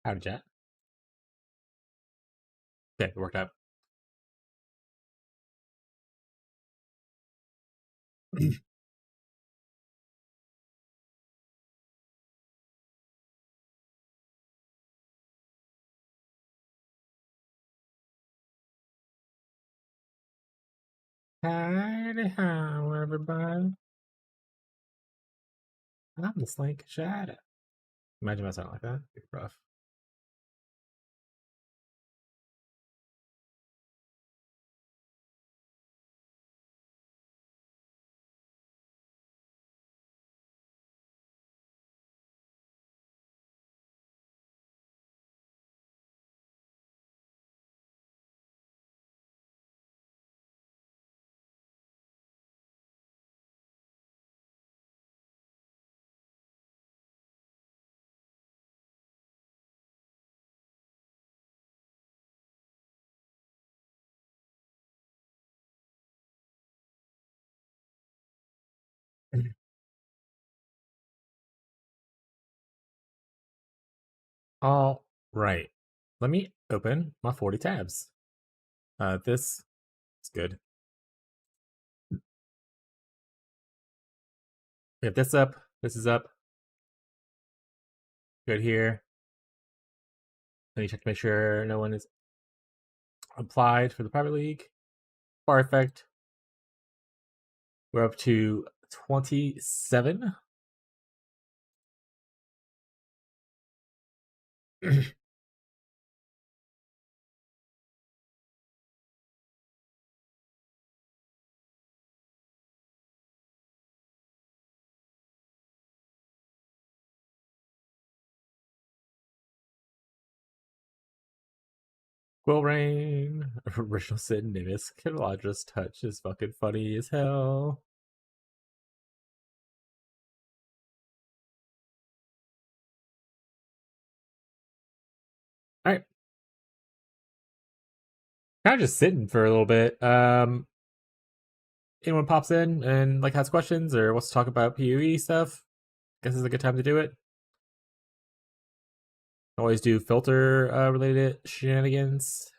Howdy, chat. Okay, it worked out. Howdy, how everybody? I'm the Slink Shadow. Imagine if I sound like that. It'd be rough. All right. Let me open my 40 tabs. This is good. We have this up. This is up. Good here. Let me check to make sure no one is applied for the private league. Perfect. We're up to 27. Quill Rain, original Sid Nimbus, Kidladra's touch is fucking funny as hell. All right. Kind of just sitting for a little bit. Anyone pops in and like has questions or wants to talk about PoE stuff? Guess this is a good time to do it. Always do filter related shenanigans.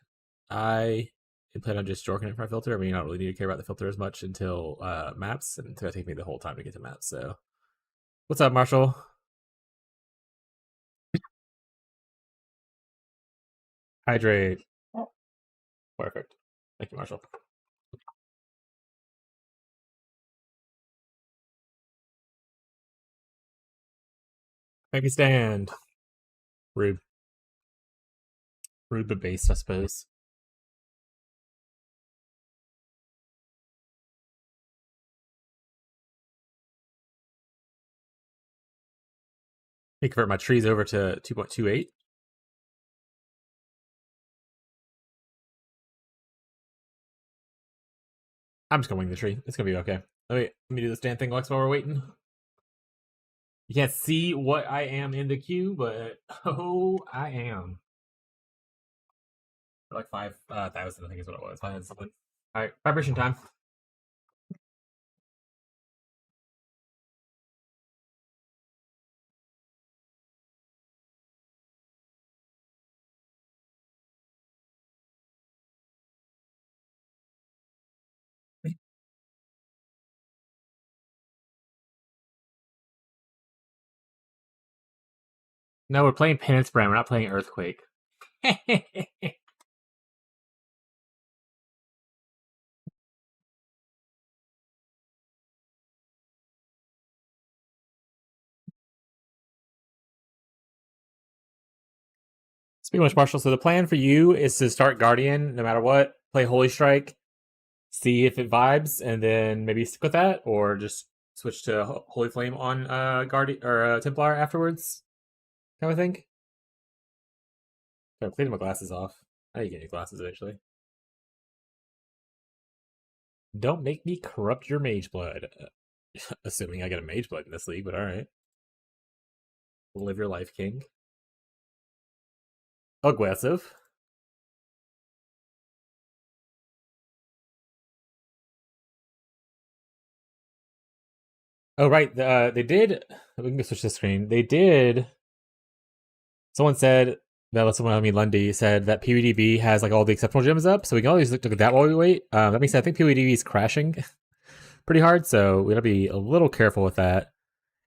I plan on just jorking it for my filter. I mean, you don't really need to care about the filter as much until maps, and it's gonna take me the whole time to get to maps. So, what's up, Marshall? Hydrate. Perfect. Thank you, Marshall. Make a stand. Rude. Rude but based, I suppose. Let me convert my trees over to 2.28. I'm just gonna wing the tree. It's gonna be okay. Let me do this damn thing, Lex, while we're waiting. You can't see what I am in the queue, but oh, I am. Like 5,000, I think is what it was. 500 something. All right, vibration time. No, we're playing Penance Brand. We're not playing Earthquake. Speaking of which, Marshall, so the plan for you is to start Guardian no matter what, play Holy Strike, see if it vibes, and then maybe stick with that, or just switch to Holy Flame on Guardian or Templar afterwards, kind of thing. I'm cleaning my glasses off. I need to get new glasses eventually. Don't make me corrupt your mage blood. Assuming I get a mage blood in this league, but alright. Live your life, king. Aggressive. Oh, right. They did. We can go switch the screen. They did. Someone said That's someone, I mean, Lundy said that PvDB has like all the exceptional gems up, so we can always look at that while we wait. That being said, I think PvDB is crashing pretty hard, so we gotta be a little careful with that.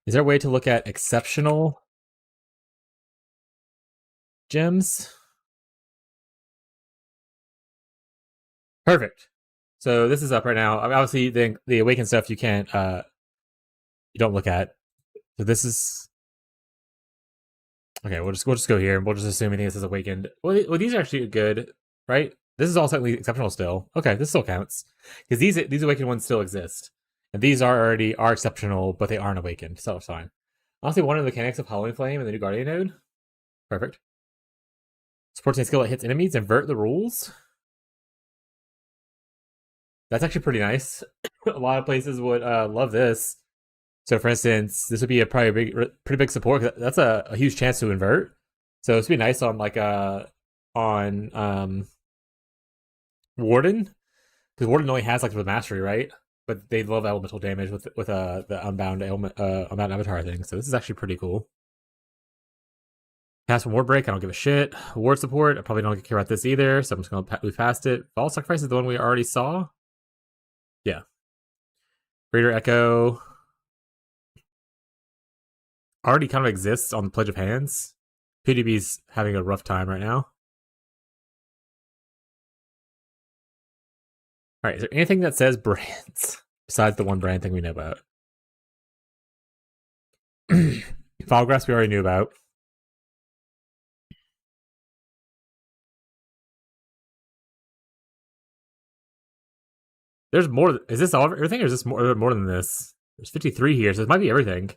Is there a way to look at exceptional gems? Perfect. So this is up right now. I mean, obviously, the awakened stuff you can't, you don't look at. So this is okay. We'll just go here, and we'll just assume anything that says awakened. Well, these are actually good, right? This is all slightly exceptional still. Okay, this still counts because these awakened ones still exist, and these are exceptional, but they aren't awakened, so it's fine. Honestly, one of the mechanics of Halloween Flame and the new Guardian node. Perfect. Supports a skill that hits enemies. Invert the rules. That's actually pretty nice. A lot of places would love this. So, for instance, this would be a pretty big support. That's a huge chance to invert. So this would be nice on like on Warden, because Warden only has like the mastery, right? But they love elemental damage with the unbound unbound avatar thing. So this is actually pretty cool. Pass from Ward Break, I don't give a shit. Ward Support, I probably don't care about this either, so I'm just gonna move past it. Fall Sacrifice is the one we already saw. Yeah. Greater Echo already kind of exists on the Pledge of Hands. PDB's having a rough time right now. Alright, is there anything that says brands besides the one brand thing we know about? Foulgrass we already knew about. There's more. Is this all everything, or is this more than this? There's 53 here, so it might be everything.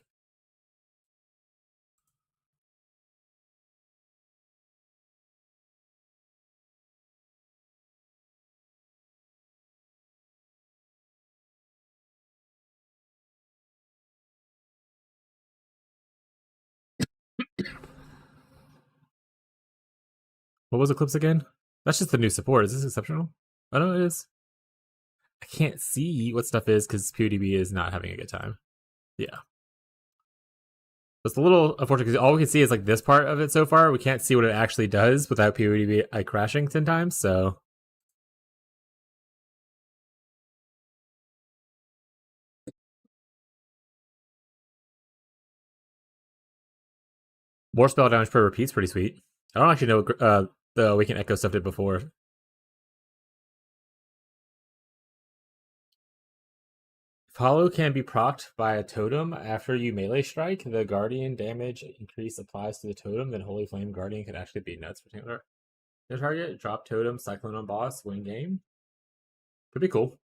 What was Eclipse again? That's just the new support. Is this exceptional? I know it is. I can't see what stuff is because PewDB is not having a good time. Yeah. It's a little unfortunate because all we can see is like this part of it so far. We can't see what it actually does without PewDB like crashing 10 times, so. More spell damage per repeat's pretty sweet. I don't actually know what the Awakened Echo stuff did before. If Hollow can be procced by a totem after you melee strike, the Guardian damage increase applies to the totem, then Holy Flame Guardian could actually be nuts for Taylor. No target, drop totem, Cyclone on boss, win game. Could be cool.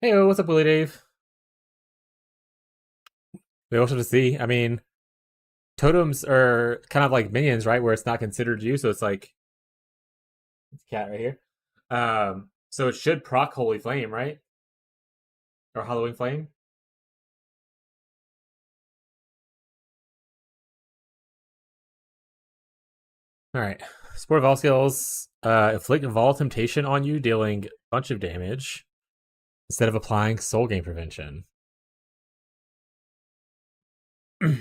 Hey, what's up, Willie Dave? We also to see. I mean, totems are kind of like minions, right? Where it's not considered you, so it's like cat right here. So it should proc Holy Flame, right? Or Halloween Flame. All right. Sport of all skills. Inflict Vol Temptation on you, dealing a bunch of damage instead of applying Soul Gain Prevention. So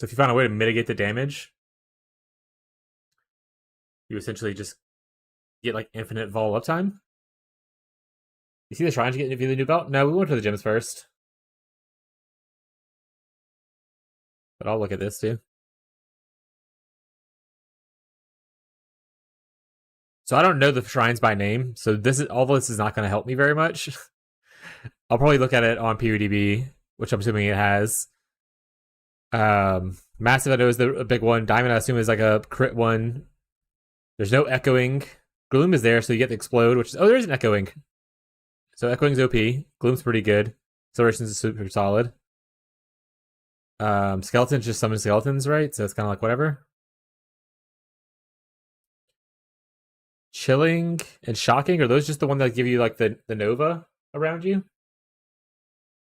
if you find a way to mitigate the damage, you essentially just get like infinite Vol uptime. You see the shrines you get via the new belt? No, we went to the gyms first. But I'll look at this too. So I don't know the shrines by name, so all this is not going to help me very much. I'll probably look at it on PewDB, which I'm assuming it has. Massive, I know, is a big one. Diamond, I assume, is like a crit one. There's no echoing. Gloom is there, so you get the explode, which is there is an echoing. So echoing's OP. Gloom's pretty good. Acceleration's super solid. Skeletons just summon skeletons, right? So it's kind of like whatever. Chilling and shocking, are those just the one that give you like the Nova around you?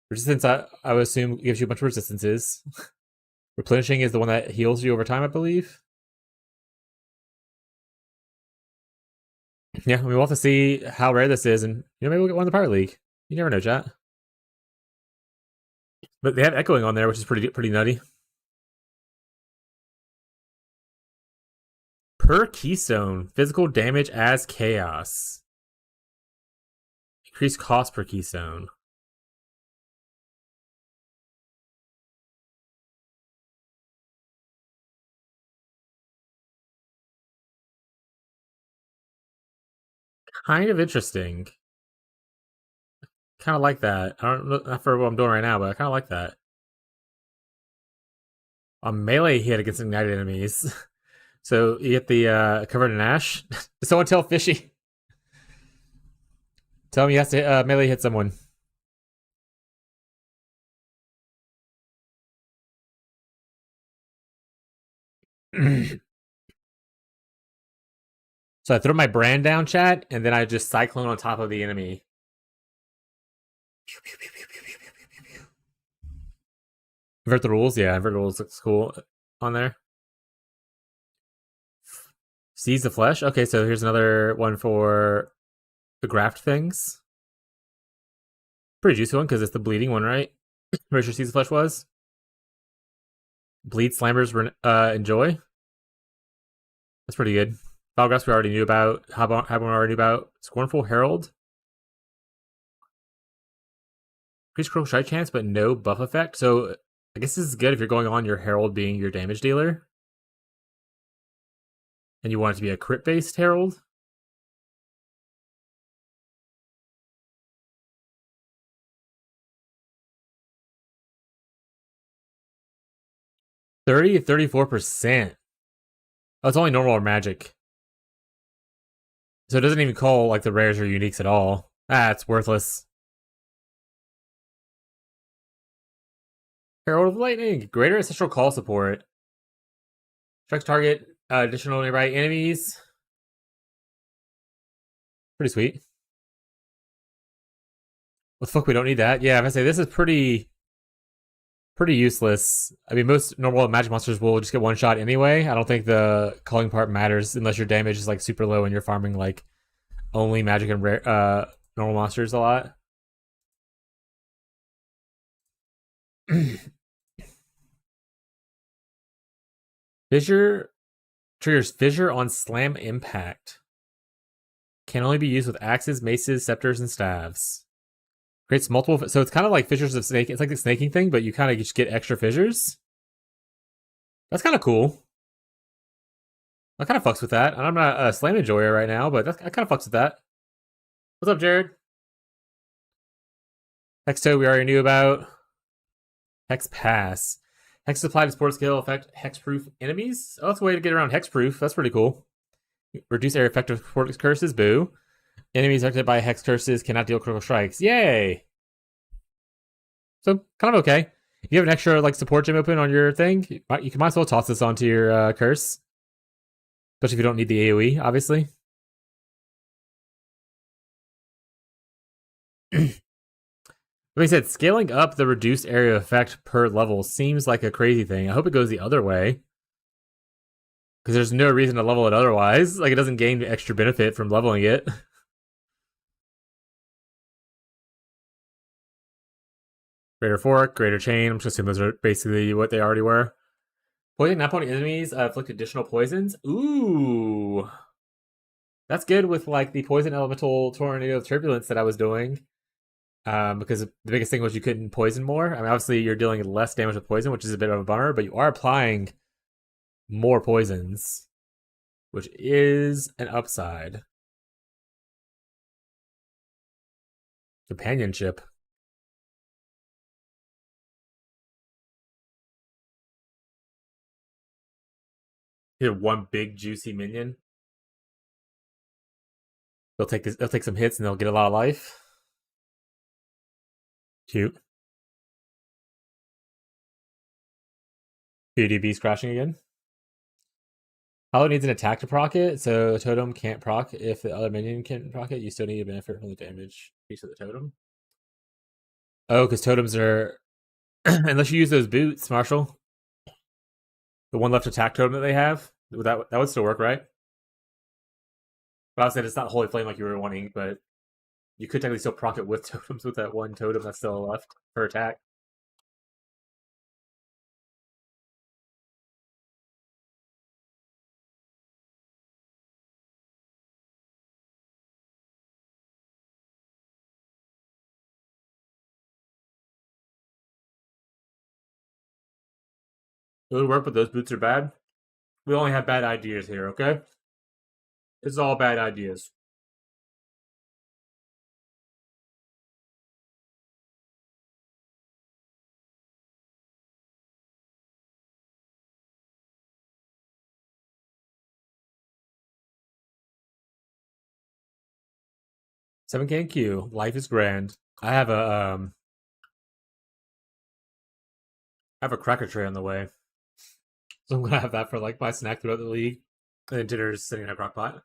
Resistance, I would assume, gives you a bunch of resistances. Replenishing is the one that heals you over time, I believe. Yeah, we'll have to see how rare this is, and maybe we'll get one in the Pirate League. You never know, chat. But they have echoing on there, which is pretty nutty. per keystone. Physical damage as chaos. Increased cost per keystone. Kind of interesting. Kind of like that. I don't know, not for what I'm doing right now, but I kind of like that. On melee hit against ignited enemies. So you get the covered in ash. Someone tell Fishy. Tell him he has to melee hit someone. So I throw my brand down, chat, and then I just cyclone on top of the enemy. Invert the rules? Yeah, invert the rules looks cool on there. Seize the flesh? Okay, so here's another one for the graft things. Pretty juicy one, because it's the bleeding one, right? Pretty sure Seize the flesh was. Bleed slammers enjoy. That's pretty good. Battlegraphs we already knew about. Habon we already knew about. Scornful Herald. Increased critical strike chance, but no buff effect. So I guess this is good if you're going on your Herald being your damage dealer. And you want it to be a crit-based Herald. $30 to 34%. Oh, it's only normal or magic. So it doesn't even call like the rares or uniques at all. Ah, it's worthless. Herald of Lightning. Greater Ancestral Call support. Strikes target additional nearby enemies. Pretty sweet. What the fuck, we don't need that? Yeah, if I say this is pretty useless. I mean, most normal magic monsters will just get one shot anyway. I don't think the calling part matters unless your damage is like super low and you're farming like only magic and rare normal monsters a lot. Fissure triggers Fissure on slam impact. Can only be used with axes, maces, scepters, and staves. Creates multiple. So it's kind of like Fissures of Snake. It's like the snaking thing, but you kind of just get extra fissures. That's kind of cool. I kind of fucks with that. And I'm not a slam enjoyer right now, but I kind of fucks with that. What's up, Jared? Hextoad we already knew about. Hex Pass. Hex applied to support skill effect hexproof enemies. Oh, that's a way to get around hexproof. That's pretty cool. Reduce area effect of support curses. Boo. Enemies affected by hex curses cannot deal critical strikes. Yay! So kind of okay. If you have an extra like support gem open on your thing, you might as well toss this onto your curse. Especially if you don't need the AoE, obviously. Like I said, scaling up the reduced area effect per level seems like a crazy thing. I hope it goes the other way. Because there's no reason to level it otherwise. Like, it doesn't gain the extra benefit from leveling it. Greater Fork, Greater Chain. I'm just assuming those are basically what they already were. Poison non-opponent enemies inflict additional poisons. Ooh. That's good with, like, the Poison Elemental Tornado of Turbulence that I was doing. Because the biggest thing was you couldn't poison more. I mean, obviously, you're dealing less damage with poison, which is a bit of a bummer, but you are applying more poisons, which is an upside. Companionship. Hit one big juicy minion. They'll take some hits and they'll get a lot of life. Cute. PDB's crashing again. Hollow needs an attack to proc it, so Totem can't proc. If the other minion can proc it, you still need to benefit from the damage piece of the totem. Oh, because totems are... Unless you use those boots, Marshall. The one left attack totem that they have. That would still work, right? But I said it's not Holy Flame like you were wanting, but you could technically still proc it with totems with that one totem that's still left for attack. It would work, but those boots are bad. We only have bad ideas here, okay? It's all bad ideas. $7K Q. Life is grand. I have a cracker tray on the way. So I'm gonna have that for like my snack throughout the league. And then dinner's sitting in a crock pot.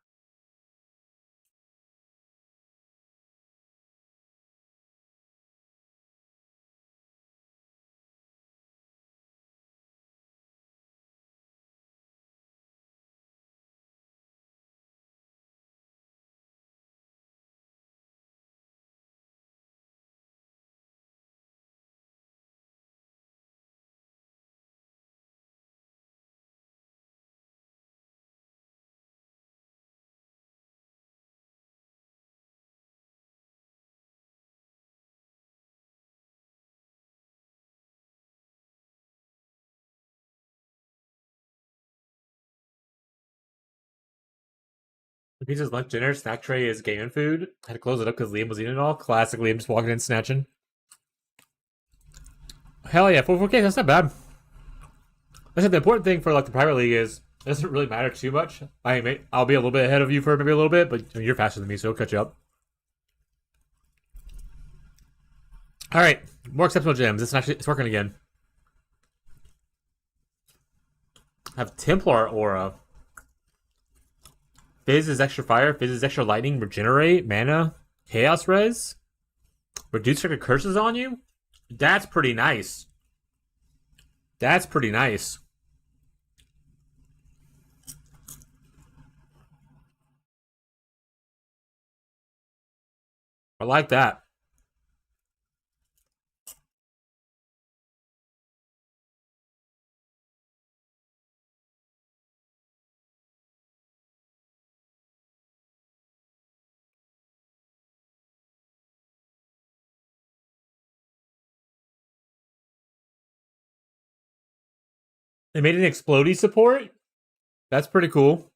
The pizza's lunch, dinner, snack tray is gaming food. I had to close it up because Liam was eating it all. Classic Liam just walking in snatching. Hell yeah, 4K, that's not bad. I said the important thing for like the private league is it doesn't really matter too much. I'll be a little bit ahead of you for maybe a little bit, but you're faster than me, so I'll catch you up. All right, more exceptional gems. It's working again. I have Templar Aura. Fizz is extra fire. Fizz is extra lightning. Regenerate. Mana. Chaos Res. Reduce trigger curses on you. That's pretty nice. That's pretty nice. I like that. They made an explodey support. That's pretty cool.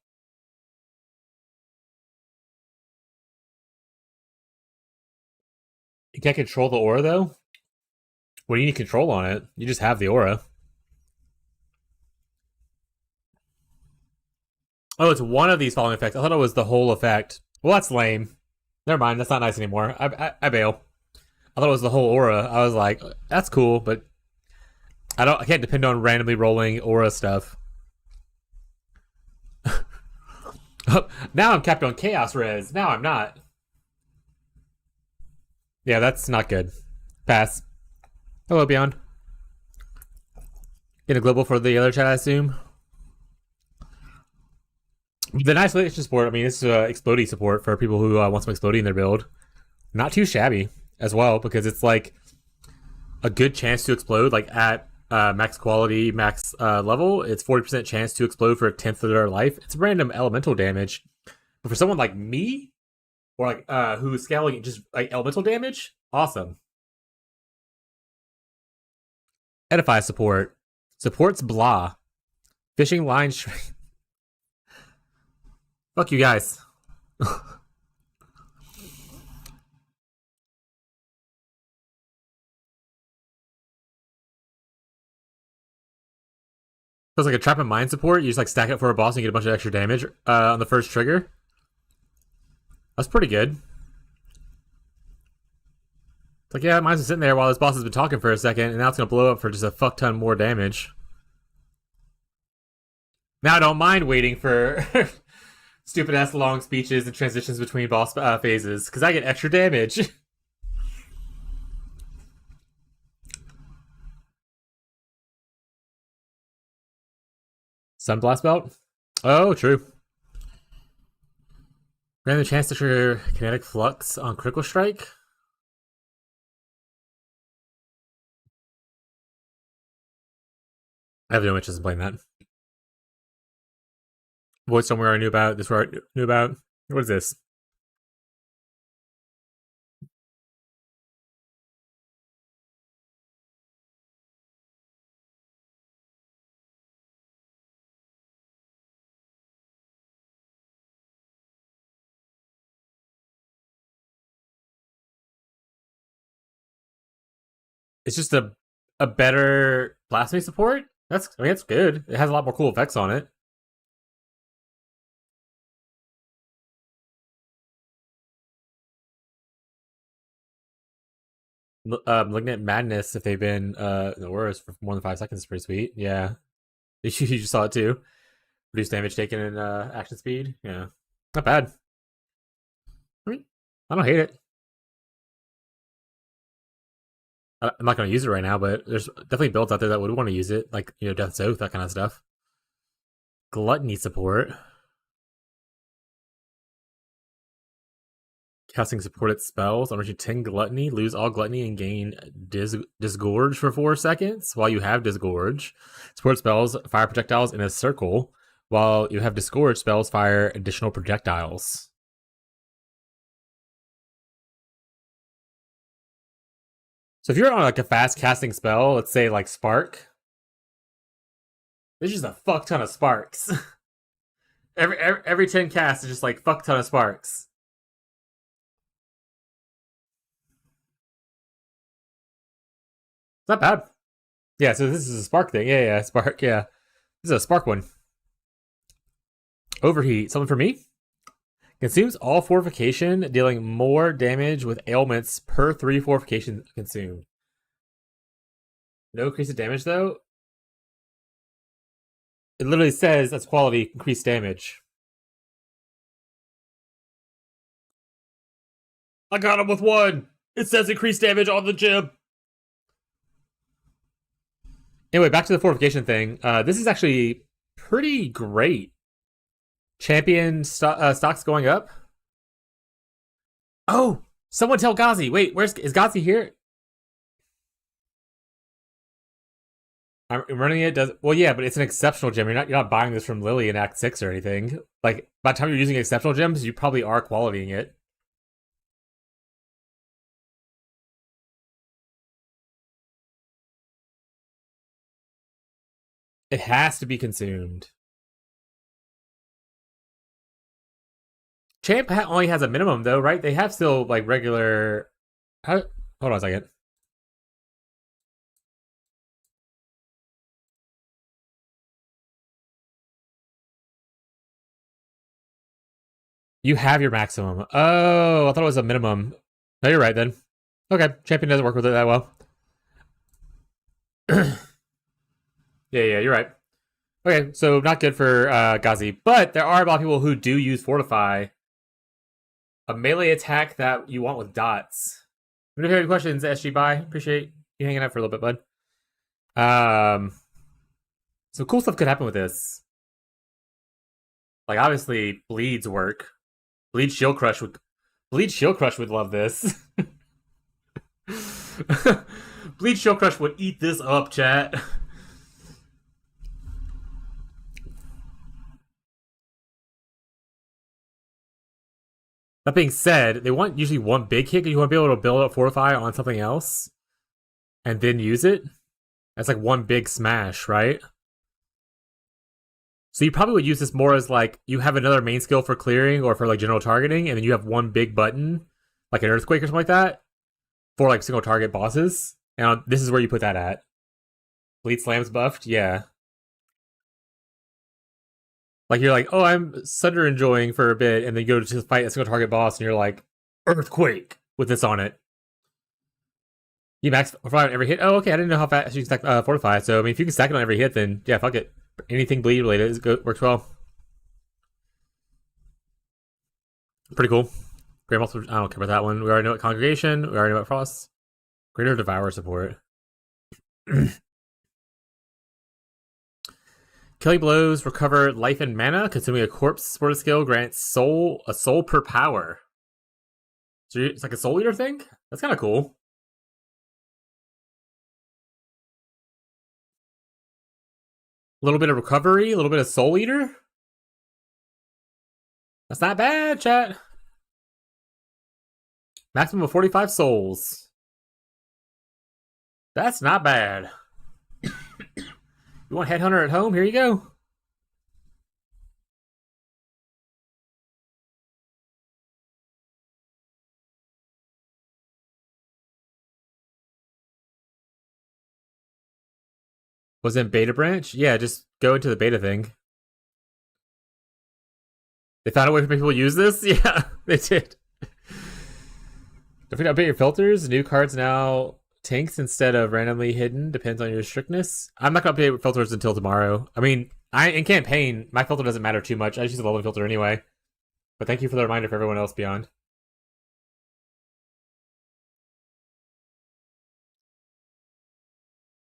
You can't control the aura though. What do you need control on it? You just have the aura. Oh, it's one of these following effects. I thought it was the whole effect. Well, that's lame. Never mind. That's not nice anymore. I bail. I thought it was the whole aura. I was like, that's cool, but I can't depend on randomly rolling aura stuff. Now I'm capped on chaos res. Now I'm not. Yeah, that's not good. Pass. Hello, Beyond. Get a global for the other chat, I assume. The nice isolation support, I mean, it's explodey support for people who want some explodey in their build. Not too shabby as well, because it's like a good chance to explode, like at max quality, max level. It's 40% chance to explode for a tenth of their life. It's random elemental damage. But for someone like me, or like who's scaling just like elemental damage, awesome. Edify support. Supports blah. Fishing line. Fuck you guys. So it's like a trap and mine support. You just like stack it for a boss and get a bunch of extra damage on the first trigger. That's pretty good. It's like, yeah, mine's been sitting there while this boss has been talking for a second, and now it's gonna blow up for just a fuck ton more damage. Now I don't mind waiting for stupid ass long speeches and transitions between boss phases because I get extra damage. Sunblast belt. Oh, true. Grant the chance to trigger kinetic flux on critical strike. I have no interest in playing that. Void somewhere I knew about. This where I knew about. What is this? It's just a better blasphemy support. I mean, that's good. It has a lot more cool effects on it. Malignant Madness, if they've been the worst for more than 5 seconds, is pretty sweet. Yeah, you just saw it too. Reduce damage taken and action speed. Yeah, not bad. I mean, I don't hate it. I'm not going to use it right now, but there's definitely builds out there that would want to use it, like Death's Oath, that kind of stuff. Gluttony support. Casting supported spells. Unleash 10 Gluttony. Lose all Gluttony and gain Disgorge for 4 seconds. While you have Disgorge, support spells fire projectiles in a circle. While you have Disgorge, spells fire additional projectiles. So if you're on like a fast casting spell, let's say like Spark, there's just a fuck ton of sparks. every 10 casts is just like fuck ton of sparks. It's not bad. Yeah, so this is a spark thing. Yeah, spark. Yeah, this is a spark one. Overheat. Something for me. Consumes all fortification, dealing more damage with ailments per 3 fortification consumed. No increase of damage though. It literally says that's quality increased damage. I got him with 1. It says increased damage on the gem. Anyway, back to the fortification thing. This is actually pretty great. Champion stocks going up. Oh, someone tell Ghazi. Wait, is Ghazi here? I'm running it. Well, yeah, but it's an exceptional gem. You're not buying this from Lily in Act 6 or anything. Like by the time you're using exceptional gems, you probably are qualitying it. It has to be consumed. Champ only has a minimum though, right? They have still like regular. Hold on a second. You have your maximum. Oh, I thought it was a minimum. No, you're right then. Okay, champion doesn't work with it that well. Yeah, you're right. Okay, so not good for Ghazi, but there are a lot of people who do use Fortify, a melee attack that you want with dots. If you have any questions, SG Bye, appreciate you hanging out for a little bit, bud. So cool stuff could happen with this. Like obviously, bleeds work. Bleed Shield Crush would love this. Bleed Shield Crush would eat this up, chat. That being said, they want usually one big hit. You want to be able to build up Fortify on something else and then use it. That's like one big smash, right? So you probably would use this more as like you have another main skill for clearing or for like general targeting, and then you have one big button, like an earthquake or something like that, for like single target bosses. And this is where you put that at. Bleed Slam's buffed, yeah. Like you're like, oh, I'm Sunder enjoying for a bit, and then you go to fight a single target boss, and you're like, earthquake with this on it. You max Fortify on every hit. Oh, okay. I didn't know how fast you can stack Fortify. So I mean, if you can stack it on every hit, then yeah, fuck it. Anything bleed related works well. Pretty cool. Great multiple. I don't care about that one. We already know what Congregation. We already know what Frost. Greater Devour support. Killing blows recover life and mana. Consuming a corpse support skill grants a soul per power. So it's like a soul eater thing. That's kind of cool. A little bit of recovery, a little bit of soul eater. That's not bad, chat. Maximum of 45 souls. That's not bad. You want Headhunter at home? Here you go. Was in beta branch? Yeah, just go into the beta thing. They found a way to make people use this? Yeah, they did. Don't forget to update your filters. New cards now tanks instead of randomly hidden. Depends on your strictness. I'm not going to update filters until tomorrow. I mean, in campaign, my filter doesn't matter too much. I just use a level filter anyway. But thank you for the reminder for everyone else beyond.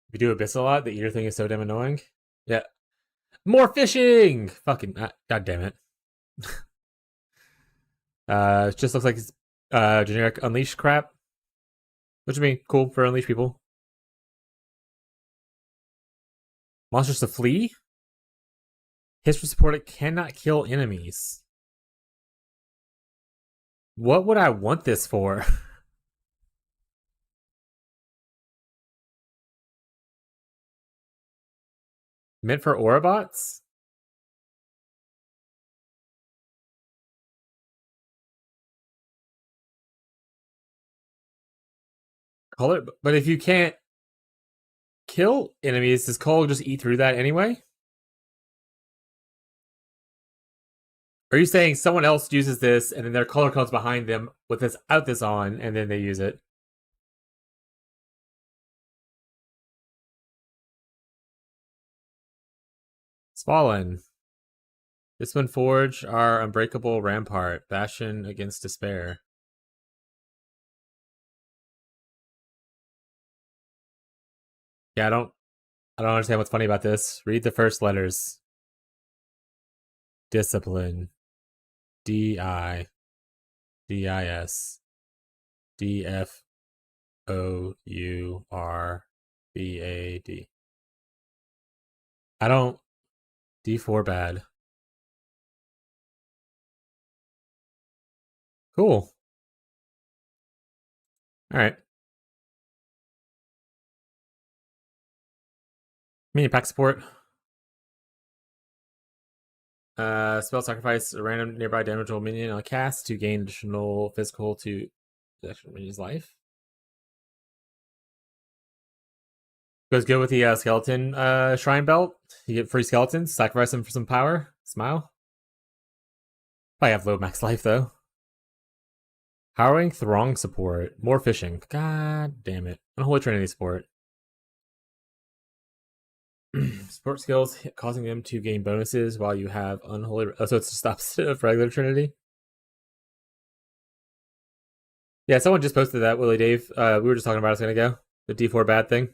If you do Abyss a lot, the eater thing is so damn annoying. Yeah. More fishing! Fucking, god damn it. It just looks like it's generic Unleash crap. Which would be cool for Unleash people. Monsters to flee? History supported cannot kill enemies. What would I want this for? Meant for Orobots? Color, but if you can't kill enemies, does Cole just eat through that anyway? Are you saying someone else uses this and then their color comes behind them with this on and then they use it? Fallen. This one forge our unbreakable rampart, bastion against despair. Yeah, I don't understand what's funny about this. Read the first letters. Discipline. D-I. D-I-S. D-F-O-U-R-B-A-D. I don't... D4 bad. Cool. Alright. Mini pack support. Spell sacrifice a random nearby damageable minion on a cast to gain additional physical to the actual minion's life. Goes good with the skeleton shrine belt. You get free skeletons. Sacrifice them for some power. Smile. Probably have low max life though. Harrowing Throng support. More fishing. God damn it. Unholy Trinity support. Support skills causing them to gain bonuses while you have unholy. Oh, so it's just opposite of regular Trinity. Yeah, someone just posted that, Willie Dave. We were just talking about a second ago. The D4 bad thing.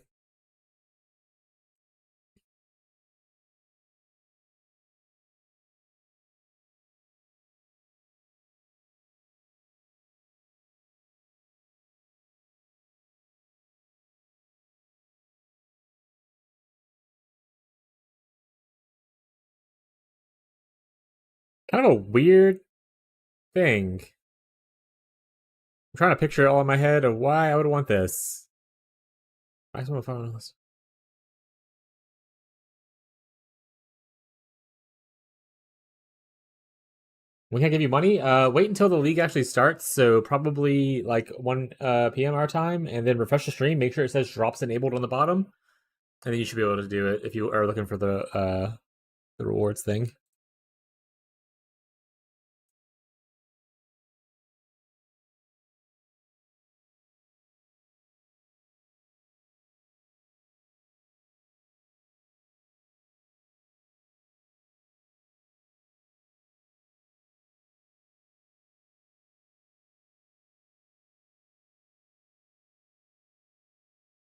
Kind of a weird thing. I'm trying to picture it all in my head of why I would want this. Maximum finals. We can't give you money. Wait until the league actually starts. So probably like 1 p.m. our time, and then refresh the stream. Make sure it says drops enabled on the bottom, and then you should be able to do it if you are looking for the rewards thing.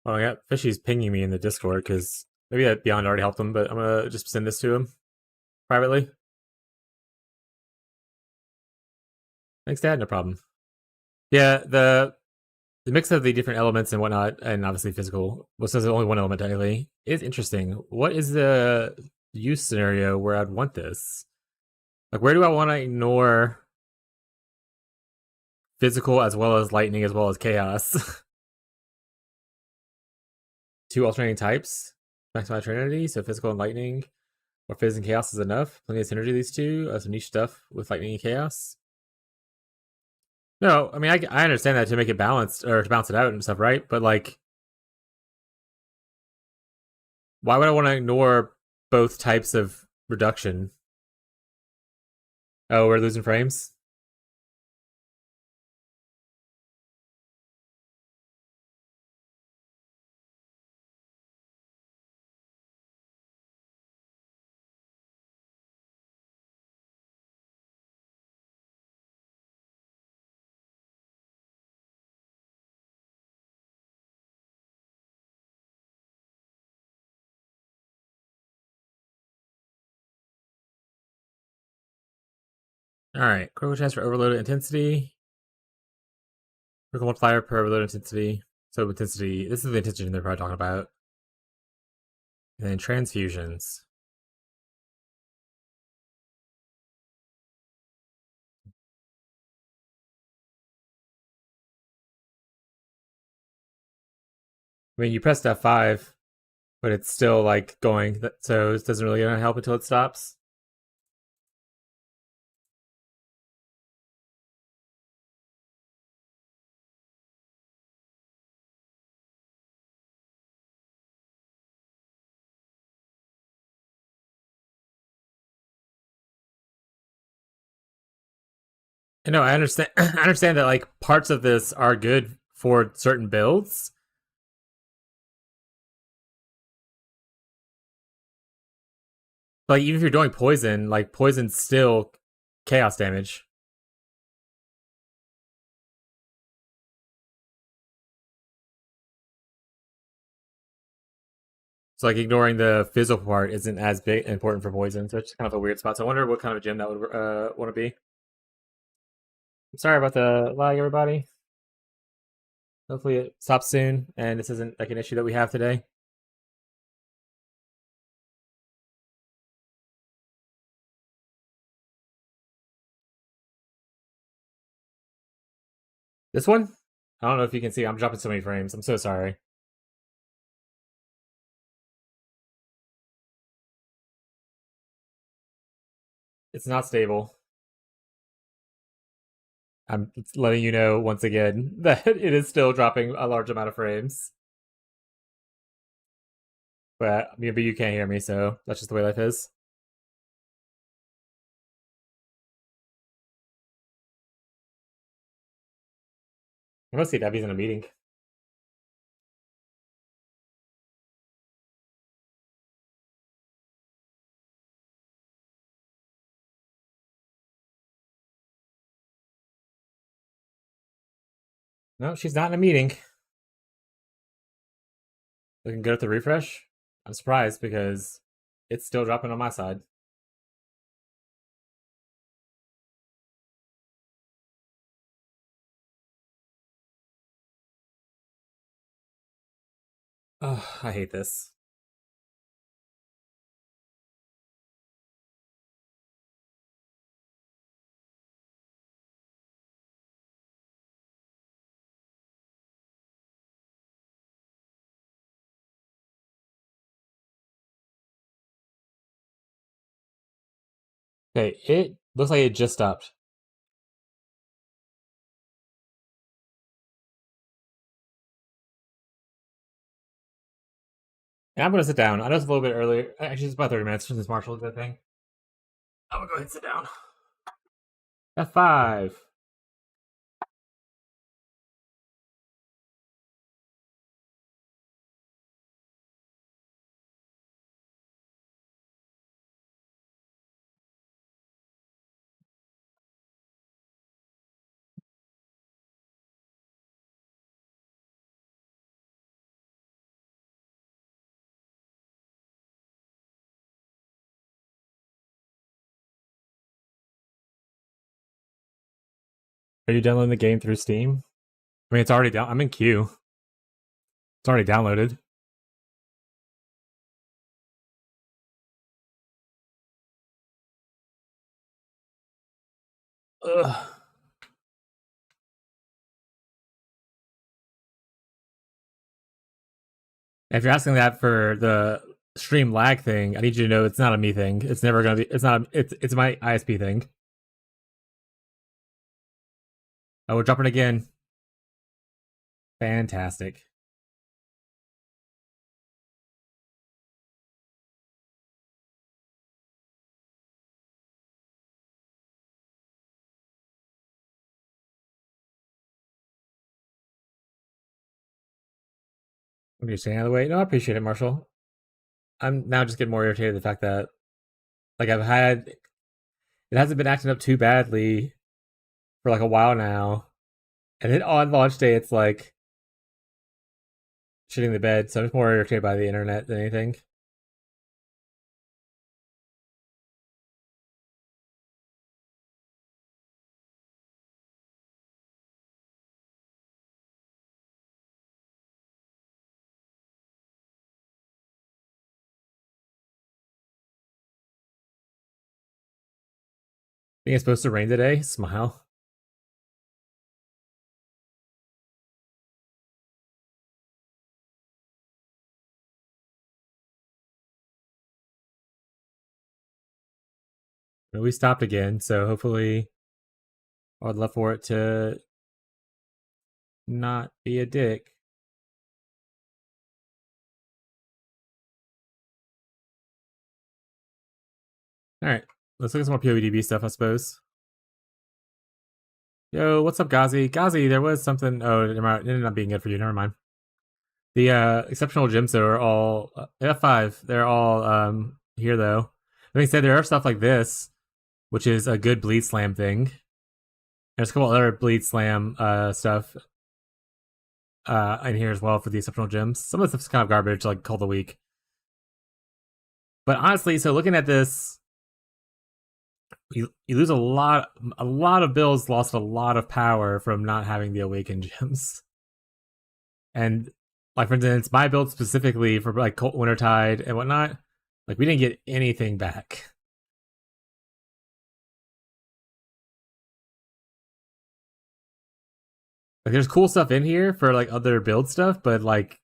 Oh yeah, Fishy's pinging me in the Discord because maybe that Beyond already helped him, but I'm gonna just send this to him privately. Thanks, Dad. No problem. Yeah, the mix of the different elements and whatnot, and obviously physical. Well, since there's only one element technically, is interesting. What is the use scenario where I'd want this? Like, where do I want to ignore physical as well as lightning as well as chaos? 2 alternating types. Maximize Trinity, so physical and lightning, or phys and chaos is enough. Plenty of synergy these two. Some niche stuff with lightning and chaos. No, I mean I understand that to make it balanced or to balance it out and stuff, right? But like Why would I want to ignore both types of reduction? Oh, we're losing frames? Alright, critical chance for overloaded intensity. Critical multiplier per overloaded intensity. So intensity, this is the intensity they're probably talking about. And then transfusions. I mean, you pressed F5, but it's still like going, so it doesn't really gonna help until it stops. And no, I understand. I understand that like parts of this are good for certain builds. Like even if you're doing poison, like poison's still chaos damage. So like ignoring the physical part isn't as big important for poison. So it's just kind of a weird spot. So I wonder what kind of a gym that would want to be. I'm sorry about the lag, everybody. Hopefully it stops soon, and this isn't like an issue that we have today. This one, I don't know if you can see. I'm dropping so many frames. I'm so sorry. It's not stable. I'm letting you know once again that it is still dropping a large amount of frames. But maybe you can't hear me, so that's just the way life is. I must see Debbie's in a meeting. No, she's not in a meeting. Looking good at the refresh. I'm surprised because it's still dropping on my side. Oh, I hate this. Okay, it looks like it just stopped. And I'm gonna sit down. I know it's a little bit earlier. Actually, it's about 30 minutes since Marshall did that thing. I'm gonna go ahead and sit down. F5. Are you downloading the game through Steam? I mean, it's already down. I'm in queue. It's already downloaded. Ugh. If you're asking that for the stream lag thing, I need you to know it's not a me thing. It's never gonna be. It's not. It's my ISP thing. Oh, we're dropping again. Fantastic. When you're staying out of the way. No, I appreciate it, Marshall. I'm now just getting more irritated the fact that like it hasn't been acting up too badly for like a while now. And then on launch day it's like shitting the bed, so I'm just more irritated by the internet than anything. I think it's supposed to rain today. Smile. But we stopped again, so hopefully I'd love for it to not be a dick. Alright, let's look at some more POEDB stuff, I suppose. Yo, what's up, Ghazi? Ghazi, there was something. Oh, it ended up being good for you. Never mind. The exceptional gems though are all F5. They're all here though. Like I said, there are stuff like this, which is a good bleed slam thing. There's a couple other bleed slam stuff in here as well for the exceptional gems. Some of the stuff's kind of garbage, like Call the Week. But honestly, so looking at this, you lose a lot of builds lost a lot of power from not having the awakened gems. And like for instance, my build specifically for like Wintertide and whatnot, like we didn't get anything back. Like there's cool stuff in here for like other build stuff, but like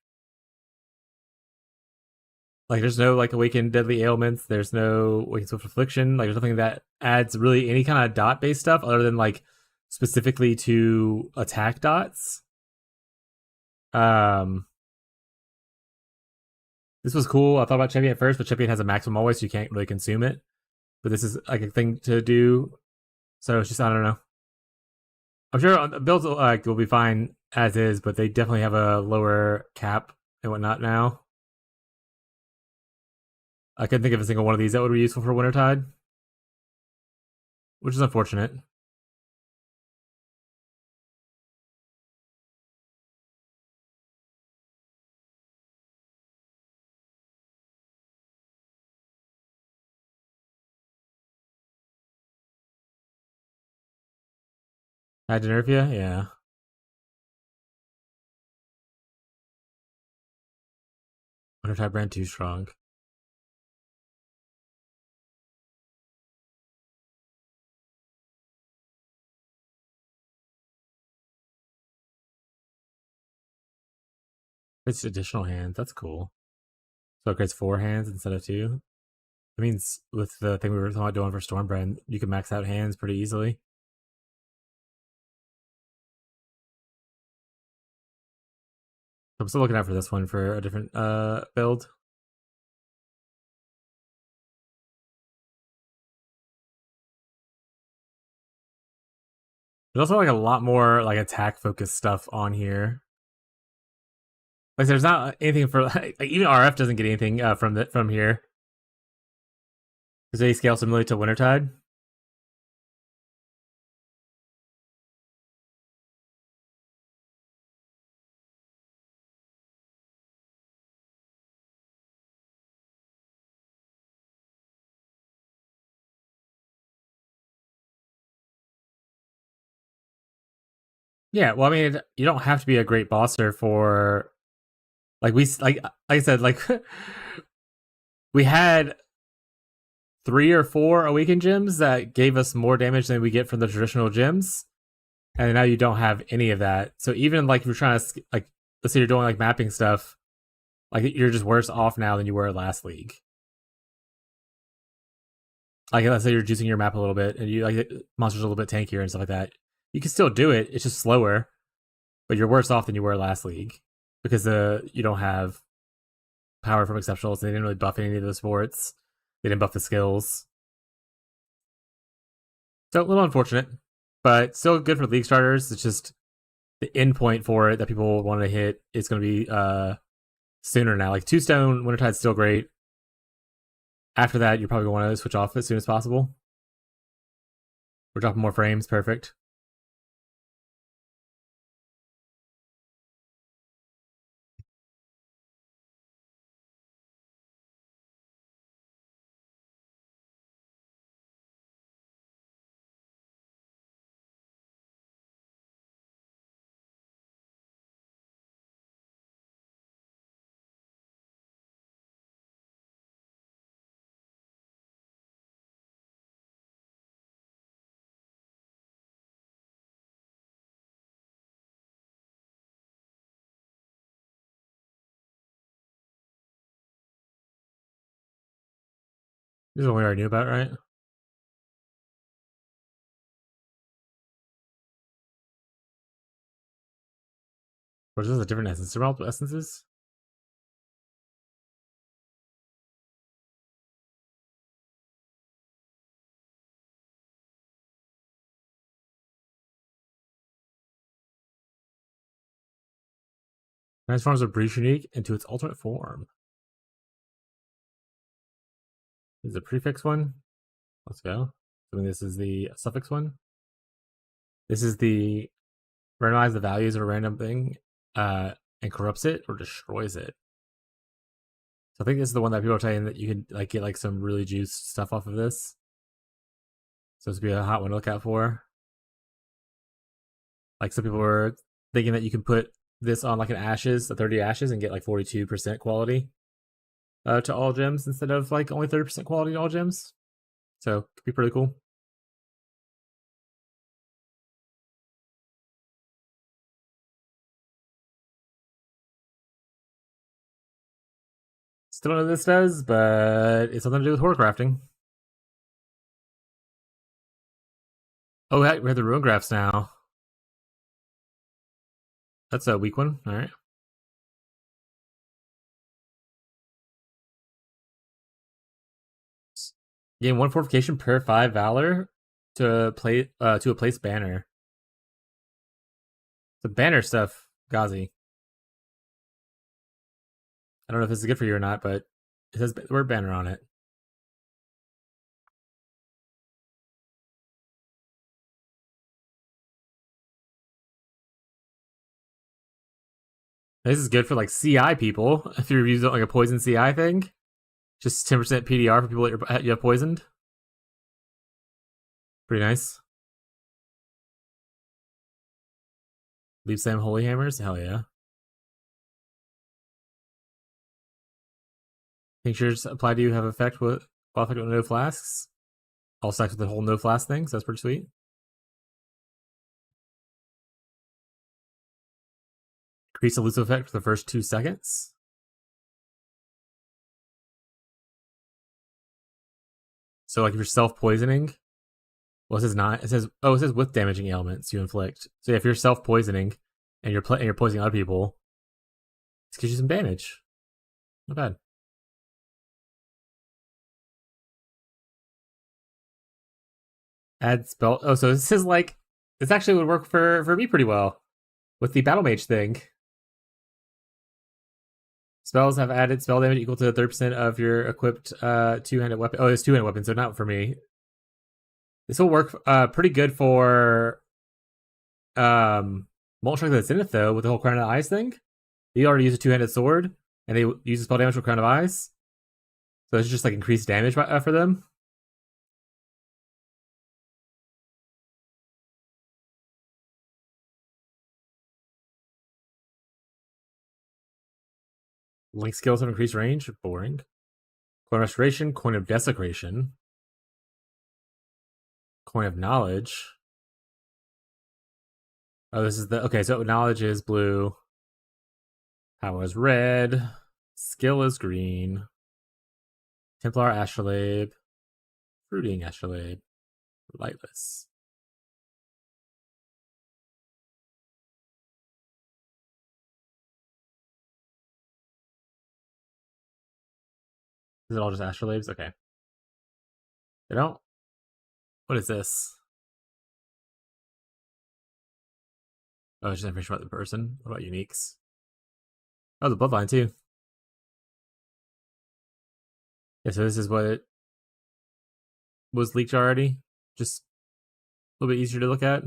there's no like awakened deadly ailments, there's no awakened swift affliction, like there's nothing that adds really any kind of dot based stuff other than like specifically to attack dots. This was cool. I thought about Champion at first, but Champion has a maximum always, so you can't really consume it. But this is like a thing to do. So it's just, I don't know. I'm sure the builds will be fine as is, but they definitely have a lower cap and whatnot now. I couldn't think of a single one of these that would be useful for Wintertide, which is unfortunate. Had to nerf you? Yeah. Wintertide brand too strong. It's additional hands. That's cool. So it creates 4 hands instead of 2. That means with the thing we were talking about doing for Stormbrand, you can max out hands pretty easily. I'm still looking out for this one for a different build. There's also like a lot more like attack focused stuff on here. Like there's not anything for like even RF doesn't get anything from here. Does they scale similarly to Wintertide? Yeah, well, I mean, you don't have to be a great bosser for like like I said, like we had 3 or 4 awakened gems that gave us more damage than we get from the traditional gems, and now you don't have any of that. So even like if you're trying to like, let's say you're doing like mapping stuff, like you're just worse off now than you were last league. Like let's say you're juicing your map a little bit and you like monsters a little bit tankier and stuff like that. You can still do it. It's just slower, but you're worse off than you were last league because you don't have power from exceptionals. They didn't really buff any of the sports. They didn't buff the skills. So a little unfortunate, but still good for league starters. It's just the endpoint for it that people want to hit is going to be sooner now. Like 2-stone Wintertide's still great. After that, you probably want to switch off as soon as possible. We're dropping more frames, perfect. This is one we already knew about, right? Or is this a different essence? Are multiple essences? Transforms a breach unique into its ultimate form. This is the prefix one. Let's go. I mean, this is the suffix one. This is the randomize the values of a random thing and corrupts it or destroys it. So I think this is the one that people are telling that you can like get like some really juiced stuff off of this. So this would be a hot one to look out for. Like some people were thinking that you can put this on like an ashes, a 30 ashes, and get like 42% quality to all gems instead of like only 30% quality to all gems. So could be pretty cool. Still don't know what this does, but it's something to do with horror crafting. Oh, we have the ruin graphs now. That's a weak one. All right. Gain 1 fortification per 5 valor to a place banner. The banner stuff, Ghazi. I don't know if this is good for you or not, but it says the word banner on it. This is good for like CI people if you're using like a poison CI thing. Just 10% PDR for people that you have poisoned. Pretty nice. Leave Sam Holy Hammers? Hell yeah. Tinctures apply to you have effect with no flasks. All stacks with the whole no flask thing, so that's pretty sweet. Increase elusive effect for the first 2 seconds. So like if you're self-poisoning, well, it says not. It says with damaging ailments you inflict. So yeah, if you're self-poisoning and you're poisoning other people, it gives you some damage. Not bad. Add spell. Oh, so this is like this actually would work for me pretty well with the battle mage thing. Spells have added spell damage equal to 30% of your equipped two-handed weapon. Oh, it's two-handed weapon, so not for me. This will work pretty good for Molten Strike the Zenith though, with the whole Crown of Eyes thing. You already use a two-handed sword, and they use the spell damage for Crown of Eyes. So it's just like increased damage for them. Link skills have increased range. Boring. Coin Restoration, Coin of Desecration, Coin of Knowledge. Oh, this is the okay. So knowledge is blue. Power is red. Skill is green. Templar Astrolabe. Fruiting Astrolabe. Lightless. Is it all just Astrolabes? Okay. They don't. What is this? Oh, it's just information about the person. What about uniques? Oh, the bloodline too. Yeah, so this is what it was leaked already. Just a little bit easier to look at.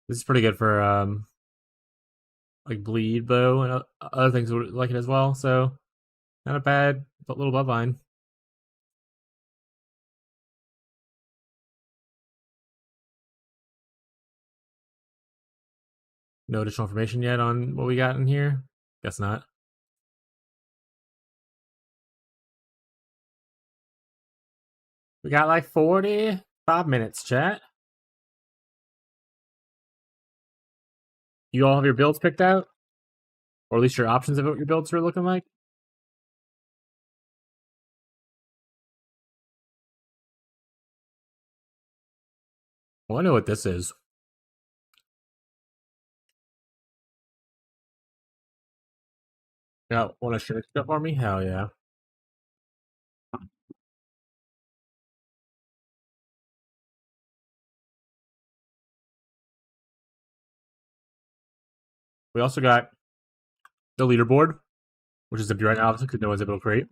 This is pretty good for like bleed bow and other things would like it as well. So not a bad but little bloodline. No additional information yet on what we got in here. Guess not. We got like 45 minutes, chat. You all have your builds picked out? Or at least your options of what your builds are looking like? Well, I know what this is. Yeah, want to share stuff for me? Hell yeah. We also got the leaderboard, which is empty right now, because no one's able to create. It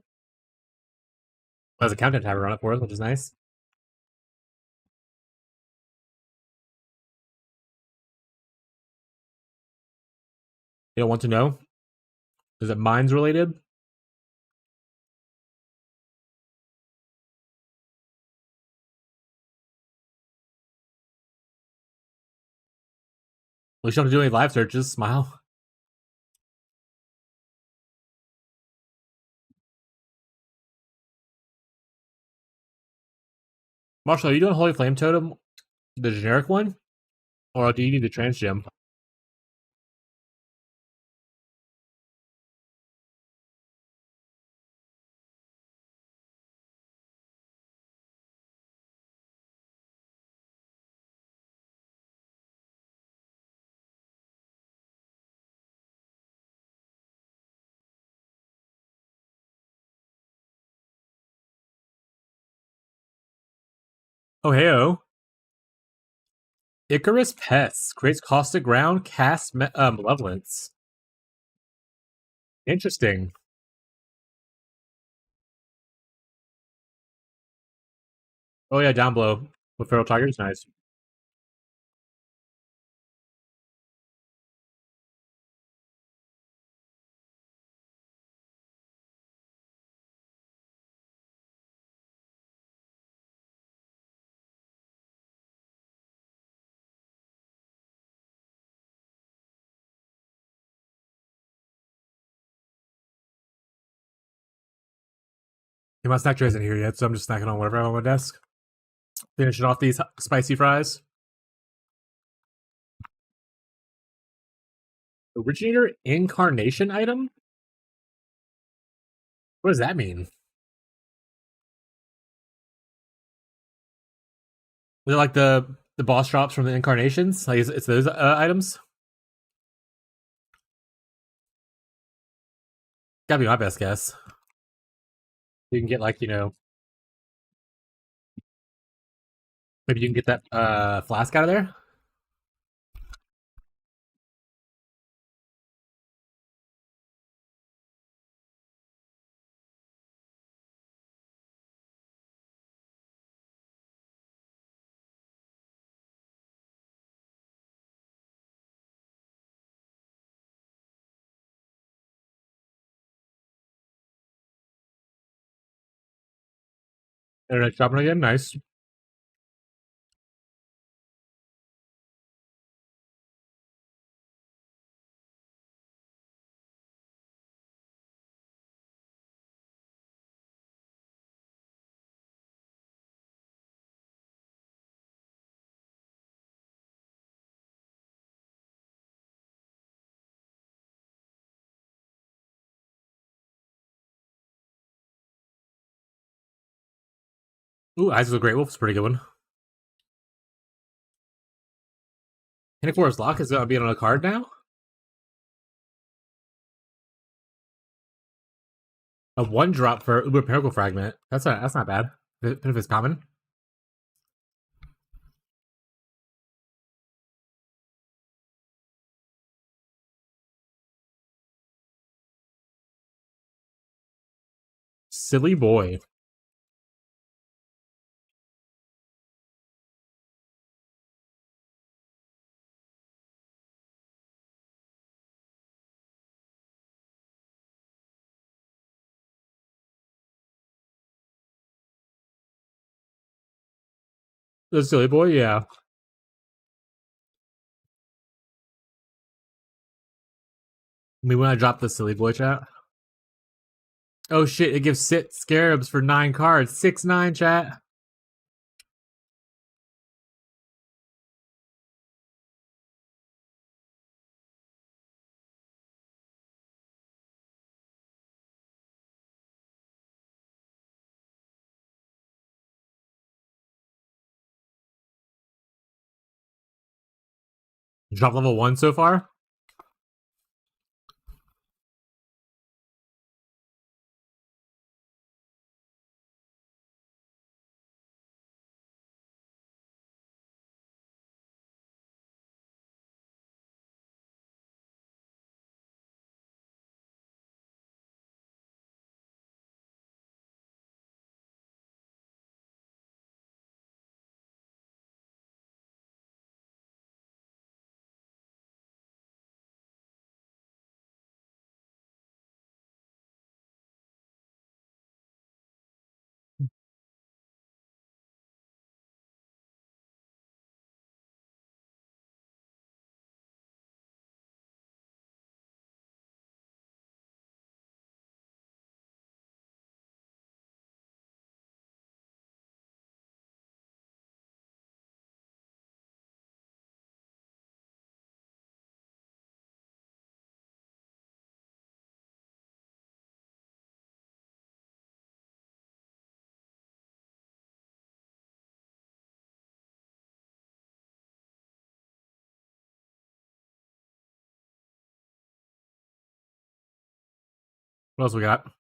has a countdown timer on it for us, which is nice. You don't want to know? Is it mines related? At least you don't have to do any live searches. Smile. Marshall, are you doing Holy Flame Totem, the generic one? Or do you need the trans gem? Oh, heyo. Icarus Pests creates caustic ground, cast malevolence. Interesting. Oh yeah, down below with feral tigers, nice. Yeah, my snack tray isn't here yet, so I'm just snacking on whatever I have on my desk. Finishing off these spicy fries. Originator incarnation item? What does that mean? Is it like the boss drops from the incarnations? Like it's those items? Gotta be my best guess. You can get like, maybe you can get that flask out of there. Internet shopping again, nice. Ooh, Eyes of the Great Wolf's a pretty good one. Forest Lock is gonna be on a card now? A 1-drop for Uber Pinnacle Fragment. That's not bad. If it's common. Silly boy. The silly boy, yeah. I mean, when I dropped the silly boy chat. Oh shit, it gives 6 scarabs for 9 cards. 6-9, chat. Drop level 1 so far? What else we got?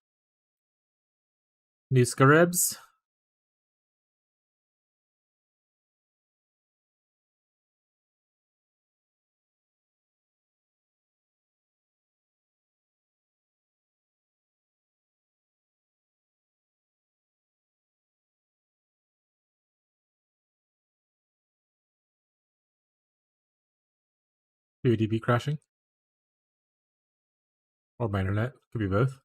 New scarabs. PvDB crashing. Or my internet. Could be both.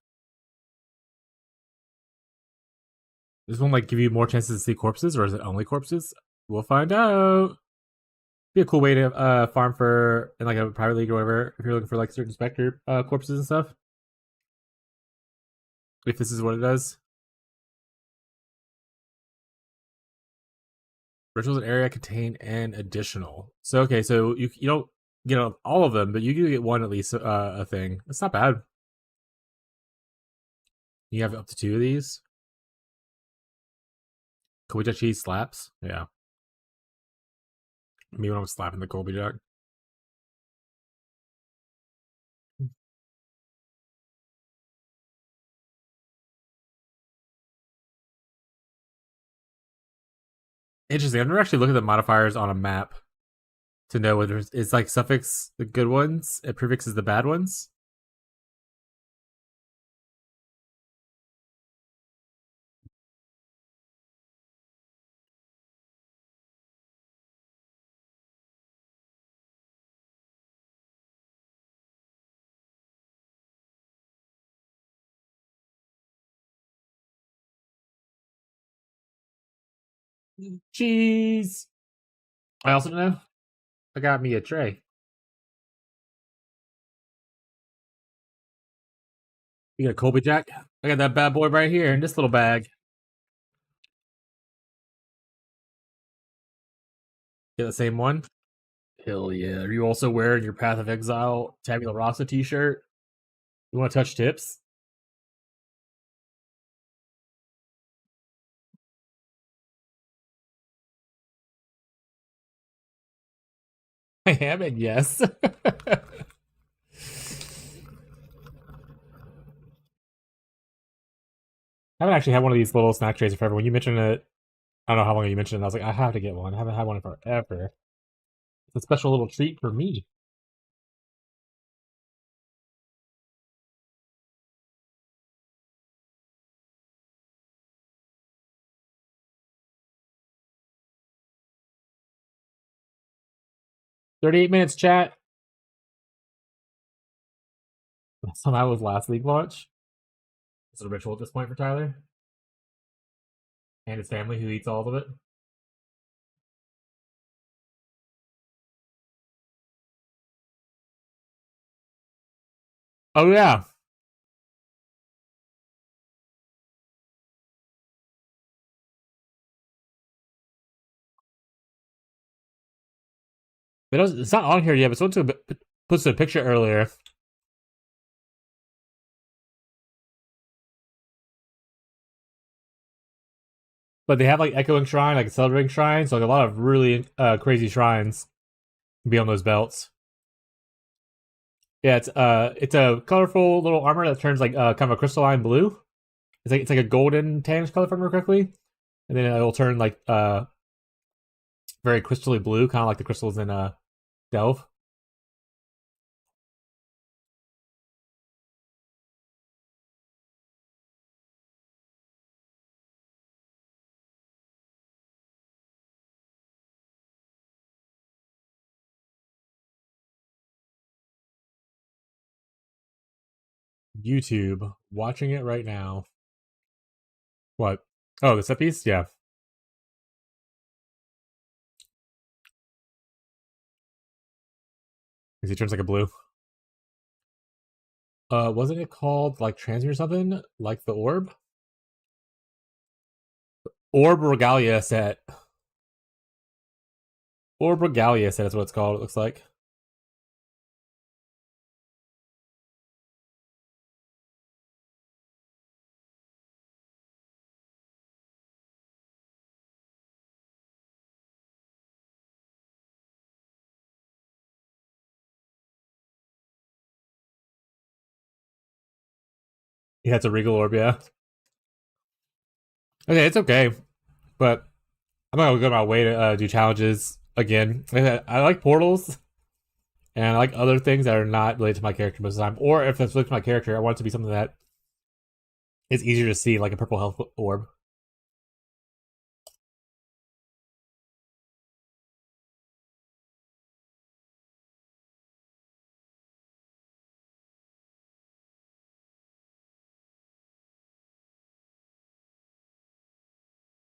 This one like give you more chances to see corpses, or is it only corpses? We'll find out. Be a cool way to farm for in like a private league or whatever if you're looking for like certain specter corpses and stuff. If this is what it does. Rituals in area contain an additional. So okay, so you don't get all of them, but you do get one at least a thing. That's not bad. You have up to 2 of these. Kobe cheese slaps. Yeah. Me when I'm slapping the Colby Jack. Interesting. I've never actually looked at the modifiers on a map to know whether it's like suffix the good ones and prefix is the bad ones. Cheese. I also know I got me a tray. You got a Colby Jack? I got that bad boy right here in this little bag. Get the same one? Hell yeah. Are you also wearing your Path of Exile Tabula Rasa t-shirt? You want to touch tips? I am, and yes. I haven't actually had one of these little snack trays forever. When you mentioned it, I don't know how long you mentioned it. I was like, I have to get one. I haven't had one in forever. It's a special little treat for me. 38 minutes, chat. Somehow was last league launch. It's a ritual at this point for Tyler and his family, who eats all of it. Oh yeah, it's not on here yet, but someone posted a picture earlier. But they have like Echoing Shrine, like Celebrating Shrine, so like a lot of really crazy shrines can be on those belts. Yeah, it's a colorful little armor that turns like kind of a crystalline blue. It's like a golden tannish color, if I remember correctly, and then it'll turn like very crystally blue, kind of like the crystals in Delve. YouTube, watching it right now. What? Oh, the set piece? Yeah. Because he turns like a blue. Wasn't it called like Transmute or something? Like the orb? Orb Regalia set. Orb Regalia set is what it's called, it looks like. Yeah, it's a Regal Orb, yeah. Okay, it's okay. But I'm not gonna go my way to do challenges again. I like portals, and I like other things that are not related to my character most of the time. Or if it's related to my character, I want it to be something that is easier to see, like a purple health orb.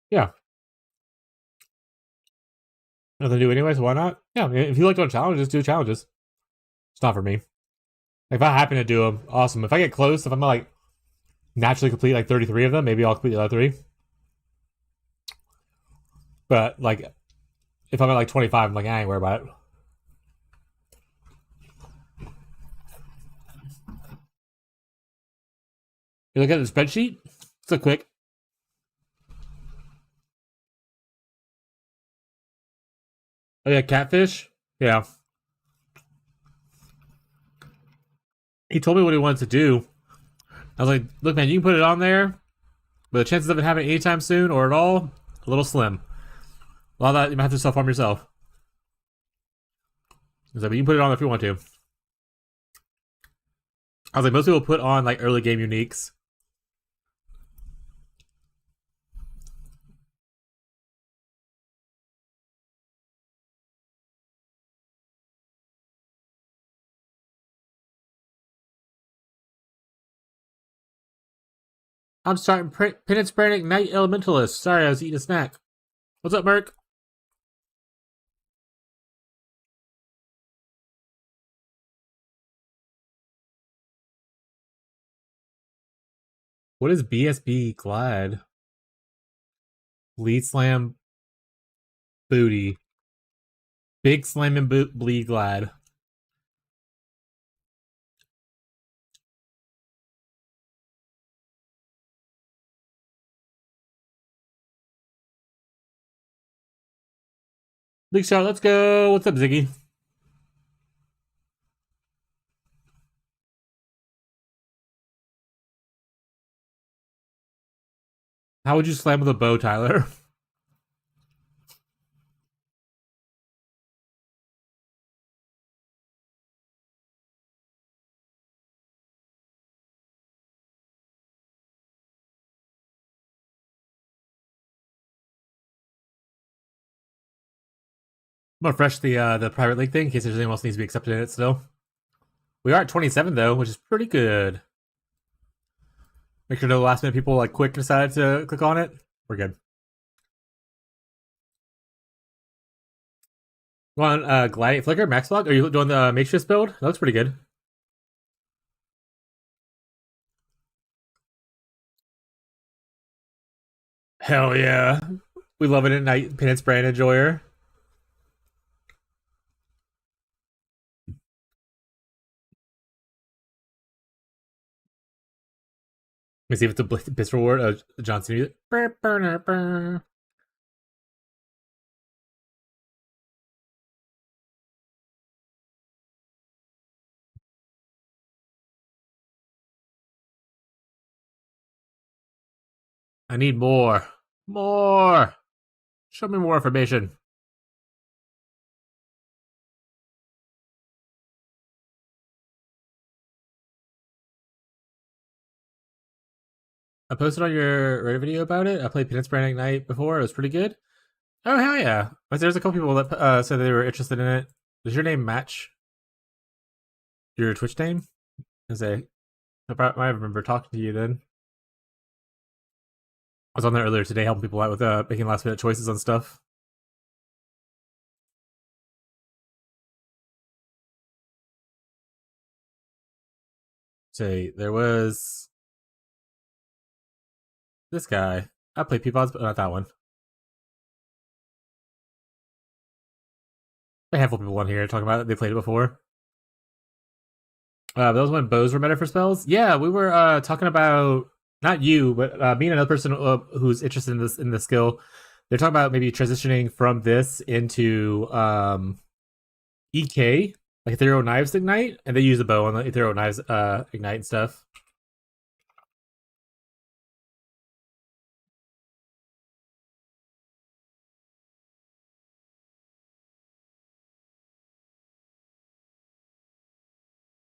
Yeah. Nothing to do anyway, so why not? Yeah, if you like doing challenges, do challenges. It's not for me. If I happen to do them, awesome. If I get close, if I'm like naturally complete like 33 of them, maybe I'll complete the other 3. But like, if I'm at like 25, I'm like, I ain't worried about it. You look at the spreadsheet. It's a quick. Oh yeah, catfish. Yeah. He told me what he wanted to do. I was like, look, man, you can put it on there, but the chances of it happening anytime soon or at all, a little slim. A lot of that you might have to self harm yourself. He's like, but you can put it on if you want to. I was like, most people put on like early game uniques. I'm starting Penance Brand Ignite Elementalist. Sorry, I was eating a snack. What's up, Merc? What is BSB Glad? Lead Slam Booty. Big Slam and Bleed Glad. Leaguestart, let's go. What's up, Ziggy? How would you slam with a bow, Tyler? I'm gonna refresh the private league thing in case there's anyone else needs to be accepted in it still. We are at 27 though, which is pretty good. Make sure no last minute people like quick decided to click on it. We're good. Go on Gladiate Flicker, Max Vlog. Are you doing the Matrix build? That looks pretty good. Hell yeah. We love it at night, Penance Brand Enjoyer. Let me see if it's a Blitz reward. Johnson music. I need more. More. Show me more information. I posted on your Reddit video about it. I played Penance Brand Ignite before. It was pretty good. Oh, hell yeah. There's a couple people that said they were interested in it. Does your name match your Twitch name? I might remember talking to you then. I was on there earlier today helping people out with making last minute choices on stuff. Say, there was this guy. I played Peapods, but not that one. A handful of people on here talking about it. They played it before. That was when bows were meta for spells. Yeah, we were talking about not you, but me and another person who's interested in this skill. They're talking about maybe transitioning from this into EK, like Ethereal Knives Ignite, and they use the bow on the Ethereal Knives Ignite and stuff.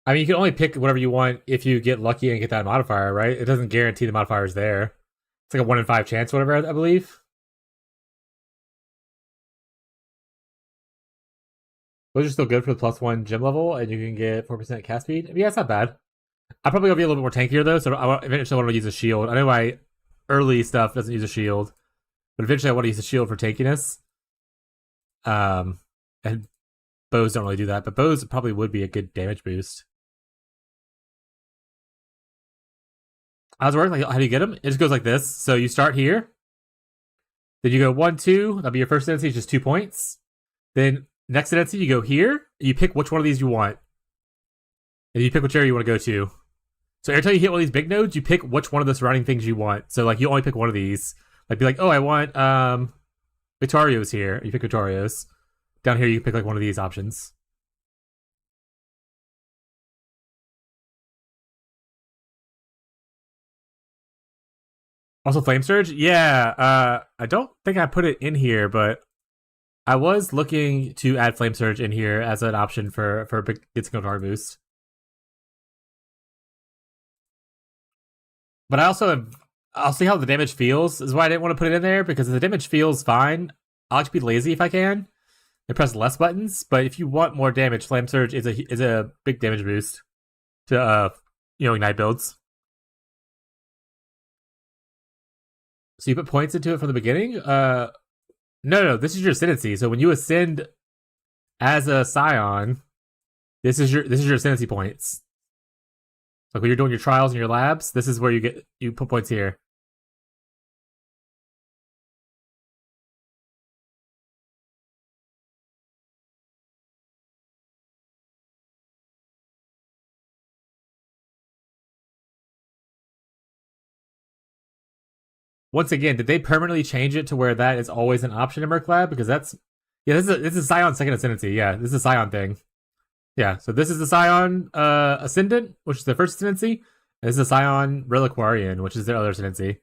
I mean, you can only pick whatever you want if you get lucky and get that modifier, right? It doesn't guarantee the modifier is there. It's like a 1 in 5 chance, whatever, I believe. Those are still good for the +1 gym level, and you can get 4% cast speed. I mean, yeah, it's not bad. I'm probably gonna be a little bit more tankier though, so eventually I want to use a shield. I know my early stuff doesn't use a shield, but eventually I want to use a shield for tankiness. And bows don't really do that, but bows probably would be a good damage boost. How's it work? Like, how do you get them? It just goes like this. So you start here, then you go 1, 2. That'll be your first density, just 2 points. Then next density, you go here. You pick which one of these you want, and you pick which area you want to go to. So every time you hit one of these big nodes, you pick which one of the surrounding things you want. So like you only pick one of these. Like be like, oh, I want Vitarios here. You pick Vitarios. Down here, you pick like one of these options. Also, Flame Surge. Yeah, I don't think I put it in here, but I was looking to add Flame Surge in here as an option for a big single target boost. But I'll see how the damage feels. Is why I didn't want to put it in there, because if the damage feels fine, I like to be lazy if I can and press less buttons. But if you want more damage, Flame Surge is a big damage boost to Ignite builds. So you put points into it from the beginning? No, this is your ascendancy. So when you ascend as a Scion, this is your ascendancy points. Like when you're doing your trials and your labs, this is where you put points here. Once again, did they permanently change it to where that is always an option in Merc Lab? Because this is Scion second ascendancy. Yeah, this is a Scion thing. Yeah, so this is the Scion Ascendant, which is their first ascendancy. And this is the Scion Reliquarian, which is their other ascendancy.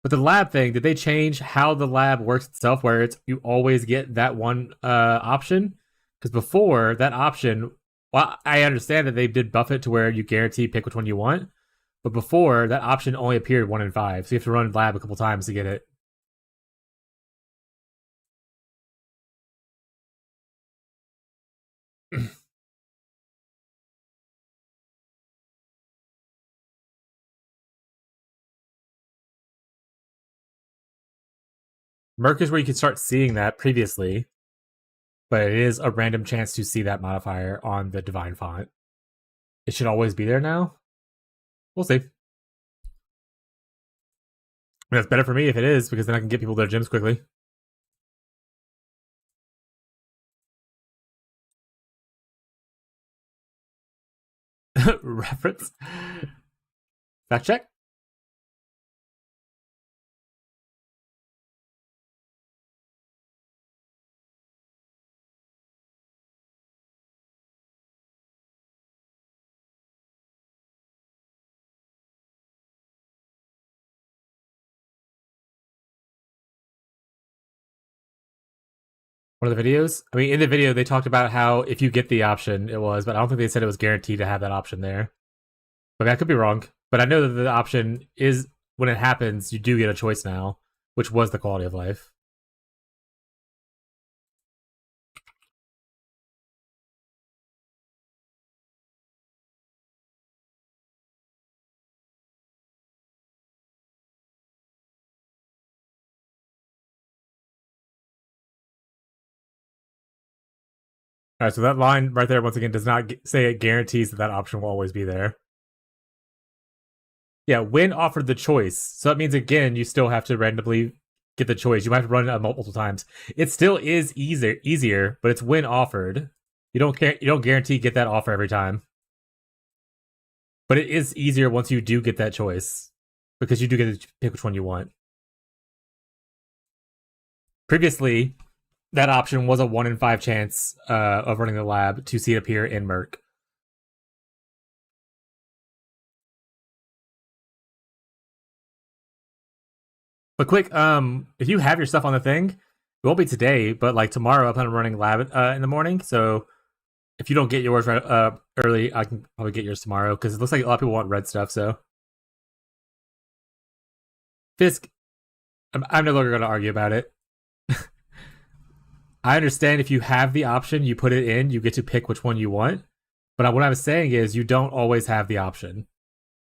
But the lab thing, did they change how the lab works itself, where you always get that one option? Because before, that option, well, I understand that they did buff it to where you guarantee pick which one you want. But before, that option only appeared 1 in 5. So you have to run lab a couple times to get it. Merc is where you can start seeing that previously, but it is a random chance to see that modifier on the divine font. It should always be there now. We'll see. That's better for me if it is, because then I can get people their gyms quickly. Reference. Fact check. One of the videos? I mean, in the video, they talked about how if you get the option, it was, but I don't think they said it was guaranteed to have that option there. But I could be wrong. But I know that the option is, when it happens, you do get a choice now, which was the quality of life. All right, so that line right there, once again, does not say it guarantees that that option will always be there. Yeah, when offered the choice. So that means, again, you still have to randomly get the choice. You might have to run it multiple times. It still is easier, but it's when offered. You don't guarantee get that offer every time. But it is easier once you do get that choice, because you do get to pick which one you want. Previously, that option was a 1 in 5 chance of running the lab to see it appear in Merc. But quick, if you have your stuff on the thing, it won't be today, but like tomorrow, I plan on running lab in the morning. So if you don't get yours right early, I can probably get yours tomorrow, because it looks like a lot of people want red stuff. So Fisk, I'm no longer going to argue about it. I understand if you have the option, you put it in, you get to pick which one you want. But what I was saying is, you don't always have the option.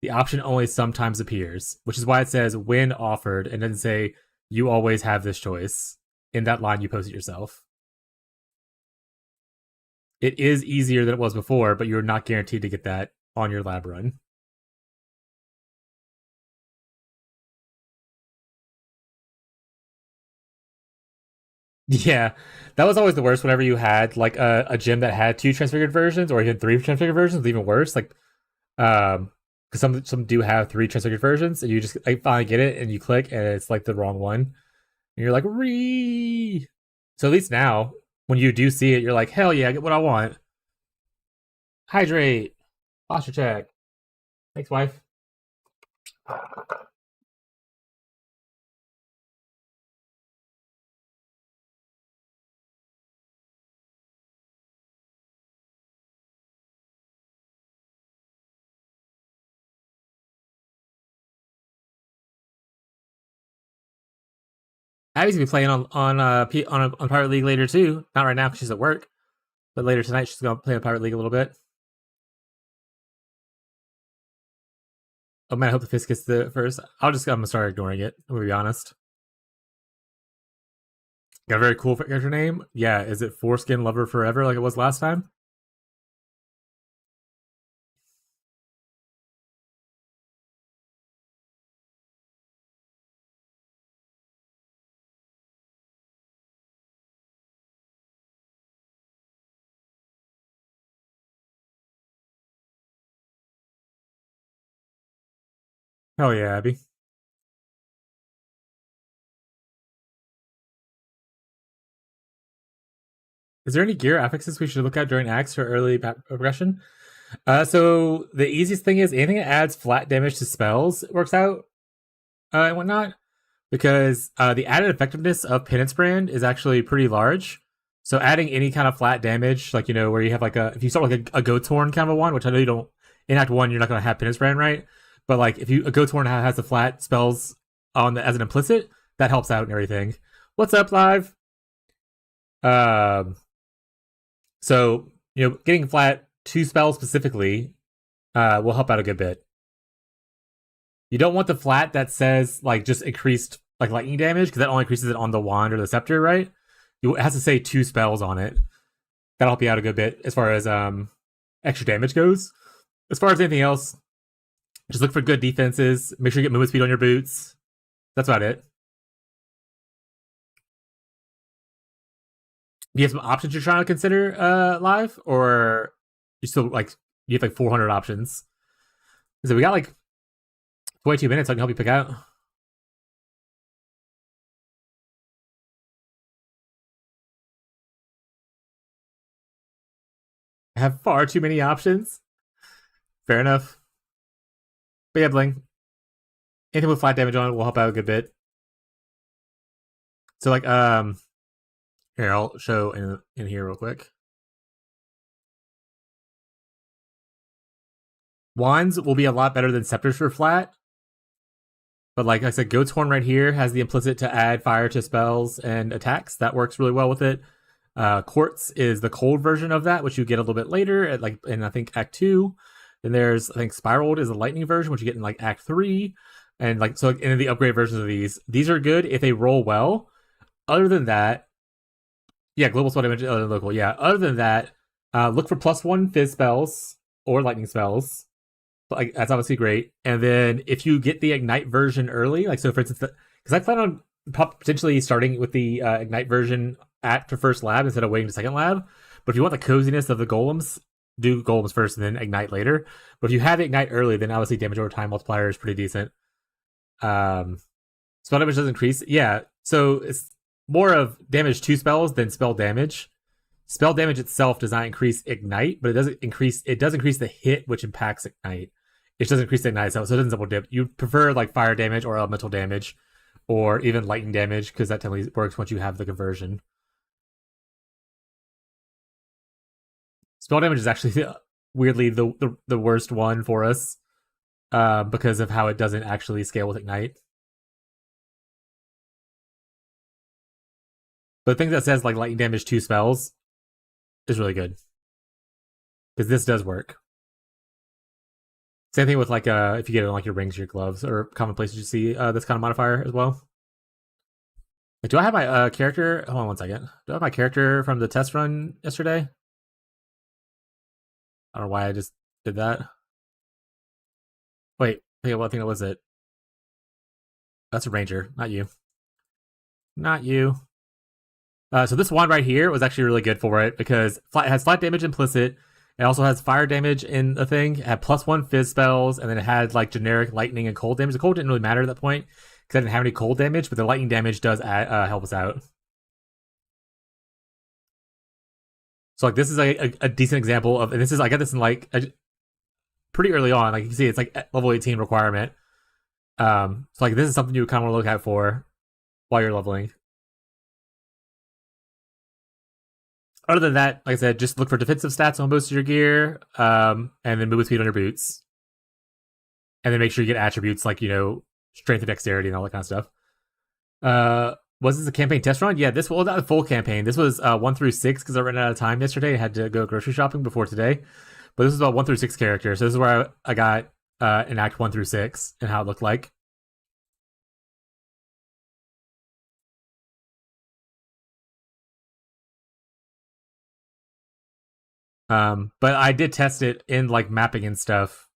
The option only sometimes appears, which is why it says when offered and doesn't say you always have this choice in that line you posted yourself. It is easier than it was before, but you're not guaranteed to get that on your lab run. Yeah, that was always the worst whenever you had like a gym that had 2 transfigured versions, or even 3 transfigured versions, even worse. Like, because some do have 3 transfigured versions, and you just like finally get it, and you click, and it's like the wrong one, and you're like, "Ree." So at least now, when you do see it, you're like, "Hell yeah, I get what I want." Hydrate, posture check. Thanks, wife. Abby's gonna be playing on Pirate League later too. Not right now because she's at work, but later tonight she's gonna play on Pirate League a little bit. Oh man, I hope the Fist gets the first. I'm gonna start ignoring it. I'm gonna be honest. Got a very cool character name. Yeah, is it Foreskin Lover Forever like it was last time? Hell yeah, Abby. Is there any gear affixes we should look at during Axe for early progression? So the easiest thing is anything that adds flat damage to spells works out and whatnot, because the added effectiveness of Penance Brand is actually pretty large. So adding any kind of flat damage, like, where you have like if you start like a Goat's Horn kind of a one, which I know you don't, in Act 1, you're not going to have Penance Brand, right? But like if a Goat's Horn has the flat spells as an implicit, that helps out and everything. What's up, live? So getting flat 2 spells specifically will help out a good bit. You don't want the flat that says like just increased like lightning damage, because that only increases it on the wand or the scepter, right? It has to say 2 spells on it. That'll help you out a good bit as far as extra damage goes. As far as anything else, just look for good defenses. Make sure you get movement speed on your boots. That's about it. Do you have some options you're trying to consider live, or you still like you have like 400 options? So we got like 22 minutes. I can help you pick out. I have far too many options. Fair enough. But yeah, Bling. Anything with flat damage on it will help out a good bit. So like here, I'll show in here real quick. Wands will be a lot better than scepters for flat. But like I said, Goat's Horn right here has the implicit to add fire to spells and attacks. That works really well with it. Quartz is the cold version of that, which you get a little bit later at like in I think Act 2. Then there's I think Spiraled is a lightning version, which you get in like Act 3. And like so in the upgrade versions of these are good if they roll well. Other than that, yeah, global spell damage other than local. Yeah, other than that, look for +1 fizz spells or lightning spells. Like that's obviously great. And then if you get the ignite version early, like so for instance, because I plan on potentially starting with the ignite version at the first lab instead of waiting to second lab. But if you want the coziness of the golems, do golems first and then ignite later. But if you have ignite early, then obviously damage over time multiplier is pretty decent. Spell damage does increase. Yeah, so it's more of damage to spells than spell damage. Spell damage itself does not increase ignite, but it does increase the hit, which impacts ignite. It doesn't increase the ignite itself, so it doesn't double dip. You prefer like fire damage or elemental damage, or even lightning damage, because that totally works once you have the conversion. Spell damage is actually weirdly the worst one for us, because of how it doesn't actually scale with ignite. But the thing that says like lightning damage 2 spells is really good, because this does work. Same thing with like if you get it on like your rings, your gloves, or common places you see this kind of modifier as well. Like, do I have my character? Hold on one second. Do I have my character from the test run yesterday? I don't know why I just did that. Wait, what thing was it? That's a ranger, not you. Not you. So this wand right here was actually really good for it because it has flat damage implicit. It also has fire damage in the thing. It had +1 fizz spells, and then it had like generic lightning and cold damage. The cold didn't really matter at that point because I didn't have any cold damage, but the lightning damage does help us out. So like this is a decent example of, and this is I got this in like pretty early on. Like you can see, it's like level 18 requirement. So like this is something you kind of want to look out for while you're leveling. Other than that, like I said, just look for defensive stats on most of your gear, and then move with speed on your boots, and then make sure you get attributes like strength and dexterity and all that kind of stuff. Was this a campaign test run? Yeah, this was not a full campaign. This was 1 through 6 because I ran out of time yesterday. I had to go grocery shopping before today, but this is about 1 through 6 characters. So this is where I got in Act 1 through 6 and how it looked like. But I did test it in like mapping and stuff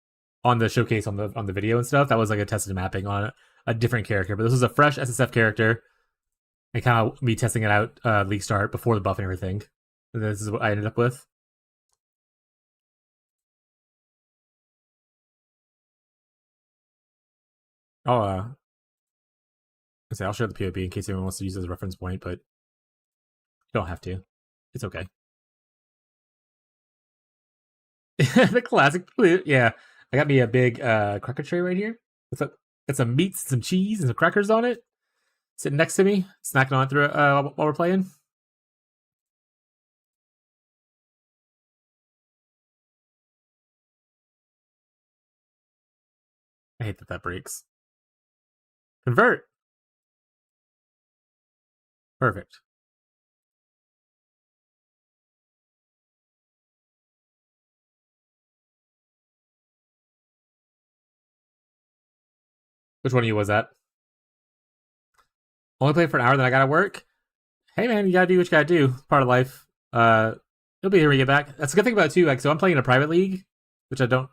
on the showcase on the video and stuff. That was like a tested mapping on a different character, but this was a fresh SSF character, and kind of me testing it out league start before the buff and everything. And this is what I ended up with. I'll I'll share the POB in case anyone wants to use it as a reference point, but you don't have to. It's okay. The classic, yeah. I got me a big cracker tray right here. It's some meats, some cheese, and some crackers on it. Sitting next to me, snacking on it through while we're playing. I hate that breaks. Convert. Perfect. Which one of you was that? Only play for an hour, then I gotta work. Hey man, you gotta do what you gotta do. Part of life. You'll be here when you get back. That's a good thing about it too. Like, so I'm playing in a private league, which I don't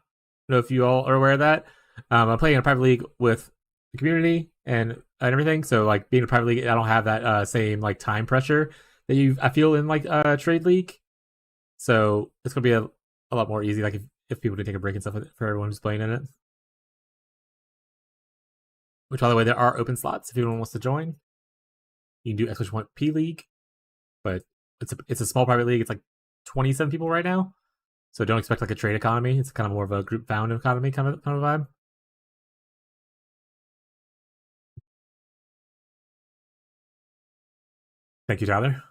know if you all are aware of that. I'm playing in a private league with the community and everything. So like being a private league, I don't have that same like time pressure that I feel in like trade league. So it's gonna be a lot more easy. Like if people did take a break and stuff for everyone who's playing in it. Which, by the way, there are open slots if anyone wants to join. You can do !1 P League, but it's a small private league. It's like 27 people right now, so don't expect like a trade economy. It's kind of more of a group found economy kind of vibe. Thank you, Tyler.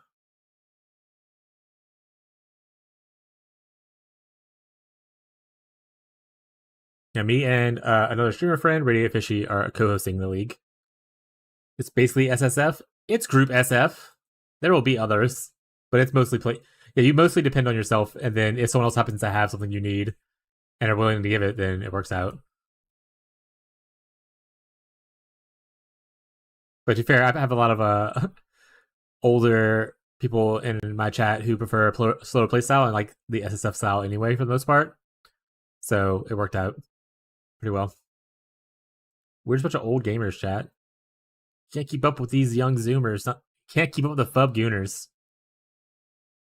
Yeah, me and another streamer friend, Radiant Fishy, are co-hosting the league. It's basically SSF. It's Group SF. There will be others, but it's mostly play. Yeah, you mostly depend on yourself, and then if someone else happens to have something you need and are willing to give it, then it works out. But to be fair, I have a lot of older people in my chat who prefer a slower play style and like the SSF style anyway for the most part. So it worked out pretty well. We're just a bunch of old gamers, chat. Can't keep up with these young Zoomers. Can't keep up with the Fub Gooners.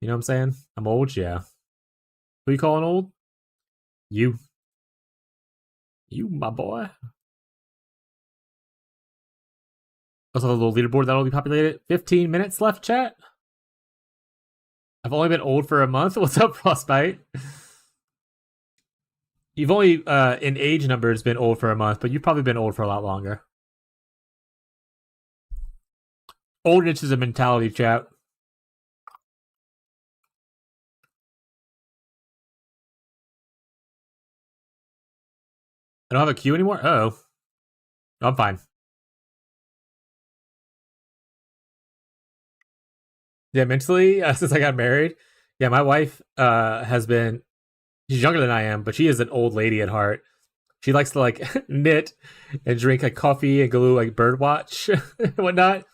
You know what I'm saying? I'm old, yeah. Who you calling old? You. You, my boy. Also, the little leaderboard that'll be populated. 15 minutes left, chat. I've only been old for a month. What's up, Frostbite? You've only, in age numbers, been old for a month, but you've probably been old for a lot longer. Oldness is a mentality, chat. I don't have a queue anymore? Oh. I'm fine. Yeah, mentally, since I got married, yeah, my wife has been, she's younger than I am, but she is an old lady at heart. She likes to like knit and drink like coffee and go like bird watch and whatnot.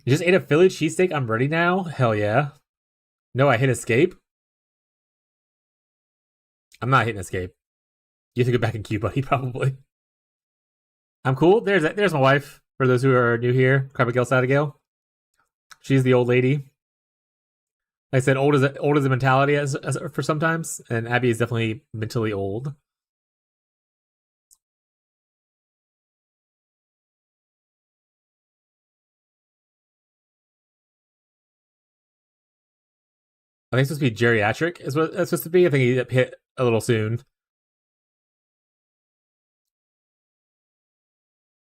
You just ate a Philly cheesesteak. I'm ready now. Hell yeah. No, I hit escape. I'm not hitting escape. You have to go back in queue, buddy, probably. I'm cool. There's my wife. For those who are new here, Abigail Sadagale. She's the old lady. Like I said, old is a mentality as for sometimes, and Abby is definitely mentally old. I think it's supposed to be geriatric, is what it's supposed to be. I think he hit a little soon.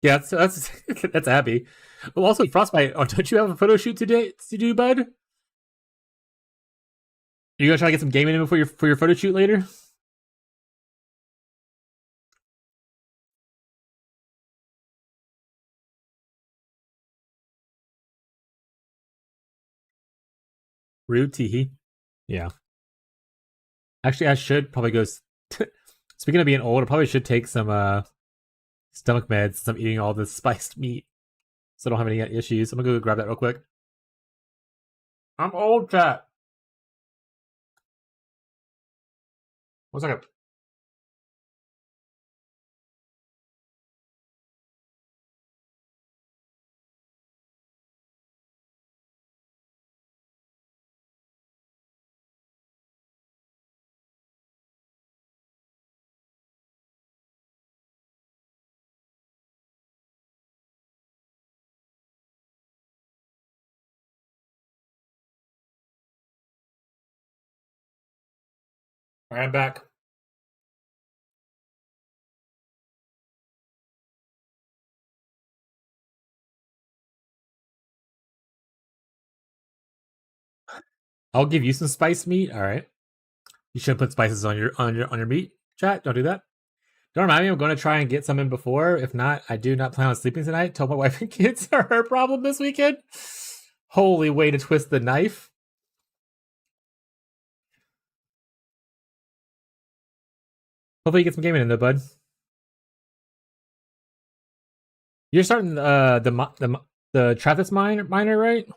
Yeah, that's that's Abby. Well, also Frostbite. Oh, don't you have a photo shoot today to do, bud? You gonna try to get some gaming in for your photo shoot later? Rude teehee. Yeah. Actually, I should probably go. Speaking of being old, I probably should take some stomach meds since I'm eating all this spiced meat, so I don't have any issues. I'm gonna go grab that real quick. I'm old, chat. 1 second. All right, I'm back. I'll give you some spiced meat. All right. You shouldn't put spices on your meat, chat. Don't do that. Don't remind me. I'm going to try and get some in before. If not, I do not plan on sleeping tonight. Tell my wife and kids are her problem this weekend. Holy way to twist the knife. Hopefully you get some gaming in there, bud. You're starting the Travis miner, right?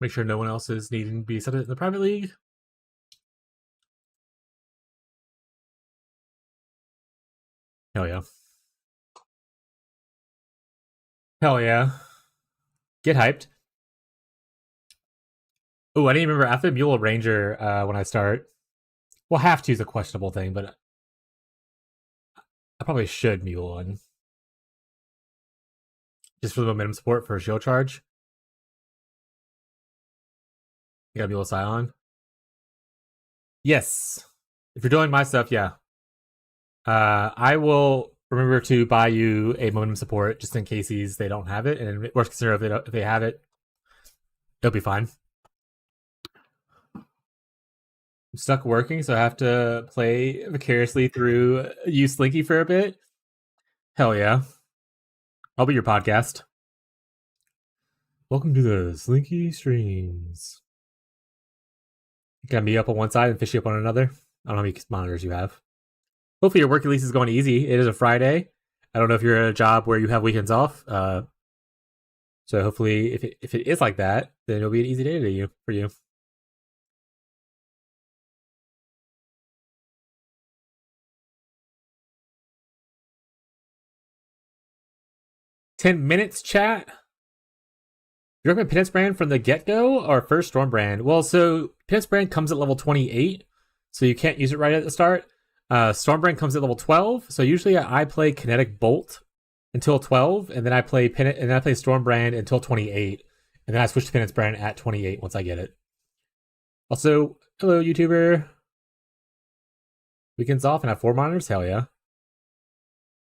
Make sure no one else is needing to be accepted in the private league. Hell yeah. Hell yeah. Get hyped. Oh, I didn't remember. I have to Mule Ranger when I start. Well, have to is a questionable thing, but I probably should Mule one. Just for the momentum support for a shield charge. You gotta Mule Scion. Yes. If you're doing my stuff, yeah. I will remember to buy you a momentum support just in case they don't have it. And worst case scenario, if they have it, it'll be fine. I'm stuck working, so I have to play vicariously through you, Slinky, for a bit. Hell yeah. I'll be your podcast. Welcome to the Slinky Streams. Got me up on one side and fishy up on another. I don't know how many monitors you have. Hopefully your work release is going easy. It is a Friday. I don't know if you're at a job where you have weekends off. So hopefully if it is like that, then it'll be an easy day for you. 10 minutes, chat? You recommend Penance Brand from the get-go or first Storm Brand? Well, so Penance Brand comes at level 28, so you can't use it right at the start. Storm Brand comes at level 12, so usually I play Kinetic Bolt until 12, and then I play Storm Brand until 28, and then I switch to Penance Brand at 28 once I get it. Also, hello, YouTuber. Weekends off and have 4 monitors? Hell yeah.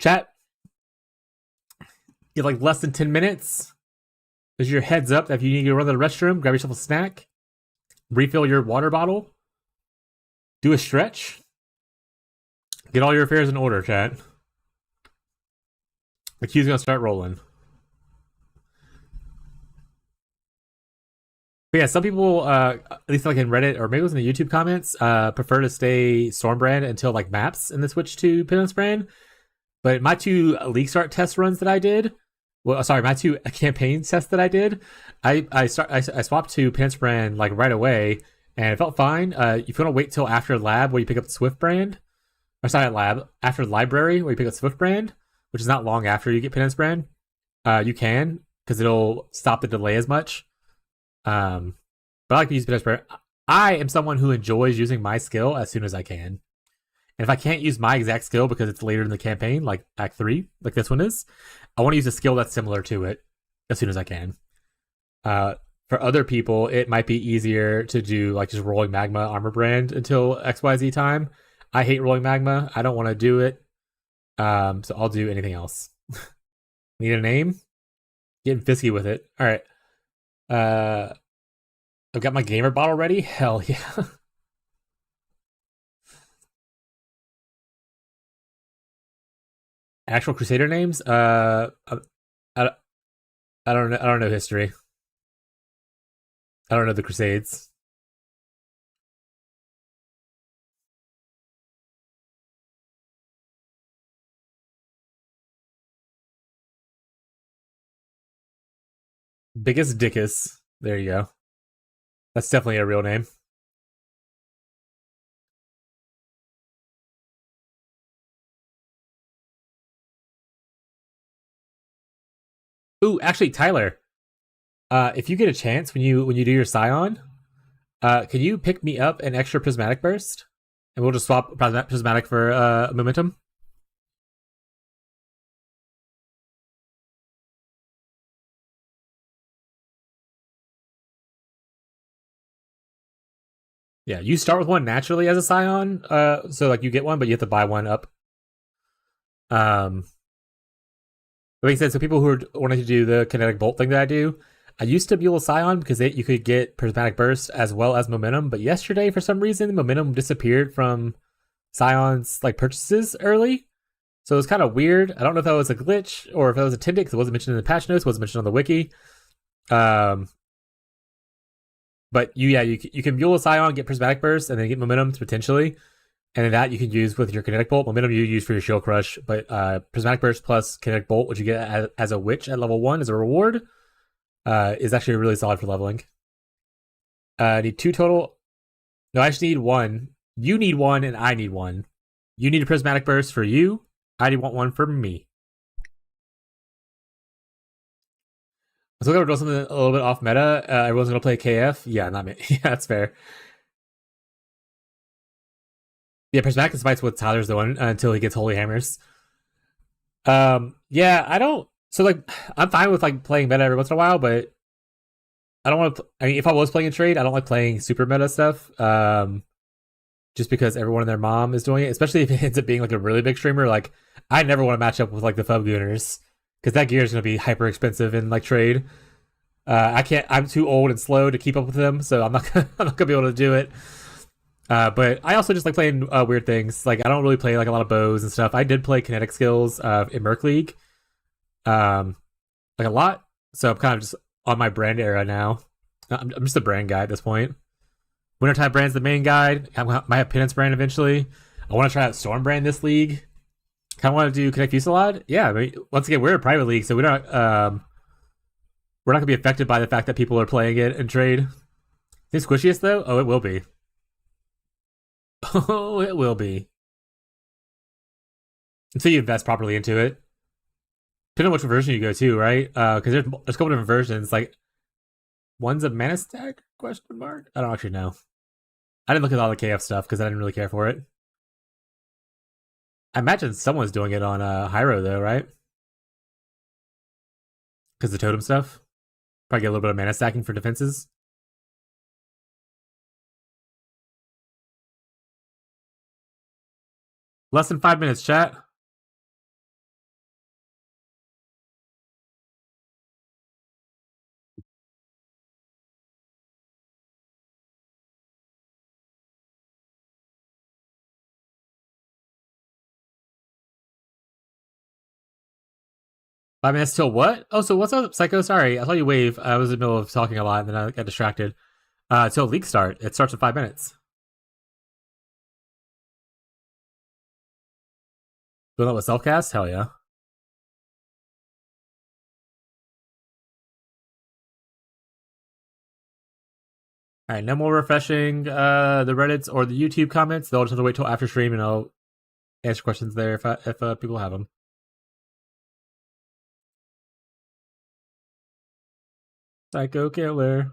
Chat, you have like less than 10 minutes. There's your heads up that if you need to run to the restroom, grab yourself a snack, refill your water bottle, do a stretch, get all your affairs in order, chat. The queue's gonna start rolling. But yeah, some people, at least like in Reddit or maybe it was in the YouTube comments, prefer to stay Stormbrand until like maps and then switch to Penance Brand. But my 2 leaguestart test runs that I did, well, sorry, my 2 campaign tests that I did, I swapped to Penance Brand like right away, and it felt fine. If you want to wait till after lab where you pick up the Swift Brand, or sorry, lab after library where you pick up Swift Brand, which is not long after you get Penance Brand, you can because it'll stop the delay as much. But I like to use Penance Brand. I am someone who enjoys using my skill as soon as I can. And if I can't use my exact skill because it's later in the campaign, like Act 3, like this one is, I want to use a skill that's similar to it as soon as I can. For other people, it might be easier to do like just rolling magma armor brand until XYZ time. I hate rolling magma. I don't want to do it. So I'll do anything else. Need a name? Getting fisky with it. All right. I've got my gamer bottle ready. Hell yeah. Actual Crusader names? I don't know. I don't know history. I don't know the Crusades. Biggest Dickus. There you go. That's definitely a real name. Ooh, actually, Tyler. If you get a chance when you do your Scion, can you pick me up an extra Prismatic Burst, and we'll just swap Prismatic for Momentum. Yeah, you start with one naturally as a Scion, so like you get one, but you have to buy one up. That makes sense. So people who are wanting to do the Kinetic Bolt thing that I do, I used to Buell Scion because you could get Prismatic Burst as well as Momentum, but yesterday, for some reason, Momentum disappeared from Scion's like purchases early. So it was kind of weird. I don't know if that was a glitch or if that was intended because it wasn't mentioned in the patch notes, wasn't mentioned on the wiki. But you can Buell Scion, get Prismatic Burst, and then get Momentum potentially. And then that you can use with your Kinetic Bolt. Momentum you use for your Shield Crush, but Prismatic Burst plus Kinetic Bolt, which you get as a Witch at level 1 as a reward, is actually really solid for leveling. I need 2 total. No, I just need 1. You need 1, and I need 1. You need a Prismatic Burst for you. I want 1 for me. So we're going to do something a little bit off meta. Everyone's going to play KF. Yeah, not me. Yeah, that's fair. Yeah, Prismatic Spites what Tyler's doing until he gets Holy Hammers. Yeah, I don't. So like, I'm fine with like playing meta every once in a while, but I don't want to. I mean, if I was playing a trade, I don't like playing super meta stuff. Just because everyone and their mom is doing it, especially if it ends up being like a really big streamer. Like, I never want to match up with like the Fub Gooners because that gear is going to be hyper expensive in like trade. I can't. I'm too old and slow to keep up with them, so I'm not gonna be able to do it. But I also just like playing weird things. Like, I don't really play like a lot of bows and stuff. I did play kinetic skills in Merc League, like a lot. So I'm kind of just on my brand era now. I'm just a brand guy at this point. Wintertime Brand's the main guide. I might have Penance Brand eventually. I want to try out Storm Brand this league. Kind of want to do Connect Fusillade. Yeah, I mean, once again, we're a private league, so we're not going to be affected by the fact that people are playing it in trade. Think squishiest though? Oh, it will be. Oh, it will be. Until you invest properly into it. Depending on which version you go to, right? Because there's a couple different versions. Like, one's a mana stack? Question mark? I don't actually know. I didn't look at all the KF stuff because I didn't really care for it. I imagine someone's doing it on Hyro though, right? Because the totem stuff. Probably get a little bit of mana stacking for defenses. Less than 5 minutes, chat. Five minutes till what? Oh, so what's up, Psycho? Sorry, I saw you wave. I was in the middle of talking a lot, and then I got distracted. Till league start. It starts in 5 minutes. Doing that with self-cast? Hell yeah. Alright, no more refreshing the Reddits or the YouTube comments. They'll just have to wait till after stream, and I'll answer questions there if people have them. Psycho Killer.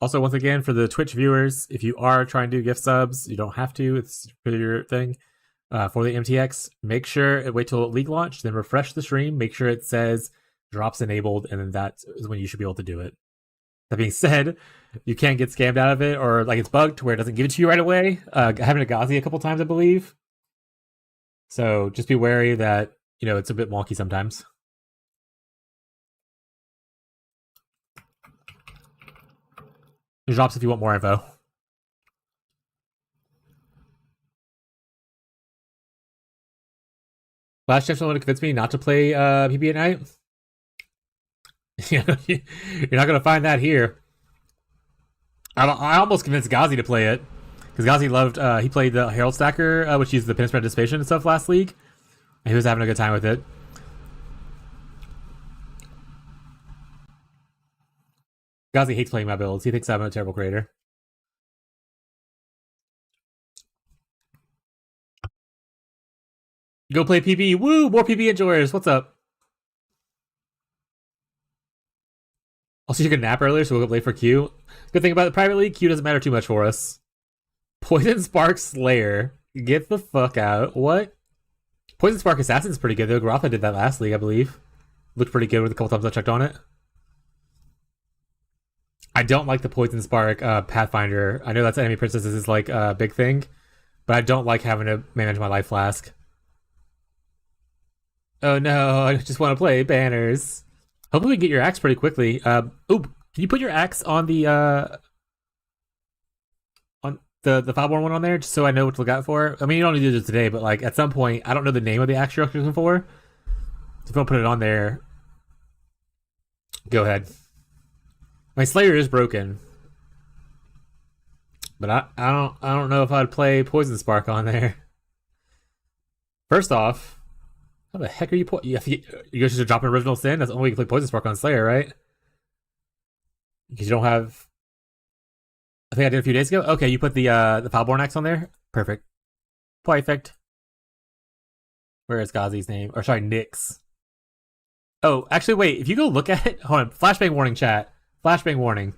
Also, once again, for the Twitch viewers, if you are trying to do gift subs, you don't have to. It's for your thing. For the MTX, make sure wait till League launch, then refresh the stream. Make sure it says drops enabled, and then that is when you should be able to do it. That being said, you can't get scammed out of it, or like it's bugged to where it doesn't give it to you right away. I happened to Gazi a couple times, I believe. So just be wary that it's a bit wonky sometimes. It drops if you want more info. Last chance someone to convince me not to play PB at night. You're not going to find that here. I almost convinced Gazi to play it. Because Gazi loved, he played the Herald Stacker, which uses the Penance Brand Dissipation and stuff last league. And he was having a good time with it. Gazi hates playing my builds. He thinks I'm a terrible creator. Go play PB. Woo! More PB enjoyers. What's up? Also, you can nap earlier, so we'll go play for Q. Good thing about the private league, Q doesn't matter too much for us. Poison Spark Slayer. Get the fuck out. What? Poison Spark Assassin's pretty good, though. Grotha did that last league, I believe. Looked pretty good with a couple times I checked on it. I don't like the Poison Spark Pathfinder. I know that's Enemy Princesses is like a big thing, but I don't like having to manage my life flask. Oh no, I just want to play banners. Hopefully we can get your axe pretty quickly. Can you put your axe on the Fireborn one on there, just so I know what to look out for? I mean, you don't need to do this today, but like at some point, I don't know the name of the axe you're looking for. So if you don't put it on there, go ahead. My Slayer is broken, but I don't know if I'd play Poison Spark on there. First off, how the heck are you? You guys just drop an Original Sin. That's the only way you can play Poison Spark on Slayer, right? Because you don't have. I think I did a few days ago. Okay, you put the Foulborn Axe on there. Perfect. Perfect. Where is Ghazi's name? Or sorry, Nyx. Oh, actually, wait. If you go look at it, hold on. Flashbang warning, chat. Flashbang warning.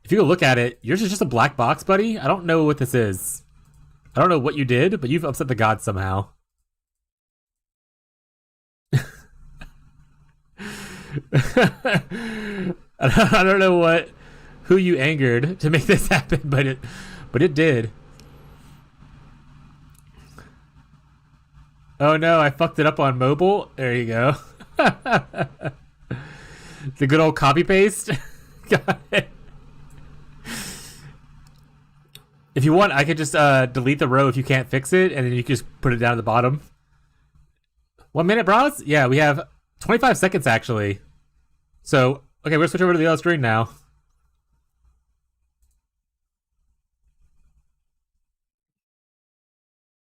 If you go look at it, yours is just a black box, buddy. I don't know what this is. I don't know what you did, but you've upset the gods somehow. I don't know who you angered to make this happen, but it did. Oh no, I fucked it up on mobile. There you go. The good old copy paste. Got it. If you want, I could just delete the row if you can't fix it, and then you can just put it down at the bottom. 1 minute, bros? Yeah, we have 25 seconds actually. So, okay, we're gonna switch over to the other screen now.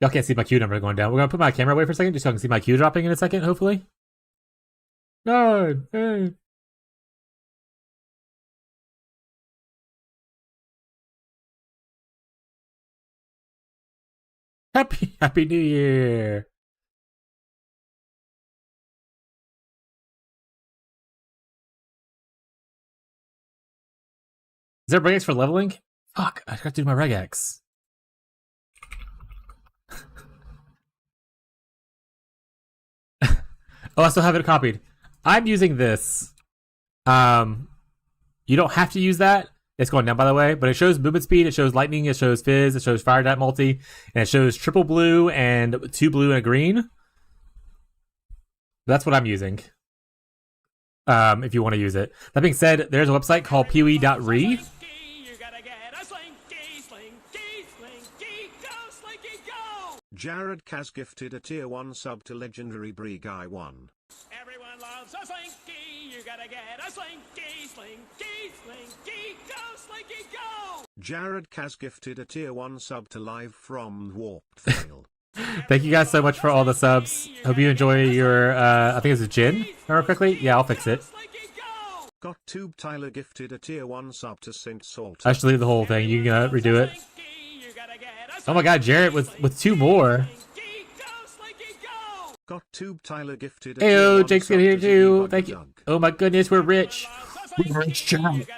Y'all can't see my queue number going down. We're gonna put my camera away for a second just so I can see my queue dropping in a second, hopefully. No, hey. Happy New Year. Is there regex for leveling? Fuck, I forgot to do my regex. Oh, I still have it copied. I'm using this. You don't have to use that. It's going down, by the way, but it shows movement speed, it shows lightning, it shows fizz, it shows fire dot multi, and it shows triple blue and 2 blue and a green. That's what I'm using. If you want to use it. That being said, there's a website called peewee.re. Jared Kaz gifted a tier 1 sub to legendary Brie Guy 1. Everyone loves a slinky, you gotta get a slinky, slinky, slinky, go slinky, go! Jared Kaz gifted a tier 1 sub to live from Warped Fail. Thank you guys so much for all the subs. Hope you enjoy your, I think it's a gin, if I remember correctly. Yeah, I'll fix it. Got Tube Tyler gifted a tier 1 sub to Saint Salt. I should leave the whole thing. You can redo it. Oh my god, Jarrett with 2 more. Got Tube Tyler gifted a Heyo, Jake's getting here too. Thank you. Oh my goodness, we're rich. We're rich, Jarrett.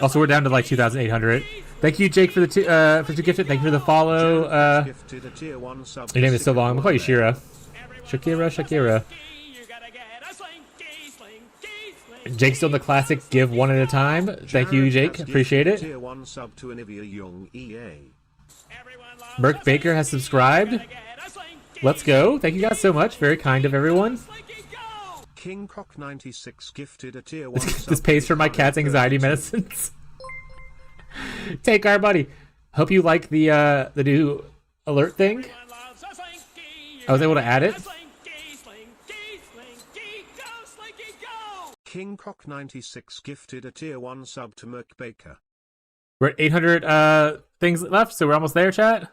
Also, we're down to like 2,800. Thank you, Jake, for the two gifted. Thank you for the follow. Your name is so long. We'll call you Shira. Shakira. Jake's doing the classic give one at a time. Thank you, Jake. Appreciate it. Tier 1 sub to Anivia Young EA. Merc Baker has subscribed. Let's go. Thank you guys so much. Very kind of everyone. King Cock 96 gifted a tier 1 sub. This pays for my cat's anxiety medicines. Take our buddy. Hope you like the new alert thing. I was able to add it. King Cock 96 gifted a tier 1 sub to Merc Baker. We're at 800 things left, so we're almost there, chat.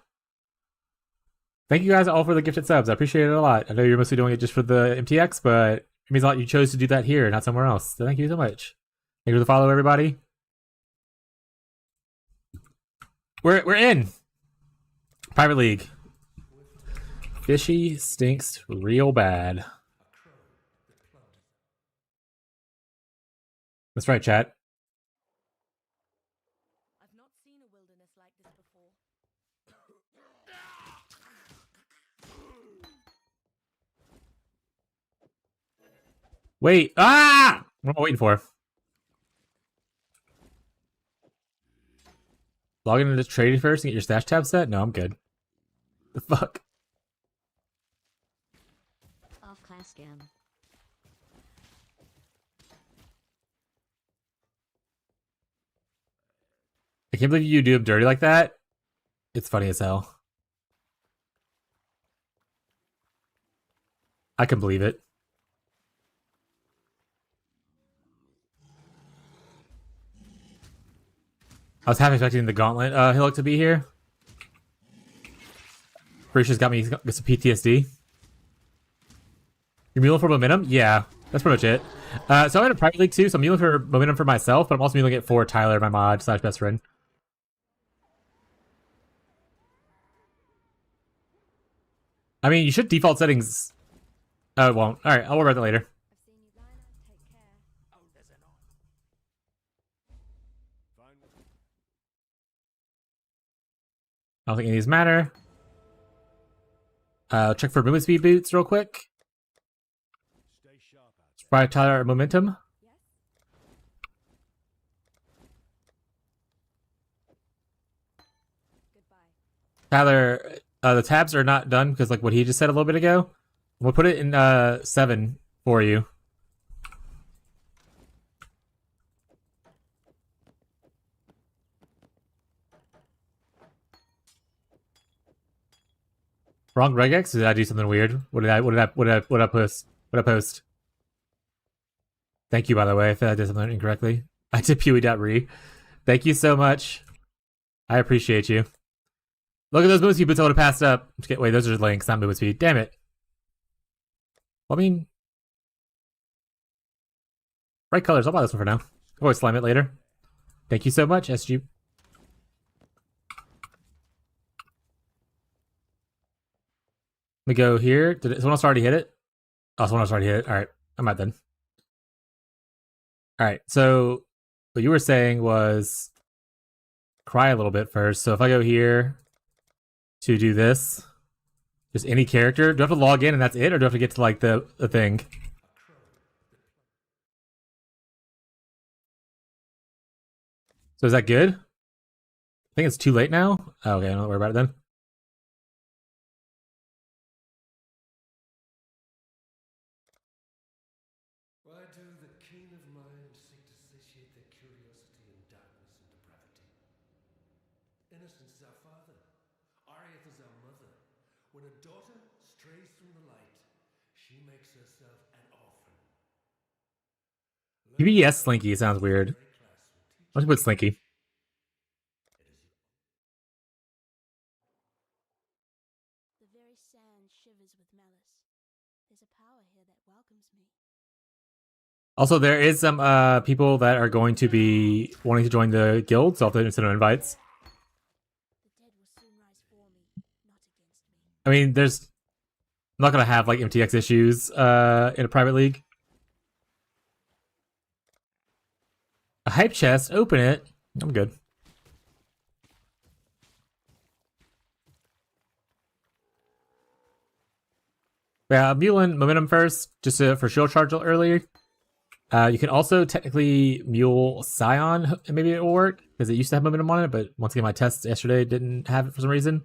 Thank you guys all for the gifted subs. I appreciate it a lot. I know you're mostly doing it just for the MTX, but it means a lot you chose to do that here, not somewhere else. So thank you so much. Thank you for the follow, everybody. We're in Private League. Fishy stinks real bad. That's right, chat. I've not seen a wilderness like this before. Wait. Ah! What am I waiting for? Log into this trading first and get your stash tab set? No, I'm good. The fuck? Off class scam. can't believe you do him dirty like that. It's funny as hell. I can believe it. I was half expecting the gauntlet Hillock to be here. Barisha's got me some PTSD. You're muling for momentum? Yeah, that's pretty much it. So I'm in a private league too, so I'm muling for momentum for myself, but I'm also muling it for Tyler, my mod / best friend. I mean, you should default settings. Oh, it won't. Alright, I'll worry about that later. I've seen you, Liner. Take care. Oh, there's an I don't think any of these matter. Check for movement speed boots real quick. Stay sharp out there. Sprite Tyler momentum. Yes? Goodbye. Tyler, the tabs are not done because like what he just said a little bit ago. We'll put it in 7 for you. Wrong regex? Did I do something weird? What did I post? What did I post? Thank you, by the way, if I did something incorrectly. I did Pewee.re. Thank you so much. I appreciate you. Look at those movement speed boots I would have passed up. Wait, those are links, not movement speed. Damn it. Well, I mean, bright colors. I'll buy this one for now. I'll always slime it later. Thank you so much, SG. Let me go here. Did someone else already hit it? Oh, someone else already hit it. All right, I'm out then. All right, so what you were saying was cry a little bit first. So if I go here to do this, just any character, do I have to log in and that's it, or do I have to get to like the thing? So is that good? I think it's too late now. Oh, okay, don't worry about it then. Why do the keen of mind seek to satiate their curiosity in darkness and depravity? Innocence is our father, Ariath is our mother. When a daughter strays from the light, she makes herself an orphan. PBS Slinky sounds weird. Let's put Slinky. The very sand shivers with malice. There's a power here that welcomes me. Also, there is some people that are going to be wanting to join the guild, so I'll have to send them invites. The dead will soon rise for me, not against me. I mean, I'm not gonna have like MTX issues in a private league. A hype chest, open it. I'm good. Yeah, I'm muling momentum first, just for shield charge earlier. You can also technically mule Scion, maybe it will work, because it used to have momentum on it, but once again, my tests yesterday didn't have it for some reason.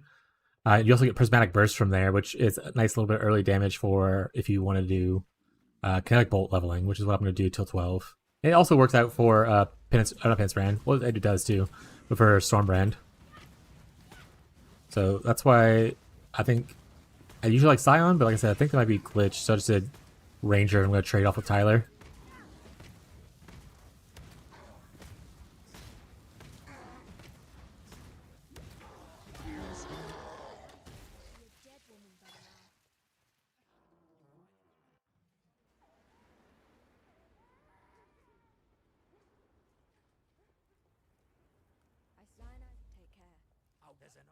You also get Prismatic Burst from there, which is a nice little bit early damage for if you want to do Kinetic Bolt leveling, which is what I'm going to do till 12. It also works out for not Penance Brand. Well, it does too, but for Storm Brand. So that's why I think I usually like Scion, but like I said, I think that might be glitched. So I just did Ranger. I'm going to trade off with Tyler. You're a dead woman by now. I sign out. Take care. Oh, there's an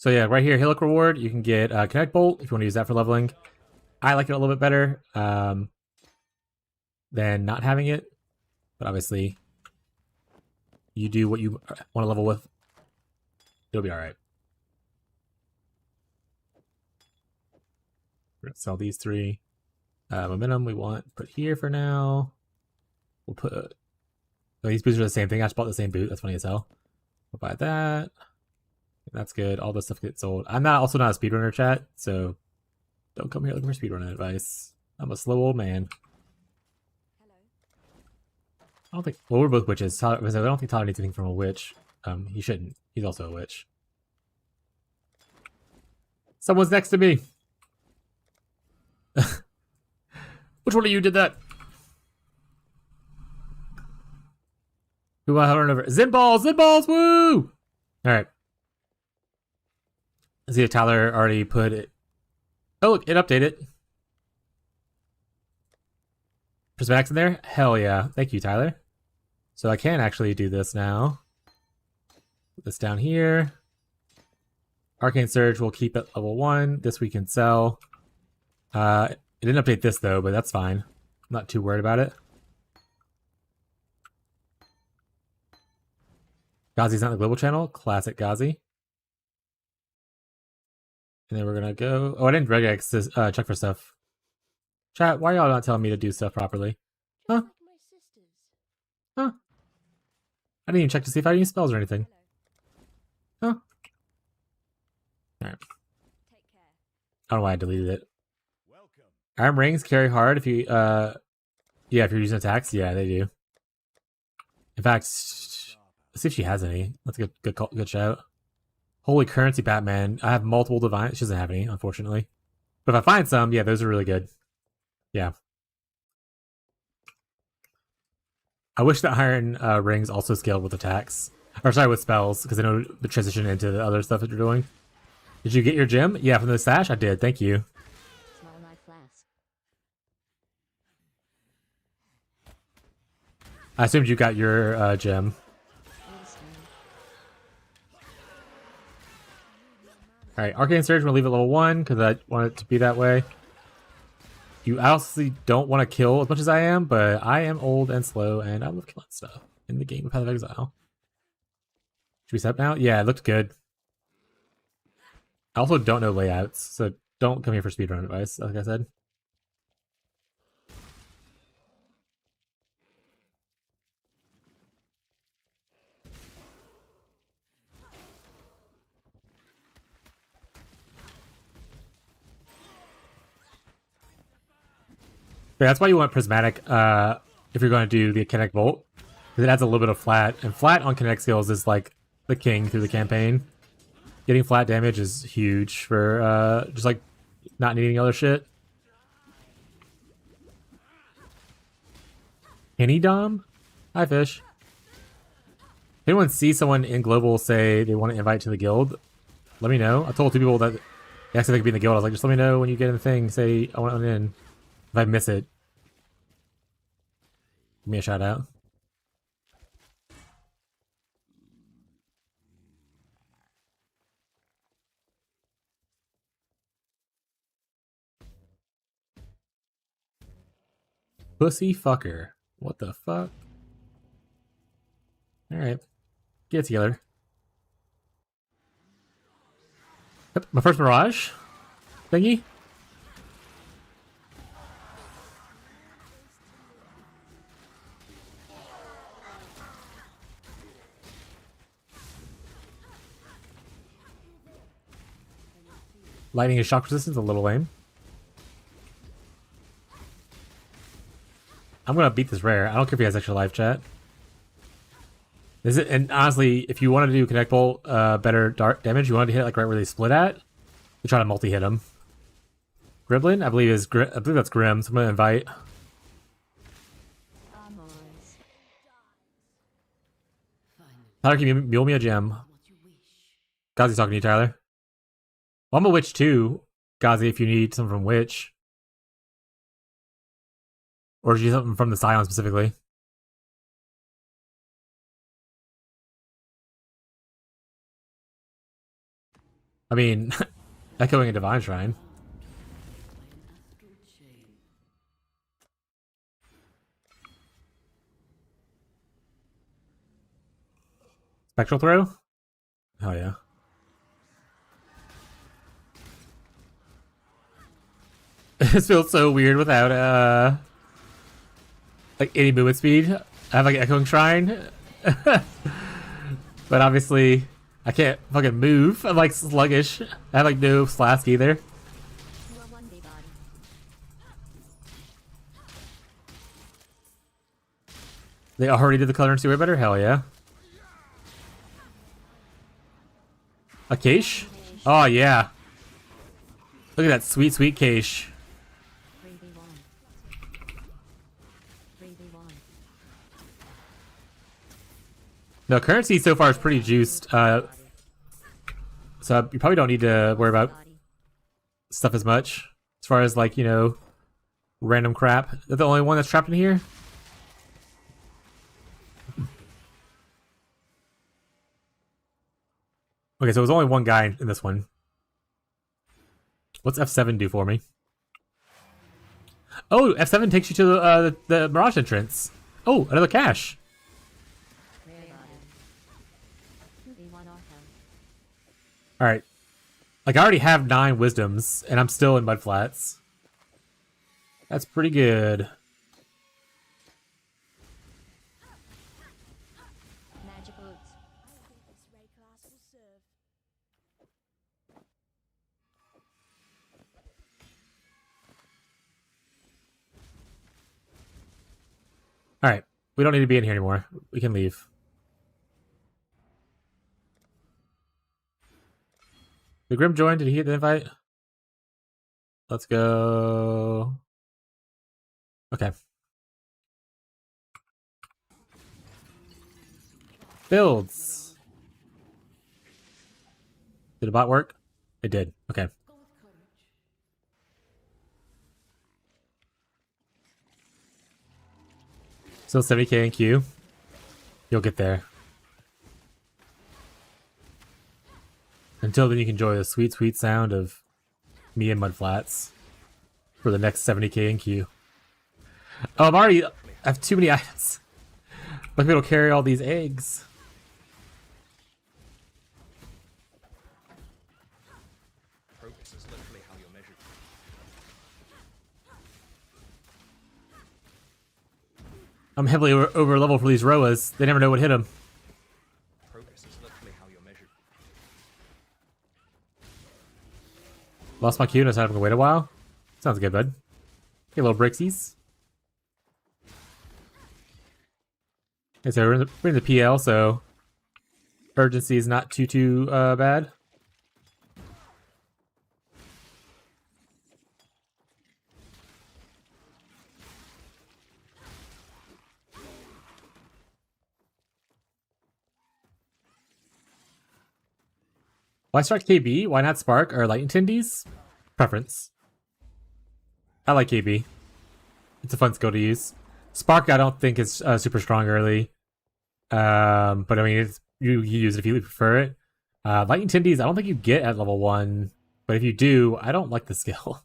So yeah, right here, Hillock reward. You can get Connect Bolt if you want to use that for leveling. I like it a little bit better than not having it, but obviously, you do what you want to level with. It'll be all right. We're gonna sell these 3. Momentum we want put here for now. We'll put. Oh, these boots are the same thing. I just bought the same boot. That's funny as hell. We'll buy that. That's good. All this stuff gets sold. I'm also not a speedrunner, chat, so don't come here looking for speedrunner advice. I'm a slow old man. Hello. I don't think. Well, we're both witches. Tyler, I don't think Tyler needs anything from a witch. He shouldn't. He's also a witch. Someone's next to me. Which one of you did that? Who am I hovering over? Zinballs! Zinballs! Woo! Alright. I see if Tyler already put it. Oh, look, it updated. Prismatics in there? Hell yeah. Thank you, Tyler. So I can actually do this now. Put this down here. Arcane Surge will keep at level 1. This we can sell. It didn't update this though, but that's fine. I'm not too worried about it. Ghazi's not in the global channel. Classic Ghazi. And then we're gonna go. Oh, I didn't regex check for stuff. Chat, why are y'all not telling me to do stuff properly? Huh? Like my sisters. Huh? I didn't even check to see if I had any spells or anything. Huh? Alright. Take care. I don't know why I deleted it. Iron rings carry hard if you yeah, if you're using attacks, yeah, they do. In fact, let's see if she has any. That's a good shout. Holy currency, Batman. I have multiple divine. She doesn't have any, unfortunately. But if I find some, yeah, those are really good. Yeah. I wish the iron rings also scaled with attacks. Or sorry, with spells, because I know the transition into the other stuff that you're doing. Did you get your gem? Yeah, from the stash? I did, thank you. Small knife flask. I assumed you got your gem. Alright, Arcane Surge, I'm going to leave it level 1, because I want it to be that way. You obviously don't want to kill as much as I am, but I am old and slow, and I love killing stuff in the game of Path of Exile. Should we set up now? Yeah, it looked good. I also don't know layouts, so don't come here for speedrun advice, like I said. Yeah, that's why you want Prismatic if you're going to do the Kinetic Bolt, because it adds a little bit of flat, and flat on kinetic skills is like the king through the campaign. Getting flat damage is huge for just like not needing other shit. Penny Dom? Hi, Fish. If anyone sees someone in Global say they want to invite to the guild, let me know. I told 2 people that they asked if they could be in the guild. I was like, just let me know when you get in the thing. Say, I want in. If I miss it, give me a shout out. Pussy fucker. What the fuck? Alright. Get it together. Yep, my first Mirage thingy. Lightning is shock resistance, a little lame. I'm gonna beat this rare. I don't care if he has extra live chat. Is it? And honestly, if you want to do Connect Bolt better dark damage, you want to hit like right where they split at. You try to multi-hit him. Griblin, I believe that's Grim. So I'm gonna invite. Tyler, can you mule me a gem? Ghazi's talking to you, Tyler. Well, I'm a witch too, Ghazi, if you need something from witch. Or do you need something from the Scion specifically? I mean, echoing a divine shrine. Spectral throw? Oh yeah. This feels so weird without like any movement speed. I have like an echoing shrine. But obviously I can't fucking move. I'm like sluggish. I have like no flask either. They already did the currency way better? Hell yeah. A cache? Oh yeah. Look at that sweet, sweet cache. 3v1. 3v1. No, currency so far is pretty juiced. So you probably don't need to worry about stuff as much. As far as like, you know, random crap. Is that the only one that's trapped in here? Okay, so there's only one guy in this one. What's F7 do for me? Oh, F7 takes you to the Mirage entrance. Oh, another cache. Alright. Like, I already have 9 wisdoms, and I'm still in mudflats. That's pretty good. Magic boots. I think this ray class will serve. Alright. We don't need to be in here anymore. We can leave. Did Grim join? Did he get the invite? Let's go. Okay. Builds. Did the bot work? It did. Okay. Still 70k in queue. You'll get there. Until then, you can enjoy the sweet, sweet sound of me and mudflats for the next 70k in queue. Oh, I have too many items. Look, it'll carry all these eggs. Progress is literally how you're measured. I'm heavily over level for these Roas. They never know what hit them. Progress is literally how you're measured. Lost my queue and I decided I'm gonna wait a while. Sounds good, bud. Okay, little brixies. Okay, so we're in the PL, so urgency is not too bad. Why start KB? Why not Spark or Lightning Tendies? Preference. I like KB. It's a fun skill to use. Spark, I don't think is super strong early. But I mean, it's, you use it if you prefer it. Lightning Tendies, I don't think you get at level 1. But if you do, I don't like the skill.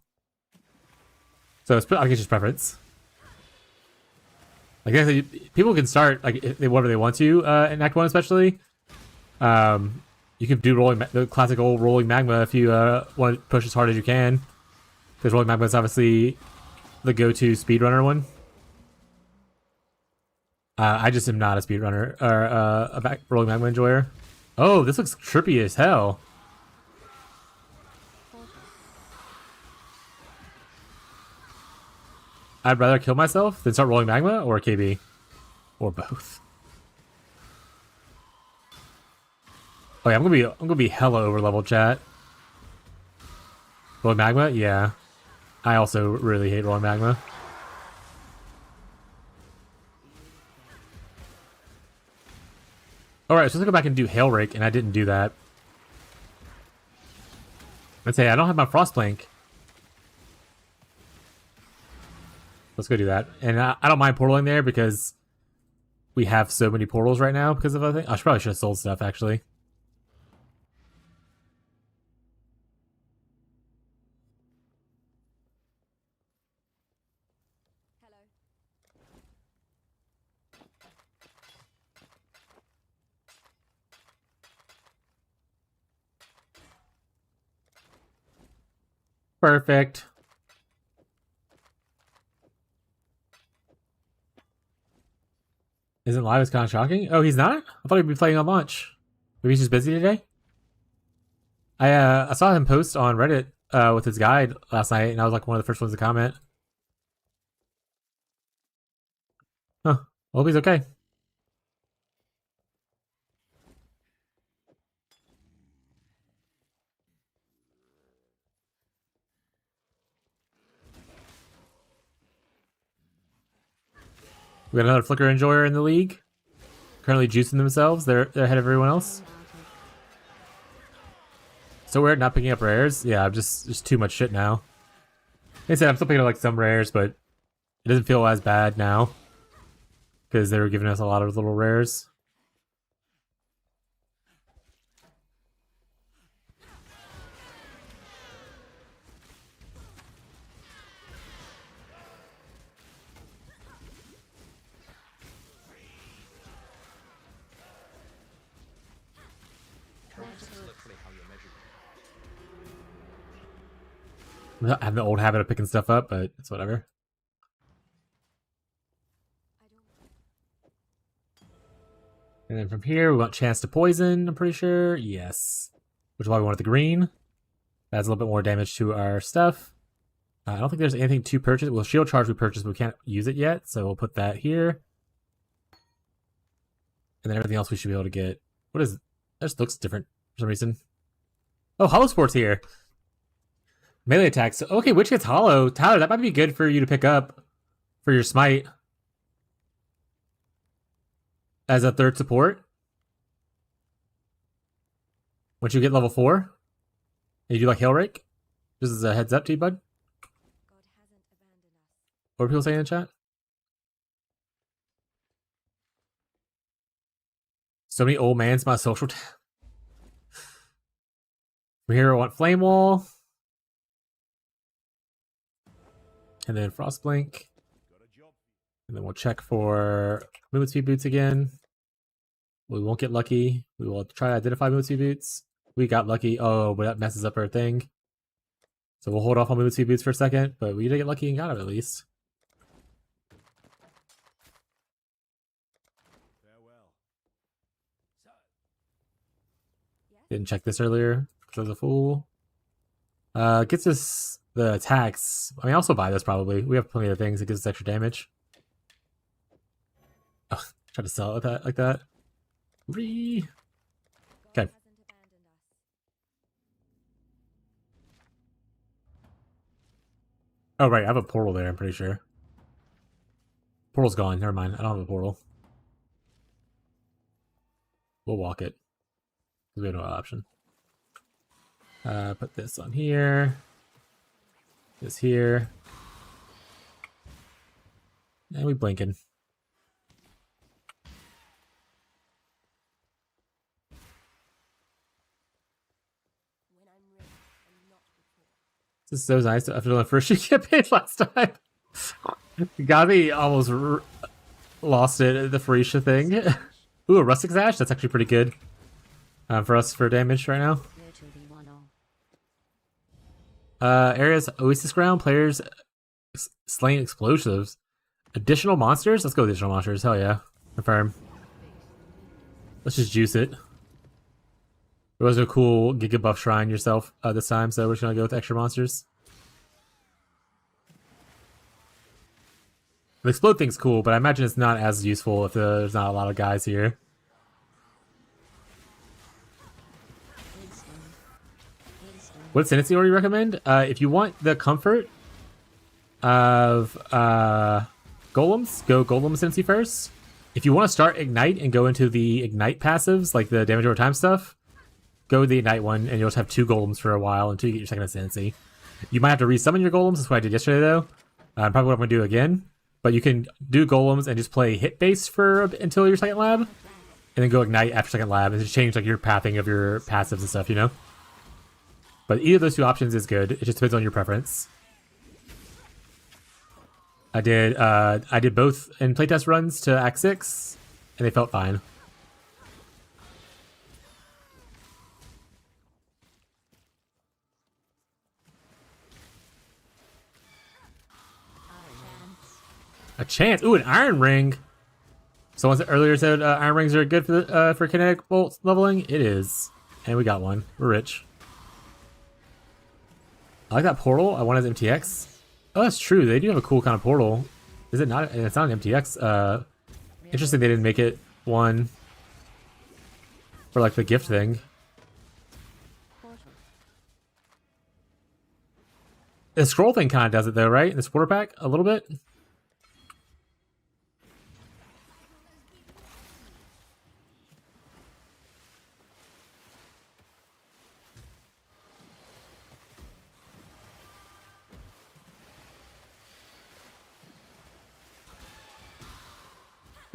So it's, I think it's just preference. Like, people can start like whatever they want to in Act 1 especially. You can do the classic old rolling magma if you want to push as hard as you can. Because rolling magma is obviously the go-to speedrunner one. I just am not a speedrunner or a rolling magma enjoyer. Oh, this looks trippy as hell. I'd rather kill myself than start rolling magma or KB. Or both. Oh yeah, I'm gonna be hella over level, chat. Rolling magma? Yeah. I also really hate rolling magma. Alright, so let's go back and do Hail Rake, and I didn't do that. Let's say I don't have my Frost Plank. Let's go do that. And I don't mind portaling there because we have so many portals right now because of other things. I probably should have sold stuff, actually. Perfect. Isn't live is kind of shocking? Oh, he's not? I thought he'd be playing on launch. Maybe he's just busy today? I saw him post on Reddit with his guide last night, and I was like one of the first ones to comment. Huh. I hope he's okay. We got another Flicker Enjoyer in the league. Currently juicing themselves. They're ahead of everyone else. So weird not picking up rares. Yeah, I'm just too much shit now. Like I said, I'm still picking up like some rares, but it doesn't feel as bad now. Because they were giving us a lot of little rares. I have the old habit of picking stuff up, but it's whatever. And then from here, we want Chance to Poison, I'm pretty sure. Yes. Which is why we wanted the green. Adds a little bit more damage to our stuff. I don't think there's anything to purchase. Well, Shield Charge we purchased, but we can't use it yet, so we'll put that here. And then everything else we should be able to get. What is it? That just looks different for some reason. Oh, Hollow Sport's here. Melee attacks. Okay, which gets Hollow? Tyler, that might be good for you to pick up for your Smite. As a third support. Once you get level 4. You do like Hail Rake. This is a heads up to you, bud. What are people saying in the chat? So many old mans my social From here I want Flame Wall. And then Frostblink. And then we'll check for movement speed boots again. We won't get lucky. We will try to identify movement speed boots. We got lucky. Oh, but that messes up our thing. So we'll hold off on movement speed boots for a second, but we did get lucky and got it at least. Farewell. Didn't check this earlier because I was a fool. Gets us the attacks. I mean, I'll also buy this probably. We have plenty of things that gives us extra damage. Oh, try to sell it like that. Okay. Oh, right. I have a portal there, I'm pretty sure. Portal's gone. Never mind. I don't have a portal. We'll walk it. Because we have no option. Put this on here. This here. And we blinking. This is so nice after the first you get paid last time. Gabi almost lost it at the Farisha thing. Ooh, a Rustic Sash? That's actually pretty good for us for damage right now. Areas Oasis Ground, players slaying explosives. Additional monsters? Let's go with additional monsters. Hell yeah. Confirm. Let's just juice it. There was a cool Giga Buff Shrine yourself this time, so we're just gonna go with extra monsters. The explode thing's cool, but I imagine it's not as useful if there's not a lot of guys here. What Ascendancy order you recommend? If you want the comfort of golems, go Golem Ascendancy first. If you want to start Ignite and go into the Ignite passives, like the damage over time stuff, go with the Ignite one, and you'll just have 2 golems for a while until you get your second Ascendancy. You might have to resummon your golems. That's what I did yesterday, though. Probably what I'm going to do again. But you can do golems and just play hit base for until your second lab, and then go Ignite after second lab, and just change like your pathing of your passives and stuff, you know? But either of those 2 options is good. It just depends on your preference. I did both in playtest runs to Act 6, and they felt fine. A chance. Ooh, an Iron Ring. Someone earlier said Iron Rings are good for kinetic bolt leveling. It is. And we got one. We're rich. I like that portal. I want it as MTX. Oh, that's true. They do have a cool kind of portal. Is it not? It's not an MTX. Interesting they didn't make it one for like the gift thing. The scroll thing kind of does it though, right? In the supporter pack? A little bit?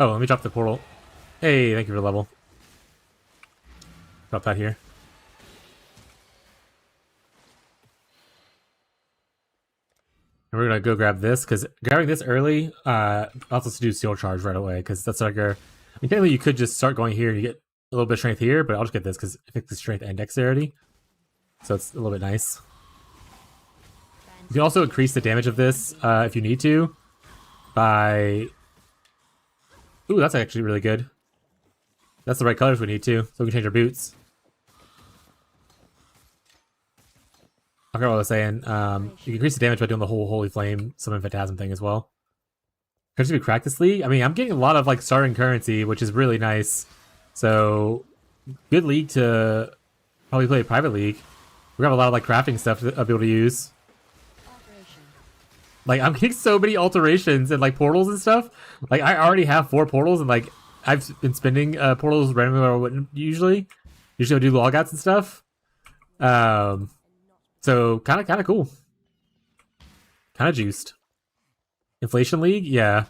Oh, let me drop the portal. Hey, thank you for the level. Drop that here. And we're gonna go grab this, because grabbing this early also to do Steel Charge right away, because that's like our... I mean, technically you could just start going here and you get a little bit of strength here, but I'll just get this because it fixes strength and dexterity. So it's a little bit nice. You can also increase the damage of this if you need to by... Ooh, that's actually really good. That's the right colors we need to, so we can change our boots. I forgot what I was saying. You can increase the damage by doing the whole Holy Flame Summon Phantasm thing as well. Should we crack this league? I mean, I'm getting a lot of like starting currency, which is really nice. So, good league to probably play a private league. We have a lot of like crafting stuff to be able to use. Like, I'm getting so many alterations and like portals and stuff. Like, I already have 4 portals, and like I've been spending portals randomly where I wouldn't usually. Usually I would do logouts and stuff. So kind of cool. Kind of juiced. Inflation League, yeah.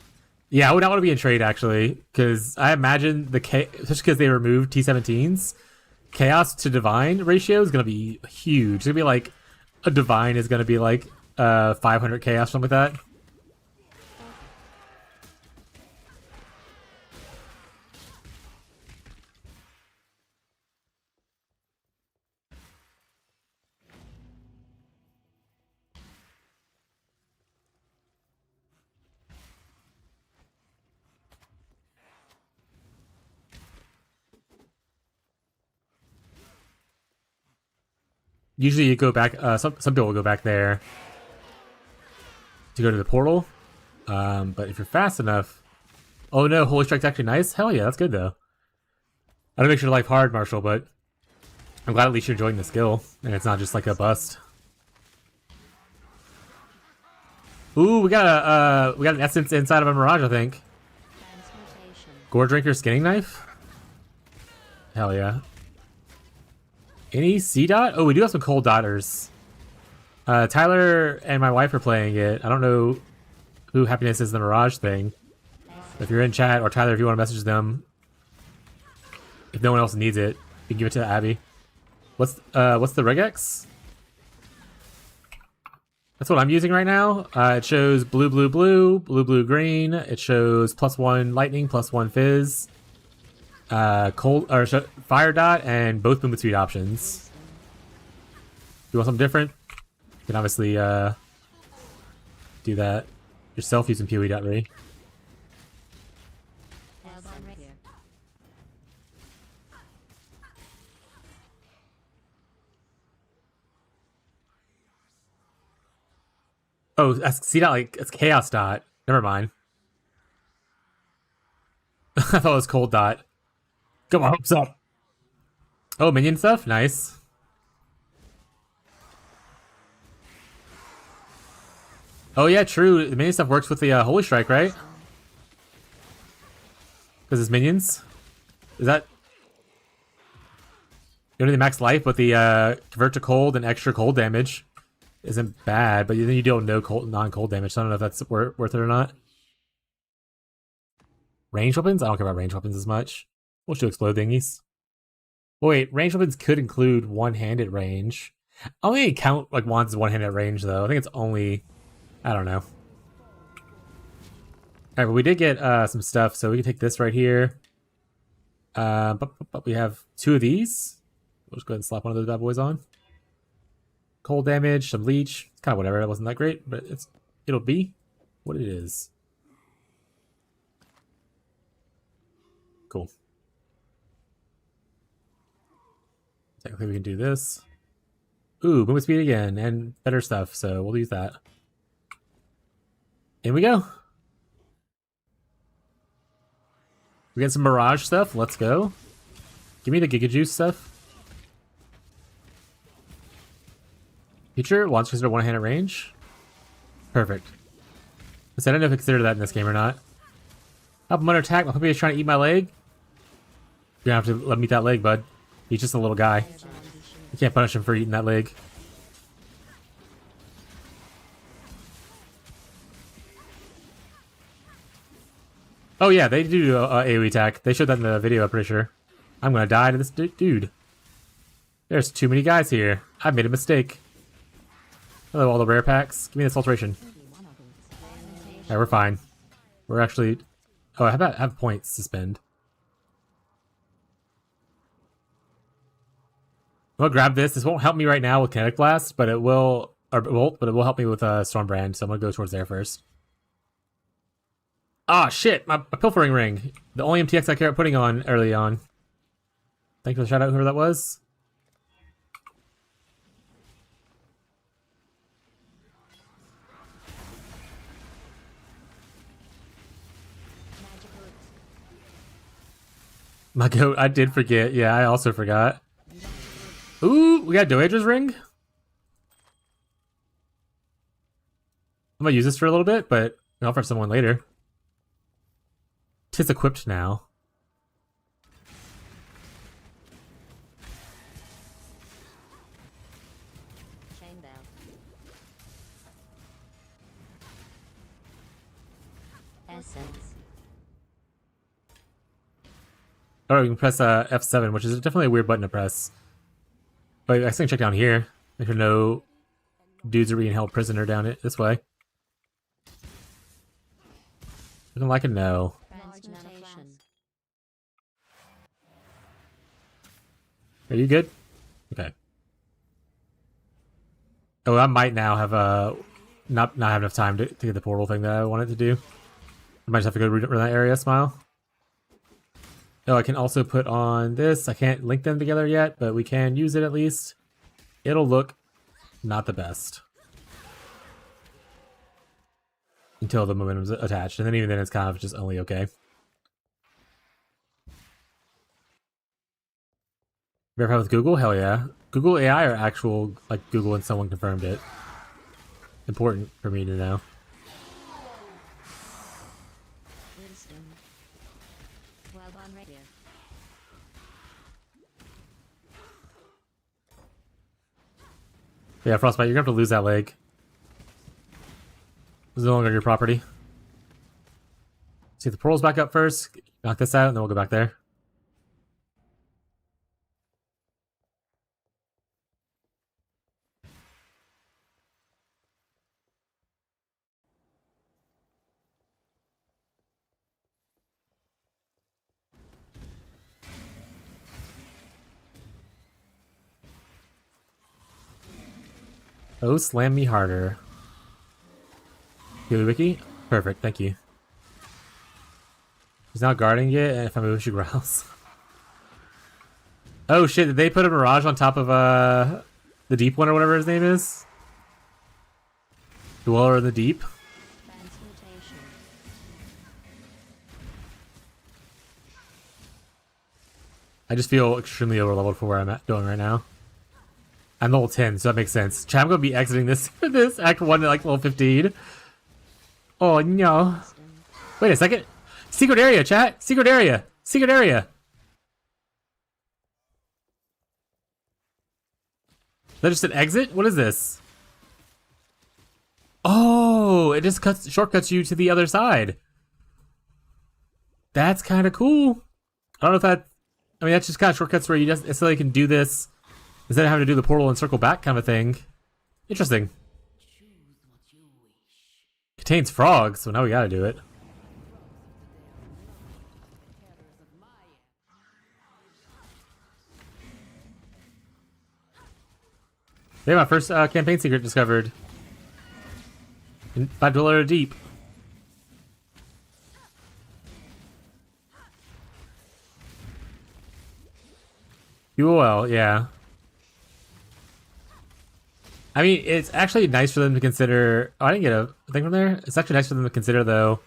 I would not want to be in trade actually, because I imagine especially because they removed T17s, Chaos to Divine ratio is gonna be huge. It's gonna be like a Divine is gonna be like 500 Chaos, something like that. Usually you go back, some people will go back there to go to the portal. But if you're fast enough... Oh no, Holy Strike's actually nice? Hell yeah, that's good though. I don't make your life hard, Marshall, but I'm glad at least you're enjoying the skill, and it's not just like a bust. Ooh, we got an essence inside of a Mirage, I think. Gore Drinker Skinning Knife? Hell yeah. Any C dot? Oh, we do have some cold dotters. Tyler and my wife are playing it. I don't know who Happiness is the Mirage thing. If you're in chat, or Tyler, if you want to message them, if no one else needs it, you can give it to Abby. What's the regex? That's what I'm using right now. It shows blue, blue, blue, blue, blue, green. It shows +1 lightning, +1 fizz. Fire dot, and both movement speed options. If you want something different, you can obviously do that yourself using PoE.re. Oh, that's C dot, like it's chaos dot. Never mind. I thought it was cold dot. Come on, hopes up. Oh, minion stuff? Nice. Oh yeah, true. The minion stuff works with the Holy Strike, right? Because it's minions? Is that... You don't need the max life, but the convert to cold and extra cold damage isn't bad, but then you deal no cold, non-cold damage, so I don't know if that's worth it or not. Range weapons? I don't care about range weapons as much. We'll just do explode thingies. Wait, range weapons could include one-handed range. I don't think they count like wands as one-handed range though. I think it's only... I don't know. Alright, but we did get some stuff, so we can take this right here. But we have 2 of these. We'll just go ahead and slap one of those bad boys on. Cold damage, some leech. It's kind of whatever. It wasn't that great, but it'll be what it is. Cool. Technically, we can do this. Ooh, movement speed again, and better stuff, so we'll use that. In we go. We get some Mirage stuff. Let's go. Give me the Giga Juice stuff. Feature, launch consider one-handed range. Perfect. I don't know if I consider that in this game or not. Help him under attack. My puppy is trying to eat my leg. You're gonna have to let him eat that leg, bud. He's just a little guy. You can't punish him for eating that leg. Oh yeah, they do AoE attack. They showed that in the video, I'm pretty sure. I'm gonna die to this dude. There's too many guys here. I made a mistake. Hello, all the rare packs. Give me this alteration. Alright, we're fine. We're actually... Oh, how about have points to spend? I'm gonna grab this. This won't help me right now with Kinetic Blast, but it will... Or it won't, but it will help me with Stormbrand, so I'm gonna go towards there first. Ah, shit! My pilfering ring. The only MTX I care about putting on early on. Thank you for the shout out, whoever that was. My goat, I did forget. Yeah, I also forgot. Ooh, we got Doedra's ring. I'm gonna use this for a little bit, but I'll offer someone later. Tis equipped now. Chain bell. Essence. Oh, we can press F7, which is definitely a weird button to press. But I think check down here. Make sure no dudes are being held prisoner down it this way. Looking like a no. Transmutation. Are you good? Okay. Oh, I might now have not have enough time to get the portal thing that I wanted to do. I might just have to go run that area. Smile. Oh, I can also put on this. I can't link them together yet, but we can use it at least. It'll look not the best until the momentum's attached, and then even then it's kind of just only okay. Verify with Google? Hell yeah. Google AI or actual, like, Google and someone confirmed it? Important for me to know. Wisdom. Well done, radio. Yeah, Frostbite, you're gonna have to lose that leg. It's no longer your property. See if the portal's back up first. Knock this out, and then we'll go back there. Oh, slam me harder. Healy Wiki? Perfect, thank you. He's not guarding it, and if I move, she growls. Oh shit, did they put a Mirage on top of the deep one or whatever his name is? Dweller in the Deep? Transmutation. I just feel extremely overleveled for where I'm at going right now. I'm level 10, so that makes sense. Chat, I'm gonna be exiting this Act 1 at like level 15. Oh no. Wisdom. Wait a second. Secret area, chat! Secret area! Secret area! Is that just an exit? What is this? Oh, it just shortcuts you to the other side. That's kind of cool. I don't know if that... I mean, that's just kind of shortcuts where you just necessarily can do this instead of having to do the portal and circle back kind of thing. Interesting. Contains frogs, so now we gotta do it. Yeah, my first campaign secret discovered. In 5 Dweller Deep. UOL, yeah. I mean, it's actually nice for them to consider... Oh, I didn't get a thing from there? It's actually nice for them to consider, though,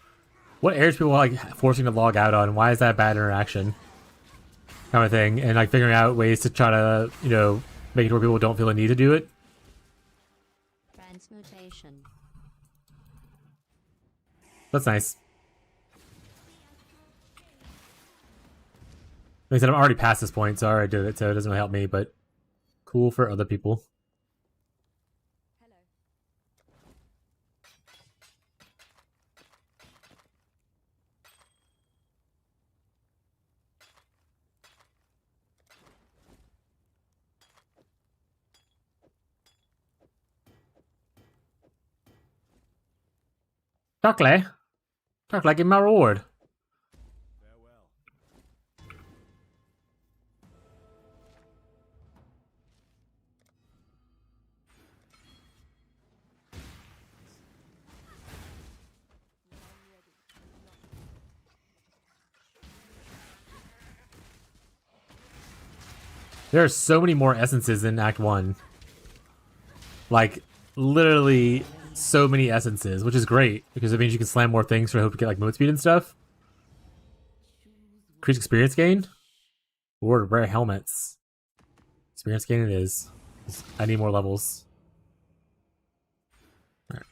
what areas people like forcing to log out on. Why is that bad interaction? Kind of thing. And like figuring out ways to try to, you know, make it where people don't feel the need to do it. Transmutation. That's nice. Like I said, I'm already past this point, so I already did it, so it doesn't really help me, but cool for other people. Darkly, Darkly, give me my reward. There are so many more essences in Act 1. Like, literally so many essences, which is great, because it means you can slam more things to hope to get, like, movement speed and stuff. Increase experience gain? Or rare helmets. Experience gain it is. I need more levels. Alright.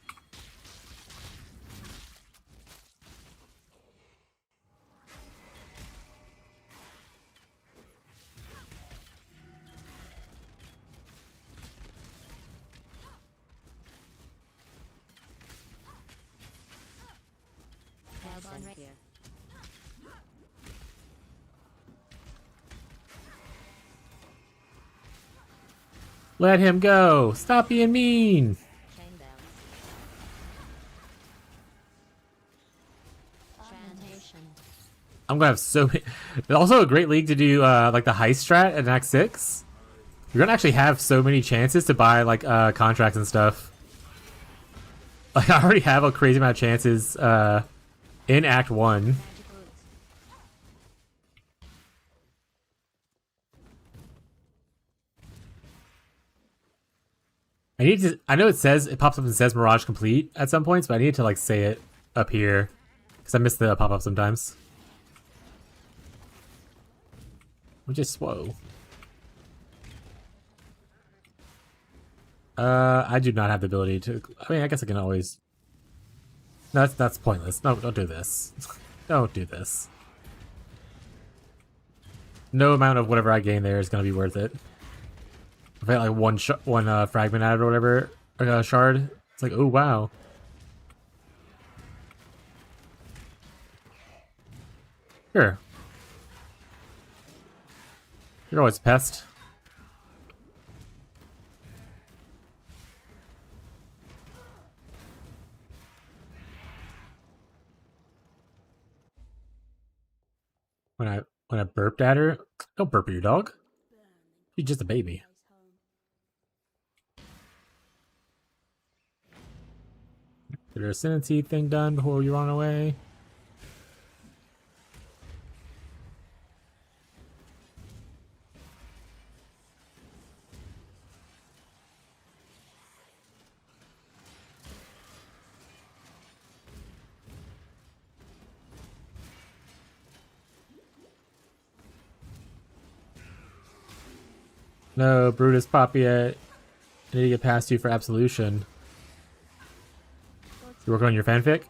Well on radio. Let him go! Stop being mean! Chain bounce. Transmutation. I'm gonna have so many. It's also a great league to do like the heist strat at Act 6. You're gonna actually have so many chances to buy like contracts and stuff. Like I already have a crazy amount of chances in Act 1. Magic boots. I need to. I know it pops up and says Mirage Complete at some points, but I need to like say it up here because I miss the pop up sometimes. Which is slow. I do not have the ability to. I mean, I guess I can always. No, that's pointless. No, don't do this. Don't do this. No amount of whatever I gain there is going to be worth it. If I get like one fragment out or whatever, shard, it's like, oh wow. Sure. You're always a pest. When I burped at her, don't burp at your dog. She's just a baby. Get her ascendancy thing done before you run away. No, Brutus Poppy, I need to get past you for absolution. You working on your fanfic?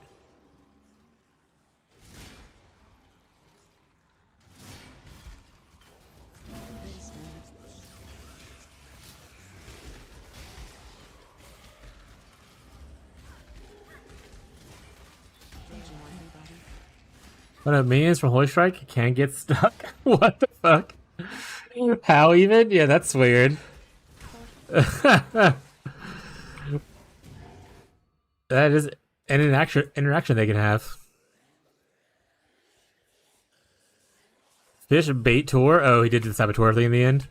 When a minions from Holy Strike can get stuck? What the fuck? How even? Yeah, that's weird. That is an interaction they can have. Fish bait tour? Oh, he did the saboteur thing in the end.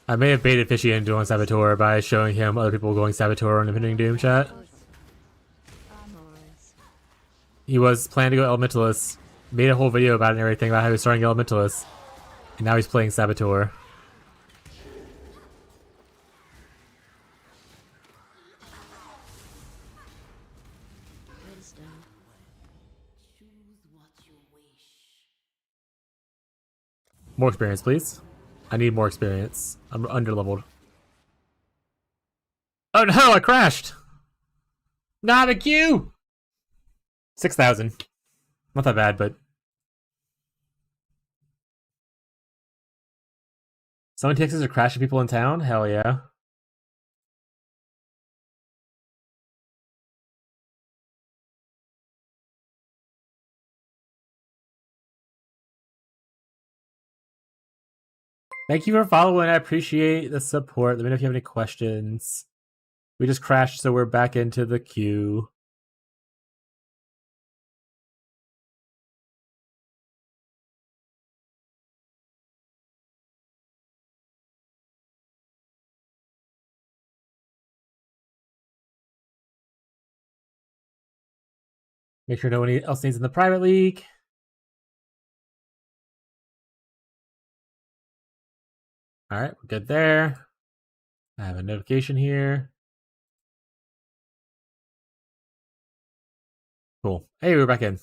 I may have baited Fishy into doing saboteur by showing him other people going saboteur on Impending Doom chat. He was planning to go Elementalist, made a whole video about it and everything about how he was starting Elementalist, and now he's playing saboteur. Wisdom. More experience, please. I need more experience. I'm underleveled. Oh no, I crashed! Not a queue! 6,000. Not that bad, but... Someone takes us to crashing people in town? Hell yeah. Thank you for following. I appreciate the support. Let me know if you have any questions. We just crashed, so we're back into the queue. Make sure no one else needs in the private league. All right, we're good there. I have a notification here. Cool. Hey, we're back in.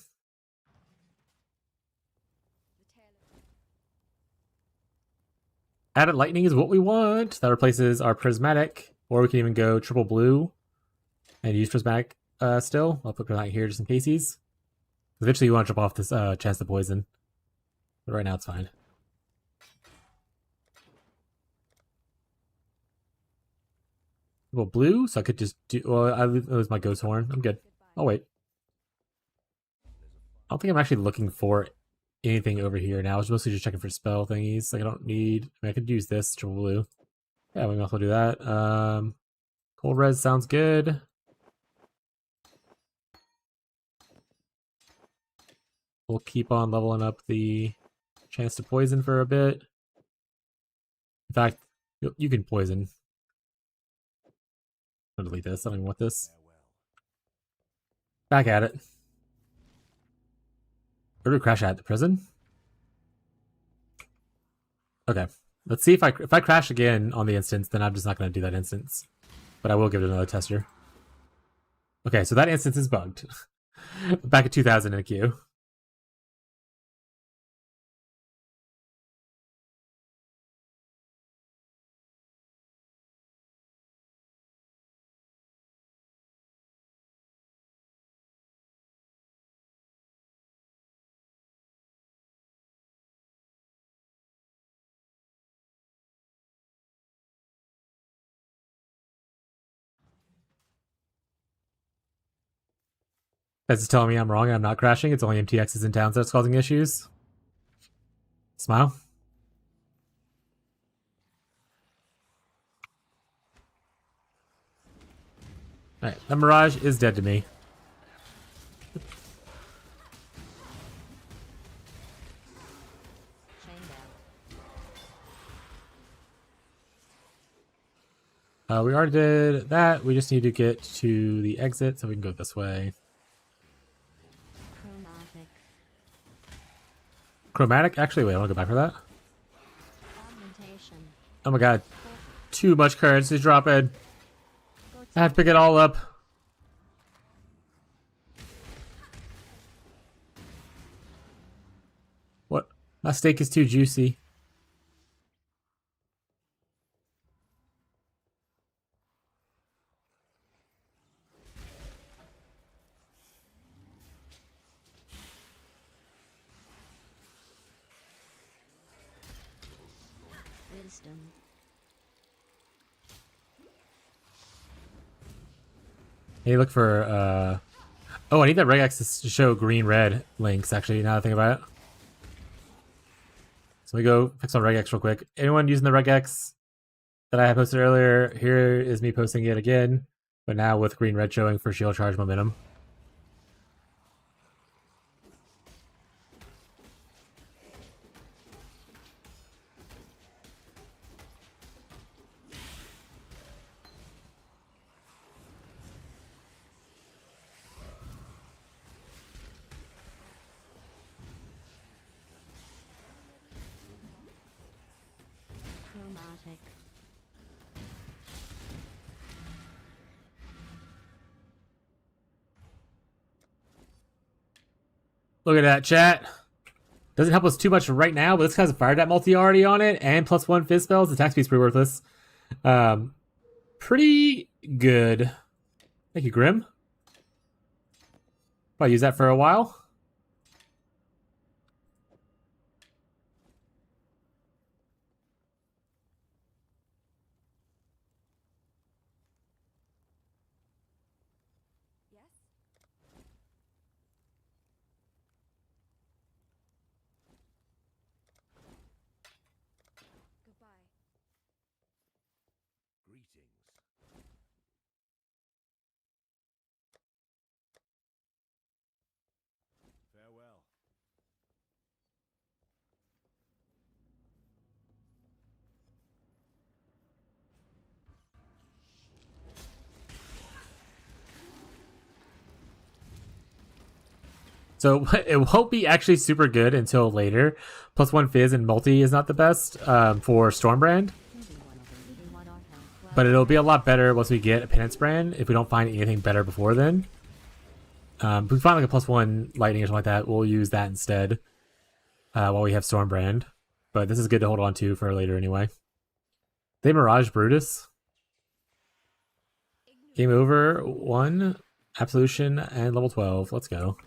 Added lightning is what we want. That replaces our prismatic, or we can even go triple blue and use prismatic still. I'll put prismatic here just in cases. Eventually you want to jump off this chance to poison. But right now it's fine. Well, blue, so I could just do... Well, I lose my ghost horn. I'm good. Oh, wait. I don't think I'm actually looking for anything over here now. I was mostly just checking for spell thingies. Like, I don't need... I mean, I could use this, triple blue. Yeah, we can also do that. Cold res sounds good. We'll keep on leveling up the chance to poison for a bit. In fact, you can poison. I'll delete this. I don't even want this. Back at it. Where do we crash at? The prison? Okay. Let's see if I crash again on the instance, then I'm just not going to do that instance. But I will give it another tester. Okay, so that instance is bugged. Back at 2000 in a queue. That's telling me I'm wrong and I'm not crashing. It's only MTXs in towns that's causing issues. Smile. Alright, that Mirage is dead to me. We already did that. We just need to get to the exit so we can go this way. Chromatic. Chromatic? Actually, wait, I want to go back for that. Augmentation. Oh my god. Too much currency dropping. I have to pick it all up. What? My steak is too juicy. Wisdom. Hey, look for, Oh, I need that regex to show green-red links, actually, now that I think about it. So we go fix on regex real quick. Anyone using the regex that I had posted earlier? Here is me posting it again, but now with green-red showing for shield charge momentum. Chromatic. Look at that, chat. Doesn't help us too much right now, but this has a fire that multi already on it, and +1 fizz spells. The attack speed's pretty worthless. Pretty good. Thank you, Grim. I'll use that for a while. So it won't be actually super good until later. +1 Fizz and multi is not the best for Stormbrand. But it'll be a lot better once we get a Penance Brand if we don't find anything better before then. If we find like a +1 lightning or something like that, we'll use that instead while we have Stormbrand. But this is good to hold on to for later anyway. They Mirage Brutus. Game over. 1. Absolution and level 12. Let's go.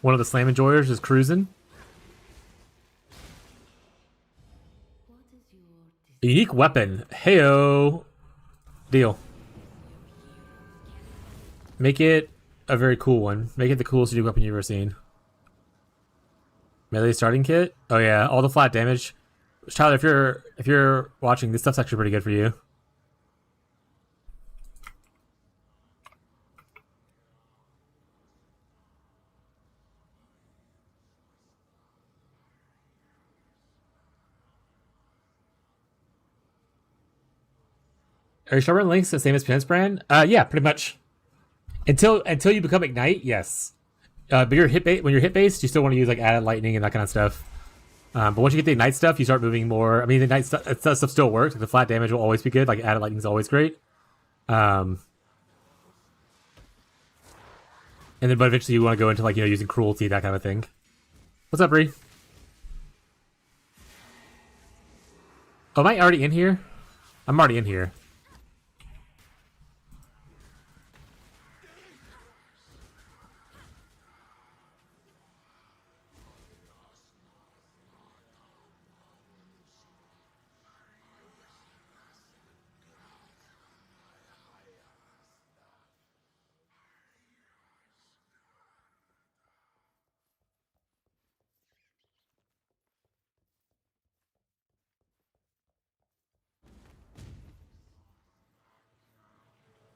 One of the slam enjoyers is cruising. A unique weapon. Heyo. Deal. Make it a very cool one. Make it the coolest unique weapon you've ever seen. Melee starting kit. Oh yeah, all the flat damage. Tyler, if you're watching, this stuff's actually pretty good for you. Are you sharpening links the same as Penance Brand? Yeah, pretty much. Until you become Ignite, yes. But when you're hit based, you still want to use like added lightning and that kind of stuff. But once you get the Ignite stuff, you start moving more. I mean, the Ignite stuff still works. Like, the flat damage will always be good. Like added lightning is always great. And then, but eventually you want to go into like using cruelty, that kind of thing. What's up, Bree? Oh, am I already in here? I'm already in here.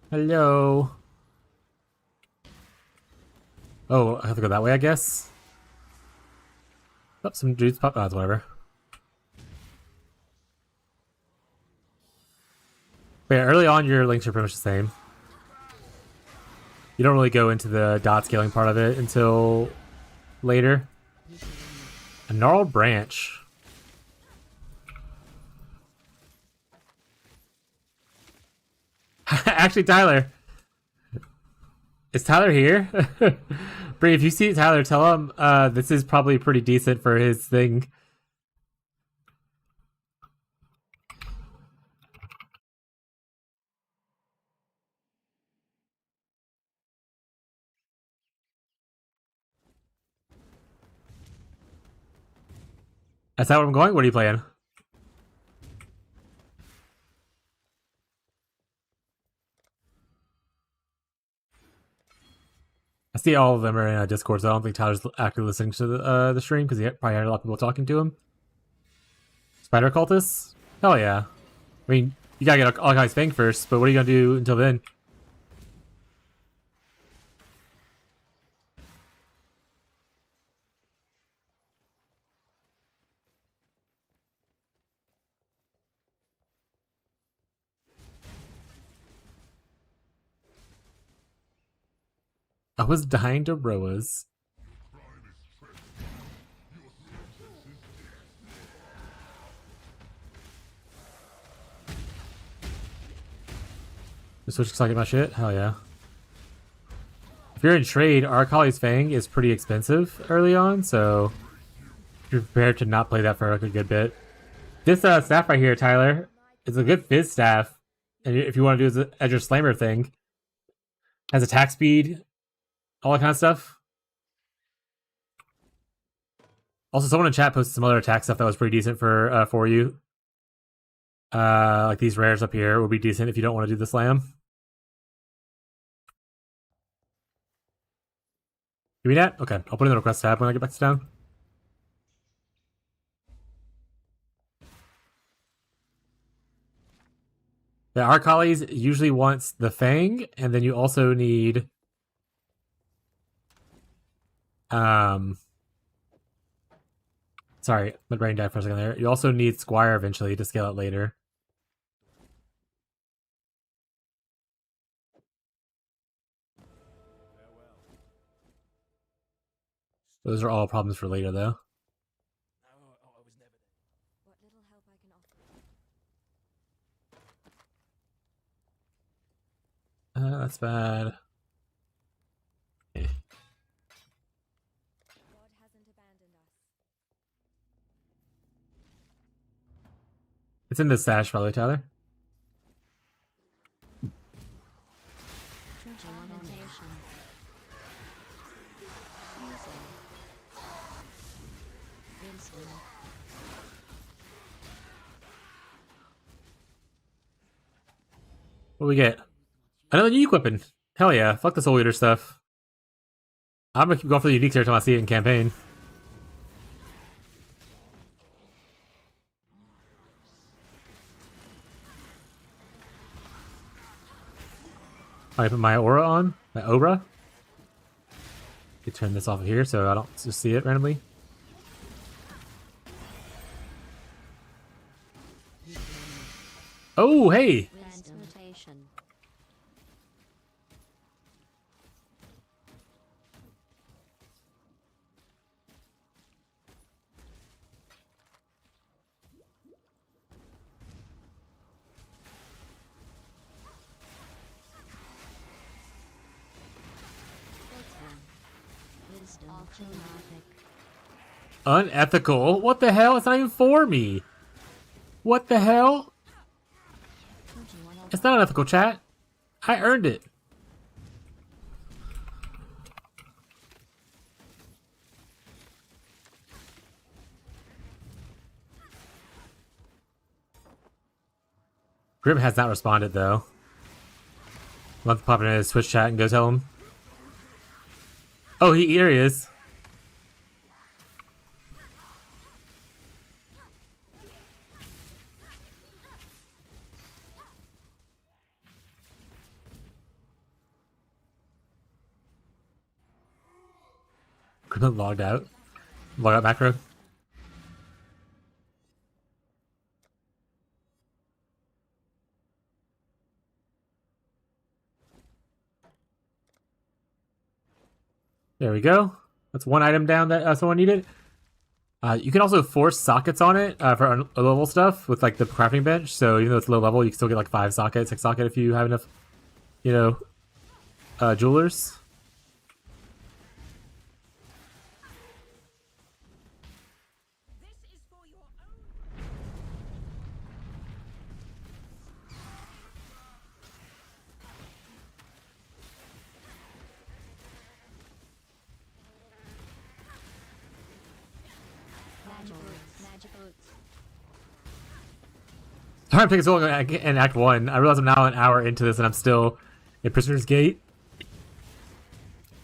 Hello. Oh, I have to go that way, I guess. Oh, some dudes pop. Oh, it's whatever. But yeah, early on, your links are pretty much the same. You don't really go into the dot scaling part of it until later. A gnarled branch. Actually, Tyler. Is Tyler here? Bree, if you see Tyler, tell him this is probably pretty decent for his thing. That's how I'm going? What are you playing? I see all of them are in Discord, so I don't think Tyler's actually listening to the stream because he probably had a lot of people talking to him. Spider cultists? Hell yeah. I mean, you gotta get all guys Fang first, but what are you gonna do until then? I was dying to Roas. The Switch is talking about shit? Hell yeah. If you're in trade, Arcali's Fang is pretty expensive early on, so you're prepared to not play that for like a good bit. This staff right here, Tyler, is a good Fizz staff. And if you want to do the Edger Slammer thing, has attack speed, all that kind of stuff. Also, someone in chat posted some other attack stuff that was pretty decent for you. Like these rares up here would be decent if you don't want to do the slam. Give me that? Okay, I'll put it in the request tab when I get back to town. The Arcalis usually wants the Fang, and then you also need Sorry, my brain died for a second there. You also need Squire eventually to scale it later. Those are all problems for later, though. What little help I can offer. That's bad. God hasn't abandoned us. It's in the stash, probably, Tyler. Augmentation. Using. Wisdom. What do we get? Another unique weapon. Hell yeah. Fuck the Soul Eater stuff. I'm gonna keep going for the uniques every time I see it in campaign. I put my aura on. My aura. You turn this off of here so I don't just see it randomly. Oh, hey! Transmutation. Wisdom. Automatic. Unethical? What the hell? It's not even for me. What the hell? It's not unethical, chat. I earned it. Grim has not responded, though. I'll have to pop in his Twitch chat and go tell him. Oh, here he is. Grim logged out. Log out macro. There we go. That's one item down that someone needed. You can also force sockets on it for low level stuff with like the crafting bench. So even though it's low level, you can still get like 5 sockets, 6 socket if you have enough, you know, jewelers. This is for your own. Magic boots. Magic boots. Sorry, I'm taking so long in Act 1. I realize I'm now an hour into this and I'm still in Prisoner's Gate.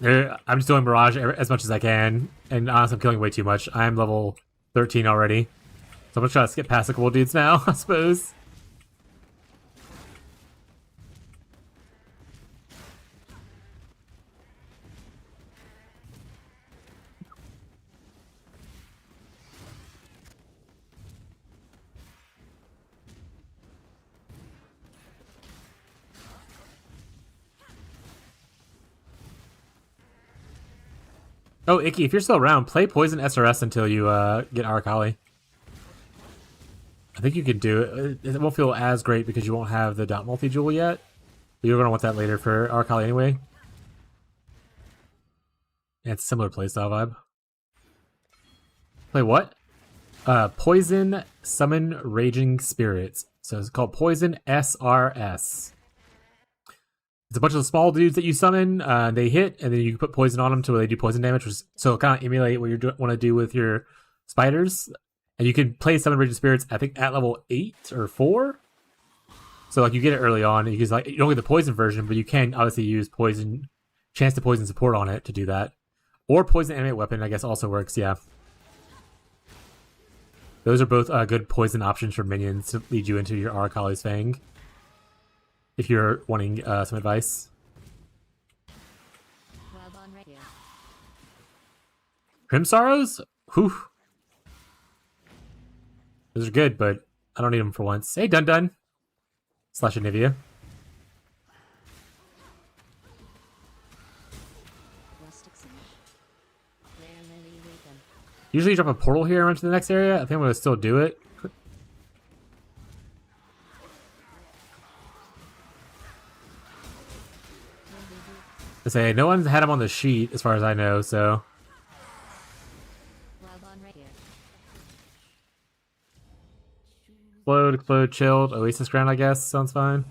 I'm just doing Mirage as much as I can. And honestly, I'm killing way too much. I'm level 13 already. So I'm gonna try to skip past the cool dudes now, I suppose. Oh, Icky, if you're still around, play Poison SRS until you get Arakali. I think you could do it. It won't feel as great because you won't have the dot multi-jewel yet. But you're going to want that later for Arakali anyway. Yeah, it's a similar playstyle vibe. Play what? Poison Summon Raging Spirits. So it's called Poison SRS. It's a bunch of small dudes that you summon. They hit, and then you put poison on them to where they do poison damage. So kind of emulate what you want to do with your spiders. And you can play Summon Raging Spirits, I think, at level 8 or 4. So like you get it early on. You don't get the poison version, but you can obviously use poison, chance to poison support on it to do that. Or poison animate weapon, I guess, also works. Yeah. Those are both good poison options for minions to lead you into your Arakali's Fang. If you're wanting some advice. Web on radio. Grim Sorrows? Whew. Those are good, but I don't need them for once. Hey, Dun. Slash Anivia. Rustic Siege. Rarely weaken. Usually you drop a portal here and run to the next area. I think I'm going to still do it. I say, no one's had him on the sheet as far as I know, so... Wild on rapier. Explode, chilled. Oasis ground, I guess. Sounds fine.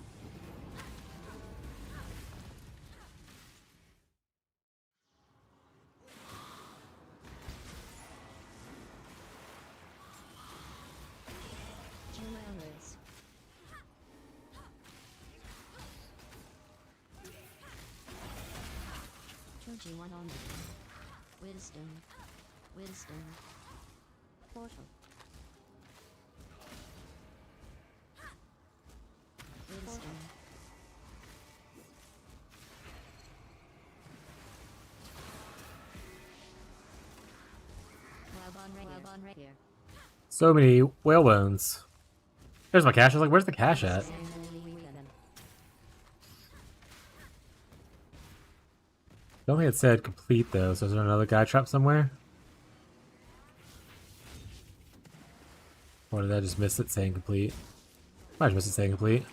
Jewelers. Choji one on. Wisdom. Portal. Wisdom. Wild on rapier. So many whale bones. There's my cash. I was like, where's the cash at? Rarely weaken. Don't think it said complete though, so is there another guy trapped somewhere? Or did I just miss it saying complete? I just missed it saying complete.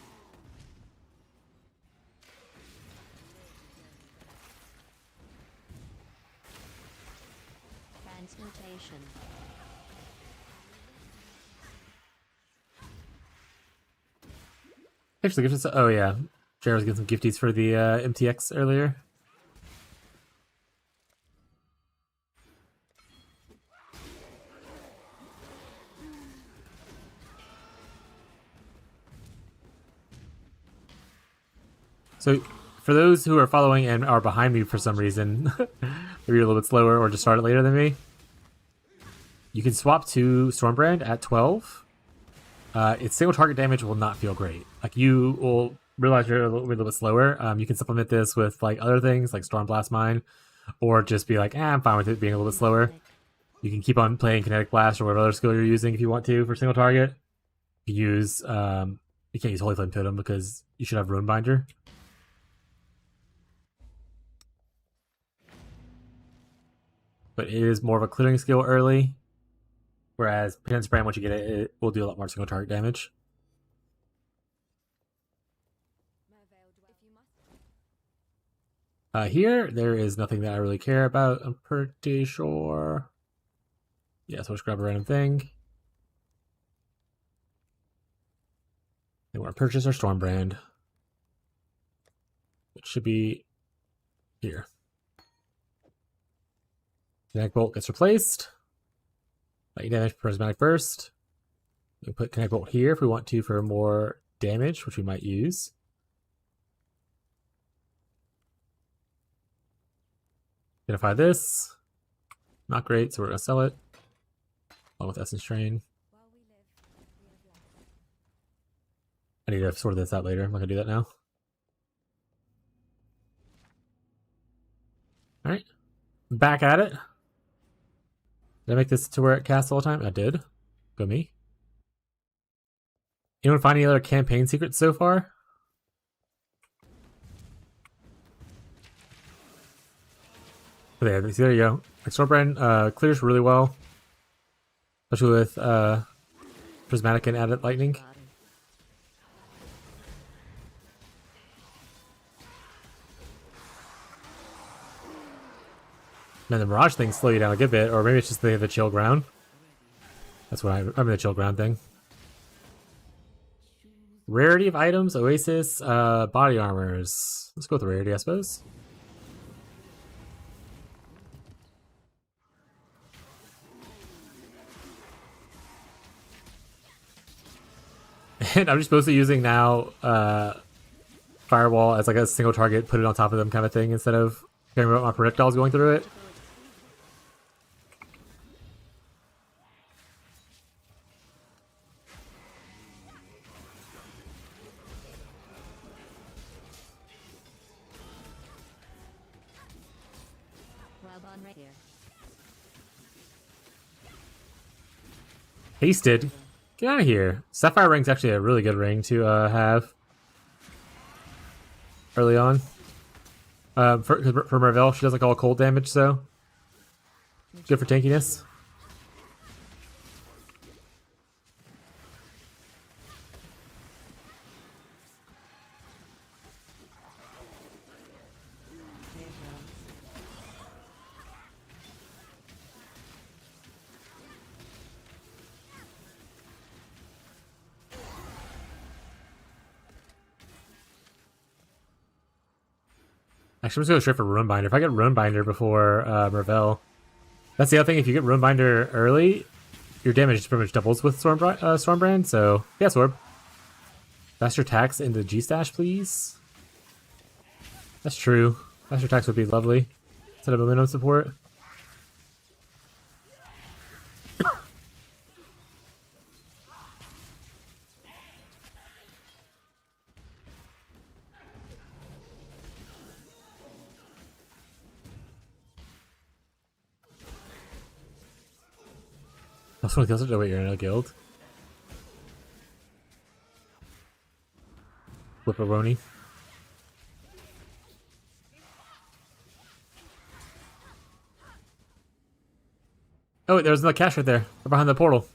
Transmutation. Actually, gift us. Oh yeah, Jared was getting some gifties for the MTX earlier. So, for those who are following and are behind me for some reason, maybe you're a little bit slower or just started later than me, you can swap to Stormbrand at 12. Its single target damage will not feel great. Like, you will realize you're a little bit slower. You can supplement this with like other things like Stormblast Mine, or just be like, I'm fine with it being a little bit slower. You can keep on playing Kinetic Blast or whatever other skill you're using if you want to for single target. You can use, you can't use Holy Flame Totem because you should have Ruin Binder. But it is more of a clearing skill early, whereas Penance Brand, once you get it, it will do a lot more single target damage. Here, there is nothing that I really care about, I'm pretty sure. Yeah, so let's grab a random thing. They want to purchase our Stormbrand, which should be here. Kinetic Bolt gets replaced. Lightning damage, Prismatic Burst. We can put Kinetic Bolt here if we want to for more damage, which we might use. Identify this. Not great, so we're going to sell it. Along with Essence Train. I need to sort this out later. I'm not going to do that now. Alright. Back at it. Did I make this to where it casts all the time? I did. Go me. Anyone find any other campaign secrets so far? There you go. Stormbrand clears really well. Especially with Prismatic and added lightning. Now the Mirage things slow you down a good bit, or maybe it's just they have the chill ground. That's what I'm in the chill ground thing. Rarity of items, Oasis, body armors. Let's go with the rarity, I suppose. And I'm just mostly using now Firewall as like a single target, put it on top of them kind of thing, instead of caring about my projectiles going through it. Hasted. Get out of here. Sapphire Ring's actually a really good ring to have early on. For Marvel, she does like all cold damage, so good for tankiness. Actually, I'm just going to go straight for Runebinder. If I get Runebinder before Mervel, that's the other thing. If you get Runebinder early, your damage just pretty much doubles with Stormbrand. So, yeah, Sorb. Faster attacks into G-Stash, please. That's true. Faster attacks would be lovely. Instead of momentum support. That's one of the other. Wait, you're in a guild. Whipperoni. Oh, wait, there's another cache right there. Right behind the portal.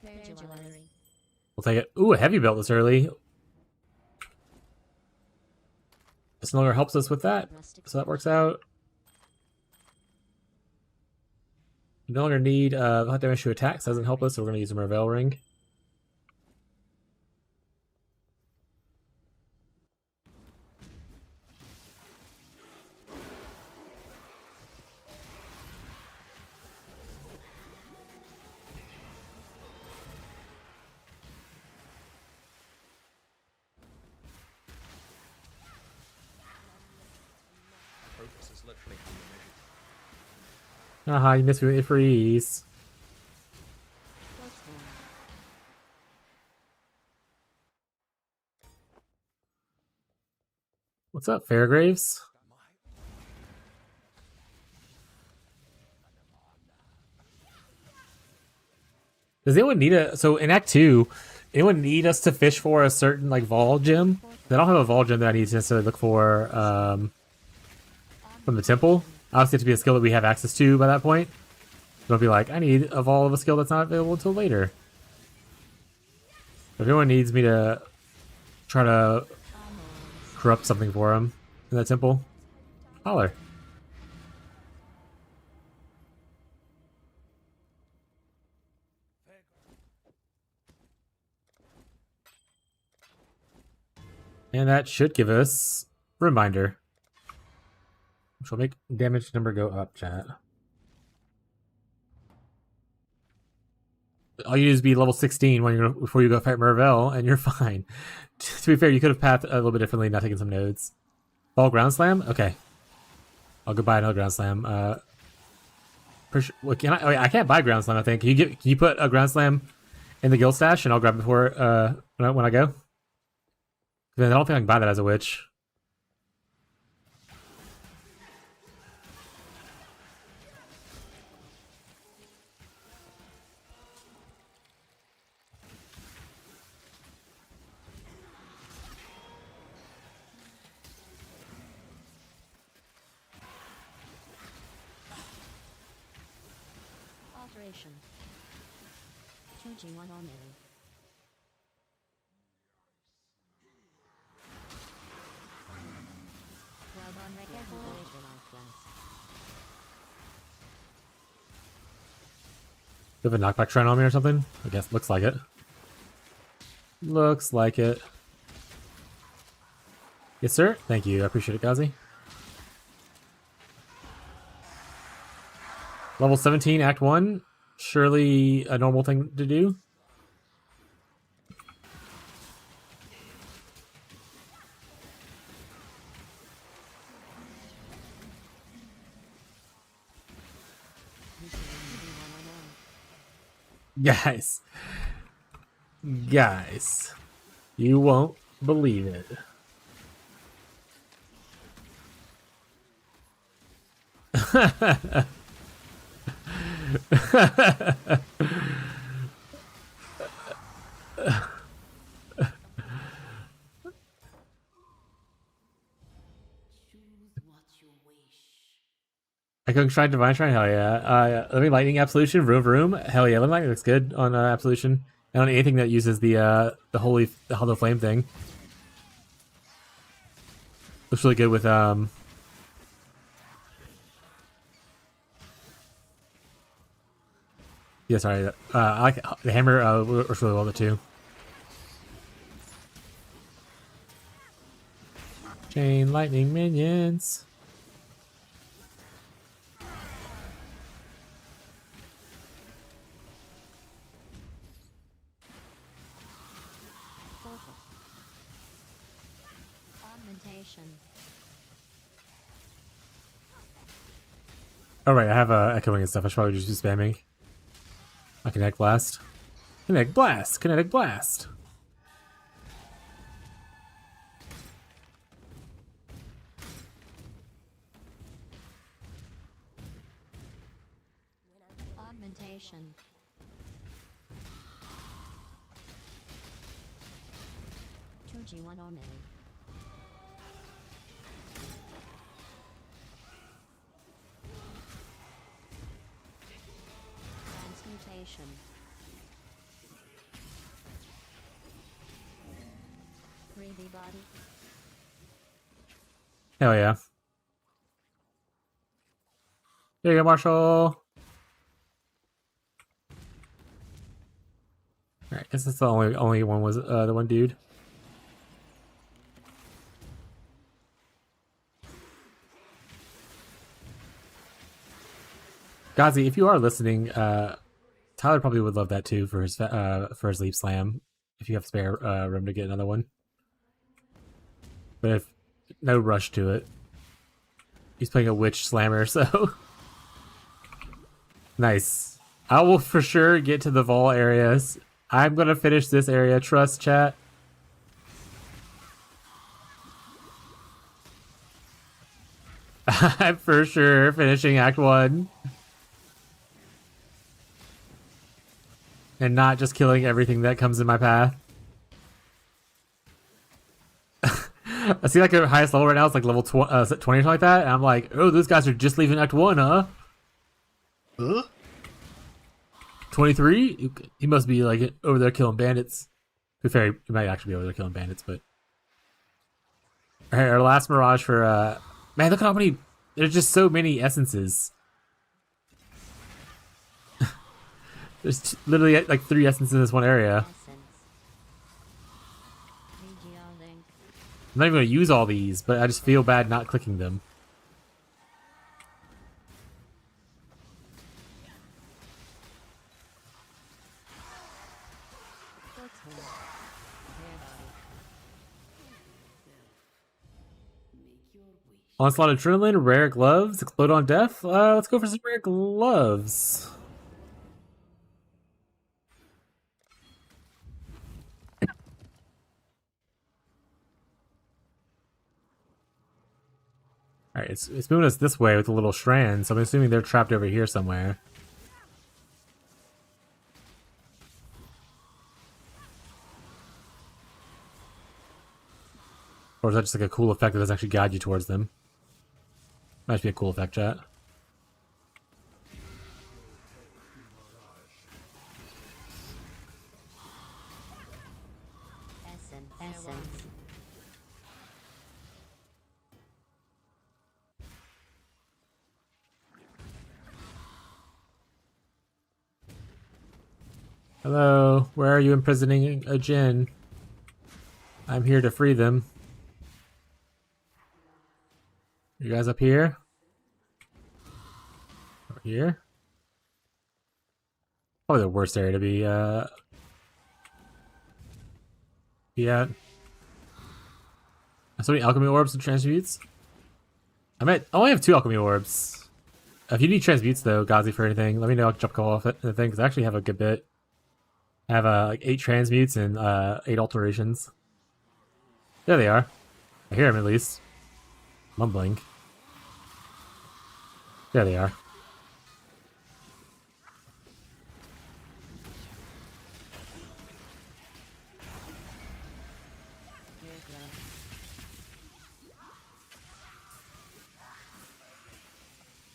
Jewelry. We'll take it. Ooh, a heavy belt this early. This no longer helps us with that. Rustic. So that works out. We no longer need hot damage to attacks. Doesn't help us, so we're going to use a Merveil ring. Progress is literally being measured. Haha, you missed me with a freeze. Close one. What's up, Fairgraves? Does anyone need a... So in Act 2, anyone need us to fish for a certain, like, Vol gem? I don't have a Vol gem that I need to necessarily look for from the temple. Obviously, it has to be a skill that we have access to by that point. Don't be like, I need a Vol of a skill that's not available until later. If anyone needs me to try to corrupt something for him in that temple, holler. And that should give us Reminder. Which will make damage number go up, chat. All you do is be level 16 when before you go fight Mervel, and you're fine. To be fair, you could have pathed a little bit differently, not taking some nodes. Ball Ground Slam? Okay. I'll go buy another Ground Slam. Well, can I? Oh, yeah, I can't buy Ground Slam, I think. Can you put a Ground Slam in the guild stash, and I'll grab it before when I go? Then I don't think I can buy that as a witch. Alteration. Changing one on melee. Well done, right there. Do you have a knockback shrine on me or something? I guess looks like it. Looks like it. Yes, sir. Thank you. I appreciate it, Gazi. Level 17, Act 1. Surely a normal thing to do. Guys, you won't believe it. Echoing Shrine, Divine Shrine, hell yeah. Living Lightning Absolution, Vroom, hell yeah. Living Lightning looks good on Absolution. And on anything that uses the Hollow Flame thing. Looks really good with yeah, sorry. I like the hammer works really well with it too. Chain lightning minions. Portal. Augmentation. Oh right, I have echoing and stuff. I should probably just be spamming. A Kinetic Blast. Kinetic Blast! Kinetic Blast! Augmentation. Two G1 or melee. Transmutation. Freebie body. Hell yeah. There you go, Marshall! Alright, guess that's the only one was the one dude. Gazi, if you are listening, Tyler probably would love that too for his Leap Slam. If you have spare room to get another one. But if no rush to it. He's playing a Witch Slammer, so nice. I will for sure get to the Vol areas. I'm gonna finish this area, trust chat. I'm for sure finishing Act 1. And not just killing everything that comes in my path. I see like the highest level right now is like level 20 or something like that. And I'm like, oh, those guys are just leaving Act 1, huh? 23? He must be like over there killing bandits. To be fair, he might actually be over there killing bandits, but... Alright, our last Mirage for... Man, look at how many... There's just so many essences. There's literally like 3 essences in this one area. Essence. VGR link. I'm not even going to use all these, but I just feel bad not clicking them. Portal. Rare body. Onslaught Adrenaline, rare gloves, explode on death. Let's go for some rare gloves. Alright, it's moving us this way with a little strand, so I'm assuming they're trapped over here somewhere. Or is that just like a cool effect that doesn't actually guide you towards them? Might just be a cool effect, chat. Essence. Hello, where are you imprisoning a Jinn? I'm here to free them. You guys up here? Over here? Probably the worst area to be at. So many alchemy orbs and transmutes? I only have 2 alchemy orbs. If you need transmutes though, Gazi, for anything, let me know. I'll jump call off it the thing, because I actually have a good bit. I have like 8 transmutes and 8 alterations. There they are. I hear them at least. Mumbling. There they are.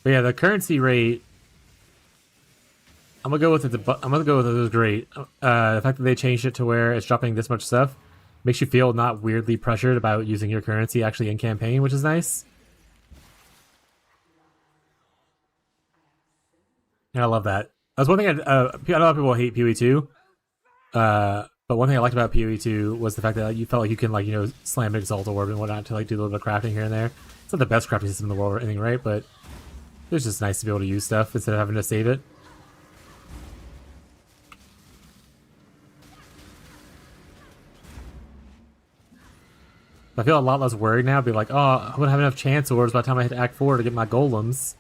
But yeah, the currency rate. I'm gonna go with it. I'm gonna go with it. It was great. The fact that they changed it to where it's dropping this much stuff makes you feel not weirdly pressured about using your currency actually in campaign, which is nice. And I love that. That's one thing. I know a lot of people hate PoE 2. But one thing I liked about PoE 2 was the fact that you felt like you can slam an Exalt Orb and whatnot to do a little bit of crafting here and there. It's not the best crafting system in the world or anything, right? But it was just nice to be able to use stuff instead of having to save it. I feel a lot less worried now. Be like, oh, I wouldn't have enough chance orbs by the time I hit Act 4 to get my golems.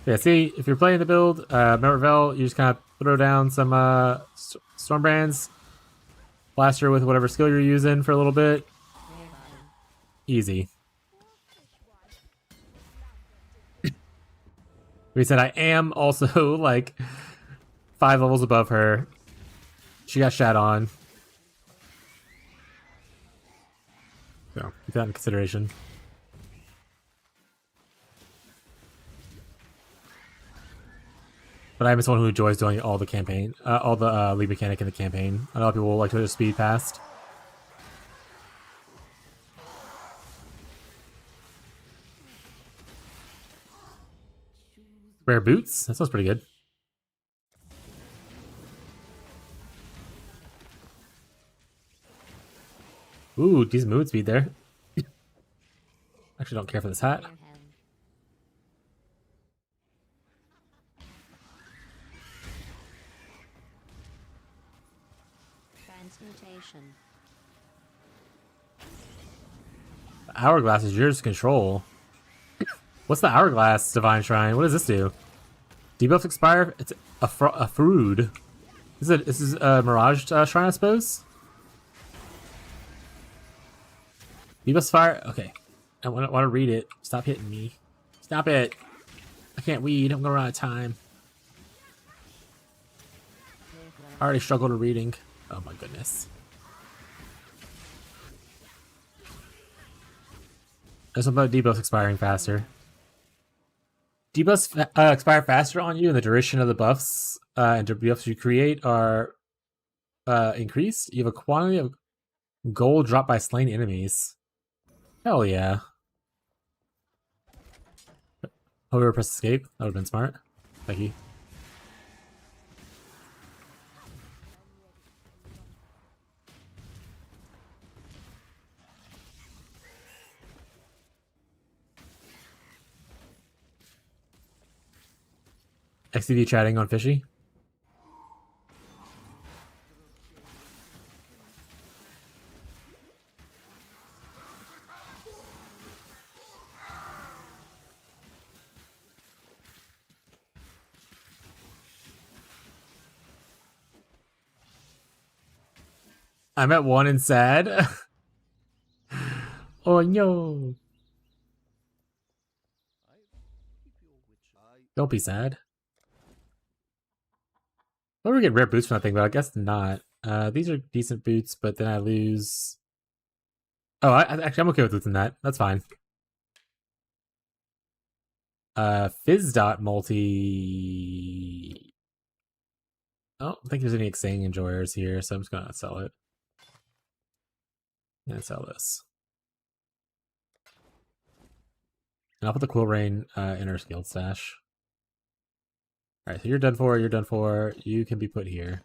Yeah, see, if you're playing the build, Mervel, you just kind of throw down some Storm Brands, blast her with whatever skill you're using for a little bit. Easy. We said I am also like 5 levels above her. She got shat on. So keep that in consideration. But I'm someone who enjoys doing all the campaign, all the league mechanic in the campaign. I know a lot of people like to just speed past. Rare boots? That sounds pretty good. Ooh, decent movement speed there. Actually don't care for this hat. Transmutation. The hourglass is yours to control. What's the hourglass, Divine Shrine? What does this do? Debuffs expire? It's a Frood. This is a Mirage Shrine, I suppose? Debuffs fire? Okay. I want to read it. Stop hitting me. Stop it. I can't read. I'm gonna run out of time. I already struggled with reading. Oh my goodness. There's something about debuffs expiring faster. Debuffs expire faster on you, and the duration of the buffs and debuffs you create are increased. You have a quantity of gold dropped by slain enemies. Hell yeah. However, press escape. That would have been smart. Thank you. XTV chatting on Fishy. I'm at 1 and sad. Oh no. Don't be sad. I would get rare boots from that thing, but I guess not. These are decent boots, but then I lose. Oh, actually, I'm okay with losing that. That's fine. Fizz dot multi. I don't think there's any Xang enjoyers here, so I'm just gonna sell it. And sell this. And I'll put the Quill Rain in our skilled stash. Alright, so you're done for, you're done for. You can be put here.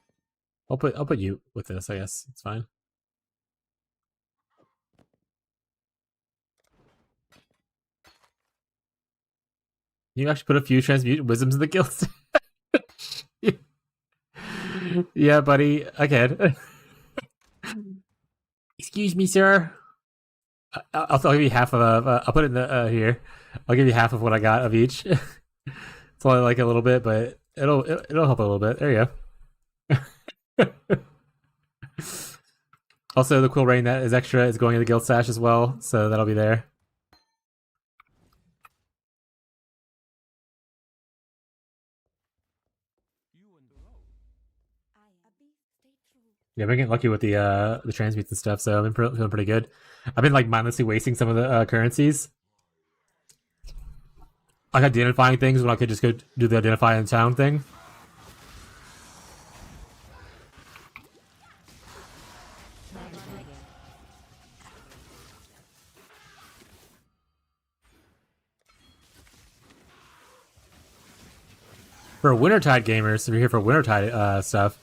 I'll put you with this, I guess. It's fine. You actually put a few transmute wisdoms in the guild. Yeah, buddy. I can. Excuse me, sir. I'll give you half of. I'll put it in the here. I'll give you half of what I got of each. It's only like a little bit, but it'll help a little bit. There you go. Also, the Quill Rain that is extra is going in the guild stash as well, so that'll be there. Yeah, I've been getting lucky with the transmutes and stuff, so I've been feeling pretty good. I've been like mindlessly wasting some of the currencies. Like identifying things when I could just go do the identify in town thing. For Wintertide gamers, if you're here for Wintertide stuff,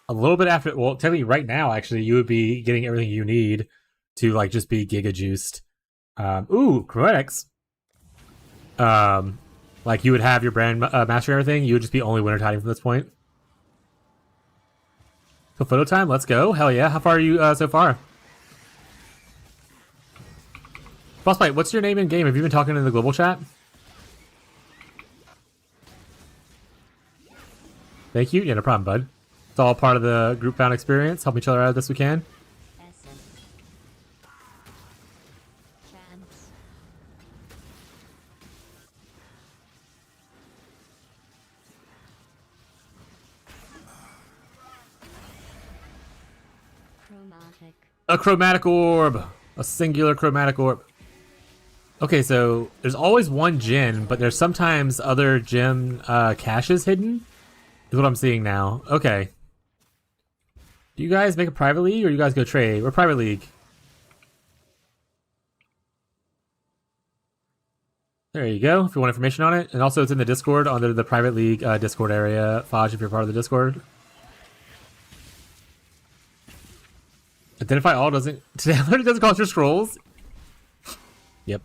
a little bit after, well, technically right now, actually, you would be getting everything you need to like just be giga juiced. Ooh, chromatics. Like you would have your brand master and everything, you would just be only Wintertiding from this point. So photo time, let's go. Hell yeah. How far are you so far? Bossbite, what's your name in game? Have you been talking in the global chat? Thank you. Yeah, no problem, bud. It's all part of the group bound experience. Help each other out as best we can. Essence. Chance. Chromatic. A chromatic orb. A singular chromatic orb. Okay, so there's always one gem, but there's sometimes other gem caches hidden. Is what I'm seeing now. Okay. Do you guys make a private league or you guys go trade? We're private league. There you go, if you want information on it. And also it's in the Discord under the private league Discord area. Fodge if you're part of the Discord. Identify all doesn't... It doesn't cost your scrolls. Yep.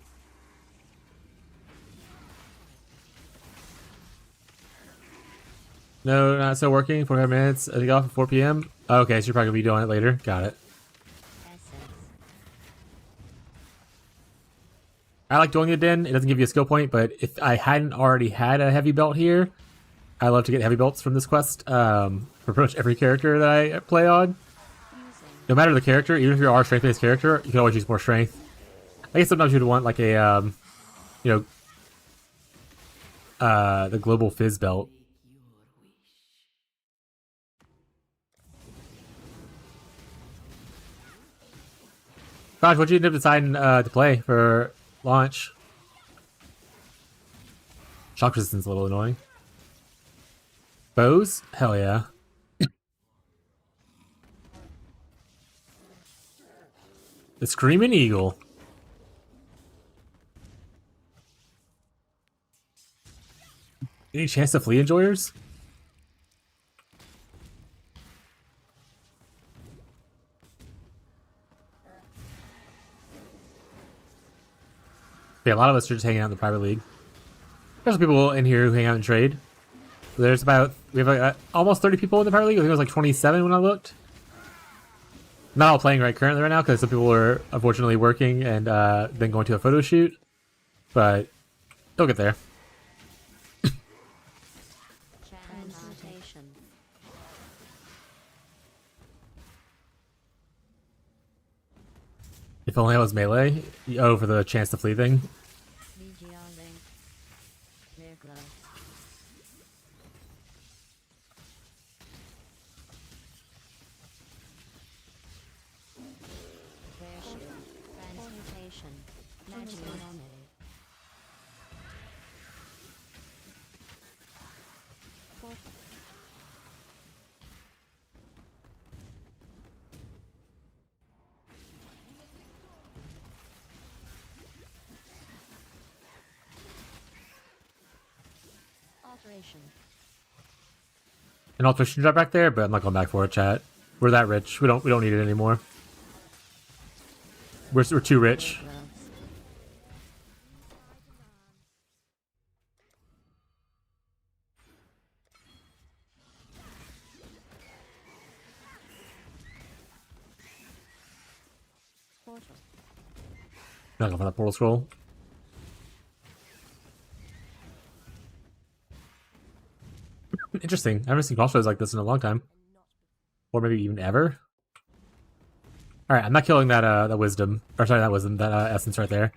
No, not still working. 45 minutes. I think off at 4 p.m. Okay, so you're probably going to be doing it later. Got it. Essence. I like doing it then. It doesn't give you a skill point, but if I hadn't already had a heavy belt here, I love to get heavy belts from this quest for pretty much every character that I play on. No matter the character, even if you're our strength-based character, you can always use more strength. I guess sometimes you'd want like a, the global fizz belt. Gosh, what'd you end up deciding to play for launch? Shock resistance a little annoying. Bows? Hell yeah. The Screaming Eagle. Any chance to flee enjoyers? Yeah, a lot of us are just hanging out in the private league. There's people in here who hang out and trade. There's about, we have like, almost 30 people in the private league. I think it was like 27 when I looked. Not all playing currently right now because some people are unfortunately working and then going to a photo shoot. But they'll get there. Transmutation. If only I was melee. Oh, for the chance to flee thing. Vigiling. Clear glow. Clear shield. Transmutation. Magic anomaly. Alteration. An alteration drop back there, but I'm not going back for it, chat. We're that rich. We don't need it anymore. We're too rich. Gloves. Portal. Not going for that portal scroll. Interesting. I haven't seen crossroads like this in a long time. Or maybe even ever. Alright, I'm not killing that wisdom. Or sorry, that wisdom, that essence right there.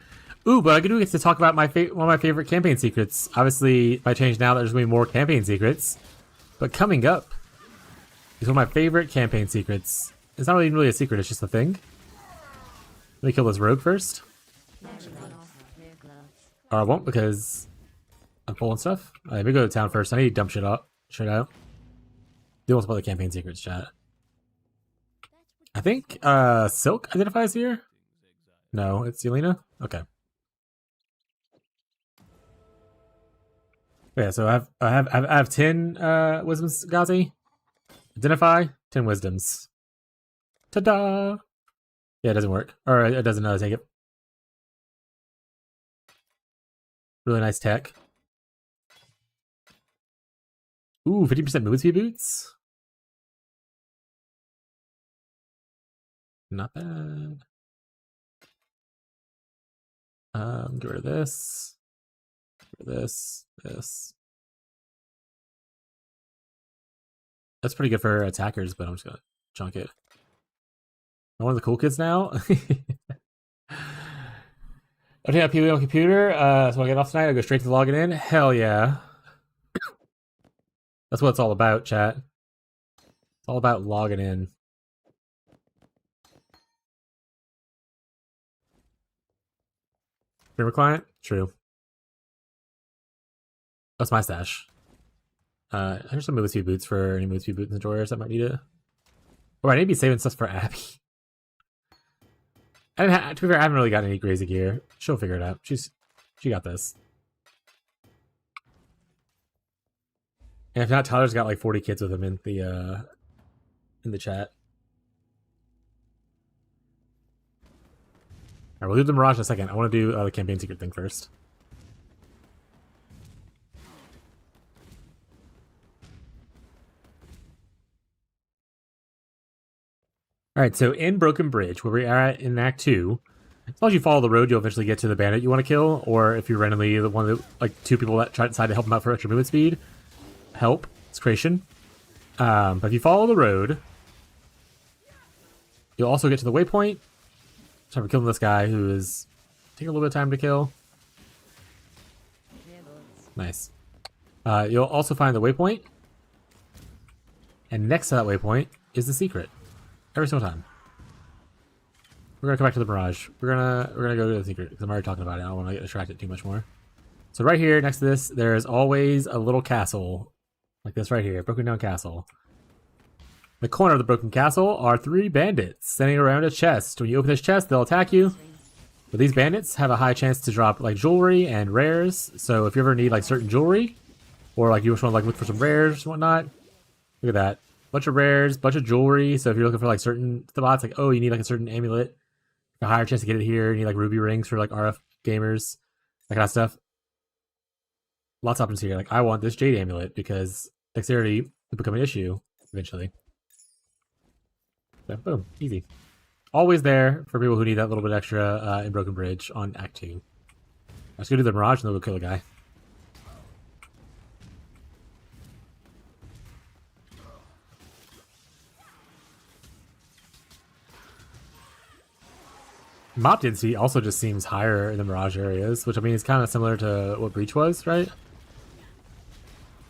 Ooh, but I do get to talk about one of my favorite campaign secrets. Obviously, if I change now, there's going to be more campaign secrets. But coming up, It's one of my favorite campaign secrets. It's not even really a secret, it's just a thing. Let me kill this rogue first. Magic on offer. Clear gloves. Or I won't because I'm full and stuff. Let me go to town first. I need to dump shit out. Do want to play the campaign secrets, chat. I think Silk identifies here. No, it's Yelena. Okay. Yeah, so I have 10 wisdoms, Gazi. Identify 10 wisdoms. Ta-da! Yeah, it doesn't work, or it doesn't take it. Really nice tech. Ooh, 50% move speed boots. Not bad. Get rid of this. Get rid of this. That's pretty good for attackers, but I'm just gonna chunk it. I'm one of the cool kids now. Okay, I PvE on computer. So I get off tonight. I go straight to logging in. Hell yeah. That's what it's all about, chat. It's all about logging in. Streamer client? True. That's my stash. Here's some move speed boots for any move speed boots enjoyers that might need it. Oh, I need to be saving stuff for Abby. To be fair, I haven't really got any crazy gear. She'll figure it out. She got this. And if not, Tyler's got like 40 kids with him in the chat. Alright, we'll do the Mirage in a second. I want to do the campaign secret thing first. Alright, so in Broken Bridge, where we are at in Act 2, as long as you follow the road, you'll eventually get to the bandit you want to kill, or if you're randomly one of the, like, 2 people that decide to help him out for extra movement speed, help. It's creation. But if you follow the road, you'll also get to the waypoint. So we're killing this guy who is taking a little bit of time to kill. Nice. You'll also find the waypoint. And next to that waypoint is the secret. Every single time. We're gonna come back to the Mirage. We're gonna go to the secret because I'm already talking about it. I don't want to get distracted too much more. So right here, next to this, there is always a little castle, like this right here, broken down castle. In the corner of the broken castle are 3 bandits standing around a chest. When you open this chest, they'll attack you. But these bandits have a high chance to drop like jewelry and rares. So if you ever need like certain jewelry, or like you just want to like look for some rares and whatnot, look at that. Bunch of rares, bunch of jewelry. So if you're looking for like certain spots, like, oh, you need like a certain amulet, a higher chance to get it here. You need like ruby rings for like RF gamers, that kind of stuff. Lots of options here. Like, I want this jade amulet because dexterity will become an issue eventually. So boom, easy. Always there for people who need that little bit extra in Broken Bridge on Act 2. Let's go do the Mirage and then we'll kill a guy. Mob density also just seems higher in the Mirage areas, which I mean is kind of similar to what Breach was, right?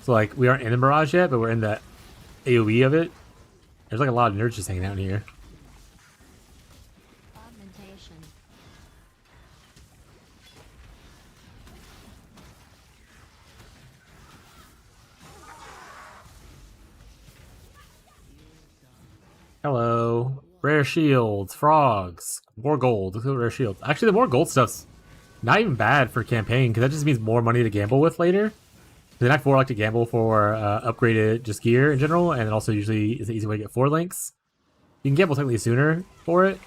So like, we aren't in the Mirage yet, but we're in the AoE of it. There's like a lot of nerds just hanging out in here. Augmentation. Hello. Rare shields, frogs, more gold. Look at rare shields. Actually, the more gold stuff's not even bad for campaign, because that just means more money to gamble with later. In Act 4, I like to gamble for upgraded just gear in general, and it also usually is an easy way to get 4 links. You can gamble technically sooner for it,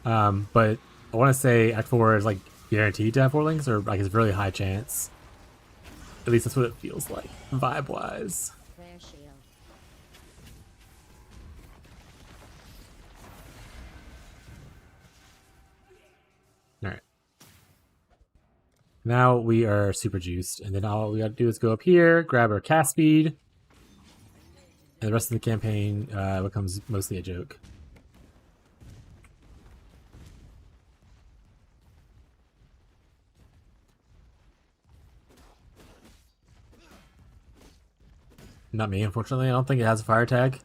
but I want to say Act 4 is like guaranteed to have 4 links, or like it's a really high chance. At least that's what it feels like, vibe-wise. Rare shield. Alright. Now we are super juiced, and then all we gotta do is go up here, grab our cast speed, and the rest of the campaign becomes mostly a joke. Not me, unfortunately. I don't think it has a fire tag.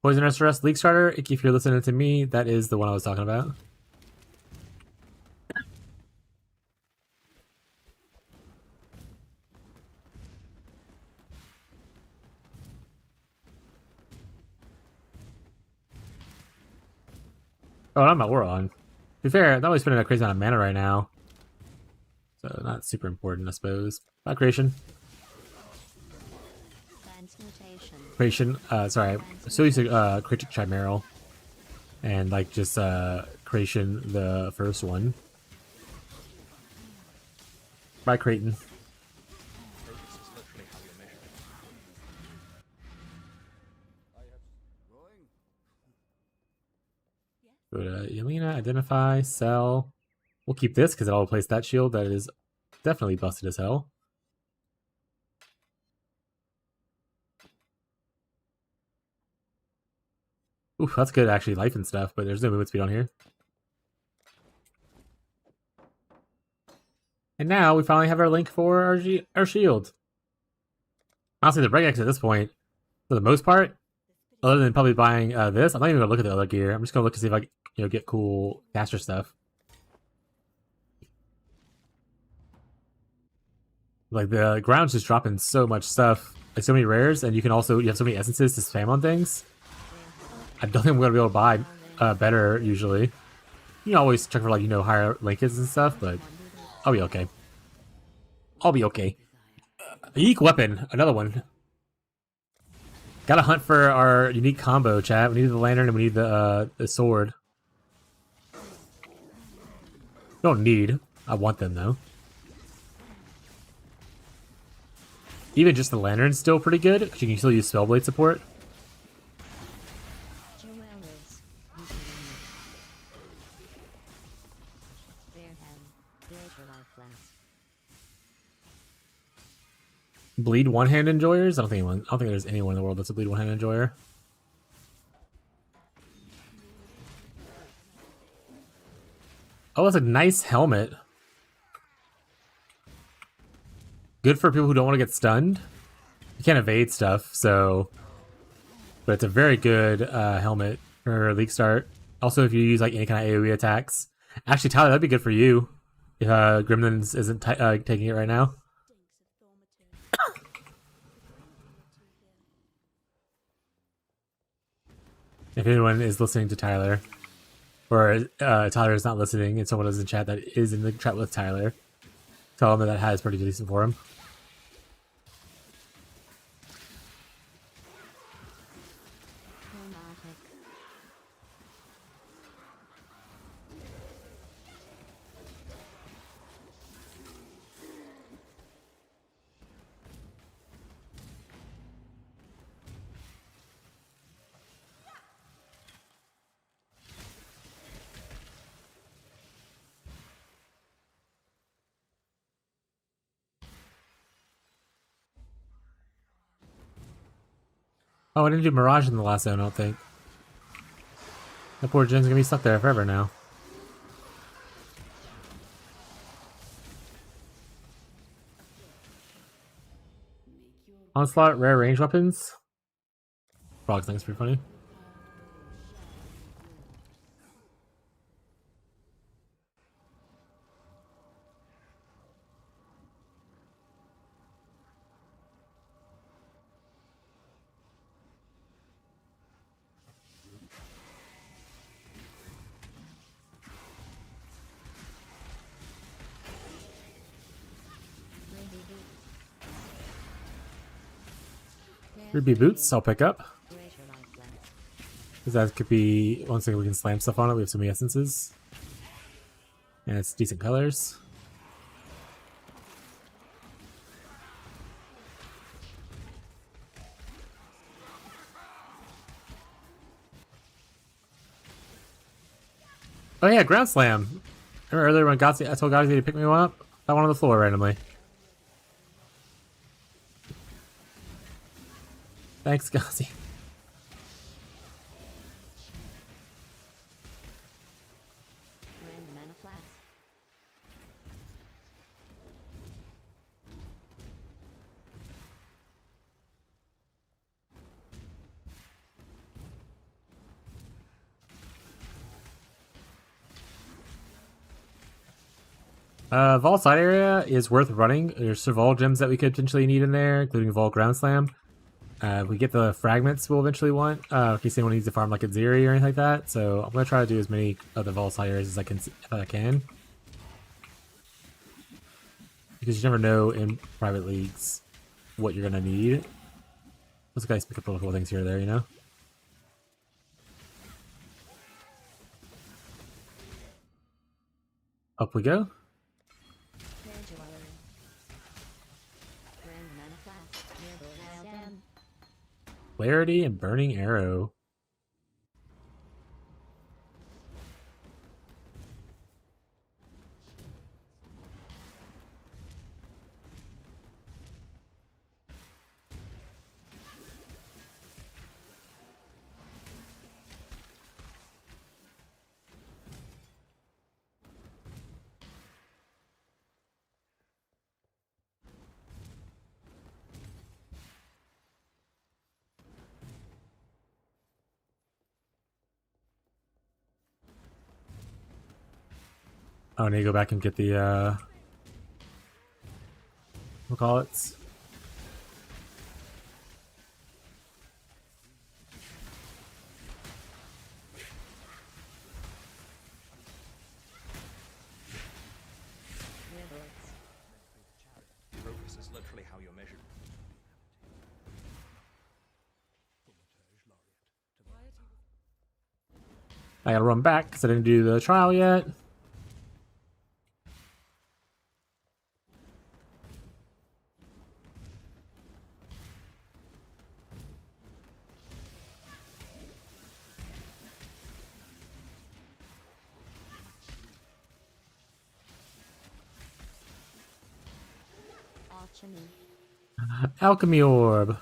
Poisonous Rust League Starter. If you're listening to me, that is the one I was talking about. Oh, I'm at war on. To be fair, I'm not really spending a crazy amount of mana right now. So not super important, I suppose. Not creation. Transmutation. Creation, sorry. I'm still using Cryptic Chimeral. And like just creation the first one. By Creighton. Go to Yelena, identify, sell. We'll keep this because it'll replace that shield that is definitely busted as hell. Oof, that's good actually, life and stuff, but there's no movement speed on here. And now we finally have our link for our shield. Honestly, the Break X at this point, for the most part, other than probably buying this, I'm not even gonna look at the other gear. I'm just gonna look to see if I get cool caster stuff. Like the ground's just dropping so much stuff, like so many rares, and you have so many essences to spam on things. I don't think I'm gonna be able to buy better usually. You can always check for like higher linkage and stuff, but I'll be okay. I'll be okay. Unique weapon, another one. Gotta hunt for our unique combo, chat. We need the lantern and we need the sword. Don't need. I want them though. Even just the lantern's still pretty good. You can still use Spellblade support. Jewelers. Spearhead. Greater life flask. Bleed one-hand enjoyers? I don't think there's anyone in the world that's a bleed one-hand enjoyer. Oh, that's a nice helmet. Good for people who don't want to get stunned. You can't evade stuff, so... But it's a very good helmet for League Start. Also, if you use like any kind of AoE attacks. Actually, Tyler, that'd be good for you. If Gremlins isn't taking it right now. If anyone is listening to Tyler, or Tyler is not listening, and someone is in chat that is in the chat with Tyler, tell him that hat is pretty decent for him. Chromatic. Oh, I didn't do Mirage in the last zone, I don't think. That poor Jen's gonna be stuck there forever now. Onslaught, rare range weapons. Frog's thing's pretty funny. Ruby boots, I'll pick up. Greater life flask. Because that could be one thing we can slam stuff on it. We have so many essences. And it's decent colors. Oh yeah, ground slam. Remember earlier when I told Gazi to pick me one up? I one on the floor randomly. Thanks, Gazi. Grand mana flask. Vault side area is worth running. There's some Vault gems that we could potentially need in there, including Vault Ground Slam. We get the fragments we'll eventually want, in case anyone needs to farm like a Zeri or anything like that. So I'm going to try to do as many of the Vault side areas as I can, if I can. Because you never know in private leagues what you're going to need. Those guys pick up little cool things here or there, you know? Up we go. Grand mana flask. Near Dial Dam. Clarity and Burning Arrow. Oh, I need to go back and get the, we'll call it. Near Bullets. Progress is literally how you're measured. I gotta run back because I didn't do the trial yet. Alchemy. Alchemy Orb.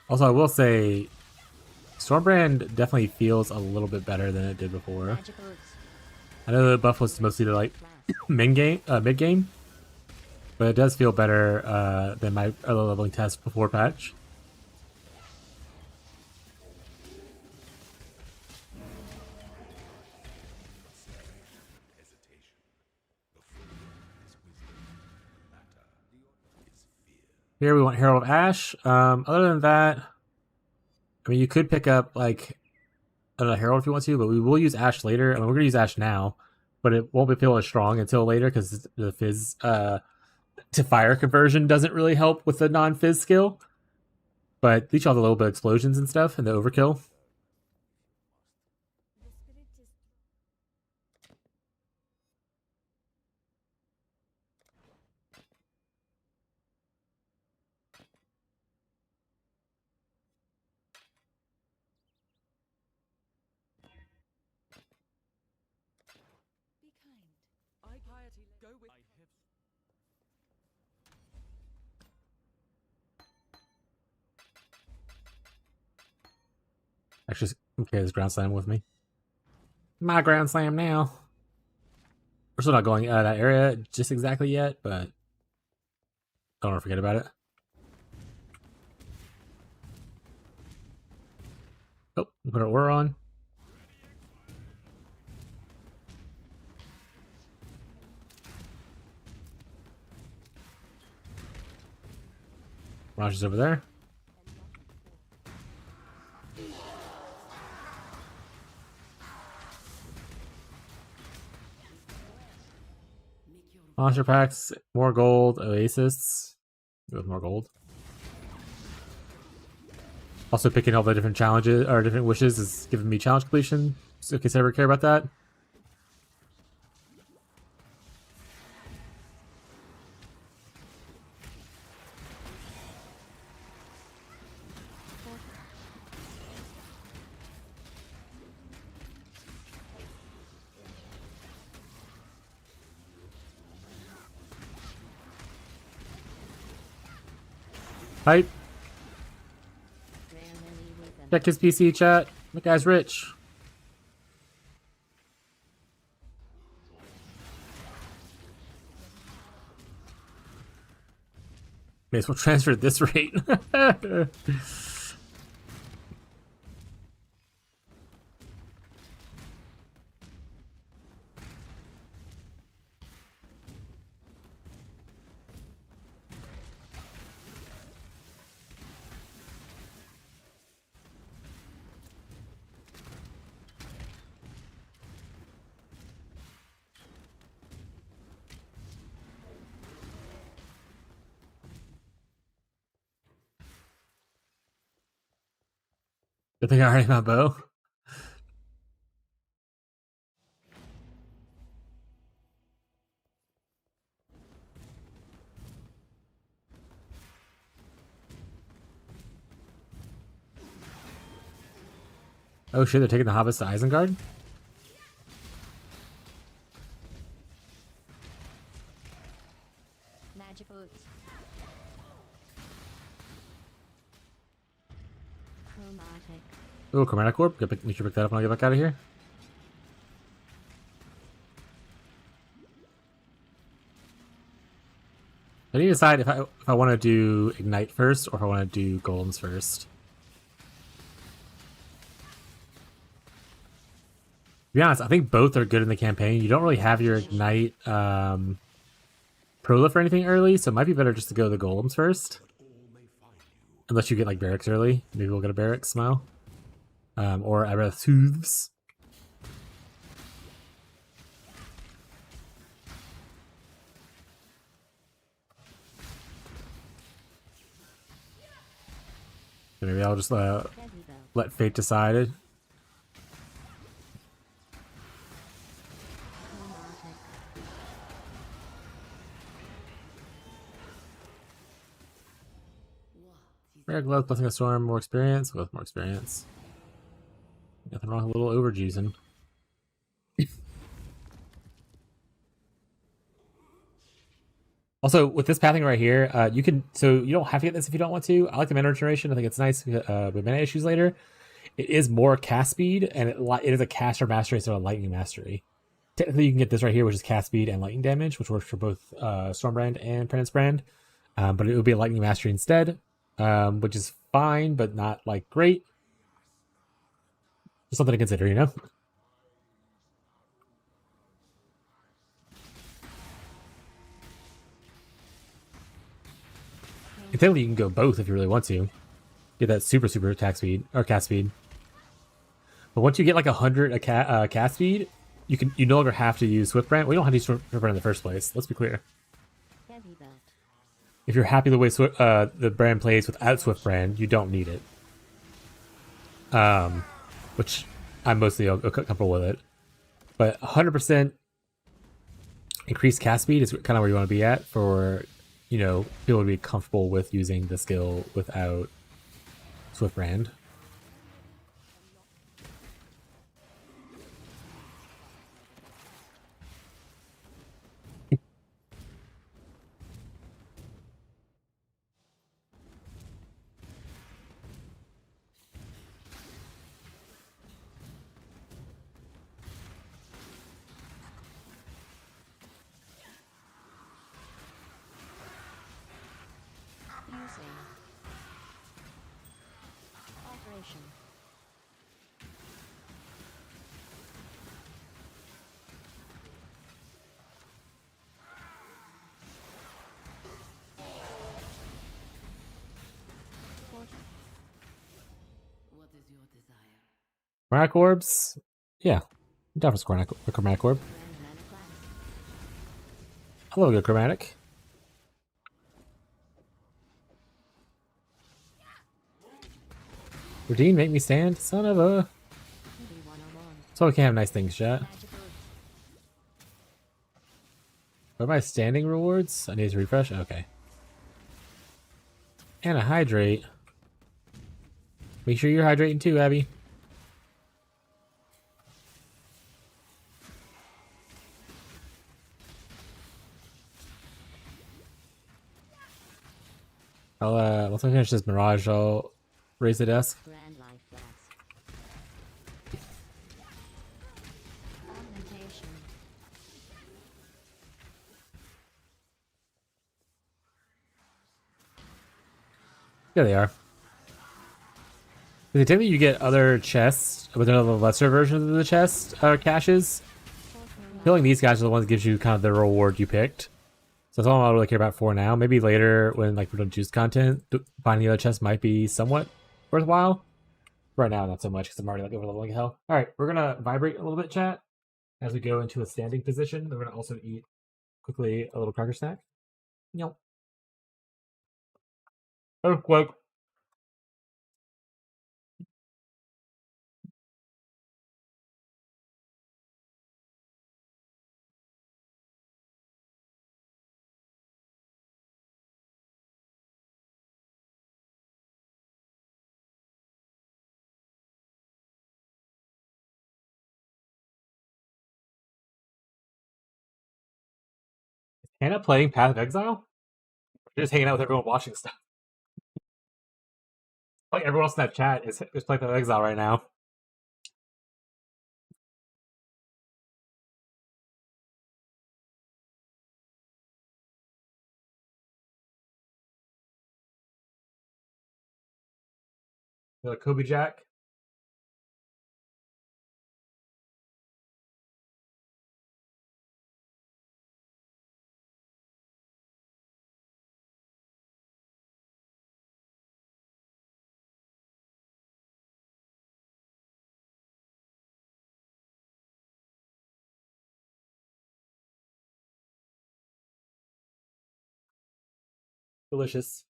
Also, I will say, Stormbrand definitely feels a little bit better than it did before. Magical ooze. I know the buff was mostly to like Flask. mid game, but it does feel better than my other leveling test before patch. Here we want Herald of Ash. Other than that, I mean, you could pick up like another Herald if you want to, but we will use Ash later. I mean, we're gonna use Ash now, but it won't feel as strong until later because the Fizz to fire conversion doesn't really help with the non-Fizz skill. But at least you have a little bit of explosions and stuff and the overkill. Be kind. I piety go with I have Actually, okay, this Ground Slam with me. My Ground Slam now. We're still not going out of that area just exactly yet, but don't ever forget about it. Oh, put our Aura on. Raj is over there. Monster packs, more gold, Oasis. With more gold. Also picking all the different challenges or different wishes is giving me challenge completion. So in case I ever care about that. Hype. Rare Lily with an Check his PC chat. That guy's rich. May as well transfer at this rate. Good thing I already have my bow. Oh shit, they're taking the hobbits to Isengard? Magic boots. Chromatic. Oh, Chromatic Orb. Make sure to pick that up when I get back out of here. I need to decide if I want to do Ignite first or if I want to do Golems first. To be honest, I think both are good in the campaign. You don't really have your Ignite Prolif or anything early, so it might be better just to go the Golems first. Unless you get like Barracks early. Maybe we'll get a Barracks smile. Or I'd rather Soothes. So maybe I'll just Heavy belt. let fate decide it. Chromatic. Rare Glove, Blessing of Storm, more experience. Both more experience. Nothing wrong with a little overjuicing. Also, with this pathing right here, you can, so you don't have to get this if you don't want to. I like the mana regeneration. I think it's nice with mana issues later. It is more cast speed, and it is a caster mastery instead of a lightning mastery. Technically, you can get this right here, which is cast speed and lightning damage, which works for both Stormbrand and Penance Brand. But it would be a lightning mastery instead, which is fine, but not like great. Just something to consider, you know? And technically, you can go both if you really want to. Get that super attack speed or cast speed. But once you get like 100 cast speed, you no longer have to use Swift Brand. We don't have to use Swift Brand in the first place. Let's be clear. Heavy belt. If you're happy the way the brand plays without Swift Brand, you don't need it. Which I'm mostly comfortable with it. But 100% increased cast speed is kind of where you want to be at for, you know, people to be comfortable with using the skill without Swift Brand. Using. Operation. What is your desire? Chromatic Orbs? Yeah. I'm down for a Chromatic Orb. Grand mana class. I love a good Chromatic. Redeem, make me stand? Son of a... Heavy 101. So we can have nice things, chat. Magic boots. What are my standing rewards? I need to refresh? Okay. And a hydrate. Make sure you're hydrating too, Abby. Once I finish this Mirage, I'll raise the desk. Grand life flask. Augmentation. Yeah, they are. They tell you you get other chests with another lesser version of the chest caches. Killing these guys are the ones that gives you kind of the reward you picked. So that's all I really care about for now. Maybe later when like we don't choose content, finding the other chest might be somewhat worthwhile. Right now, not so much because I'm already like over leveling hell. All right, we're gonna vibrate a little bit, chat, as we go into a standing position. We're gonna also eat quickly a little cracker snack. Yep. Earthquake. Hannah playing Path of Exile? Just hanging out with everyone watching stuff. Like everyone else in that chat is playing Path of Exile right now. Like Kobe Jack. Delicious.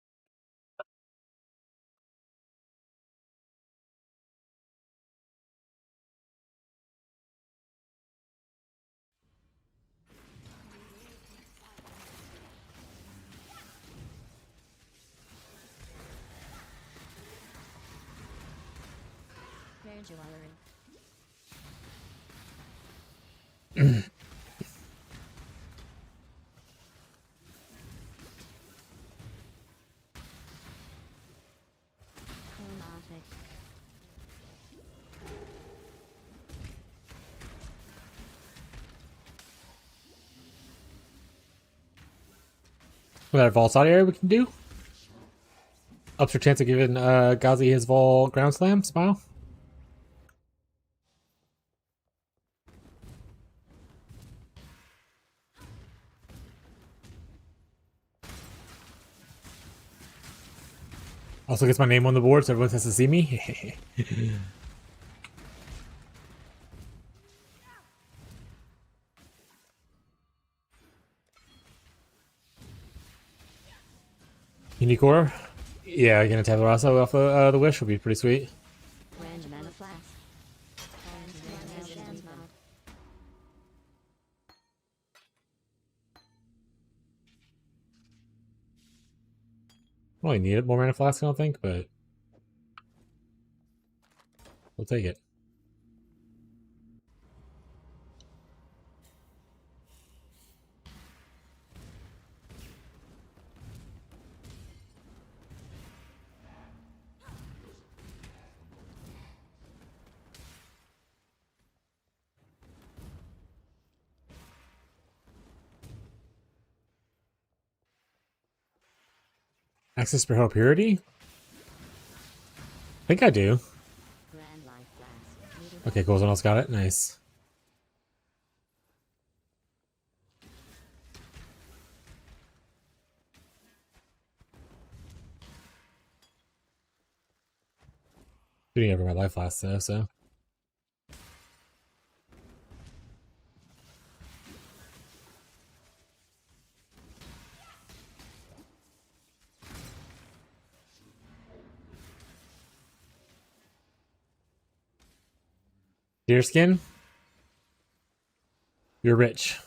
Graduary. Chromatic. With that Vol Side area we can do. Ups your chance of giving Ghazi his Vol Ground Slam. Smile. Also gets my name on the board so everyone has to see me. Unicore? Yeah, gonna tap the Rosso off the Wish would be pretty sweet. Range mana flask. Range mode. I don't really need it, more mana flask, I don't think, but we'll take it. Access for Hell Purity? I think I do. Grand life flask. Okay, cool. Someone else got it. Nice. Shooting over my life last though, so. Deerskin? You're rich.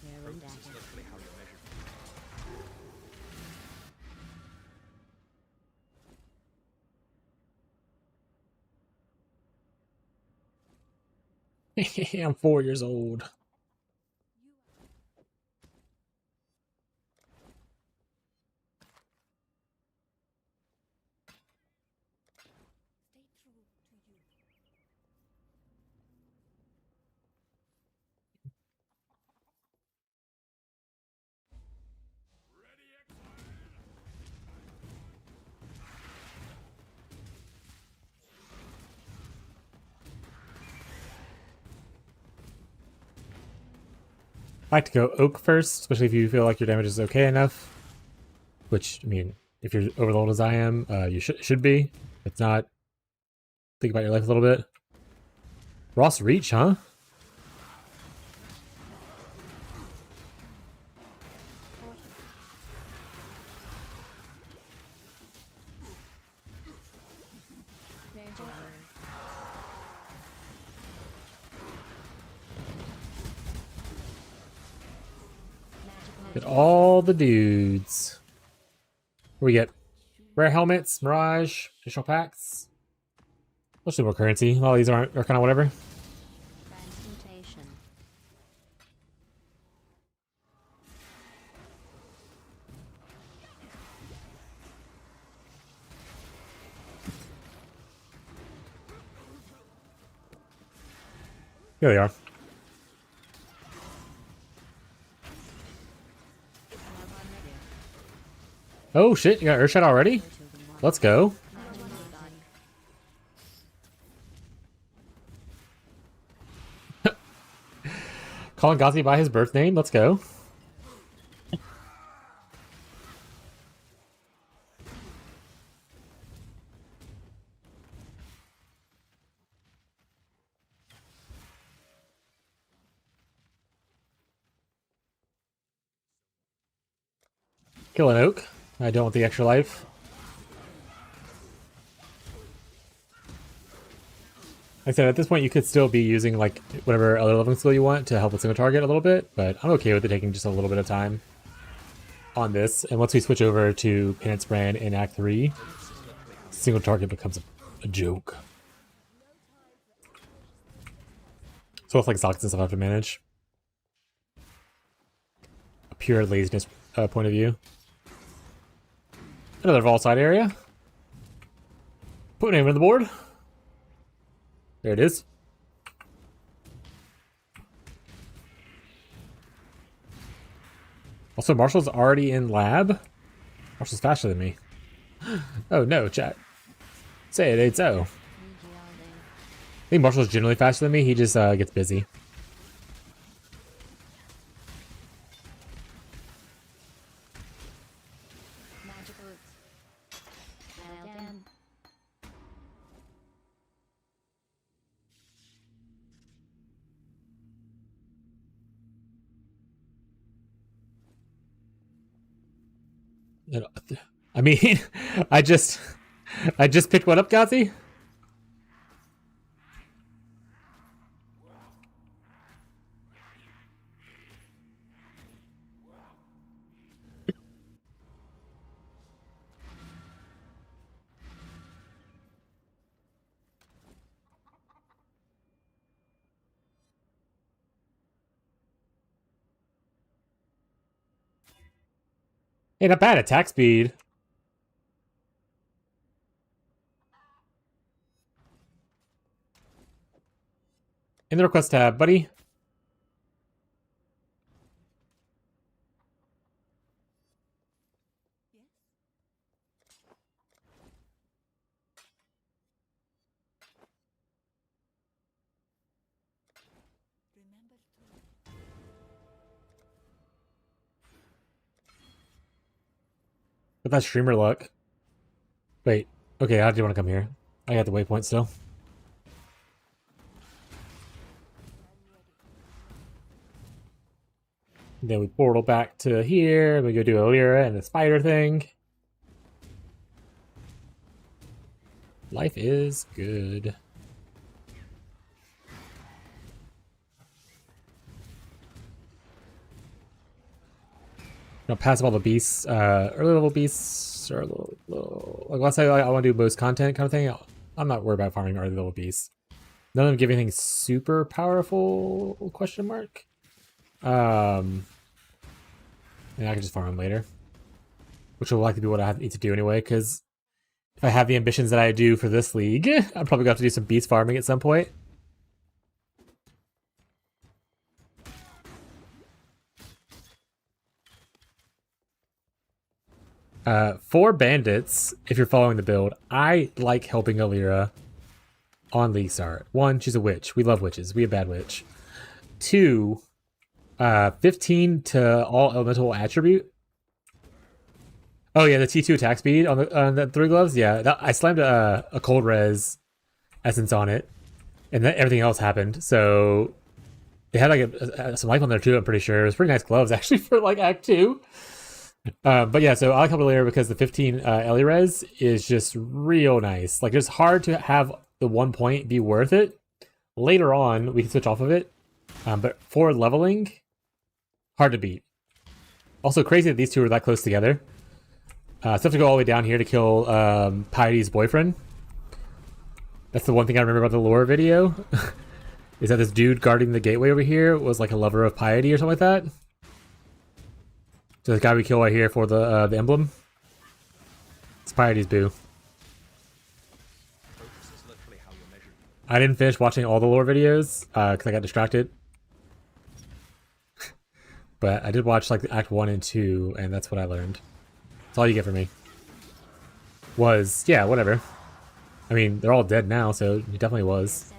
Rare and dagger. I'm 4 years old. Stay true to I like to go Oak first, especially if you feel like your damage is okay enough. Which, I mean, if you're overloaded as I am, you should be. If not, think about your life a little bit. Ross Reach, huh? Get all the dudes. What we get? Rare helmets, Mirage, additional packs. Let's do more currency. A lot of these are kind of whatever. Transmutation. Here they are. Oh shit, you got Earthshot already? Let's go. Calling Gazi by his birth name, let's go. Kill an oak. I don't want the extra life. Like I said, at this point you could still be using like whatever other leveling skill you want to help with single target a little bit, but I'm okay with it taking just a little bit of time on this. And once we switch over to Penance Brand in Act 3, single target becomes a joke. So with like sockets and stuff I have to manage. A pure laziness point of view. Another vault side area. Put name on the board. There it is. Also, Marshall's already in lab. Marshall's faster than me. Oh no, chat. Say it ain't so. I think Marshall's generally faster than me. He just gets busy. I mean, I just picked one up, Gazi. Hey, not bad. Attack speed. In the request tab, buddy. With that streamer luck. Wait. Okay, how do you want to come here? I got the waypoint still. Then we portal back to here. We go do Alira and the spider thing. Life is good. Pass up all the beasts, early level beasts, or like let's say I want to do most content kind of thing. I'm not worried about farming early level beasts. None of them give anything super powerful? Question mark. And I can just farm them later, which will likely be what I need to do anyway. Because if I have the ambitions that I do for this league, I'm probably going to have to do some beast farming at some point. For bandits, if you're following the build, I like helping Alira on League Start. 1, she's a witch. We love witches. We a bad witch. 2, 15 to all elemental attribute. Oh yeah, the T2 attack speed on the 3 gloves. Yeah, I slammed a cold res essence on it, and then everything else happened. So they had like some life on there too. I'm pretty sure it was pretty nice gloves actually for like Act 2. But yeah, so I like Cavalier because the 15 Ellie res is just real nice. Like, it's hard to have the 1 point be worth it. Later on, we can switch off of it. But for leveling, hard to beat. Also crazy that these two are that close together. So I have to go all the way down here to kill Piety's boyfriend. That's the one thing I remember about the lore video. Is that this dude guarding the gateway over here was like a lover of Piety or something like that. So the guy we kill right here for the emblem. It's Piety's boo. I didn't finish watching all the lore videos because I got distracted. But I did watch like Act 1 and 2, and that's what I learned. That's all you get from me. Was, yeah, whatever. I mean, they're all dead now, so it definitely was.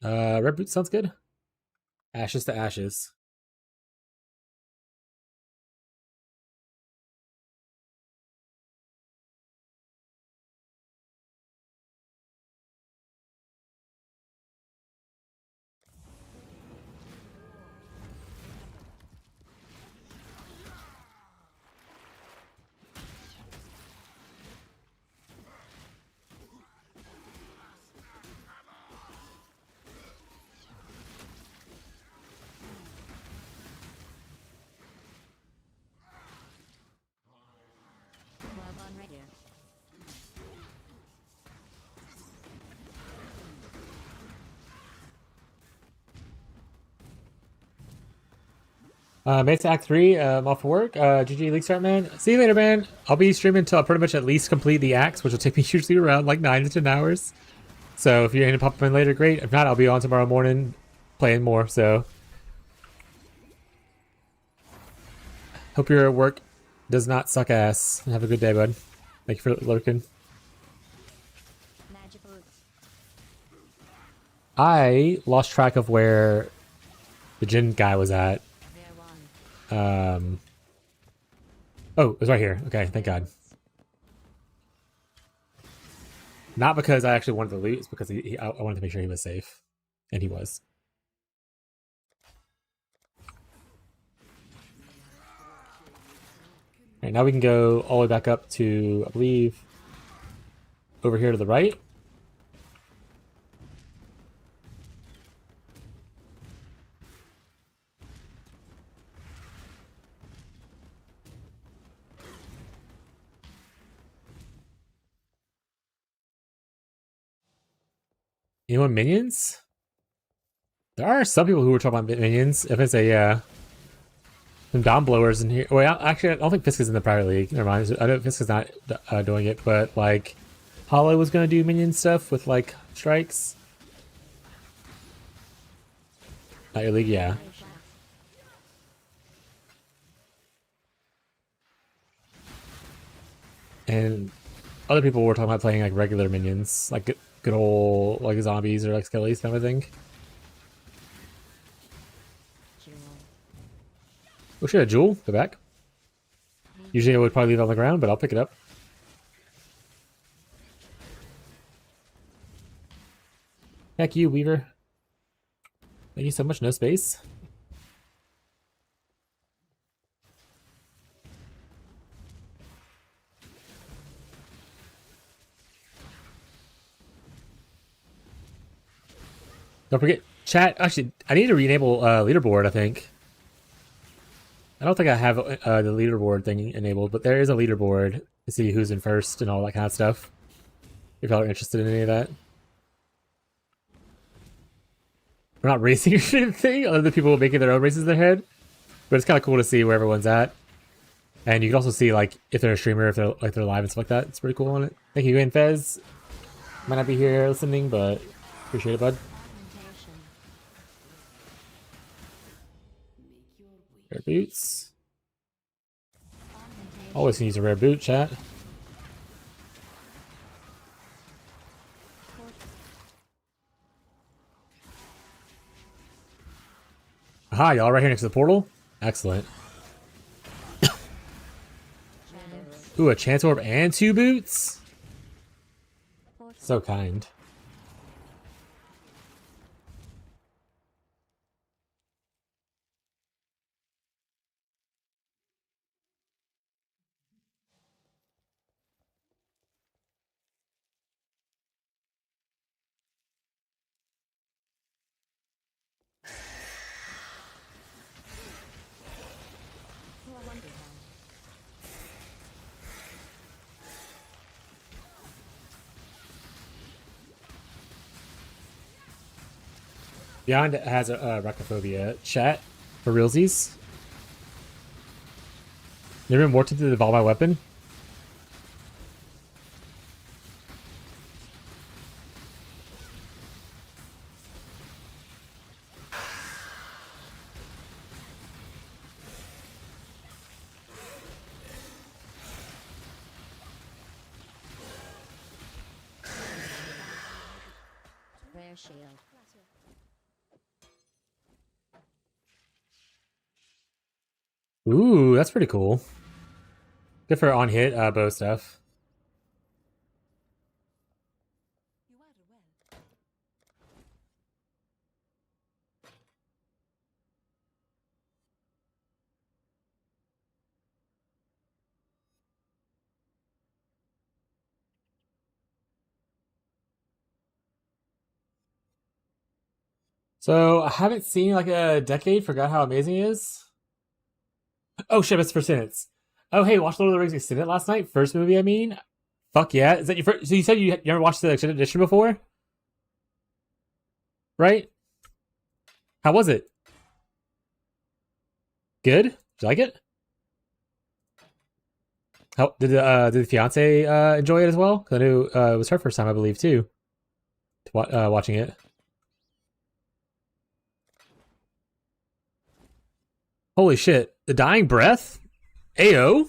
Red boots sounds good. Ashes to ashes. Log on radio. Made it to Act 3. I'm off for work. GG League Start, man. See you later, man. I'll be streaming until I pretty much at least complete the acts, which will take me usually around like 9 to 10 hours. So if you're going to pop in later, great. If not, I'll be on tomorrow morning playing more. So hope your work does not suck ass. Have a good day, bud. Thank you for lurking. Magic boots. I lost track of where the Jin guy was at. There one. Oh, it was right here. Okay, thank God. Not because I actually wanted to loot, it's because I wanted to make sure he was safe. And he was. Alright, now we can go all the way back up to, I believe, over here to the right. Anyone minions? There are some people who were talking about minions. If it's a some dom blowers in here. Well, actually, I don't think Fisk is in the Private League. Never mind. I know Fisk is not doing it, but like Hollow was gonna do minion stuff with like strikes. Not your league, yeah. And other people were talking about playing like regular minions, like good old like zombies or like skellies kind of thing. Jewel. Oh shit, a jewel, go back. Usually I would probably leave it on the ground, but I'll pick it up. Heck you, Weaver. Thank you so much, no space. Don't forget, chat. Actually, I need to re-enable leaderboard, I think. I don't think I have the leaderboard thing enabled, but there is a leaderboard to see who's in first and all that kind of stuff. If y'all are interested in any of that. We're not racing or anything, other than people making their own races in their head. But it's kind of cool to see where everyone's at. And you can also see like if they're a streamer, if they're live and stuff like that. It's pretty cool on it. Thank you, and Fez. Might not be here listening, but appreciate it, bud. Rare boots. Always can use a rare boot, chat. Aha, y'all right here next to the portal? Excellent. Ooh, a chance orb and 2 boots? So kind. Beyond has a arachnophobia. Chat for realsies. Never been morted to evolve my weapon? Rare shield. Ooh, that's pretty cool. Good for on hit bow stuff. You added well. So I haven't seen like a decade. Forgot how amazing it is. Oh shit, it's for Sentence. Oh hey, watched Lord of the Rings Extended last night. First movie, I mean. Fuck yeah! Is that your first? So you said you never watched the extended edition before, right? How was it? Good? Did you like it? How did the fiance enjoy it as well? 'Cause I knew it was her first time, I believe, too. Watching it. Holy shit! The Dying Breath, Ayo,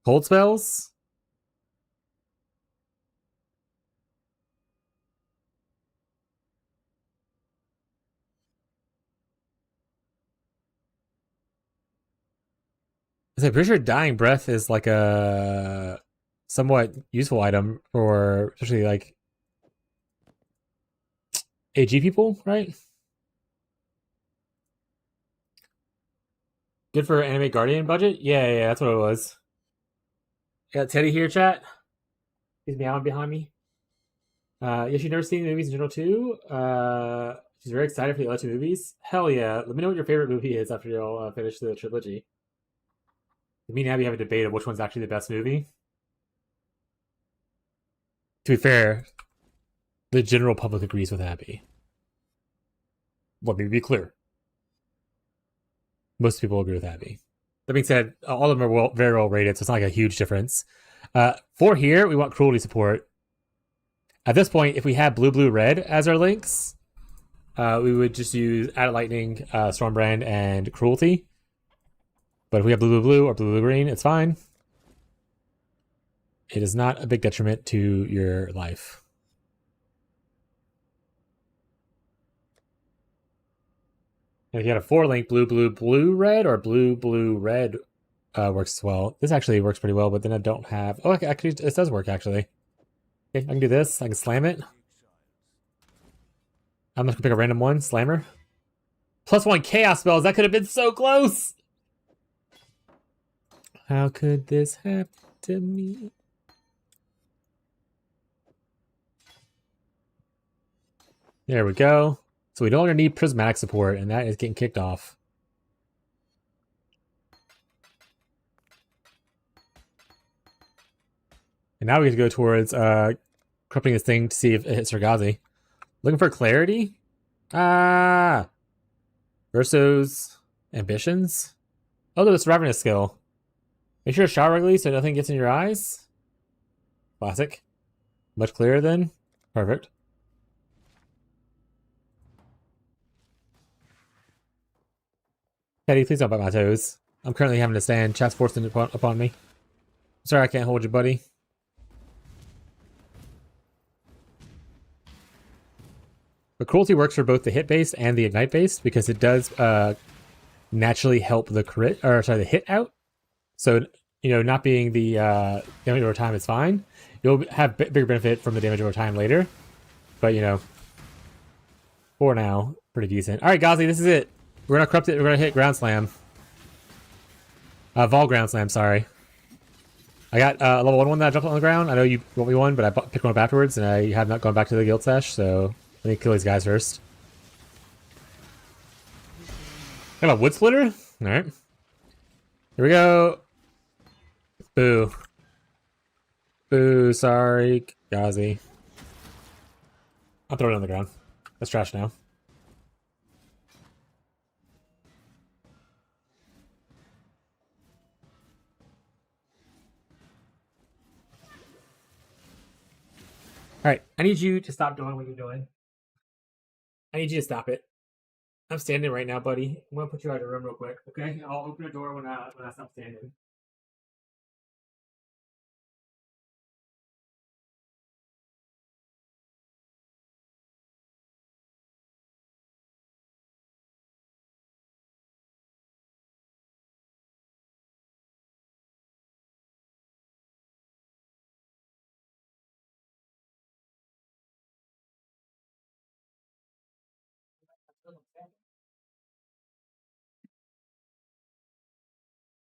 cold spells. I'm pretty sure Dying Breath is like a somewhat useful item for especially like AG people, right? Good for anime Guardian budget? Yeah, that's what it was. Got Teddy here, chat. He's meowing behind me. Yeah, she's never seen the movies in general too. She's very excited for the other 2 movies. Hell yeah. Let me know what your favorite movie is after y'all finish the trilogy. Me and Abby have a debate of which one's actually the best movie. To be fair, the general public agrees with Abby. Let me be clear. Most people agree with Abby. That being said, all of them are very well rated, so it's not like a huge difference. For here, we want cruelty support. At this point, if we had blue, red as our links, we would just use Added Lightning, Stormbrand, and Cruelty. But if we have blue, or blue, green, it's fine. It is not a big detriment to your life. And if you had a 4-link blue, red, or blue, red works as well. This actually works pretty well, but then I don't have... Oh, actually, it does work, actually. Okay, I can do this. I can slam it. I'm just gonna pick a random one. Slammer. +1 chaos spells. That could have been so close. How could this happen to me? There we go. So we no longer need prismatic support, and that is getting kicked off. And now we get to go towards corrupting this thing to see if it hits Sargazi. Looking for clarity? Verso's ambitions? Oh, there's Ravenous skill. Make sure to shower regularly so nothing gets in your eyes. Classic. Much clearer then. Perfect. Teddy, please don't bite my toes. I'm currently having to stand. Chat's forcing it upon me. Sorry I can't hold you, buddy. But Cruelty works for both the hit based and the ignite based because it does naturally help the the hit out. So, not being the damage over time is fine. You'll have bigger benefit from the damage over time later. But, for now, pretty decent. All right, Ghazi, this is it. We're going to corrupt it. We're going to hit Ground Slam. Vol Ground Slam, sorry. I got a level 1 that I dropped on the ground. I know you want me one, but I picked one up afterwards, and I have not gone back to the guild stash, so let me kill these guys first. Got a Wood Splitter? Alright. Here we go. Boo. Boo, sorry, Ghazi. I'll throw it on the ground. That's trash now. Alright, I need you to stop doing what you're doing. I need you to stop it. I'm standing right now, buddy. I'm gonna put you out of the room real quick, okay? I'll open the door when I stop standing.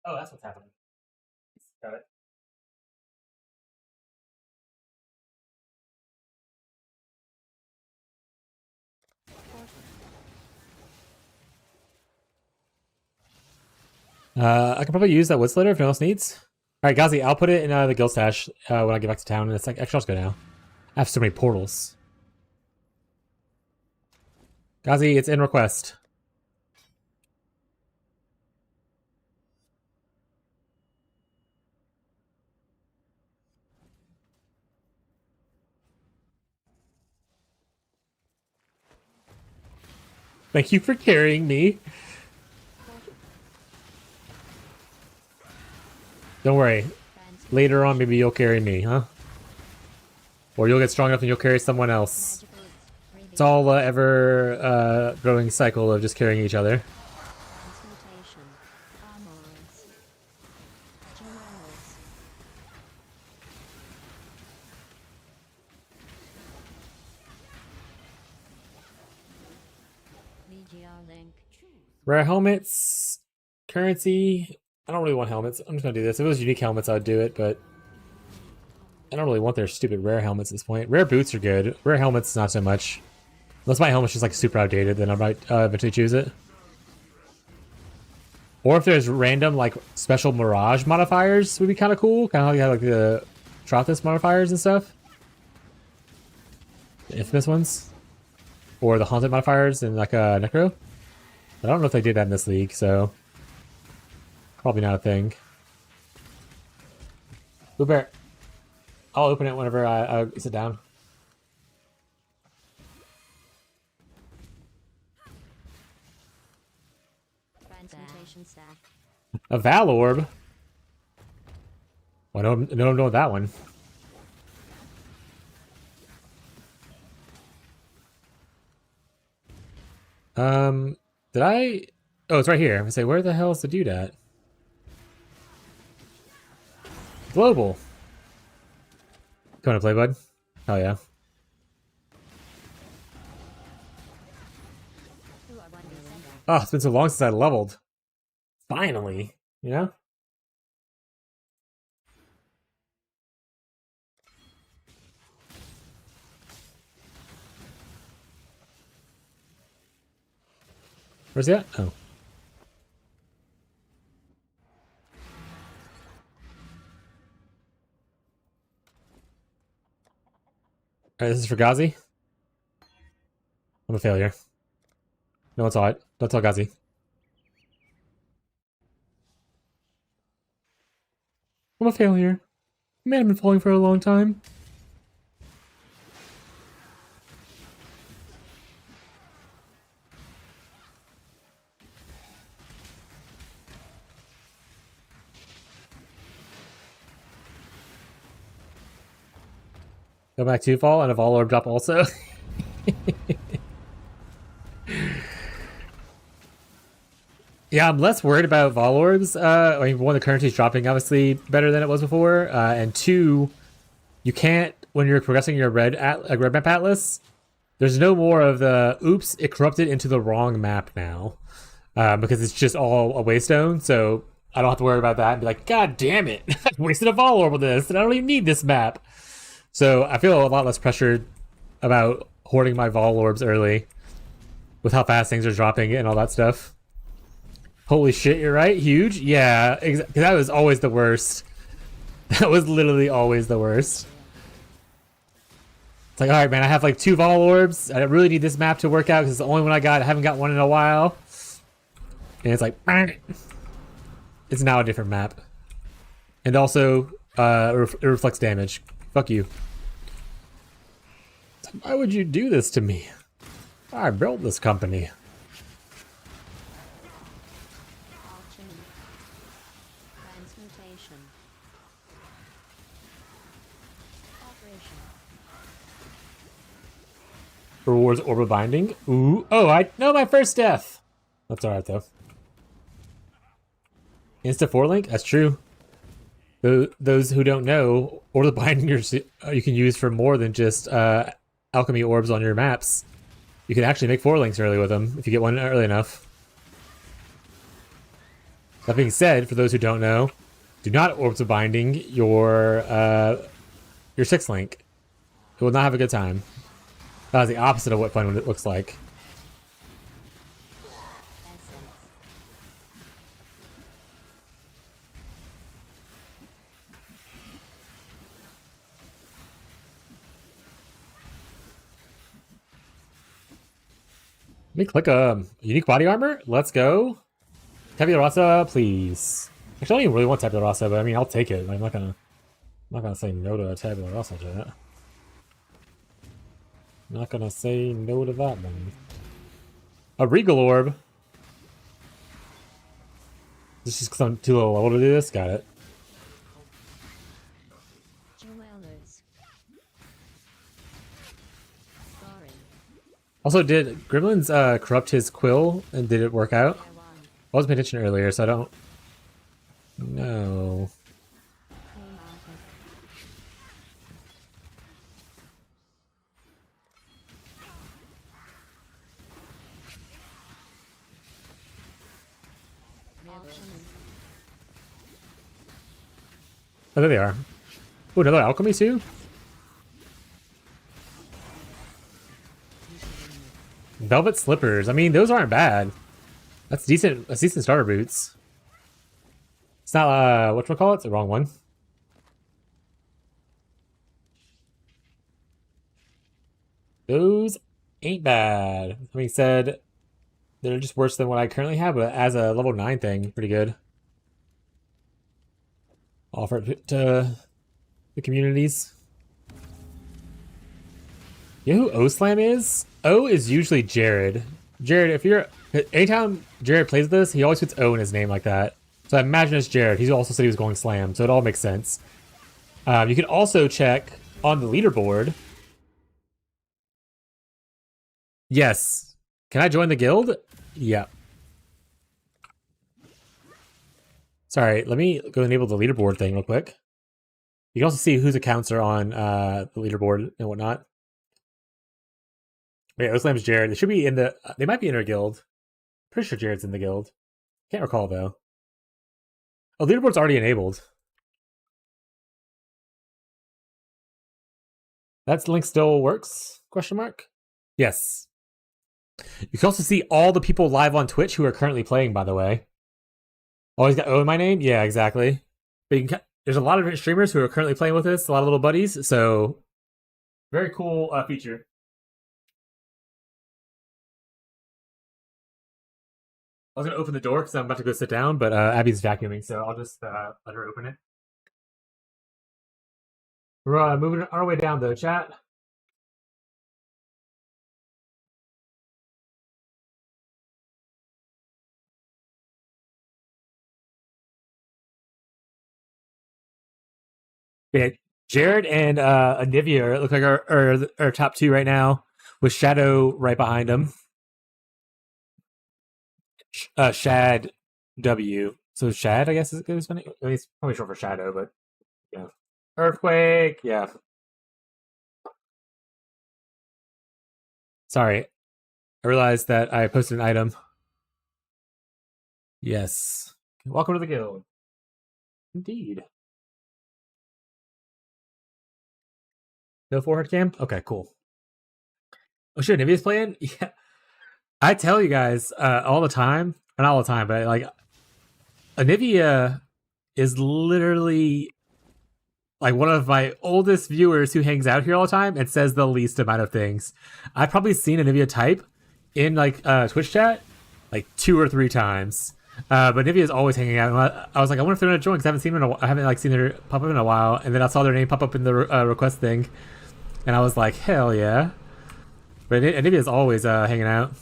Oh, that's what's happening. Got it. I can probably use that Wood Slitter if no one else needs. Alright, Ghazi, I'll put it in the guild stash when I get back to town, and it's like extra go now. I have so many portals. Ghazi, it's in request. Thank you for carrying me. Don't worry. Later on, maybe you'll carry me, huh? Or you'll get strong enough and you'll carry someone else. It's all ever growing cycle of just carrying each other. Transmutation. Armors. Jewels. Legio Link. Rare helmets. Currency. I don't really want helmets. I'm just gonna do this. If it was unique helmets, I'd do it, but I don't really want their stupid rare helmets at this point. Rare boots are good. Rare helmets, not so much. Unless my helmet's just like super outdated, then I might eventually choose it. Or if there's random like special Mirage modifiers, would be kind of cool. Kind of how you have like the Trothus modifiers and stuff. The infamous ones. Or the Haunted modifiers in like a Necro. I don't know if they did that in this league, so probably not a thing. Blue Bear. I'll open it whenever I sit down. Transmutation stack. A Val Orb? Well, no, know that one. Did I? Oh, it's right here. I'm gonna say, where the hell is the dude at? Global. You wanna play, bud? Hell yeah. Ooh, I wonder when that. Oh, it's been so long since I leveled. Finally, you know? Where's he at? Oh. Alright, this is for Ghazi. I'm a failure. No one saw it. Don't tell Ghazi. I'm a failure. Man, I've been falling for a long time. Go back to fall and a Vol Orb drop also. Yeah, I'm less worried about Vol Orbs. I mean, one, the currency is dropping obviously better than it was before, and two, you can't, when you're progressing your red map atlas, there's no more of the oops, it corrupted into the wrong map now, because it's just all a waystone. So I don't have to worry about that and be like, God damn it, I wasted a Vol Orb with this, and I don't even need this map. So I feel a lot less pressured about hoarding my Vol Orbs early, with how fast things are dropping and all that stuff. Holy shit, you're right. Huge. Yeah, that was always the worst. That was literally always the worst. It's like, all right, man, I have like 2 Vol Orbs. I really need this map to work out because it's the only one I got. I haven't got one in a while. And it's like, it's now a different map. And also, it reflects damage. Fuck you. Why would you do this to me? I built this company. Alchemy. Transmutation. Operation. Rewards Orbital Binding. Ooh. Oh, I know my first death. That's alright, though. Insta 4-link? That's true. Those who don't know, Orbital Binding you can use for more than just alchemy orbs on your maps. You can actually make 4-links early with them if you get one early enough. That being said, for those who don't know, do not Orbital Binding your 6-link. It will not have a good time. That is the opposite of what fun it looks like. Essence. Let me click unique body armor. Let's go. Tabula rasa, please. Actually, I don't even really want tabula rasa, but I mean, I'll take it. I'm not gonna say no to a tabula rasa chat. Not gonna say no to that one. A regal orb. This is because I'm too low level to do this. Got it. Jewelers. Scoring. Also, did Gremlins corrupt his quill, and did it work out? Tier 1. I wasn't paying attention earlier, so I don't know. Flea market. Alchemy. Oh, there they are. Ooh, another alchemy too? Velvet slippers. I mean, those aren't bad. That's decent. That's decent starter boots. It's not whatchamacallit? It's the wrong one. Those ain't bad. That being said, they're just worse than what I currently have, but as a level 9 thing, pretty good. Offer it to the communities. You know who O-Slam is? O is usually Jared. Jared, if you're... Anytime Jared plays this, he always puts O in his name like that. So I imagine it's Jared. He also said he was going Slam, so it all makes sense. You can also check on the leaderboard. Yes. Can I join the guild? Yeah. Sorry, let me go enable the leaderboard thing real quick. You can also see whose accounts are on the leaderboard and whatnot. Wait, O-Slam's Jared. They should be in the... They might be in our guild. Pretty sure Jared's in the guild. Can't recall, though. Oh, leaderboard's already enabled. That link still works? Question mark? Yes. You can also see all the people live on Twitch who are currently playing, by the way. Oh, he's got O in my name? Yeah, exactly. But there's a lot of streamers who are currently playing with us, a lot of little buddies, so very cool feature. I was going to open the door because I'm about to go sit down, but Abby's vacuuming, so I'll just let her open it. We're moving our way down, though, chat. Yeah, Jared and Anivia look like our top 2 right now, with Shadow right behind him. Shad W. So Shad, I guess, is spending. It's probably short for Shadow, but yeah. Earthquake. Yeah. Sorry, I realized that I posted an item. Yes. Welcome to the guild. Indeed. No forehead cam? Okay, cool. Oh shit, Nivea's playing? Yeah. I tell you guys all the time, not all the time, but like Anivia is literally like one of my oldest viewers who hangs out here all the time and says the least amount of things. I've probably seen Anivia type in like Twitch chat like 2 or 3 times. But Nivea is always hanging out. And I was like, I wonder if they're gonna join because I haven't seen them. I haven't like seen her pop up in a while. And then I saw their name pop up in the request thing, and I was like, hell yeah! But Nivea is always hanging out.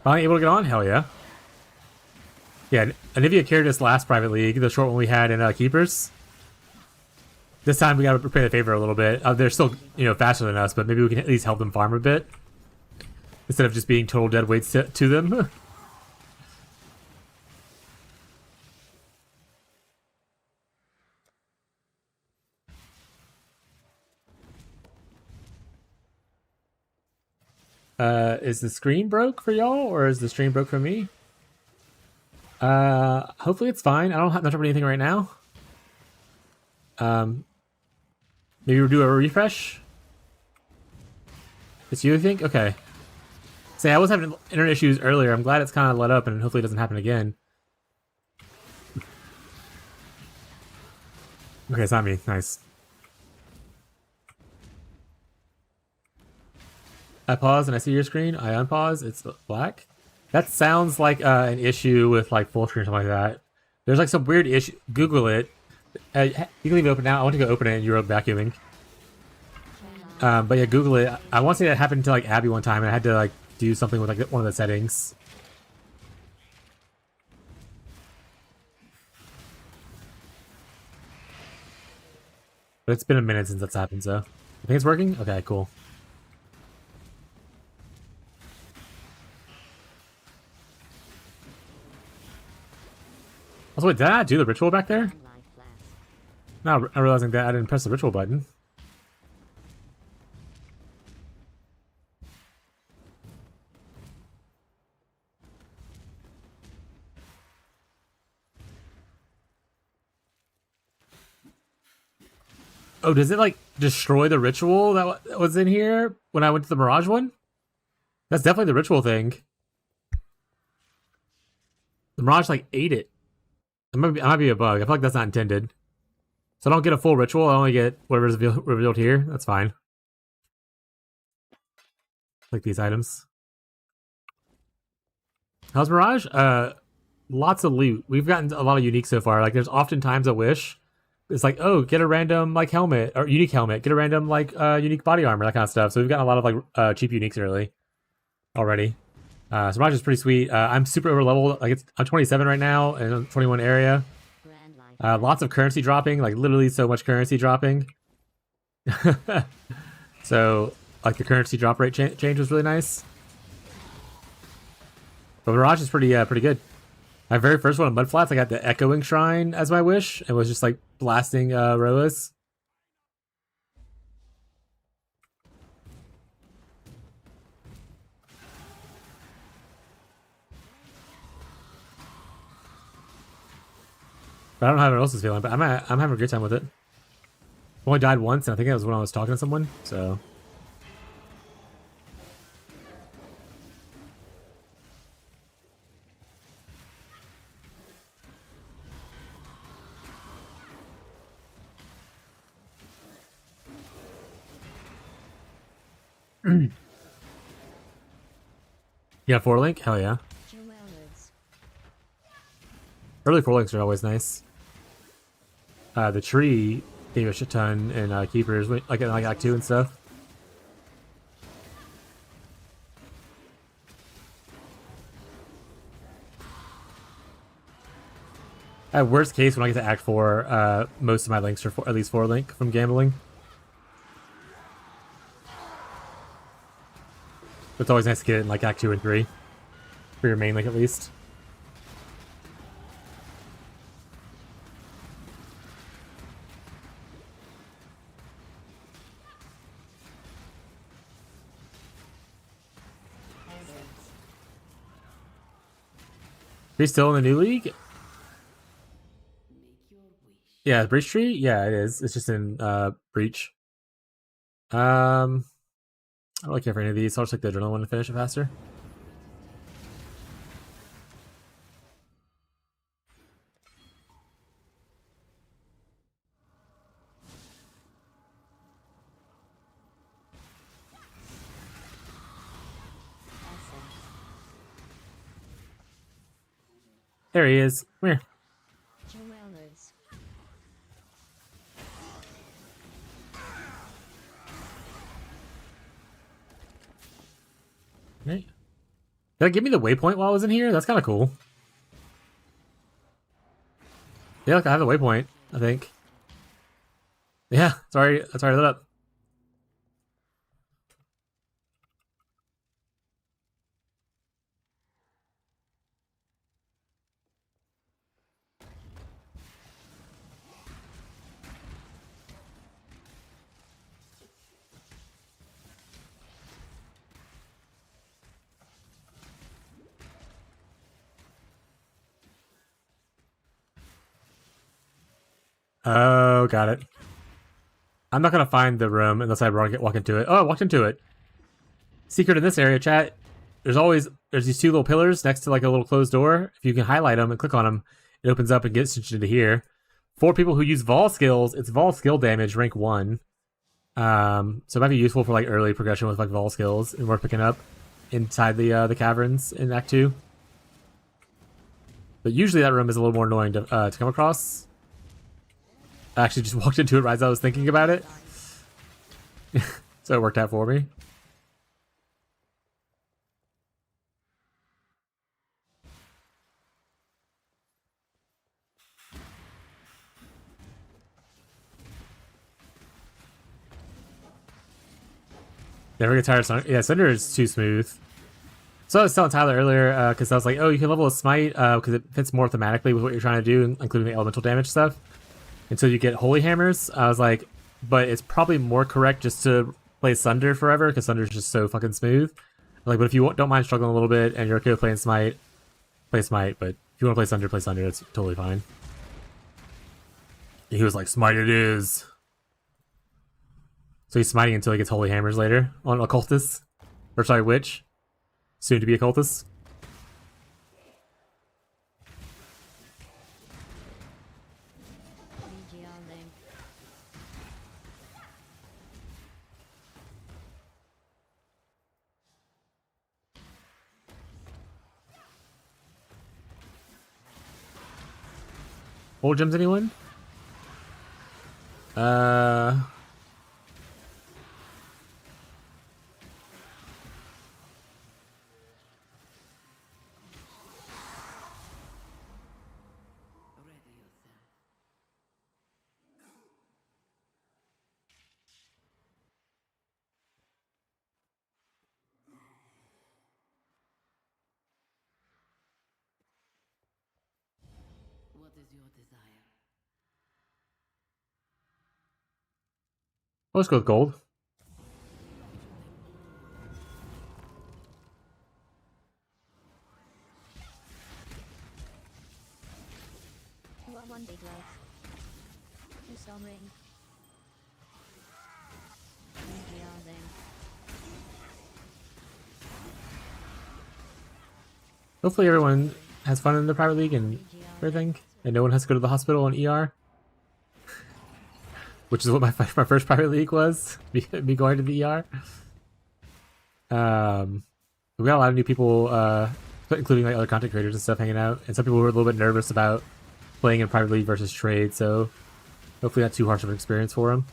Finally able to get on? Hell yeah! Yeah, Anivia carried us last private league, the short one we had in Keepers. This time we gotta repay the favor a little bit. They're still, faster than us, but maybe we can at least help them farm a bit instead of just being total dead weights to them. Is the screen broke for y'all, or is the stream broke for me? Hopefully it's fine. I don't have much of anything right now. Maybe we'll do a refresh. It's you, I think? Okay. Say, I was having internet issues earlier. I'm glad it's kind of let up, and hopefully it doesn't happen again. Okay, it's not me. Nice. I pause and I see your screen. I unpause. It's black. That sounds like an issue with like full screen or something like that. There's like some weird issue. Google it. You can leave it open now. I want to go open it and you're vacuuming. But yeah, Google it. I want to say that happened to like Abby one time and I had to like do something with like one of the settings. But it's been a minute since that's happened, so I think it's working? Okay, cool. Also, wait, did I not do the ritual back there? Now I'm realizing that I didn't press the ritual button. Oh, does it like destroy the ritual that was in here when I went to the Mirage one? That's definitely the ritual thing. The Mirage like ate it. It might be a bug. I feel like that's not intended. So I don't get a full ritual. I only get whatever's revealed here. That's fine. Like these items. How's Mirage? Lots of loot. We've gotten a lot of unique so far. Like there's oftentimes a wish. It's like, oh, get a random like helmet or unique helmet. Get a random like unique body armor, that kind of stuff. So we've gotten a lot of like cheap uniques already. So Mirage is pretty sweet. I'm super over leveled. Like I'm 27 right now and I'm 21 area. Lots of currency dropping, like literally so much currency dropping. So like the currency drop rate change was really nice. But Mirage is pretty good. My very first one on Mudflats, I got the Echoing Shrine as my wish and was just like blasting Roas. But I don't know how everyone else is feeling, but I'm having a good time with it. I only died once, and I think that was when I was talking to someone, so. Yeah, 4-link? Hell yeah. Early 4-links are always nice. The tree gave a shit ton in Keepers, like in like Act 2 and stuff. At worst case, when I get to Act 4, most of my links are at least 4-link from gambling. It's always nice to get it in like Act 2 and 3. For your main link at least. Are you still in the new league? Yeah, Breach Tree? Yeah, it is. It's just in Breach. I don't really care for any of these, so I'll just take the adrenaline one to finish it faster. There he is. Come here. Jewelers. Okay. Did that give me the waypoint while I was in here? That's kind of cool. Yeah, look, I have the waypoint, I think. Yeah, sorry, that's already lit up. Oh, got it. I'm not gonna find the room unless I walk into it. Oh, I walked into it. Secret in this area, chat. There's these two little pillars next to like a little closed door. If you can highlight them and click on them, it opens up and gets you into here. For people who use Vol skills, it's Vol skill damage, rank 1. So it might be useful for like early progression with like Vol skills and worth picking up inside the caverns in Act 2. But usually that room is a little more annoying to come across. I actually just walked into it right as I was thinking about it. So it worked out for me. Never get tired of Sunder. Yeah, Sunder is too smooth. So I was telling Tyler earlier, because I was like, oh, you can level a Smite, because it fits more thematically with what you're trying to do, including the elemental damage stuff. Until you get Holy Hammers. I was like, but it's probably more correct just to play Sunder forever, because Sunder's just so fucking smooth. Like, but if you don't mind struggling a little bit, and you're okay with playing Smite, play Smite, but if you want to play Sunder, that's totally fine. And he was like, Smite it is. So he's smiting until he gets Holy Hammers later on Occultist. Or sorry, Witch. Soon to be Occultist. Old gems, anyone? What is your desire? Let's go with gold. You are one big love. You saw ring. Hopefully everyone has fun in the private league and everything, and no one has to go to the hospital and ER. Which is what my first private league was, me going to the ER. We got a lot of new people, including like other content creators and stuff hanging out, and some people were a little bit nervous about playing in private league versus trade, so hopefully not too harsh of an experience for them.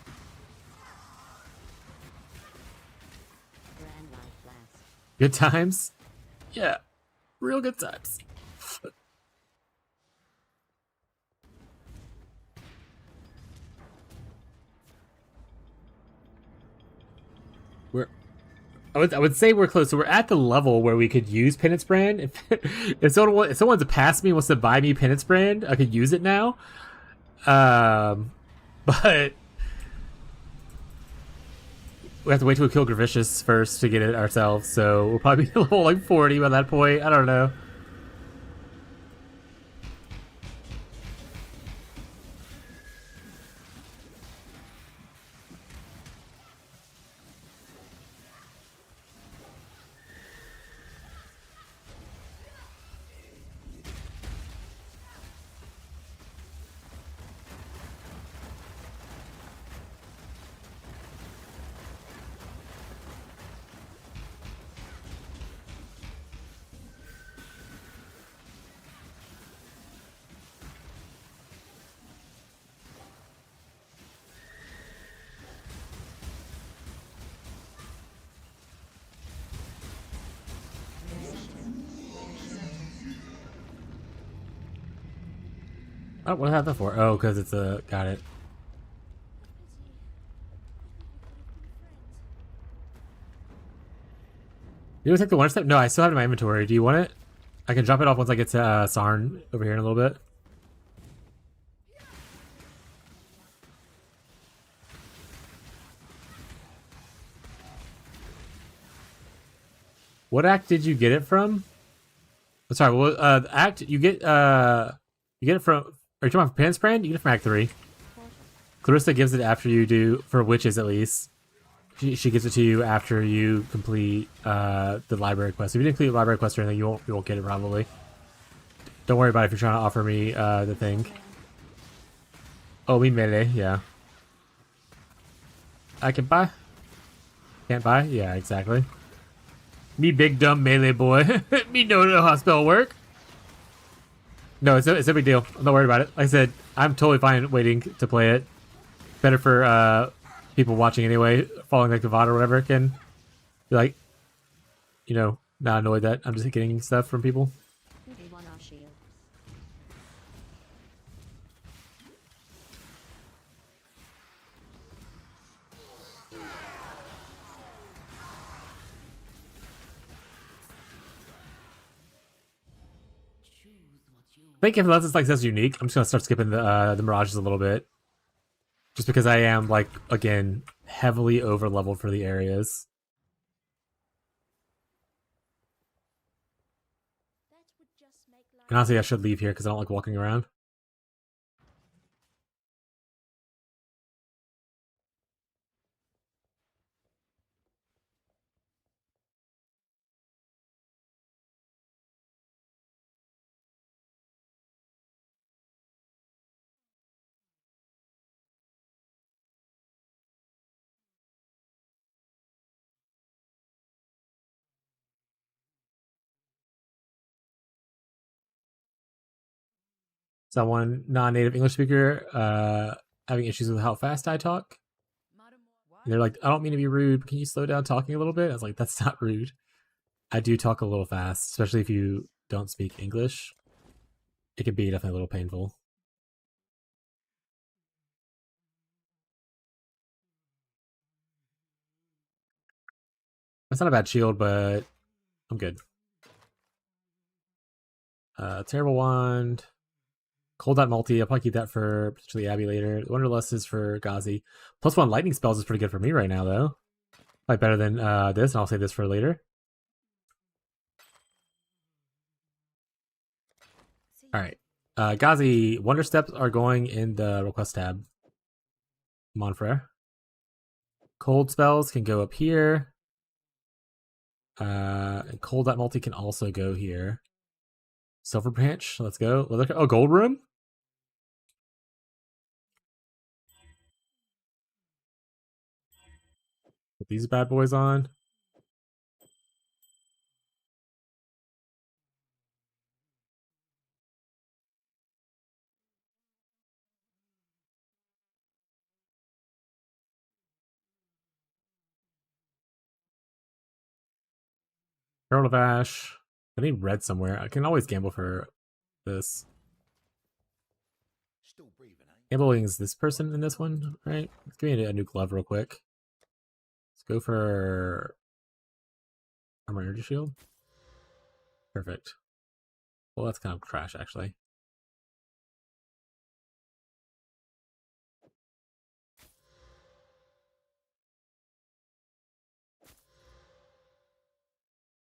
Good times? Yeah, real good times. I would say we're close. So we're at the level where we could use Penance Brand. If someone to pass me wants to buy me Penance Brand, I could use it now. But we have to wait till we kill Gravicious first to get it ourselves. So we'll probably be level like 40 by that point. I don't know. Oh, what did I have that for? Oh, because it's a... Got it. You want to take the one step? No, I still have it in my inventory. Do you want it? I can drop it off once I get to Sarn over here in a little bit. What act did you get it from? Oh, sorry, well, act you get it from... Are you talking about Penance Brand? You get it from Act 3. Clarissa gives it after you do, for witches at least. She gives it to you after you complete the library quest. If you didn't complete the library quest or anything, you won't get it probably. Don't worry about it if you're trying to offer me the thing. Oh, me melee, yeah. I can buy. Can't buy? Yeah, exactly. Me big dumb melee boy. Me know how spell work. No, it's a big deal. I'm not worried about it. Like I said, I'm totally fine waiting to play it. Better for people watching anyway, following like the VOD or whatever, can be like, you know, not annoyed that I'm just getting stuff from people. They want our shields. I think if unless it's like says unique, I'm just gonna start skipping the mirages a little bit, just because I am like again heavily over leveled for the areas. That would just make life And honestly, I should leave here because I don't like walking around. Someone non-native English speaker having issues with how fast I talk. And they're like, I don't mean to be rude, but can you slow down talking a little bit? I was like, that's not rude. I do talk a little fast, especially if you don't speak English. It can be definitely a little painful. That's not a bad shield, but I'm good. Terrible Wand. Cold Dot Multi, I'll probably keep that for potentially Abby later. Wonderlust is for Ghazi. +1 lightning spells is pretty good for me right now, though. Probably better than this, and I'll save this for later. Alright. Ghazi, Wonder Steps are going in the request tab. Monfrere. Cold spells can go up here. And Cold Dot Multi can also go here. Silver Branch, let's go. Oh, Gold Room? Put these bad boys on. Herald of Ash. I need red somewhere. I can always gamble for this. Gambling is this person in this one, right? Let's give me a new glove real quick. Let's go for Armor energy shield. Perfect. Well, that's kind of trash, actually.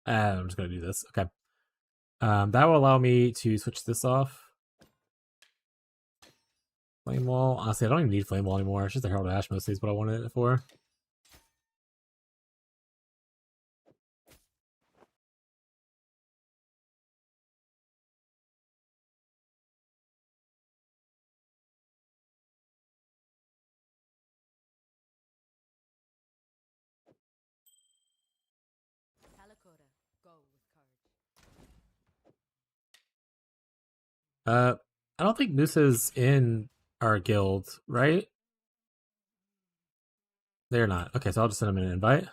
I'm just gonna do this. Okay. That will allow me to switch this off. Flame Wall. Honestly, I don't even need Flame Wall anymore. It's just a Herald Ash mostly is what I wanted it for. Talakota, go with courage. I don't think Moosa's in our guild, right? They're not. Okay, so I'll just send them an invite.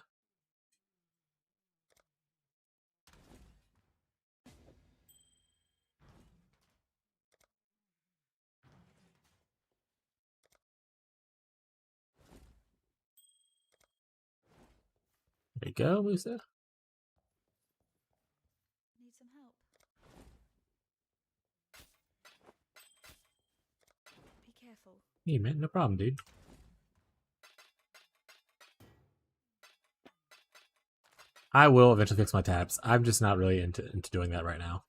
There you go, Musa. Need some help? Be careful. Hey, man, no problem, dude. I will eventually fix my tabs. I'm just not really into doing that right now.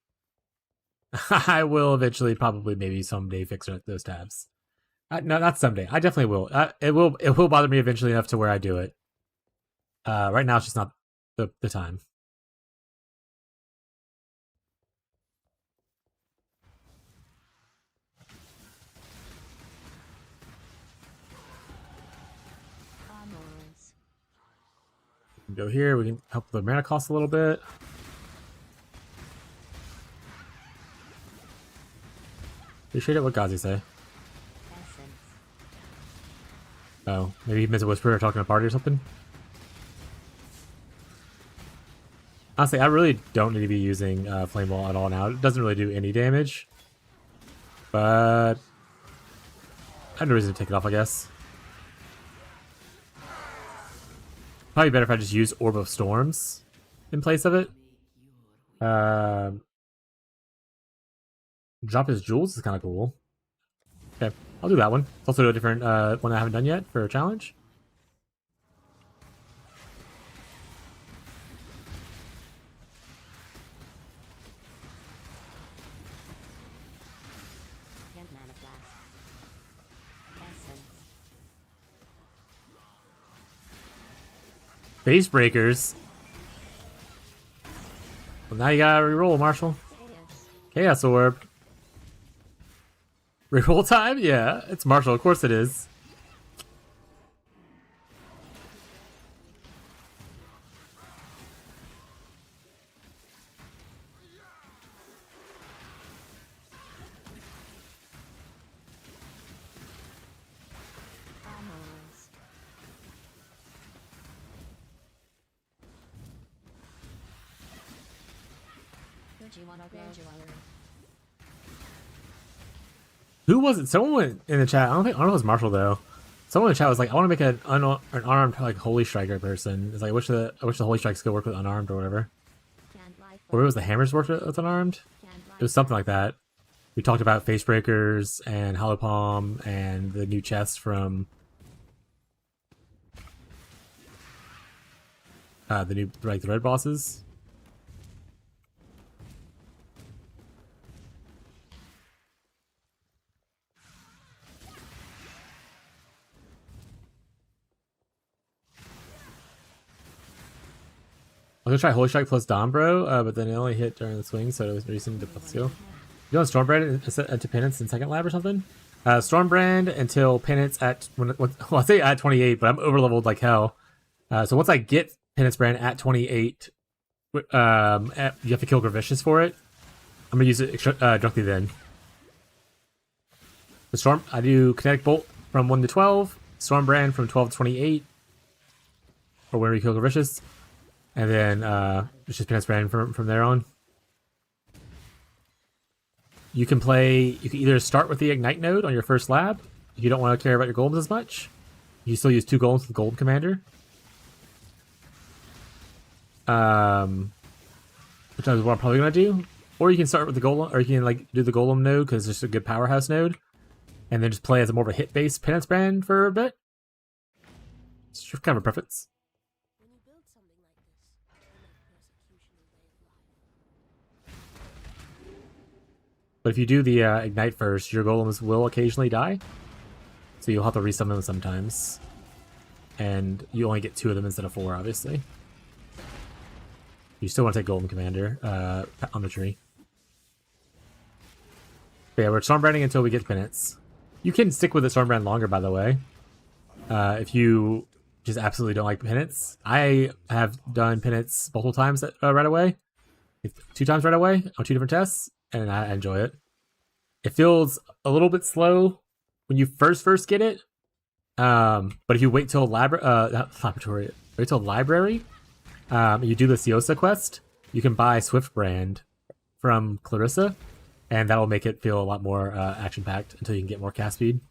I will eventually, probably, maybe someday, fix those tabs. No, not someday. I definitely will. It will bother me eventually enough to where I do it. Right now, it's just not the time. Armors. We can go here. We can help the mana cost a little bit. Appreciate it. What Gazi say? Essence. Oh, maybe he missed a whisper or talking to a party or something. Honestly, I really don't need to be using Flame Wall at all now. It doesn't really do any damage. But I have no reason to take it off, I guess. Probably better if I just use Orb of Storms in place of it. Drop his jewels is kind of cool. Okay, I'll do that one. It's also a different one I haven't done yet for a challenge. And mana blast. Essence. Face breakers. Well, now you gotta reroll, Marshall. Chaos. Chaos Orb. Reroll time? Yeah, it's Marshall. Of course it is. Armors. Gradually. Who was it? Someone went in the chat. I don't know if it was Marshall though. Someone in the chat was like, "I want to make an unarmed like Holy Striker person." It's like I wish the Holy Strike skill worked with unarmed or whatever. Or it was the hammers worked with unarmed. It was something like that. We talked about face breakers and hollow palm and the new chest from the new the red bosses. I was gonna try Holy Strike plus Dombro, but then it only hit during the swing, so it was reducing the skill. You want Stormbrand into Penance in second lab or something? Stormbrand until Penance at well, I say at 28, but I'm overleveled like hell. So once I get Penance Brand at 28, you have to kill Gravicious for it. I'm gonna use it directly then. The I do Kinetic Bolt from 1 to 12, Stormbrand from 12 to 28, or whenever you kill Gravicious. And then it's just Penance Brand from there on. You can either start with the Ignite node on your first lab if you don't want to care about your golems as much. You still use 2 golems with Golem Commander. which is what I'm probably gonna do. Or you can start with the golem, or you can like do the golem node because it's just a good powerhouse node, and then just play as a more of a hit-based Penance Brand for a bit. It's just kind of a preference. When you build something like this, you make persecution a way of life. But if you do the Ignite first, your golems will occasionally die. So you'll have to resummon them sometimes. And you only get 2 of them instead of 4, obviously. You still want to take Golem Commander on the tree. But yeah, we're Storm Branding until we get Penance. You can stick with the Storm Brand longer, by the way. If you just absolutely don't like Penance. I have done Penance multiple times right away. 2 times right away on 2 different tests, and I enjoy it. It feels a little bit slow when you first get it. But if you wait till laboratory, wait till library, you do the Siosa quest, you can buy Swift Brand from Clarissa, and that will make it feel a lot more action-packed until you can get more cast speed.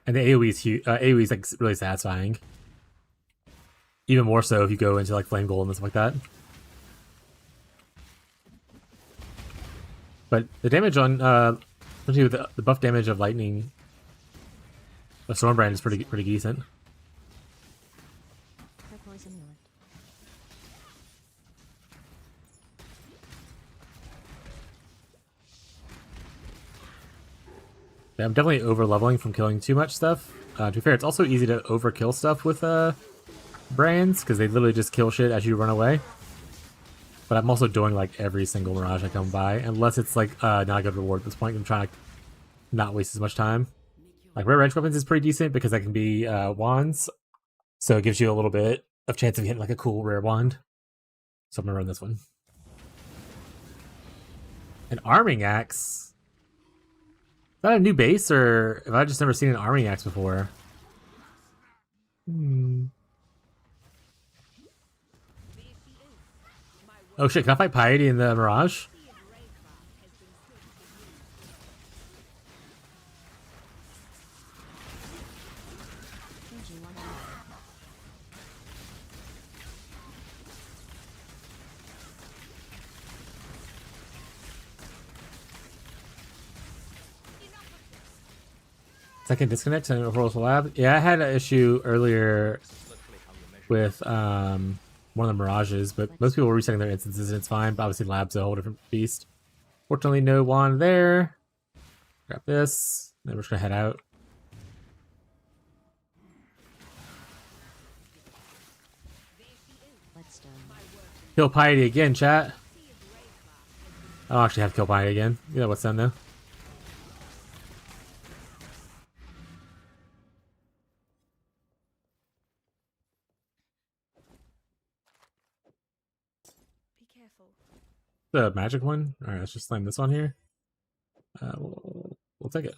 And the AoE is huge. AoE is like really satisfying. Even more so if you go into like Flame Golem and stuff like that. But the damage on, especially with the buff damage of Lightning, the Storm Brand is pretty decent. Turquoise amulet. Yeah, I'm definitely over leveling from killing too much stuff. To be fair, it's also easy to overkill stuff with brands because they literally just kill shit as you run away. But I'm also doing like every single Mirage I come by, unless it's like not a good reward at this point. I'm trying to not waste as much time. Like rare range weapons is pretty decent because that can be wands, so it gives you a little bit of chance of hitting like a cool rare wand. So I'm gonna run this one. An arming axe. Is that a new base, or have I just never seen an arming axe before? Oh shit, can I fight Piety in the Mirage? Second disconnect and Overall Lab. Yeah, I had an issue earlier with one of the Mirages, but most people were resetting their instances and it's fine. But obviously Lab's a whole different beast. Fortunately, no wand there. Grab this. Then we're just gonna head out. Kill Piety again, chat. I don't actually have to kill Piety again. You know what's done though. Be careful. The magic one? Alright, let's just slam this one here. We'll take it.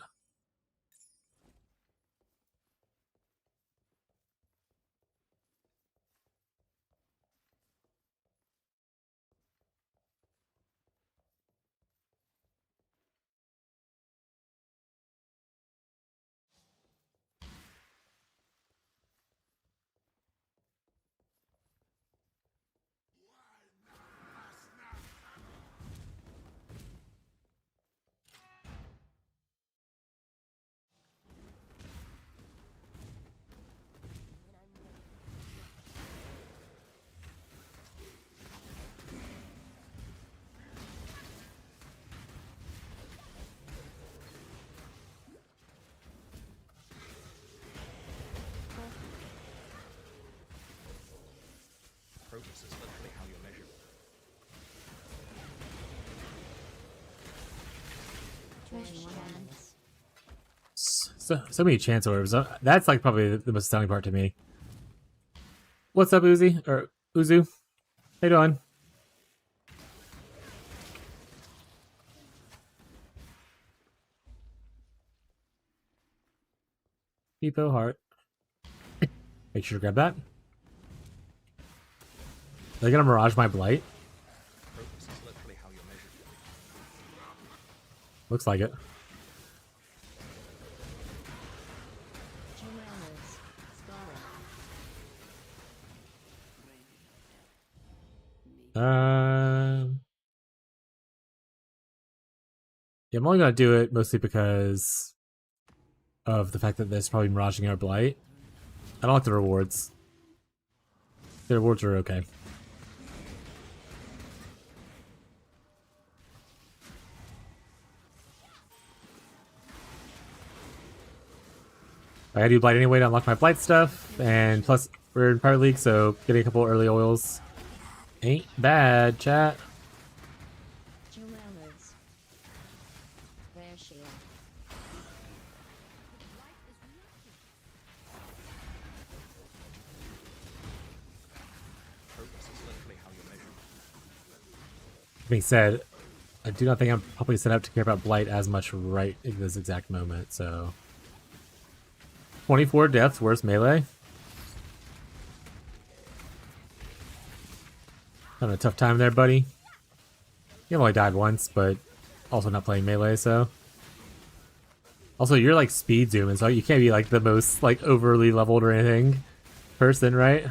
Progress is literally how you're measured. So many chance orbs. That's like probably the most stunning part to me. What's up, Uzi? Or Uzu? How you doing? Depot heart. Make sure to grab that. Are they gonna Mirage my Blight? Progress is literally how you're measured. Looks like it. Yeah, I'm only gonna do it mostly because of the fact that there's probably miraging our blight. I don't like the rewards. The rewards are okay. I gotta do blight anyway to unlock my blight stuff, and plus we're in Pirate League, so getting a couple early oils ain't bad, chat. Jewelers. There she is. Being said, I do not think I'm probably set up to care about blight as much right in this exact moment, so 24 deaths, worst melee. Having a tough time there, buddy. You only died once, but also not playing melee, so. Also, you're like speed zooming, so you can't be like the most like overly leveled or anything person, right?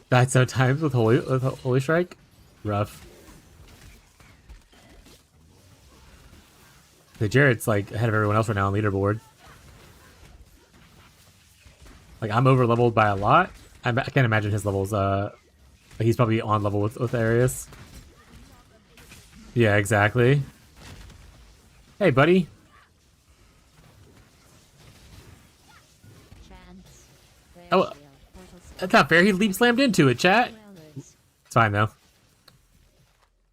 Died 7 times with Holy Strike? Rough. The Jarrett's like ahead of everyone else right now on leaderboard. Like, I'm over leveled by a lot. I can't imagine his levels. He's probably on level with Arius. Yeah, exactly. Hey, buddy. Chance. There Oh, she is. Portal that's not fair. He leap slammed into it, chat. Jewelers. It's fine though.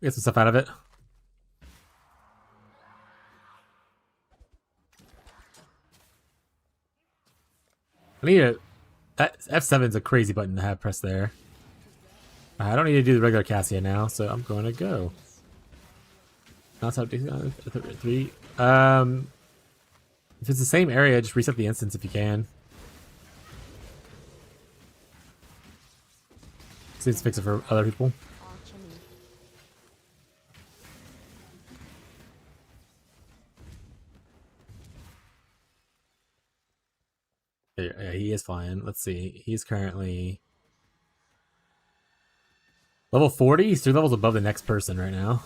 Get some stuff out of it. I need a... That F7's a crazy button to have pressed there. I don't need to do the regular Cassia now, so I'm going to go. Not so 3. If it's the same area, just reset the instance if you can. Seems to fix it for other people. Alchemy. Yeah, he is flying. Let's see. He's currently level 40. He's 3 levels above the next person right now.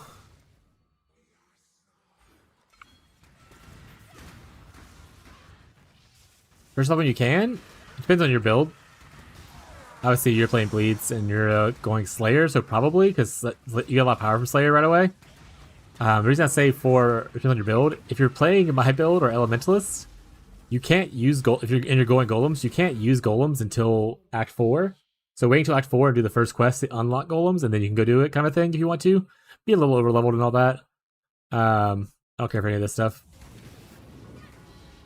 First level you can. Depends on your build. Obviously, you're playing bleeds and you're going Slayer, so probably because you get a lot of power from Slayer right away. The reason I say for depends on your build, if you're playing my build or Elementalist, you can't use if you're going golems, you can't use golems until Act 4. So wait until Act 4 and do the first quest to unlock golems, and then you can go do it, kind of thing, if you want to. Be a little over leveled and all that. I don't care for any of this stuff.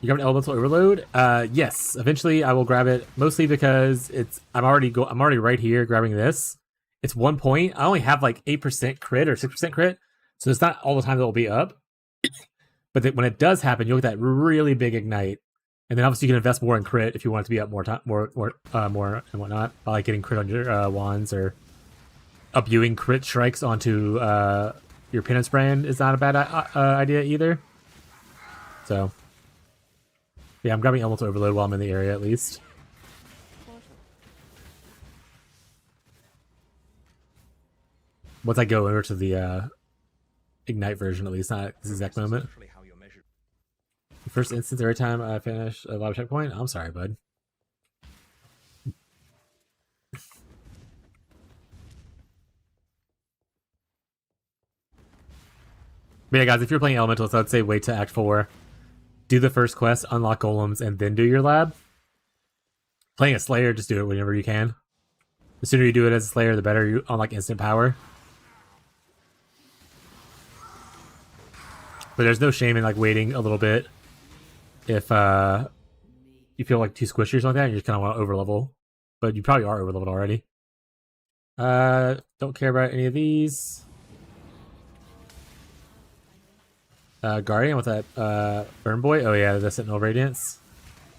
You got an elemental overload? Yes. Eventually, I will grab it. Mostly because I'm already right here grabbing this. It's 1 point. I only have like 8% crit or 6% crit, so it's not all the time that will be up. But when it does happen, you'll get that really big ignite, and then obviously you can invest more in crit if you want it to be up more and whatnot. By like getting crit on your wands or imbuing crit strikes onto your Penance Brand is not a bad idea either. So. Yeah, I'm grabbing Elemental Overload while I'm in the area, at least. Portal. Once I go over to the Ignite version, at least, not at this exact moment. First instance every time I finish a lobby checkpoint? I'm sorry, bud. But yeah, guys, if you're playing Elementals, I'd say wait to Act 4. Do the first quest, unlock golems, and then do your lab. Playing a Slayer, just do it whenever you can. The sooner you do it as a Slayer, the better. You unlock instant power. But there's no shame in like waiting a little bit if you feel like too squishy or something like that, and you just kind of want to overlevel. But you probably are overleveled already. Don't care about any of these. Guardian with that Burn Boy. Oh yeah, the Sentinel Radiance.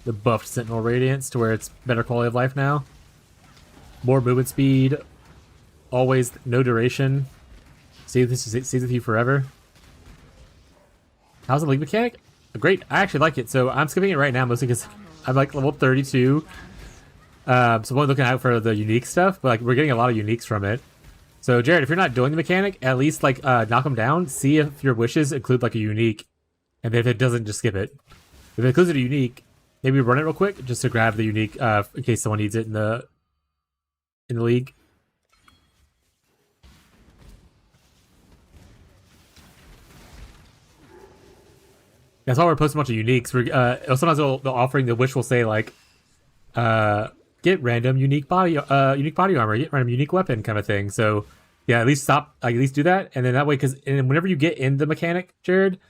The buffed Sentinel Radiance to where it's better quality of life now. More movement speed. Always no duration. Stays with you forever. How's the league mechanic? Great. I actually like it. So I'm skipping it right now mostly because I'm like level 32. So I'm only looking out for the unique stuff, but like we're getting a lot of uniques from it. So Jared, if you're not doing the mechanic, at least like knock them down. See if your wishes include like a unique, and if it doesn't, just skip it. If it includes a unique, maybe run it real quick just to grab the unique in case someone needs it in the league. That's why we're posting a bunch of uniques. We're sometimes the offering the wish will say like, get random unique body armor, get random unique weapon kind of thing. So yeah, at least do that, and then that way, because whenever you get in the mechanic, Jared,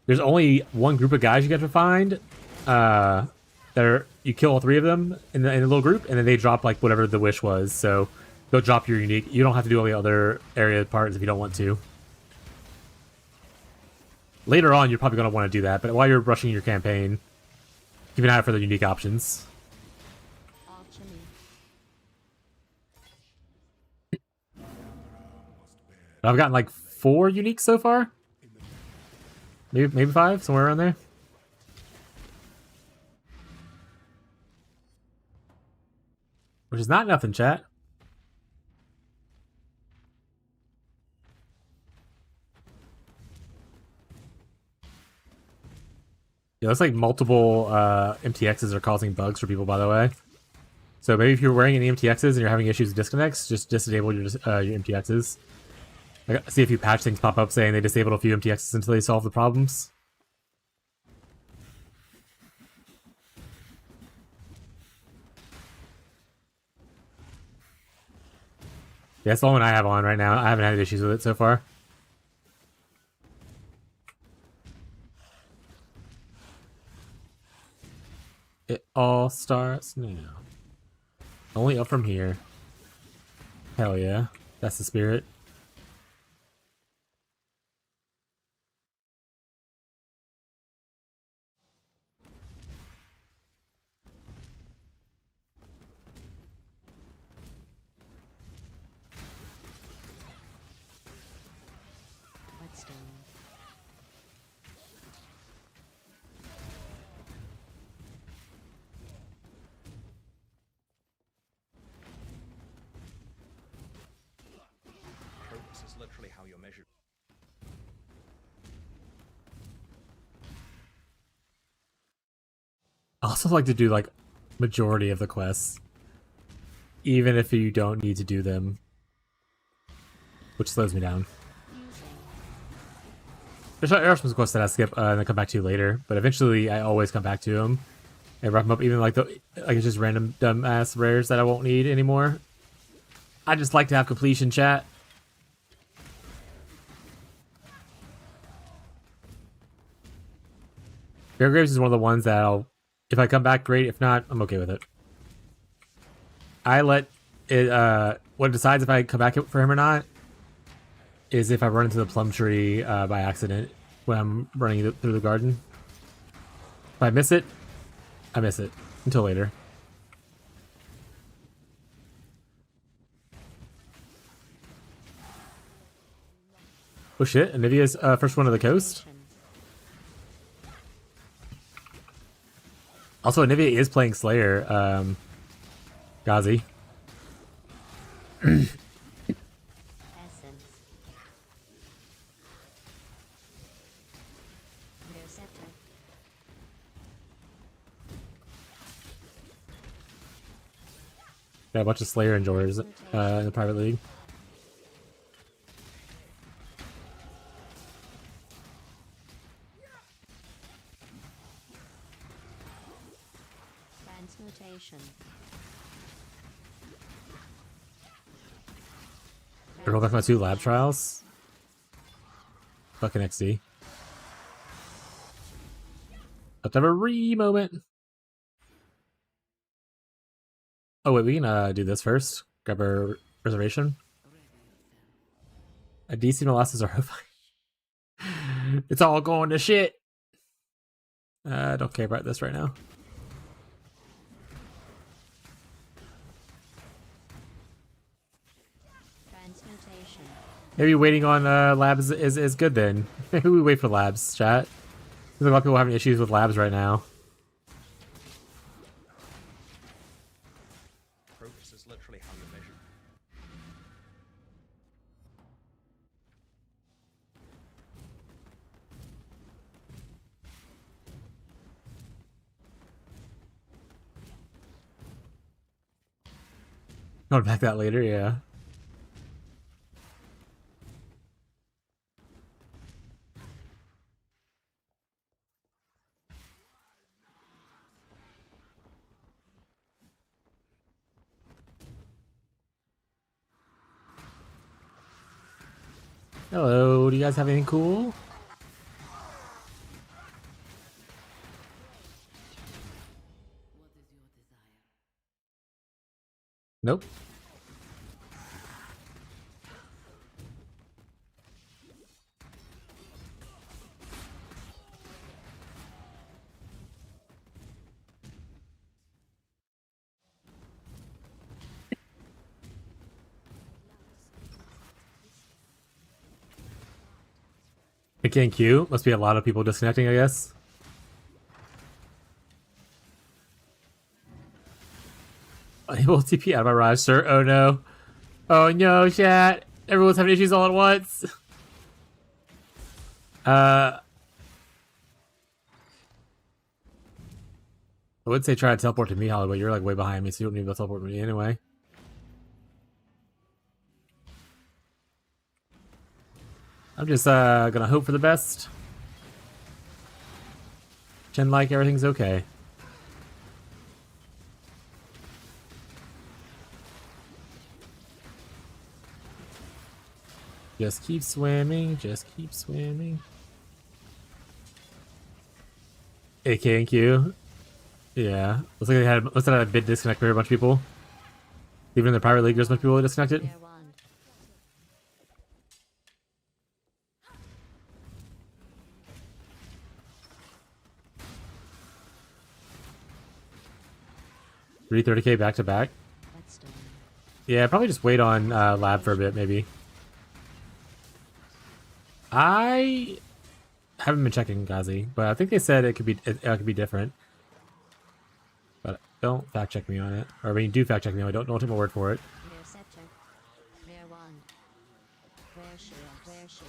there's only one group of guys you get to find. You kill all 3 of them in the little group, and then they drop like whatever the wish was. So they'll drop your unique. You don't have to do all the other area parts if you don't want to. Later on, you're probably going to want to do that, but while you're rushing your campaign, keep an eye out for the unique options. I've gotten like 4 uniques so far. Maybe 5, somewhere around there. Which is not nothing, chat. Yeah, looks like multiple MTXs are causing bugs for people, by the way. So maybe if you're wearing any MTXs and you're having issues with disconnects, just disable your MTXs. I see a few patch things pop up saying they disabled a few MTXs until they solve the problems. Yeah, that's the one I have on right now. I haven't had issues with it so far. It all starts now. Only up from here. Hell yeah. That's the spirit. Progress is literally how you're measured. I also like to do like majority of the quests, even if you don't need to do them, which slows me down. There are some quests that I skip and then come back to later, but eventually I always come back to them and wrap them up. Even like it's just random dumb ass rares that I won't need anymore. I just like to have completion, chat. Bear Graves is one of the ones that if I come back, great. If not, I'm okay with it. I let it, what decides if I come back for him or not is if I run into the plum tree by accident when I'm running through the garden. If I miss it, I miss it. Until later. Oh shit, Anivia's first one to the coast. Also, Anivia is playing Slayer, Ghazi. Got a bunch of Slayer enjoyers in the private league. Transmutation. Roll back my 2 lab trials. Fucking XD. Let's have a moment. Oh wait, we can do this first. Grab our reservation. A DC molasses are horrifying. It's all going to shit. I don't care about this right now. Transmutation. Maybe waiting on labs is good then. Maybe we wait for labs, chat. There's a lot of people having issues with labs right now. Progress is literally how you're measured. I'll back that later, yeah. Hello, do you guys have anything cool? Nope. I can't queue. Must be a lot of people disconnecting, I guess. Unable to TP out of my Raj, sir. Oh no. Oh no, chat. Everyone's having issues all at once. I would say try to teleport to me, Holly, but you're like way behind me, so you don't need to teleport to me anyway. I'm just gonna hope for the best. Pretend like everything's okay. Just keep swimming, just keep swimming. AK and Q. Yeah. Looks like they had a bit disconnect for a bunch of people. Even in the private league, there's a bunch of people disconnected. Fair wand. Re 30k back to back. Whetstone. Yeah, probably just wait on lab for a bit, maybe. I haven't been checking Ghazi, but I think they said it could be different. But don't fact check me on it, or when you do fact check me on it, don't take my word for it. Rare scepter. Rare wand. Rare shield. Rare shield.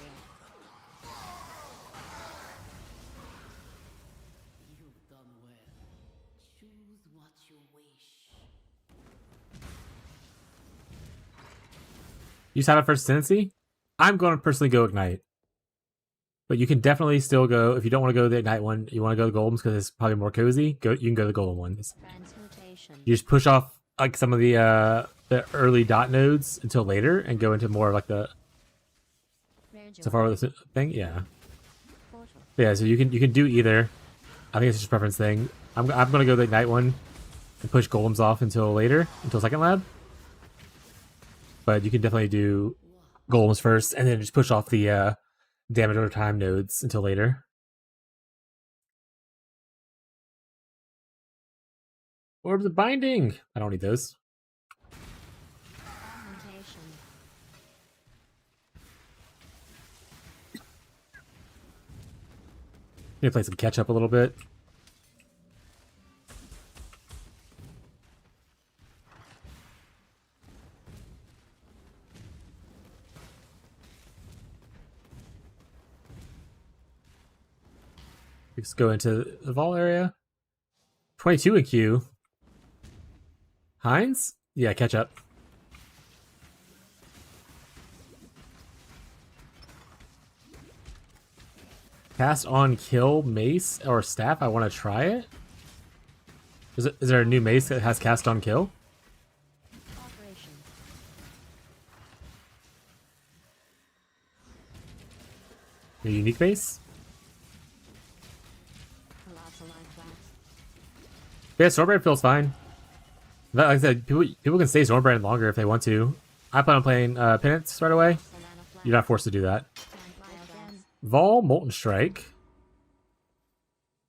You've done well. Choose what you wish. You sign up for Ascendancy? I'm going to personally go Ignite. But you can definitely still go, if you don't want to go the Ignite one, you want to go the Golems because it's probably more cozy, you can go the Golem ones. Transmutation. You just push off like some of the early dot nodes until later and go into more of like the Rare jewel. Safari thing, yeah. Portal. Yeah, so you can do either. I think it's just a preference thing. I'm gonna go the Ignite one and push Golems off until later, until second lab. But you can definitely do Golems first and then just push off the damage over time nodes until later. Orbs of Binding! I don't need those. Transmutation. Need to play some catch up a little bit. Let's go into the vault area. 22 in queue. Hines? Yeah, catch up. Cast on kill mace or staff. I want to try it. Is there a new mace that has cast on kill? Operation. A unique mace? Colossal life class. Yeah, Stormbrand feels fine. But like I said, people can stay Stormbrand longer if they want to. I plan on playing Penance right away. Solana flash. You're not forced to do that. Again. Vol, Molten Strike.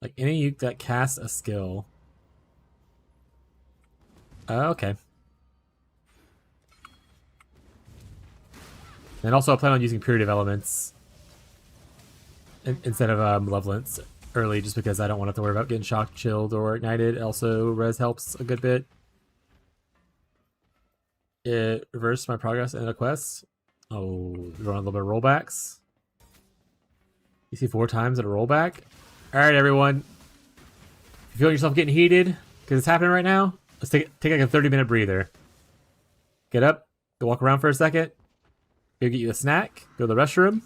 Like any uke that casts a skill. Okay. And also I plan on using Period of Elements instead of Malevolence early, just because I don't want to have to worry about getting shocked, chilled, or ignited. Also, res helps a good bit. It reversed my progress in a quest. Oh, run a little bit of rollbacks. You see 4 times at a rollback. All right, everyone. If you feel yourself getting heated because it's happening right now, let's take like a 30-minute breather. get up, go walk around for a second, go get you a snack, go to the restroom.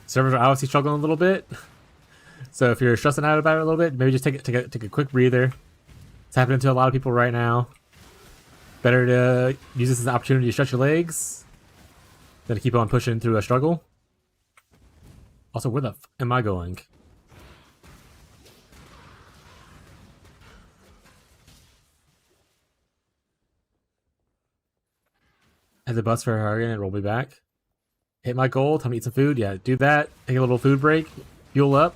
Servers are obviously struggling a little bit. So if you're stressing out about it a little bit, maybe just take a quick breather. It's happening to a lot of people right now. Better to use this as an opportunity to stretch your legs than to keep on pushing through a struggle. Also, where the f am I going? At the bus for Hargan and roll me back. Hit my goal, time to eat some food. Yeah, do that. Take a little food break. Fuel up.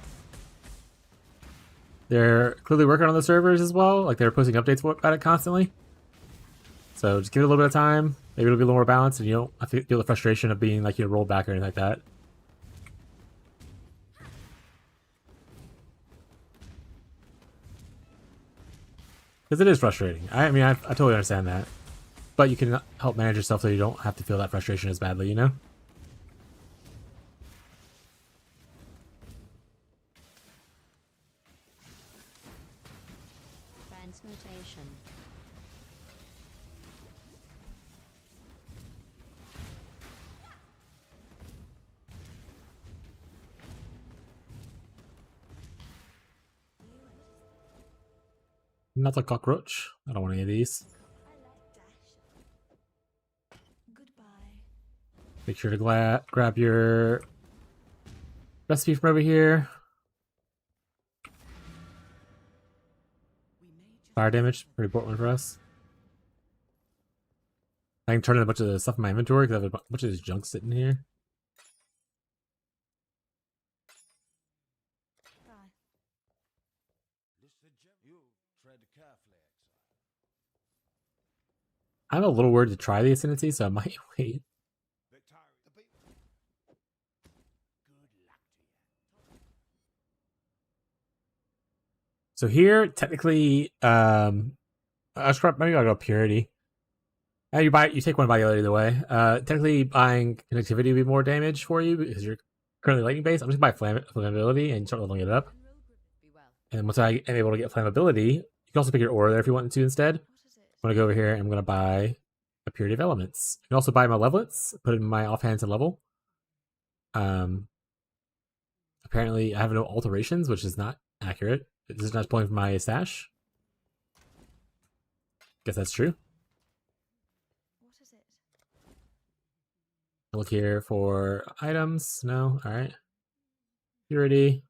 They're clearly working on the servers as well. Like they're posting updates about it constantly. So just give it a little bit of time. Maybe it'll be a little more balanced and you don't have to feel the frustration of being like you rolled back or anything like that. Because it is frustrating. I mean, I totally understand that. But you can help manage yourself so you don't have to feel that frustration as badly, you know? Transmutation. Not a cockroach. I don't want any of these. Make sure to grab your recipe from over here. Fire damage, pretty important one for us. I can turn in a bunch of the stuff in my inventory because I have a bunch of this junk sitting here. I'm a little worried to try the Ascendancy, so I might wait. So here, technically, maybe I'll go Purity. You take one by the other either way. Technically, buying Connectivity would be more damage for you because you're currently lightning based. I'm just gonna buy Flammability and start leveling it up. And once I am able to get Flammability, you can also pick your aura there if you want to instead. I'm gonna go over here and I'm gonna buy a Purity of Elements. You can also buy my levelets, put it in my offhand to level. Apparently, I have no alterations, which is not accurate. This is not pulling from my stash. Guess that's true. What is it? Look here for items. No, all right. Purity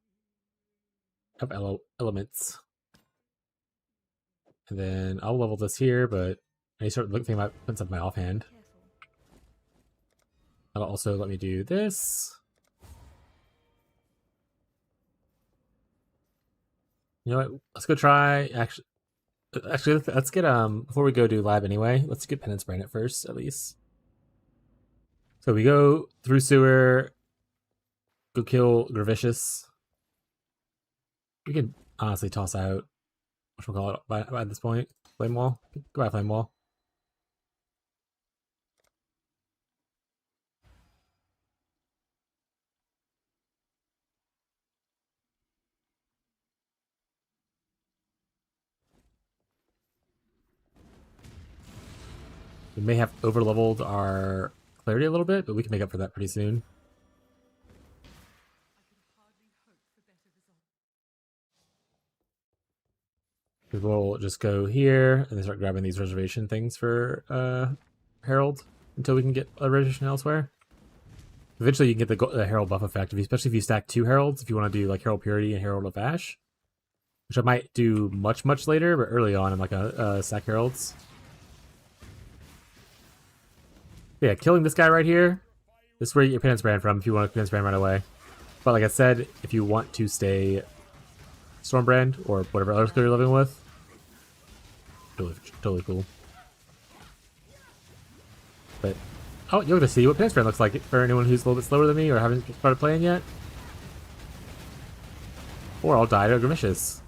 of elements, and then I'll level this here. But I need to start looking at putting stuff in my offhand. That'll also let me do this. You know what? Let's go try. Actually, let's get before we go do lab anyway. Let's get Penance Brand it first, at least. So we go through sewer. Go kill Gravicious. We can honestly toss out. What we'll call it by this point. Flame Wall. Go by Flame Wall. We may have over-leveled our clarity a little bit, but we can make up for that pretty soon. We'll just go here and then start grabbing these reservation things for Herald until we can get a reservation elsewhere. Eventually you can get the Herald buff effect, especially if you stack 2 Heralds, if you want to do like Herald Purity and Herald of Ash. Which I might do much later, but early on I'm like a stack Heralds. Yeah, killing this guy right here. This is where you get your Penance Brand from if you want to Penance Brand right away. But like I said, if you want to stay Stormbrand or whatever other skill you're living with, totally cool. But oh, you're gonna see what Penance Brand looks like for anyone who's a little bit slower than me or haven't started playing yet. Or I'll die to Gramicious.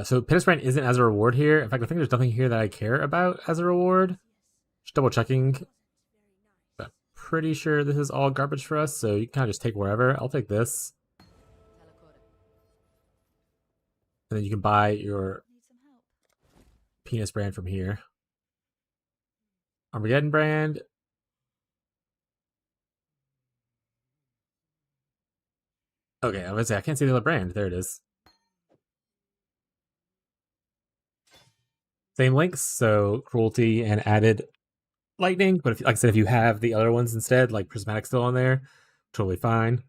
So Penance Brand isn't as a reward here. In fact, I think there's nothing here that I care about as a reward. Just double checking. But pretty sure this is all garbage for us, so you can kind of just take wherever. I'll take this. And then you can buy your Need some help. Penance Brand from here. Armageddon Brand. Okay, I was gonna say I can't see the other brand. There it is. Same links, so cruelty and added lightning. But if, like I said, if you have the other ones instead, like prismatic still on there, totally fine.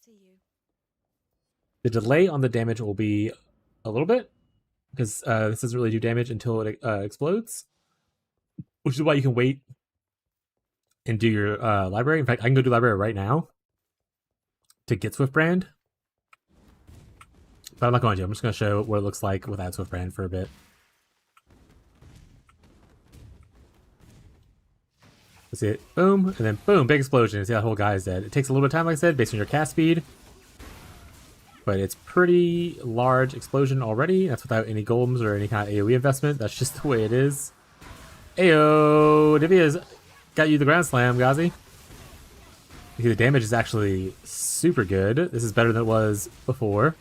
See you. The delay on the damage will be a little bit because this doesn't really do damage until it explodes, which is why you can wait and do your library. In fact, I can go do library right now to get Swift Brand. But I'm not going to. I'm just going to show what it looks like without Swift Brand for a bit. Let's see it. Boom. And then boom. Big explosion. See, that whole guy is dead. It takes a little bit of time, like I said, based on your cast speed. But it's pretty large explosion already. That's without any golems or any kind of AoE investment. That's just the way it is. Ayo! Divia's got you the ground slam, Gazi. You see the damage is actually super good. This is better than it was before.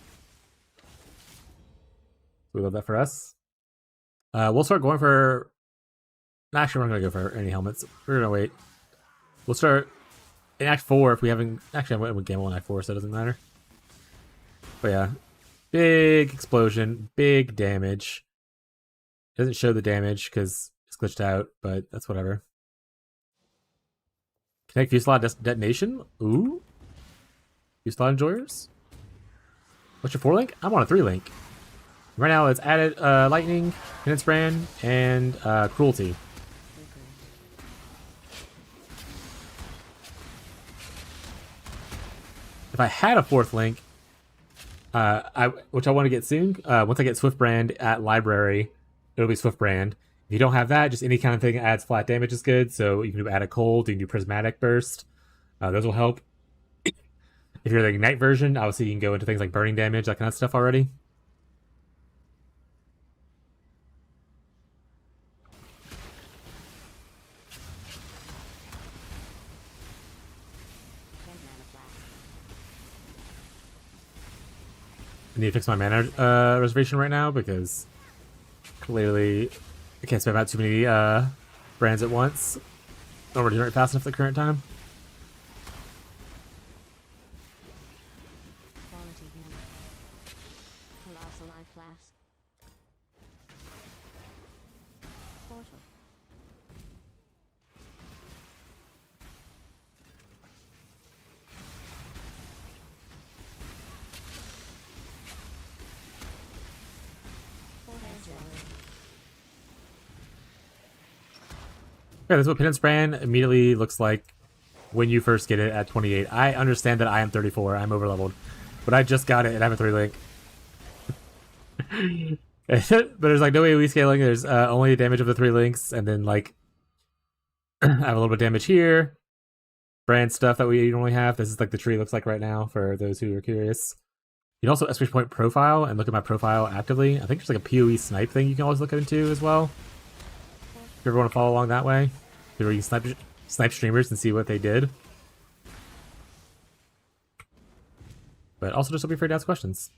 We love that for us. We'll start going for... Actually, we're not going to go for any helmets. We're going to wait. We'll start in Act 4 if we haven't... Actually, I went with Gamble in Act 4, so it doesn't matter. But yeah. Big explosion. Big damage. It doesn't show the damage because it's glitched out, but that's whatever. Connect Fuselage Detonation. Ooh. Fuselage Enjoyers. What's your 4-link? I'm on a 3-link. Right now it's added lightning, Penance Brand, and cruelty. If I had a 4th link, which I want to get soon, once I get Swift Brand at library, it'll be Swift Brand. If you don't have that, just any kind of thing that adds flat damage is good. So you can add a cold, you can do prismatic burst. Those will help. If you're the Ignite version, obviously you can go into things like burning damage, that kind of stuff already. I need to fix my mana reservation right now because clearly I can't spam out too many brands at once. Don't regenerate fast enough at the current time. Quality again. Colossal life flask. Portal. Yeah, that's what Penance Brand immediately looks like when you first get it at 28. I understand that I am 34. I'm overleveled. But I just got it and I have a 3-link. But there's like no AoE scaling. There's only damage of the 3 links. And then like I have a little bit of damage here. Brand stuff that we normally have. This is like the tree looks like right now for those who are curious. You can also exclamation point profile and look at my profile actively. I think there's like a PoE snipe thing you can always look into as well. If you ever want to follow along that way, where you can snipe streamers and see what they did. But also just don't be afraid to ask questions.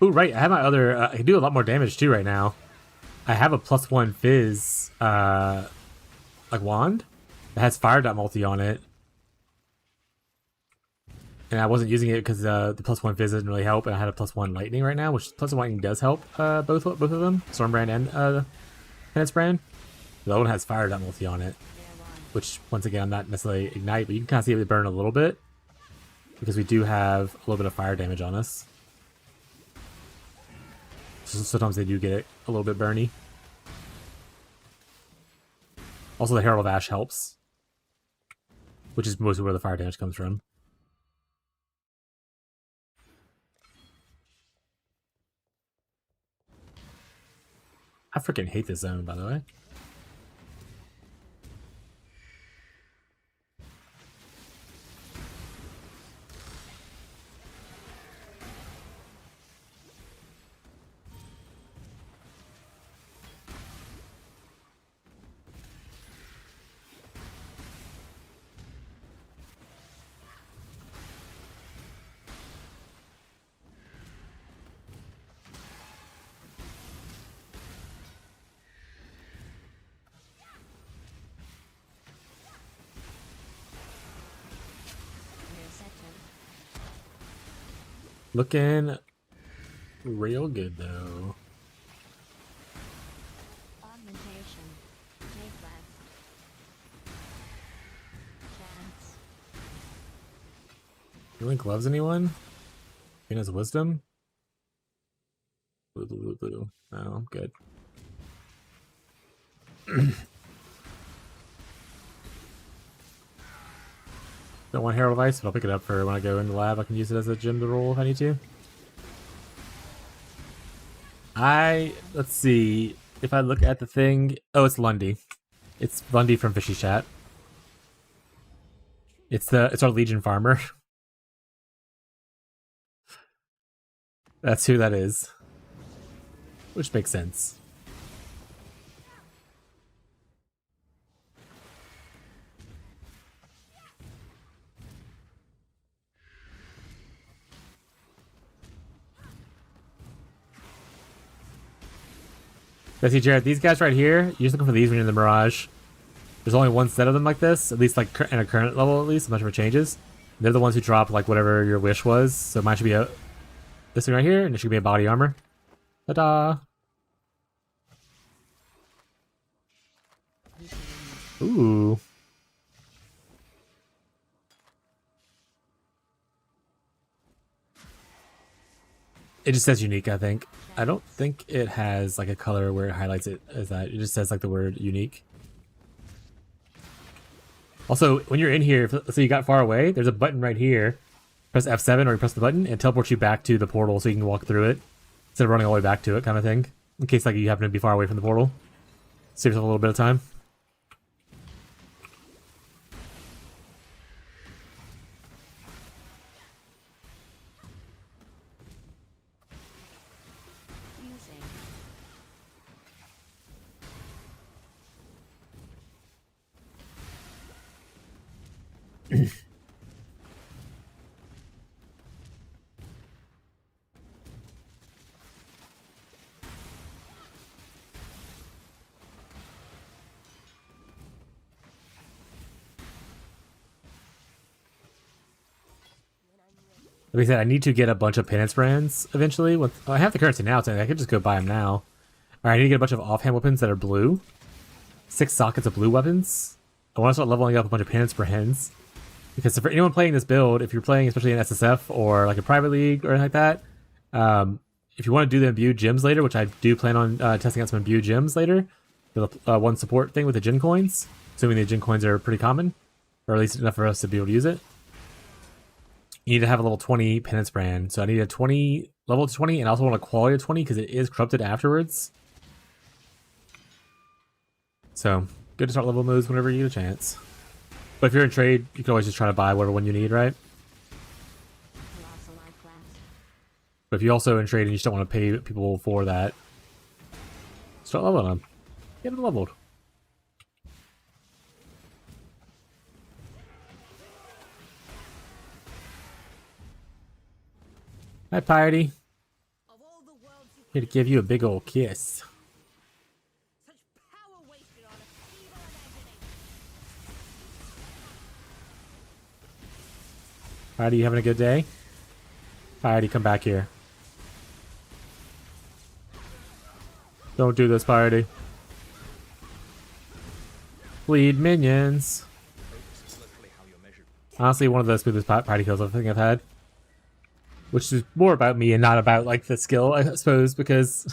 Ooh, right. I have my other... I can do a lot more damage, too, right now. I have a +1 Fizz, like, wand. It has fire dot multi on it. And I wasn't using it because the +1 Fizz doesn't really help, and I had a +1 Lightning right now, which +1 Lightning does help both of them, Storm Brand and Penance Brand. The other one has fire dot multi on it, which, once again, I'm not necessarily Ignite, but you can kind of see it burn a little bit because we do have a little bit of fire damage on us. Sometimes they do get it a little bit burny. Also, the Herald of Ash helps, which is mostly where the fire damage comes from. I freaking hate this zone, by the way. Looking real good, though. Augmentation. Make left. Chance. You link gloves anyone? Venus Wisdom? Blue, blue, blue, blue. No, I'm good. Don't want Herald of Ice, but I'll pick it up for when I go in the lab. I can use it as a gem to roll if I need to. Let's see. If I look at the thing... Oh, it's Lundy. It's Lundy from Fishy Chat. It's our Legion farmer. That's who that is. Which makes sense. Yeah, see, Jared, these guys right here, you're just looking for these when you're in the Mirage. There's only one set of them like this, at least like in a current level at least. I'm not sure if it changes. They're the ones who drop like whatever your wish was. So mine should be this thing right here, and it should be a body armor. Ta-da! Ooh. It just says unique, I think. I don't think it has like a color where it highlights it as that. It just says like the word unique. Also, when you're in here, so you got far away, there's a button right here. Press F7 or you press the button, and it teleports you back to the portal so you can walk through it instead of running all the way back to it, kind of thing. In case like you happen to be far away from the portal. Save yourself a little bit of time. Like I said, I need to get a bunch of Penance Brands eventually. I have the currency now, so I could just go buy them now. Alright, I need to get a bunch of offhand weapons that are blue. 6 sockets of blue weapons. I want to start leveling up a bunch of Penance Brands. Because for anyone playing this build, if you're playing especially in SSF or like a private league or anything like that, if you want to do the imbued gems later, which I do plan on testing out some imbued gems later, the one support thing with the gen coins, assuming the gen coins are pretty common, or at least enough for us to be able to use it. You need to have a level 20 Penance Brand. So I need a 20 level 20, and I also want a quality of 20 because it is corrupted afterwards. So good to start level moves whenever you get a chance. But if you're in trade, you can always just try to buy whatever one you need, right? But if you're also in trade and you just don't want to pay people for that, start leveling them. Get them leveled. Hi, Piety. Here to give you a big old kiss. Such power wasted on a feeble imagination. Piety, you having a good day? Piety, come back here. Don't do this, Piety. Bleed minions. Honestly, one of the smoothest Piety kills I think I've had. Which is more about me and not about like the skill, I suppose, because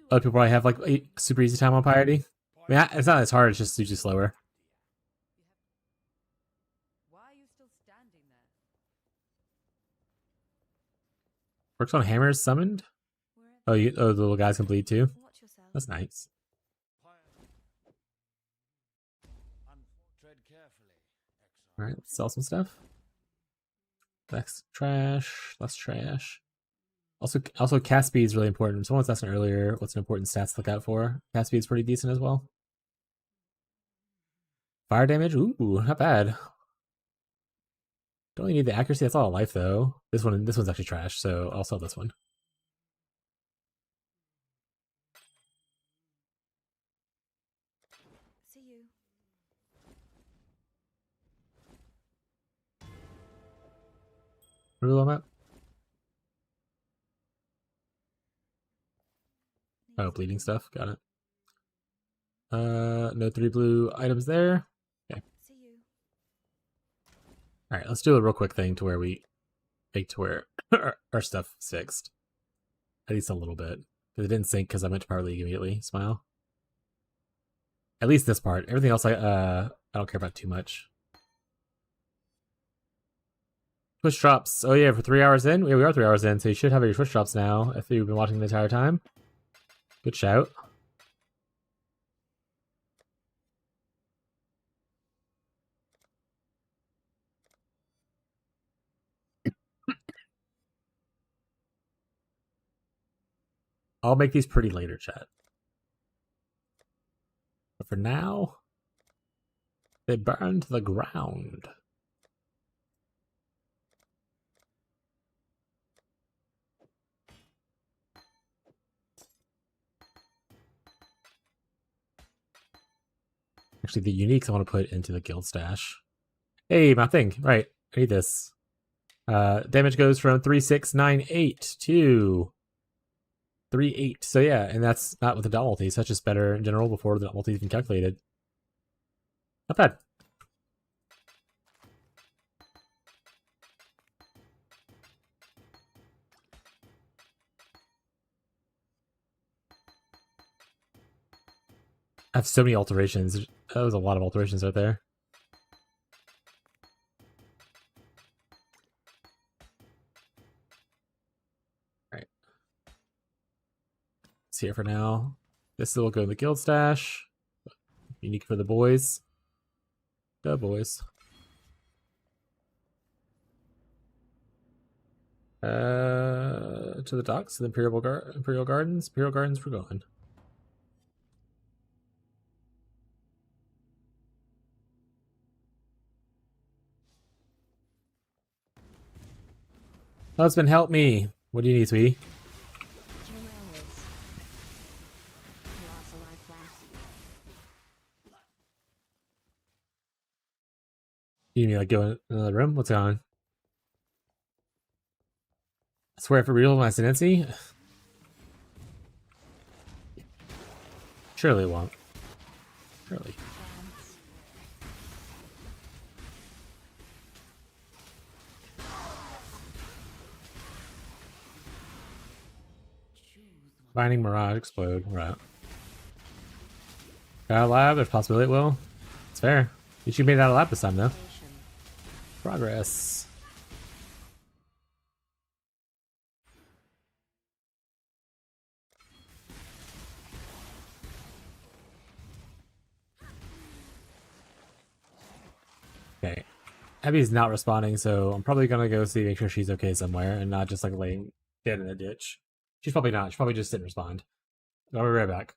other people probably have like a super easy time on Piety. I mean, it's not as hard. It's just usually slower. Why are you still standing there? Works on hammers summoned. Wherever. Oh, the little guys can bleed too. Watch yourself. That's nice. Tread carefully, exile. All right, let's sell some stuff. That's trash. Less trash. Also, cast speed is really important. Someone was asking earlier what's an important stats to look out for. Cast speed is pretty decent as well. Fire damage, ooh, not bad. Don't really need the accuracy. That's all life though. This one's actually trash, so I'll sell this one. See you. Where are we on that? Oh, bleeding stuff. Got it. No 3 blue items there. Okay. See you. All right, let's do a real quick thing to where we make to where our stuff is fixed. At least a little bit. Because it didn't sync because I went to Power League immediately. Smile. At least this part. Everything else I don't care about too much. Twitch drops. Oh yeah, for 3 hours in? Yeah, we are 3 hours in, so you should have your Twitch drops now if you've been watching the entire time. Good shout. I'll make these pretty later, chat. But for now, they burn to the ground. Actually, the uniques I want to put into the guild stash. Hey, my thing. Right. I need this. Damage goes from 3698 to 38. So yeah, and that's not with the dot multi. So that's just better in general before the dot multi is even calculated. Not bad. I have so many alterations. That was a lot of alterations right there. Alright. It's here for now. This will go in the guild stash. Unique for the boys. The boys. To the docks, the Imperial Gardens. Imperial Gardens, we're going. Husband, help me. What do you need, sweetie? You need me to like go in another room? What's going on? I swear for real, my ascendancy? Surely it won't. Surely. Binding Mirage explode. Right. Got out of lab, there's a possibility it will. It's fair. At least you made it out of lab this time though. Progress. Okay. Abby's not responding, so I'm probably gonna go see, make sure she's okay somewhere and not just like laying dead in a ditch. She's probably not. She probably just didn't respond. I'll be right back.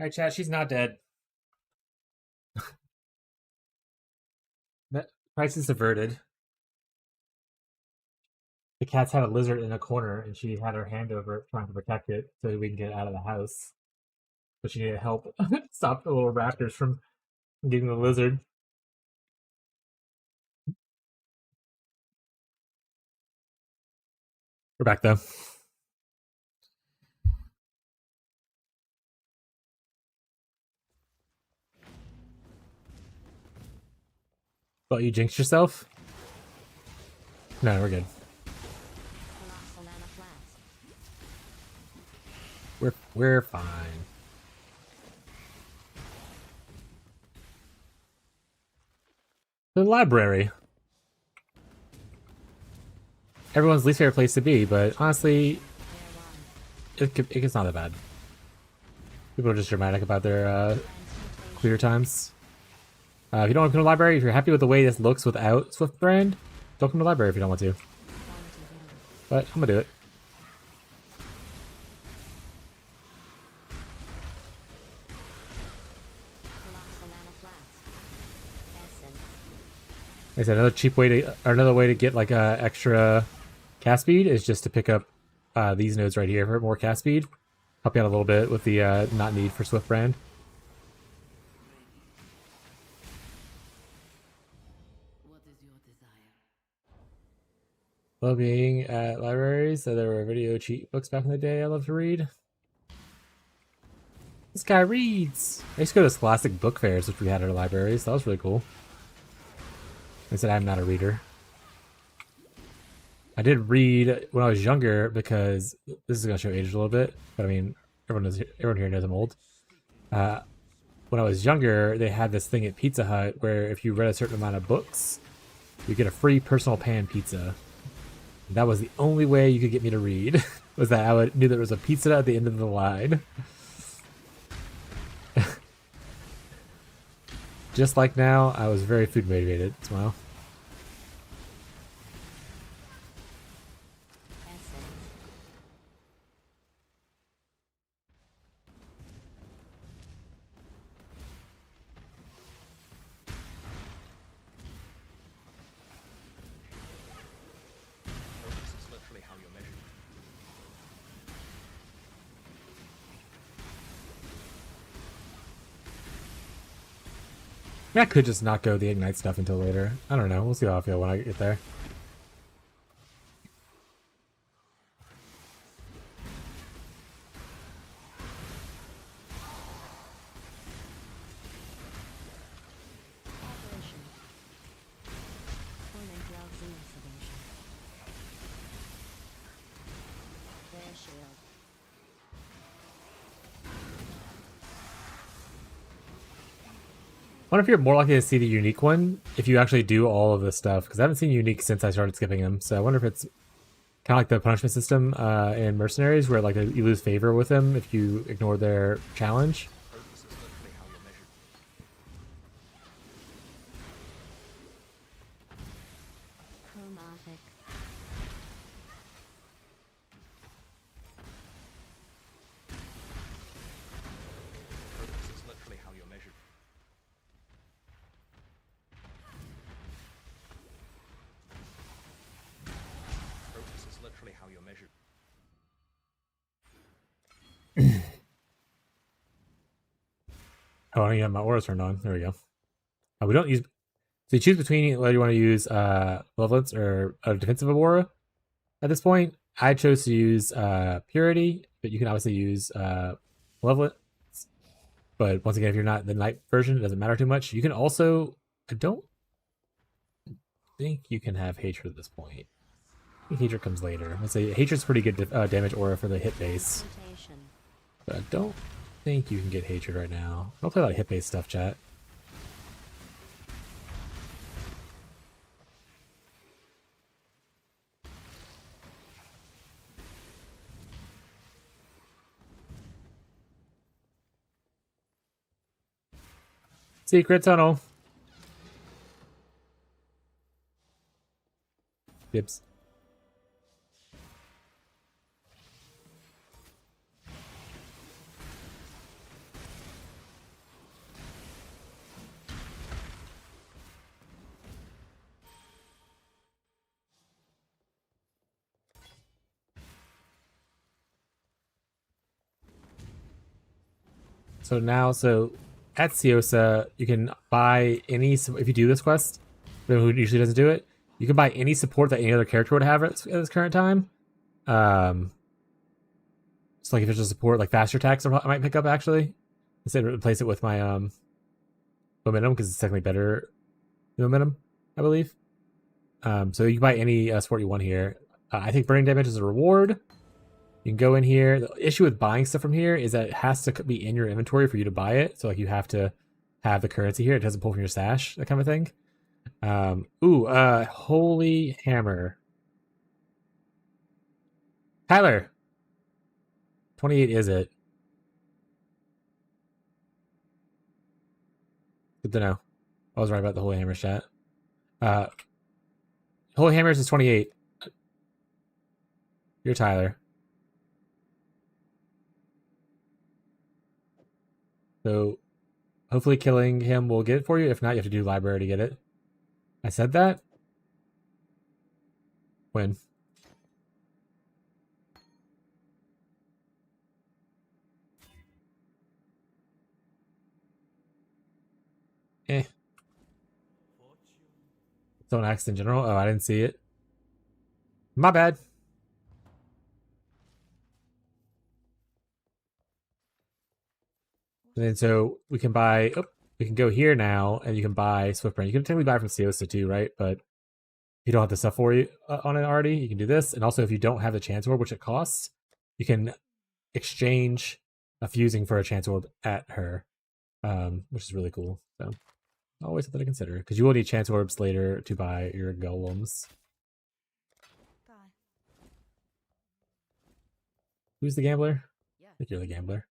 Alright, chat, she's not dead. That crisis averted. The cat's had a lizard in a corner, and she had her hand over it trying to protect it so we can get it out of the house. But she needed help stop the little raptors from getting the lizard. We're back though. Thought you jinxed yourself? No, we're good. Colossal Anaphylaxis. We're fine. The library. Everyone's least favorite place to be, but honestly, it's not that bad. People are just dramatic about their clear times. If you don't want to come to the library, if you're happy with the way this looks without Swift Brand, don't come to the library if you don't want to. But I'm gonna do it. Like I said, another way to get like extra cast speed is just to pick up these nodes right here for more cast speed. Help you out a little bit with the not need for Swift Brand. What is your desire? Love being at libraries. So there were video cheat books back in the day I love to read. This guy reads. I used to go to Scholastic book fairs, which we had at our libraries. That was really cool. I said I'm not a reader. I did read when I was younger because this is going to show age a little bit, but I mean, everyone here knows I'm old. When I was younger, they had this thing at Pizza Hut where if you read a certain amount of books, you get a free personal pan pizza. And that was the only way you could get me to read, was that I knew there was a pizza at the end of the line. Just like now, I was very food motivated as well. I could just not go the Ignite stuff until later. I don't know. We'll see how I feel when I get there. Operation. Opponent drugs in sedation. Their shield. I wonder if you're more likely to see the unique one if you actually do all of this stuff, because I haven't seen unique since I started skipping them. So I wonder if it's kind of like the punishment system in Mercenaries, where like you lose favor with them if you ignore their challenge. Chromatic. Oh, I have my aura turned on. There we go. We don't use. So you choose between whether you want to use malevolence or a defensive aura. At this point, I chose to use purity, but you can obviously use malevolence. But once again, if you're not the night version, it doesn't matter too much. You can also. I don't think you can have hatred at this point. I think hatred comes later. Let's say hatred's pretty good damage aura for the hit base. Mutation. But I don't think you can get hatred right now. I'll play a lot of hit-based stuff, chat. Secret tunnel. Dibs. So now, at Ciosa, you can buy any, if you do this quest, who usually doesn't do it, you can buy any support that any other character would have at this current time. So like if there's a support, like faster attacks, I might pick up actually. Instead of replace it with my momentum, because it's technically better than momentum, I believe. So you can buy any support you want here. I think burning damage is a reward. You can go in here. The issue with buying stuff from here is that it has to be in your inventory for you to buy it. So like you have to have the currency here. It doesn't pull from your stash, that kind of thing. Holy hammer. Tyler. 28 is it? Good to know. I was right about the holy hammer chat. Holy hammers is 28. You're Tyler. So hopefully killing him will get it for you. If not, you have to do library to get it. I said that? When? Zone X in general? Oh, I didn't see it. My bad. And then so we can buy, we can go here now and you can buy Swift Brand. You can technically buy from Ciosa too, right? But if you don't have the stuff for you on it already, you can do this. And also if you don't have the Chance Orb, which it costs, you can exchange a fusing for a Chance Orb at her, which is really cool. So always something to consider, because you will need Chance Orbs later to buy your golems. Bye. Who's the gambler? Yeah. I think you're the gambler.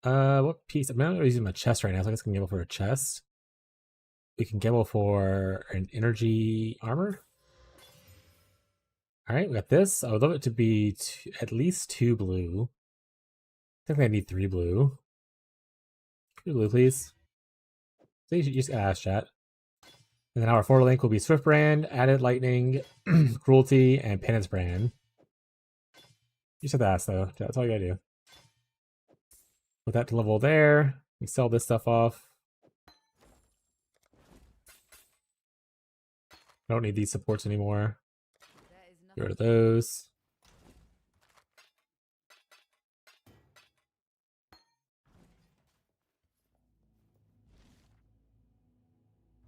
What piece? I'm not using my chest right now, so I guess I can gamble for a chest. We can gamble for an energy armor. Alright, we got this. I would love it to be at least 2 blue. I think I need 3 blue. 3 blue, please. So you should just ask chat. And then our forward link will be Swift Brand, Added Lightning, Cruelty, and Penance Brand. You just have to ask though. That's all you gotta do. Put that to level there. We sell this stuff off. I don't need these supports anymore. Get rid of those.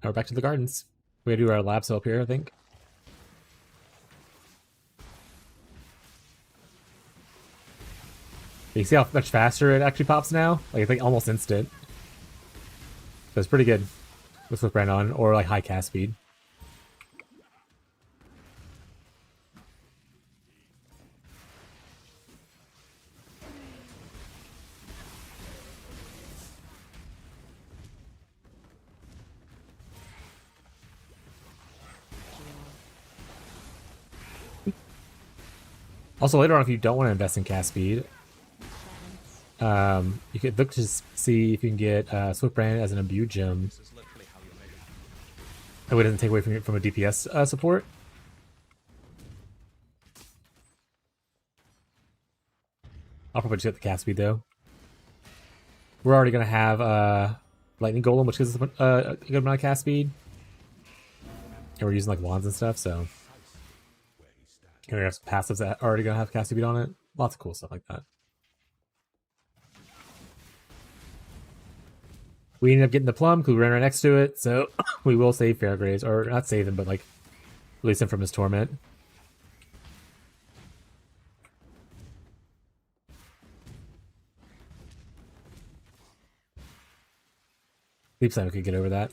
Now we're back to the gardens. We gotta do our lab sale up here, I think. You see how much faster it actually pops now? Like, I think almost instant. So it's pretty good with Swift Brand on, or like high cast speed. Also, later on, if you don't want to invest in cast speed, you could look to see if you can get Swift Brand as an imbue gem. That way it doesn't take away from a DPS support. I'll probably just get the cast speed though. We're already gonna have Lightning Golem, which gives us a good amount of cast speed. And we're using like wands and stuff, so. And we have some passives that are already gonna have cast speed on it. Lots of cool stuff like that. We ended up getting the plum because we ran right next to it, so we will save Fairgraves, or not save him, but like release him from his torment. Sleep Sign, we could get over that.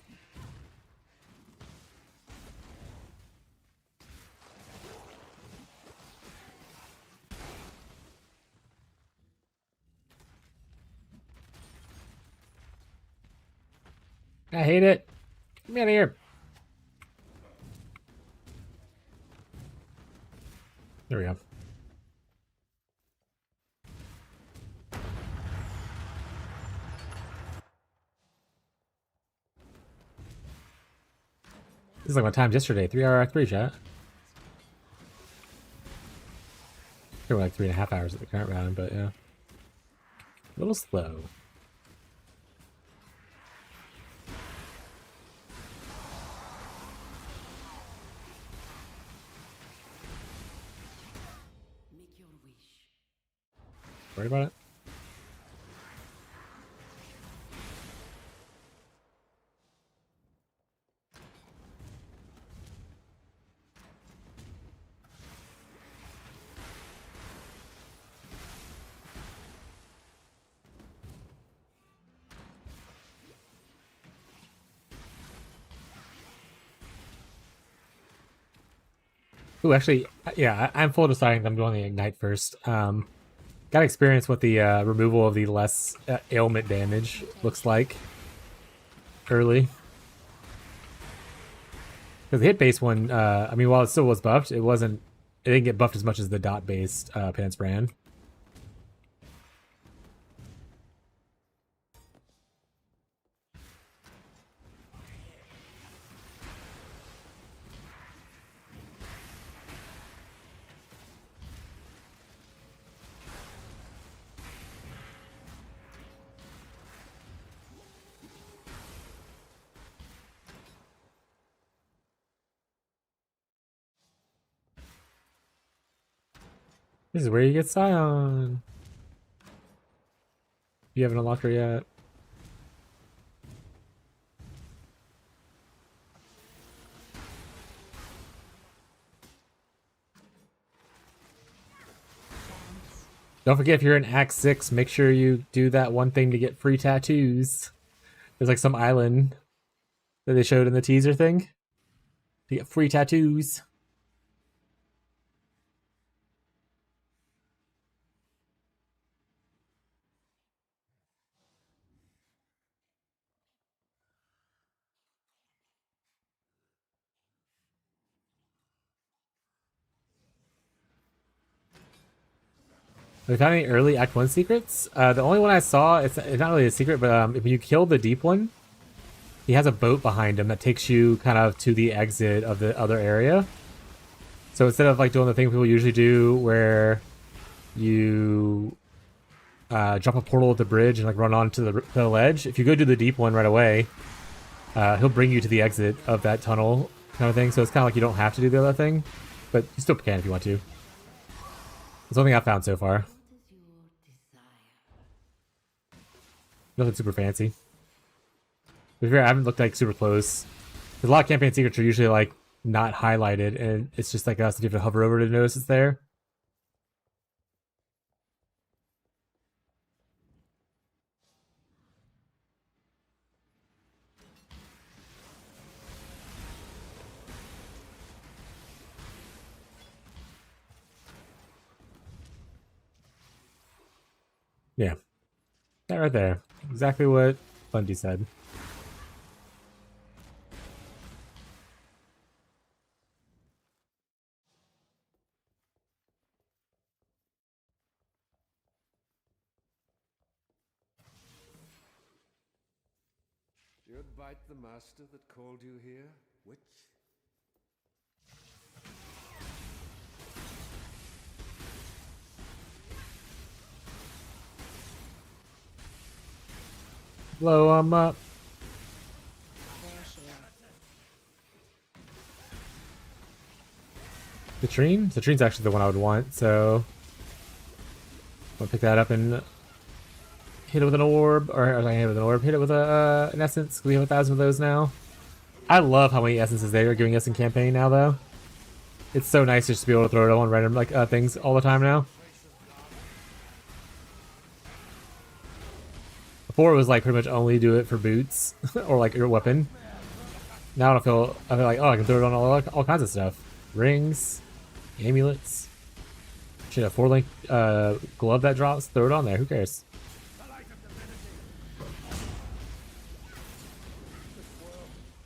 I hate it. Get me out of here. There we go. This is like my times yesterday. 3-hour Act 3 chat. They were like 3.5 hours at the current round, but yeah. A little slow. Make your wish. Worried about it? Ooh, actually, yeah, I'm full deciding I'm doing the Ignite first. Got experience with the removal of the less ailment damage, looks like, early. Because the hit-based one, I mean, while it still was buffed, it didn't get buffed as much as the dot-based Penance Brand. This is where you get Scion. You haven't unlocked her yet. Don't forget, if you're in Act 6, make sure you do that one thing to get free tattoos. There's like some island that they showed in the teaser thing to get free tattoos. Have you found any early Act 1 secrets? The only one I saw, it's not really a secret, but if you kill the deep one, he has a boat behind him that takes you kind of to the exit of the other area. So instead of like doing the thing people usually do where you drop a portal at the bridge and like run onto the ledge, if you go do the deep one right away, he'll bring you to the exit of that tunnel kind of thing. So it's kind of like you don't have to do the other thing, but you still can if you want to. That's the only thing I've found so far. What is your desire? Nothing super fancy. To be fair, I haven't looked like super close. Because a lot of campaign secrets are usually like not highlighted, and it's just like us if you have to hover over to notice it's there. Yeah. That right there. Exactly what Bundy said. Should bite the master that called you here, witch? Blow 'em up. Citrine? Citrine's actually the one I would want, so I'll pick that up and hit it with an orb, or I hit it with an orb, hit it with an essence. We have 1,000 of those now. I love how many essences they are giving us in campaign now, though. It's so nice just to be able to throw it on random like things all the time now. Before it was like pretty much only do it for boots or like your weapon. Now I feel like, oh, I can throw it on all kinds of stuff. Rings, amulets. Shit, a 4-link glove that drops, throw it on there. Who cares?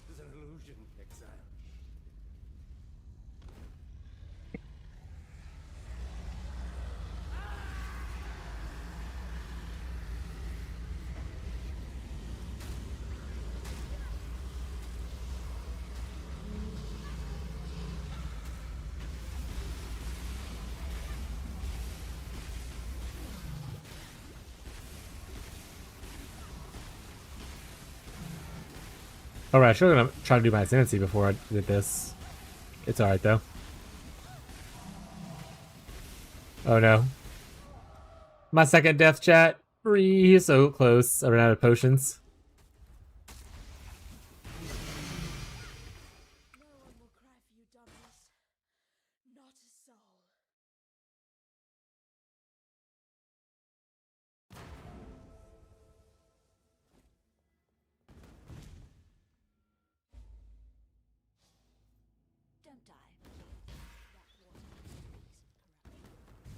Is an illusion, exile. Alright, I should have tried to do my ascendancy before I did this. It's alright though. Oh no. My second death, chat. So close. I ran out of potions. No one will cry for you, Dominus. Not a soul. Don't die. That water reeks of corruption.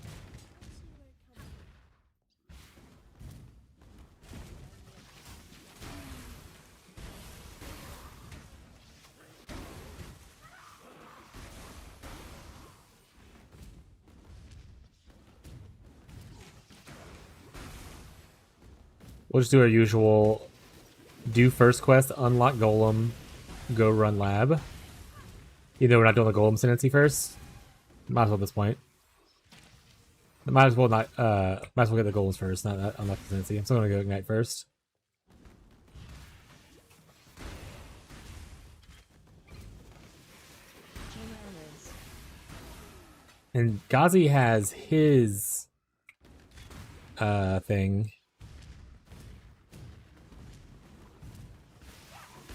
I'll see where it comes from. We'll just do our usual do first quest, unlock golem, go run lab. Even though we're not doing the golem ascendancy first. Might as well at this point. Might as well not might as well get the golems first, not unlock the ascendancy. I'm still gonna go ignite first. And Ghazi has his thing.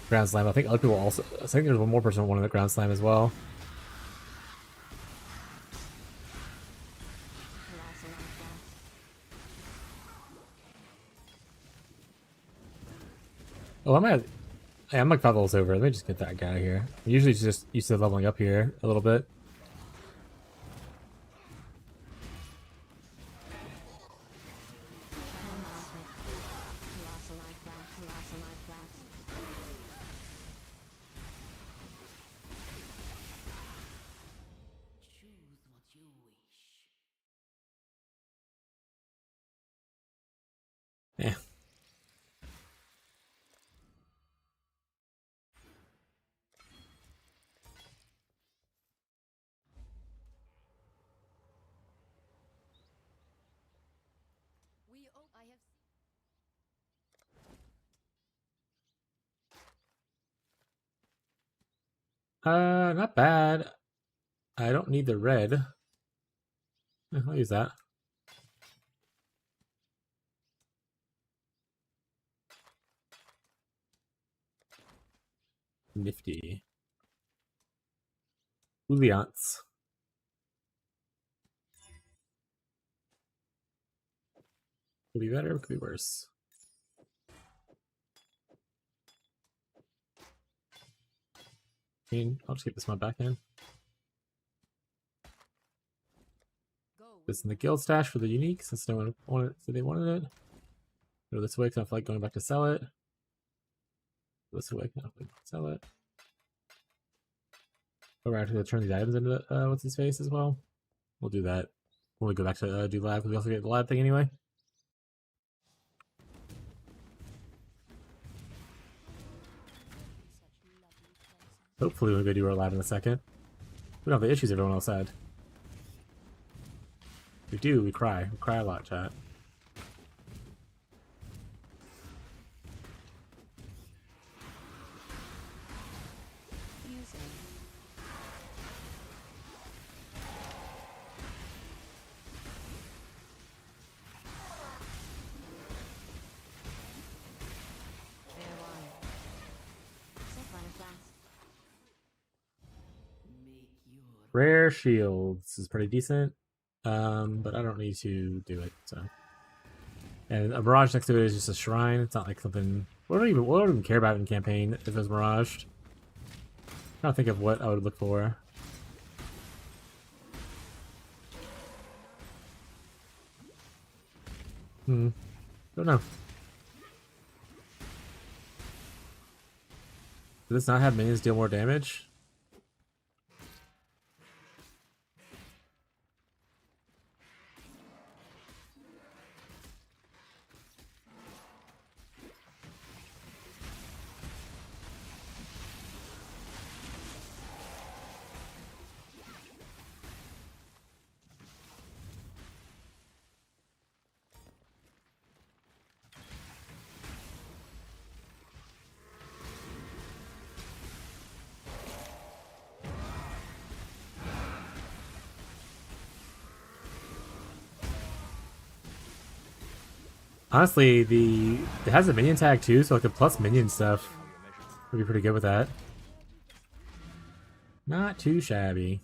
Ground slam. I think other people also. I think there's one more person who wanted the ground slam as well. Oh, I might. Hey, I'm like 5 levels over. Let me just get that guy here. I'm usually just used to leveling up here a little bit. Choose what you wish. Yeah. I have Not bad. I don't need the red. I'll use that. Nifty. Uliance. Could be better, could be worse. I mean, I'll just keep this in my backhand. This in the guild stash for the unique, since no one wanted it, so they wanted it. Go this way, because I feel like going back to sell it. Go this way, because I feel like sell it. Oh, we're actually going to turn these items into what's his face as well. We'll do that when we go back to do lab, because we also get the lab thing anyway. Hopefully we'll go do our lab in a second. We don't have the issues everyone else had. We do, we cry. We cry a lot, chat. Rare shields is pretty decent, but I don't need to do it. So, and a mirage next to it is just a shrine. It's not like something. We don't even care about it in campaign if it was miraged. I'm trying to think of what I would look for. Don't know. Does this not have minions deal more damage? Honestly, it has a minion tag too, so like the plus minion stuff would be pretty good with that. Not too shabby.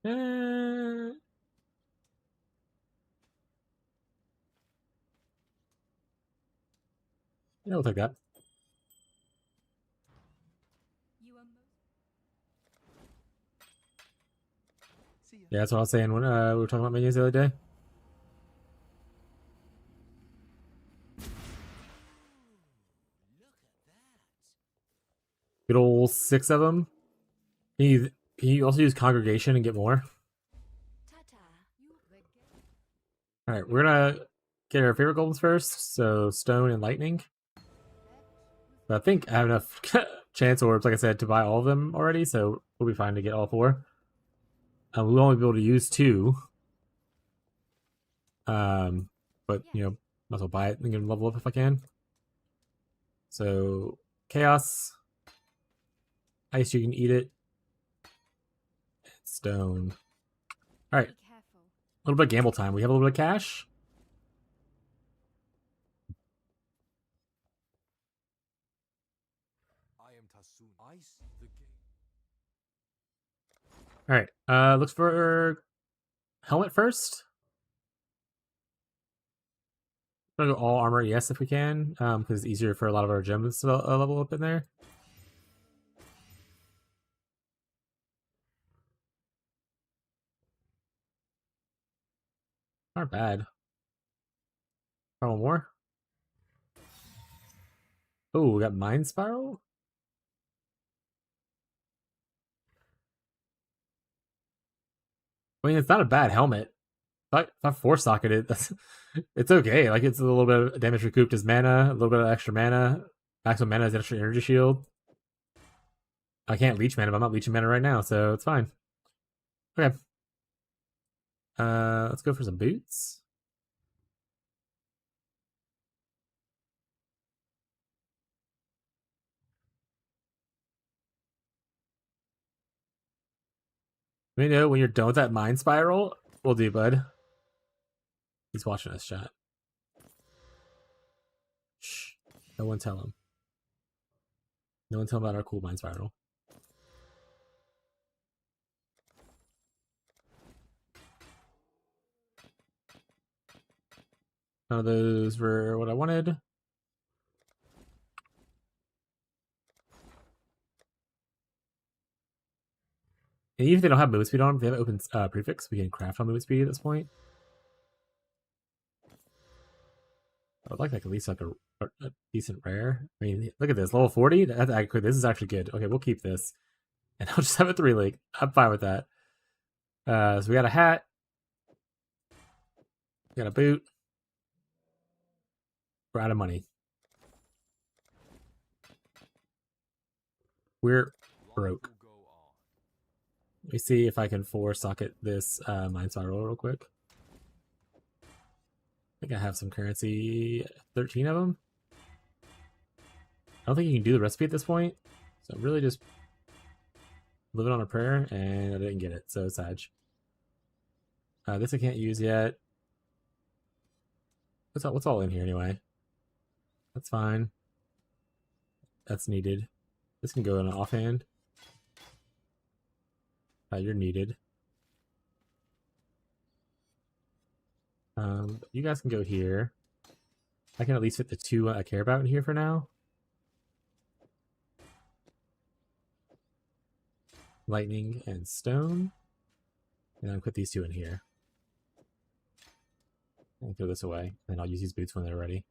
Yeah, we'll take that. Yeah, that's what I was saying when we were talking about minions the other day. Good old 6 of them. Can you also use congregation and get more? Alright, we're gonna get our favorite golems first, so stone and lightning. But I think I have enough chance orbs, like I said, to buy all of them already, so we'll be fine to get all 4. We'll only be able to use 2. But, you know, might as well buy it and get level up if I can. So, chaos. Ice, you can eat it. And stone. Alright. A little bit of gamble time. We have a little bit of cash. Alright. Looks for helmet first. I'm gonna go all armor, yes, if we can, because it's easier for a lot of our gems to level up in there. Not bad. One more. Oh, we got Mind Spiral. I mean, it's not a bad helmet. If I 4-socket it, it's okay. Like, it's a little bit of damage recouped as mana, a little bit of extra mana. Maximum mana is extra energy shield. I can't leech mana, but I'm not leeching mana right now, so it's fine. Okay. Let's go for some boots. Let me know when you're done with that Mind Spiral. We'll do, bud. He's watching us, chat. Shh. No one tell him. No one tell him about our cool Mind Spiral. None of those were what I wanted. And even if they don't have movement speed on them, if they have open prefix, we can craft on movement speed at this point. I would like at least like a decent rare. I mean, look at this, level 40. This is actually good. Okay, we'll keep this, and I'll just have a 3-link. I'm fine with that. So we got a hat, we got a boot. We're out of money. We're broke. Let me see if I can 4-socket this Mind Spiral real quick. I think I have some currency. 13 of them. I don't think you can do the recipe at this point. So I'm really just living on a prayer, and I didn't get it. So sad. This I can't use yet. What's all in here anyway? That's fine. That's needed. This can go in an offhand. You're needed. You guys can go here. I can at least fit the 2 I care about in here for now. Lightning and stone. And then put these 2 in here. And throw this away. And I'll use these boots when they're ready.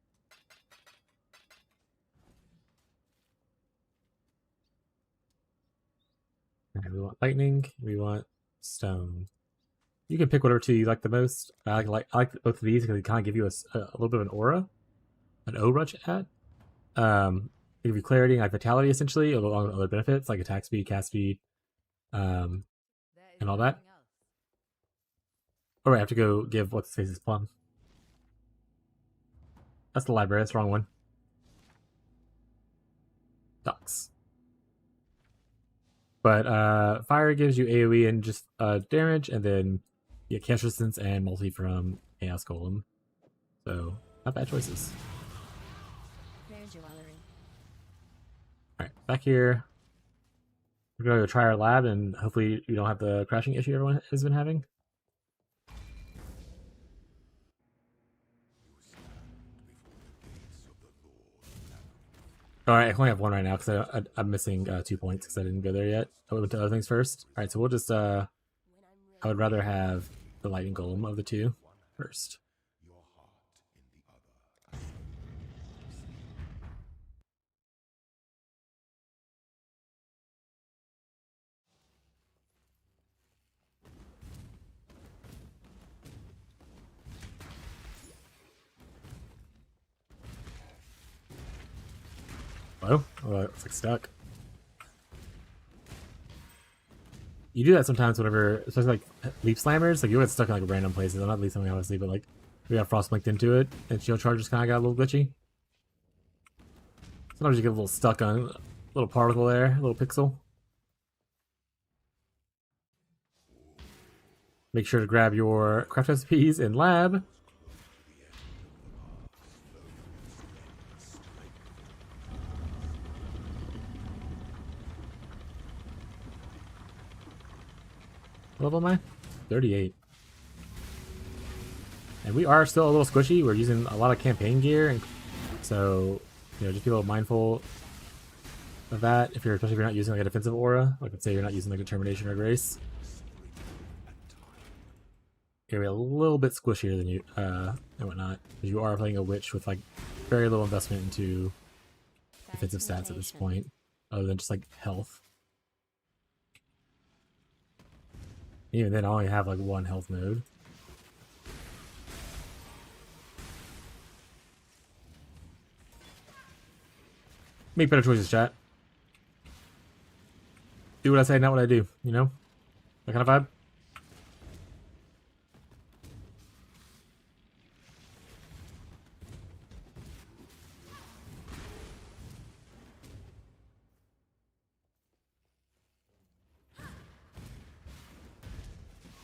Alright, we want lightning. We want stone. You can pick whatever 2 you like the most. I like both of these because they kind of give you a little bit of an aura. An aura chat. Give you clarity and like vitality essentially, along with other benefits like attack speed, cast speed, and all that. Oh, I have to go give what's his face plum. That's the library. That's the wrong one. Sucks. But fire gives you AoE and just damage, and then you get cast resistance and multi from Chaos Golem. So, not bad choices. There's your Valerie. Alright, back here. We're going to go try our lab, and hopefully we don't have the crashing issue everyone has been having. Alright, I only have one right now because I'm missing 2 points because I didn't go there yet. I went to other things first. Alright, so we'll just, I would rather have the lightning golem of the two first. Hello? Oh, it's like stuck. You do that sometimes whenever, especially like leap slammers, like you get stuck in like random places. I'm not leap slamming obviously, but like we got frost linked into it, and shield charges kind of got a little glitchy. Sometimes you get a little stuck on a little particle there, a little pixel. Make sure to grab your craft recipes in lab. What level am I? 38. And we are still a little squishy. We're using a lot of campaign gear, and so just be a little mindful of that. Especially if you're not using like a defensive aura, like let's say you're not using like Determination or Grace. You're a little bit squishier than you and whatnot, because you are playing a witch with like very little investment into defensive stats at this point, other than just like health. Even then, I only have like one health node. Make better choices, chat. Do what I say, not what I do, you know? That kind of vibe?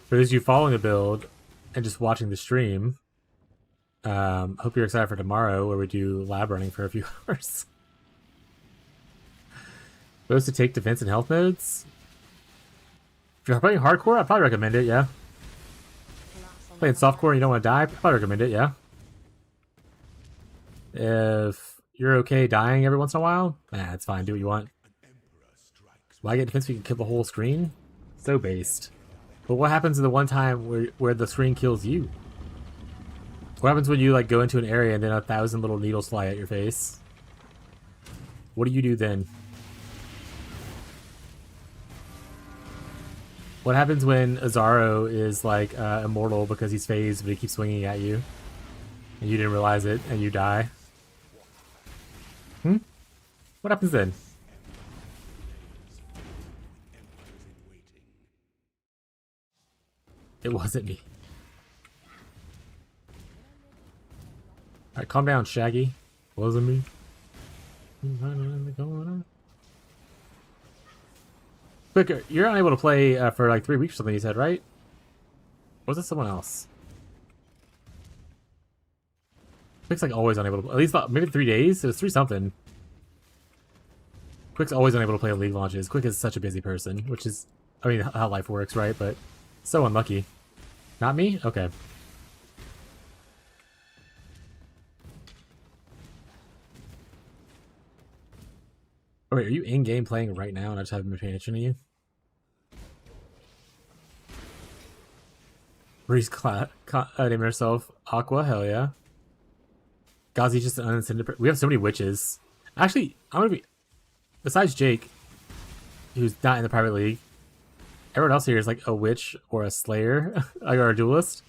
For those of you following the build and just watching the stream, hope you're excited for tomorrow where we do lab running for a few hours. Those to take defense and health nodes. If you're playing hardcore, I'd probably recommend it, yeah. Playing softcore and you don't want to die, I'd probably recommend it, yeah. If you're okay dying every once in a while, it's fine, do what you want. Why get defense if you can kill the whole screen? So based. But what happens in the one time where the screen kills you? What happens when you like go into an area and then 1,000 little needles fly at your face? What do you do then? What happens when Azaro is like immortal because he's phased but he keeps swinging at you? And you didn't realize it and you die? What happens then? It wasn't me. Alright, calm down, Shaggy. Wasn't me. Quicker, you're unable to play for like 3 weeks or something, you said, right? Or was it someone else? Quick's like always unable to, at least maybe 3 days? It was 3 something. Quick's always unable to play on League launches. Quick is such a busy person, which is, I mean, how life works, right? But so unlucky. Not me? Okay. Oh, wait, are you in-game playing right now and I just haven't been paying attention to you? Breeze naming herself Aqua, hell yeah. Gazi's just an unintented. We have so many witches. Actually, I'm gonna be. Besides Jake, who's not in the private league, everyone else here is like a witch or a slayer, or a duelist.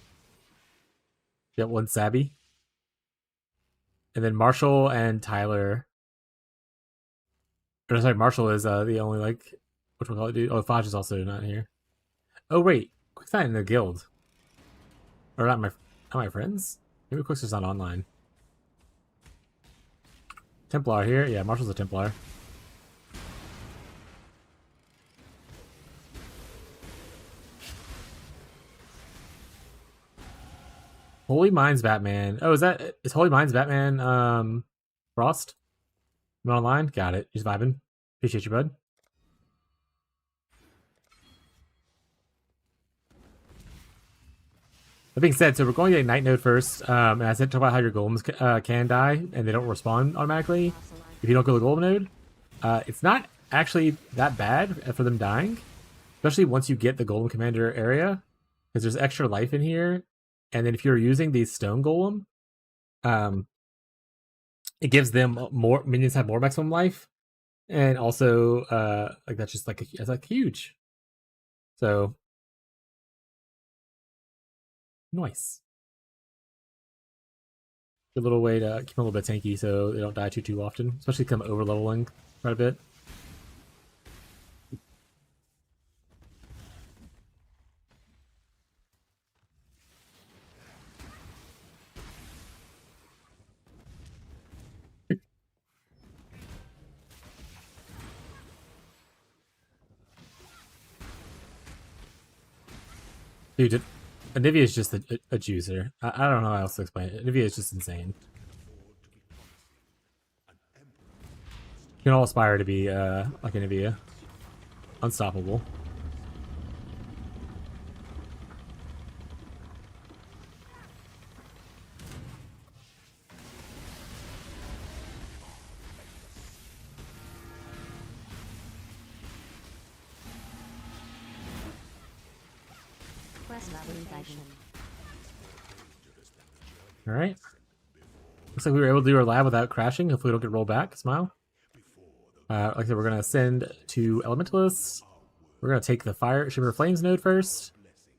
You got one Sabby. And then Marshall and Tyler. Or sorry, Marshall is the only like whatchamacallit dude. Oh, Faj is also not here. Oh wait, Quick's not in the guild. Or not my friends? Maybe Quick's just not online. Templar here? Yeah, Marshall's a Templar. Holy Minds Batman. Oh, is Holy Minds Batman Frost? You online? Got it. He's vibing. Appreciate you, bud. That being said, so we're going to Ignite node first, and I said talk about how your golems can die and they don't respawn automatically if you don't go to the golem node. It's not actually that bad for them dying, especially once you get the golem commander area, because there's extra life in here. And then if you're using the stone golem, it gives them more minions have more maximum life, and also like that's just like it's like huge. So nice. Good little way to keep them a little bit tanky so they don't die too often, especially come over leveling quite a bit. Dude, Anivia is just a juicer. I don't know how else to explain it. Anivia is just insane. You can all aspire to be like Anivia. Unstoppable. Alright. Looks like we were able to do our lab without crashing. Hopefully we don't get rolled back. Smile. Like I said, we're going to send to Elementalists. We're going to take the Fire Shimmer Flames node first.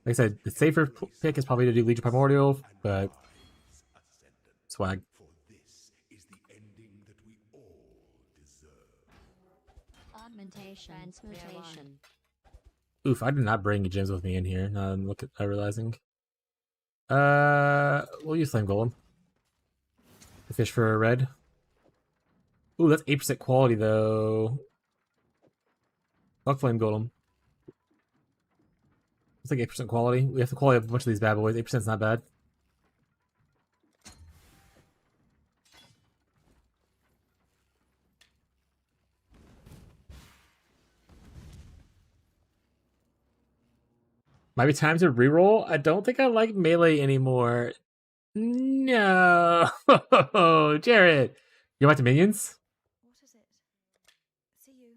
Like I said, the safer pick is probably to do Legion Primordial, but swag. Transmutation. Oof, I did not bring gems with me in here. Now I'm realizing. We'll use Flame Golem. The fish for a red. Ooh, that's 8% quality though. Fuck Flame Golem. It's like 8% quality. We have to quality up a bunch of these bad boys. 8% is not bad. Might be time to reroll. I don't think I like melee anymore. No, Jared, you want the minions? What is it? See you.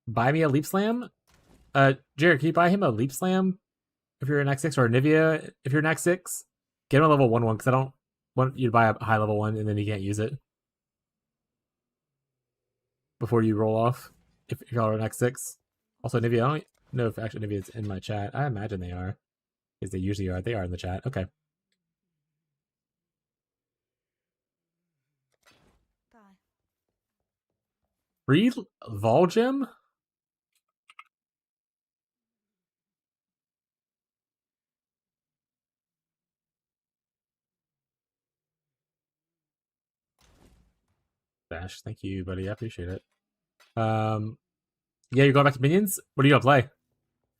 Buy me a leap slam. Jared, can you buy him a leap slam if you're an X6, or Nivea if you're an X6? Get him a level 1 because I don't want you to buy a high level one and then you can't use it before you roll off. If y'all are an X6. Also, Nivea, I don't know if actually Nivea's in my chat. I imagine they are, because they usually are. They are in the chat. Okay. Bye. Read Volgem? Dash, thank you, buddy. I appreciate it. Yeah, you're going back to minions? What are you gonna play?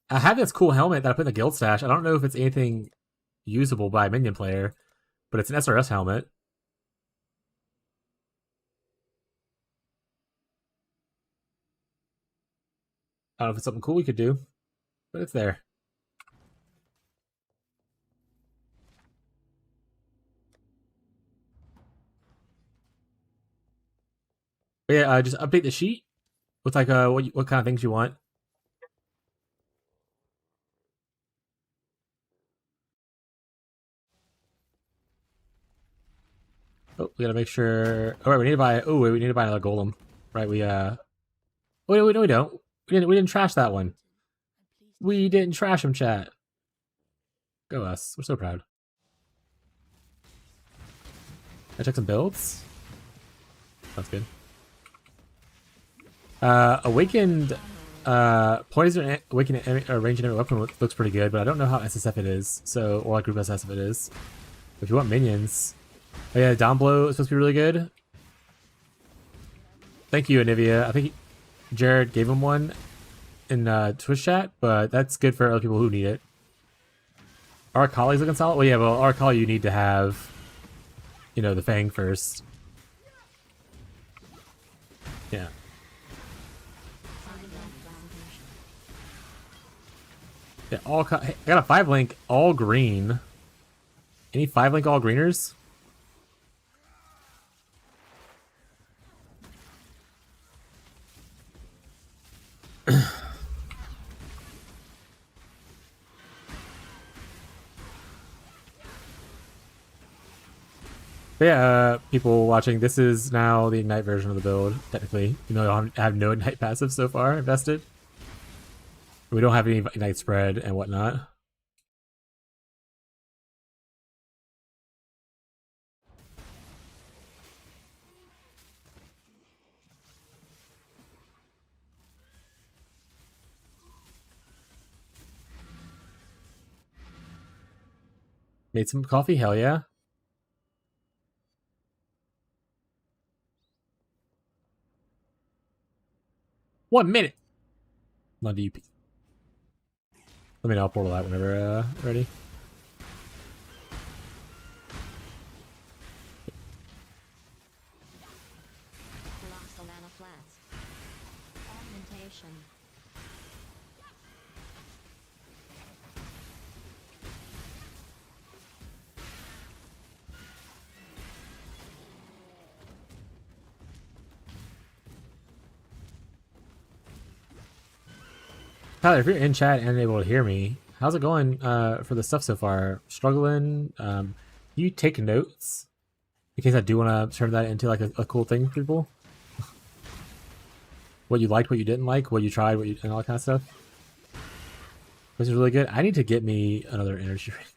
I have this cool helmet that I put in the guild stash. I don't know if it's anything usable by a minion player, but it's an SRS helmet. I don't know if it's something cool we could do, but it's there. But yeah, just update the sheet with like what kind of things you want. Oh, we gotta make sure. All right, we need to buy. Oh, wait, we need to buy another golem. Right? Wait, no, we don't. We didn't trash that one. We didn't trash him, chat. Go us. We're so proud. I check some builds. That's good. Awakened poison awakened range enemy weapon looks pretty good, but I don't know how SSF it is. So, or like group SSF it is. If you want minions, oh yeah, down blow is supposed to be really good. Thank you, Anivia. I think Jared gave him one in Twitch chat, but that's good for other people who need it. Our Kali's looking solid. Well, yeah, well, our Kali you need to have, you know, the Fang first. Yeah. Yeah, I got a 5-link all green. Any 5-link all greeners? But yeah, people watching, this is now the Ignite version of the build, technically. You know, I have no Ignite passive so far invested. We don't have any Ignite spread and whatnot. Made some coffee? Hell yeah. One minute! Not UP. Let me know, I'll portal that whenever ready. Colossal Mana Flats. Augmentation. Tyler, if you're in chat and able to hear me, how's it going for the stuff so far? Struggling? You take notes in case I do want to turn that into like a cool thing for people. What you liked, what you didn't like, what you tried, and all that kind of stuff. This is really good. I need to get me another energy drink.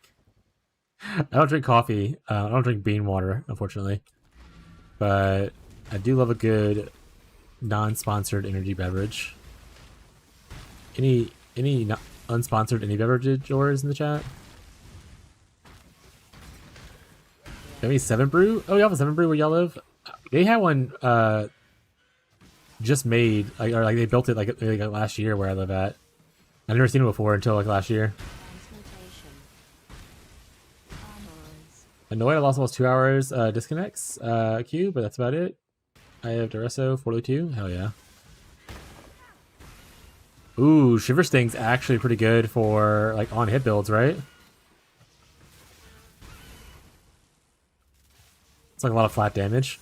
I don't drink coffee. I don't drink bean water, unfortunately. But I do love a good non-sponsored energy beverage. Any unsponsored any beverage yours in the chat? Maybe 7 Brew? Oh, you have a 7 Brew where y'all live? They had one just made, or like they built it like last year where I live at. I've never seen it before until like last year. Transmutation. Armors. Annoyed, I lost almost 2 hours disconnects queue, but that's about it. I have Duresso 402. Hell yeah. Ooh, Shiver Sting's actually pretty good for like on hit builds, right? It's like a lot of flat damage.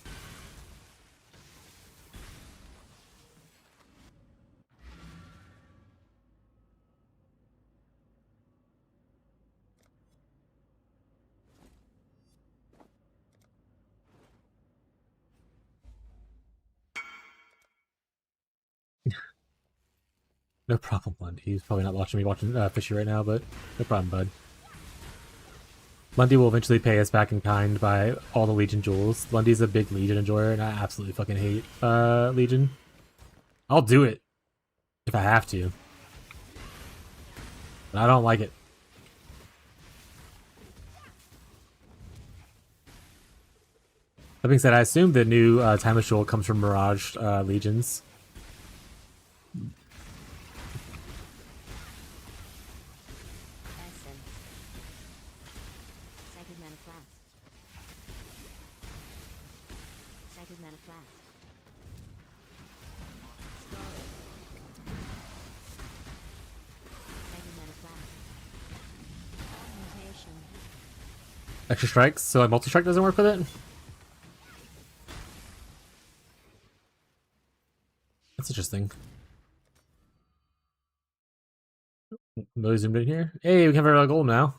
No problem, Lundy. He's probably not watching me watching Fishy right now, but no problem, bud. Lundy will eventually pay us back in kind by all the Legion jewels. Lundy's a big Legion enjoyer, and I absolutely fucking hate Legion. I'll do it if I have to, but I don't like it. That being said, I assume the new Timeless Jewel comes from Mirage Legions. Essence. Sacred Mana Flats. Sacred Mana Flats. Sacred Mana Flats. Augmentation. Extra strikes, so like multi-strike doesn't work with it? That's interesting. Really zoomed in here. Hey, we can have our gold now.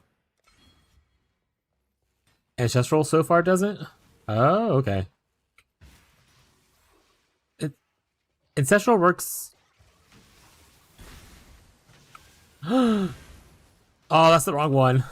Ancestral so far doesn't? Oh, okay. Ancestral works. Oh, that's the wrong one.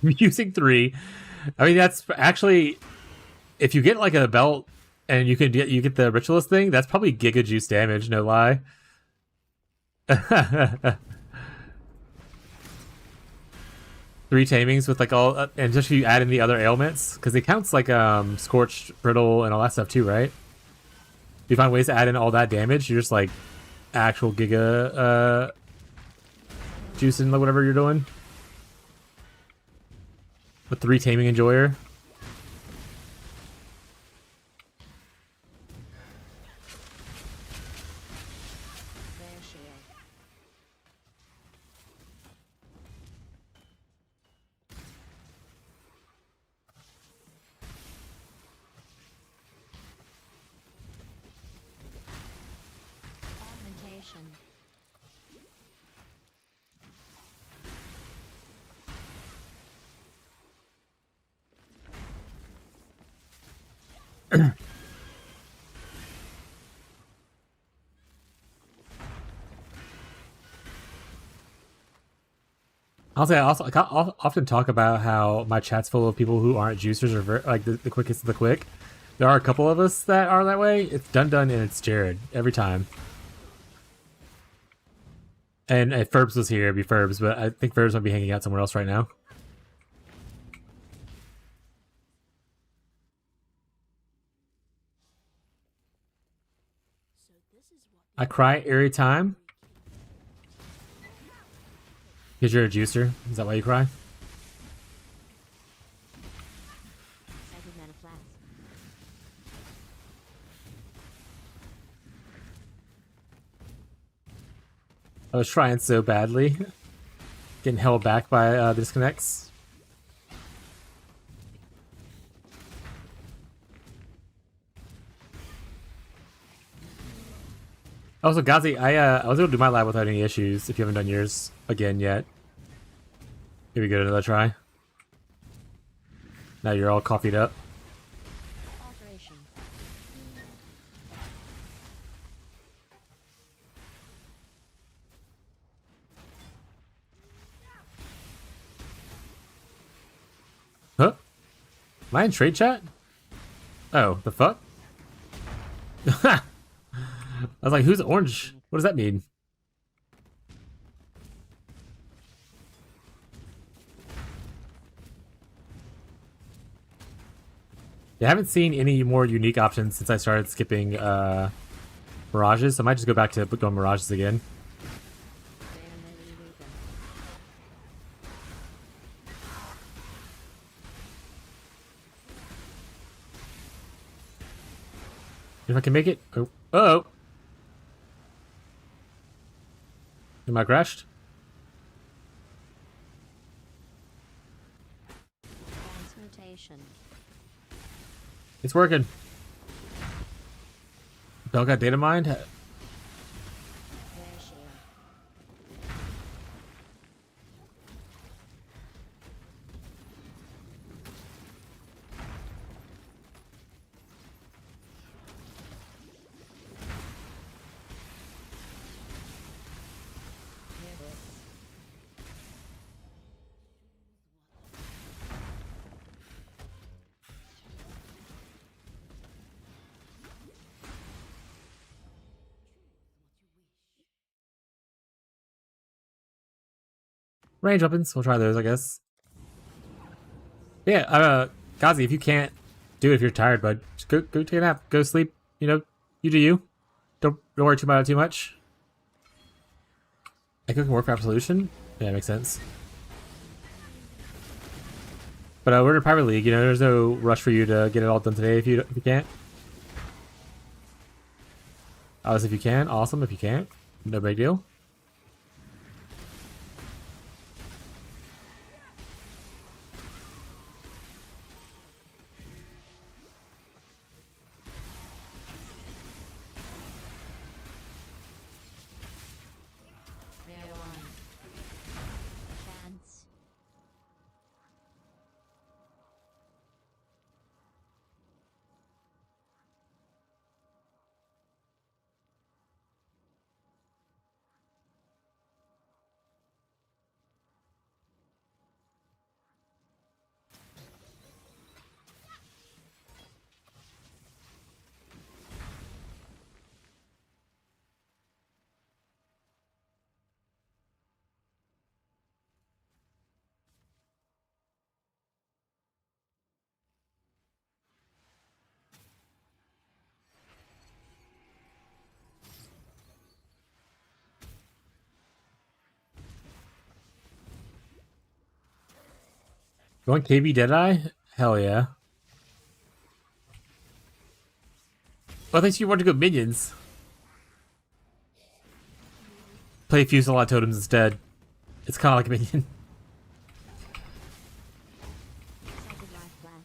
using 3. I mean, that's actually, if you get like a belt and you get the ritualist thing, that's probably giga juice damage, no lie. 3 tamings with like all, and just you add in the other ailments, because it counts like scorched, brittle, and all that stuff too, right? If you find ways to add in all that damage, you're just like actual giga juicing like whatever you're doing. With 3 taming enjoyer. Augmentation. I'll say I'll often talk about how my chat's full of people who aren't juicers or like the quickest of the quick. There are a couple of us that are that way. It's done, and it's Jared every time. And if Ferbs was here, it'd be Ferbs, but I think Ferbs might be hanging out somewhere else right now. So this is what I cry every time. Because you're a juicer. Is that why you cry? Sacred Mana Flask. I was trying so badly. Getting held back by disconnects. Also, Gazi, I was able to do my lab without any issues. If you haven't done yours again yet, maybe give it another try. Now you're all coffeeed up. Alteration. Huh? Am I in trade chat? Oh, the fuck? I was like, who's orange? What does that mean? I haven't seen any more unique options since I started skipping Mirages, so I might just go back to going Mirages again. If I can make it. Oh. Uh-oh. Am I crashed? Transmutation. It's working. Bell got data mined? Rare Shield. Rare Blitz. Range weapons. We'll try those, I guess. Yeah, Gazi, if you can't do it, if you're tired, bud, just go take a nap. Go sleep. You know, you do you. Don't worry about it too much. Echo can work for Absolution? Yeah, makes sense. But we're in a private league, you know, there's no rush for you to get it all done today if you can't. If you can, awesome. If you can't, no big deal. Rare One. Chance. You want KB Deadeye? Hell yeah. Oh, I thought you wanted to go minions. Play Fusillade Totems instead. It's kind of like a minion. Sacred Life Blast.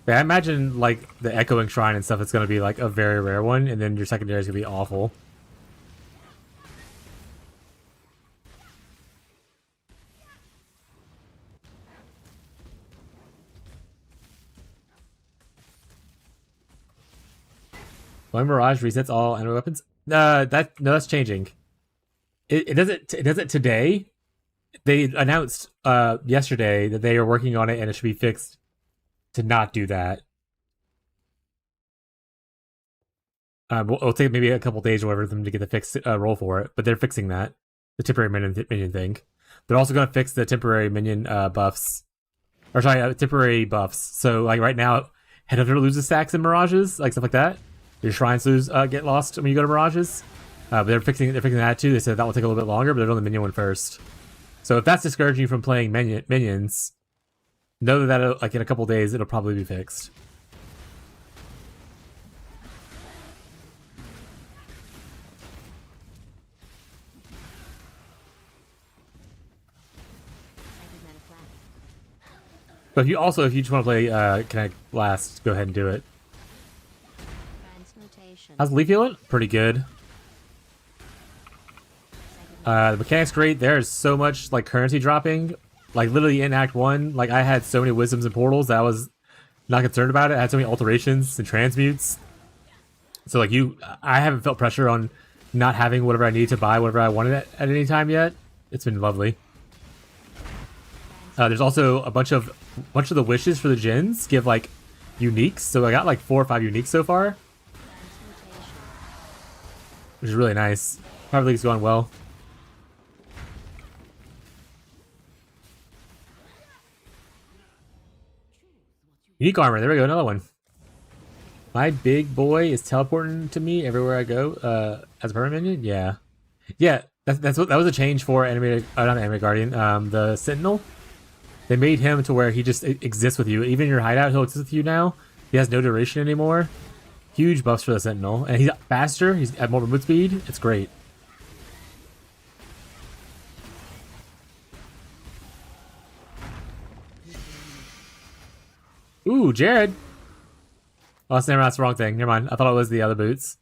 Yeah, I imagine like the Echoing Shrine and stuff. It's gonna be like a very rare one, and then your secondary is gonna be awful. When Mirage resets all enemy weapons, that's changing. It does it today. They announced yesterday that they are working on it and it should be fixed to not do that. It'll take maybe a couple days or whatever for them to get the fixed roll for it, but they're fixing that, the temporary minion thing. They're also going to fix the temporary minion buffs, or sorry, temporary buffs. So like right now, Headhunter loses stacks in Mirages, like stuff like that. Your shrines get lost when you go to Mirages. But they're fixing that too. They said that will take a little bit longer, but they're doing the minion one first. So if that's discouraging you from playing minions, know that like in a couple days it'll probably be fixed. Sacred Mana Flask. But if you just want to play Connect Blast, go ahead and do it. Transmutation. How's Lee feeling? Pretty good. The mechanic's great. There's so much like currency dropping. Like literally in Act 1, like I had so many wisdoms and portals that I was not concerned about it. I had so many alterations and transmutes. So like I haven't felt pressure on not having whatever I need to buy whatever I wanted at any time yet. It's been lovely. There's also a bunch of the wishes for the gens give like uniques. So I got like 4 or 5 uniques so far, which is really nice. Power League's going well. Unique armor. There we go. Another one. My big boy is teleporting to me everywhere I go. As a permanent minion. Yeah. Yeah. That was a change for animated. Not animated guardian. The Sentinel. They made him to where he just exists with you. Even in your hideout, he'll exist with you now. He has no duration anymore. Huge buffs for the Sentinel, and he's faster. He's at more movement speed. It's great. Ooh, Jared. Oh, that's the wrong thing. Never mind. I thought it was the other boots.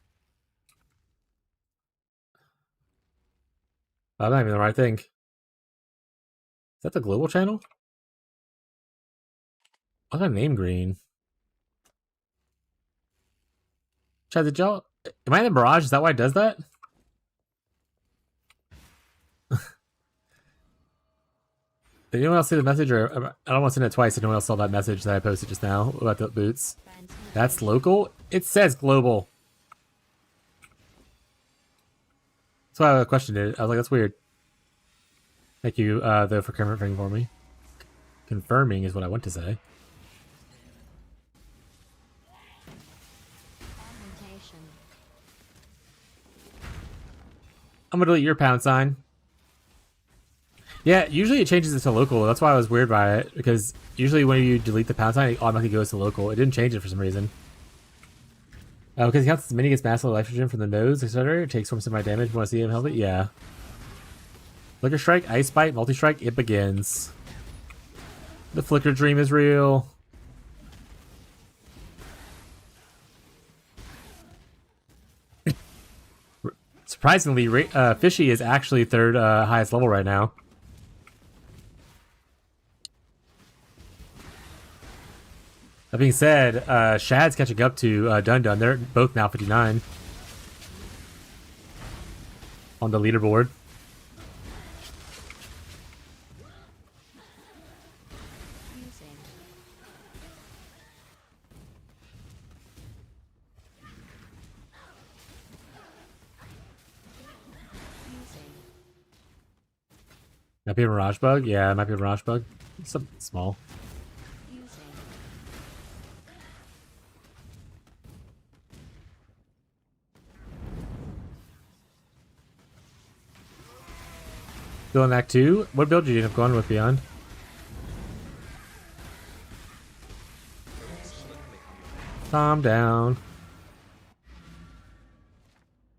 I'm not even the right thing. Is that the global channel? What's my name green? Chad, did y'all... Am I in the Mirage? Is that why it does that? Did anyone else see the message? Or I don't want to send it twice. Did anyone else saw that message that I posted just now about the boots? That's local? It says global. That's why I questioned it. I was like, that's weird. Thank you, though, for confirming for me. Confirming is what I want to say. Augmentation. I'm gonna delete your pound sign. Yeah, usually it changes it to local. That's why I was weird by it, because usually when you delete the pound sign, it automatically goes to local. It didn't change it for some reason. Because he counts as mini gets massive nitrogen from the nose, etc. It takes 4% of my damage. Want to see him help it? Yeah. Flicker Strike, Ice Bite, Multi-Strike, it begins. The Flicker Dream is real. Surprisingly, Fishy is actually 3rd highest level right now. That being said, Shad's catching up to Dun Dun. They're both now 59 on the leaderboard. Fusing. Fusing. Might be a Mirage Bug? Yeah, it might be a Mirage Bug. Something small. Fusing. Still in Act 2. What build did you end up going with, Beyond? Calm down.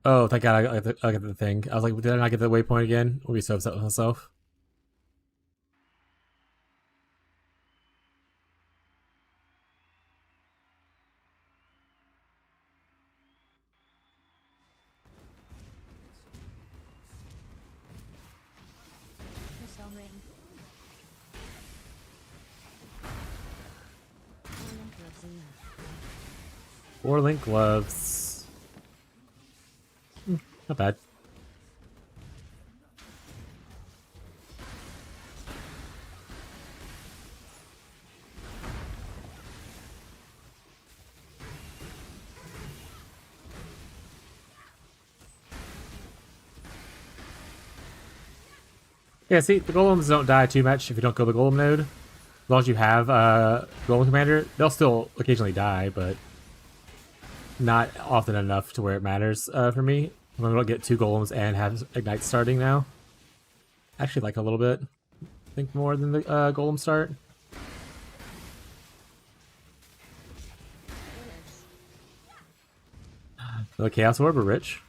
Oh, thank God I got the thing. I was like, did I not get the waypoint again? I'll be so upset with myself. Crystal ring. Link gloves in there. 4 link gloves. Not bad. Yeah, see, the golems don't die too much if you don't go the golem node. As long as you have golem commander, they'll still occasionally die, but not often enough to where it matters for me. I'm gonna get 2 golems and have ignite starting now. Actually, like a little bit. I think more than the golem start. The Chaos Orb or Rich?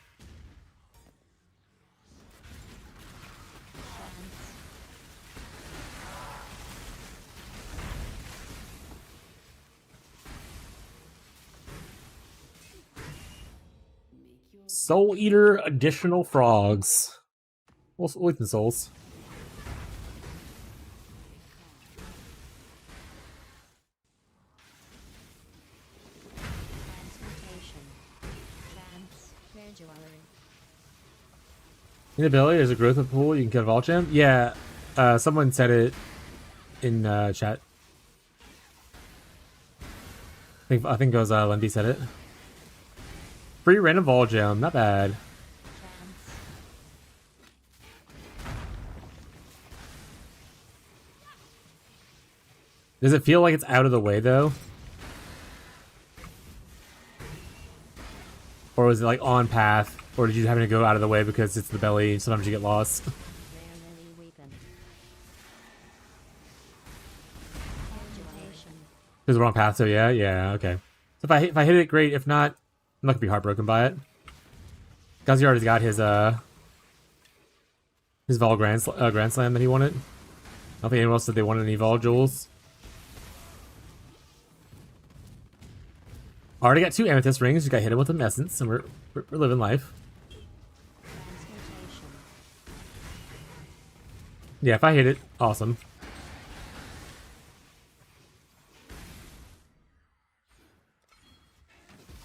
Soul Eater additional frogs. Well, with the souls. Transmutation. Trance. Rare jewelry. Inability, there's a growth of pool, you can get a vault gem. Yeah, someone said it in chat. I think it was Lindy said it. Free random vault gem, not bad. Trance. Does it feel like it's out of the way though? Or was it like on path? Or did you have to go out of the way because it's the belly and sometimes you get lost? Rare lily weapon. Transmutation. Because the wrong path, so yeah, okay. So if I hit it, great. If not, I'm not gonna be heartbroken by it. Gazi already got his Vol Grand Slam that he wanted. I don't think anyone else said they wanted any Vol jewels. Already got 2 amethyst rings. Just got hit him with an essence, and we're living life. Transmutation. Yeah, if I hit it, awesome.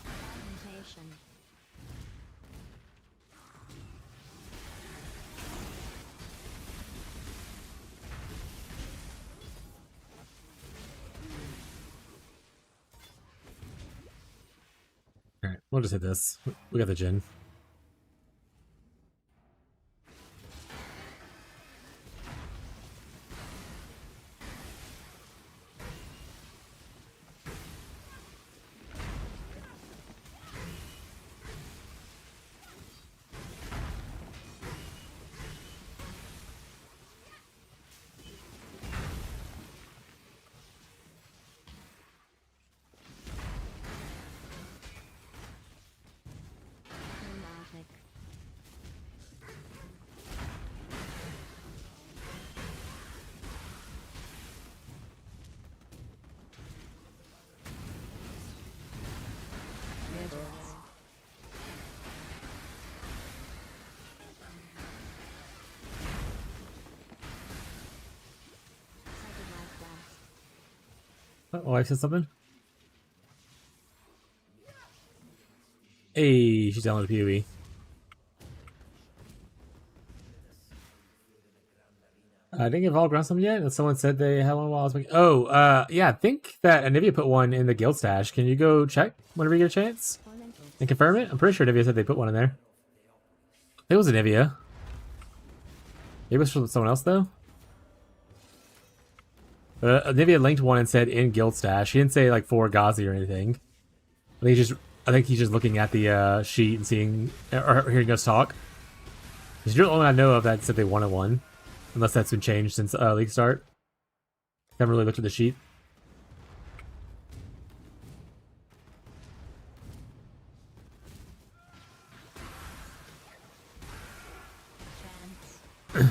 Transmutation. Alright, we'll just hit this. We got the Jin. Pneumatic. Rare jewelry. Psychic life blast. Oh, I said something? Hey, she's down with the PoE. I didn't get Vol Ground Summon yet, and someone said they had one while I was making. Oh, yeah, I think that Anivia put one in the guild stash. Can you go check whenever you get a chance Elementals. and confirm it? I'm pretty sure Anivia said they put one in there. It was Anivia. Maybe it was from someone else though. Anivia linked one and said in guild stash. He didn't say like for Ghazi or anything. I think he's just looking at the sheet and seeing or hearing us talk. He's the only one I know of that said they wanted one. Unless that's been changed since league start. Haven't really looked at the sheet. Make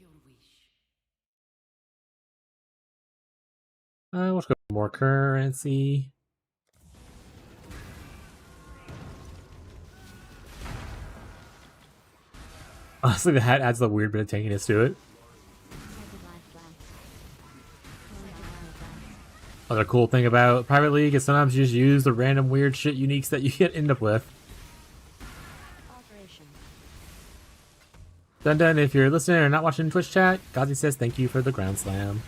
your wish. Let's go for more currency. Honestly, the hat adds a weird bit of tankiness to it. Other cool thing about Private League is sometimes you just use the random weird shit uniques that you end up with. Dun dun, if you're listening or not watching Twitch chat, Gazi says thank you for the ground slam.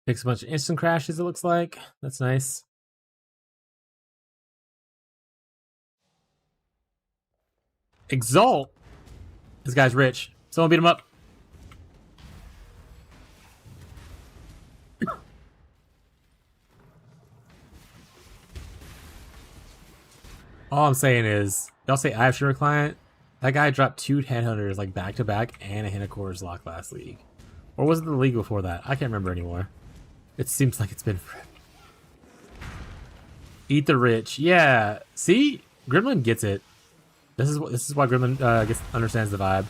Takes a bunch of instant crashes, it looks like. That's nice. Exalt! This guy's rich. Someone beat him up. All I'm saying is, y'all say I have streamer client. That guy dropped 2 headhunters like back to back and a Hinacor's lock last league. Or was it the league before that? I can't remember anymore. It seems like it's been forever. Eat the rich. Yeah. See? Gremlin gets it. This is why Gremlin understands the vibe.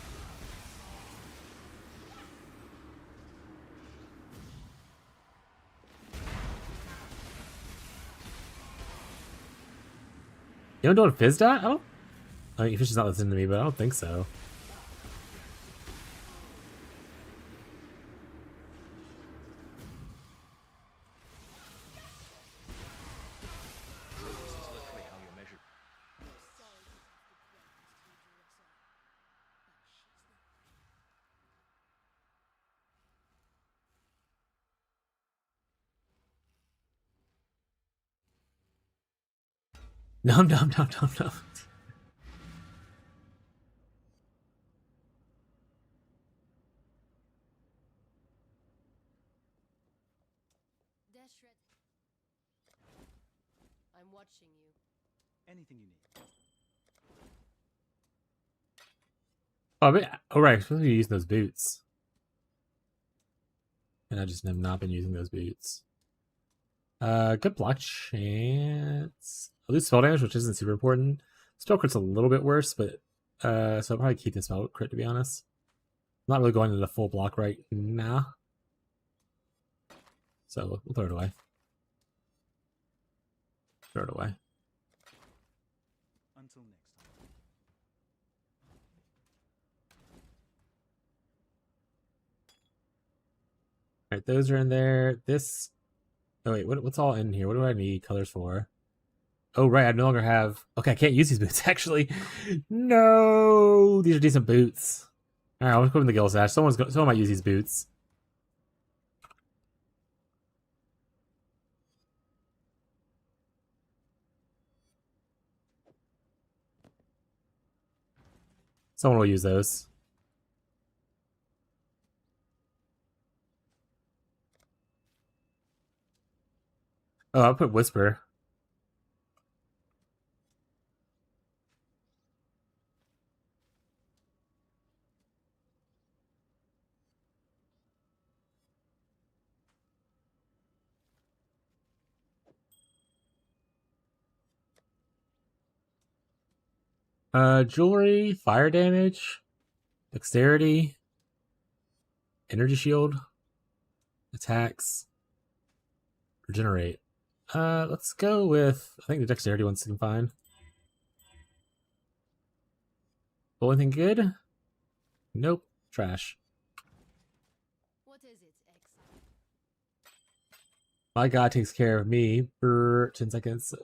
You don't know what Fizz dot? I mean, Fish is not listening to me, but I don't think so. No. I'm watching you. Anything you need. Oh, right. I'm supposed to be using those boots. And I just have not been using those boots. Good block chance. I'll lose spell damage, which isn't super important. Spell crit's a little bit worse, but so I'll probably keep the spell crit, to be honest. I'm not really going into the full block right now. So we'll throw it away. Throw it away. Until next time. Alright, those are in there. This... Oh wait, what's all in here? What do I need colors for? Oh right, I no longer have... Okay, I can't use these boots, actually. No! These are decent boots. Alright, I'll put them in the Guild Sash. Someone might use these boots. Someone will use those. Oh, I'll put Whisper. Jewelry, fire damage, dexterity, energy shield, attacks, regenerate. Let's go with, I think the dexterity one's seem fine. Roll anything good? Nope. Trash. What is it, X? My god takes care of me for 10 seconds.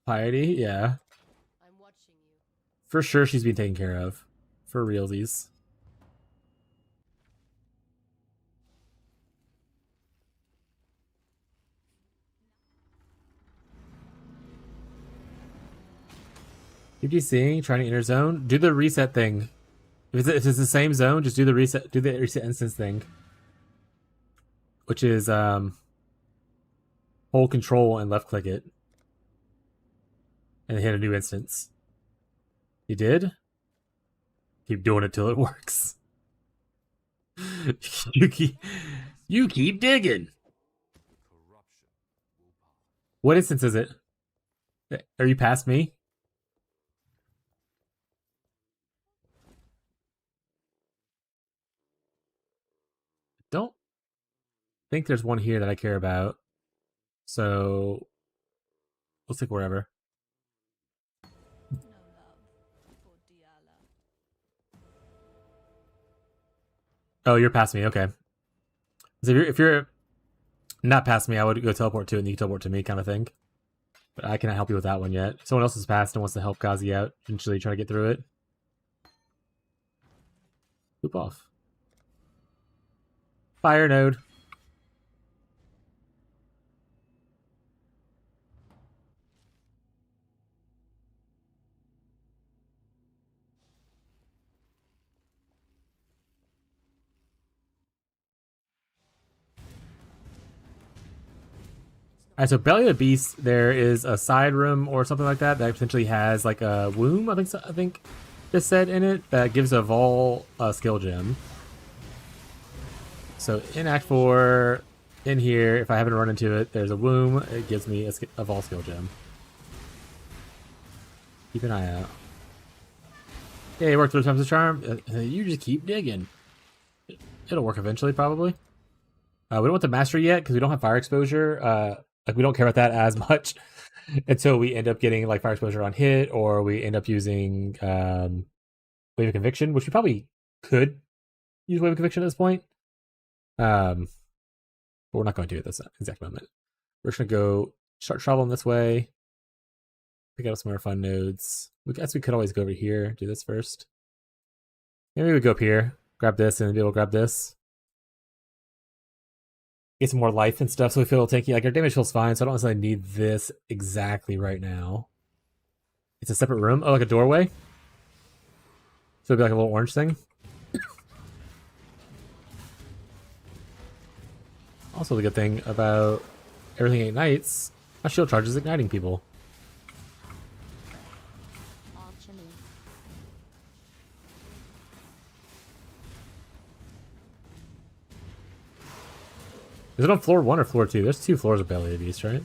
Piety? Yeah. For sure she's being taken care of. For realsies. Keep DCing, trying to enter zone. Do the reset thing. If it's the same zone, just do the reset instance thing. Which is hold control and left click it. And hit a new instance. You did? Keep doing it till it works. you keep digging. What instance is it? Are you past me? Don't think there's one here that I care about. So let's take wherever. No love for Diala. Oh, you're past me. Okay. So if you're not past me, I would go teleport to it and you can teleport to me kind of thing. But I cannot help you with that one yet. Someone else is past and wants to help Kazi out. Eventually try to get through it. Loop off. Fire node. Alright, so Belly of the Beast, there is a side room or something like that that potentially has like a womb, I think this said in it, that gives a Vol skill gem. So in Act 4, in here, if I haven't run into it, there's a womb, it gives me a Vol skill gem. Keep an eye out. Yeah, you worked 3 times the charm. You just keep digging. It'll work eventually, probably. We don't want the mastery yet because we don't have fire exposure. Like we don't care about that as much until we end up getting like fire exposure on hit, or we end up using wave of conviction, which we probably could use wave of conviction at this point. But we're not going to at this exact moment. We're just gonna go start traveling this way. Pick out some more fun nodes. We guess we could always go over here. Do this first. Maybe we go up here, grab this, and then be able to grab this. Get some more life and stuff, so we feel tanky. Like our damage feels fine, so I don't necessarily need this exactly right now. It's a separate room. Oh, like a doorway. So it'd be like a little orange thing. Also, the good thing about everything ignites, my shield charge is igniting people. Is it on floor 1 or floor 2? There's 2 floors of Belly of the Beast, right?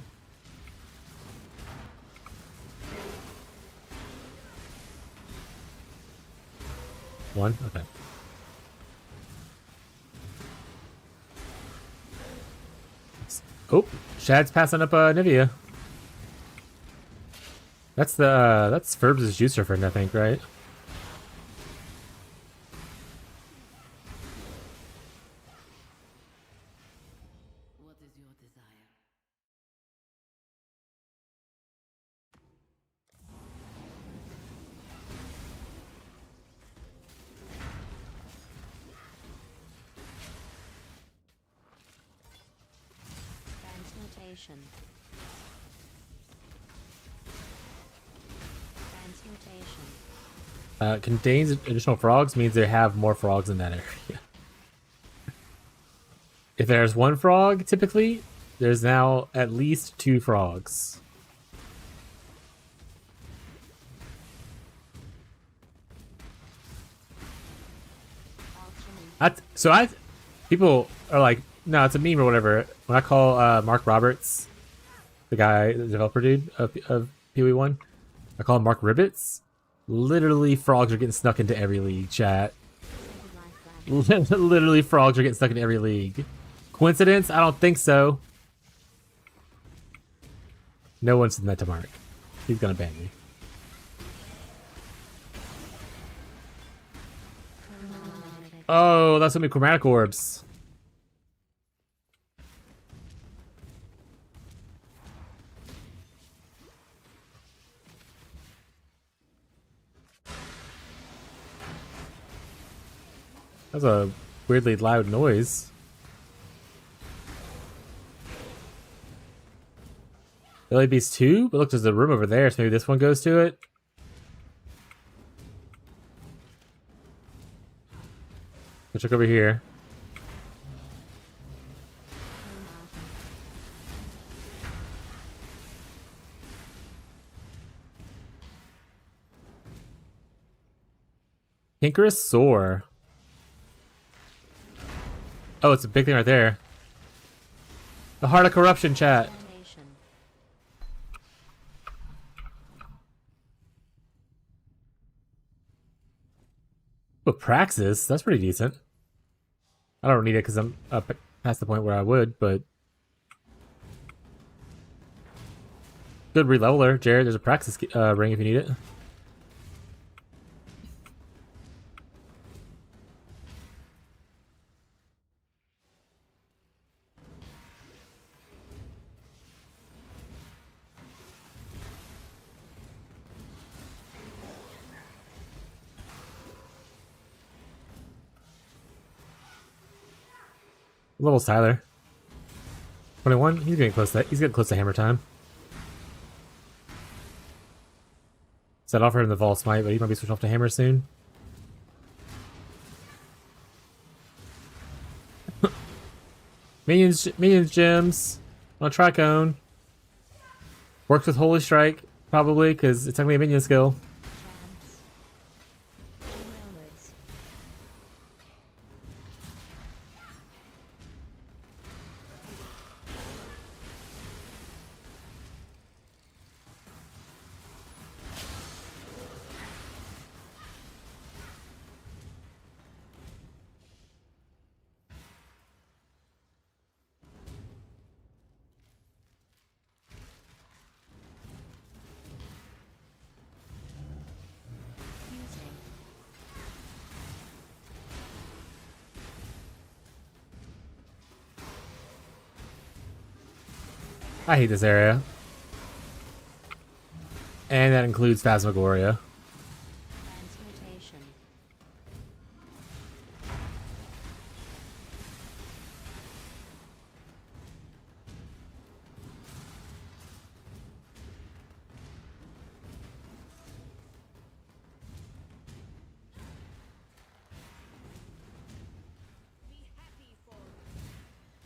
One? Okay. Oh, Shad's passing up Nivea. That's Ferbs' juicer friend, I think, right? What is your desire? Transmutation. Contains additional frogs means they have more frogs in that area. If there's 1 frog, typically, there's now at least 2 frogs. People are like, no, it's a meme or whatever. When I call Mark Roberts, the guy, the developer dude of PoE1, I call him Mark Ribbits. Literally, frogs are getting snuck into every league, chat. Literally, frogs are getting stuck in every league. Coincidence? I don't think so. No one said that to Mark. He's gonna ban me. Oh, that's gonna be chromatic orbs. That's a weirdly loud noise. Billy Beast 2? But look, there's a room over there, so maybe this one goes to it. Let's look over here. Pinkerous Sore. Oh, it's a big thing right there. The Heart of Corruption, chat. Oh, Praxis. That's pretty decent. I don't need it because I'm up past the point where I would, but... Good releveler, Jared. There's a Praxis ring if you need it. Level's Tyler. 21. He's getting close to that. He's getting close to hammer time. So I'd offer him the Vol Smite, but he might be switched off to hammer soon. Minions gems on a Tricone. Works with Holy Strike, probably, because it's technically a minion skill. I hate this area. And that includes Phasmagoria. Transmutation.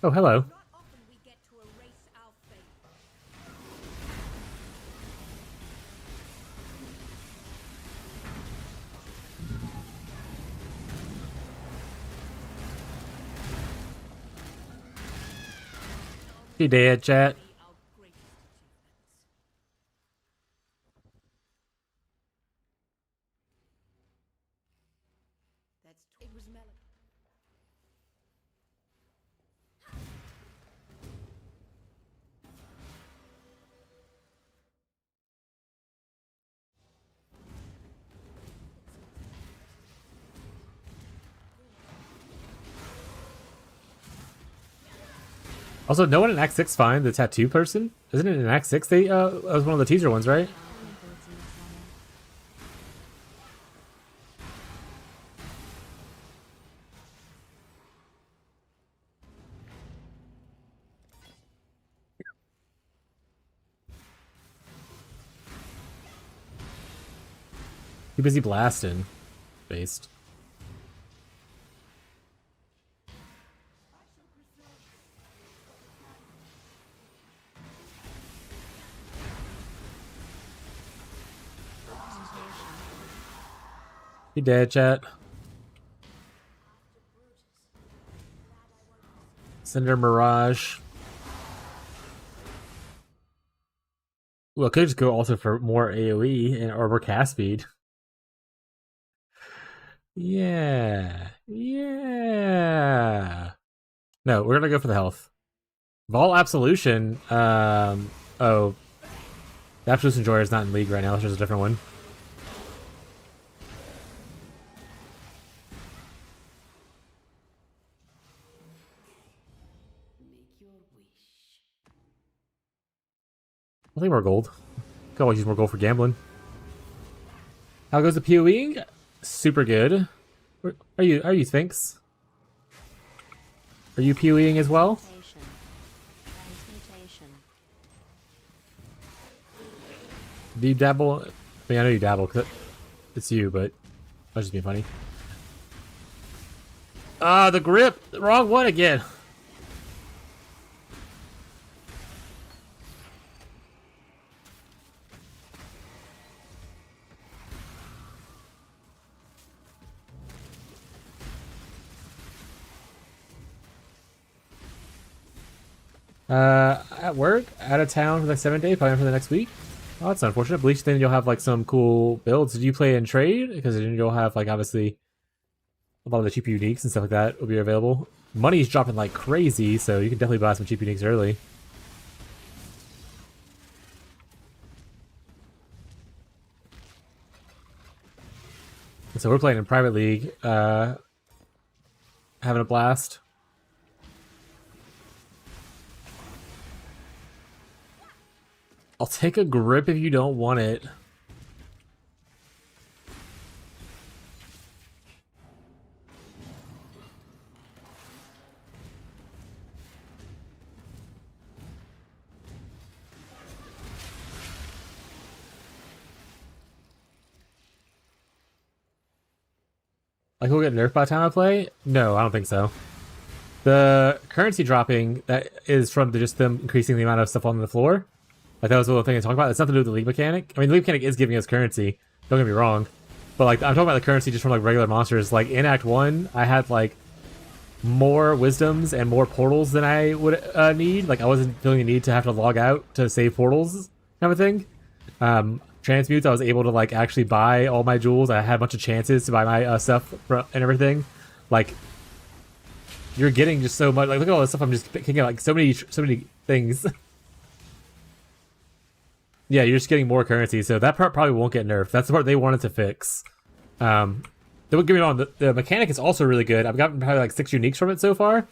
Oh, hello. Not often we get to erase our fate. He dead, chat. Our greatest achievements. It was Melody. Also, no one in Act 6 find the tattoo person? Isn't it in Act 6? They, that was one of the teaser ones, right? Too busy blasting. Based. He dead, chat. Cinder Mirage. Well, I could just go also for more AoE and or more cast speed. Yeah. Yeah. No, we're gonna go for the health. Vol Absolution. Oh. The Absolution Enjoyer is not in League right now. There's a different one. Make your wish. I'll take more gold. Could always use more gold for gambling. How goes the PoEing? Super good. Are you Sphinx? Are you PoEing as well? Transmutation. Transmutation. Do you dabble? I mean, I know you dabble because it's you, but that's just being funny. Ah, the grip! The wrong one again! At work, out of town for like 7 days, probably for the next week. Oh, that's unfortunate. Bleach, then you'll have like some cool builds. Did you play in trade? Because then you'll have like obviously a lot of the cheap uniques and stuff like that will be available. Money's dropping like crazy, so you can definitely buy some cheap uniques early. And so we're playing in private league, having a blast. I'll take a grip if you don't want it. Like, we'll get nerfed by the time I play? No, I don't think so. The currency dropping, that is from just them increasing the amount of stuff on the floor. Like, that was the little thing I talked about. It's nothing to do with the league mechanic. I mean, the league mechanic is giving us currency. Don't get me wrong. But, like, I'm talking about the currency just from, like, regular monsters. Like, in Act 1, I had, like, more wisdoms and more portals than I would need. Like, I wasn't feeling the need to have to log out to save portals kind of thing. Transmutes, I was able to, like, actually buy all my jewels. I had a bunch of chances to buy my stuff and everything. Like, you're getting just so much. Like, look at all this stuff I'm just picking up. Like, so many things. Yeah, you're just getting more currency, so that part probably won't get nerfed. That's the part they wanted to fix. Don't get me wrong, the mechanic is also really good. I've gotten probably like 6 uniques from it so far,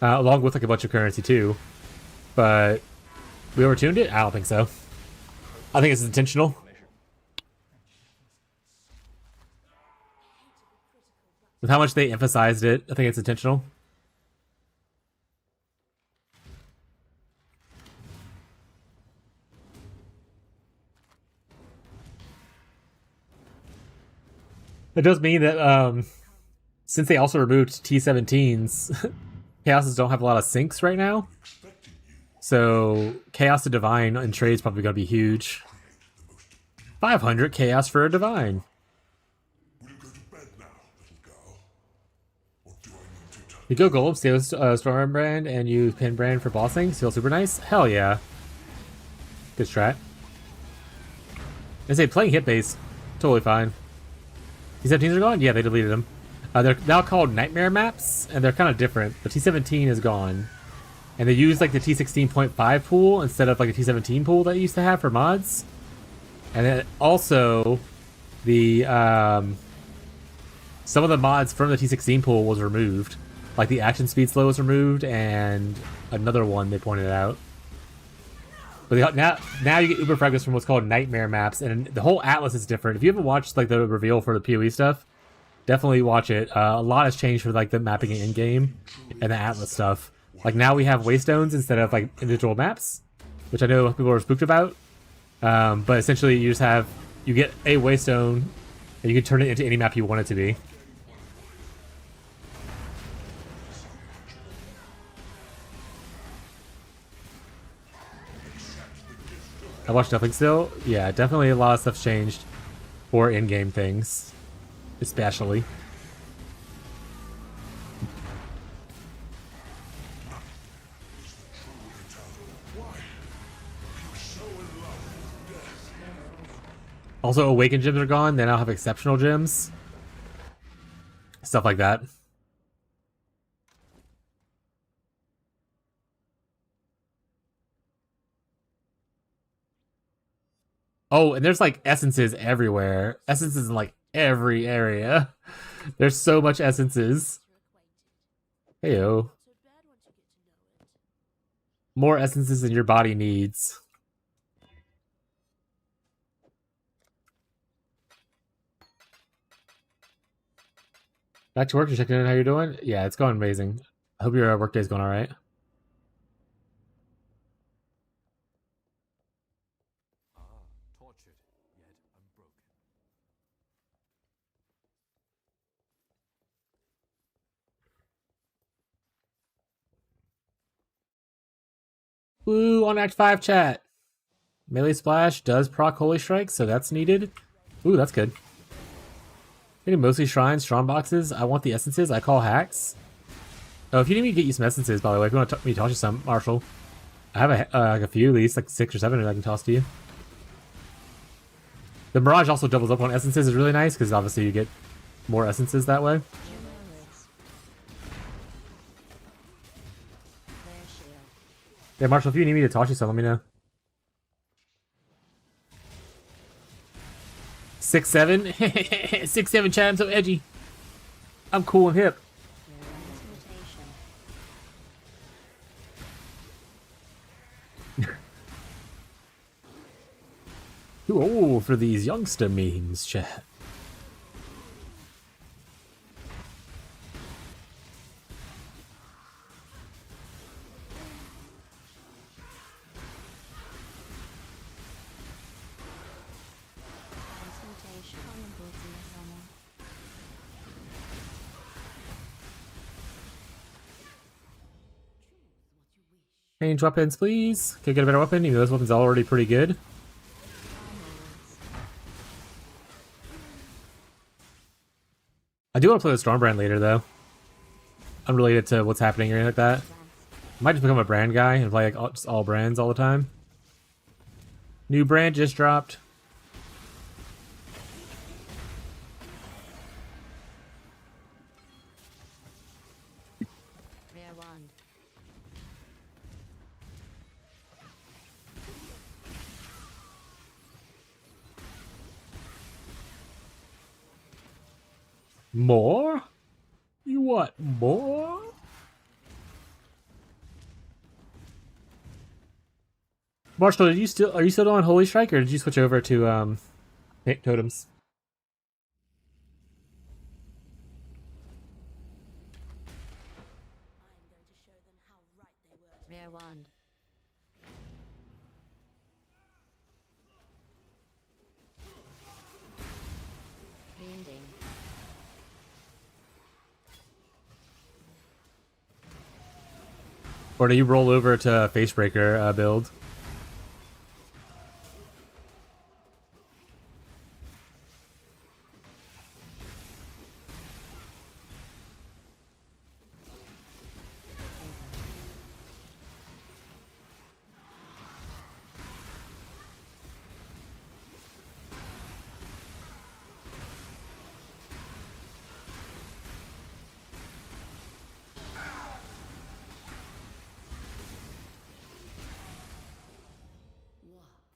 along with like a bunch of currency too. But we overtuned it? I don't think so. I think it's intentional. With how much they emphasized it, I think it's intentional. It does mean that since they also removed T17s, Chaoses don't have a lot of sinks right now. So Chaos to Divine in trade is probably going to be huge. 500 Chaos for a Divine. You go gold, stay with Storm Brand, and use Pin Brand for bossing. Still super nice. Hell yeah. Good strat. I say playing hit base, totally fine. T17s are gone? Yeah, they deleted them. They're now called Nightmare Maps, and they're kind of different. The T17 is gone. And they use like the T16.5 pool instead of like the T17 pool that you used to have for mods. And then also, the some of the mods from the T16 pool was removed. Like the action speed slow was removed, and another one they pointed out. But now you get uber fragments from what's called Nightmare Maps, and the whole atlas is different. If you haven't watched like the reveal for the PoE stuff, definitely watch it. A lot has changed for like the mapping in game and the atlas stuff. Like now we have waystones instead of like individual maps, which I know people are spooked about. But essentially, you get a waystone, and you can turn it into any map you want it to be. I watched nothing still. Yeah, definitely a lot of stuff's changed for in-game things, especially. Also, Awakened gems are gone. They now have exceptional gems. Stuff like that. Oh, and there's like essences everywhere. Essences in like every area. There's so much essences. Heyo. More essences than your body needs. Back to work. Just checking in. How you doing? Yeah, it's going amazing. I hope your work day's going all right. Tortured, yet unbroken. Woo! On Act 5 chat. Melee Splash does proc Holy Strike, so that's needed. Ooh, that's good. Getting mostly shrines, strong boxes. I want the essences. I call hacks. Oh, if you need me to get you some essences, by the way, if you want me to toss you some, Marshall, I have like a few, at least like 6 or 7 that I can toss to you. The Mirage also doubles up on essences, is really nice because obviously you get more essences that way. Yeah, Marshall, if you need me to toss you some, let me know. 6'7", 6'7", Chad. I'm so edgy. I'm cool and hip. Too old for these youngster memes, Chad. Change weapons, please. Can I get a better weapon? Even though this weapon's already pretty good. I do want to play with Stormbrand later, though. Unrelated to what's happening or anything like that. I might just become a brand guy and play like just all brands all the time. New brand just dropped. Rare wand. More? You want more? Marshall, are you still on Holy Strike, or did you switch over to totems? Rare wand. Wounding. Or do you roll over to Facebreaker build?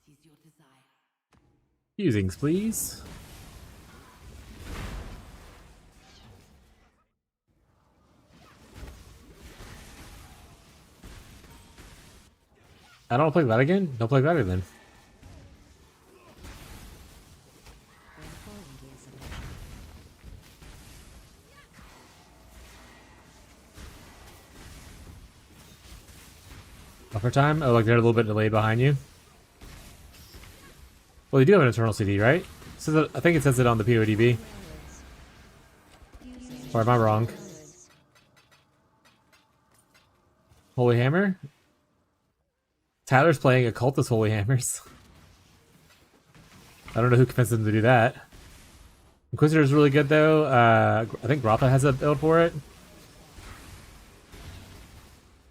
What is your desire? Usings, please. I don't want to play that again? Don't play that then. Buffer time? Oh, like they're a little bit delayed behind you? Well, you do have an internal CD, right? So I think it says it on the PODB. Or am I wrong? Holy Hammer? Tyler's playing Occultist Holy Hammers. I don't know who convinced him to do that. Inquisitor is really good though. I think Grotha has a build for it.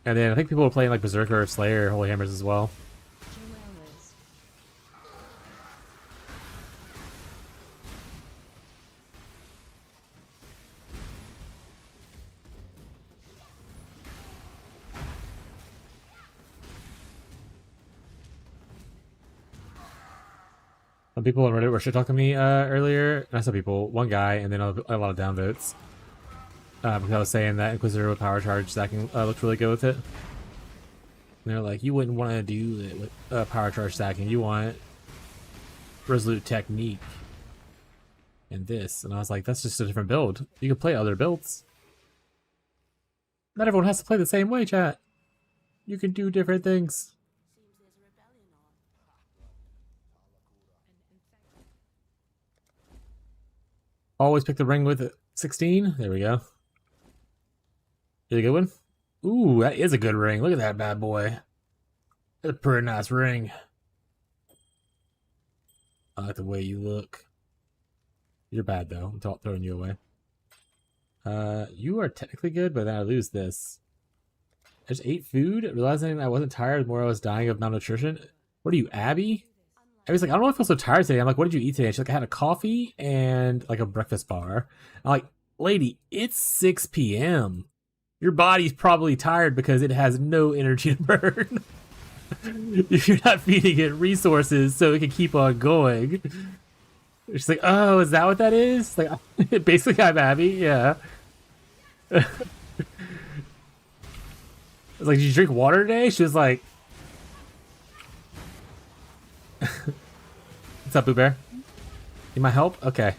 And then I think people are playing like Berserker or Slayer Holy Hammers as well. Some people on Reddit were shit talking me earlier. Not some people, one guy, and then a lot of downvotes. Because I was saying that Inquisitor with power charge stacking looked really good with it. And they're like, you wouldn't want to do it with power charge stacking. You want Resolute Technique. and this. And I was like, that's just a different build. You can play other builds. Not everyone has to play the same way, chat. You can do different things. Always pick the ring with 16. There we go. Is it a good one? Ooh, that is a good ring. Look at that bad boy. That's a pretty nice ring. I like the way you look. You're bad though. I'm throwing you away. You are technically good, but then I lose this. I just ate food, realizing I wasn't tired, more I was dying of malnutrition. What are you, Abby? Abby's like, I don't know if I feel so tired today. I'm like, what did you eat today? And she's like, I had a coffee and like a breakfast bar. I'm like, lady, it's 6 p.m. Your body's probably tired because it has no energy to burn. If you're not feeding it resources so it can keep on going. She's like, oh, is that what that is? Like, basically, I'm Abby, yeah. I was like, did you drink water today? She was like, what's up, Boo Bear? Need my help? Okay.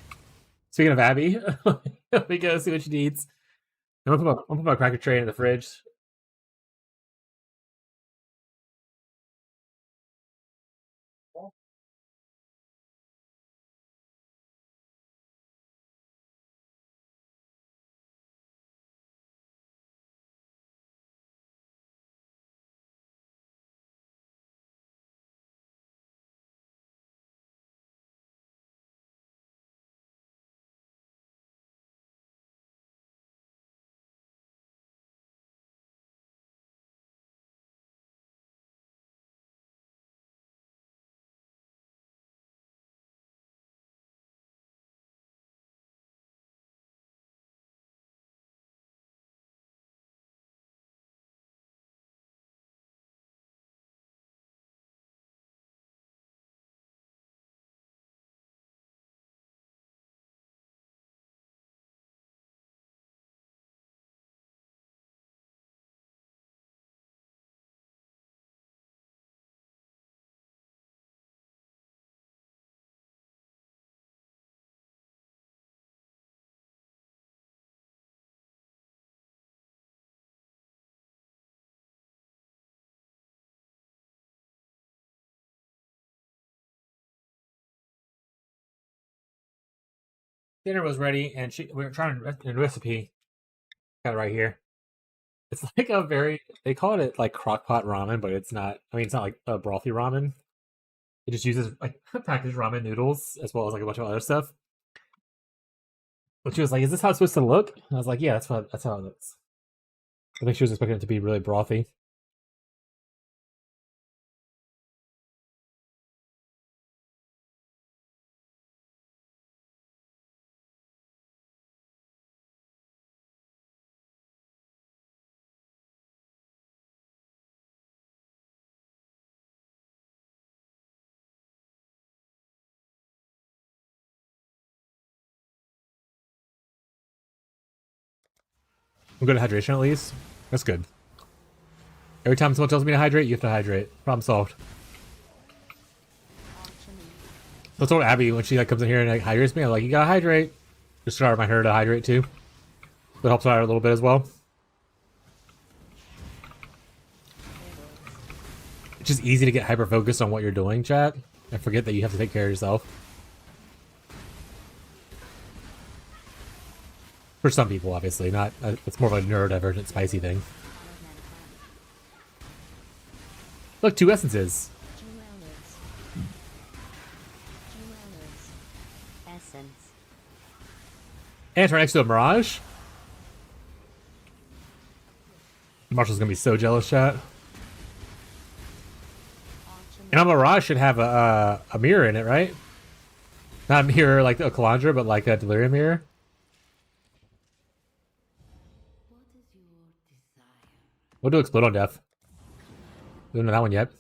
Speaking of Abby, let me go see what she needs. I'm gonna put my cracker tray in the fridge. Dinner was ready, and we were trying a recipe. Got it right here. It's like a they call it like crockpot ramen, but it's not. I mean, it's not like a brothy ramen. It just uses like packaged ramen noodles as well as like a bunch of other stuff. But she was like, "Is this how it's supposed to look?" And I was like, "Yeah, that's how it looks." I think she was expecting it to be really brothy. I'm good at hydration at least. That's good. Every time someone tells me to hydrate, you have to hydrate. Problem solved. So I told Abby when she like comes in here and like hydrates me, I'm like, you gotta hydrate. Just to remind her to hydrate too. That helps out a little bit as well. It's just easy to get hyper focused on what you're doing, chat, and forget that you have to take care of yourself. For some people, obviously, not. It's more of a neurodivergent, spicy thing. Look, 2 essences. Essence. And it's right next to a Mirage. Marshall's gonna be so jealous, chat. And a Mirage should have a mirror in it, right? Not a mirror like a Calandra, but like a Delirium mirror. What is your desire? We'll do Explode on Death. We don't know that one yet.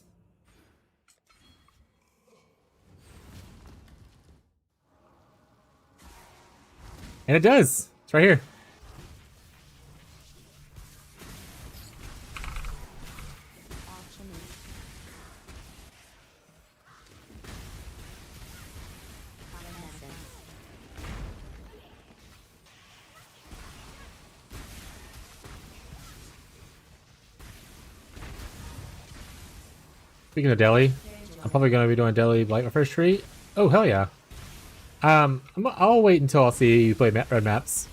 And it does. It's right here. Speaking of Delhi, I'm probably gonna be doing Delhi like my first treat. Oh hell yeah. I'll wait until I'll see you play red maps.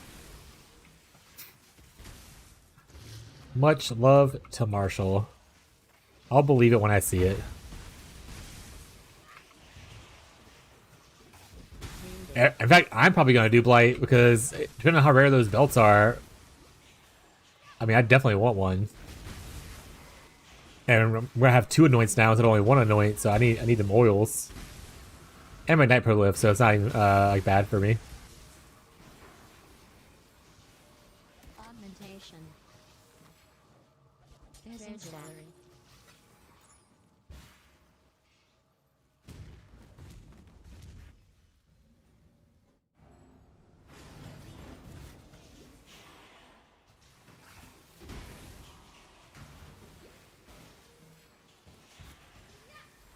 Much love to Marshall. I'll believe it when I see it. In fact, I'm probably gonna do Blight because depending on how rare those belts are, I mean, I definitely want one. And we're gonna have 2 anoints now instead of only 1 anoint, so I need them oils. And my Night Prolift, so it's not even like bad for me. Augmentation. There's gallery.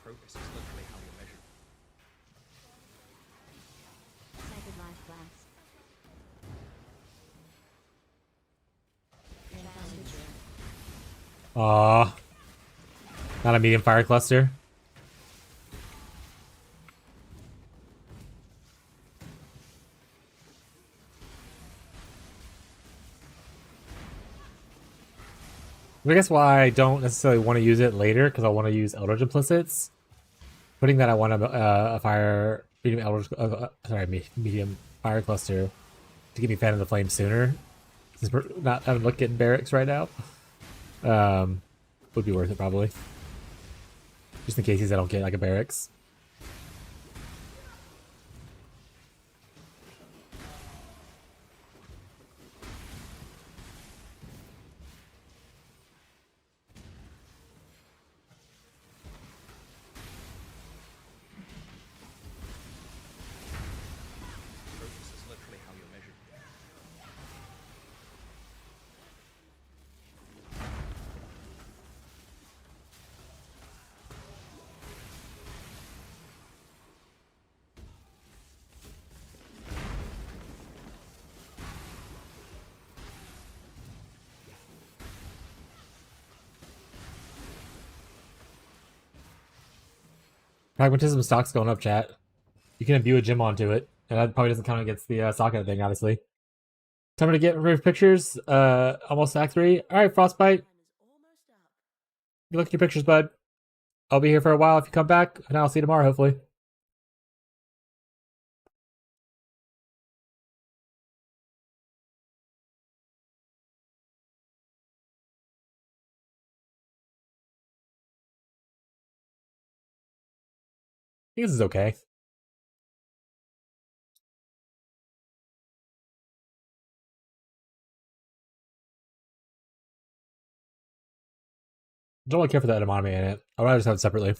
Progress is literally how you measure. Sacred Life Blast. Aww. Not a medium fire cluster. I guess why I don't necessarily want to use it later, because I want to use Eldritch Implicits. Putting that I want a fire medium Eldritch, medium fire cluster to get me Fan of the Flame sooner. Since we're not having a look at barracks right now, would be worth it probably. Just in case I don't get like a barracks. Progress is literally how you measure. Pragmatism stock's going up, chat. You can imbue a gem onto it, and that probably doesn't count against the socket thing, obviously. Time to get rid of pictures. Almost Act 3. Alright, Frostbite. You look at your pictures, bud. I'll be here for a while if you come back, and I'll see you tomorrow, hopefully. I think this is okay. Don't really care for the etymology in it. I'd rather just have it separately.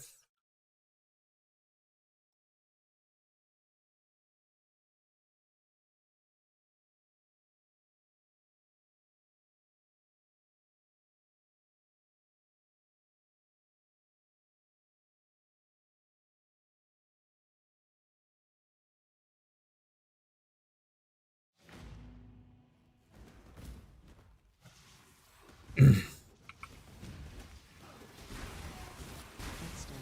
That's done.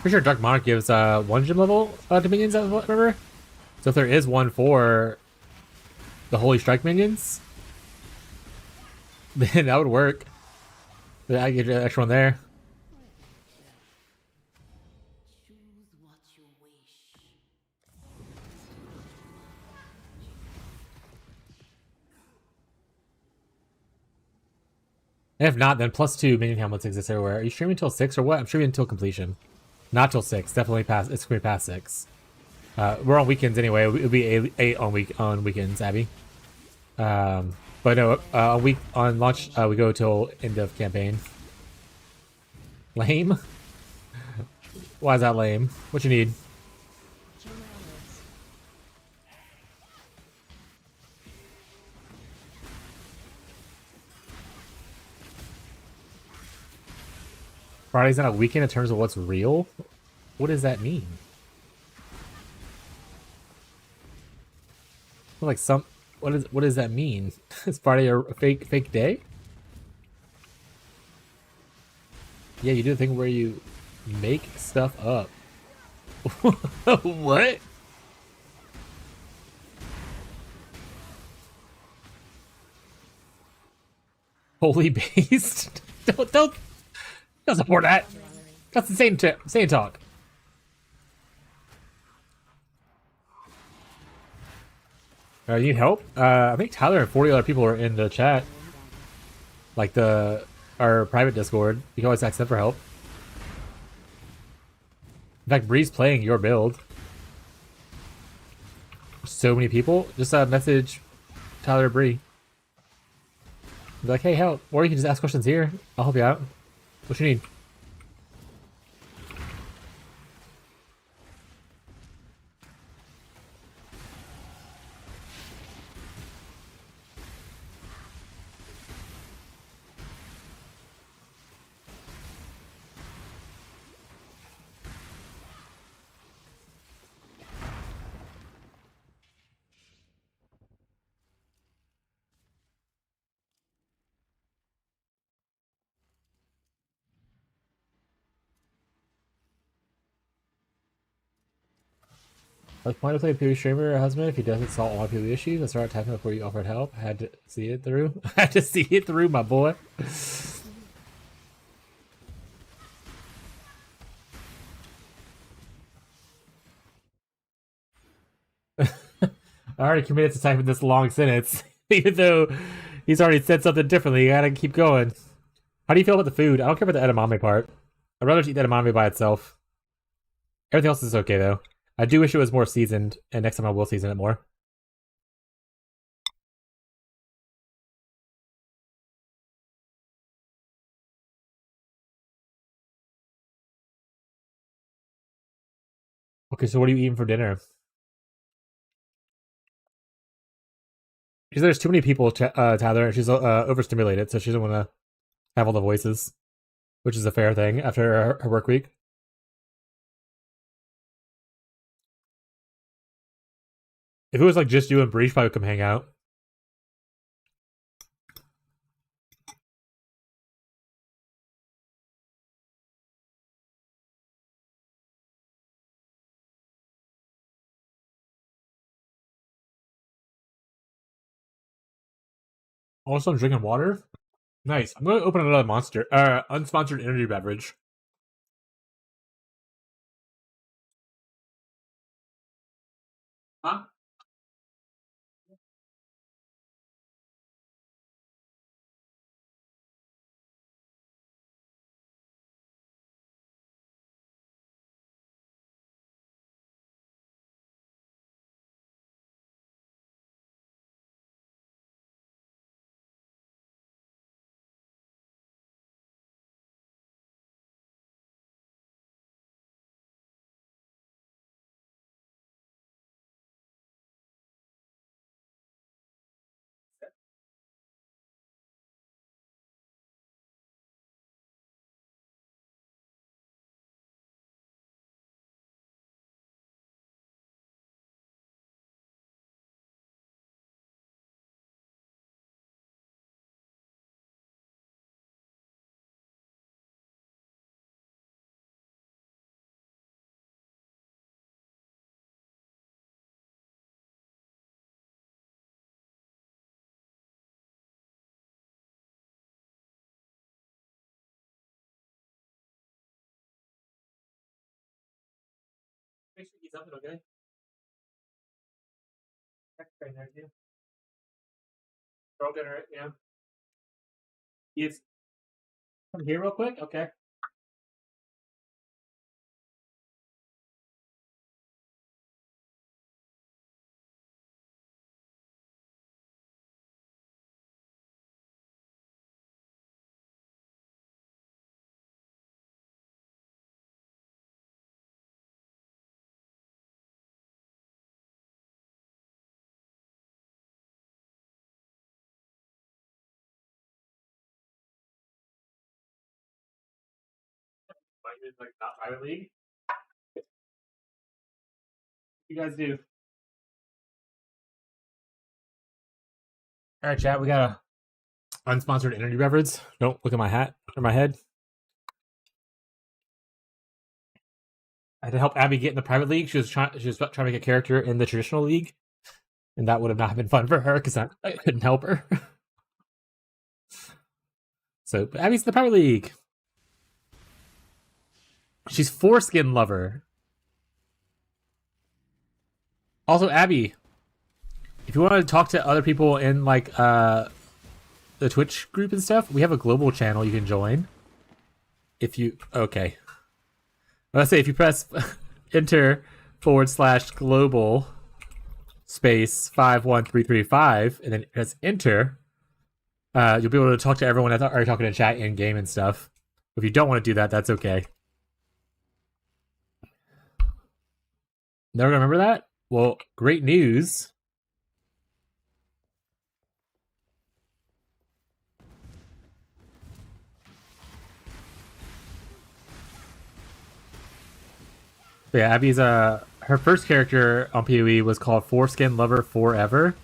Pretty sure Dark Monarch gives 1 gem level to minions, I remember. So if there is one for the Holy Strike minions, then that would work. I get an extra one there. Choose what you wish. And if not, then +2 minion helmets exist everywhere. Are you streaming until 6 or what? I'm streaming until completion. Not till 6. Definitely past. It's going to be past 6. We're on weekends anyway. It'll be 8 on weekends, Abby. But no, on launch we go till end of campaign. Lame? Why is that lame? What you need? Chain onwards. Friday's not a weekend in terms of what's real? What does that mean? Like What does that mean? Is Friday a fake day? Yeah, you do the thing where you make stuff up. What? Holy based? Don't support that. That's the same talk. You need help? I think Tyler and 40 other people are in the chat. Like our private Discord. You can always ask them for help. In fact, Bree's playing your build. So many people. Just message Tyler or Bree. Be like, hey, help. Or you can just ask questions here. I'll help you out. What you need? Let's point to play a PvE streamer or husband if he doesn't solve all PvE issues. Let's start tapping before you offered help. Had to see it through. Had to see it through, my boy. I already committed to typing this long sentence, even though he's already said something differently. You gotta keep going. How do you feel about the food? I don't care about the edamame part. I'd rather eat the edamame by itself. Everything else is okay though. I do wish it was more seasoned, and next time I will season it more. Okay, so what are you eating for dinner? Because there's too many people, Tyler, and she's overstimulated, so she doesn't want to have all the voices, which is a fair thing after her work week. If it was like just you and Breach, probably would come hang out. Also, I'm drinking water. Nice. I'm going to open another monster, unsponsored energy beverage. Huh? Make sure you eat something, okay? Right there, too. Throw dinner, yeah. Eat. Come here real quick, okay? Like not private league. You guys do. All right, chat. We got a unsponsored energy beverage. Don't look at my hat or my head. I had to help Abby get in the private league. She was trying to make a character in the traditional league, and that would have not been fun for her because I couldn't help her. So Abby's in the private league. She's foreskin lover. Also, Abby, if you want to talk to other people in like the Twitch group and stuff, we have a global channel you can join. If you let's say if you press enter /global space 51335 and then press enter, you'll be able to talk to everyone that's already talking in chat in game and stuff. If you don't want to do that, that's okay. Never gonna remember that? Well, great news. So yeah, Abby's her first character on PoE was called Foreskin Lover Forever.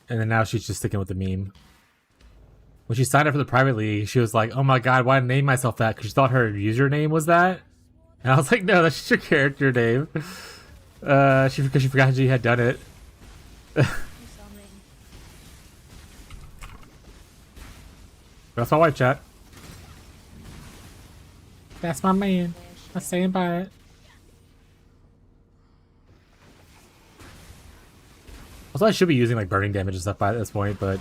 And then now she's just sticking with the meme. When she signed up for the private league, she was like, oh my god, why did I name myself that? Because she thought her username was that. And I was like, no, that's just your character name. Because she forgot she had done it. That's my wife, chat. That's my man. I'm saying bye. Also, I should be using like burning damage and stuff by this point, but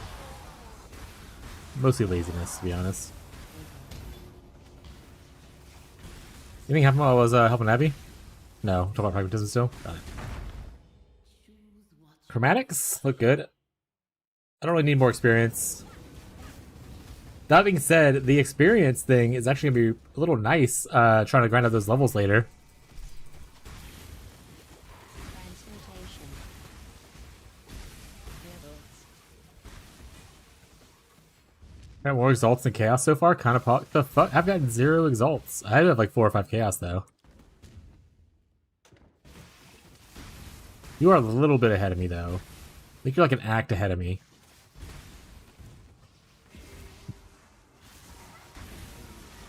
mostly laziness, to be honest. Anything happened while I was helping Abby? No, talking about pragmatism still. Got it. Chromatics look good. I don't really need more experience. That being said, the experience thing is actually gonna be a little nice. Trying to grind out those levels later. Got more exalts than chaos so far. Kind of the fuck. I've gotten 0 exalts. I have like 4 or 5 chaos though. You are a little bit ahead of me though. I think you're like an act ahead of me.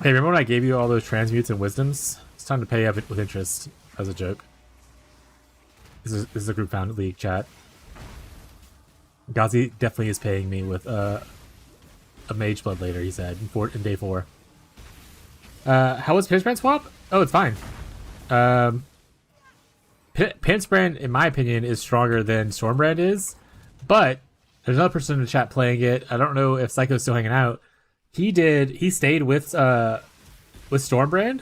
Hey, remember when I gave you all those transmutes and wisdoms? It's time to pay up with interest as a joke. This is a group found league chat. Gazi definitely is paying me with a mage blood later, he said, in day 4. How was Penance Brand swap? Oh, it's fine. Penance Brand, in my opinion, is stronger than Stormbrand is, but there's another person in the chat playing it. I don't know if Psycho's still hanging out. He stayed with Stormbrand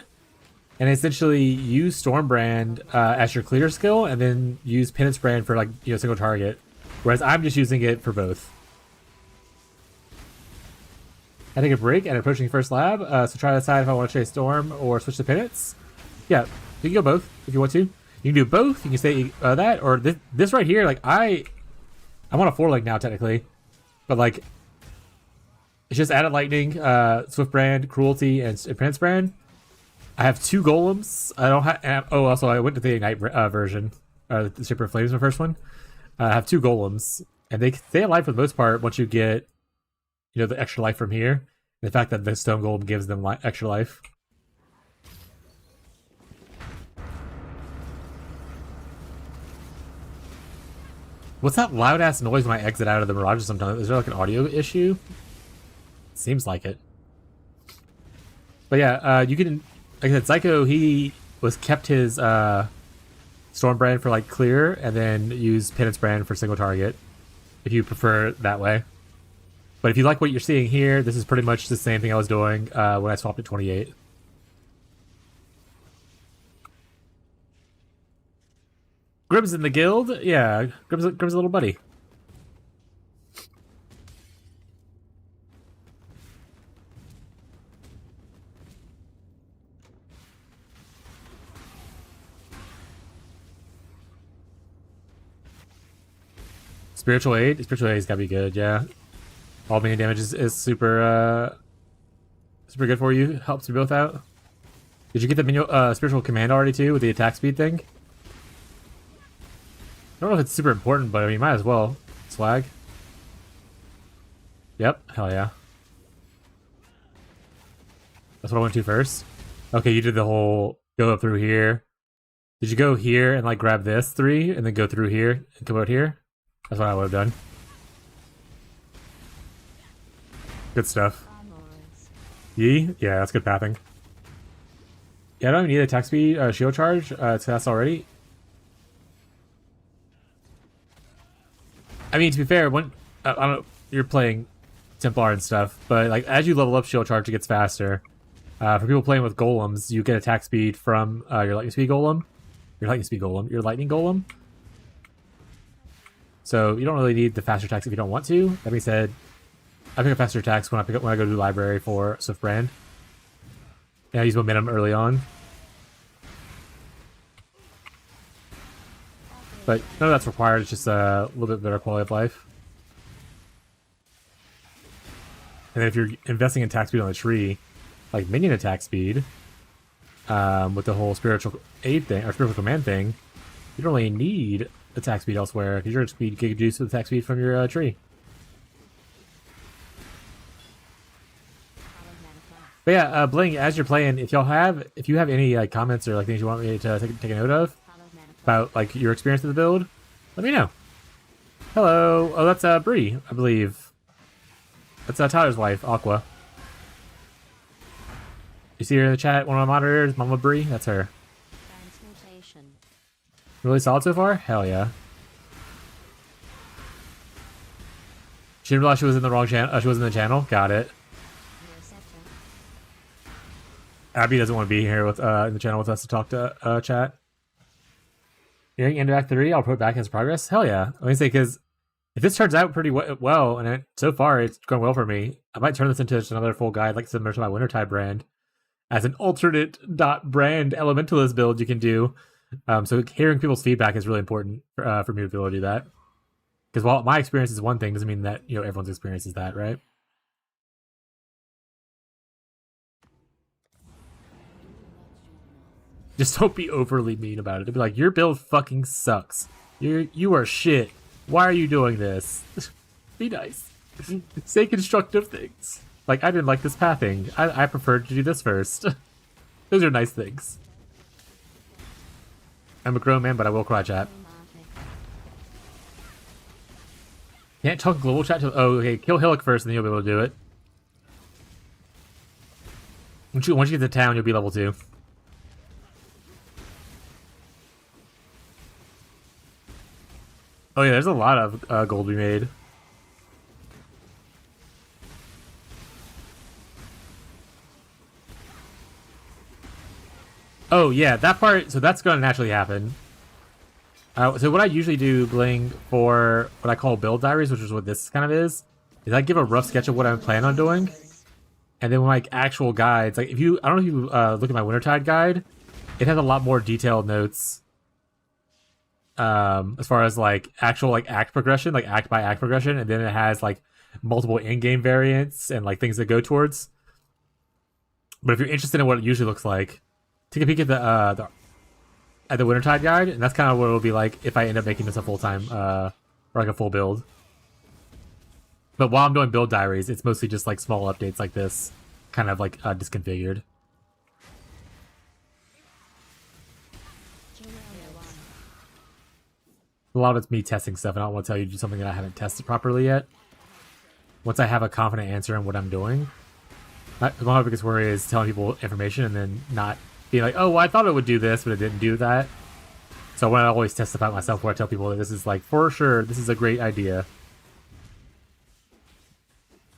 and essentially used Stormbrand as your clear skill and then use Penance Brand for like, you know, single target. Whereas I'm just using it for both. I take a break and approaching first lab, so try to decide if I want to chase Storm or switch to Penance. Yeah, you can go both if you want to. You can do both. You can say that or this right here. Like I'm on a 4 leg now technically, but like. It's just added lightning, Swift Brand, Cruelty, and Penance Brand. I have 2 golems. I don't have. Oh, also I went to the Ignite version. The Shipper of Flames, my first one. I have 2 golems, and they stay alive for the most part once you get, you know, the extra life from here. And the fact that the Stone Golem gives them extra life. What's that loud ass noise when I exit out of the Mirage sometimes? Is there like an audio issue? Seems like it. But yeah, you can, like I said, Psycho, he kept his Storm Brand for like clear and then use Penance Brand for single target if you prefer that way. But if you like what you're seeing here, this is pretty much the same thing I was doing when I swapped at 28. Grim's in the guild? Yeah, Grim's a little buddy. Spiritual aid's gotta be good, yeah. All minion damage is super super good for you. Helps you both out. Did you get the spiritual command already too with the attack speed thing? don't know if it's super important, but I mean, might as well. Swag. Yep, hell yeah. That's what I went to first. Okay, you did the whole go up through here. Did you go here and like grab this 3 and then go through here and come out here? That's what I would have done. Good stuff. Yee? Yeah, that's good pathing. Yeah, I don't even need attack speed, shield charge. It's fast already. I mean, to be fair, when I don't know, you're playing Templar and stuff, but like as you level up shield charge, it gets faster. For people playing with golems, you get attack speed from your lightning speed golem. Your lightning golem. So you don't really need the faster attacks if you don't want to. That being said, I pick up faster attacks when I go to the library for Swift Brand. Yeah, I use momentum early on. But none of that's required, it's just a little bit better quality of life. And then if you're investing in attack speed on the tree, like minion attack speed, with the whole spiritual aid thing, or spiritual command thing, you don't really need attack speed elsewhere, because you're going to get juice with attack speed from your tree. But yeah, Bling, as you're playing, if you have any like comments or like things you want me to take a note of about like your experience with the build, let me know. Hello, oh that's Bree, I believe. That's Tyler's wife, Aqua. You see her in the chat? One of my moderators, Mama Bree, that's her. Really solid so far? Hell yeah. She didn't realize she was in the wrong channel. She was in the channel. Got it. Abby doesn't want to be here with in the channel with us to talk to chat. Nearing end of Act 3, I'll put it back as progress. Hell yeah! Let me say, because if this turns out pretty well, and so far it's going well for me, I might turn this into just another full guide, like similar to my Wintertide brand, as an alternate brand Elementalist build you can do. So hearing people's feedback is really important for me to be able to do that. Because while my experience is one thing, doesn't mean that everyone's experience is that, right? Just don't be overly mean about it. To be like, your build fucking sucks. You are shit. Why are you doing this? Be nice. Say constructive things. Like, I didn't like this pathing. I preferred to do this first. Those are nice things. I'm a grown man, but I will cry, chat. Can't talk global chat to... Oh, okay. Kill Hillock first, and then you'll be able to do it. Once you get to town, you'll be level 2. Oh yeah, there's a lot of gold we made. Oh yeah, that part, so that's going to naturally happen. So what I usually do, Bling, for what I call build diaries, which is what this kind of is I give a rough sketch of what I plan on doing. And then with like actual guides, like I don't know if you look at my Wintertide guide, it has a lot more detailed notes. As far as like actual like act progression, like act by act progression, and then it has like multiple in-game variants and like things that go towards. But if you're interested in what it usually looks like, take a peek at the Wintertide guide, and that's kind of what it'll be like if I end up making this a full-time or like a full build. But while I'm doing build diaries, it's mostly just like small updates like this, kind of like disconfigured. A lot of it's me testing stuff, and I don't want to tell you something that I haven't tested properly yet. Once I have a confident answer on what I'm doing, my biggest worry is telling people information and then not being like, oh, well, I thought it would do this, but it didn't do that. So I want to always test stuff out myself where I tell people that this is like, for sure, this is a great idea.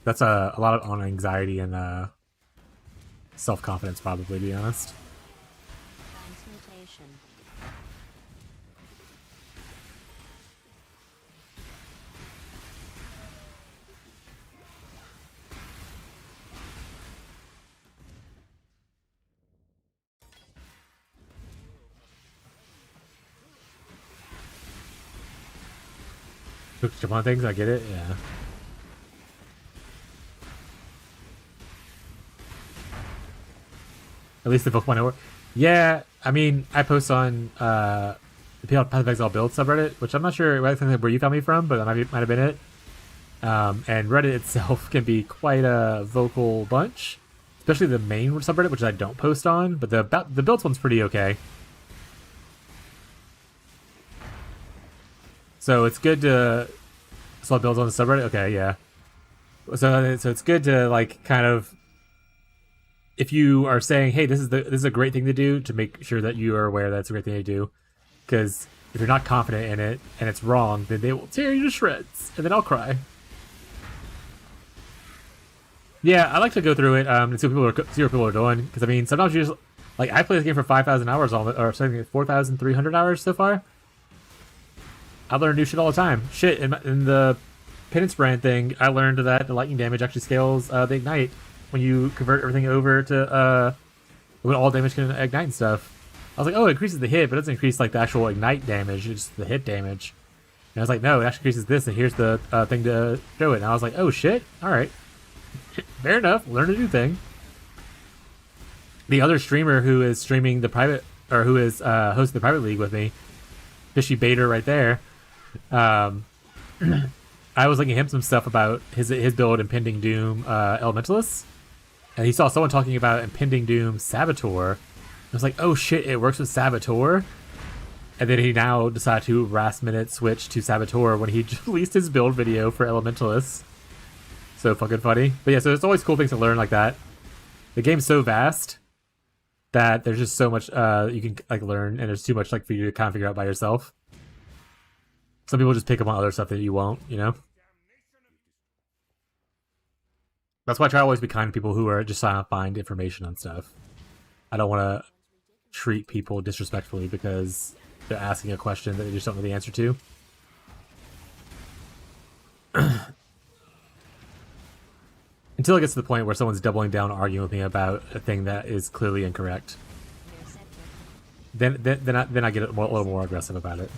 That's a lot of on anxiety and self-confidence, probably, to be honest. Jump on things, I get it, yeah. At least the Pokemon Network. Yeah, I mean, I post on the Path of Exile build subreddit, which I'm not sure where you found me from, but that might have been it. And Reddit itself can be quite a vocal bunch, especially the main subreddit, which I don't post on, but the builds one's pretty okay. So it's good to saw builds on the subreddit. Okay, yeah. So it's good to like kind of, if you are saying, hey, this is a great thing to do, to make sure that you are aware that it's a great thing to do, because if you're not confident in it and it's wrong, then they will tear you to shreds, and then I'll cry. Yeah, I like to go through it and see what people are doing, because I mean, sometimes you just like, I play this game for 5,000 hours, or something, 4,300 hours so far. I learn new shit all the time. Shit, in the Penance Brand thing, I learned that the lightning damage actually scales the Ignite when you convert everything over to when all damage can Ignite and stuff. I was like, oh, it increases the hit, but it doesn't increase like the actual Ignite damage, it's just the hit damage. And I was like, no, it actually increases this, and here's the thing to show it. And I was like, oh shit, alright. Fair enough, learn a new thing. The other streamer who is streaming the private, or who is hosting the private league with me, Fishy Bader right there, I was linking him some stuff about his build Impending Doom Elementalist, and he saw someone talking about Impending Doom Saboteur. I was like, oh shit, it works with Saboteur? And then he now decided to last minute switch to Saboteur when he released his build video for Elementalist. So fucking funny. But yeah, so it's always cool things to learn like that. The game's so vast that there's just so much you can like learn, and there's too much like for you to kind of figure out by yourself. Some people just pick up on other stuff that you won't, you know? That's why I try to always be kind to people who are just trying to find information on stuff. I don't want to treat people disrespectfully because they're asking a question that they just don't know the answer to. Until it gets to the point where someone's doubling down arguing with me about a thing that is clearly incorrect. Then I get a little more aggressive about it.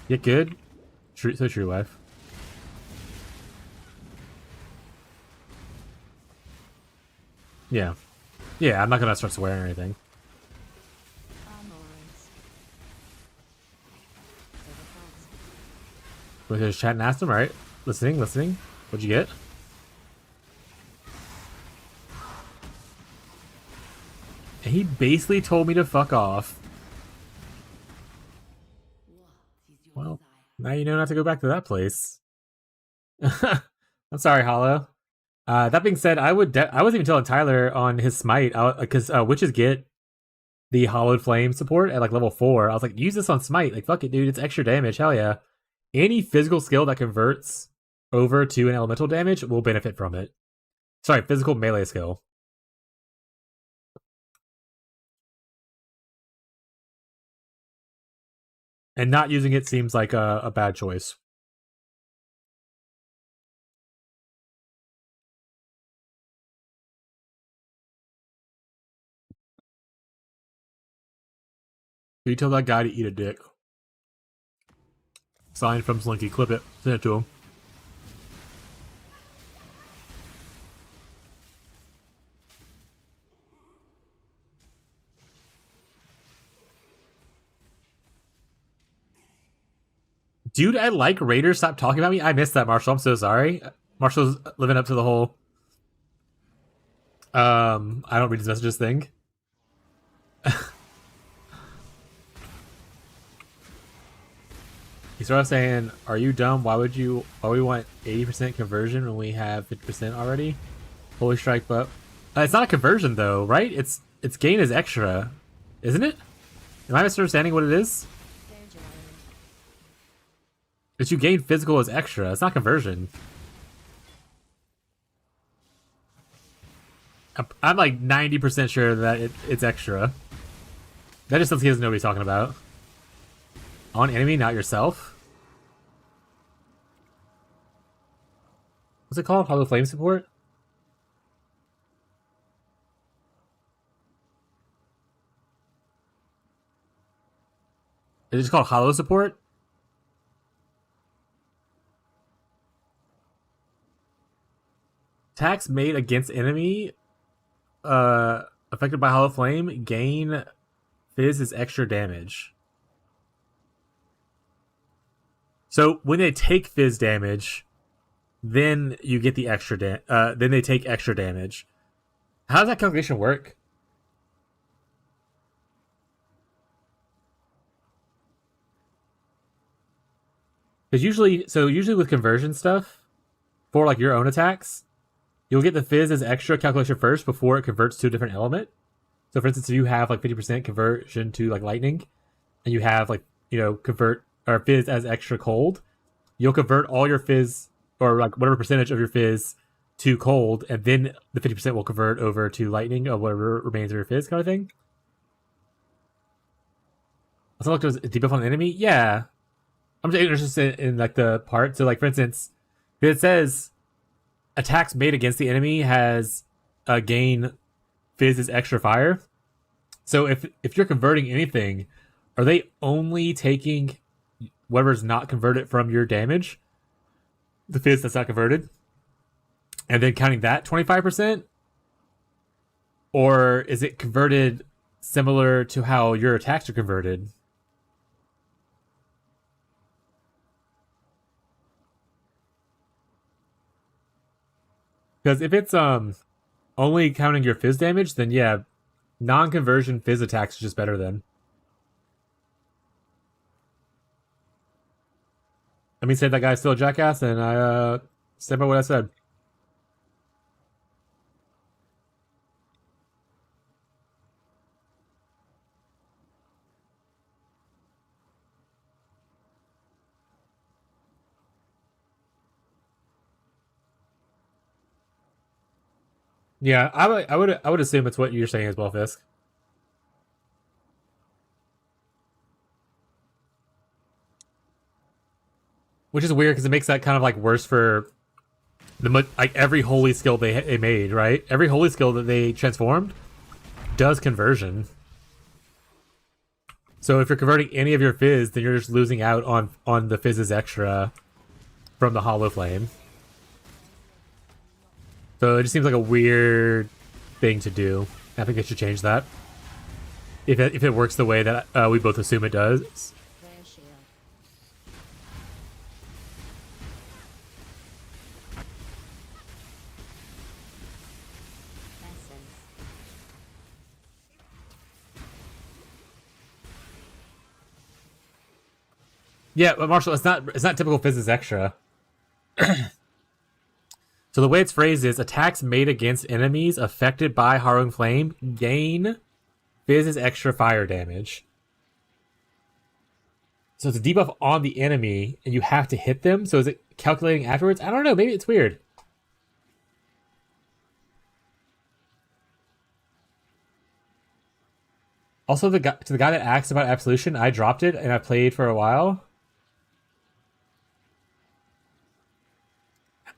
Get good? True, so true, wife. Yeah. Yeah, I'm not gonna start swearing or anything. Went to his chat and asked him, alright. Listening. What'd you get? And he basically told me to fuck off. Well, now you know not to go back to that place. I'm sorry, Hollow. That being said, I wasn't even telling Tyler on his smite, because witches get the Hollowed Flame support at like level 4. I was like, use this on smite. Like, fuck it, dude. It's extra damage. Hell yeah. Any physical skill that converts over to an elemental damage will benefit from it. Sorry, physical melee skill. And not using it seems like a bad choice. You tell that guy to eat a dick. Sign from Slinky. Clip it. Send it to him. Dude, I like Raiders. Stop talking about me. I missed that, Marshall. I'm so sorry. Marshall's living up to the whole I don't read his messages thing. He started saying, are you dumb? Why we want 80% conversion when we have 50% already? Holy strike, but it's not a conversion though, right? It's gain is extra, isn't it? Am I misunderstanding what it is? But you gain physical as extra. It's not conversion. I'm like 90% sure that it's extra. That just he doesn't know what he's talking about. On enemy, not yourself? What's it called? Hollow Flame support? Is it just called Hollow support? Attacks made against enemy affected by Hollow Flame gain Fizz as extra damage. So when they take Fizz damage, then you get the extra then they take extra damage. How does that calculation work? Because usually with conversion stuff, for like your own attacks, you'll get the Fizz as extra calculation first before it converts to a different element. So for instance, if you have like 50% conversion to like lightning, and you have like, convert or Fizz as extra cold, you'll convert all your Fizz or like whatever percentage of your Fizz to cold, and then the 50% will convert over to lightning of whatever remains of your Fizz, kind of thing. Also, look, does it debuff on an enemy? Yeah. I'm just interested in like the part. So like for instance, if it says attacks made against the enemy has gain Fizz as extra fire. So if you're converting anything, are they only taking whatever's not converted from your damage, the Fizz that's not converted, and then counting that 25%? Or is it converted similar to how your attacks are converted? Because if it's only counting your Fizz damage, then yeah, non-conversion Fizz attacks is just better then. Let me say that guy's still a jackass, and I stand by what I said. Yeah, I would assume it's what you're saying as well, Fisk. Which is weird because it makes that kind of like worse for like every holy skill they made, right? Every holy skill that they transformed does conversion. So if you're converting any of your Fizz, then you're just losing out on the Fizz's extra from the Hollow Flame. So it just seems like a weird thing to do. I think they should change that. If it works the way that we both assume it does. Yeah, but Marshall, it's not typical Fizz's extra. So the way it's phrased is attacks made against enemies affected by Harrowing Flame gain Fizz's extra fire damage. So it's a debuff on the enemy, and you have to hit them. So is it calculating afterwards? I don't know. Maybe it's weird. Also, to the guy that asked about Absolution, I dropped it and I played for a while.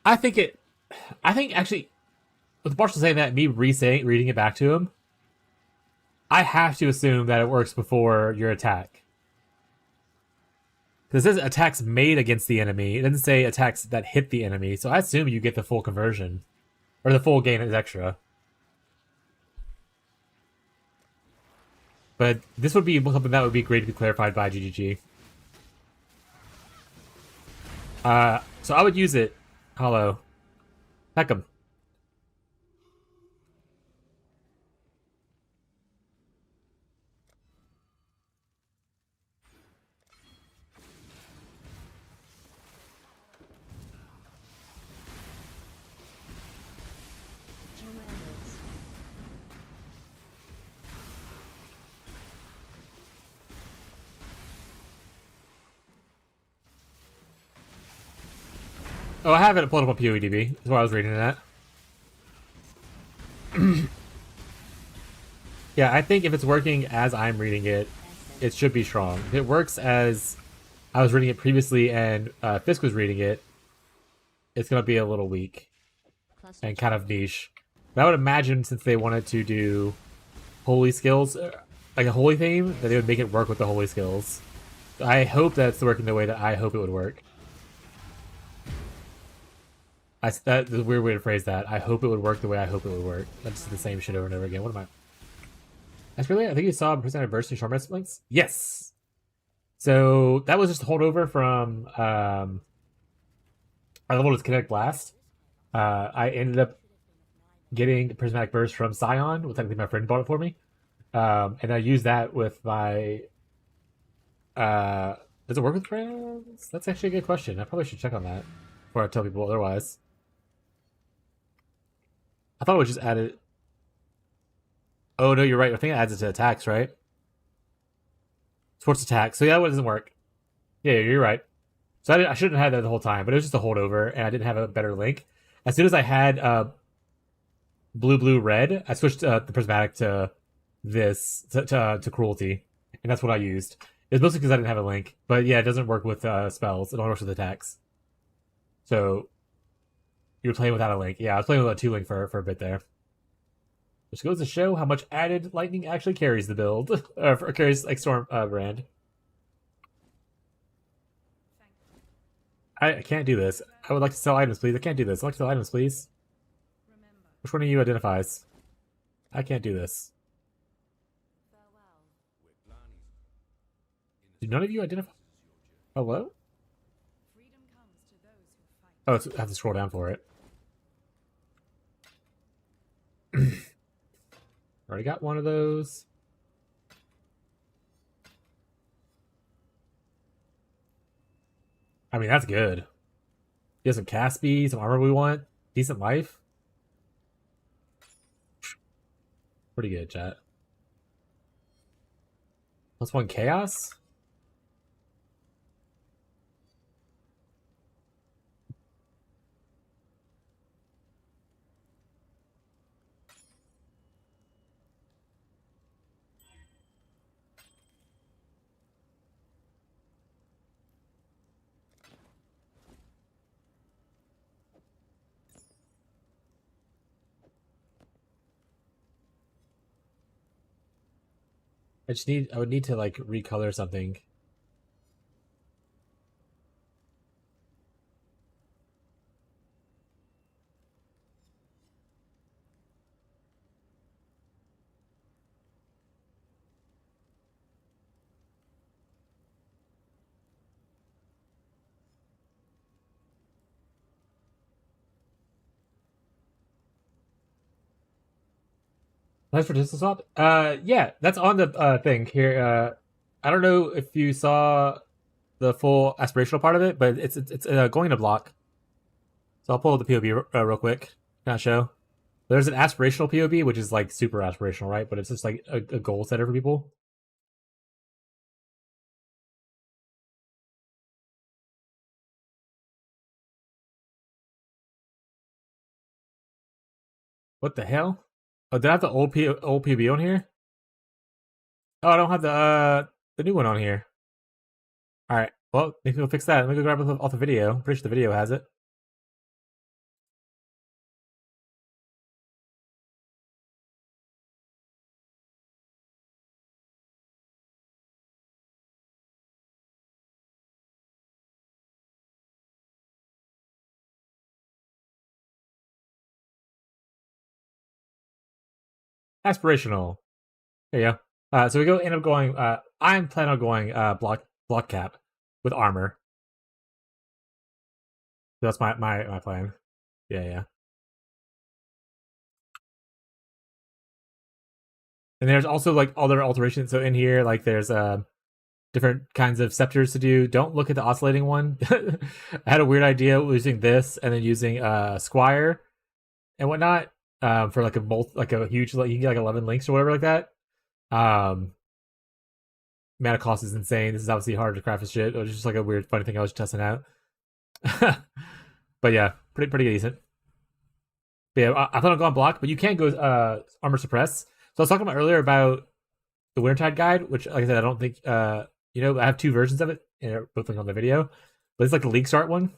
I think actually, with Marshall saying that, me reading it back to him, I have to assume that it works before your attack. Because it says attacks made against the enemy. It doesn't say attacks that hit the enemy. So I assume you get the full conversion. Or the full gain is extra. But this would be something that would be great to be clarified by GGG. So I would use it. Hollow. Heck 'em. Oh, I have it pulled up on PoEDB. That's why I was reading that. Yeah, I think if it's working as I'm reading it, it should be strong. If it works as I was reading it previously and Fisk was reading it, it's going to be a little weak and kind of niche. But I would imagine since they wanted to do holy skills, like a holy theme, that they would make it work with the holy skills. I hope that's working the way that I hope it would work. That's a weird way to phrase that. I hope it would work the way I hope it would work. That's the same shit over and over again. What am I? That's really. I think you saw Prison Adversity short rest links. Yes. So that was just a holdover from I leveled with Kinetic Blast. I ended up getting Prismatic Burst from Scion, which I think my friend bought it for me. And I used that with my. Does it work with friends? That's actually a good question. I probably should check on that before I tell people otherwise. I thought it was just added. Oh no, you're right. I think it adds it to attacks, right? Sports attack. So yeah, that doesn't work. Yeah, you're right. So I shouldn't have had that the whole time, but it was just a holdover, and I didn't have a better link. As soon as I had blue, red, I switched the prismatic to this to cruelty, and that's what I used. It's mostly because I didn't have a link, but yeah, it doesn't work with spells. It only works with attacks. So you're playing without a link. Yeah, I was playing with a 2 link for a bit there, which goes to show how much added lightning actually carries the build, or carries like Storm Brand. I can't do this. I would like to sell items, please. I can't do this. I'd like to sell items, please. Which one of you identifies? I can't do this. Do none of you identify? Hello? Oh, I have to scroll down for it. Already got one of those. I mean, that's good. You have some Caspi, some armor we want. Decent life. Pretty good, chat. +1 chaos? I would need to like recolor something. Nice for distance swap. Yeah, that's on the thing here. I don't know if you saw the full aspirational part of it, but it's going to block. So I'll pull up the POB real quick. Kind of show. There's an aspirational POB, which is like super aspirational, right? But it's just like a goal setter for people. What the hell? Oh, did I have the old POB on here? Oh, I don't have the new one on here. All right. Well, maybe we'll fix that. Let me go grab it off the video. I'm pretty sure the video has it. Aspirational. There you go. So we end up going. I'm planning on going block cap with armor. That's my plan. Yeah. And there's also like other alterations. So in here, like there's different kinds of scepters to do. Don't look at the oscillating one. I had a weird idea using this and then using Squire and whatnot for like a huge, like you can get like 11 links or whatever like that. Mana cost is insane. This is obviously hard to craft as shit. It was just like a weird funny thing I was testing out. But yeah, pretty decent. But yeah, I thought I'd go on block, but you can go armor suppress. So I was talking about earlier about the Wintertide guide, which, like I said, I don't think I have 2 versions of it, and both link on the video. But it's like the league start one,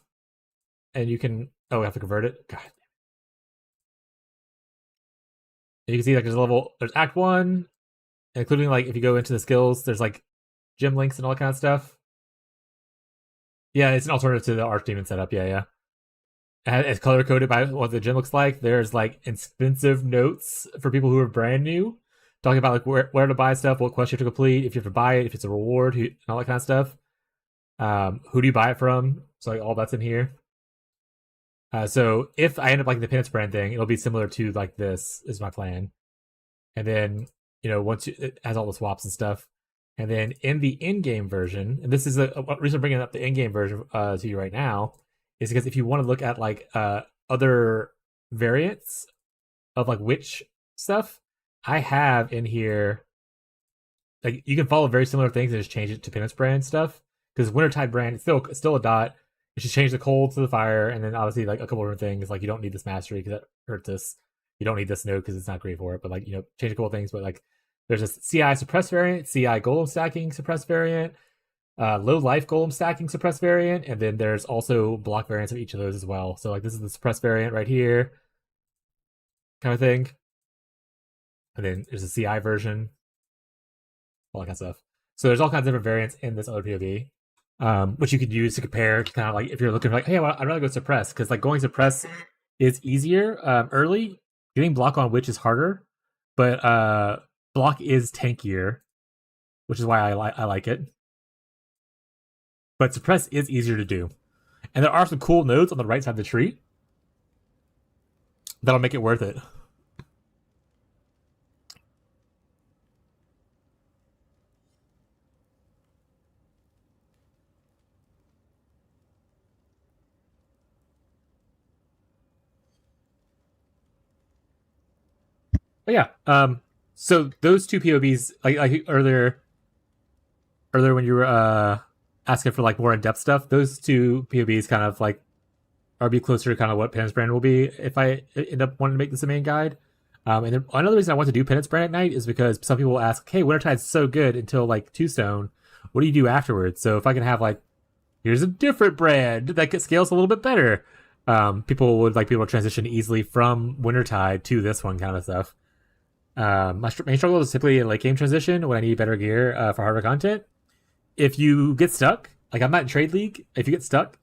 and you can I have to convert it. God. And you can see like there's Act 1, including like if you go into the skills, there's like gym links and all that kind of stuff. Yeah, it's an alternative to the Archdemon setup. Yeah. it's color coded by what the gym looks like. There's like expensive notes for people who are brand new, talking about like where to buy stuff, what quest you have to complete, if you have to buy it, if it's a reward, and all that kind of stuff. Who do you buy it from? So like all that's in here. So if I end up liking the Penance Brand thing, it'll be similar to like this is my plan. And then, once it has all the swaps and stuff. And then in the in-game version, and this is a reason I'm bringing up the in-game version to you right now, is because if you want to look at like other variants of like witch stuff, I have in here, like you can follow very similar things and just change it to Penance Brand stuff. Because Wintertide Brand, it's still a dot. You should change the cold to the fire, and then obviously like a couple different things, like you don't need this mastery because that hurts us. You don't need this node because it's not great for it, but like change a couple things. But like there's a CI suppress variant, CI golem stacking suppress variant, low life golem stacking suppress variant, and then there's also block variants of each of those as well. So like this is the suppress variant right here, kind of thing. And then there's a CI version, all that kind of stuff. So there's all kinds of different variants in this other POV. Which you could use to compare to kind of like if you're looking for like, hey, I'd rather go suppress because like going suppress is easier early. Getting block on witch is harder, but block is tankier, which is why I like it. But suppress is easier to do, and there are some cool nodes on the right side of the tree that'll make it worth it. But yeah, so those two POVs, like earlier when you were asking for like more in-depth stuff, those two POVs kind of like are be closer to kind of what Penance Brand will be if I end up wanting to make this a main guide. And then another reason I want to do Penance Brand Ignite is because some people will ask, hey, Wintertide's so good until like Two Stone, what do you do afterwards? So if I can have like, here's a different brand that scales a little bit better, people would like be able to transition easily from Wintertide to this one kind of stuff. My main struggle is typically a late game transition when I need better gear for harder content. If you get stuck, like I'm not in Trade League, if you get stuck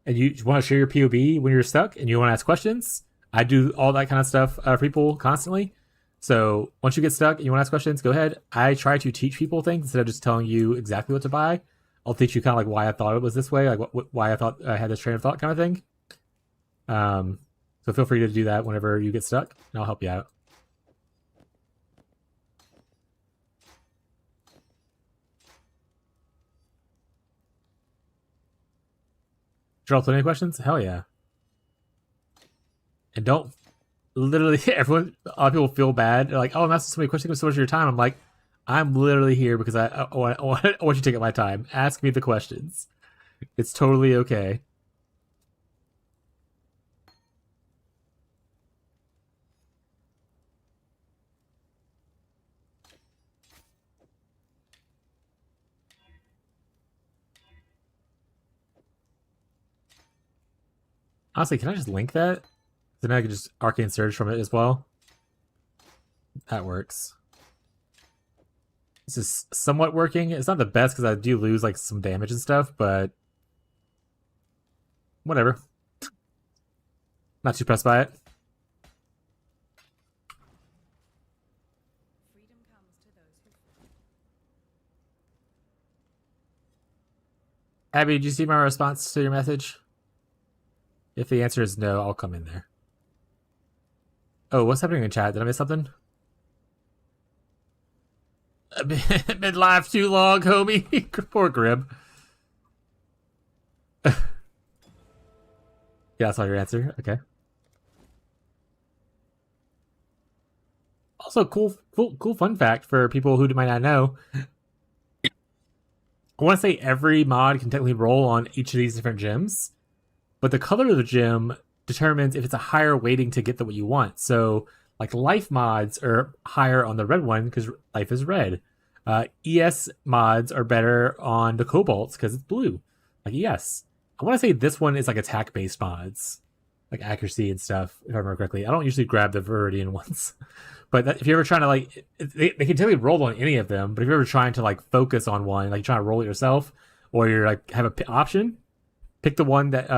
and you want to share your POB when you're stuck and you want to ask questions, I do all that kind of stuff for people constantly. So once you get stuck and you want to ask questions, go ahead. I try to teach people things instead of just telling you exactly what to buy. I'll teach you kind of like why I thought it was this way, like why I thought I had this train of thought kind of thing. So feel free to do that whenever you get stuck and I'll help you out. Draw plenty of questions? Hell yeah. And don't literally a lot of people feel bad. They're like, oh, I'm asking so many questions, so much of your time. I'm like, I'm literally here because I want you to take up my time. Ask me the questions. It's totally okay. Honestly, can I just link that? Then I can just arcane surge from it as well. That works. This is somewhat working. It's not the best because I do lose like some damage and stuff, but whatever. Not too pressed by it. Abby, did you see my response to your message? If the answer is no, I'll come in there. Oh, what's happening in chat? Did I miss something? I've been live too long, homie. Poor Grib. Yeah, that's all your answer. Okay. Also, cool fun fact for people who might not know. I want to say every mod can technically roll on each of these different gems. But the color of the gem determines if it's a higher weighting to get what you want. So, like, life mods are higher on the red one because life is red. ES mods are better on the cobalts because it's blue. Like, ES. I want to say this one is like attack-based mods. Like accuracy and stuff, if I remember correctly. I don't usually grab the Viridian ones. But if you're ever trying to, like, they can typically roll on any of them. But if you're ever trying to, like, focus on one, like, you're trying to roll it yourself, or you're, like, have an option, Pick the one that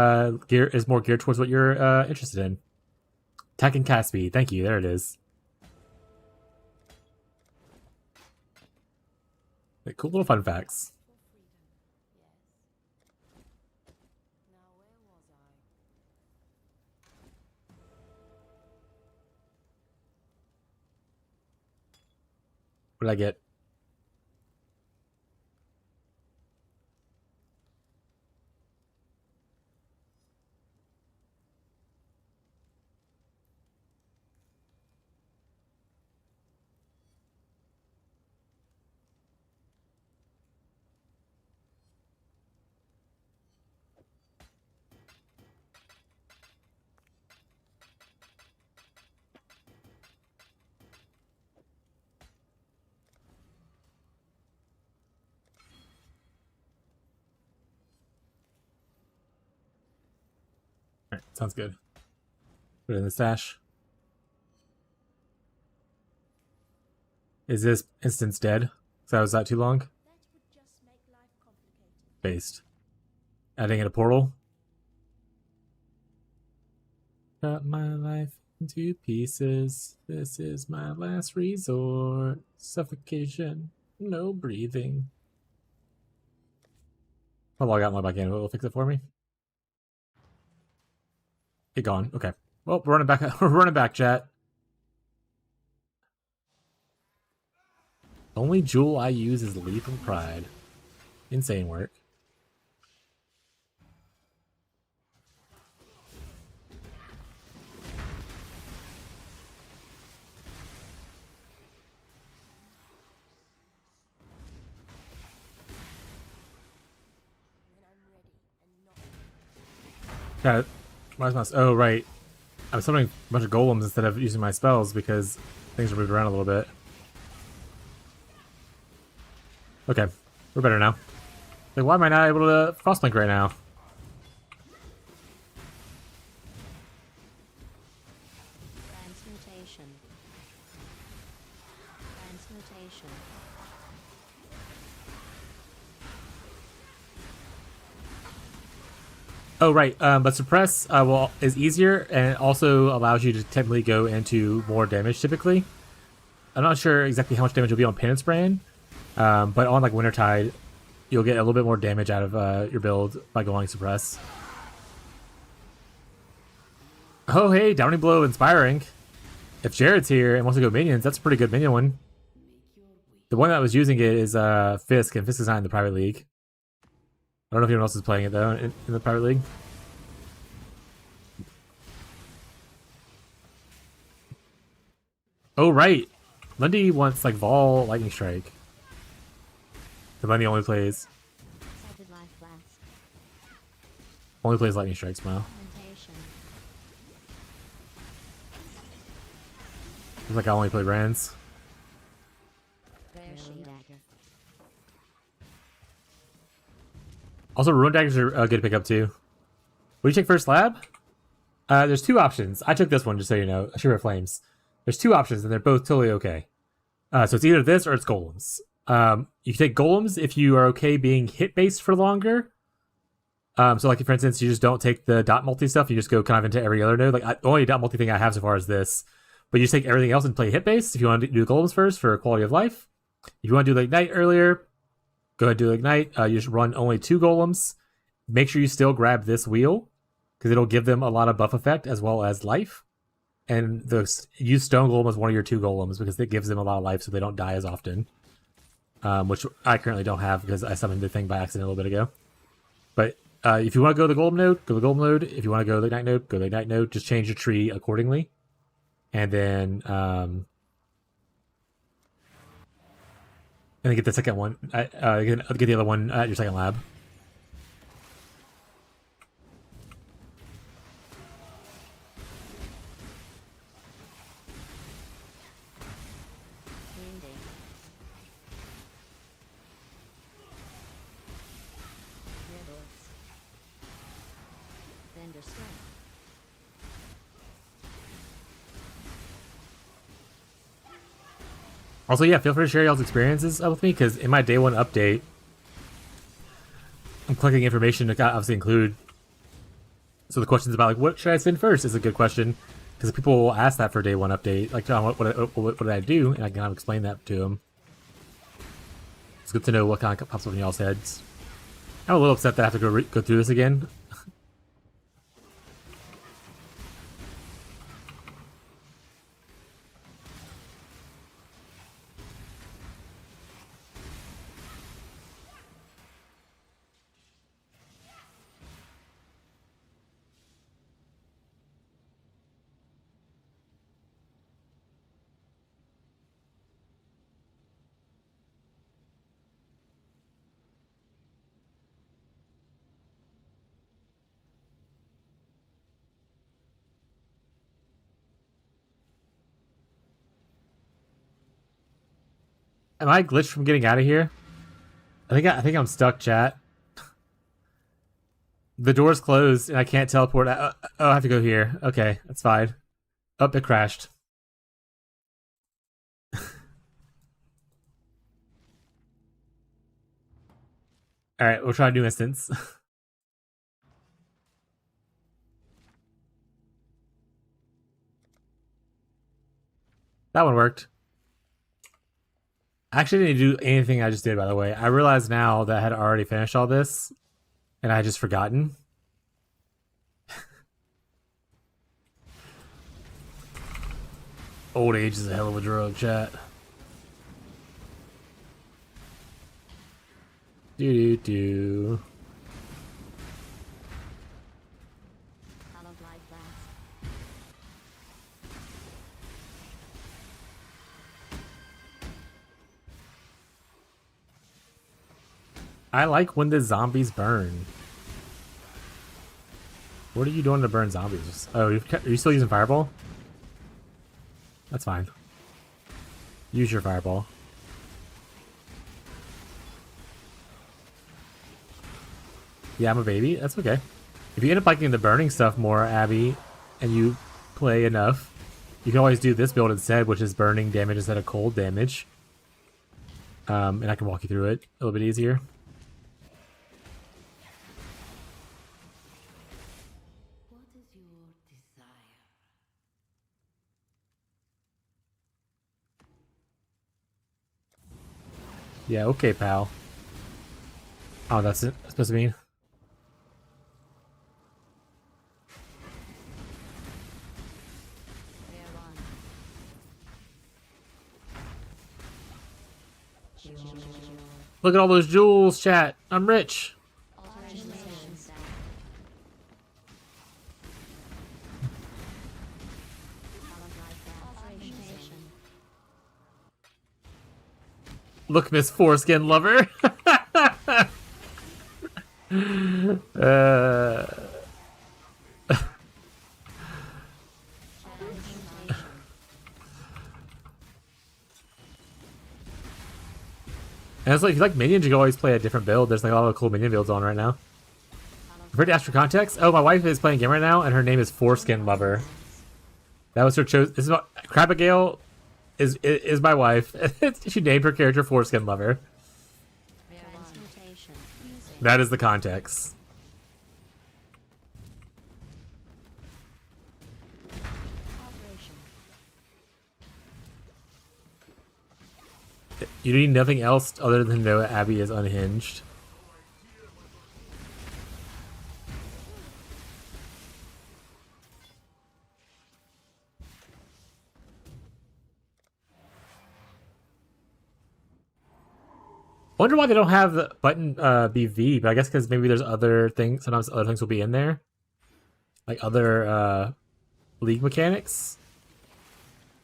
is more geared towards what you're interested in. Attack and cast speed. Thank you. There it is. Cool little fun facts. Now where was I? What did I get? Alright, sounds good. Put it in the stash. Is this instance dead? So was that too long? That would just make life complicated. Based. Adding in a portal. Cut my life into pieces. This is my last resort. Suffocation. No breathing. I'll log out and log back in. It'll fix it for me. It gone. Okay. Well, we're running back. We're running back, chat. Only jewel I use is Leap and Pride. Insane work. Got it. Where's my... Oh, right. I'm summoning a bunch of golems instead of using my spells because things are moved around a little bit. Okay. We're better now. Like, why am I not able to frostblink right now? Transmutation. Transmutation. Oh, right. But suppress is easier and it also allows you to technically go into more damage typically. I'm not sure exactly how much damage will be on Penance Brand, but on like Wintertide, you'll get a little bit more damage out of your build by going suppress. Oh, hey, Downing Blow inspiring. If Jared's here and wants to go minions, that's a pretty good minion one. The one that was using it is Fisk, and Fisk is not in the private league. I don't know if anyone else is playing it though in the private league. Oh right, Lundy wants like Vol Lightning Strike. The Lundy only plays Sacred Life Blast. Lightning Strikes now. Augmentation. Looks like I only play Brands. Rare Shield Dagger. Also, Ruin Daggers are a good pickup too. What do you take first, Lab? There's two options. I took this one just so you know. Shiver Flames. There's two options and they're both totally okay. So it's either this or it's Golems. You can take Golems if you are okay being hit based for longer. So like for instance, you just don't take the dot multi stuff. You just go kind of into every other node. Like the only dot multi thing I have so far is this. But you just take everything else and play hit based. If you want to do Golems first for quality of life. If you want to do the Ignite earlier, go ahead and do Ignite. You just run only 2 Golems. Make sure you still grab this wheel because it'll give them a lot of buff effect as well as life. And use Stone Golem as one of your 2 Golems because it gives them a lot of life so they don't die as often. Which I currently don't have because I summoned the thing by accident a little bit ago. But if you want to go to the Golem node, go to the Golem node. If you want to go to the Ignite node, go to the Ignite node. Just change your tree accordingly. And then get the second one. Get the other one at your second lab. Wounding. Riddles. Thunder Strike. Also, yeah, feel free to share y'all's experiences with me, because in my day 1 update, I'm collecting information to obviously include So the questions about like what should I send first is a good question because people will ask that for day one update. Like, John, what did I do? And I can kind of explain that to them. It's good to know what kind of pops up in y'all's heads. I'm a little upset that I have to go through this again. Am I glitched from getting out of here? I think I'm stuck, chat. The door's closed and I can't teleport. Oh, I have to go here. Okay, that's fine. Oh, it crashed. Alright, we'll try a new instance. That one worked. I actually didn't do anything I just did, by the way. I realize now that I had already finished all this, and I had just forgotten. Old age is a hell of a drug, chat. Do. I don't like that. I like when the zombies burn. What are you doing to burn zombies? Oh, are you still using Fireball? That's fine. Use your Fireball. Yeah, I'm a baby. That's okay. If you end up liking the burning stuff more, Abby, and you play enough, you can always do this build instead, which is burning damage instead of cold damage. And I can walk you through it a little bit easier. What is your desire? Yeah, okay, pal. Oh, that's it. That's supposed to mean. Look at all those jewels, chat. I'm rich. Look, Miss Foreskin Lover. And it's like, if you like minions, you can always play a different build. There's like a lot of cool minion builds on right now. Ready to ask for context? Oh, my wife is playing a game right now, and her name is Foreskin Lover. That was her choice. This is Crabigale is my wife. She named her character Foreskin Lover. That is the context. You need nothing else other than to know Abby is unhinged. Wonder why they don't have the button be V, but I guess because maybe there's other things. Sometimes other things will be in there, like other league mechanics.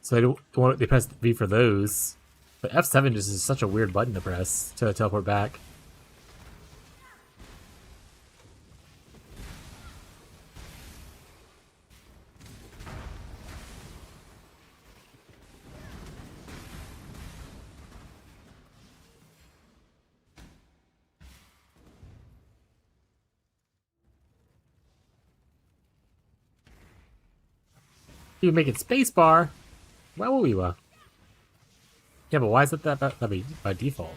So they press V for those. But F7 just is such a weird button to press to teleport back. You can make it spacebar. Why will we? Yeah, but why is it that by default?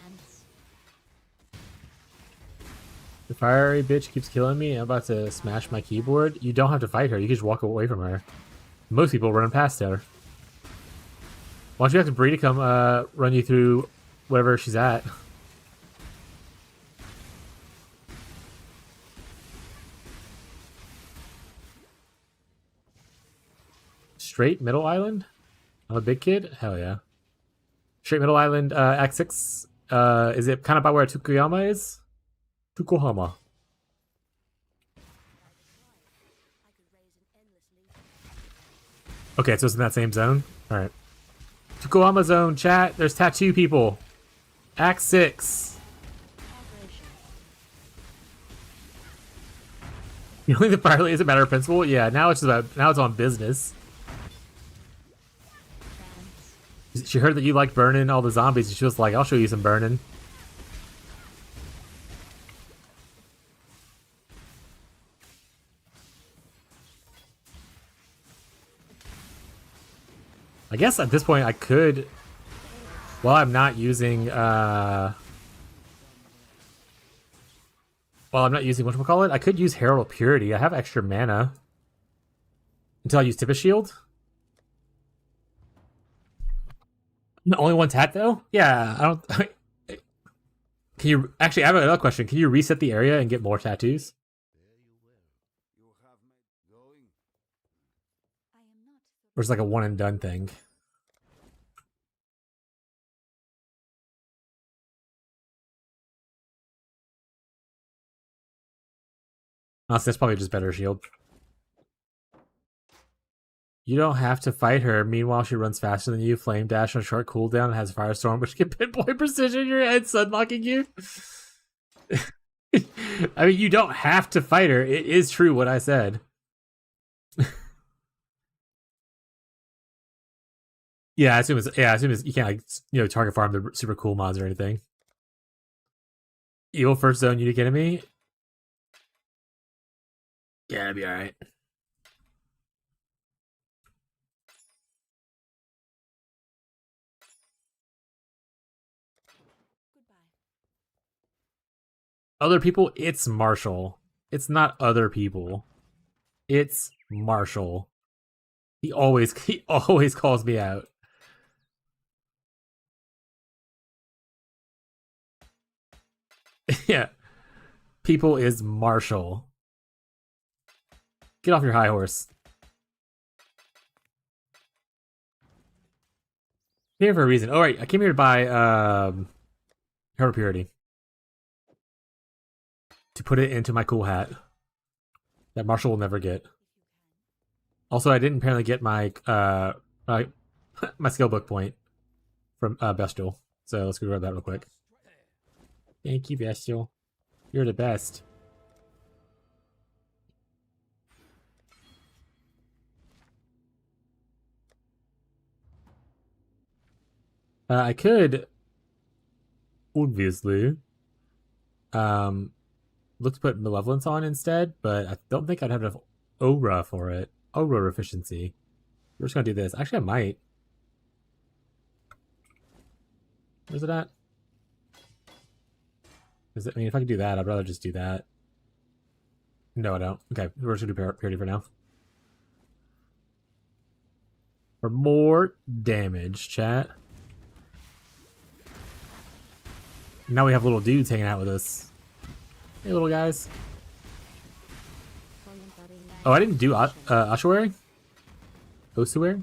The fiery bitch keeps killing me. I'm about to smash my keyboard. You don't have to fight her. You can just walk away from her. Most people run past her. Why don't you have to Bree to come run you through wherever she's at? Straight Middle Island? I'm a big kid? Hell yeah. Straight Middle Island, Act 6. Is it kind of by where Tukuyama is? Tukohama. Okay, so it's in that same zone? Alright. Tukohama zone, chat. There's tattoo people. Act 6. You don't think the fire is a matter of principle? Yeah, now it's on business. She heard that you like burning all the zombies, and she was like, I'll show you some burning. I guess at this point I could, while I'm not using whatchamacallit, I could use Herald of Purity. I have extra mana. Until I use Tempest Shield. Only one tat though? Yeah, I don't. Can you actually? I have another question. Can you reset the area and get more tattoos? Or it's like a one and done thing? Honestly, that's probably just better shield. You don't have to fight her. Meanwhile, she runs faster than you. Flame dash on short cooldown and has Firestorm, which can pinpoint precision in your head, sunlocking you. I mean, you don't have to fight her. It is true what I said. I assume you can't like target farm the super cool mods or anything. Evil first zone unique enemy. Yeah, that'd be alright. Other people, it's Marshall. It's not other people. It's Marshall. He always calls me out. Yeah. People is Marshall. Get off your high horse. I'm here for a reason. Oh, right. I came here to buy Herald of Purity. To put it into my cool hat. That Marshall will never get. Also, I didn't apparently get my my skill book point from Bestial. So let's go grab that real quick. Thank you, Bestial. You're the best. I could obviously look to put Malevolence on instead, but I don't think I'd have enough aura for it. Aura efficiency. We're just gonna do this. Actually, I might. Where's it at? I mean, if I could do that, I'd rather just do that. No, I don't. Okay, we're just gonna do Purity for now. For more damage, chat. Now we have little dudes hanging out with us. Hey, little guys. Oh, I didn't do Ossuary? Ossuary?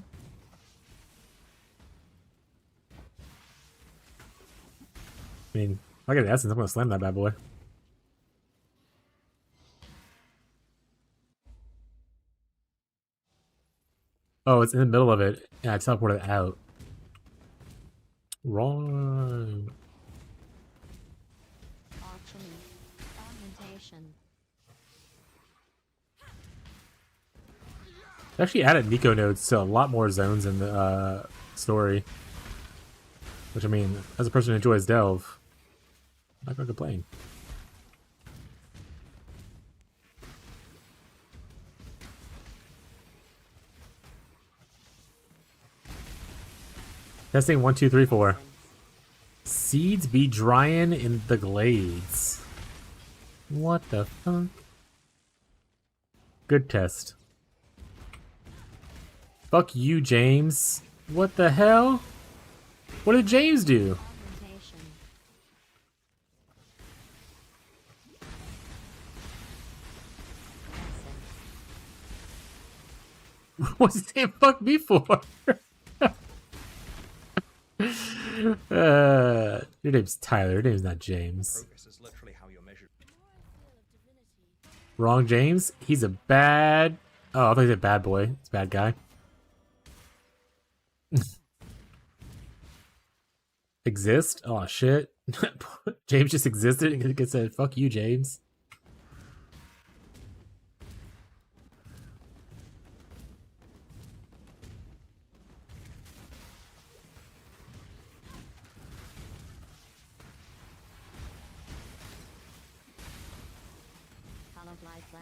I mean, if I get the essence, I'm gonna slam that bad boy. Oh, it's in the middle of it. Yeah, I teleported it out. Wrong. They actually added Nico nodes to a lot more zones in the story. Which, I mean, as a person who enjoys Delve, I'm not gonna complain. Testing 1, 2, 3, 4. Seeds be drying in the glades. What the fuck? Good test. Fuck you, James. What the hell? What did James do? Augmentation. What's he saying fuck me for? Your name's Tyler. Your name's not James. Progress is literally how you're measured. Wrong, James. He's a bad... Oh, I thought he said bad boy. He's a bad guy. Exist? Oh, shit. James just existed and said, fuck you, James. Follow glide flash.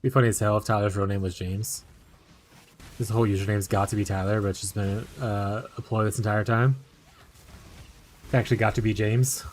Be funny as hell if Tyler's real name was James. This whole username's got to be Tyler, but it's just been a ploy this entire time. It's actually got to be James.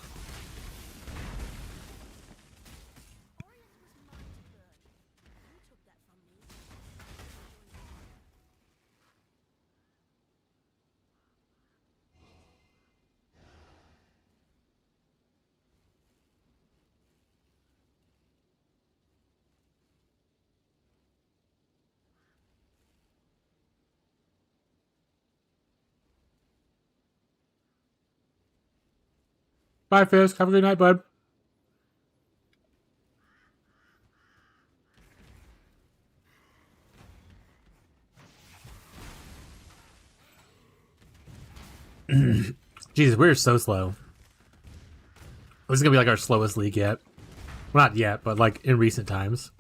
Bye, Fisk. Have a good night, bud. Jesus, we're so slow. This is gonna be like our slowest league yet. Well, not yet, but like in recent times.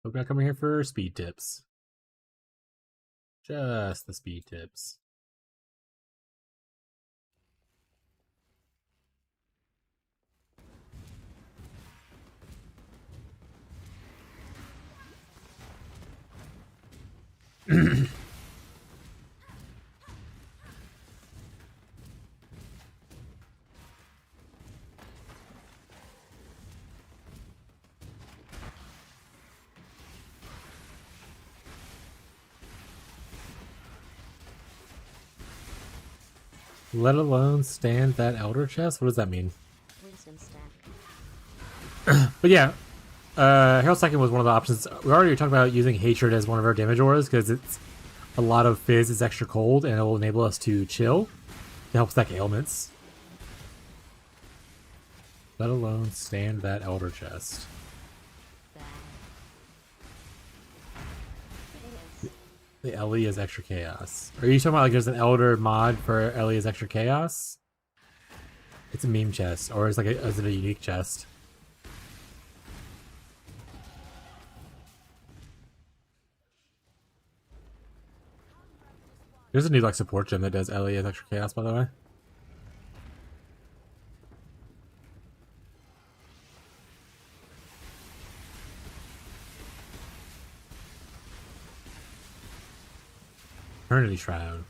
Hope you're not coming here for speed tips. Just the speed tips. Let alone stand that elder chest? What does that mean? Wisdom stack. But yeah, Herald Second was one of the options. We already talked about using Hatred as one of our damage auras because it's a lot of Fizz is extra cold and it will enable us to chill to help stack ailments. Let alone stand that elder chest. Bad. The Ellie is extra chaos. Are you talking about like there's an elder mod for Ellie is extra chaos? It's a meme chest, or is like is it a unique chest? There's a new like support gem that does Ellie as extra chaos, by the way. Eternity Shroud.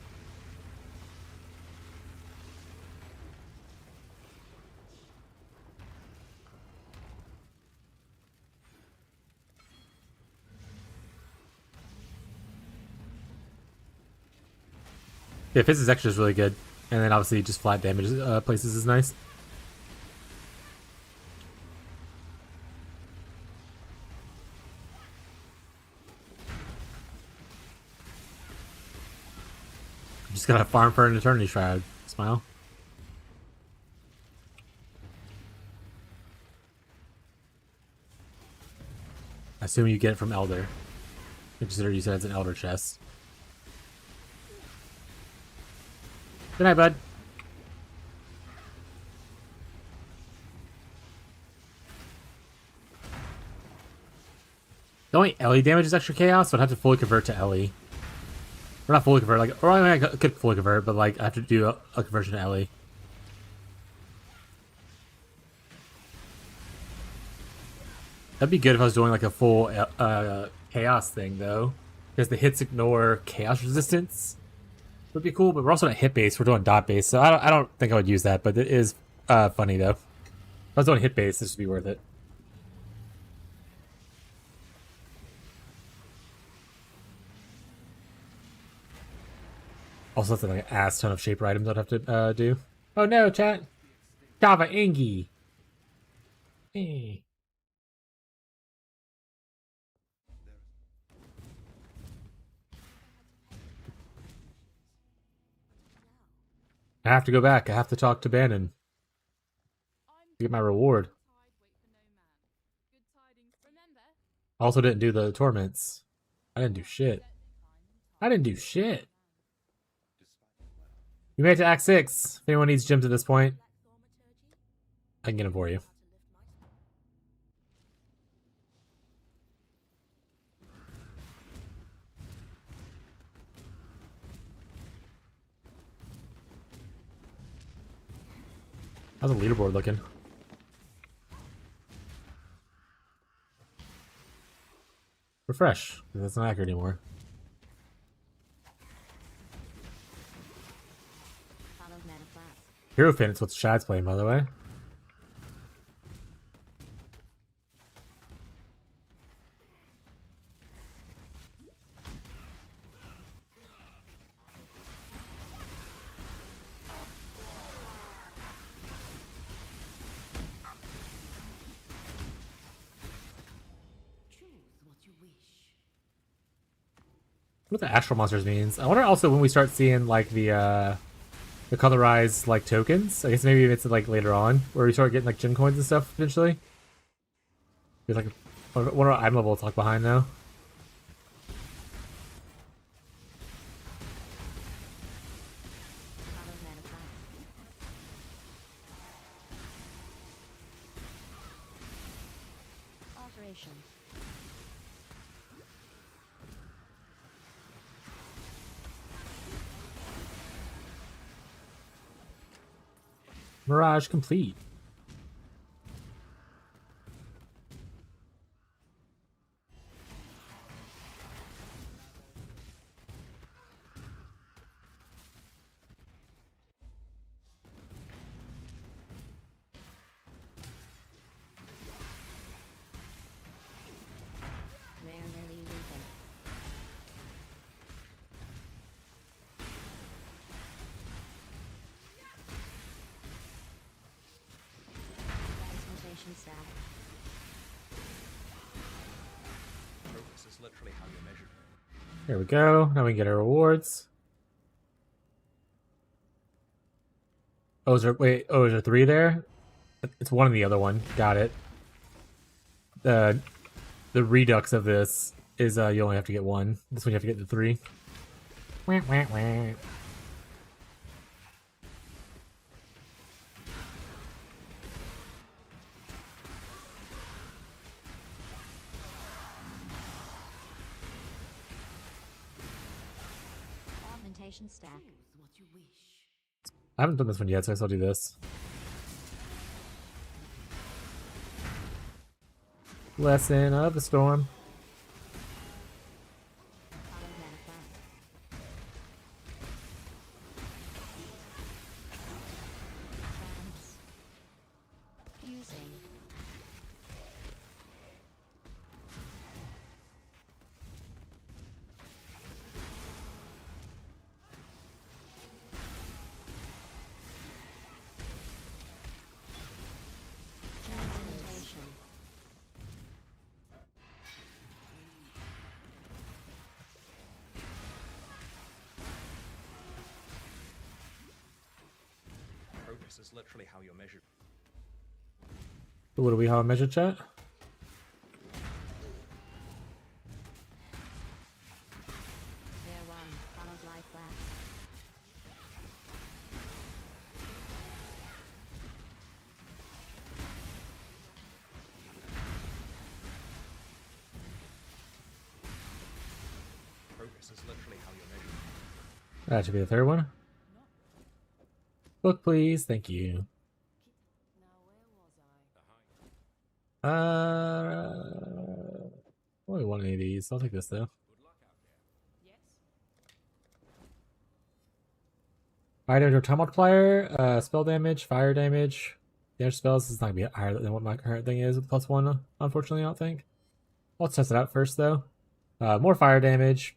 Yeah, Fizz is extra is really good. And then obviously just flat damage places is nice. Just gotta farm for an Eternity Shroud. Smile. I assume you get it from Elder. I consider you said it's an Elder chest. Good night, bud. The only Ellie damage is extra chaos, so I'd have to fully convert to Ellie. Or not fully convert, like, or I mean, I could fully convert, but like I have to do a conversion to Ellie. That'd be good if I was doing like a full chaos thing though, because the hits ignore chaos resistance. Would be cool, but we're also not hit base. We're doing dot base, so I don't think I would use that. But it is funny though. If I was doing hit base, this would be worth it. Also, that's like an ass ton of shaper items I'd have to do. Oh no, chat! Java Ingi! Hey. I have to go back. I have to talk to Bannon to get my reward. I also didn't do the torments. I didn't do shit. I didn't do shit. You made it to Act 6. If anyone needs gems at this point, I can get them for you. How's the leaderboard looking? Refresh, because that's not accurate anymore. Hero Penance, what's Shad's playing, by the way. What the Astral Monsters means. I wonder also when we start seeing like the colorized like tokens. I guess maybe it's like later on where we start getting like gem coins and stuff eventually. There's like what are item level talk behind now? Alteration. Mirage complete. Rarely weaken. Transmutation staff. Progress is literally how you measure. There we go. Now we can get our rewards. Oh, is there 3 there? It's one and the other one. Got it. The redux of this is you only have to get 1. This one you have to get the 3. Wah, wah, wah. Augmentation stack. What you wish. I haven't done this one yet, so I guess I'll do this. Lesson of the Storm. Using. Transmutation. Progress is literally how you're measured. What do we have a measure chat? There one. Follows life flat. Progress is literally how you're measured. That should be the third one. Book, please. Thank you. Now where was I? Only one of these. I'll take this though. Yes. Fire damage or time multiplier, spell damage, fire damage. Damage spells is not gonna be higher than what my current thing is with +1, unfortunately, I don't think. Let's test it out first though. More fire damage.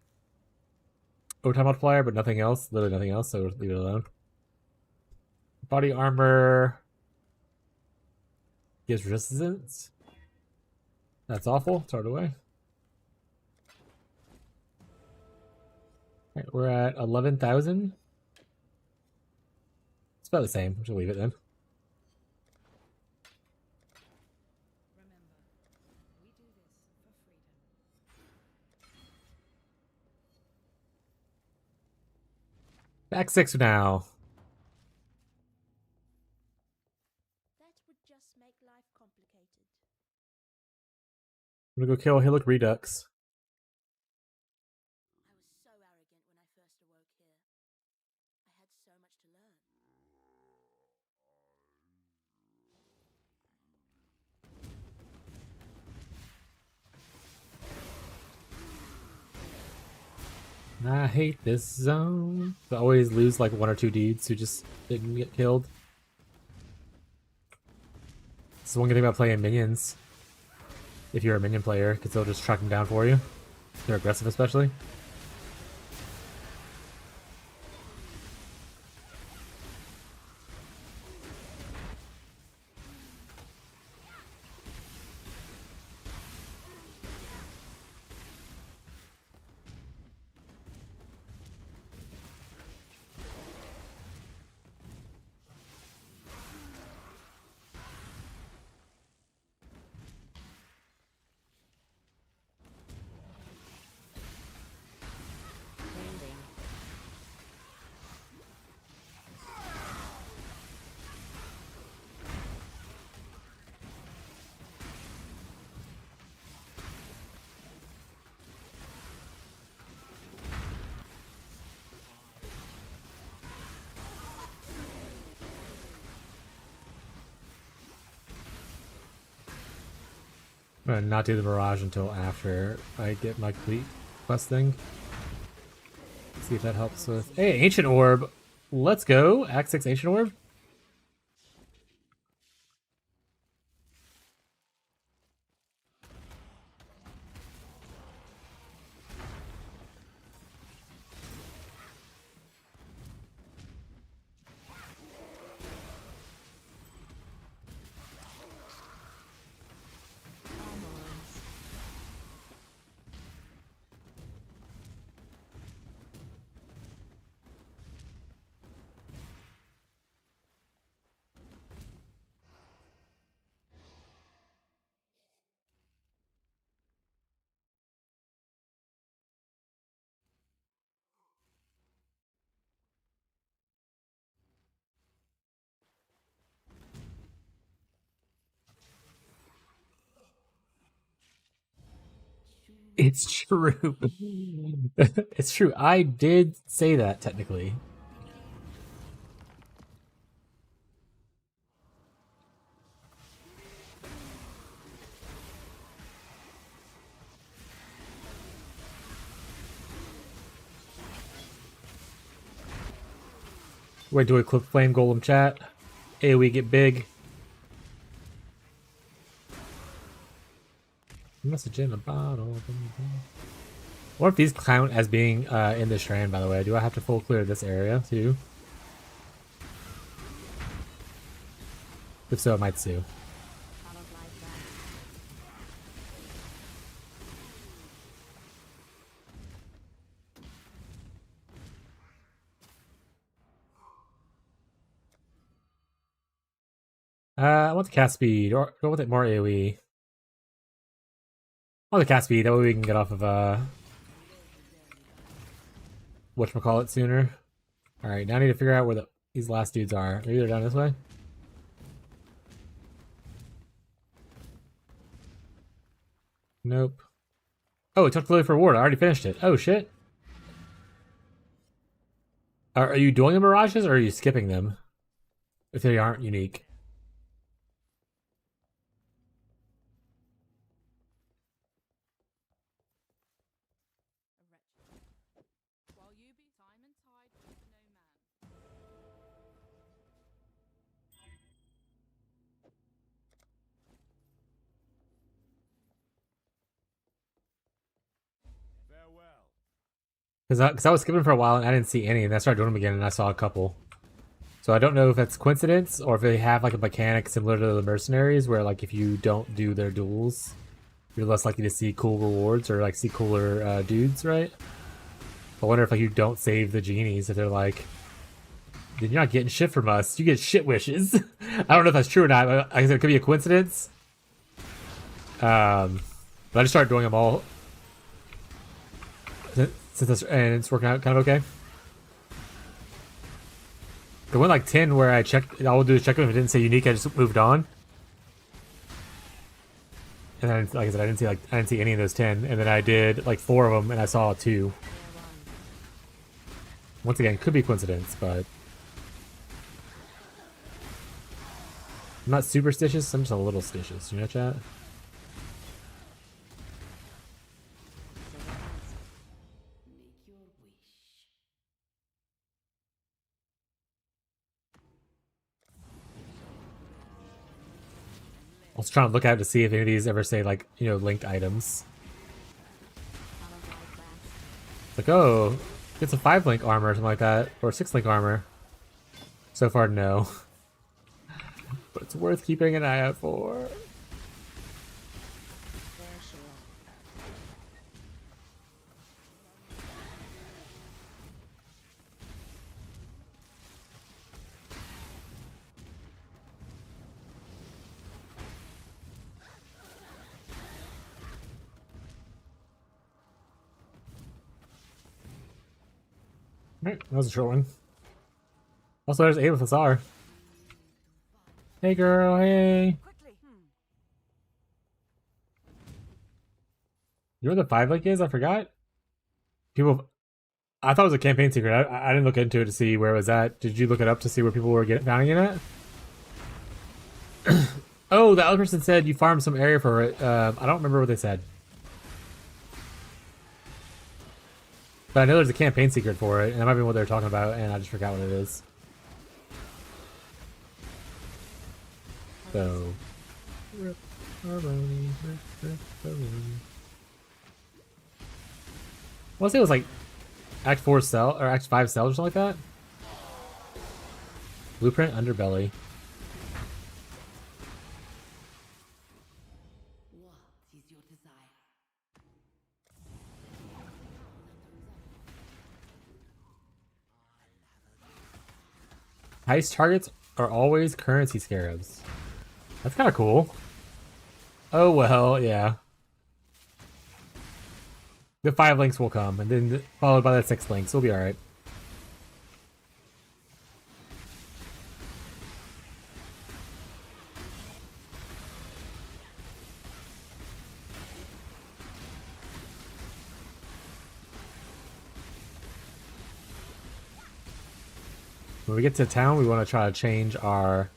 Overtime multiplier, but nothing else. Literally nothing else, so leave it alone. Body armor gives resistance. That's awful. Throw it away. Alright, we're at 11,000. It's about the same. We'll leave it then. Remember, we do this for freedom. Back 6 now. That would just make life complicated. I'm gonna go kill Hillock Redux. I was so arrogant when I first awoke here. I had so much to learn. I hate this zone. I always lose like 1 or 2 dudes who just didn't get killed. This is one good thing about playing minions. If you're a minion player, because they'll just track them down for you. They're aggressive especially. I'm gonna not do the barrage until after I get my complete quest thing. See if that helps with. Hey, Ancient Orb! Let's go! Act 6 Ancient Orb? It's true. It's true. I did say that technically. Wait, do we clip flame golem chat? AoE get big. Message in a bottle. What if these count as being in the strand, by the way? Do I have to full clear this area too? If so, it might sue. I don't like that. I want the cast speed, or go with it more AoE. I want the cast speed, that way we can get off of whatchamacallit sooner. Alright, now I need to figure out where these last dudes are. Maybe they're down this way? Nope. Oh, it took the for reward. I already finished it. Oh shit. Are you doing the mirages or are you skipping them if they aren't unique? While you be time and tide with no man. Farewell. Because I was skipping for a while and I didn't see any, and I started doing them again and I saw a couple. So I don't know if that's coincidence or if they have like a mechanic similar to the mercenaries where like if you don't do their duels, you're less likely to see cool rewards or like see cooler dudes, right? I wonder if like you don't save the genies if they're like, then you're not getting shit from us. You get shit wishes. I don't know if that's true or not. Like I said, it could be a coincidence. But I just started doing them all since this, and it's working out kind of okay. The one like 10 where I checked, all I'll do is check them. If it didn't say unique, I just moved on. And then, like I said, I didn't see any of those 10. And then I did like 4 of them, and I saw 2. Once again, could be coincidence, but I'm not superstitious. I'm just a little stitious. You know, chat. Make your wish. I was trying to look out to see if any of these ever say like, you know, linked items. Like, oh, it's a 5-link armor or something like that, or 6-link armor. So far, no. But it's worth keeping an eye out for. Alright, that was a short one. Also, there's Ava Fassar. Hey girl, hey. You know what the 5-link is? I forgot. People, I thought it was a campaign secret. I didn't look into it to see where it was at. Did you look it up to see where people were finding it at? Oh, the other person said you farmed some area for it. I don't remember what they said. But I know there's a campaign secret for it, and that might be what they're talking about, and I just forgot what it is. So... I want to say it was like Act 4 cell, or Act 5 cells or something like that. Blueprint Underbelly. What is your desire? Heist targets are always currency scarabs. That's kind of cool. Oh well, yeah. The 5 links will come, and then followed by the 6 links. We'll be alright. When we get to town, we want to try to change our...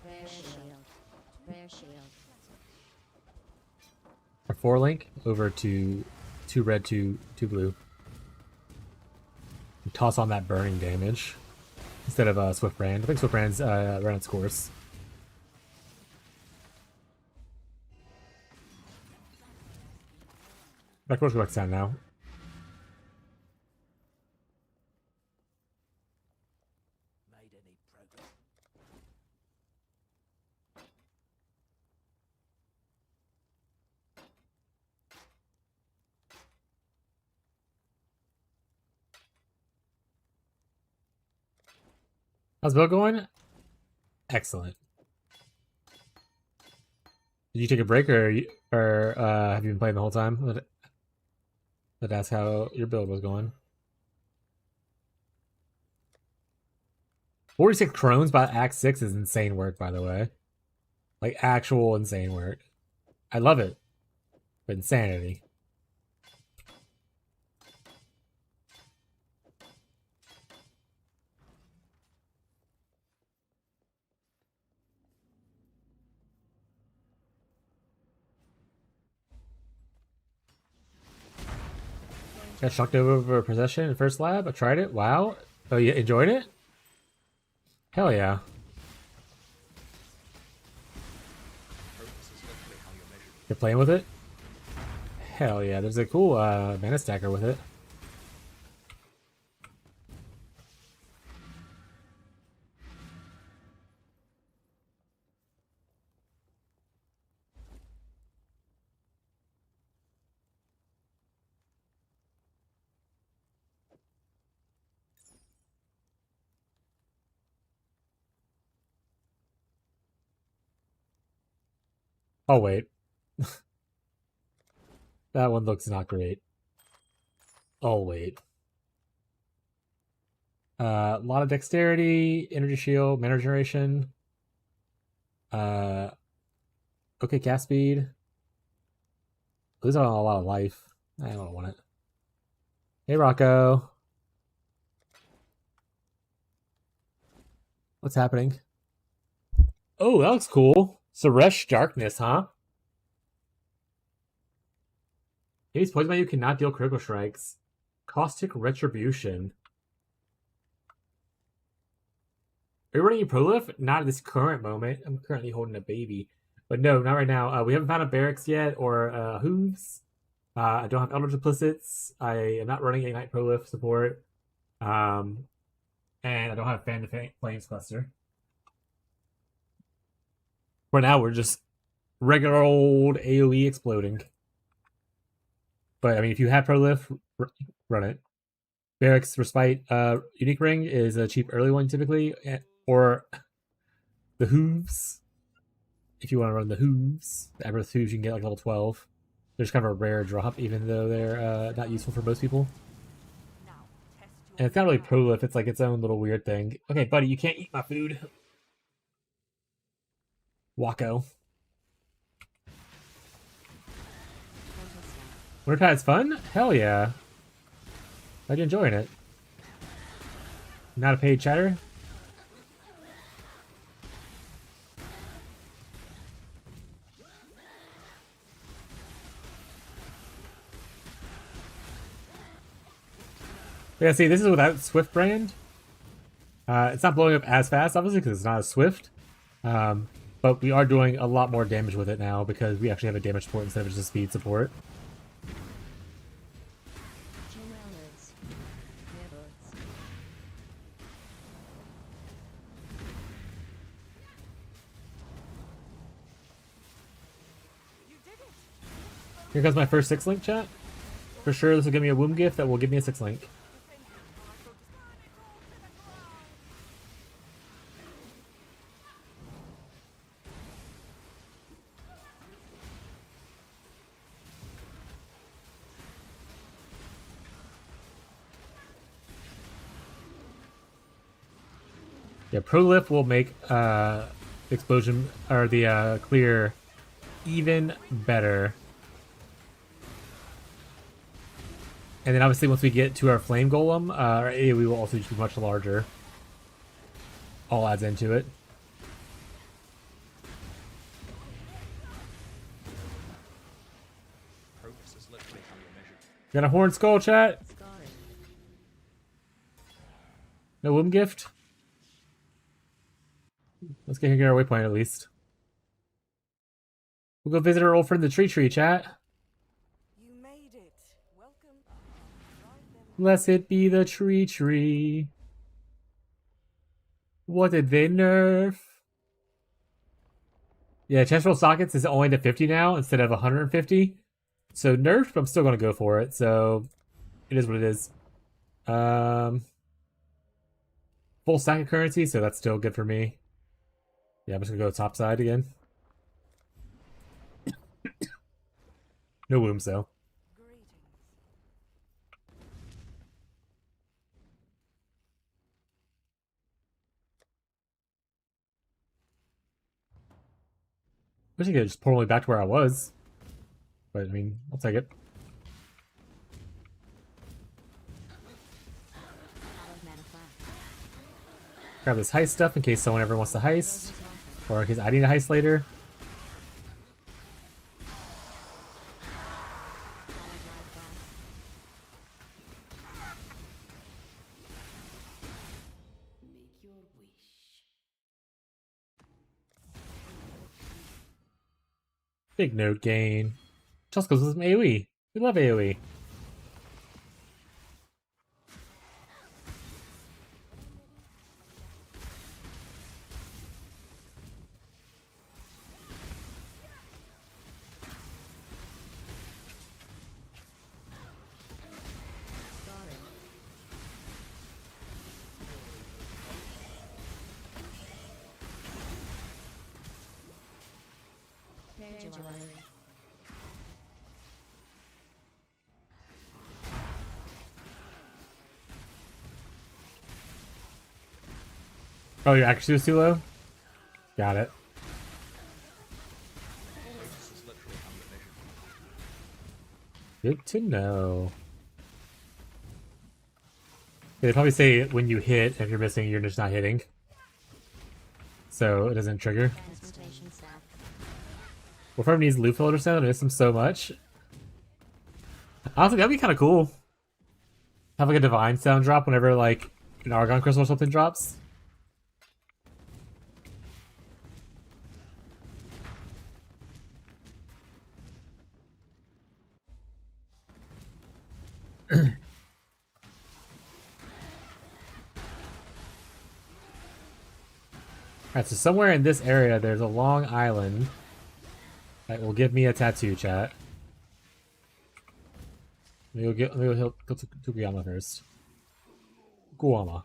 Rare shield. Rare shield. our 4 link over to 2 red, 2 blue. And toss on that burning damage instead of Swift Brand. I think Swift Brand's ran its course. Back to town now. Made any progress? How's Bill going? Excellent. Did you take a break, or have you been playing the whole time? Let's ask how your build was going. 46 crones by Act 6 is insane work, by the way. Like, actual insane work. I love it. But insanity. Got shocked over possession in first lab. I tried it. Wow. Oh, you enjoyed it? Hell yeah. You're playing with it? Hell yeah. There's a cool mana stacker with it. Oh, wait. That one looks not great. Oh, wait. A lot of dexterity, energy shield, mana generation. Okay, cast speed. These are a lot of life. I don't want it. Hey, Rocco. What's happening? Oh, that looks cool. Suresh Darkness, huh? Enemies poisoned by you cannot deal critical strikes. Caustic Retribution. Are you running a Prolif? Not at this current moment. I'm currently holding a baby. But no, not right now. We haven't found a Barracks yet or Hooves. I don't have Elder Duplicits. I am not running Ignite Prolif support. And I don't have Fan the Flames Cluster. For now, we're just regular old AoE exploding. But, I mean, if you have Prolif, run it. Barracks Respite Unique Ring is a cheap early one, typically. Or the Hooves. If you want to run the Hooves. The Aberth Hooves, you can get like level 12. They're just kind of a rare drop, even though they're not useful for most people. And it's not really Prolif, it's like its own little weird thing. Okay, buddy, you can't eat my food. Wacko. Wintertide's fun? Hell yeah. Glad you're enjoying it. Not a paid chatter? Yeah, see, this is without Swift brand. It's not blowing up as fast, obviously, because it's not as swift. But we are doing a lot more damage with it now because we actually have a damage support instead of just a speed support. Here comes my first 6-link chat. For sure, this will give me a womb gift that will give me a 6-link. Yeah, Prolif will make the explosion or the clear even better. And then obviously once we get to our flame golem, our AoE will also just be much larger. All adds into it. Got a horn skull, chat? No womb gift? Let's get our waypoint at least. We'll go visit our old friend the tree, chat. You made it. Welcome. Blessed be the tree. What did they nerf? Yeah, chest roll sockets is only to 50 now instead of 150. So nerfed, but I'm still going to go for it. So it is what it is. Full stack of currency, so that's still good for me. Yeah, I'm just going to go top side again. No wombs, though. I wish I could just pull me back to where I was. But, I mean, I'll take it. Grab this heist stuff in case someone ever wants to heist. Or in case I need a heist later. Big node gain. Just goes with some AoE. We love AoE. Oh, your accuracy was too low? Got it. Good to know. They probably say when you hit, if you're missing, you're just not hitting. So it doesn't trigger. Wolfram needs loop filter sound. I miss him so much. Honestly, that'd be kind of cool. Have like a divine sound drop whenever like an Argon crystal or something drops. Alright, so somewhere in this area there's a long island that will give me a tattoo, chat. Maybe he'll go to Guayama first. Guama.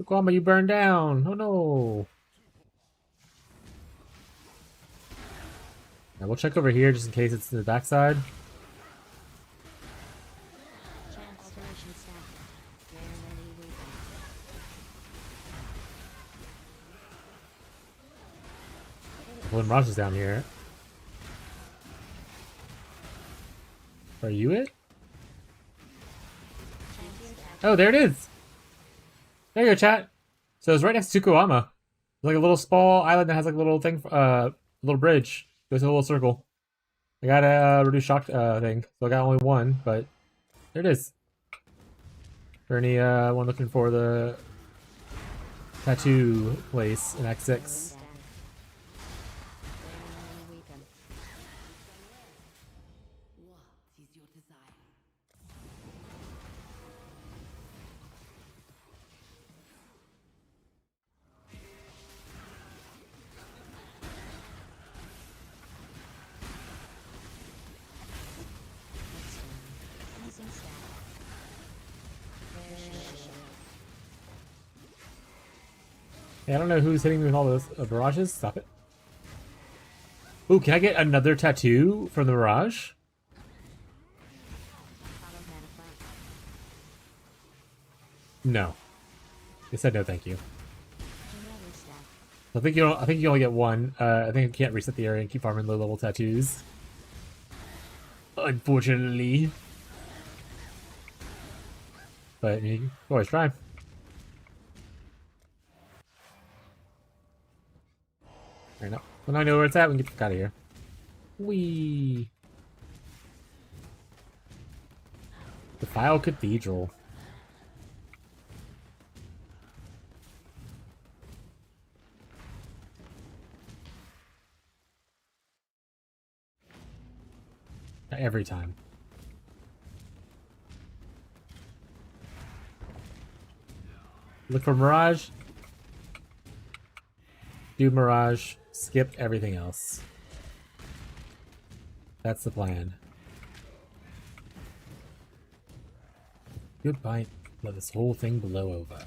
Guama, you burned down! Oh no! Now we'll check over here just in case it's to the backside. Well, Mirage is down here. Are you it? Oh, there it is! There you go, chat. So it's right next to Tukuama. It's like a little small island that has like a little thing, little bridge. Goes in a little circle. I got a reduced shock thing, so I got only one, but there it is. For anyone looking for the tattoo place in Act 6. What is your desire? Hey, I don't know who's hitting me with all those mirages. Stop it. Ooh, can I get another tattoo from the mirage? No. They said no, thank you. I think you don't, I think you only get one. I think you can't reset the area and keep farming low-level tattoos. Unfortunately. But I mean, you can always try. Alright, now. When I know where it's at, we can get the fuck out of here. Whee! Defile Cathedral. Every time. Look for Mirage. Do Mirage. Skip everything else. That's the plan. Goodbye. Let this whole thing blow over.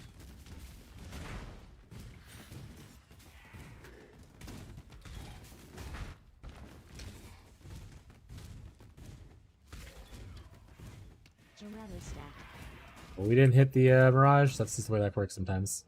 Well, we didn't hit the Mirage. That's just the way that works sometimes.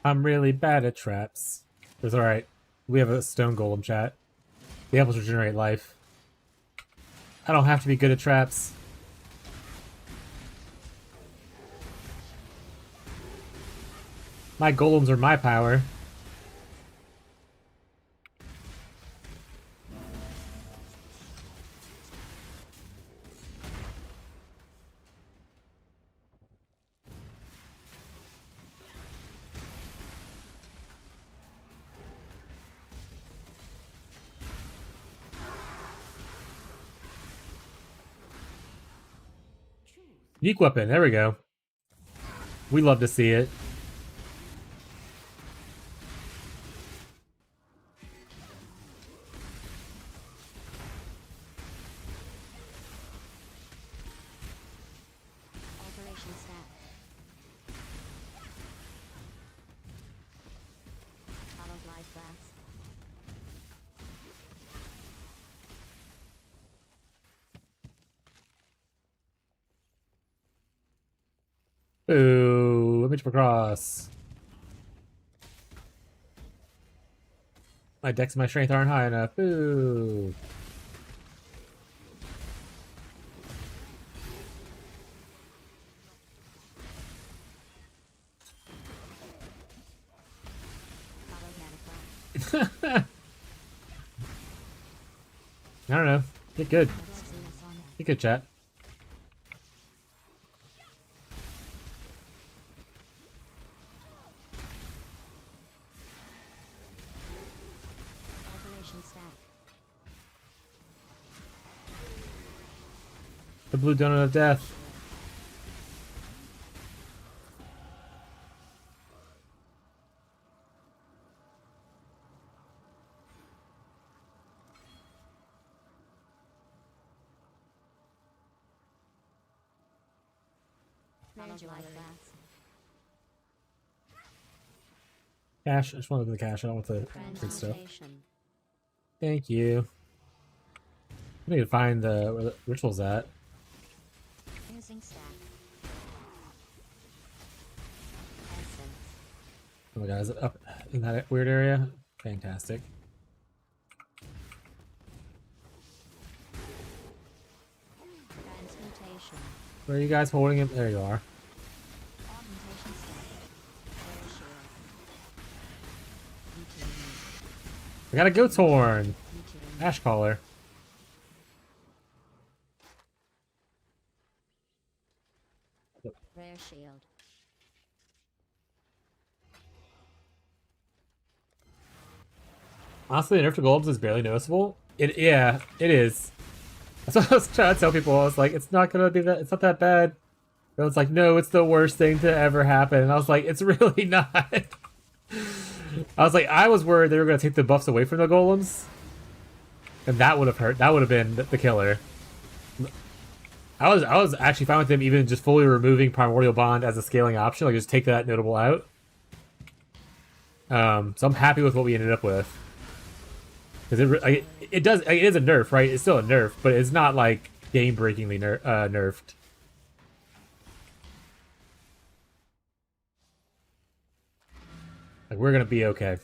I'm really bad at traps. It's alright. We have a stone golem chat. The apples regenerate life. I don't have to be good at traps. My golems are my power. Unique weapon, there we go. We love to see it. Operation staff. Followed life blast. Ooh, let me jump across. My dex and my strength aren't high enough. Ooh. Followed manifold. I don't know. Get good. Let's see what's on it. Get good, chat. Operation stack. The blue donut of death. Followed life blast. Cash. I just want to look at the cash. I don't want the good stuff. Transmutation. Thank you. I need to find where the ritual's at. Using stack. Essence. Oh my god, is it up in that weird area? Fantastic. Transmutation. Where are you guys holding him? There you are. Augmentation stack. Air shield. Mutilate. I got a goat's horn. Mutilate. Ash collar. Rare shield. Honestly, the nerf to golems is barely noticeable. Yeah, it is. That's what I was trying to tell people. I was like, it's not gonna be that. It's not that bad. But it's like, no, it's the worst thing to ever happen. And I was like, it's really not. I was like, I was worried they were gonna take the buffs away from the golems, and that would have hurt. That would have been the killer. I was actually fine with them even just fully removing Primordial Bond as a scaling option. Like, just take that notable out. So I'm happy with what we ended up with. Because it is a nerf, right? It's still a nerf, but it's not like game-breakingly nerfed. Like, we're gonna be okay. That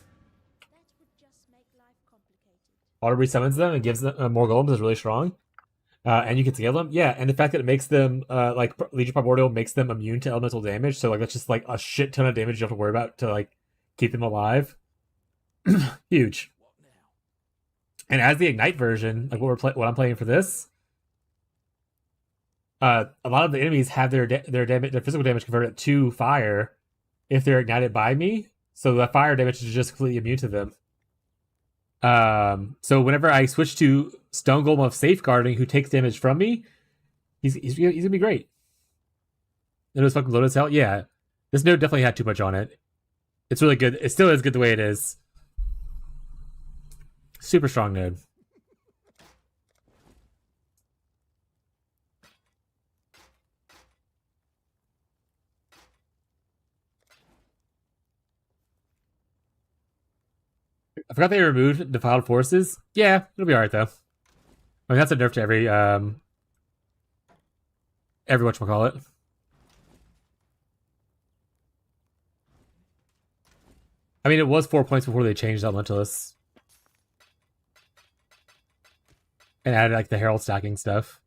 would just make life complicated. Auto resummons them and gives them more golems is really strong. And you can scale them, yeah. And the fact that it makes them like Legion Primordial makes them immune to elemental damage, so like that's just like a shit ton of damage you have to worry about to like keep them alive. Huge. And as the Ignite version, like what I'm playing for this, a lot of the enemies have their physical damage converted to fire if they're ignited by me. So the fire damage is just completely immune to them. So whenever I switch to Stone Golem of Safeguarding, who takes damage from me, he's gonna be great. And it was fucking loaded as hell. Yeah, this node definitely had too much on it. It's really good. It still is good the way it is. Super strong node. I forgot they removed Defiled Forces. Yeah, it'll be alright though. I mean, that's a nerf to every whatchamacallit. I mean, it was 4 points before they changed Elementalists. And added like the Herald stacking stuff.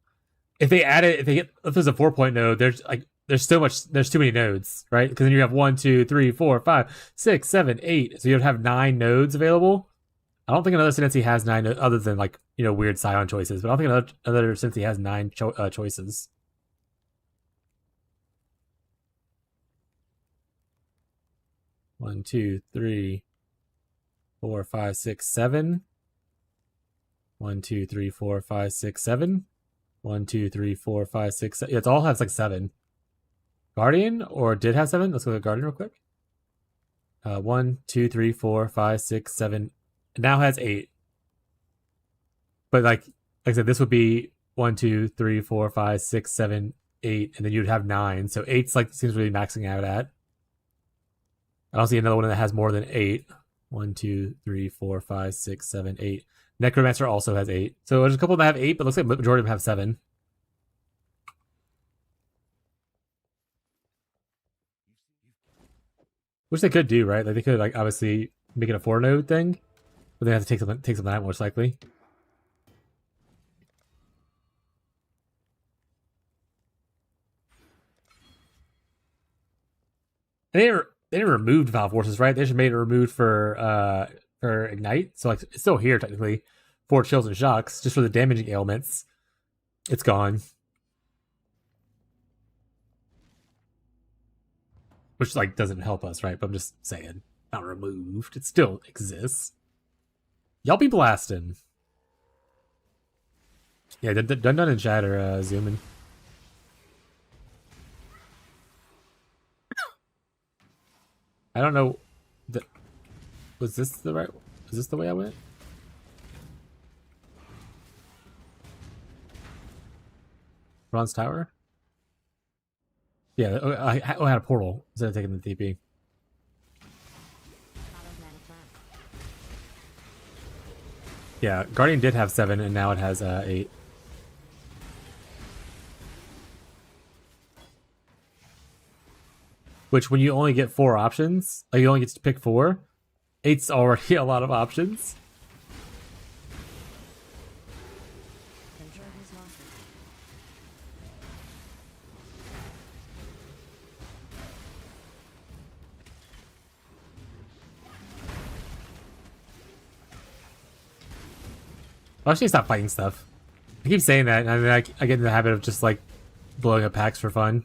If there's a 4-point node, there's too many nodes, right? Because then you have 1, 2, 3, 4, 5, 6, 7, 8. So you'd have 9 nodes available. I don't think another Ascendancy has 9 other than like, weird Scion choices, but I don't think another Ascendancy has 9 choices. One, 2, 3, 4, 5, 6, 7. 1, 2, 3, 4, 5, 6, 7. 1, 2, 3, 4, 5, 6, 7. Yeah, it all has like 7. Guardian, or did have 7? Let's go to Guardian real quick. 1, 2, 3, 4, 5, 6, 7. It now has 8. But like I said, this would be 1, 2, 3, 4, 5, 6, 7, 8, and then you'd have 9. So 8's like seems to be maxing out at. I don't see another one that has more than 8. 1, 2, 3, 4, 5, 6, 7, 8. Necromancer also has 8. So there's a couple that have 8, but it looks like the majority of them have 7. Which they could do, right? Like they could like obviously make it a 4-node thing, but they have to take some out most likely. They didn't remove Valve Forces, right? They just made it removed for Ignite. So like it's still here technically for chills and shocks, just for the damaging ailments. It's gone. Which like doesn't help us, right? But I'm just saying, not removed. It still exists. Y'all be blasting. Yeah, Dun in chat are zooming. I don't know. Was this the right? Is this the way I went? Bronze Tower? Yeah, I had a portal instead of taking the TP. Yeah, Guardian did have 7, and now it has 8. Which, when you only get 4 options, like you only get to pick 4, 8's already a lot of options. I should stop fighting stuff. I keep saying that, and then I get in the habit of just like blowing up packs for fun.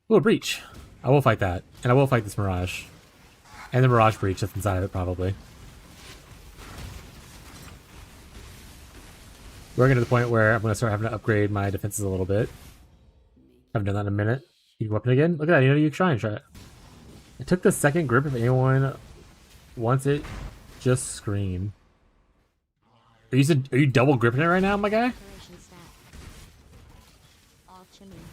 Ooh, a breach. I will fight that, and I will fight this Mirage. And the Mirage breach that's inside of it, probably. We're getting to the point where I'm going to start having to upgrade my defenses a little bit. Haven't done that in a minute. You weapon again? Look at that, you try and try it. I took the second grip if anyone wants it. Just scream. Are you double gripping it right now, my guy?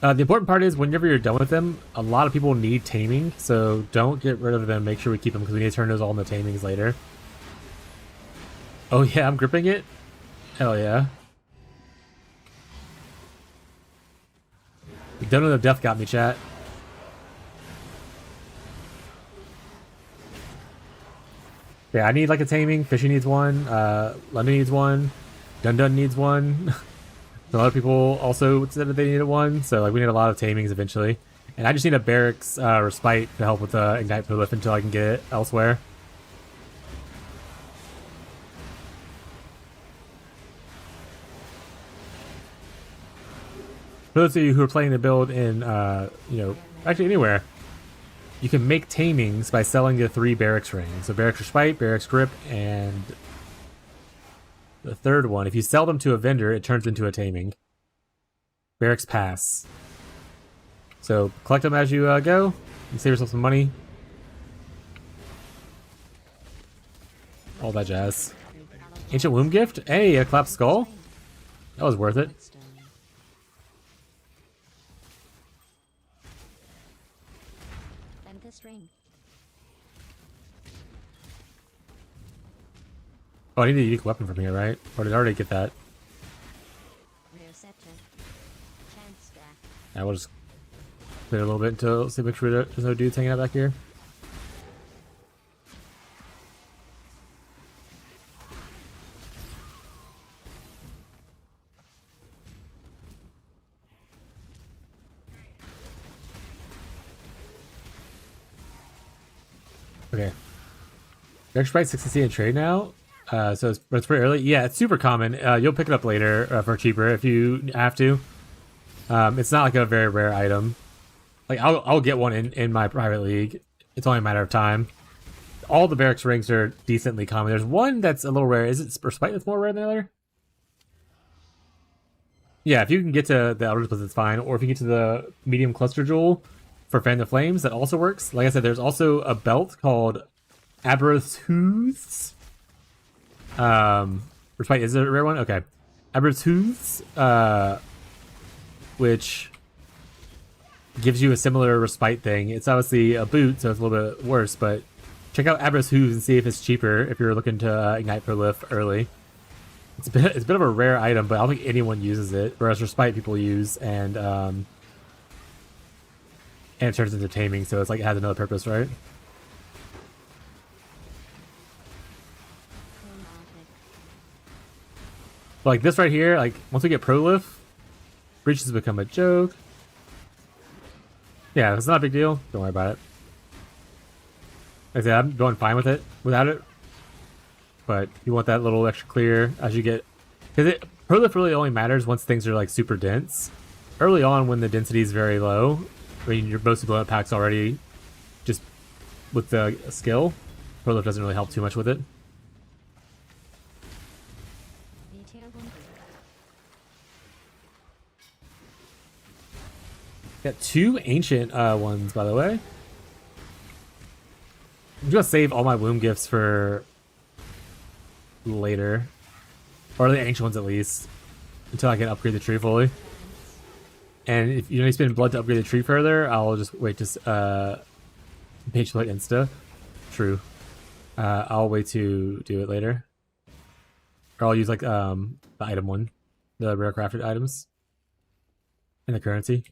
The important part is whenever you're done with them, a lot of people need taming, so don't get rid of them. Make sure we keep them because we need to turn those all into tamings later. Oh yeah, I'm gripping it? Hell yeah. The Donut of Death got me, chat. Yeah, I need like a taming. Fishy needs one. Lemon needs one. Dun needs one. A lot of people also said that they needed one, so like we need a lot of tamings eventually. And I just need a Barracks Respite to help with Ignite Prolific until I can get it elsewhere. For those of you who are playing the build in, actually anywhere, you can make tamings by selling the 3 Barracks rings. So Barracks Respite, Barracks Grip, and the third one. If you sell them to a vendor, it turns into a taming. Barracks Pass. So collect them as you go. And save yourself some money. All that jazz. Ancient Womb Gift? Hey, a Clap Skull? That was worth it. Ring. Oh, I need a unique weapon from here, right? Or did I already get that? I will just clear a little bit until make sure there's no dudes hanging out back here. Okay. Extra price 60 in trade now. So it's pretty early. Yeah, it's super common. You'll pick it up later for cheaper if you have to. It's not like a very rare item. Like I'll get one in my private league. It's only a matter of time. All the barracks rings are decently common. There's one that's a little rare. Is it Respite that's more rare than the other? Yeah, if you can get to the Elder Bliss, it's fine. Or if you get to the medium cluster jewel for Fan the Flames, that also works. Like I said, there's also a belt called Abertooths. Respite is it a rare one? Okay. Abertooths, which gives you a similar respite thing. It's obviously a boot, so it's a little bit worse, but check out Abra's Hooves and see if it's cheaper if you're looking to ignite Prolif early. It's a bit of a rare item, but I don't think anyone uses it. Whereas Respite people use, and it turns into taming, so it's like it has another purpose, right? But like this right here, like once we get Prolif, breaches become a joke. Yeah, it's not a big deal. Don't worry about it. Like I said, I'm going fine with it without it. But you want that little extra clear as you get, because Prolif really only matters once things are like super dense. Early on, when the density is very low, I mean you're mostly blowing up packs already, just with the skill. Prolif doesn't really help too much with it. Got two ancient ones, by the way. I'm gonna save all my womb gifts for later, or the ancient ones at least, until I can upgrade the tree fully. And if you only spend blood to upgrade the tree further, I'll just wait to page split insta. True. I'll wait to do it later, or I'll use like the item one, the rare crafted items, and the currency.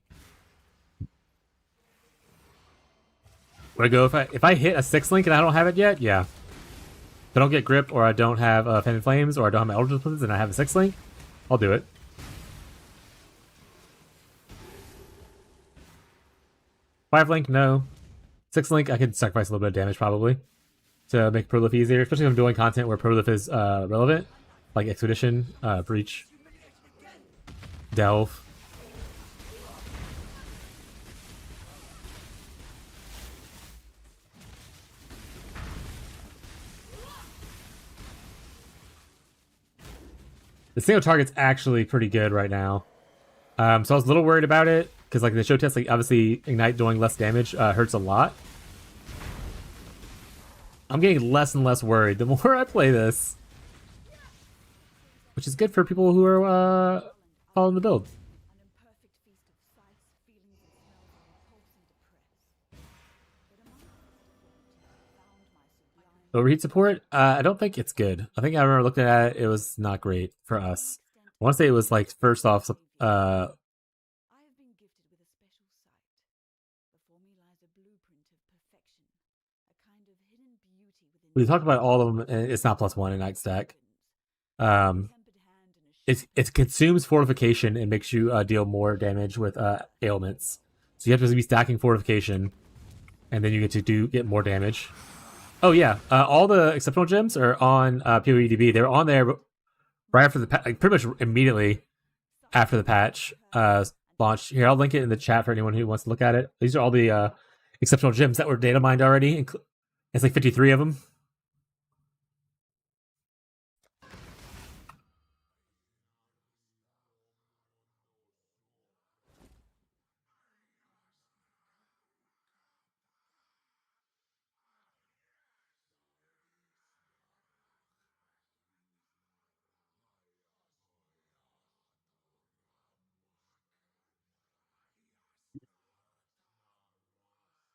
Would I go if I hit a 6 link and I don't have it yet? Yeah. If I don't get grip, or I don't have Fan and Flames, or I don't have my Elder Bliss and I have a 6 link, I'll do it. 5 link, no. 6 link, I could sacrifice a little bit of damage probably to make Prolif easier, especially if I'm doing content where Prolif is relevant, like Expedition, Breach, Delve. The single target's actually pretty good right now. So I was a little worried about it, because like the show test, like obviously Ignite doing less damage hurts a lot. I'm getting less and less worried the more I play this. Which is good for people who are following the build. Overheat support? I don't think it's good. I think I remember looking at it, it was not great for us. I want to say it was like, first off, we talked about all of them, and it's not +1 in Night Stack. It consumes fortification and makes you deal more damage with ailments. So you have to be stacking fortification, and then you get to get more damage. Oh yeah, all the exceptional gems are on PoEDB. They were on there right after the patch, like pretty much immediately after the patch launched. Here, I'll link it in the chat for anyone who wants to look at it. These are all the exceptional gems that were data mined already. It's like 53 of them.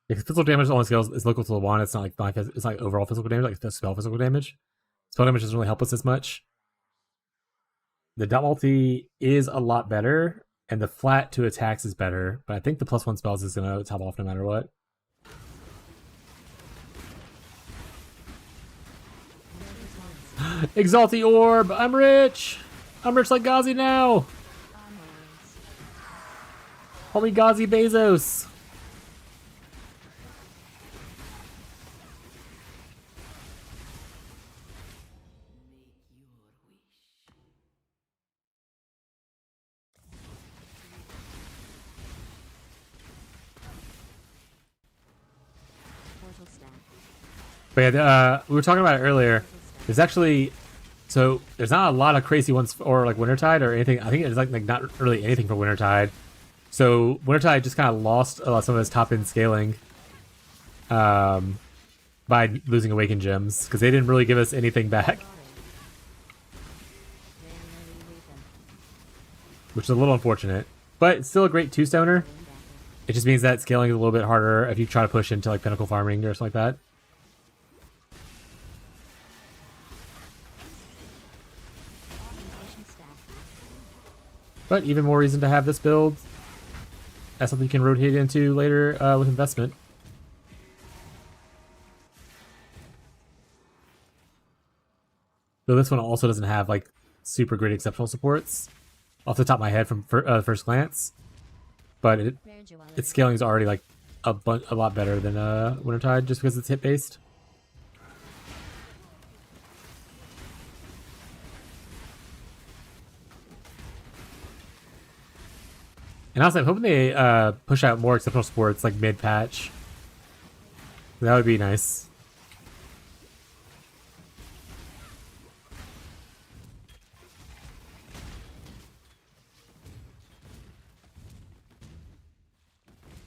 Because physical damage only scales is local to the one. It's not like it's like overall physical damage, like the spell physical damage. Spell damage doesn't really help us as much. The dot multi is a lot better, and the flat to attacks is better, but I think the +1 spells is gonna top off no matter what. Exalty Orb! I'm rich! I'm rich like Ghazi now! Call me Ghazi Bezos! But yeah, we were talking about it earlier. There's actually, so there's not a lot of crazy ones for like Wintertide or anything. I think it's like not really anything for Wintertide. So Wintertide just kind of lost some of its top end scaling by losing Awakened Gems because they didn't really give us anything back, which is a little unfortunate. But it's still a great 2-stoner. It just means that scaling is a little bit harder if you try to push into like Pinnacle farming or something like that. But even more reason to have this build as something you can rotate into later with investment. Though this one also doesn't have like super great exceptional supports off the top of my head from first glance, but its scaling is already like a lot better than Wintertide just because it's hit based. And honestly, I'm hoping they push out more exceptional supports like mid-patch. That would be nice.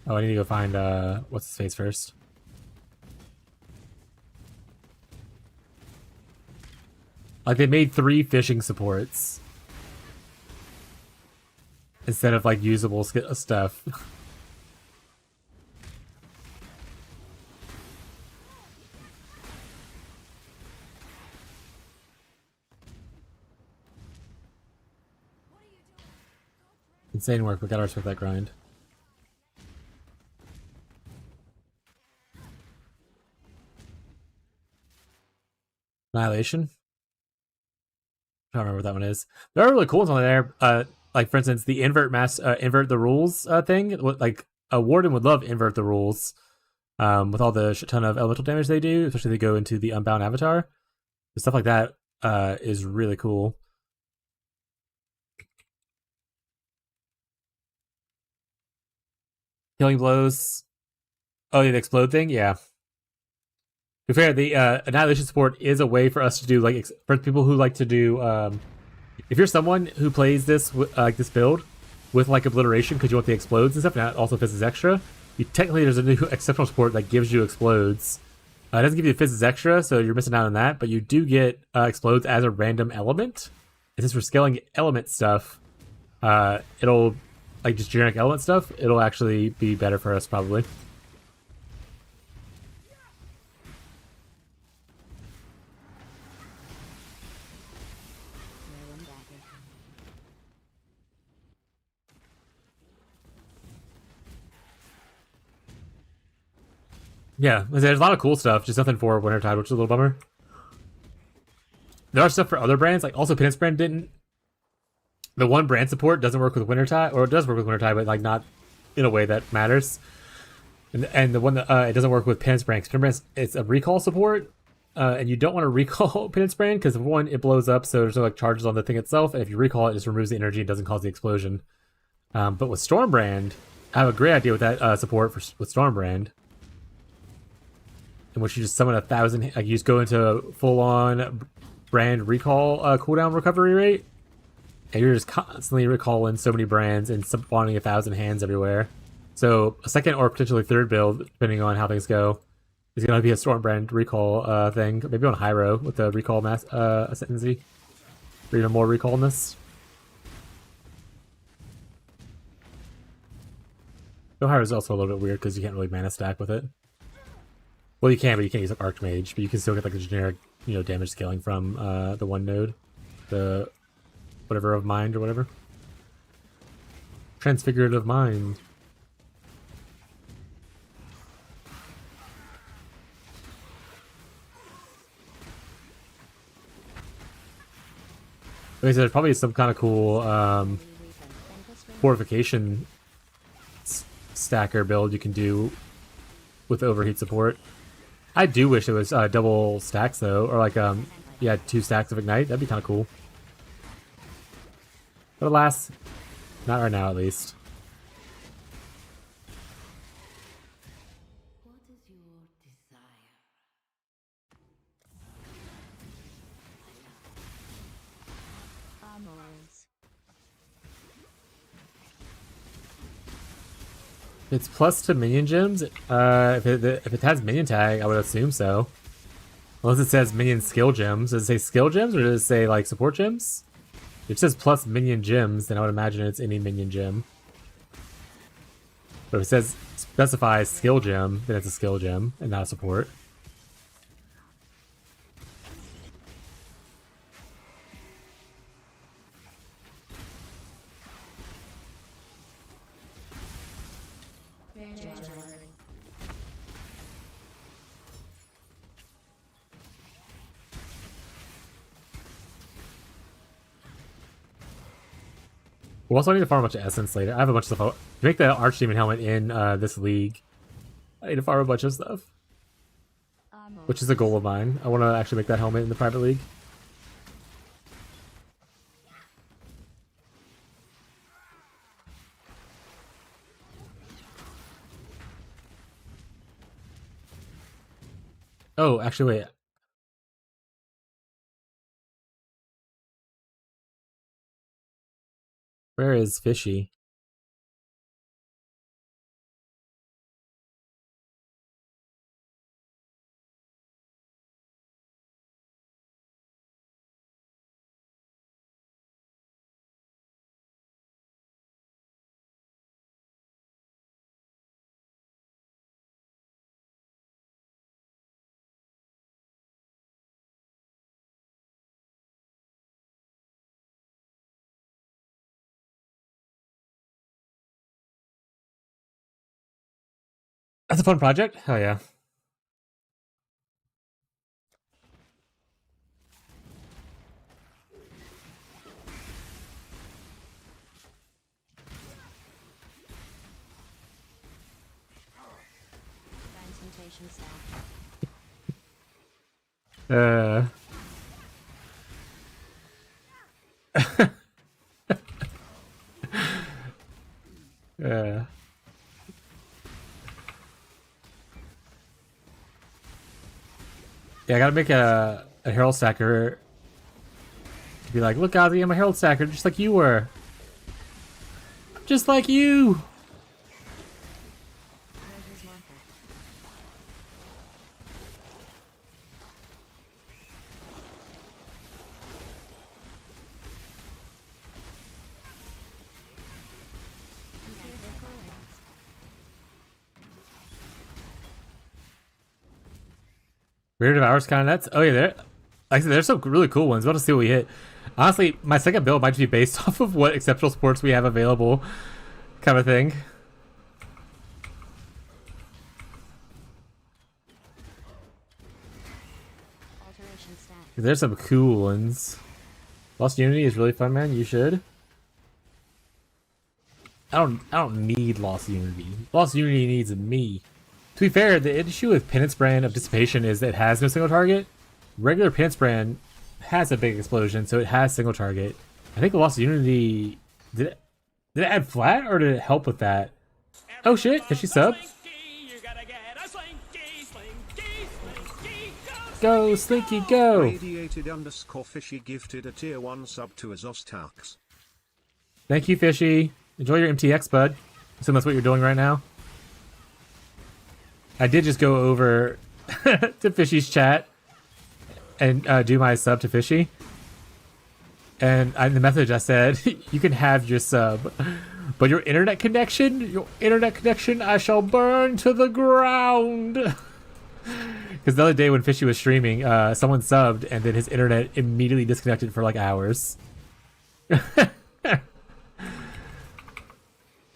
Oh, I need to go find what's his face first. Like they made 3 fishing supports instead of like usable stuff. Insane work, we gotta respect that grind. Annihilation? I don't remember what that one is. There are really cool ones on there. Like for instance, the invert the rules thing. Like a warden would love invert the rules, with all the shit ton of elemental damage they do, especially if they go into the unbound avatar. Stuff like that is really cool. Killing blows. Oh, the explode thing, yeah. To be fair, the annihilation support is a way for us to do like for people who like to do. If you're someone who plays this like this build with like obliteration because you want the explodes and stuff, and that also fizzes extra. Technically, there's a new exceptional support that gives you explodes. It doesn't give you the fizzes extra, so you're missing out on that. But you do get explodes as a random element. And since we're scaling element stuff, it'll like just generic element stuff. It'll actually be better for us probably. Yeah, there's a lot of cool stuff, just nothing for Wintertide, which is a little bummer. There are stuff for other brands, like also Penance Brand didn't. The one brand support doesn't work with Wintertide, or it does work with Wintertide, but like not in a way that matters. And the one that it doesn't work with Penance Brand. Penance Brand, it's a recall support, and you don't want to recall Penance Brand because one, it blows up, so there's no like charges on the thing itself, and if you recall it, it just removes the energy and doesn't cause the explosion. But with Storm Brand, I have a great idea with that support with Storm Brand. In which you just summon 1,000, like you just go into full-on brand recall cooldown recovery rate, and you're just constantly recalling so many brands and spawning 1,000 hands everywhere. So a second or potentially third build, depending on how things go, is going to be a Storm Brand recall thing, maybe on Hyro with the recall ascendancy, or even more recallness. Though Hyro is also a little bit weird because you can't really mana stack with it. Well, you can, but you can't use like Archmage, but you can still get like the generic, damage scaling from the one node, the whatever of mind or whatever. Transfigurative Mind. Like I said, there's probably some kind of cool fortification stacker build you can do with overheat support. I do wish it was double stacks though, or like 2 stacks of Ignite. That'd be kind of cool. But alas, not right now at least. It's plus to minion gems. If it has minion tag, I would assume so. Unless it says minion skill gems. Does it say skill gems or does it say like support gems? If it says plus minion gems, then I would imagine it's any minion gem. But if it says specifies skill gem, then it's a skill gem and not a support. We'll also need to farm a bunch of essence later. I have a bunch of stuff. To make the Archdemon helmet in this league, I need to farm a bunch of stuff. Which is a goal of mine. I want to actually make that helmet in the private league. Oh, actually, wait. Where is Fishy? That's a fun project? Hell yeah. Transmutation staff. Yeah, I gotta make a Herald Stacker to be like, look, Ozzy, I'm a Herald Stacker, just like you were. Just like you! Treasure's marker. Rear Devour's kind of nuts. Oh yeah, like I said, there's some really cool ones. We'll have to see what we hit. Honestly, my second build might just be based off of what exceptional sports we have available, kind of thing. Alteration staff. There's some cool ones. Lost Unity is really fun, man. You should. I don't need Lost Unity. Lost Unity needs me. To be fair, the issue with Penance Brand of Dissipation is that it has no single target. Regular Penance Brand has a big explosion, so it has single target. I think the Lost Unity... Did it add flat, or did it help with that? Oh shit, is she sub? Go, Slinky, go! Radiated_fishy gifted a tier 1 sub to Azostalks. Thank you, Fishy. Enjoy your MTX, bud. Assume that's what you're doing right now. I did just go over to Fishy's chat and do my sub to Fishy. And in the message I said, you can have your sub, but your internet connection, I shall burn to the ground. Because the other day when Fishy was streaming, someone subbed and then his internet immediately disconnected for like hours.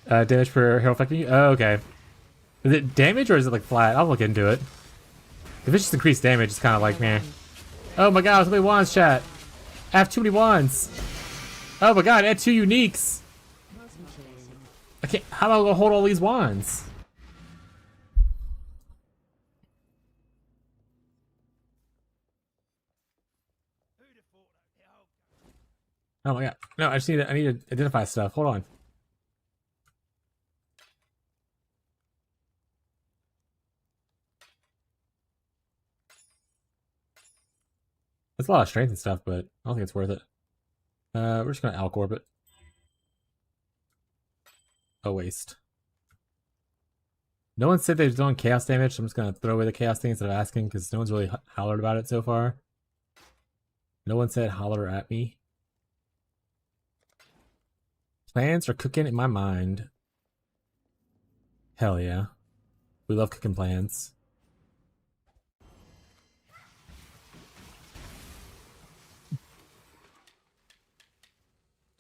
Damage per hero affecting you? Oh, okay. Is it damage or is it like flat? I'll look into it. If it's just increased damage, it's kind of like, man. Oh my god, so many wands, chat. I have too many wands. Oh my god, I had 2 uniques. I can't. How am I gonna hold all these wands? Oh my god. No, I need to identify stuff. Hold on. That's a lot of strength and stuff, but I don't think it's worth it. We're just gonna Alc Orbit. Oh, waste. No one said they was doing chaos damage, so I'm just gonna throw away the chaos thing instead of asking because no one's really hollered about it so far. No one said holler at me. Plans are cooking in my mind. Hell yeah. We love cooking plans.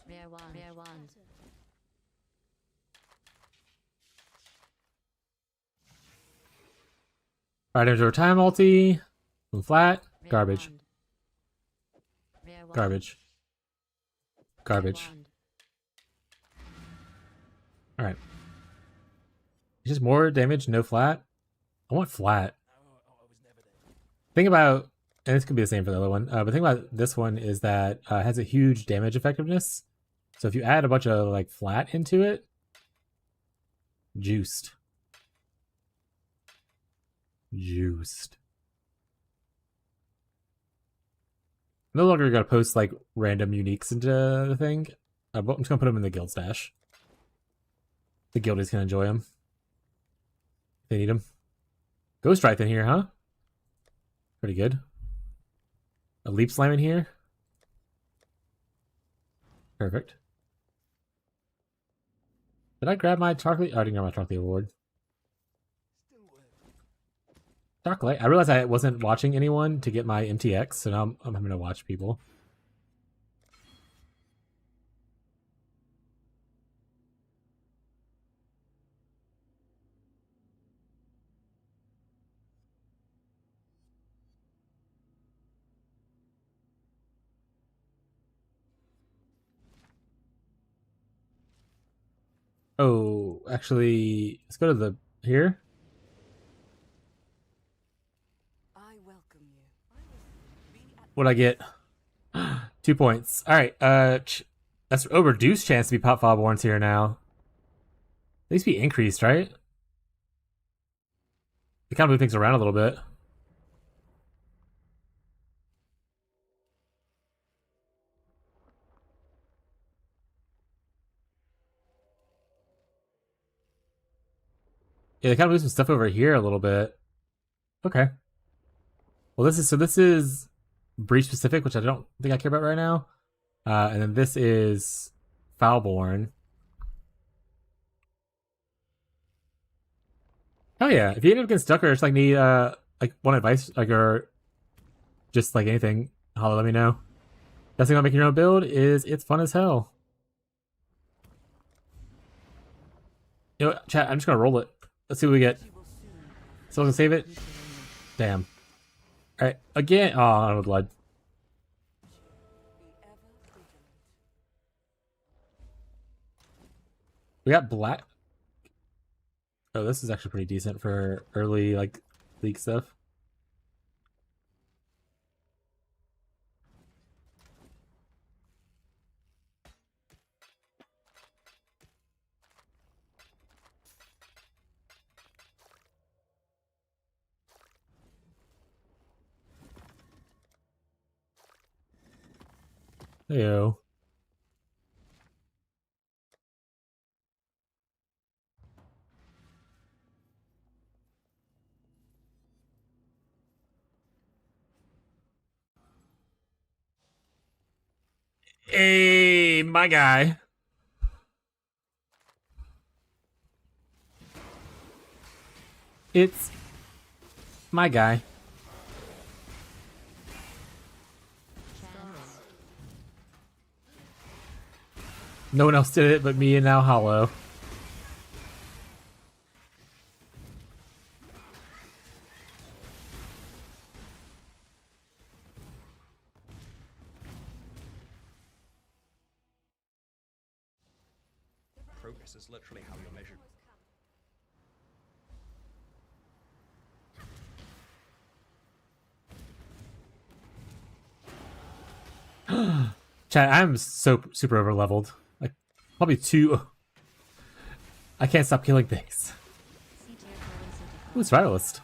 Rare one. Rare one. Alright, there's our time multi. Boom flat. Rare Garbage. wand. Rare wand. Garbage. Garbage. Rare wand. Alright. It's just more damage, no flat. I want flat. Think about, and this could be the same for the other one, but think about this one is that it has a huge damage effectiveness. So if you add a bunch of like flat into it, juiced. Juiced. No longer gotta post like random uniques into the thing. I'm just gonna put them in the guild stash. The guildies can enjoy them. They need them. Ghost Wraith in here, huh? Pretty good. A Leap Slam in here. Perfect. Did I grab my chocolate? Oh, I didn't grab my chocolate award. Chocolate. I realized I wasn't watching anyone to get my MTX, so now I'm having to watch people. Oh, actually, let's go to the here. I welcome you. What'd I get? 2 points. All right. That's a reduced chance to be pop Fobbleborns here now. At least be increased, right? They kind of move things around a little bit. Yeah, they kind of move some stuff over here a little bit. Okay. Well, this is breach specific, which I don't think I care about right now. And then this is Foulborn. Oh yeah, if you end up getting stuck or just like need like one advice, like or just like anything, holla, let me know. Best thing about making your own build is it's fun as hell. You know what, chat, I'm just gonna roll it. Let's see what we get. Someone can save it. Damn. Alright, again. Oh, I'm with blood. We got black. Oh, this is actually pretty decent for early like league stuff. Heyo. Hey, my guy. It's my guy. No one else did it but me and now Hollow. Progress is literally how you're measured. Chat, I'm so super over leveled. Like probably 2. I can't stop killing things. Ooh, Survivalist.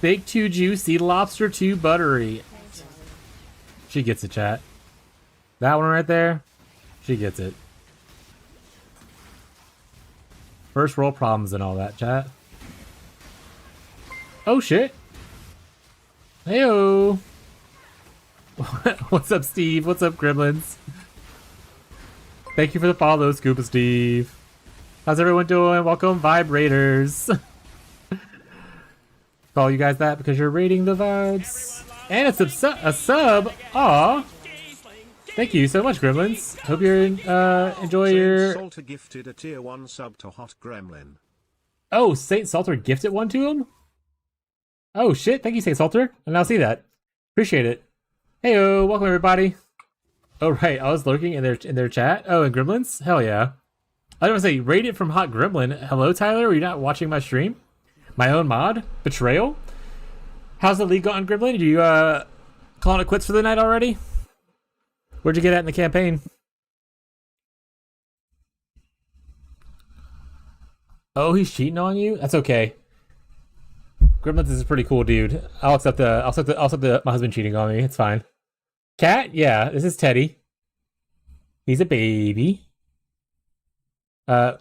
Steak too juicy, lobster too buttery. She gets it, chat. That one right there, she gets it. First world problems and all that, chat. Oh shit. Heyo. What's up, Steve? What's up, Gremlins? Thank you for the follow, Scuba Steve. How's everyone doing? Welcome, Vibrators. Call you guys that because you're rating the vibes. And it's a sub. Aw. Thank you so much, Gremlins. Hope you're enjoy your. Salter gifted a tier 1 sub to Hot Gremlin. Oh, Saint Salter gifted one to him? Oh shit, thank you, Saint Salter. I now see that. Appreciate it. Heyo, welcome everybody. Oh right, I was lurking in their chat. Oh, and Gremlins? Hell yeah. I was gonna say, rate it from Hot Gremlin. Hello, Tyler. Are you not watching my stream? My own mod? Betrayal? How's the league going, Gremlin? Are you calling it quits for the night already? Where'd you get at in the campaign? Oh, he's cheating on you? That's okay. Gremlins is a pretty cool dude. I'll accept my husband cheating on me. It's fine. Cat? Yeah, this is Teddy. He's a baby. Oh,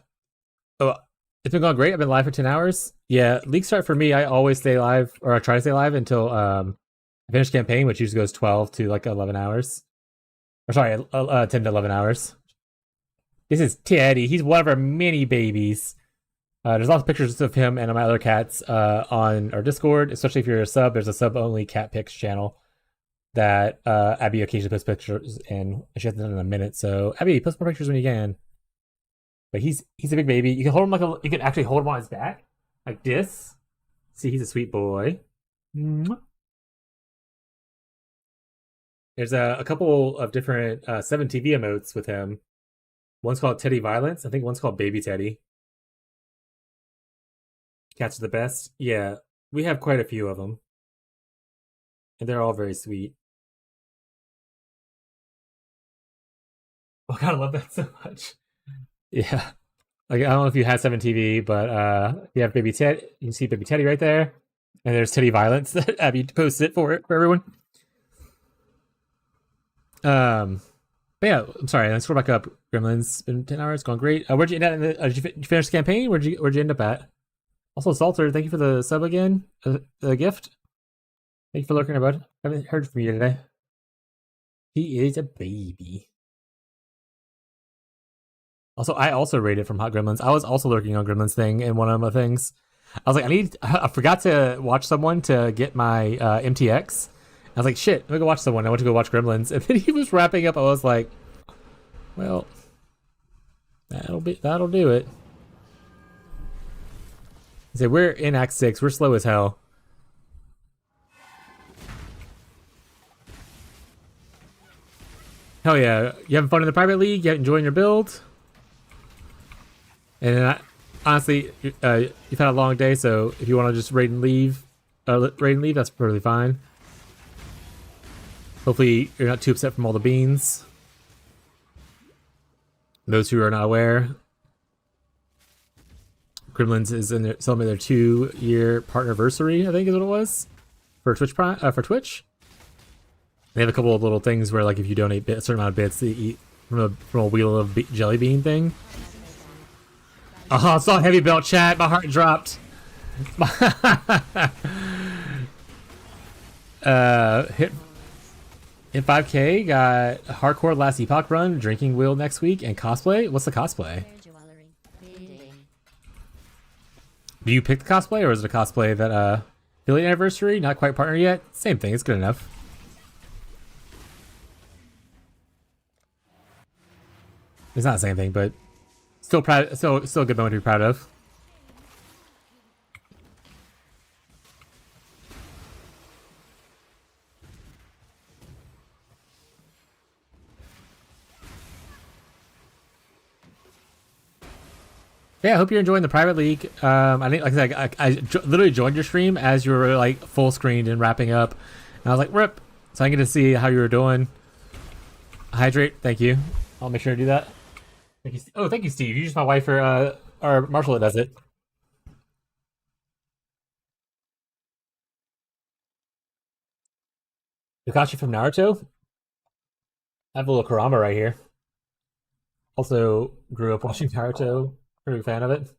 it's been going great. I've been live for 10 hours. Yeah, league start for me, I always stay live, or I try to stay live until I finish campaign, which usually goes 12 to like 11 hours. Or sorry, 10 to 11 hours. This is Teddy. He's one of our mini babies. There's lots of pictures of him and my other cats on our Discord, especially if you're a sub. There's a sub-only cat pics channel that Abby occasionally posts pictures in. She hasn't done it in a minute, so Abby, post more pictures when you can. But he's a big baby. You can hold him you can actually hold him on his back like this. See, he's a sweet boy. Mwah. There's a couple of different 7 TV emotes with him. One's called Teddy Violence. I think one's called Baby Teddy. Cats are the best. Yeah, we have quite a few of them, and they're all very sweet. Oh god, I love that so much. Yeah. Like, I don't know if you had 7 TV, but you have Baby Teddy. You can see Baby Teddy right there. And there's Teddy Violence that Abby posted for everyone. But yeah, I'm sorry. Let's scroll back up. Gremlins. It's been 10 hours. Going great. Where'd you end up? Did you finish the campaign? Where'd you end up at? Also, Salter, thank you for the sub again. The gift. Thank you for lurking about. I haven't heard from you today. He is a baby. Also, I also rated from Hot Gremlins. I was also lurking on Gremlins thing in one of my things. I was like, I forgot to watch someone to get my MTX. I was like, shit, let me go watch someone. I went to go watch Gremlins, and then he was wrapping up. I was like, well, that'll do it. I said, we're in Act 6. We're slow as hell. Hell yeah. You having fun in the private league? You enjoying your build? And honestly, you've had a long day, so if you want to just raid and leave, that's perfectly fine. Hopefully, you're not too upset from all the beans. Those who are not aware, Gremlins is celebrating their 2-year partnerversary, I think is what it was, for Twitch. They have a couple of little things where, like, if you donate a certain amount of bits, they eat from a wheel of jelly bean thing. Oh, I saw heavy belt chat. My heart dropped. Hit 5K. Got hardcore last epoch run, drinking wheel next week, and cosplay. What's the cosplay? Do you pick the cosplay, or is it a cosplay that affiliate anniversary? Not quite partner yet. Same thing. It's good enough. It's not the same thing, but still proud. Still a good moment to be proud of. Yeah, I hope you're enjoying the private league. I think, like I said, I literally joined your stream as you were like full screened and wrapping up, and I was like, "Rip!" So I get to see how you were doing. Hydrate, thank you. I'll make sure to do that. Thank you. Oh, thank you, Steve. You're just my wife or Marshall that does it. Kakashi from Naruto. I have a little Kurama right here. Also grew up watching Naruto. Pretty big fan of it.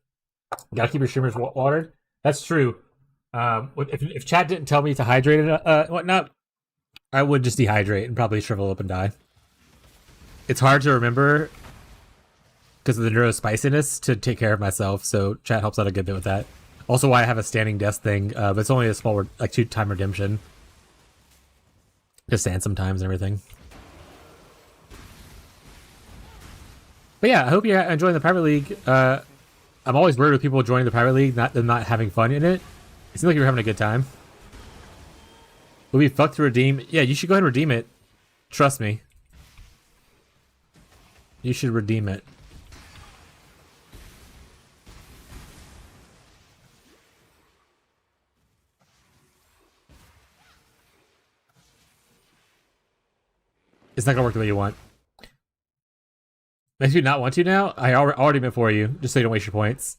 Gotta keep your streamers watered. That's true. If Chad didn't tell me to hydrate it, whatnot, I would just dehydrate and probably shrivel up and die. It's hard to remember because of the neurospiciness to take care of myself, so chat helps out a good bit with that. Also why I have a standing desk thing, but it's only a small, like 2-time redemption. Just stand sometimes and everything. But yeah, I hope you're enjoying the private league. I'm always worried with people joining the private league, them not having fun in it. It seems like you're having a good time. Will be fucked to redeem. Yeah, you should go ahead and redeem it. Trust me. You should redeem it. It's not gonna work the way you want. Makes you not want to now? I already meant for you, just so you don't waste your points.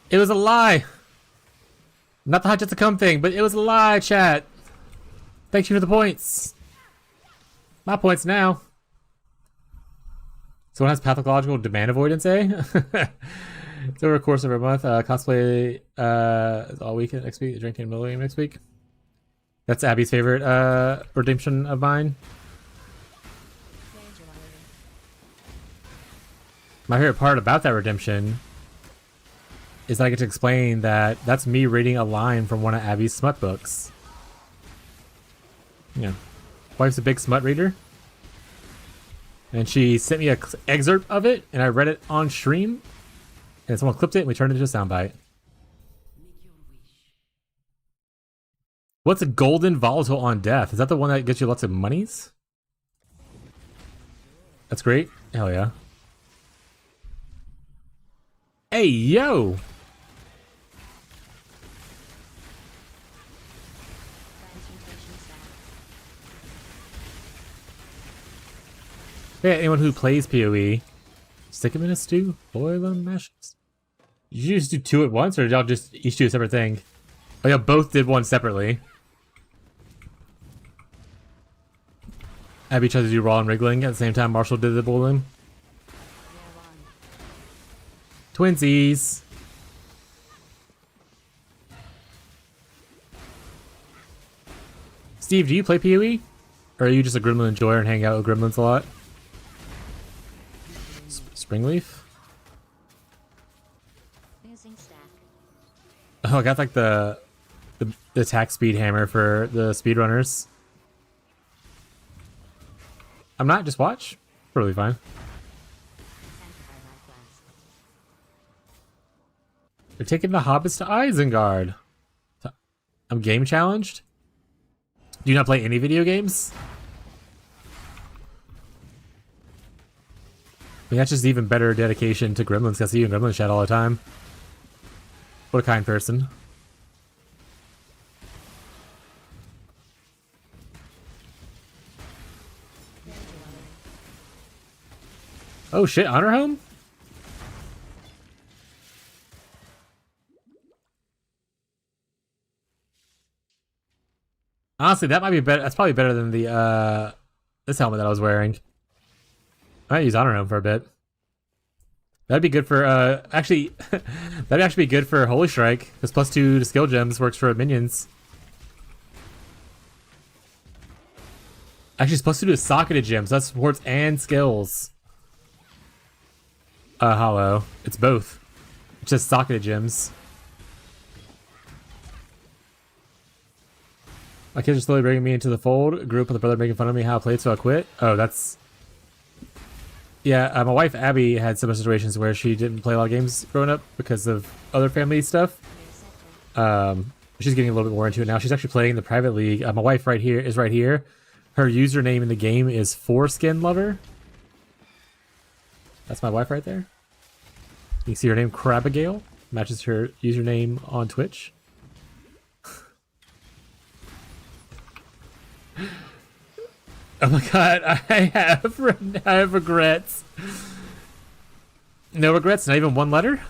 It was a lie! Not the hot just to come thing, but it was a lie, chat! Thank you for the points! My points now! Someone has pathological demand avoidance, eh? It's over a course of a month. Cosplay all weekend next week, drinking Millennium next week. That's Abby's favorite redemption of mine. My favorite part about that redemption is that I get to explain that that's me reading a line from one of Abby's smut books. Yeah. Wife's a big smut reader. And she sent me an excerpt of it, and I read it on stream. And someone clipped it, and we turned it into a soundbite. What's a golden volatile on death? Is that the one that gets you lots of monies? That's great. Hell yeah. Hey, yo! Yeah, anyone who plays PoE, stick them in a stew, boil them, mash them. Did you just do 2 at once, or did y'all just each do a separate thing? Oh yeah, both did one separately. Abby tried to do raw and wriggling at the same time Marshall did the bowling. Twinsies! Steve, do you play PoE? Or are you just a gremlin enjoyer and hang out with gremlins a lot? Springleaf? Oh, I got like the attack speed hammer for the speedrunners. I'm not, just watch. Totally fine. They're taking the hobbits to Isengard. I'm game challenged? Do you not play any video games? I mean, that's just even better dedication to Gremlins, because I see you in Gremlin chat all the time. What a kind person. Oh shit, Honor Home? Honestly, that might be better. That's probably better than the this helmet that I was wearing. I might use Honor Home for a bit. That'd be good for actually that'd actually be good for Holy Strike, because +2 to skill gems works for minions. Actually, it's +2 to socketed gems. That supports and skills. Hollow. It's both. It's just socketed gems. My kids are slowly bringing me into the fold. Grew up with a brother making fun of me how I played, so I quit. Oh, that's... Yeah, my wife Abby had similar situations where she didn't play a lot of games growing up because of other family stuff. She's getting a little bit more into it now. She's actually playing the private league. My wife right here is right here. Her username in the game is Foreskin Lover. That's my wife right there. You can see her name, Crabigale. Matches her username on Twitch. Oh my god, I have regrets. No regrets, not even one letter?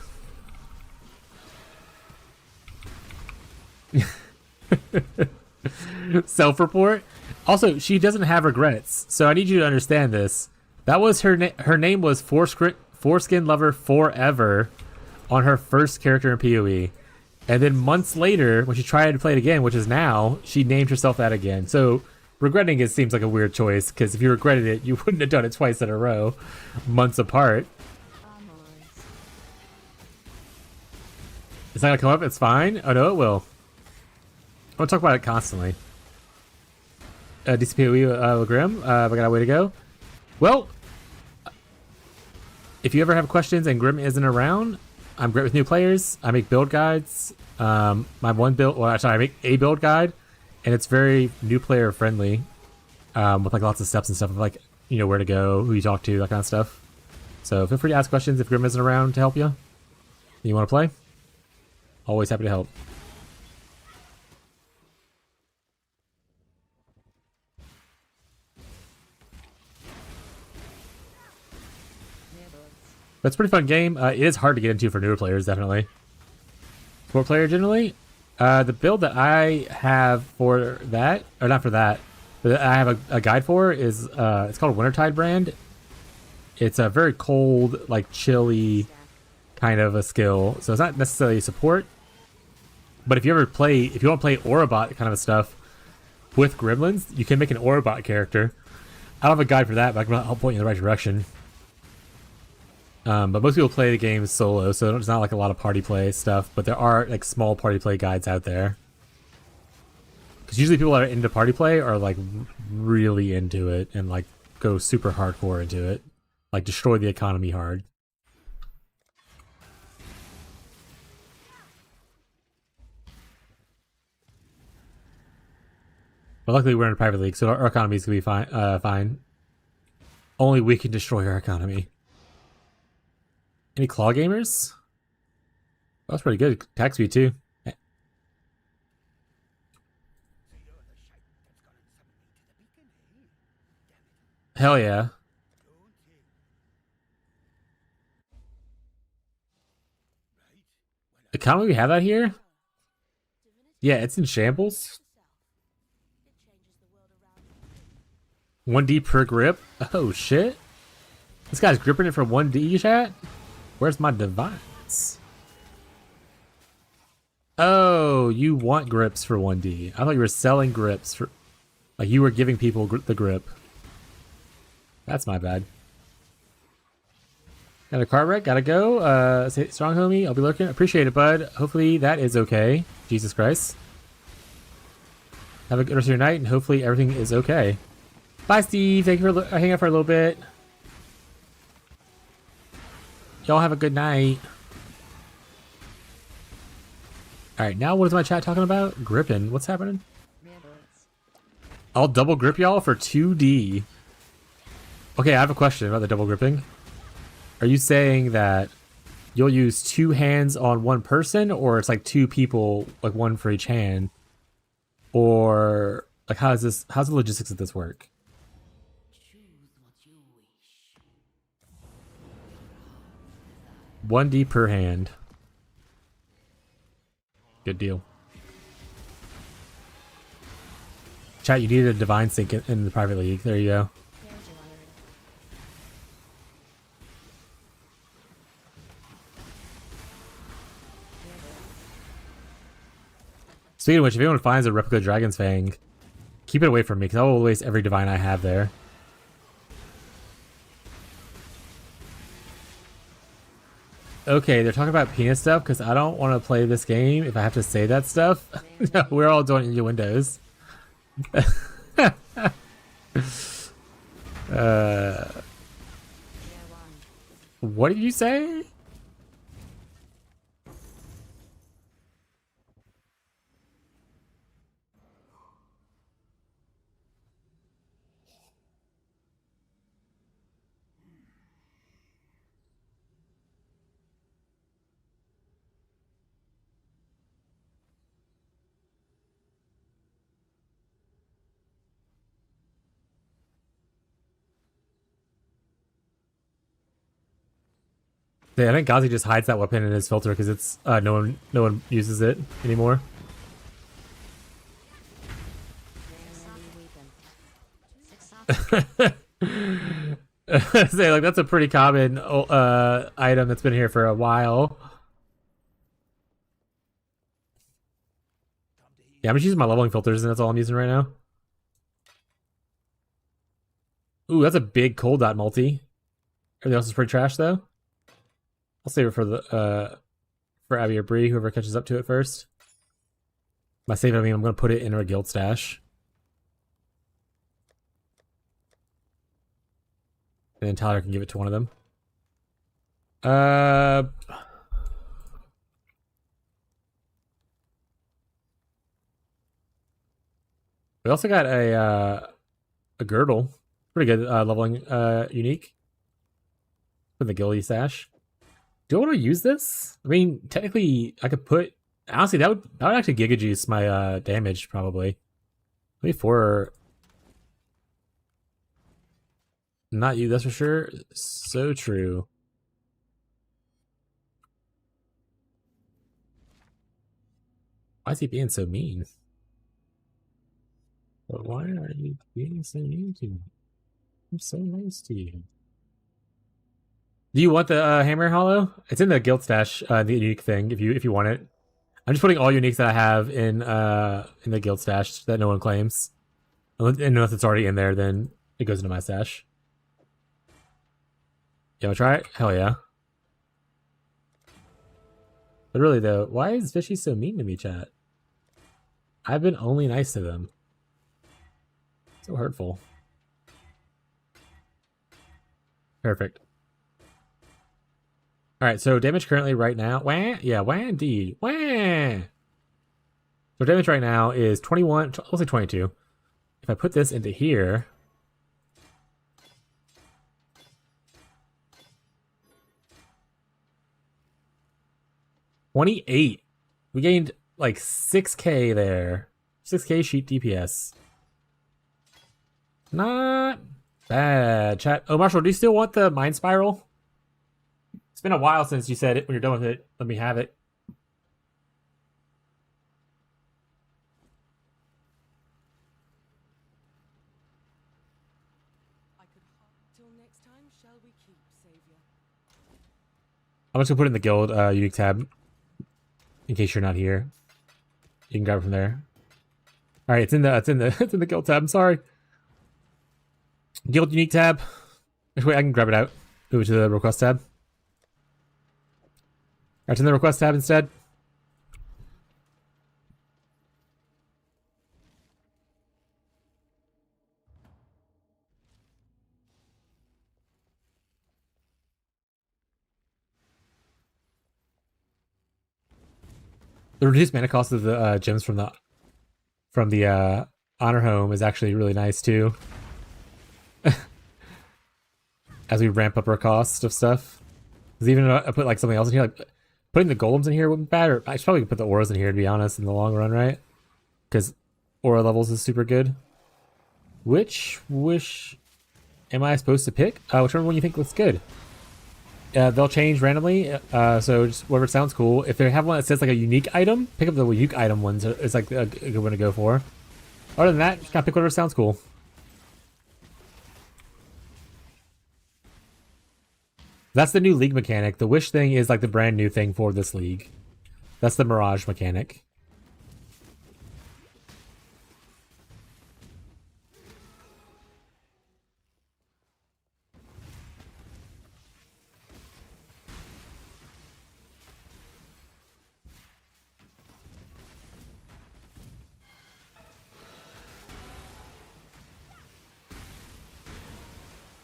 Self-report. Also, she doesn't have regrets, so I need you to understand this. That was her name was Foreskin Lover Forever on her first character in PoE. And then months later, when she tried to play it again, which is now, she named herself that again. So regretting it seems like a weird choice, because if you regretted it, you wouldn't have done it twice in a row, months apart. It's not gonna come up, it's fine. Oh no, it will. I'll talk about it constantly. DCPOE Grim, we got a way to go. Well, if you ever have questions and Grim isn't around, I'm great with new players. I make build guides. My one build, well, actually, I make a build guide, and it's very new player friendly, with like lots of steps and stuff of like, you know, where to go, who you talk to, that kind of stuff. So feel free to ask questions if Grim isn't around to help you. You want to play? Always happy to help. But it's a pretty fun game. It is hard to get into for newer players, definitely. For player generally, the build that I have for that, or not for that, but I have a guide for is it's called Wintertide Brand. It's a very cold, like chilly kind of a skill, so it's not necessarily support. But if you want to play Aurabot kind of stuff with Gremlins, you can make an Aurabot character. I don't have a guide for that, but I can help point you in the right direction. But most people play the game solo, so it's not like a lot of party play stuff, but there are like small party play guides out there. Because usually people that are into party play are like really into it and like go super hardcore into it. Like destroy the economy hard. But luckily we're in a private league, so our economy is going to be fine. Only we can destroy our economy. Any claw gamers? That was pretty good. Attack speed too. Hell yeah. Economy, we have that here? Yeah, it's in shambles. 1D per grip? Oh shit. This guy's gripping it for 1D, chat? Where's my device? Oh, you want grips for 1D. I thought you were selling grips for... Like you were giving people the grip. That's my bad. Got a car wreck, gotta go. Strong homie, I'll be looking. Appreciate it, bud. Hopefully that is okay. Jesus Christ. Have a good rest of your night, and hopefully everything is okay. Bye, Steve. Thank you for hanging out for a little bit. Y'all have a good night. Alright, now what is my chat talking about? Gripping. What's happening? I'll double grip y'all for 2D. Okay, I have a question about the double gripping. Are you saying that you'll use 2 hands on one person, or it's like 2 people, like 1 for each hand? Or like how's the logistics of this work? 1D per hand. Good deal. Chat, you needed a divine sync in the private league. There you go. Speaking of which, if anyone finds a replica Dragon's Fang, keep it away from me, because I will waste every divine I have there. Okay, they're talking about penis stuff, because I don't want to play this game if I have to say that stuff. No, we're all doing it in your windows. What did you say? Yeah, I think Gazi just hides that weapon in his filter because it's no one uses it anymore. Say like that's a pretty common item that's been here for a while. Yeah, I'm just using my leveling filters, and that's all I'm using right now. Ooh, that's a big cold dot multi. Everything else is pretty trash, though. I'll save it for the for Abby or Bree, whoever catches up to it first. By save it, I mean I'm going to put it in our guild stash. And then Tyler can give it to one of them. We also got a girdle. Pretty good leveling unique. For the guildy stash. Do I want to use this? I mean, technically, I could put... Honestly, that would actually giga juice my damage, probably. Maybe 4... Not you, that's for sure. So true. Why is he being so mean? But why are you being so mean to me? I'm so nice to you. Do you want the hammer hollow? It's in the guild stash, the unique thing. If you want it, I'm just putting all uniques that I have in the guild stash that no one claims. And unless it's already in there, then it goes into my stash. You wanna try it? Hell yeah. But really though, why is Fishy so mean to me, chat? I've been only nice to them. So hurtful. Perfect. Alright, so damage currently right now... Wah! Yeah, wah indeed. Wah! So damage right now is 21... I'll say 22. If I put this into here... 28. We gained like 6k there. 6k sheet DPS. Not bad. Chat. Oh, Marshall, do you still want the Mind Spiral? It's been a while since you said it. When you're done with it, let me have it. I could till next time, shall we keep, Savior? I'm just gonna put it in the guild unique tab. In case you're not here. You can grab it from there. Alright, it's in the guild tab, I'm sorry. Guild unique tab. Actually, wait, I can grab it out. Move it to the request tab. Alright, it's in the request tab instead. The reduced mana cost of the gems from the honor home is actually really nice too. As we ramp up our cost of stuff. Because even if I put like something else in here, like putting the golems in here wouldn't be bad. Or I should probably put the auras in here to be honest in the long run, right? Because aura levels is super good. Which wish am I supposed to pick? Whichever one you think looks good. They'll change randomly, so just whatever sounds cool. If they have one that says like a unique item, pick up the unique item ones. It's like a good one to go for. Other than that, just gotta pick whatever sounds cool. That's the new league mechanic. The wish thing is like the brand new thing for this league. That's the mirage mechanic.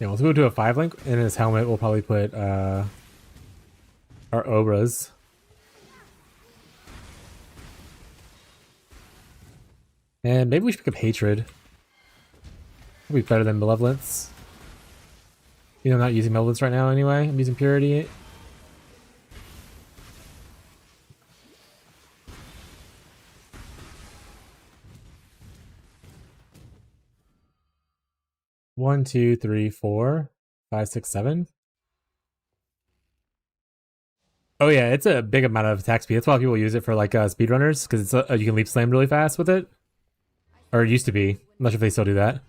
Yeah, let's go to a 5 link. In his helmet, we'll probably put our Obras. And maybe we should pick up Hatred. That'll be better than Malevolence. You know, I'm not using Malevolence right now anyway. I'm using Purity. One, two, three, 4, 5, 6, 7. Oh yeah, it's a big amount of attack speed. That's why people use it for like speedrunners, because it's you can leap slam really fast with it. Or it used to be. I'm not sure if they still do that.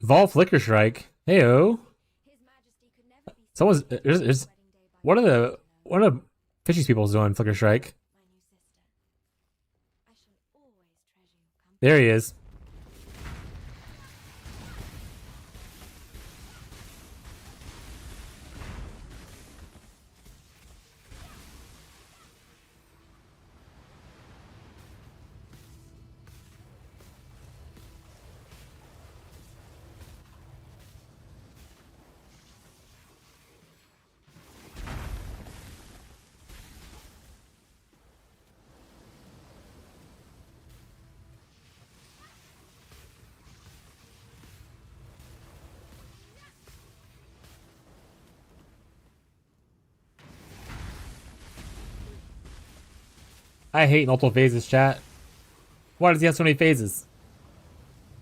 Vol Flicker Strike. Heyo. His Majesty could never be Someone's sad there's, on there's his wedding day by one of Fishy's people's doing Flicker Strike. my new sister. I shall always treasure your company. There he is. I hate multiple phases, chat. Why does he have so many phases?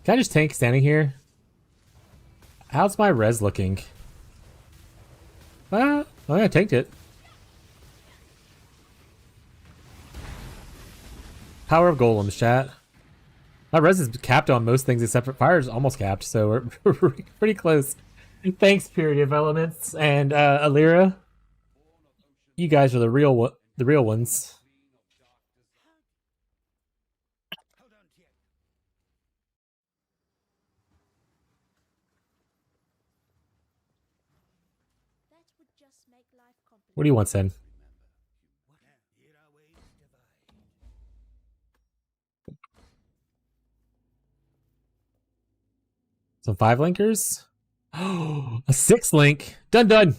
Can I just tank standing here? How's my res looking? Oh yeah, I tanked it. Power of golems, chat. My res is capped on most things except for fire's almost capped, so we're pretty close. Thanks, Purity of Elements and Alira. You guys are the real ones. That would just make life complicated. What do you want, Sen? Some 5 linkers? Oh, a 6 link. Done.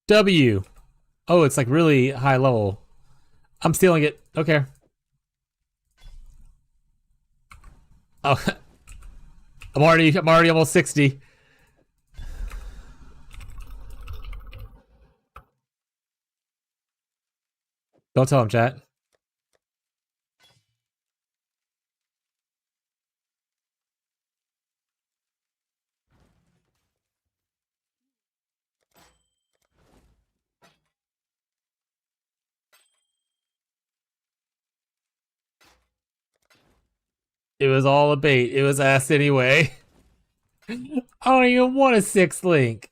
W. Oh, it's like really high level. I'm stealing it. Okay. Oh, I'm already almost 60. Don't tell him, chat. It was all a bait. It was asked anyway. I don't even want a 6 link.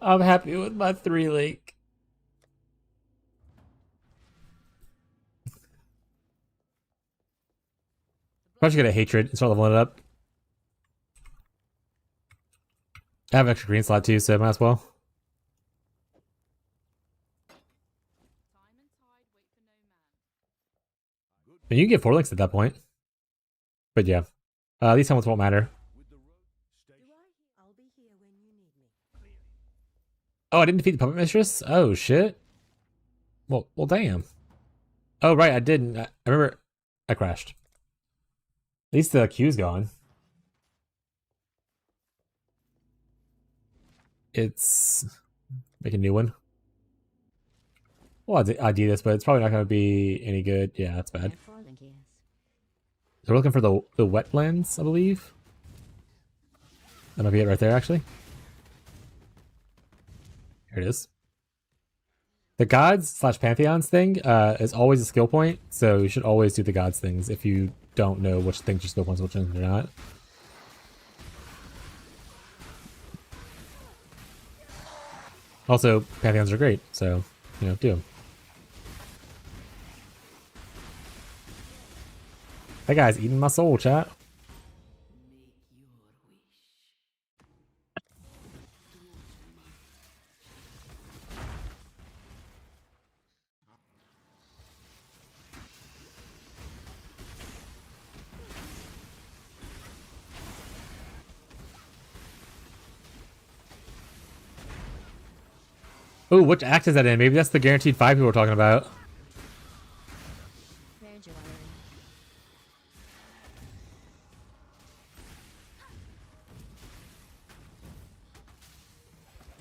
I'm happy with my 3 link. Probably get a hatred and start leveling it up. I have an extra green slot too, so I might as well. Time and tide wait for no man. And you can get 4 links at that point. But yeah. These helmets won't matter. I'll be here when you need me. Oh, I didn't defeat the Puppet Mistress? Oh, shit. Well, damn. Oh, right, I didn't. I remember I crashed. At least the queue's gone. It's... Make a new one. Well, I do this, but it's probably not going to be any good. Yeah, that's bad. So we're looking for the wetlands, I believe. That might be it right there, actually. Here it is. The gods / pantheons thing is always a skill point, so you should always do the gods things if you don't know which things are skill points, which ones are not. Also, pantheons are great, so, you know, do them. That guy's eating my soul, chat. Oh, which act is that in? Maybe that's the guaranteed 5 people we're talking about. Rare jewelry.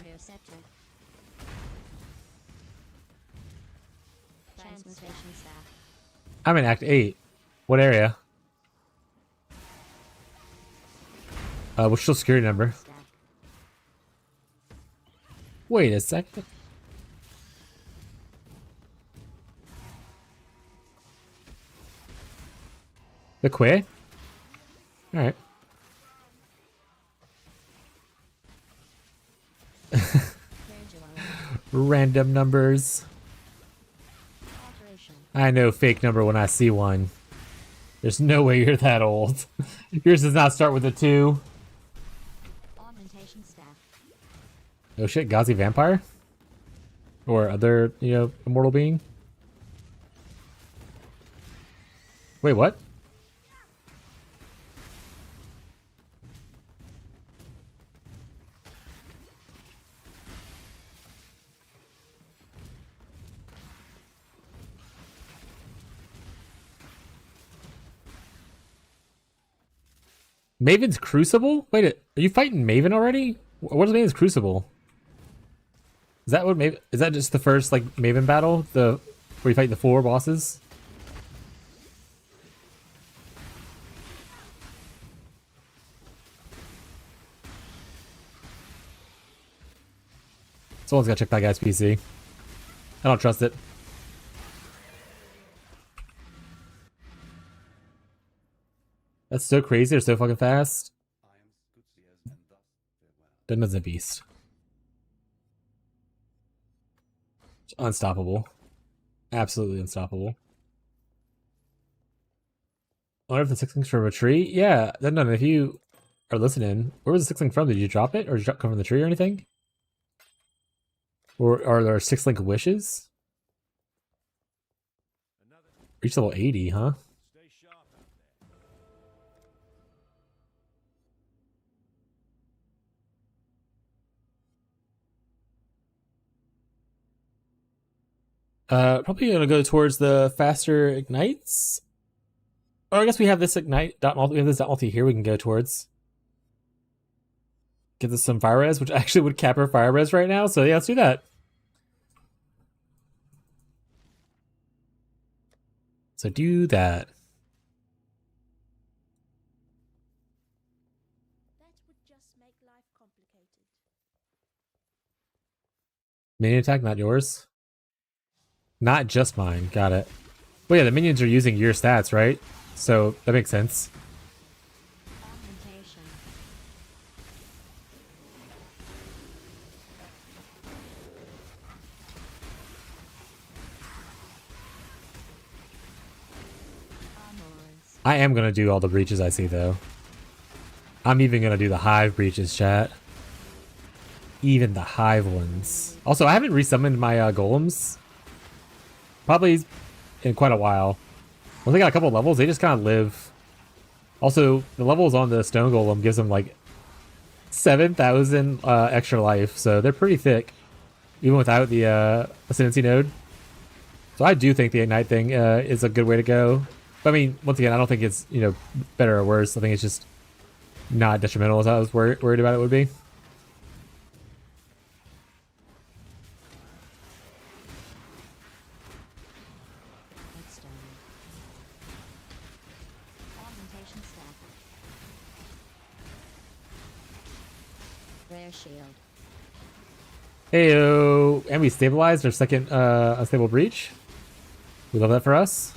Rare scepter. Transmutation staff. I'm in Act 8. What area? What's your security number? Stack. Wait a second. The Quay? All right. Random numbers. Alteration. I know fake number when I see one. There's no way you're that old. Yours does not start with a 2. Augmentation staff. Oh shit, Ghazi vampire? Or other, you know, immortal being? Wait, what? Maven's Crucible? Wait, are you fighting Maven already? What is Maven's Crucible? Is that what Maven? Is that just the first like Maven battle? The where you fight the 4 bosses? Someone's gotta check that guy's PC. I don't trust it. That's so crazy. They're so fucking fast. Them as a beast. It's unstoppable. Absolutely unstoppable. I wonder if the 6 links from a tree? Yeah, then if you are listening, where was the 6 link from? Did you drop it? Or did it come from the tree or anything? Or are there 6 link wishes? Reach level 80, huh? Probably gonna go towards the faster ignites. Or I guess we have this ignite dot multi. We have this dot multi here. We can go towards. Get us some fire res, which actually would cap our fire res right now. So yeah, let's do that. So do that. That would just make life complicated. Minion attack, not yours. Not just mine. Got it. Well, yeah, the minions are using your stats, right? So that makes sense. Augmentation. Armors. I am gonna do all the breaches I see though. I'm even gonna do the hive breaches, chat. Even the hive ones. Also, I haven't resummoned my golems. Probably in quite a while. Once they got a couple levels, they just kind of live. Also, the levels on the stone golem gives them like 7,000 extra life, so they're pretty thick, even without the ascendancy node. So I do think the ignite thing is a good way to go. But I mean, once again, I don't think it's, you know, better or worse. I think it's just not detrimental as I was worried about it would be. Headstone. Augmentation staff. Rare shield. Heyo, and we stabilized our second unstable breach. We love that for us.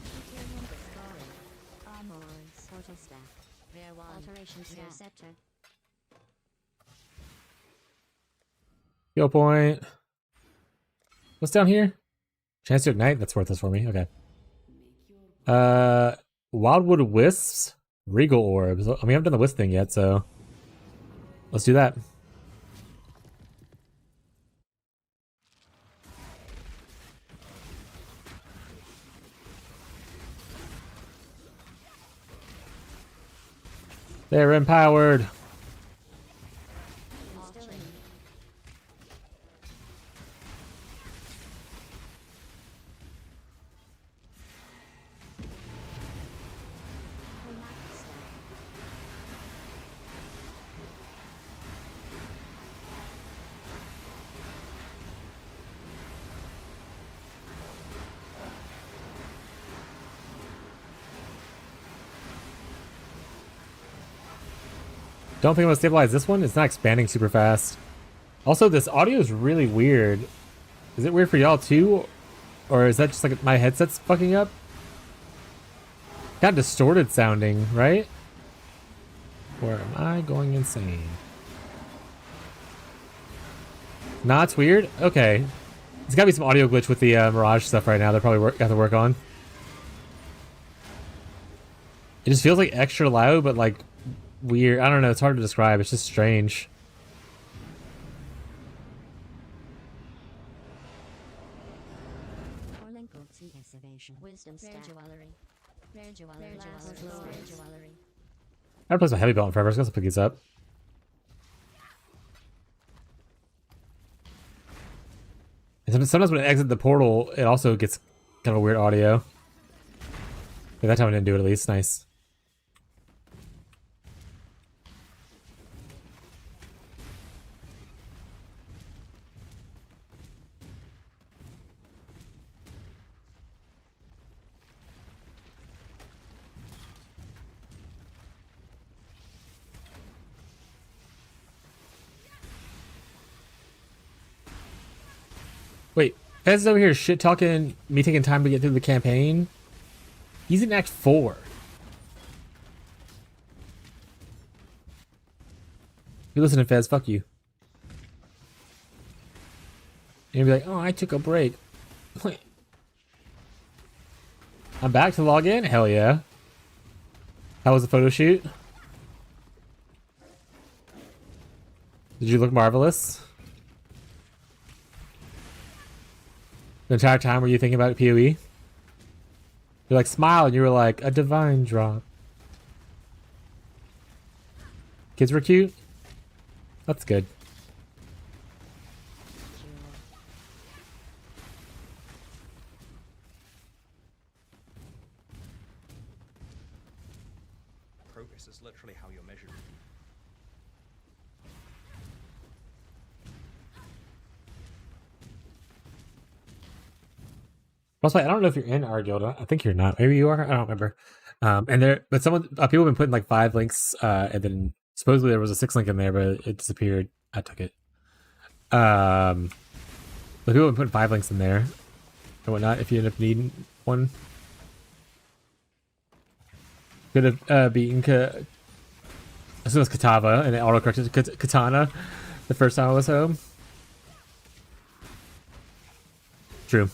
Criterion Discovery. Armors. Portal staff. Rare one. Alteration staff. Scepter. Skill point. What's down here? Chance to ignite? That's worthless for me. Okay. Wildwood Wisps. Regal Orbs. I mean, I haven't done the Wisp thing yet, so let's do that. They're empowered. Instilling. Chromatic staff. Don't think I'm gonna stabilize this one. It's not expanding super fast. Also, this audio is really weird. Is it weird for y'all too? Or is that just like my headset's fucking up? Kind of distorted sounding, right? Or am I going insane? Nah, it's weird? Okay. There's gotta be some audio glitch with the Mirage stuff right now. They're probably got to work on. It just feels like extra loud, but like weird. I don't know. It's hard to describe. It's just strange. Wisdom stat. Jewelry. Rare jewelry. I haven't played some heavy belt in forever. So I was gonna pick these up. And sometimes when it exits the portal, it also gets kind of a weird audio. Yeah, that time I didn't do it at least. Nice. Wait, Fez is over here shit talking me taking time to get through the campaign. He's in Act 4. You listen to Fez, fuck you. And you'll be like, oh, I took a break. I'm back to log in? Hell yeah. How was the photo shoot? Did you look marvelous? The entire time were you thinking about PoE? You're like, smile, and you were like, a divine drop. Kids were cute? That's good. Progress is literally how you're measured. Also, I don't know if you're in our guild. I think you're not. Maybe you are. I don't remember. But people have been putting like 5 links, and then supposedly there was a 6th link in there, but it disappeared. I took it. But people have been putting 5 links in there and whatnot. If you end up needing one, could have beaten as soon as Katava and it auto-corrected Katana the first time I was home. True.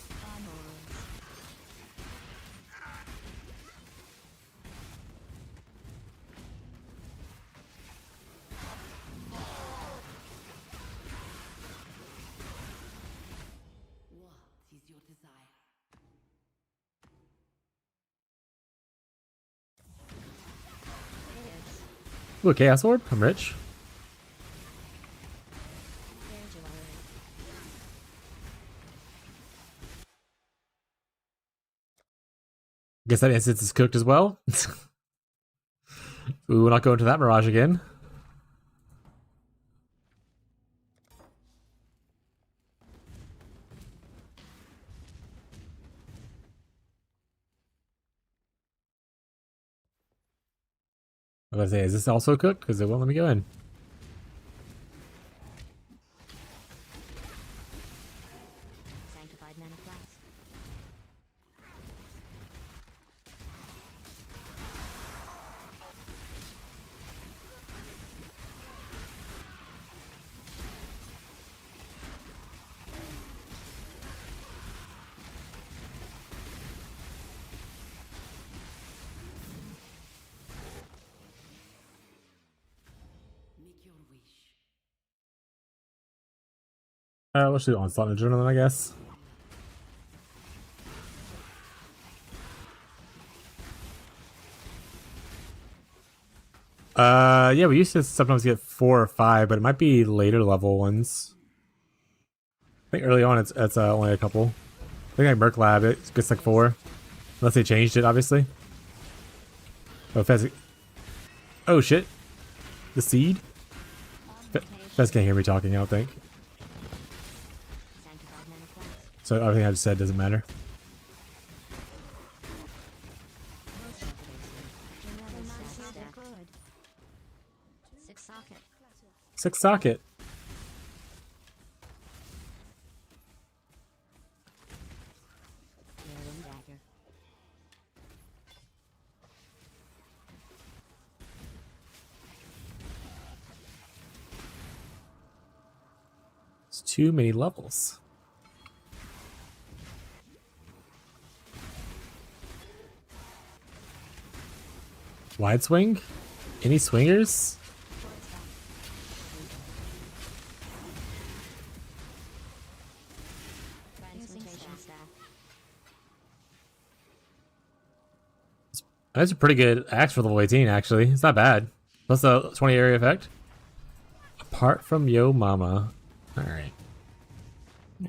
What is your desire? Ooh, a Chaos Orb? I'm rich. Guess that instance is cooked as well. We will not go into that Mirage again. I was gonna say, is this also cooked? Because it won't let me go in. Sanctified mana flask. Make your wish. Let's do Onslaught in general then, I guess. Yeah, we used to sometimes get 4 or 5, but it might be later level ones. I think early on it's only a couple. I think like Merc Lab, it gets like 4. Unless they changed it, obviously. Oh, Fez. Oh, shit. The seed? Fez can't hear me talking, I don't think. Sanctified mana flask. So everything I just said doesn't matter. Good. 6 socket. 6 socket. It's too many levels. Wide swing? Any swingers? Transmutation staff. That's a pretty good axe for level 18, actually. It's not bad. Plus the 20 area effect. Apart from Yo Mama. Alright.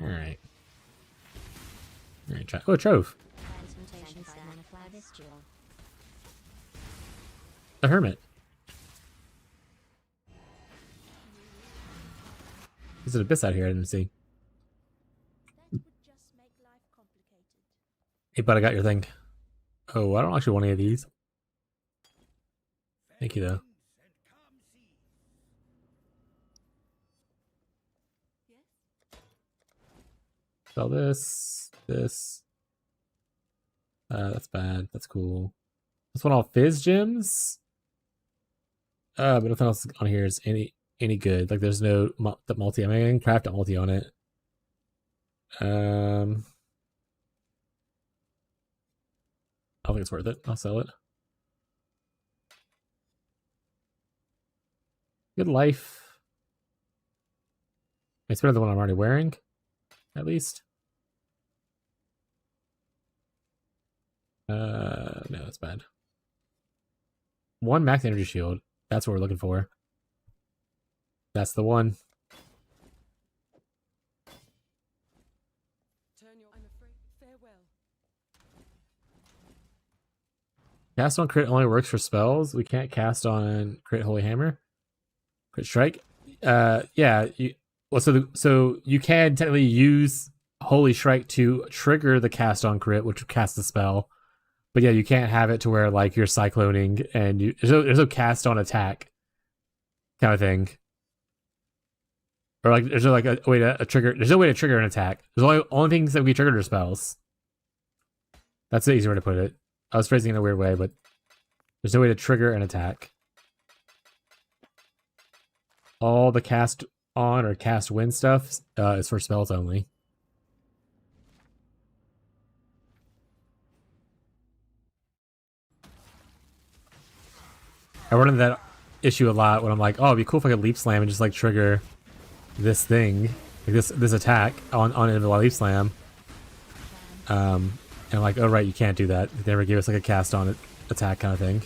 Alright. Alright, oh, Trove. Transmutation staff. Vistula. The Hermit. There's an abyss out here I didn't see. That would just make life complicated. Hey, bud, I got your thing. Oh, I don't actually want any of these. Thank you, though. Sell this. This. That's bad. That's cool. This one all fizz gems. But nothing else on here is any good. Like there's no the multi. I mean, I can craft a multi on it. I don't think it's worth it. I'll sell it. Good life. It's better than the one I'm already wearing, at least. No, that's bad. One max energy shield. That's what we're looking for. That's the one. I'm afraid. Farewell. Cast on crit only works for spells. We can't cast on crit holy hammer. Crit strike. Yeah. So you can technically use holy strike to trigger the cast on crit, which would cast the spell. But yeah, you can't have it to where like you're cycloning and there's no cast on attack kind of thing. Or like there's no like a way to trigger. There's no way to trigger an attack. There's only things that we triggered are spells. That's the easier way to put it. I was phrasing it in a weird way, but there's no way to trigger an attack. All the cast on or cast win stuff is for spells only. I run into that issue a lot when I'm like, oh, it'd be cool if I could leap slam and just like trigger this thing, like this attack on end of a leap slam. And I'm like, oh right, you can't do that. They never give us like a cast on it attack kind of thing.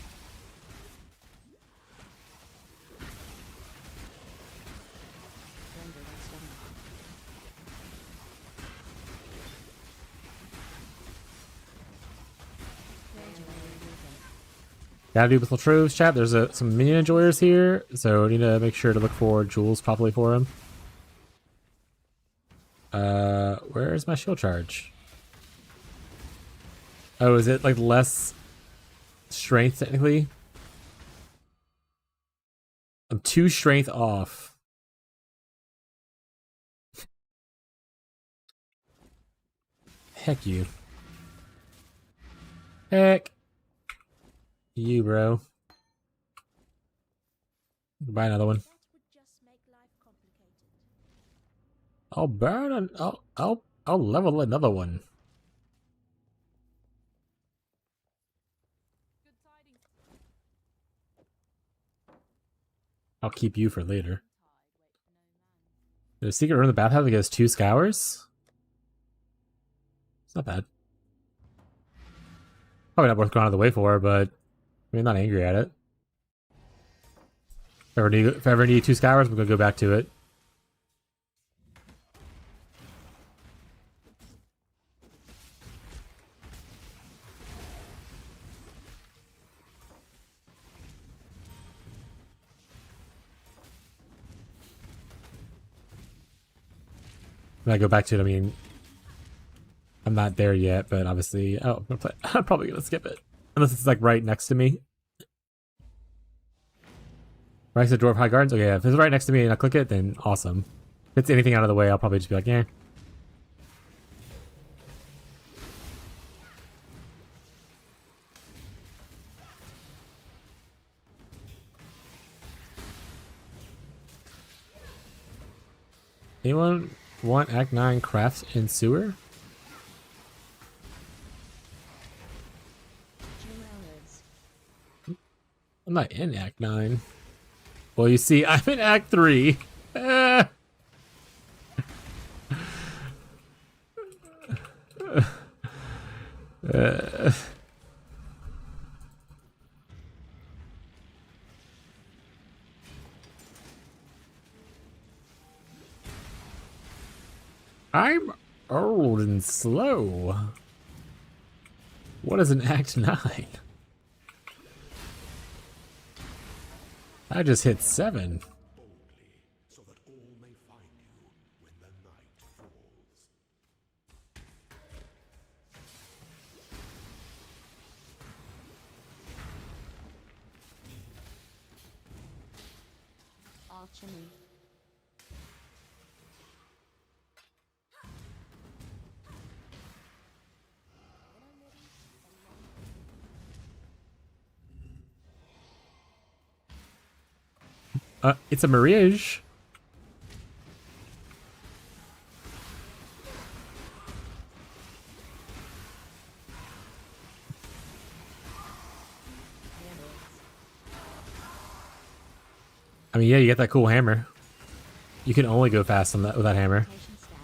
Gotta do with Latrove's chat. There's some minion enjoyers here, so I need to make sure to look for jewels properly for him. Where's my shield charge? Oh, is it like less strength technically? I'm 2 strength off. Heck you. Heck you, bro. Buy another one. That would just make life complicated. I'll burn an I'll level another one. Good tidings. I'll keep you for later. There's a secret room in the bathhouse that gets 2 scours. It's not bad. Probably not worth going out of the way for, but I mean, I'm not angry at it. If I ever need 2 scours, I'm gonna go back to it. When I go back to it, I mean, I'm not there yet, but obviously, I'm probably gonna skip it. Unless it's like right next to me. Right next to Dwarf High Gardens? Okay, yeah, if it's right next to me and I click it, then awesome. If it's anything out of the way, I'll probably just be like, yeah. Anyone want Act 9 Craft and Sewer? I'm not in Act 9. Well, you see, I'm in Act 3. I'm old and slow. What is an Act 9? I just hit 7. So that all may find you when the night falls. Alchemy. It's a mirage. I mean, yeah, you get that cool hammer. You can only go fast on that with that hammer. Patient stack.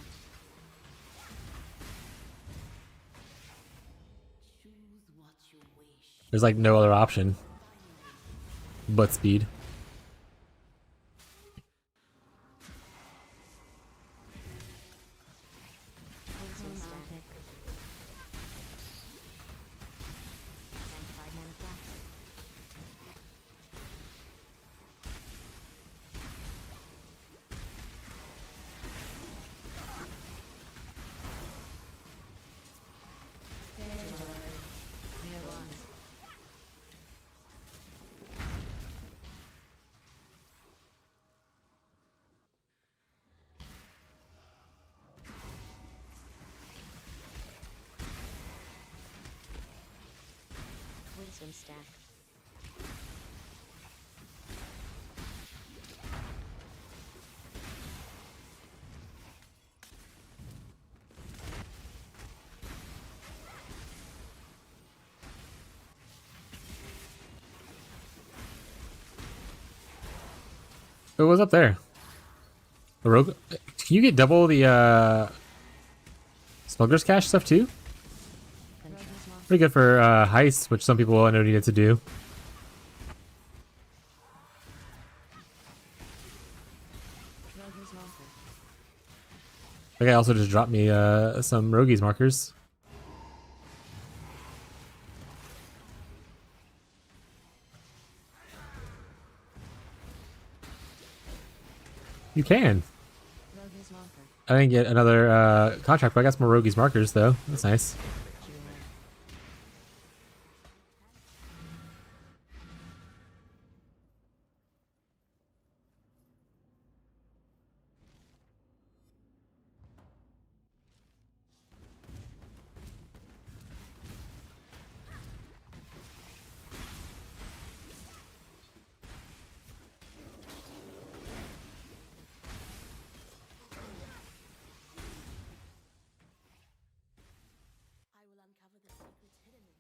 Choose what you wish. There's like no other option but speed. Poison static. Sanctified mana flask. Near one. Wisdom stack. What was up there? A rogue? Can you get double the smuggler's cash stuff too? Rogue's Moth. Pretty good for heists, which some people I know needed to do. Rogue's Moth. That guy also just dropped me some rogues markers. You can. Rogue's Moth. I didn't get another contract, but I got some more rogues markers though. That's nice.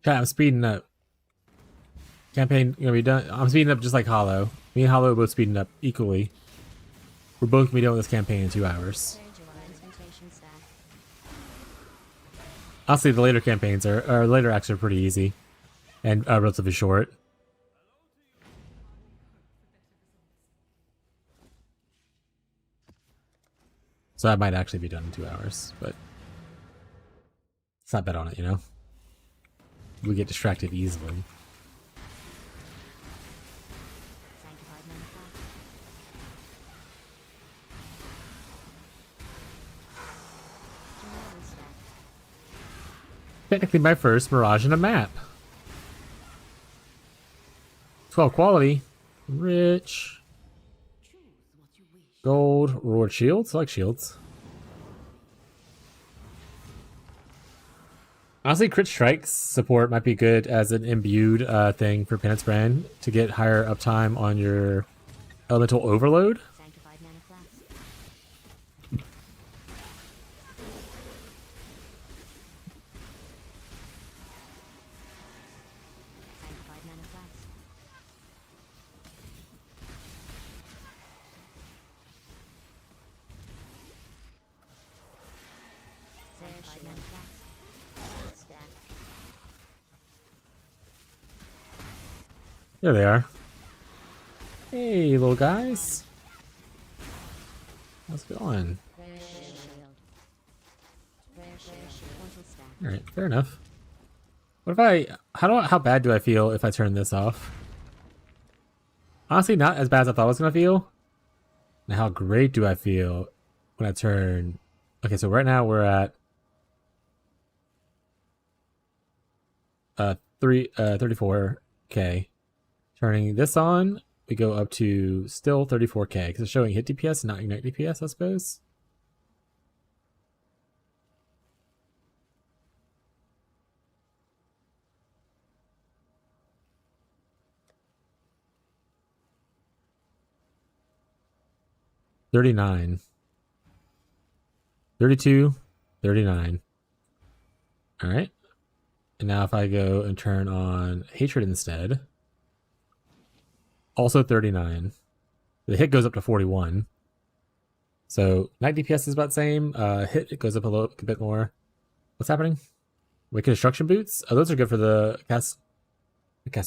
Yeah, I'm speeding up. Campaign gonna be done. I'm speeding up just like Hollow. Me and Hollow are both speeding up equally. We're both gonna be done with this campaign in 2 hours. Transmutation stack. Honestly, the later campaigns or later acts are pretty easy and relatively short. So I might actually be done in 2 hours, but it's not bet on it, you know? We get distracted easily. Sanctified mana flask. Jewelry stack. Technically my first Mirage in a map. 12 quality. Rich. Choose what you wish. Gold. Reward shields. I like shields. Honestly, crit strikes support might be good as an imbued thing for Penance Brand to get higher uptime on your elemental overload. Sanctified mana flask. Stack. There they are. Hey, little guys. How's it going? Rare shield. Rare shield. Portal stack. All right, fair enough. What if I? How bad do I feel if I turn this off? Honestly, not as bad as I thought I was gonna feel. Now, how great do I feel when I turn? Okay, so right now we're at 34k. Turning this on, we go up to still 34k because it's showing hit DPS, not ignite DPS, I suppose. $39, $32, $39. All right. And now if I go and turn on hatred instead, also 39. The hit goes up to 41. So night DPS is about the same. Hit it goes up a bit more. What's happening? Wicked Destruction Boots. Oh, those are good for the cast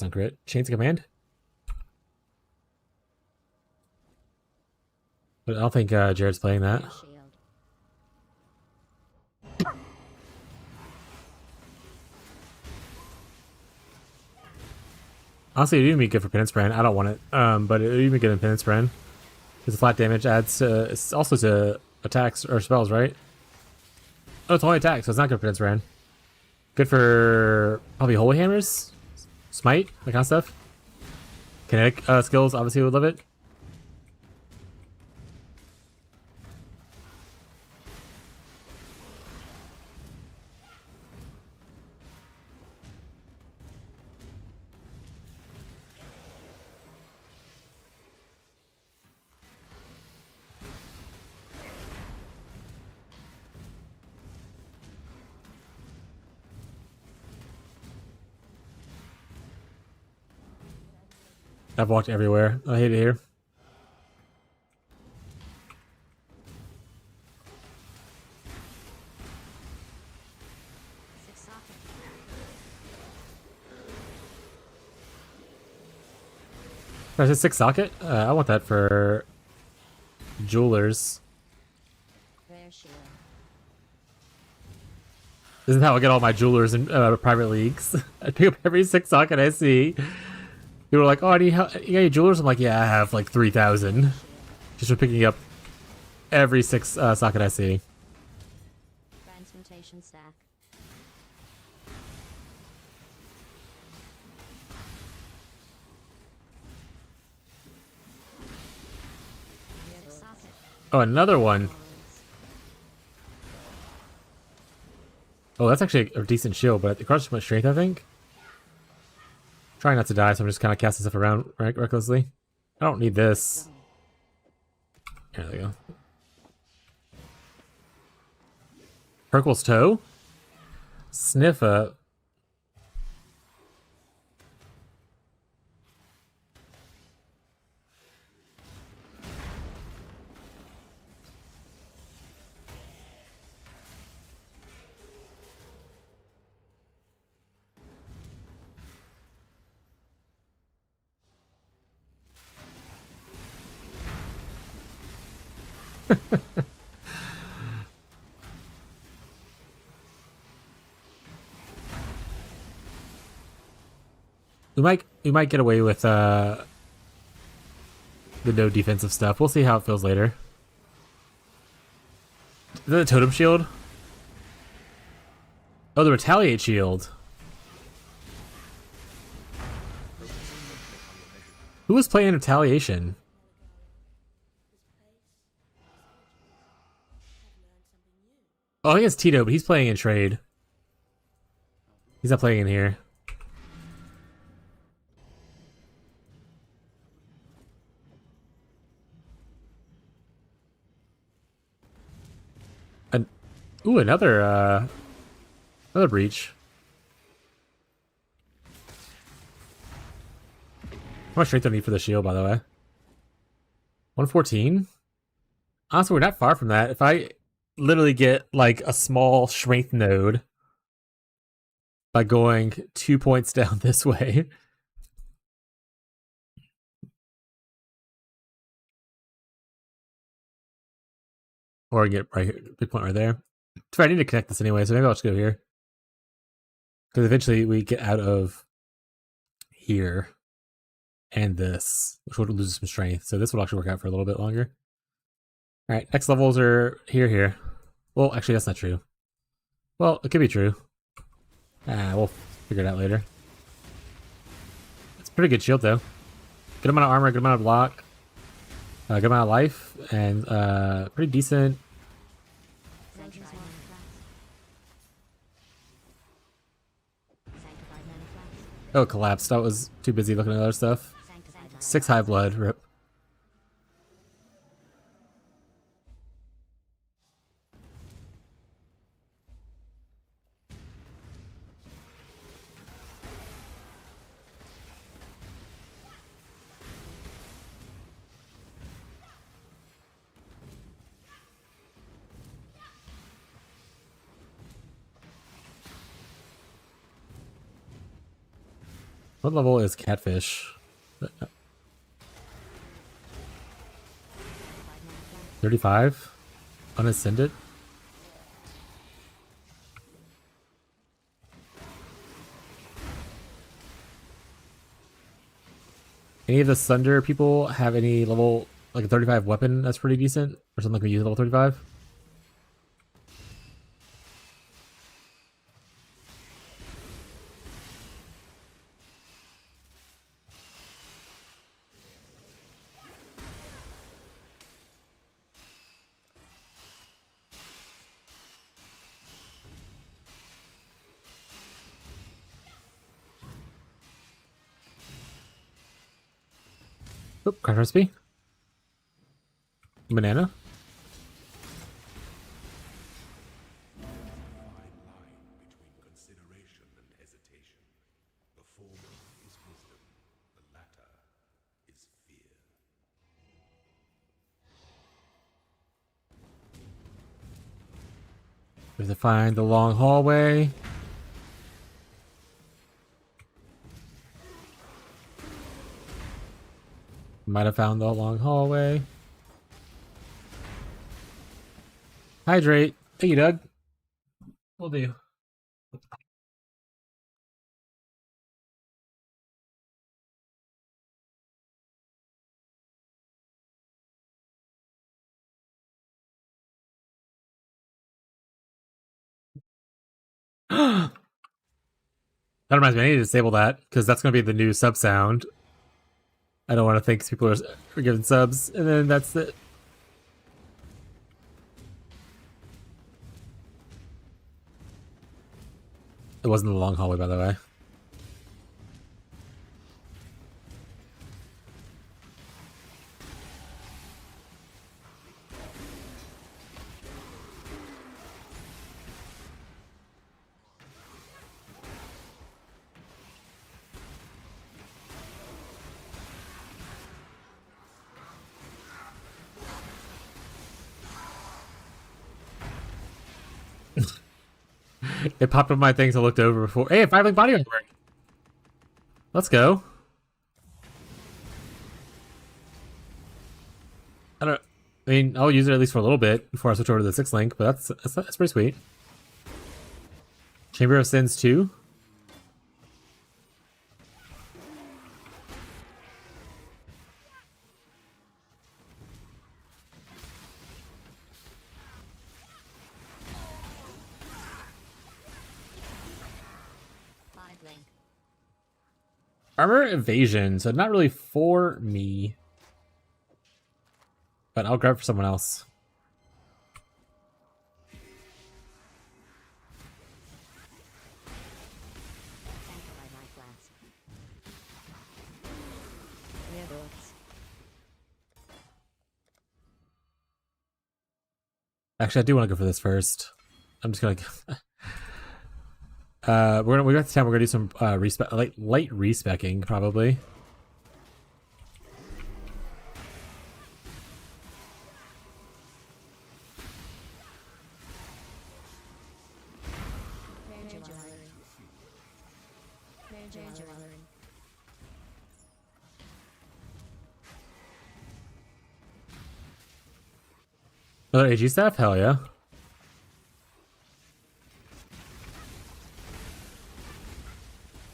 on crit. Chains of Command. But I don't think Jared's playing that. Rare shield. Honestly, it would even be good for Penance Brand. I don't want it, but it would even be good in Penance Brand. Because the flat damage adds it's also to attacks or spells, right? Oh, it's only attacks, so it's not good for Penance Brand. Good for probably Holy Hammers, Smite, that kind of stuff. Kinetic skills, obviously, would love it. I've walked everywhere. I hate it here. Six socket. There's a 6 socket. I want that for jewelers. Rare shield. This is how I get all my jewelers in private leagues. I pick up every 6 socket I see. People are like, "Oh, I need help. You got any jewelers?" I'm like, "Yeah, I have like 3,000." Just for picking up every 6 socket I see. Transmutation stack. Six socket. Oh, another one. Oh, that's actually a decent shield, but it crushes too much strength, I think. Trying not to die, so I'm just kind of casting stuff around recklessly. I don't need this. There we go. Perkle's toe? Sniffa. We might get away with the no defensive stuff. We'll see how it feels later. Is that the totem shield? Oh, the retaliate shield. Who was playing retaliation? Oh, I think it's Tito, but he's playing in trade. He's not playing in here. Ooh, another breach. How much strength do I need for the shield, by the way? 114? Honestly, we're not far from that. If I literally get like a small strength node by going 2 points down this way. Or get right here, big point right there. So I need to connect this anyway, so maybe I'll just go here. Because eventually we get out of here and this, which will lose some strength. So this will actually work out for a little bit longer. All right, X levels are here. Well, actually, that's not true. Well, it could be true. We'll figure it out later. It's a pretty good shield, though. Good amount of armor, good amount of block, good amount of life, and pretty decent. Oh, it collapsed. I was too busy looking at other stuff. 6 high blood. Rip. What level is Catfish? 35? Unascended? Any of the Sunder people have any level, like a 35 weapon that's pretty decent? Or something like we use level 35? Oop, craft recipe. Banana. We have to find the long hallway. Might have found the long hallway. Hydrate. Thank you, Doug. Will do. That reminds me, I need to disable that because that's going to be the new sub sound. I don't want to think people are giving subs, and then that's it. It wasn't the long hallway, by the way. It popped up my things I looked over before. Hey, 5-link body armor. Let's go. I mean, I'll use it at least for a little bit before I switch over to the 6-link, but that's pretty sweet. Chamber of Sins 2. Armor evasion, so not really for me. But I'll grab for someone else. Actually, I do want to go for this first. I'm just gonna. We got the time. We're gonna do some light respecking probably. Another AG staff? Hell yeah.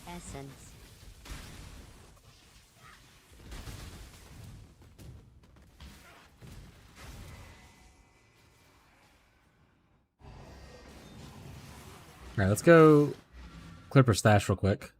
Essence. Alright, let's go Clipper stash real quick.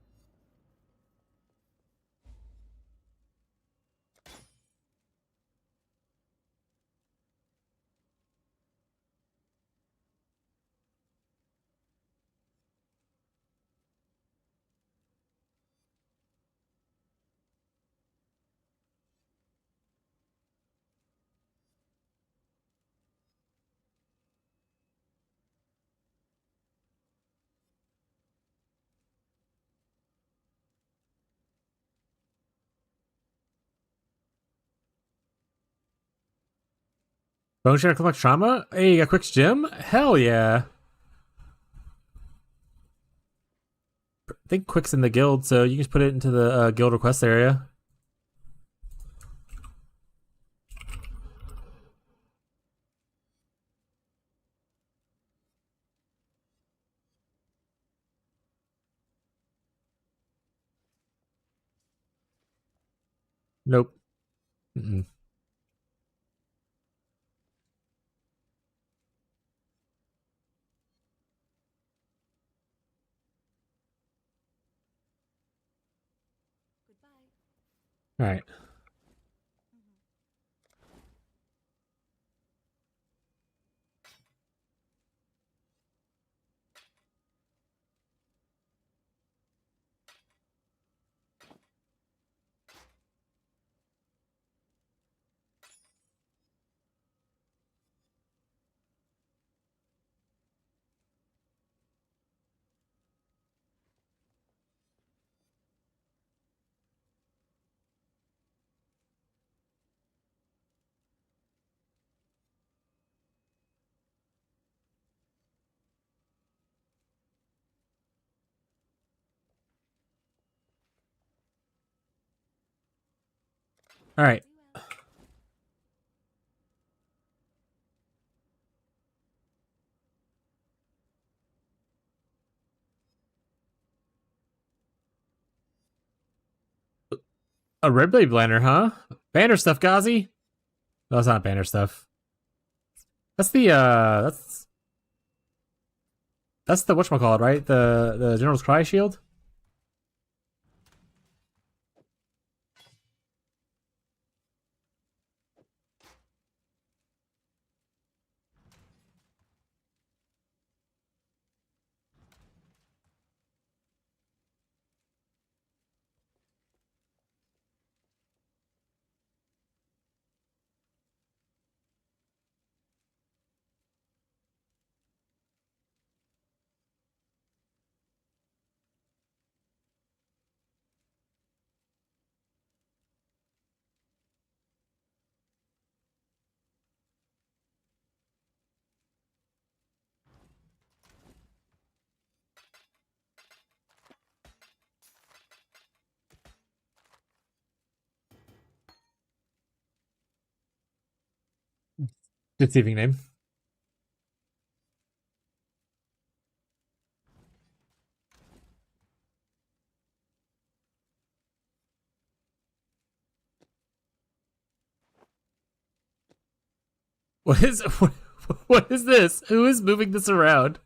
Bone share collect trauma? Hey, a quick gym? Hell yeah. I think Quick's in the guild, so you can just put it into the guild request area. Nope. Mm-mm. All right. All right. A red blade blender, huh? Banner stuff, Ghazi? No, it's not banner stuff. That's the that's the whatchamacallit, right? The General's Cry shield? Deceiving name. What is what is this? Who is moving this around?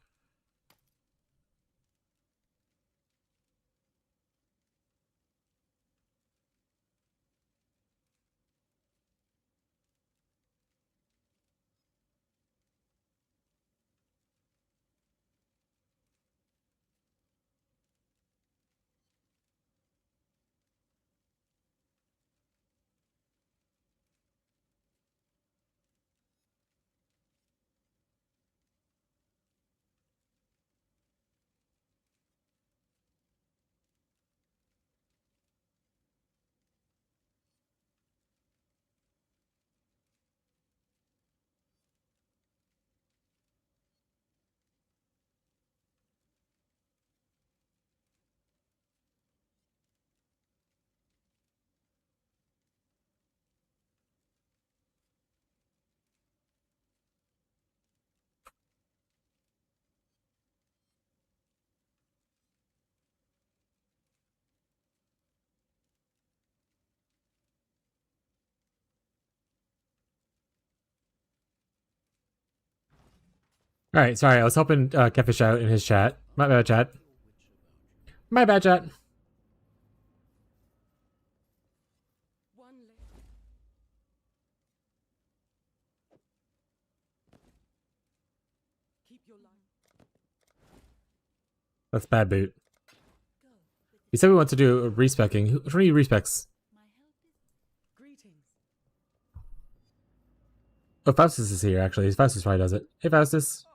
All right, sorry, I was helping Catfish out in his chat. My bad, chat. My bad, chat. One left. Keep your line. That's bad boot. You said we want to do a respecking. Which one are you respecs? Greetings. Oh, Faustus is here, actually. Faustus probably does it. Hey, Faustus.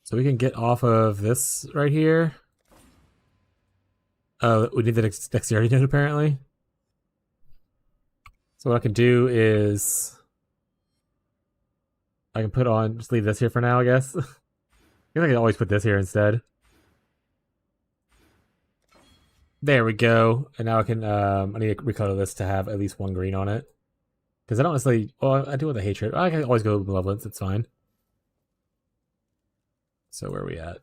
So we can get off of this right here. Oh, we need the dexterity node, apparently. So what I can do is... I can put on... Just leave this here for now, I guess. I guess I can always put this here instead. There we go. And now I can... I need to recolor this to have at least one green on it. Because I don't necessarily... Well, I do with a hatred. I can always go with malevolence. It's fine. So where are we at?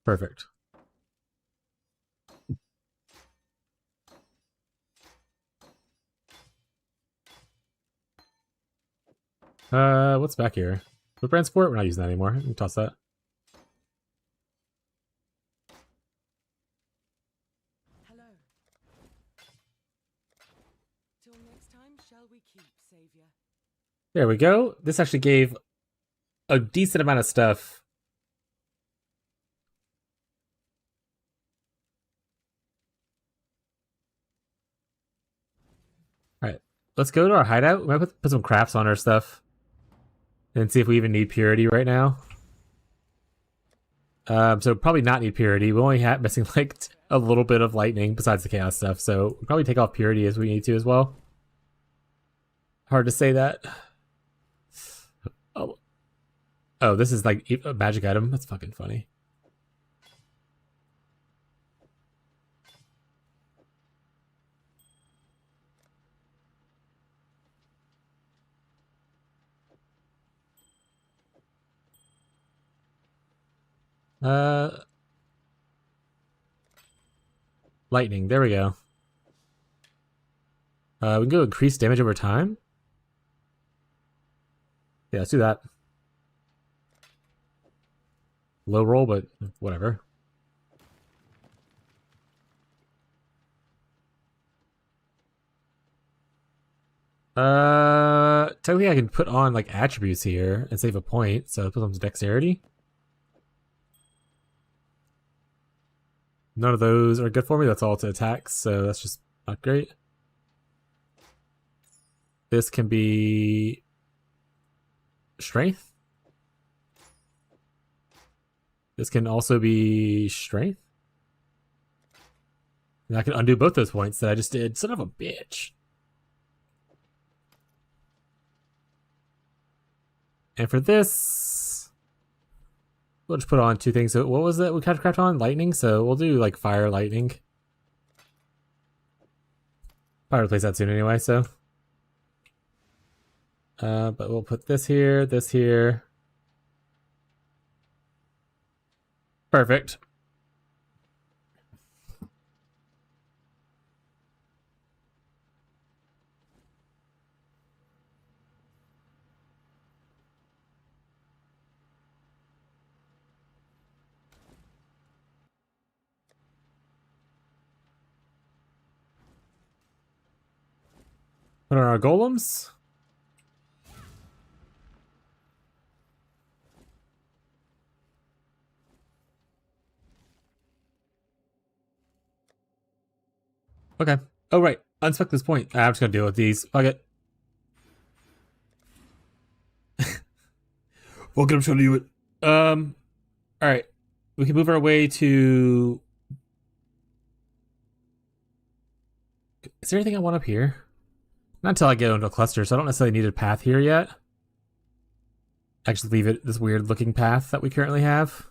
Perfect. What's back here? What brand sport? We're not using that anymore. We can toss that. Hello. Till next time, shall we keep, Savior? There we go. This actually gave a decent amount of stuff. Alright, let's go to our hideout. We might put some crafts on our stuff. And see if we even need purity right now. So probably not need purity. We only have missing like a little bit of lightning besides the chaos stuff. So we'll probably take off purity as we need to as well. Hard to say that. Oh, this is like a magic item. That's fucking funny. Lightning. There we go. We can go increase damage over time. Yeah, let's do that. Low roll, but whatever. Technically I can put on like attributes here and save a point, so put on to dexterity. None of those are good for me. That's all to attacks, so that's just not great. This can be strength. This can also be strength. And I can undo both those points that I just did. Son of a bitch. And for this, we'll just put on two things. So what was that we craft on? Lightning. So we'll do like fire, lightning. Probably replace that soon anyway. So, but we'll put this here, this here. Perfect. Put on our golems. Okay. Oh, right. Unspec this point. I'm just going to deal with these. Fuck it. Fuck it, I'm just going to do it. Alright. We can move our way to... Is there anything I want up here? Not until I get into a cluster, so I don't necessarily need a path here yet. Actually leave it this weird looking path that we currently have.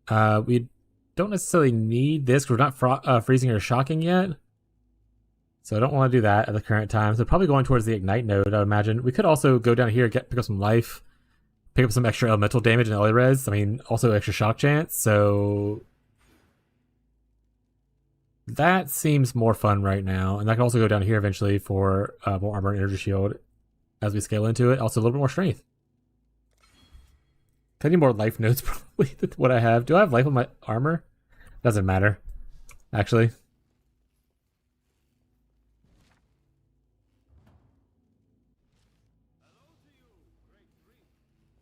We don't necessarily need this because we're not freezing or shocking yet. So I don't want to do that at the current time. So probably going towards the Ignite node, I would imagine. We could also go down here, pick up some life, pick up some extra elemental damage and LA res. I mean, also extra shock chance, so... That seems more fun right now. And I can also go down here eventually for more armor and energy shield as we scale into it. Also a little bit more strength. I need more life notes probably than what I have. Do I have life on my armor? Doesn't matter, actually.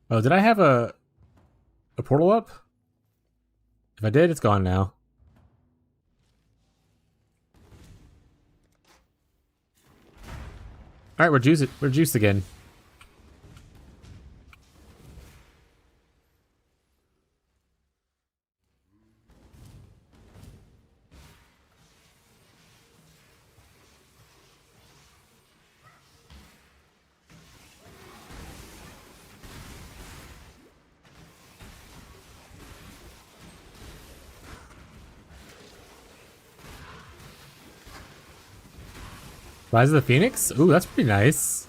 Oh, did I have a portal up? If I did, it's gone now. Alright, we're juiced again. Rise of the Phoenix? Ooh, that's pretty nice.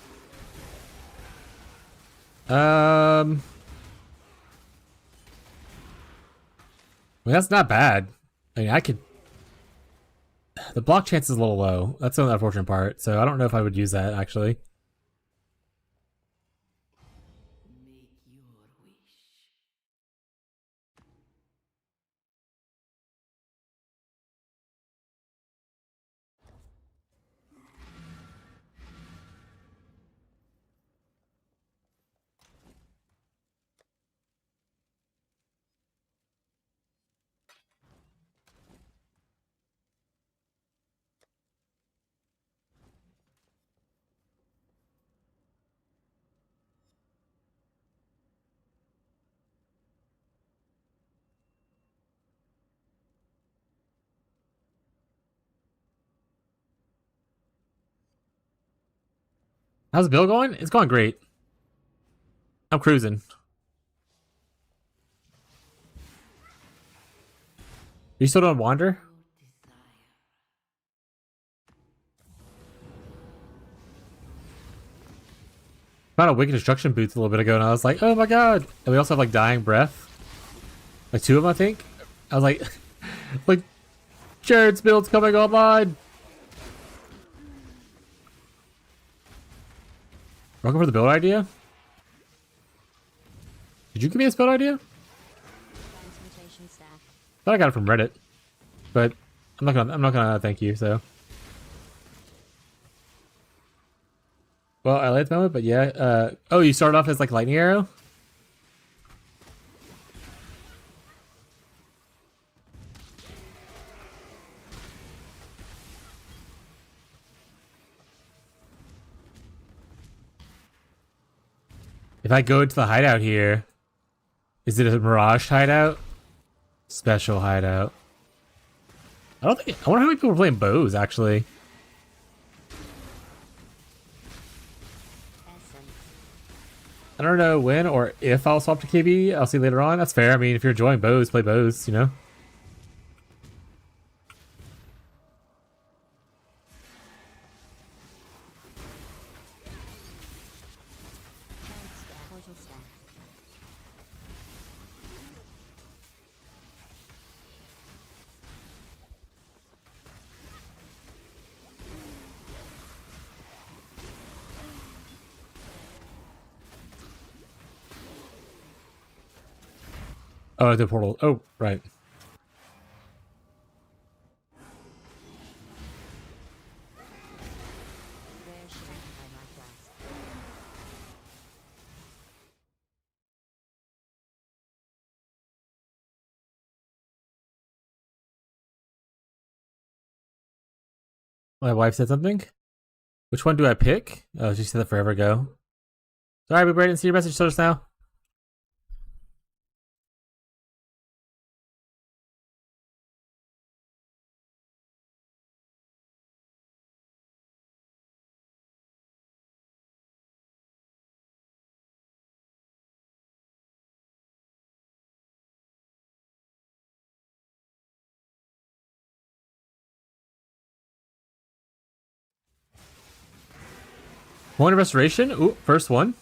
I mean, that's not bad. I mean, I could... The block chance is a little low. That's the unfortunate part. So I don't know if I would use that, actually. Make your wish. How's the build going? It's going great. I'm cruising. Are you still doing Wander? Found a Wicked Destruction boots a little bit ago, and I was like, oh my god. And we also have like Dying Breath. Like 2 of them, I think. I was like, like, Jared's build's coming online. Welcome for the build idea. Did you give me this build idea? Transmutation stack. Thought I got it from Reddit, but I'm not gonna thank you. So, well, I like the moment, but yeah. Oh, you started off as like lightning arrow. If I go into the hideout here, is it a Mirage hideout? Special hideout. I don't think. I wonder how many people are playing bows actually. I don't know when or if I'll swap to KB. I'll see later on. That's fair. I mean, if you're enjoying bows, play bows. You know. Portal stack. Oh, the portal. Oh, right. Rare strength by my class. My wife said something. Which one do I pick? Oh, she said that forever ago. Sorry, we didn't see your message just now. Point of restoration. Ooh, first one.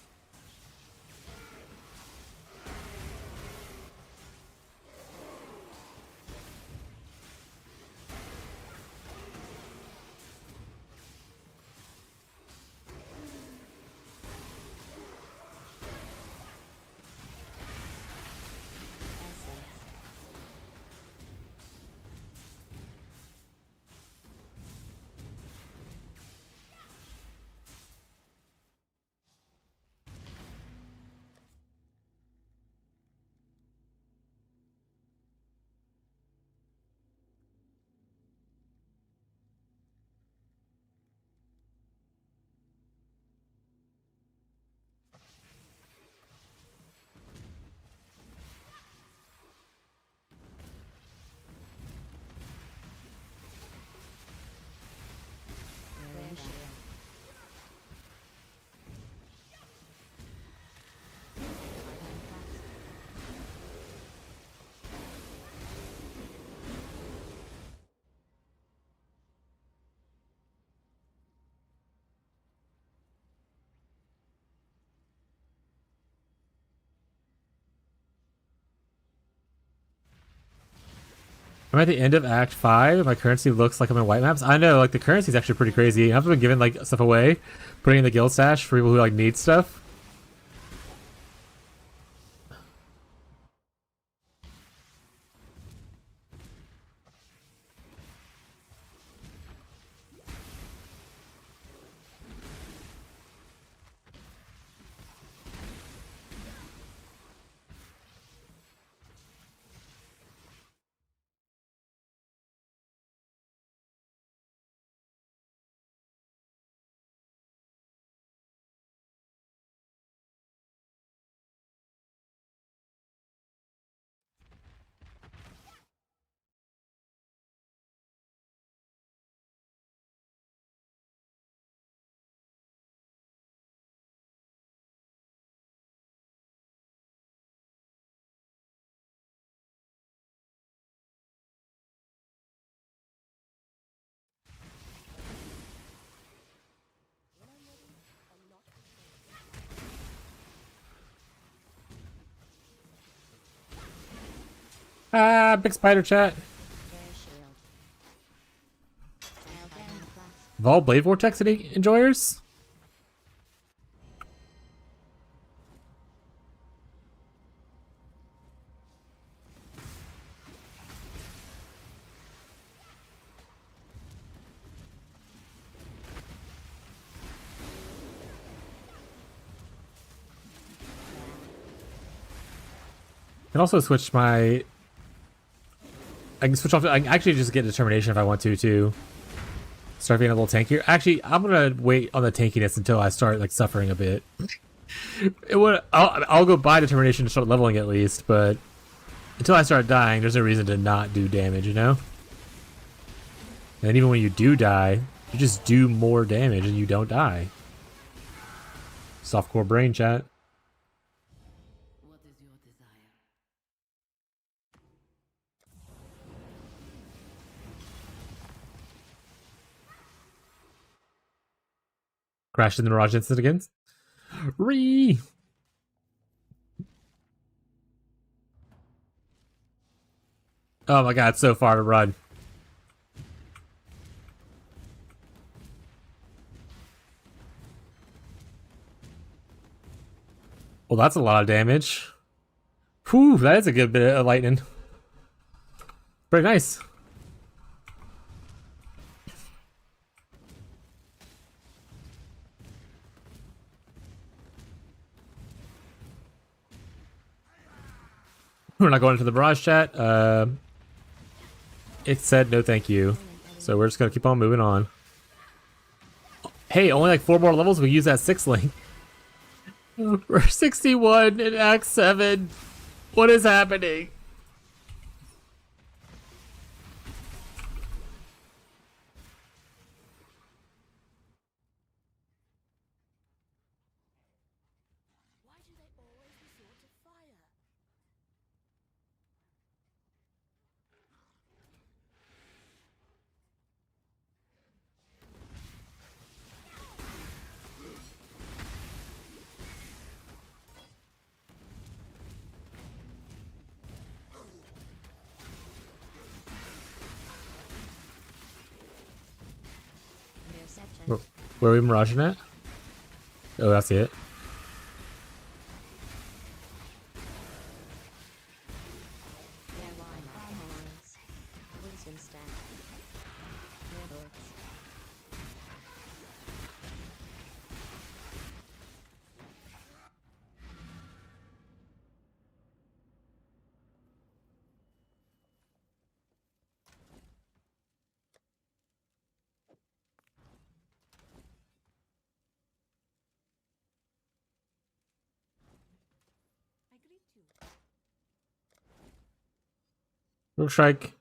I'm at the end of Act 5. My currency looks like I'm in white maps. I know, like, the currency is actually pretty crazy. I've been giving, like, stuff away, putting in the guild stash for people who, like, need stuff. Ah, big spider chat. Vol Blade Vortex enjoyers? I can also switch my... I can switch off... I can actually just get determination if I want to, too. Start being a little tankier. Actually, I'm gonna wait on the tankiness until I start, like, suffering a bit. I'll go buy determination to start leveling at least, but... Until I start dying, there's no reason to not do damage, you know? And even when you do die, you just do more damage and you don't die. Softcore brain chat. What is your desire? Crashed in the Mirage incident again. Ree! Oh my god, so far to run. Well, that's a lot of damage. Whew, that is a good bit of lightning. Pretty nice. We're not going into the barrage chat. It said no thank you. So we're just gonna keep on moving on. Hey, only like 4 more levels, we use that 6 link. We're 61 in Act 7. What is happening? Why do they always resort to fire? Where are we miraging at? Oh, that's it. Rook strike.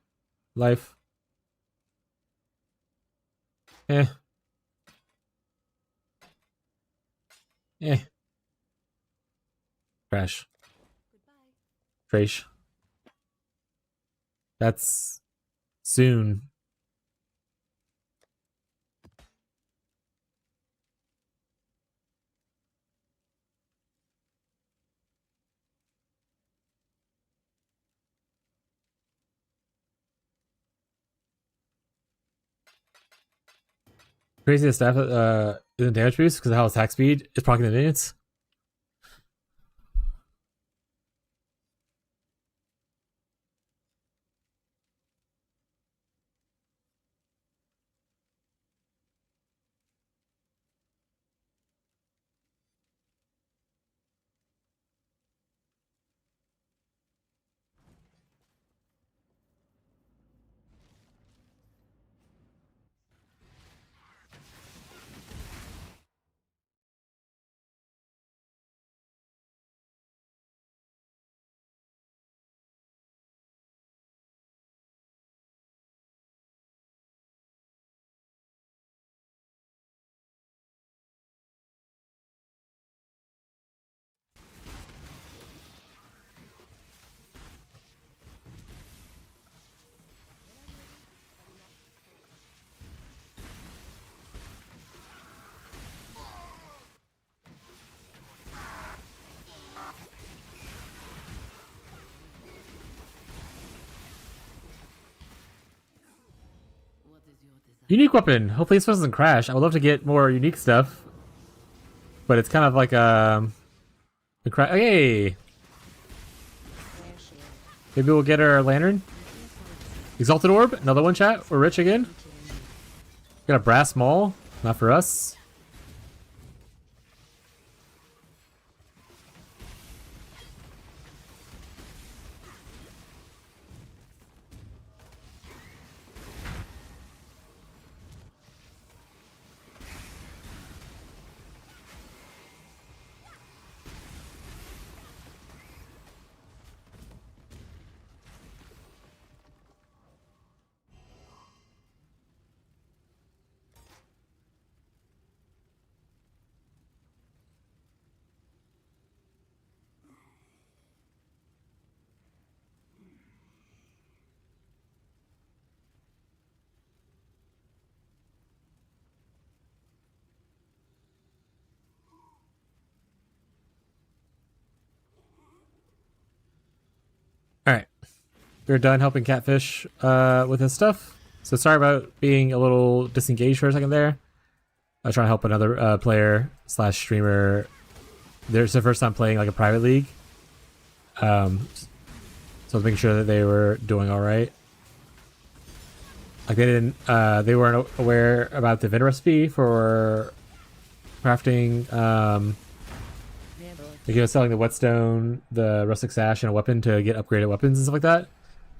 Life. Eh. Eh. Crash. Trash. That's soon. Crazy staff isn't damage boost because of how its attack speed is proccing the minions. Unique weapon. Hopefully this one doesn't crash. I would love to get more unique stuff, but it's kind of like hey, maybe we'll get our lantern. Exalted orb. Another one. Chat. We're rich again. Got a brass maul. Not for us. Alright. We're done helping Catfish with his stuff. So sorry about being a little disengaged for a second there. I was trying to help another player / streamer. There's the first time playing like a private league. So I was making sure that they were doing alright. Like they weren't aware about the Vin recipe for crafting like, you know, selling the whetstone, the rustic sash, and a weapon to get upgraded weapons and stuff like that. So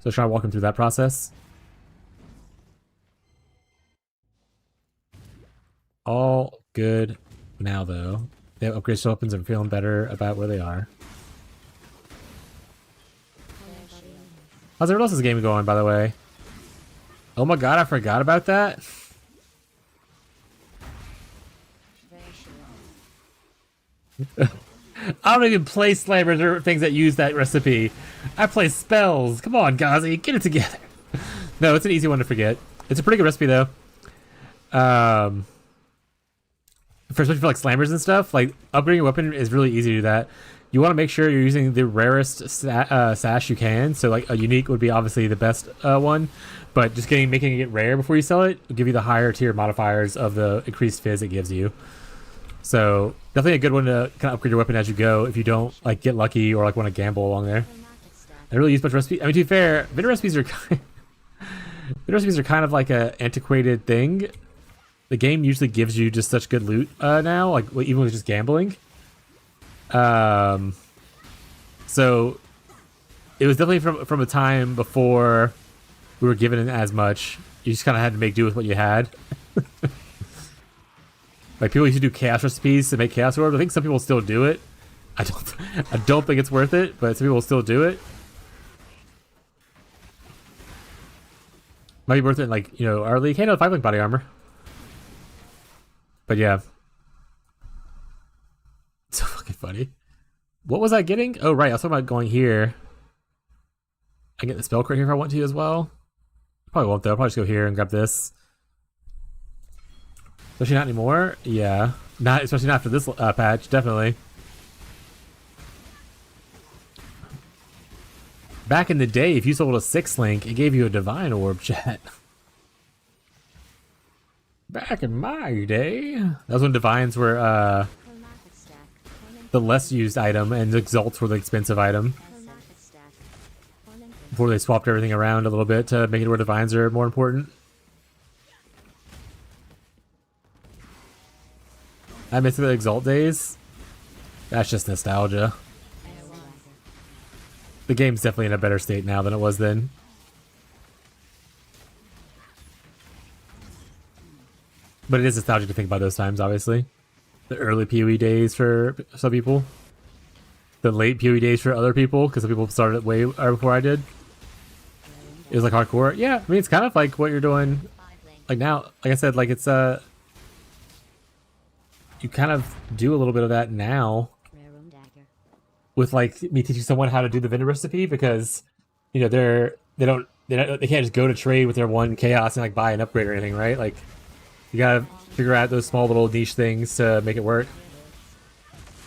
I was trying to walk them through that process. All good now, though. They have upgraded weapons and feeling better about where they are. How's everyone else's game going, by the way? Oh my god, I forgot about that. I don't even play slammers or things that use that recipe. I play spells. Come on, Ghazi, get it together. No, it's an easy one to forget. It's a pretty good recipe, though. Especially for like slammers and stuff, like upgrading your weapon is really easy to do that. You want to make sure you're using the rarest sash you can. So like a unique would be obviously the best one, but just making it rare before you sell it will give you the higher tier modifiers of the increased fizz it gives you. So definitely a good one to kind of upgrade your weapon as you go if you don't like get lucky or like want to gamble along there. I really use much recipe. I mean, to be fair, vendor recipes are kind of like a antiquated thing. The game usually gives you just such good loot now, like even with just gambling. So it was definitely from a time before we were given as much. You just kind of had to make do with what you had. Like people used to do chaos recipes to make chaos orbs. I think some people still do it. I don't think it's worth it, but some people still do it. Might be worth it in, like, you know, our league. Hey, no, 5-link body armor. But yeah. So fucking funny. What was I getting? Oh, right. I was talking about going here. I get the spell crit here if I want to as well. Probably won't, though. I'll probably just go here and grab this. Especially not anymore. Yeah. Especially not after this patch. Definitely. Back in the day, if you sold a 6-link, it gave you a divine orb, chat. Back in my day, that was when divines were Chromatic stack. the less used item and the exalts were the expensive item. Chromatic stack. Before they swapped everything around a little bit to make it where divines are more important. I miss the exalt days. That's just nostalgia. The game's definitely in a better state now than it was then. But it is nostalgic to think about those times, obviously. The early PoE days for some people. The late PoE days for other people, because some people started way before I did. It was like hardcore. Yeah, I mean, it's kind of like what you're doing like now. Like I said, like it's you kind of do a little bit of that now Rare room dagger. with like me teaching someone how to do the vendor recipe, because you know they can't just go to trade with their one chaos and like buy an upgrade or anything, right? Like you gotta figure out those small little niche things to make it work,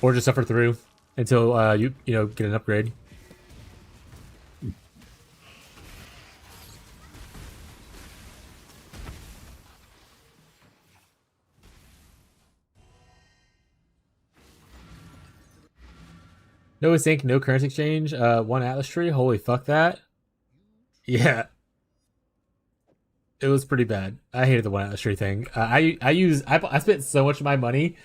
or just suffer through until you know get an upgrade. No sync, no currency exchange, one Atlas tree. Holy fuck that. Yeah. It was pretty bad. I hated the one Atlas tree thing. I spent so much of my money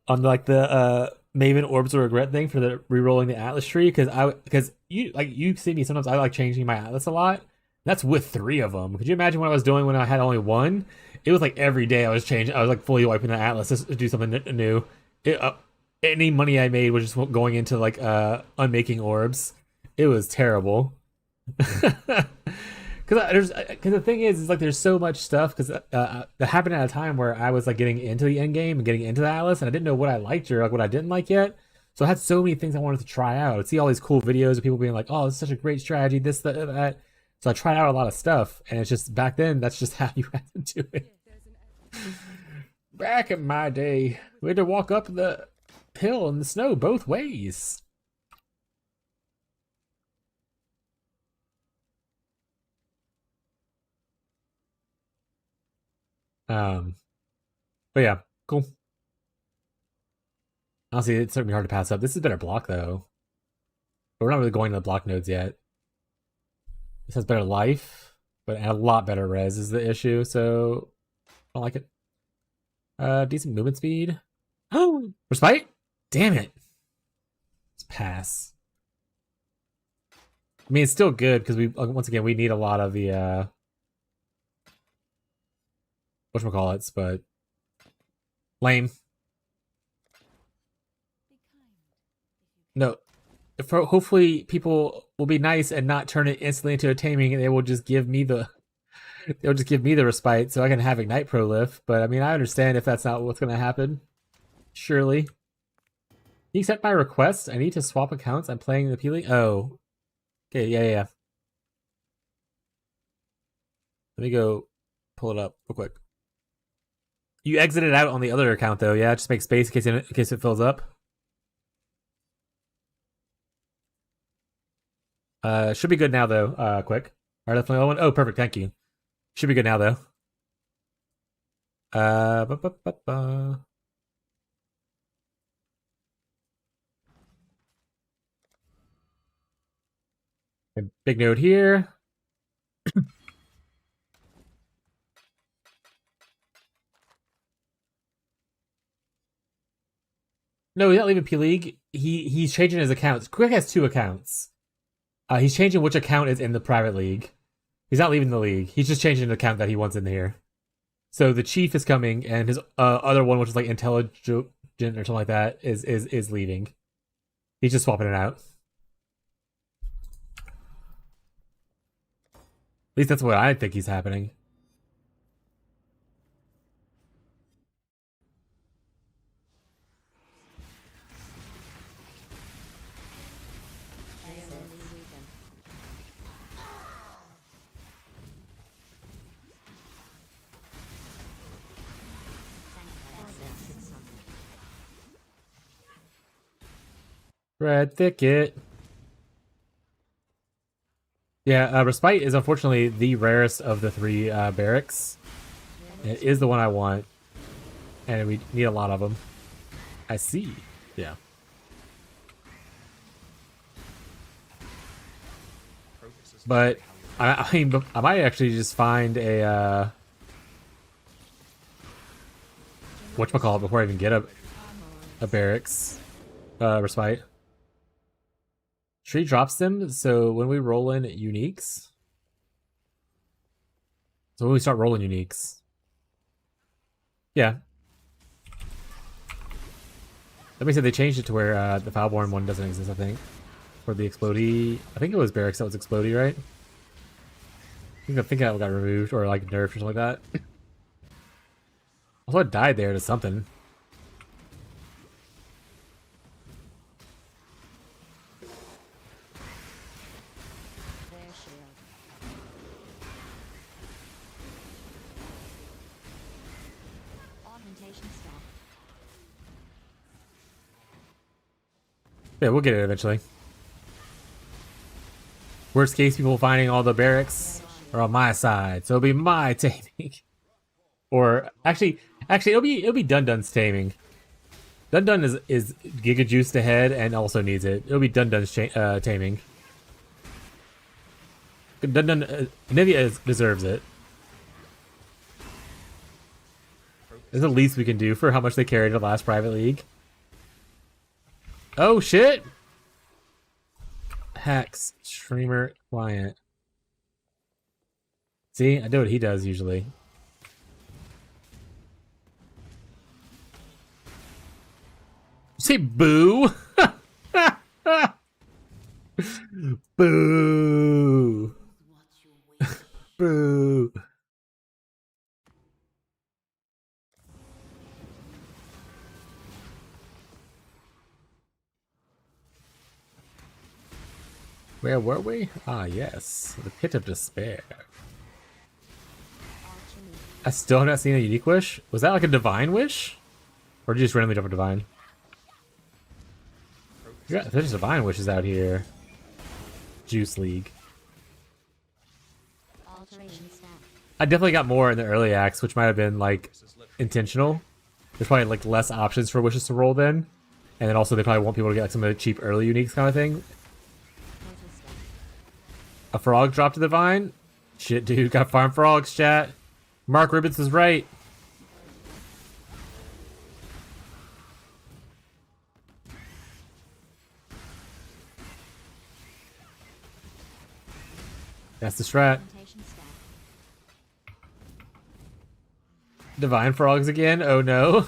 on like the Maven Orbs of Regret thing for the re-rolling the Atlas tree, because you see me sometimes I like changing my Atlas a lot. That's with 3 of them. Could you imagine what I was doing when I had only 1? It was like every day I was changing. I was like fully wiping the Atlas just to do something new. Any money I made was just going into like unmaking orbs. It was terrible. Because the thing is like there's so much stuff, because that happened at a time where I was like getting into the end game and getting into the Atlas, and I didn't know what I liked or like what I didn't like yet. So I had so many things I wanted to try out. I'd see all these cool videos of people being like, "Oh, this is such a great strategy, this, that." So I tried out a lot of stuff, and it's just back then that's just how you had to do it. Back in my day, we had to walk up the hill in the snow both ways. But yeah, cool. Honestly, it's certainly hard to pass up. This is better block though. But we're not really going to the block nodes yet. This has better life, but a lot better res is the issue, so I don't like it. Decent movement speed. Oh, respite? Damn it. Let's pass. I mean, it's still good because once again we need a lot of the whatchamacallits, but lame. No. Hopefully people will be nice and not turn it instantly into a taming, and they will just give me the respite so I can have Ignite Proliff. But I mean, I understand if that's not what's gonna happen. Surely. You accept my request? I need to swap accounts. I'm playing the Peeling. Oh. Okay, yeah. Let me go pull it up real quick. You exited out on the other account though, yeah? Just make space in case it fills up. Should be good now though. Quick. Alright, definitely one. Oh, perfect, thank you. Should be good now though. A big note here. No, he's not leaving P-League. He's changing his accounts. Quick has 2 accounts. He's changing which account is in the private league. He's not leaving the league. He's just changing an account that he wants in here. So the chief is coming, and his other one, which is like intelligent or something like that, is leaving. He's just swapping it out. At least that's what I think is happening. Red Thicket. Yeah, Respite is unfortunately the rarest of the 3 barracks. It is the one I want. And we need a lot of them. I see. Yeah. But I mean, I might actually just find a whatchamacallit before I even get a barracks respite. Tree drops them, so when we roll in uniques. So when we start rolling uniques. Yeah. That means that they changed it to where the Foulborn one doesn't exist, I think. For the Explodey. I think it was barracks that was Explodey, right? I think that got removed or like nerfed or something like that. Also, it died there to something. Their shield. Augmentation staff. Yeah, we'll get it eventually. Worst case, people finding all the barracks are on my side, so it'll be my taming. Or actually, it'll be Dun Dun's taming. Dun Dun is Giga Juiced ahead and also needs it. It'll be Dun Dun's taming. Dun Dun Nivea deserves it. It's the least we can do for how much they carried the last private league. Oh shit! Hex streamer client. See, I do what he does usually. Say boo. Boo. Boo. Where were we? Ah, yes. The Pit of Despair. I still have not seen a unique wish. Was that like a divine wish? Or did you just randomly drop a divine? Yeah, there's divine wishes out here. Juice League. I definitely got more in the early acts, which might have been like intentional. There's probably like less options for wishes to roll then. And then also they probably want people to get like some of the cheap early uniques kind of thing. A frog dropped a divine? Shit, dude, got farm frogs, chat. Mark Ribbits is right. That's the strat. Divine frogs again? Oh no.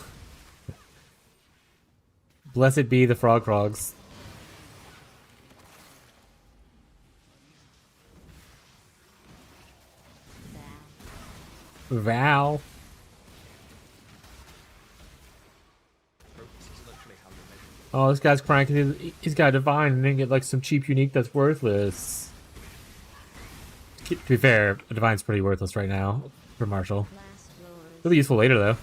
Blessed be the frogs. Val. Oh, this guy's cranking. He's got a divine and then get like some cheap unique that's worthless. To be fair, a divine's pretty worthless right now for Marshall. It'll be useful later though.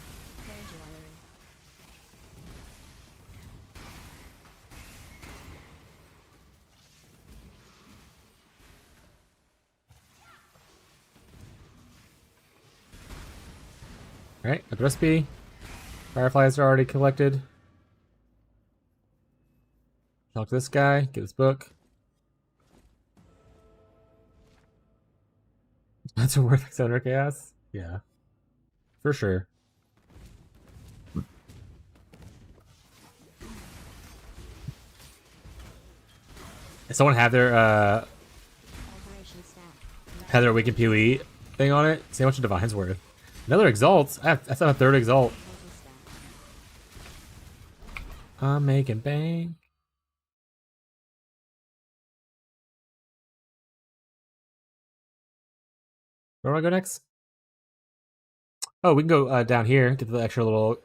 Alright, got the recipe. Fireflies are already collected. Talk to this guy, get this book. That's a worth 600 chaos? Yeah. For sure. Does someone have their Weekend PoE thing on it? See how much a Divine's worth. Another Exalt? I thought a third Exalt. I'm making bang. Where do I go next? Oh, we can go down here, get the extra little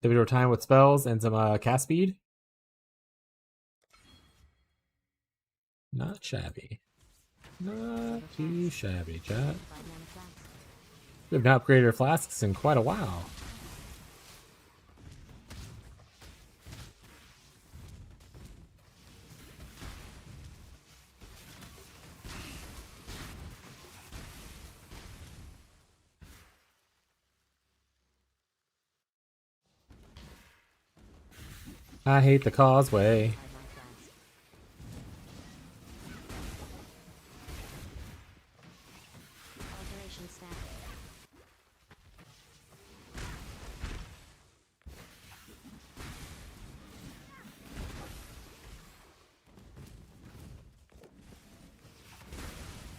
individual time with spells and some cast speed. Not shabby. Not too shabby, chat. We have not upgraded our flasks in quite a while. I hate the causeway. By my flask. Alteration stack.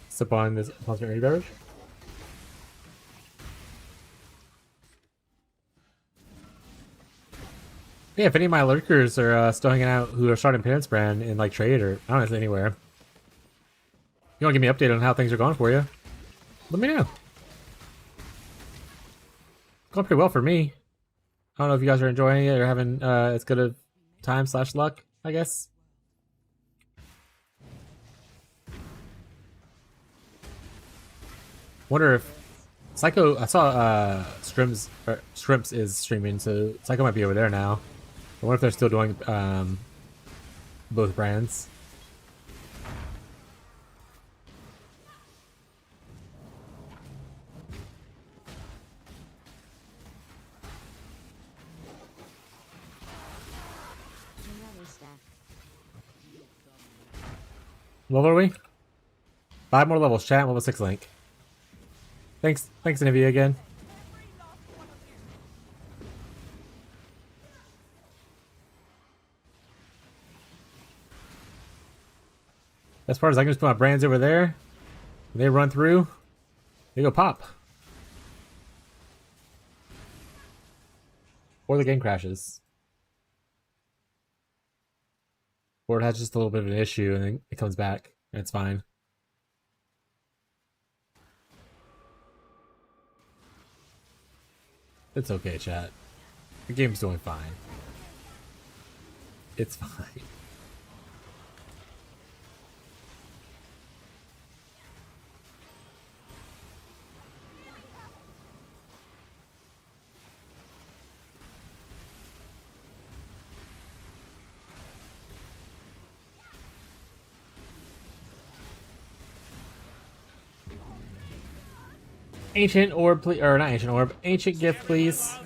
Sip on this complimentary beverage. Yeah, if any of my lurkers are still hanging out who are starting Penance Brand in like trade or I don't know anywhere, you want to give me an update on how things are going for you? Let me know. Going pretty well for me. I don't know if you guys are enjoying it or having as good a time / luck, I guess. Wonder if Psycho. I saw Shrimps is streaming, so Psycho might be over there now. I wonder if they're still doing both brands. Another stack. What level are we? 5 more levels, chat. Level 6 link. Thanks, Nivea again. As far as I can just put my brands over there, they run through, they go pop. Or the game crashes. Or it has just a little bit of an issue and then it comes back and it's fine. It's okay, chat. The game's doing fine. It's fine. Ancient orb, please, or not ancient orb. Ancient gift, please.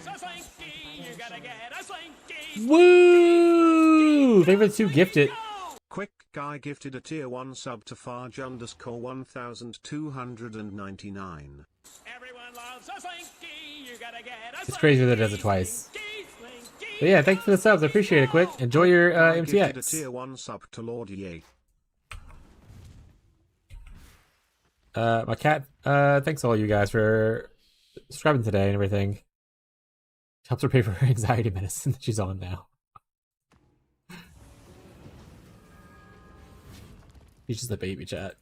Woo! Favorite 2 gifted. Quick Guy gifted a tier 1 sub to Farge_1299. It's crazy that it does it twice. But yeah, thanks for the subs. I appreciate it. Quick, enjoy your Gifted a MTX. tier 1 sub to Lord Ye. My cat. Thanks all you guys for subscribing today and everything. Helps her pay for her anxiety medicine that she's on now. She's just a baby, chat.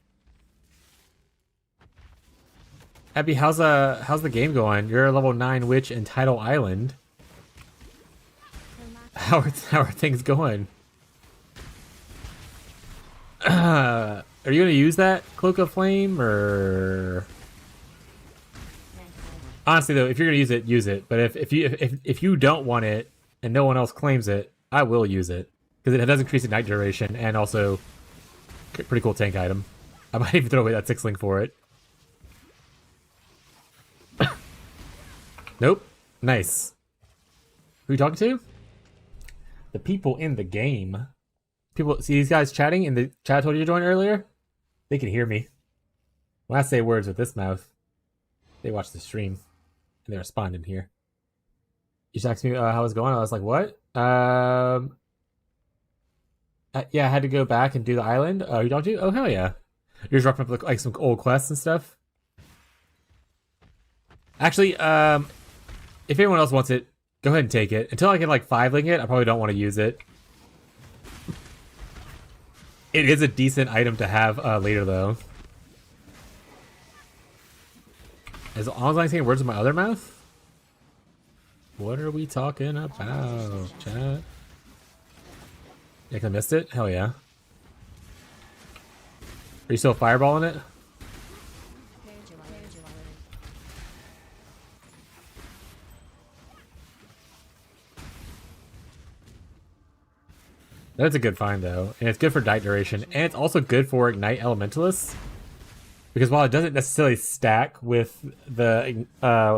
Abby, how's the game going? You're a level 9 witch in Tidal Island. How are things going? Are you gonna use that Cloak of Flame or? Honestly though, if you're gonna use it. But if you don't want it and no one else claims it, I will use it because it does increase ignite duration and also pretty cool tank item. I might even throw away that 6 link for it. Nope. Nice. Who are you talking to? The people in the game. People see these guys chatting in the chat I told you to join earlier? They can hear me. When I say words with this mouth, they watch the stream and they respond in here. You just asked me how it's going. I was like, what? Yeah, I had to go back and do the island. Oh, you don't do? Oh, hell yeah. You're just wrapping up like some old quests and stuff. Actually, if anyone else wants it, go ahead and take it. Until I can like 5-link it, I probably don't want to use it. It is a decent item to have later, though. As long as I'm saying words with my other mouth? What are we talking about, chat? Yeah, I missed it? Hell yeah. Are you still fireballing it? That's a good find, though. And it's good for Ignite duration. And it's also good for Ignite Elementalists. Because while it doesn't necessarily stack with the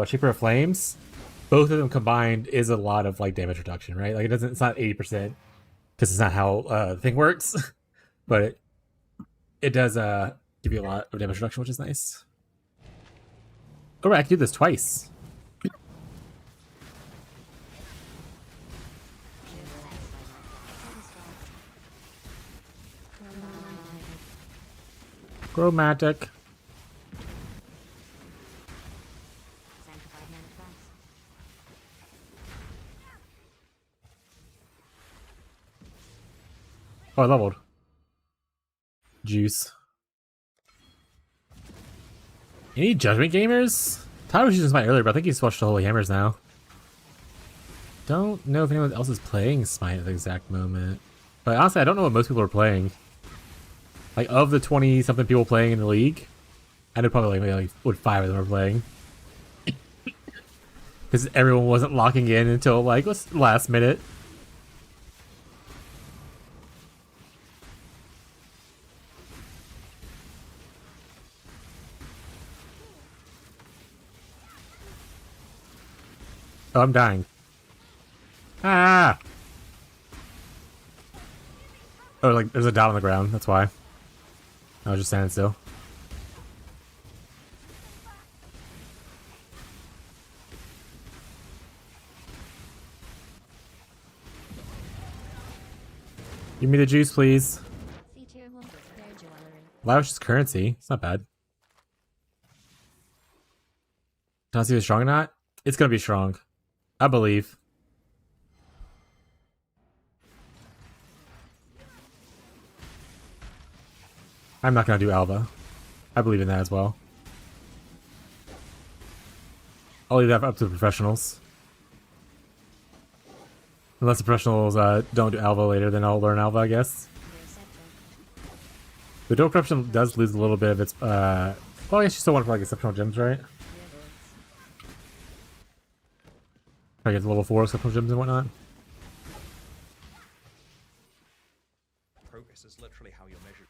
Shaper of Flames, both of them combined is a lot of like damage reduction, right? Like it's not 80% because it's not how the thing works, but it does give you a lot of damage reduction, which is nice. Oh, I can do this twice. Chromatic. Oh, I leveled. Juice. Any Judgment Gamers? Tyler was using Smite earlier, but I think he's switched to Holy Hammers now. Don't know if anyone else is playing Smite at the exact moment. But honestly, I don't know what most people are playing. Like, of the 20-something people playing in the league, I know probably maybe like what 5 of them are playing. Because everyone wasn't locking in until like last minute. Oh, I'm dying. Ah! Oh, like, there's a dot on the ground, that's why. I was just standing still. Give me the juice, please. Lavish is currency. It's not bad. Can I see if it's strong or not? It's gonna be strong. I believe. I'm not gonna do Alva. I believe in that as well. I'll leave that up to the professionals. Unless the professionals don't do Alva later, then I'll learn Alva, I guess. The Dual Corruption does lose a little bit of its, well, I guess you still want for like exceptional gems, right? I get the level 4 exceptional gems and whatnot. Progress is literally how you're measured.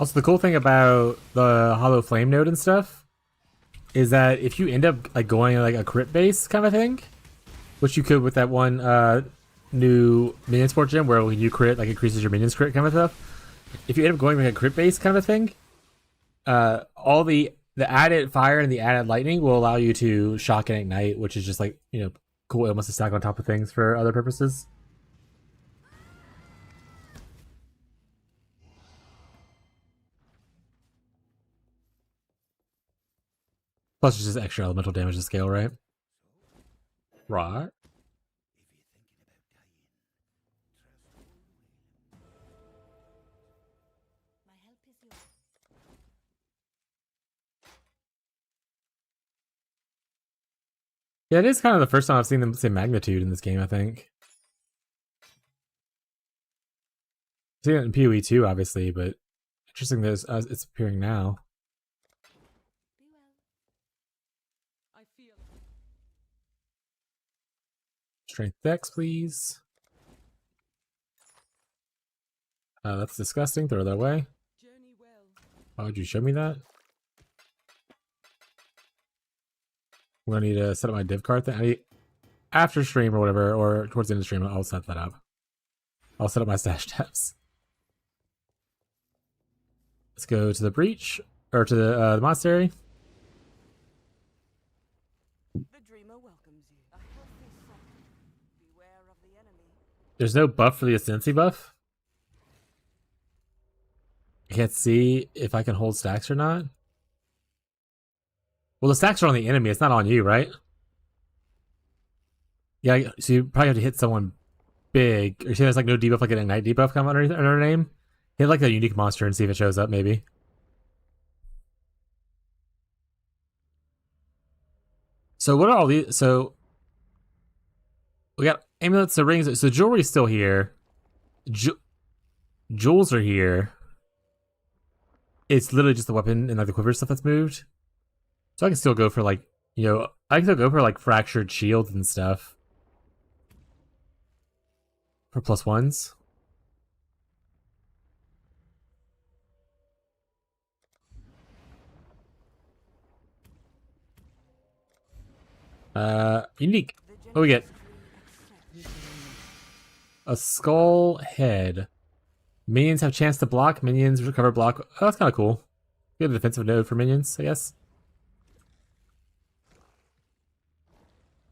Also, the cool thing about the Hollow Flame node and stuff is that if you end up like going like a crit base kind of thing, which you could with that one new minion sport gem where when you crit like increases your minions crit kind of stuff. If you end up going like a crit base kind of thing, all the added fire and the added lightning will allow you to shock and ignite, which is just like, you know, cool elements to stack on top of things for other purposes. Plus, it's just extra elemental damage to scale, right? Right. Yeah, it is kind of the first time I've seen them say magnitude in this game, I think. I've seen it in PoE too, obviously, but interesting that it's appearing now. Strength Dex, please. That's disgusting. Throw that away. Why would you show me that? I'm gonna need to set up my div card thing. After stream or whatever, or towards the end of stream, I'll set that up. I'll set up my stash tabs. Let's go to the breach, or to the monastery. There's no buff for the ascendancy buff. I can't see if I can hold stacks or not. Well, the stacks are on the enemy. It's not on you, right? Yeah, so you probably have to hit someone big. Or see there's like no debuff, like an ignite debuff come under her name. Hit like a unique monster and see if it shows up, maybe. So what are all these? So we got amulets, so rings. So jewelry's still here. Jewels are here. It's literally just the weapon and like the quiver stuff that's moved. So I can still go for like, you know, I can still go for like fractured shields and stuff. For +1s. Unique. What do we get? A skull head. Minions have chance to block. Minions recover block. Oh, that's kind of cool. Good defensive node for minions, I guess.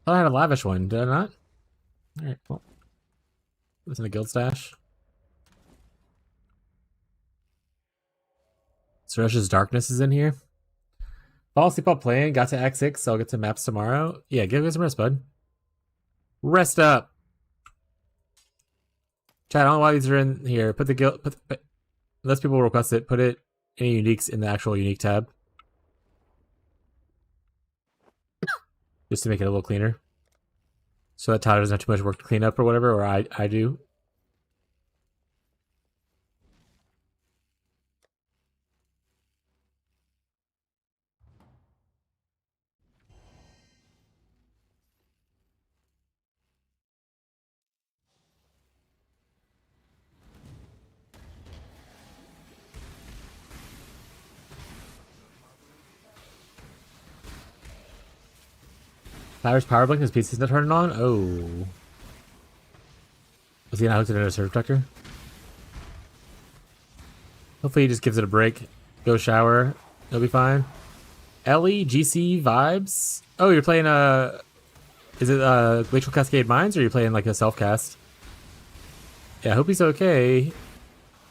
Oh, I had a lavish one, did I not? Alright, well. It was in the guild stash. Suresh's Darkness is in here. Fall asleep while playing. Got to Act 6, so I'll get to maps tomorrow. Yeah, give me some rest, bud. Rest up! Chat, I don't know why these are in here. Put the guild... unless people request it, put it any uniques in the actual unique tab. Just to make it a little cleaner. So that Tyler doesn't have too much work to clean up or whatever, or I do. Tyler's power blink, his PC's not turning on? Oh. Was he not hooked into a surge protector? Hopefully he just gives it a break. Go shower. He'll be fine. Ellie, GC vibes? Oh, you're playing is it Glacial Cascade Mines, or are you playing like a self-cast? Yeah, I hope he's okay.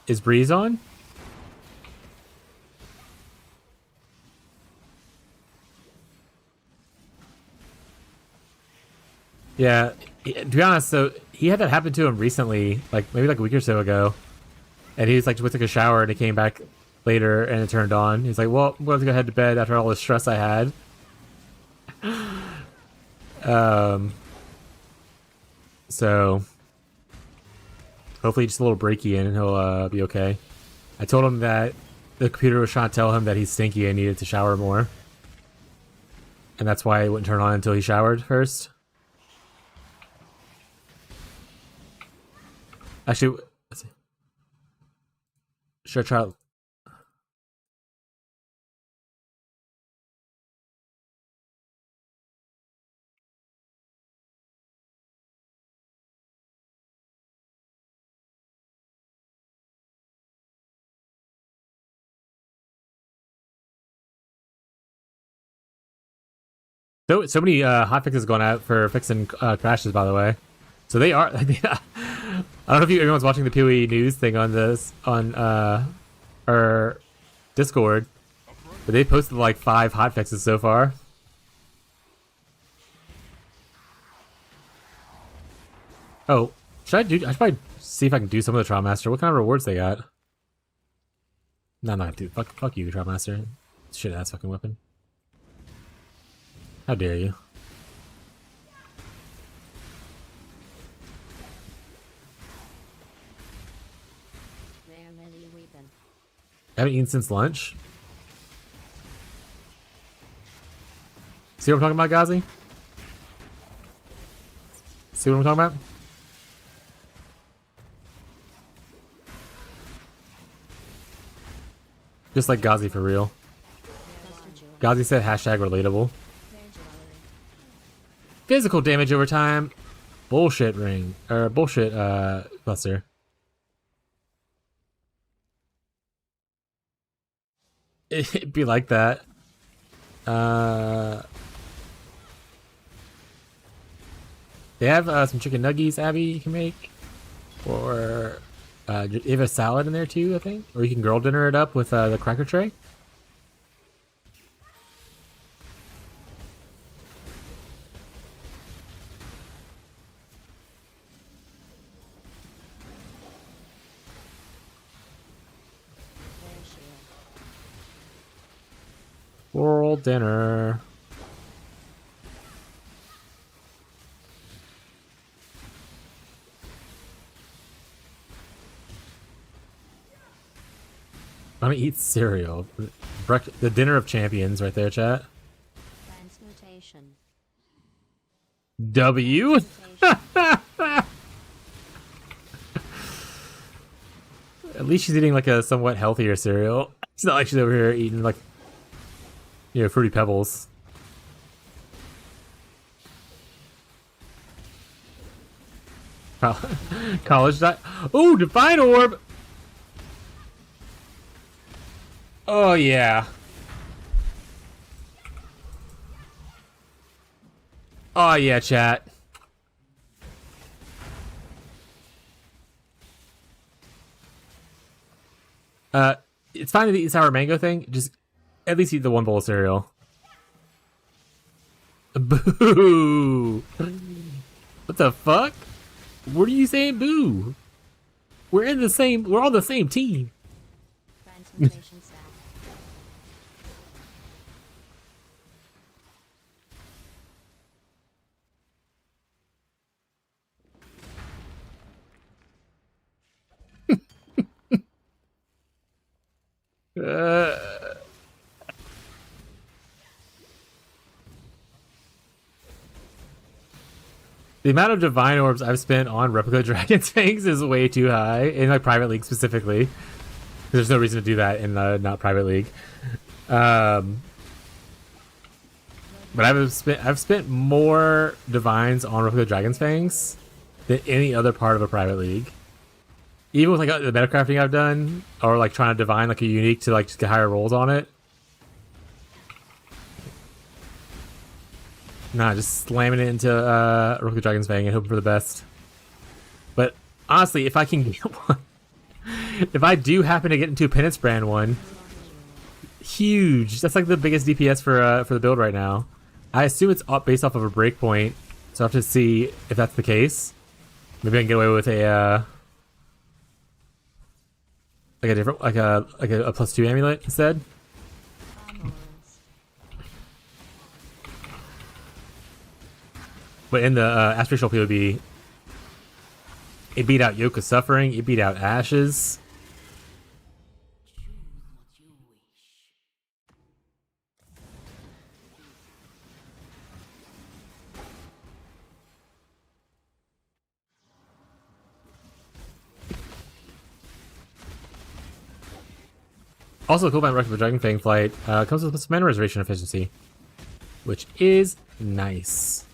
Is Breeze on? Yeah, to be honest, so he had that happen to him recently, like maybe like a week or so ago. And he was like, took a shower and he came back later and it turned on. He's like, well, I'm going to go head to bed after all the stress I had. So hopefully just a little breaky in and he'll be okay. I told him that the computer was trying to tell him that he's stinky and needed to shower more. And that's why it wouldn't turn on until he showered first. Actually, let's see. Should I try? So many hotfixes going out for fixing crashes, by the way. So they are. I don't know if everyone's watching the PoE news thing on this on our Discord, but they posted like 5 hotfixes so far. Oh, I should probably see if I can do some of the Trial Master. What kind of rewards they got? No, I'm not gonna do. Fuck you, Trial Master. Shit ass fucking weapon. How dare you? I haven't eaten since lunch. See what I'm talking about, Ghazi? See what I'm talking about? Just like Ghazi for real. Ghazi said hashtag relatable. Physical damage over time. Bullshit ring. Or bullshit cluster. It'd be like that. They have some chicken nuggies, Abby, you can make. Or you have a salad in there too, I think. Or you can girl dinner it up with the cracker tray. World dinner. I'm gonna eat cereal. The dinner of champions right there, chat. Transmutation. W. At least she's eating like a somewhat healthier cereal. It's not like she's over here eating like, you know, Fruity Pebbles. College diet. Oh, Divine Orb. Oh yeah. Oh yeah, chat. It's fine to eat the sour mango thing. Just at least eat the one bowl of cereal. Boo! What the fuck? What are you saying, boo? We're on the same team. Transmutation stack. The amount of divine orbs I've spent on replica dragon's fangs is way too high in like private league specifically. There's no reason to do that in not private league. But I've spent more divines on replica dragon's fangs than any other part of a private league. Even with like the metacrafting I've done, or like trying to divine like a unique to like just get higher rolls on it. Nah, just slamming it into Rook of Dragon's Fang and hoping for the best. But honestly, if I can get one, if I do happen to get into a Penance Brand one, huge. That's like the biggest DPS for the build right now. I assume it's based off of a breakpoint, so I have to see if that's the case. Maybe I can get away with a like a different like a +2 amulet instead. But in the aspirational POB, it beat out Yoke of Suffering, it beat out Ashes. Also, cool about Rush of the Dragon Fang Flight comes with some mana reservation efficiency, which is nice.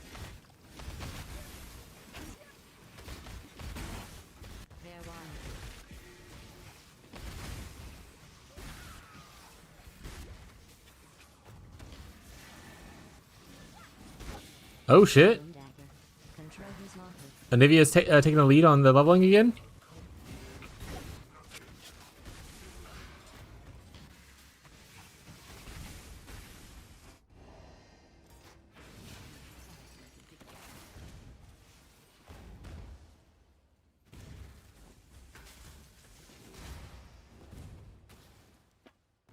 Oh shit! Anivia's taking the lead on the leveling again?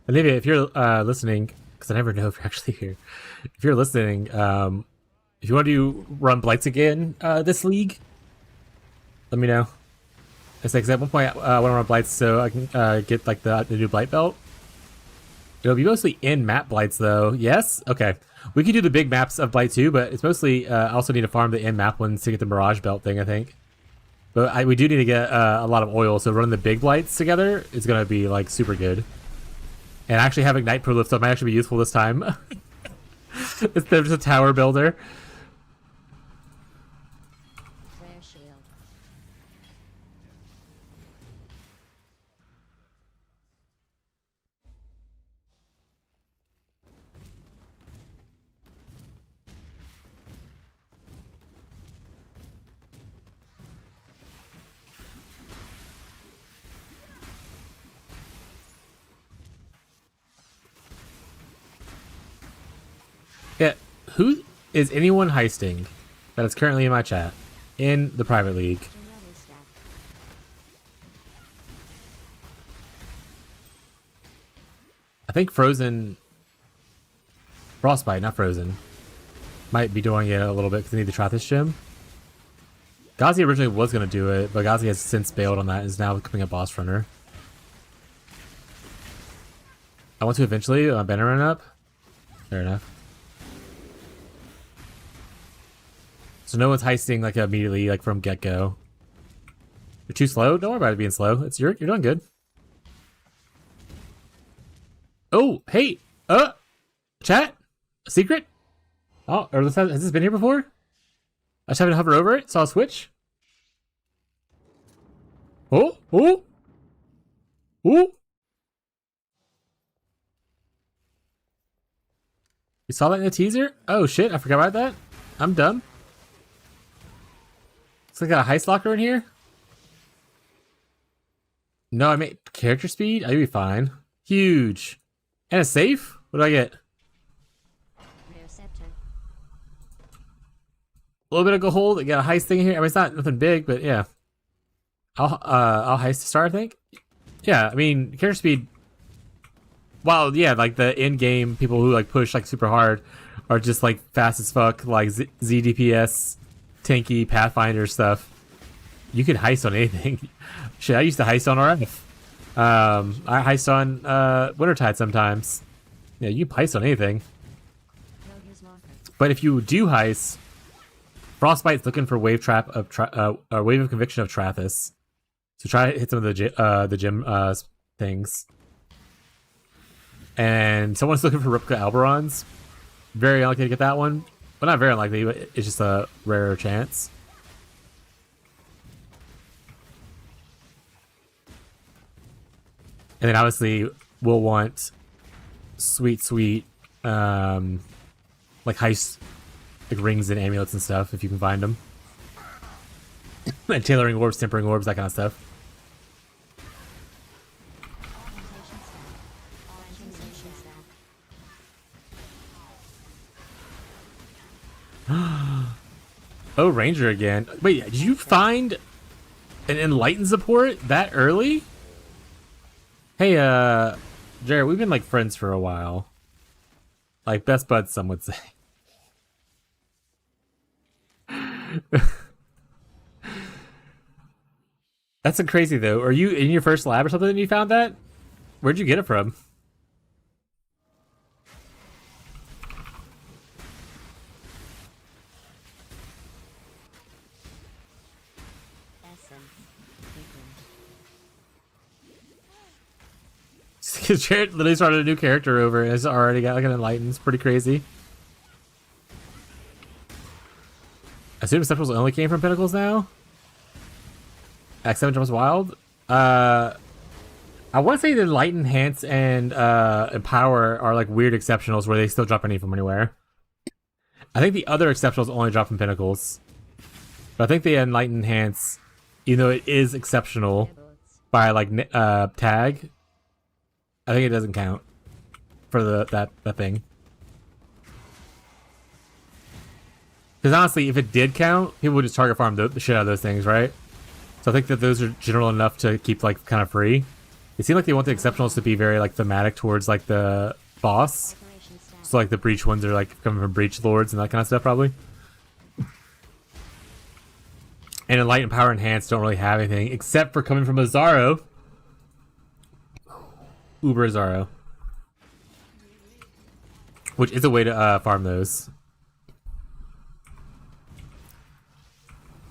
Anivia, if you're listening, because I never know if you're actually here. If you're listening, if you want to run Blights again this league, let me know. It's like, 'cause at one point I want to run Blights so I can get like the new Blight belt. It'll be mostly in map Blights though. Yes? Okay. We can do the big maps of Blight too, but it's mostly I also need to farm the in map ones to get the Mirage belt thing, I think. But we do need to get a lot of oil, so running the big Blights together is going to be like super good. And actually having Ignite Prolift might actually be useful this time. Instead of just a tower builder. Yeah, who is anyone heisting that is currently in my chat in the private league? I think Frozen, Frostbite, not Frozen, might be doing it a little bit because they need the Trathis gem. Ghazi originally was going to do it, but Ghazi has since bailed on that and is now becoming a boss runner. I want to eventually. My banner run up. Fair enough. So no one's heisting like immediately, like from get go. You're too slow. Don't worry about it being slow. You're doing good. Oh, hey, chat, a secret. Oh, or has this been here before? I just haven't hovered over it. Saw a switch. Oh. You saw that in the teaser? Oh shit, I forgot about that. I'm dumb. Looks like I got a heist locker in here. No, I made character speed. I'd be fine. Huge. And a safe? What do I get? Receptor. A little bit of gold. I got a heist thing here. I mean, it's not nothing big, but yeah. I'll heist to start, I think. Yeah, I mean, character speed. Well, yeah, like the in-game people who like push like super hard are just like fast as fuck, like ZDPS, tanky, Pathfinder stuff. You can heist on anything. Shit, I used to heist on RF. I heist on Wintertide sometimes. Yeah, you heist on anything. But if you do heist, Frostbite's looking for wave trap of wave of conviction of Trathis. So try to hit some of the gym things. And someone's looking for Ripka Alberons. Very unlikely to get that one. Well, not very unlikely, but it's just a rarer chance. And then obviously we'll want sweet, like heist, like rings and amulets and stuff if you can find them. And tailoring orbs, tempering orbs, that kind of stuff. Oh, Ranger again. Wait, did you find an Enlightened support that early? Hey, Jared, we've been like friends for a while. Like best buds, some would say. That's a crazy though. Are you in your first lab or something and you found that? Where'd you get it from? Because Jared literally started a new character over and has already got like an Enlightened. It's pretty crazy. I assume Exceptionals only came from Pinnacles now? X7 jumps wild? I want to say the Light, Enhance, and Empower are like weird Exceptionals where they still drop any from anywhere. I think the other Exceptionals only drop from Pinnacles. But I think the Enlighten Enhance, even though it is exceptional by like tag, I think it doesn't count for that thing. Because honestly, if it did count, people would just target farm the shit out of those things, right? So I think that those are general enough to keep like kind of free. It seems like they want the exceptionals to be very like thematic towards like the boss. So like the breach ones are like coming from breach lords and that kind of stuff probably. And Enlight and Power Enhance don't really have anything except for coming from Azaro. Uber Azaro. Which is a way to farm those.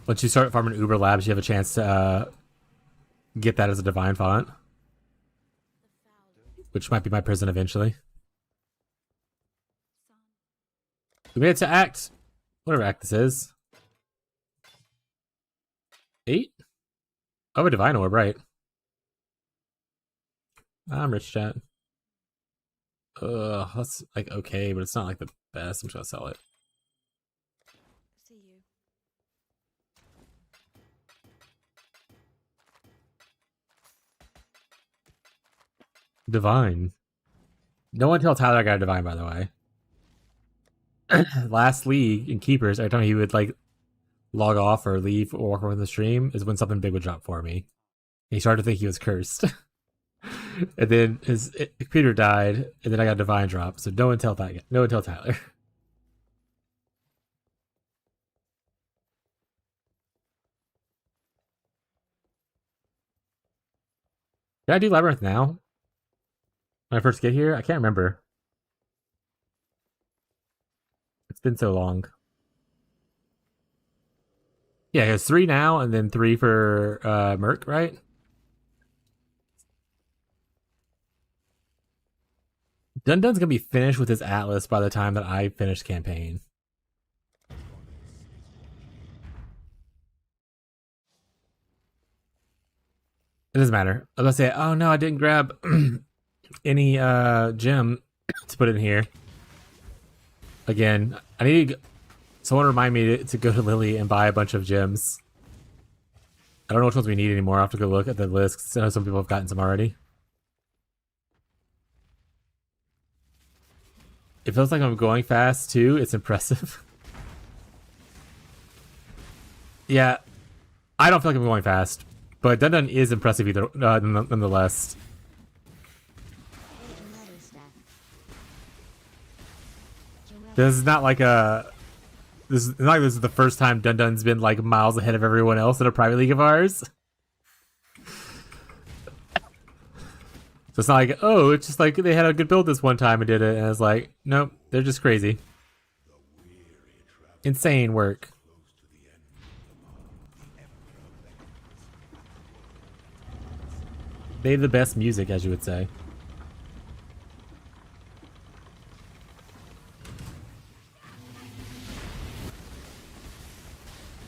Once you start farming Uber Labs, you have a chance to get that as a divine font. Which might be my prison eventually. We made it to Act. Whatever Act this is. 8? Oh, a divine orb, right. I'm rich, chat. That's like okay, but it's not like the best. I'm just gonna sell it. See you. Divine. No one tell Tyler I got a divine, by the way. Last league in Keepers, every time he would like log off or leave or walk away from the stream is when something big would drop for me. He started to think he was cursed. And then his computer died, and then I got a divine drop. So no one tell that. No one tell Tyler. Can I do Labyrinth now? when I first get here? I can't remember. It's been so long. Yeah, it's 3 now, and then 3 for Merc, right? Dundun's gonna be finished with his Atlas by the time that I finish campaign. It doesn't matter. I was gonna say, oh no, I didn't grab any gem to put in here. Again, I need someone to remind me to go to Lily and buy a bunch of gems. I don't know which ones we need anymore. I have to go look at the list, 'cause I know some people have gotten some already. It feels like I'm going fast too. It's impressive. Yeah, I don't feel like I'm going fast, but Dundun is impressive either, nonetheless. This is not like a. This is not like this is the first time Dundun's been like miles ahead of everyone else in a private league of ours. So it's not like, oh, it's just like they had a good build this one time and did it, and it's like, nope, they're just crazy. Insane work. They have the best music, as you would say.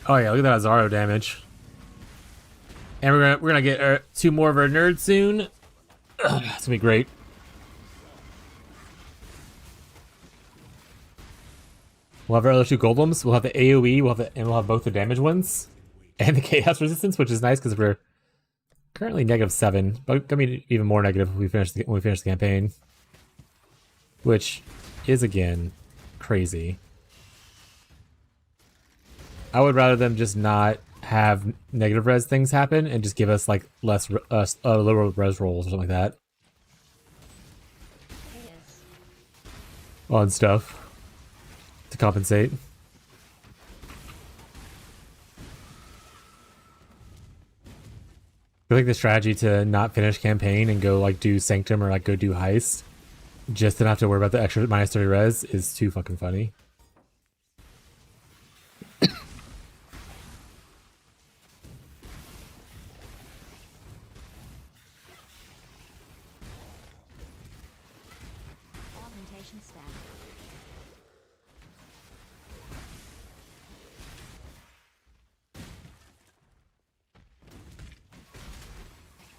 Oh yeah, look at that Zaro damage. And we're gonna get 2 more of our nerds soon. It's gonna be great. We'll have our other 2 golems. We'll have the AoE. And we'll have both the damage ones and the chaos resistance, which is nice because we're currently -7. But gonna be even more negative when we finish the campaign, which is again crazy. I would rather them just not have negative res things happen and just give us like less lower res rolls or something like that. On stuff to compensate. I think the strategy to not finish campaign and go like do Sanctum or like go do Heist just to not have to worry about the extra -30 res is too fucking funny.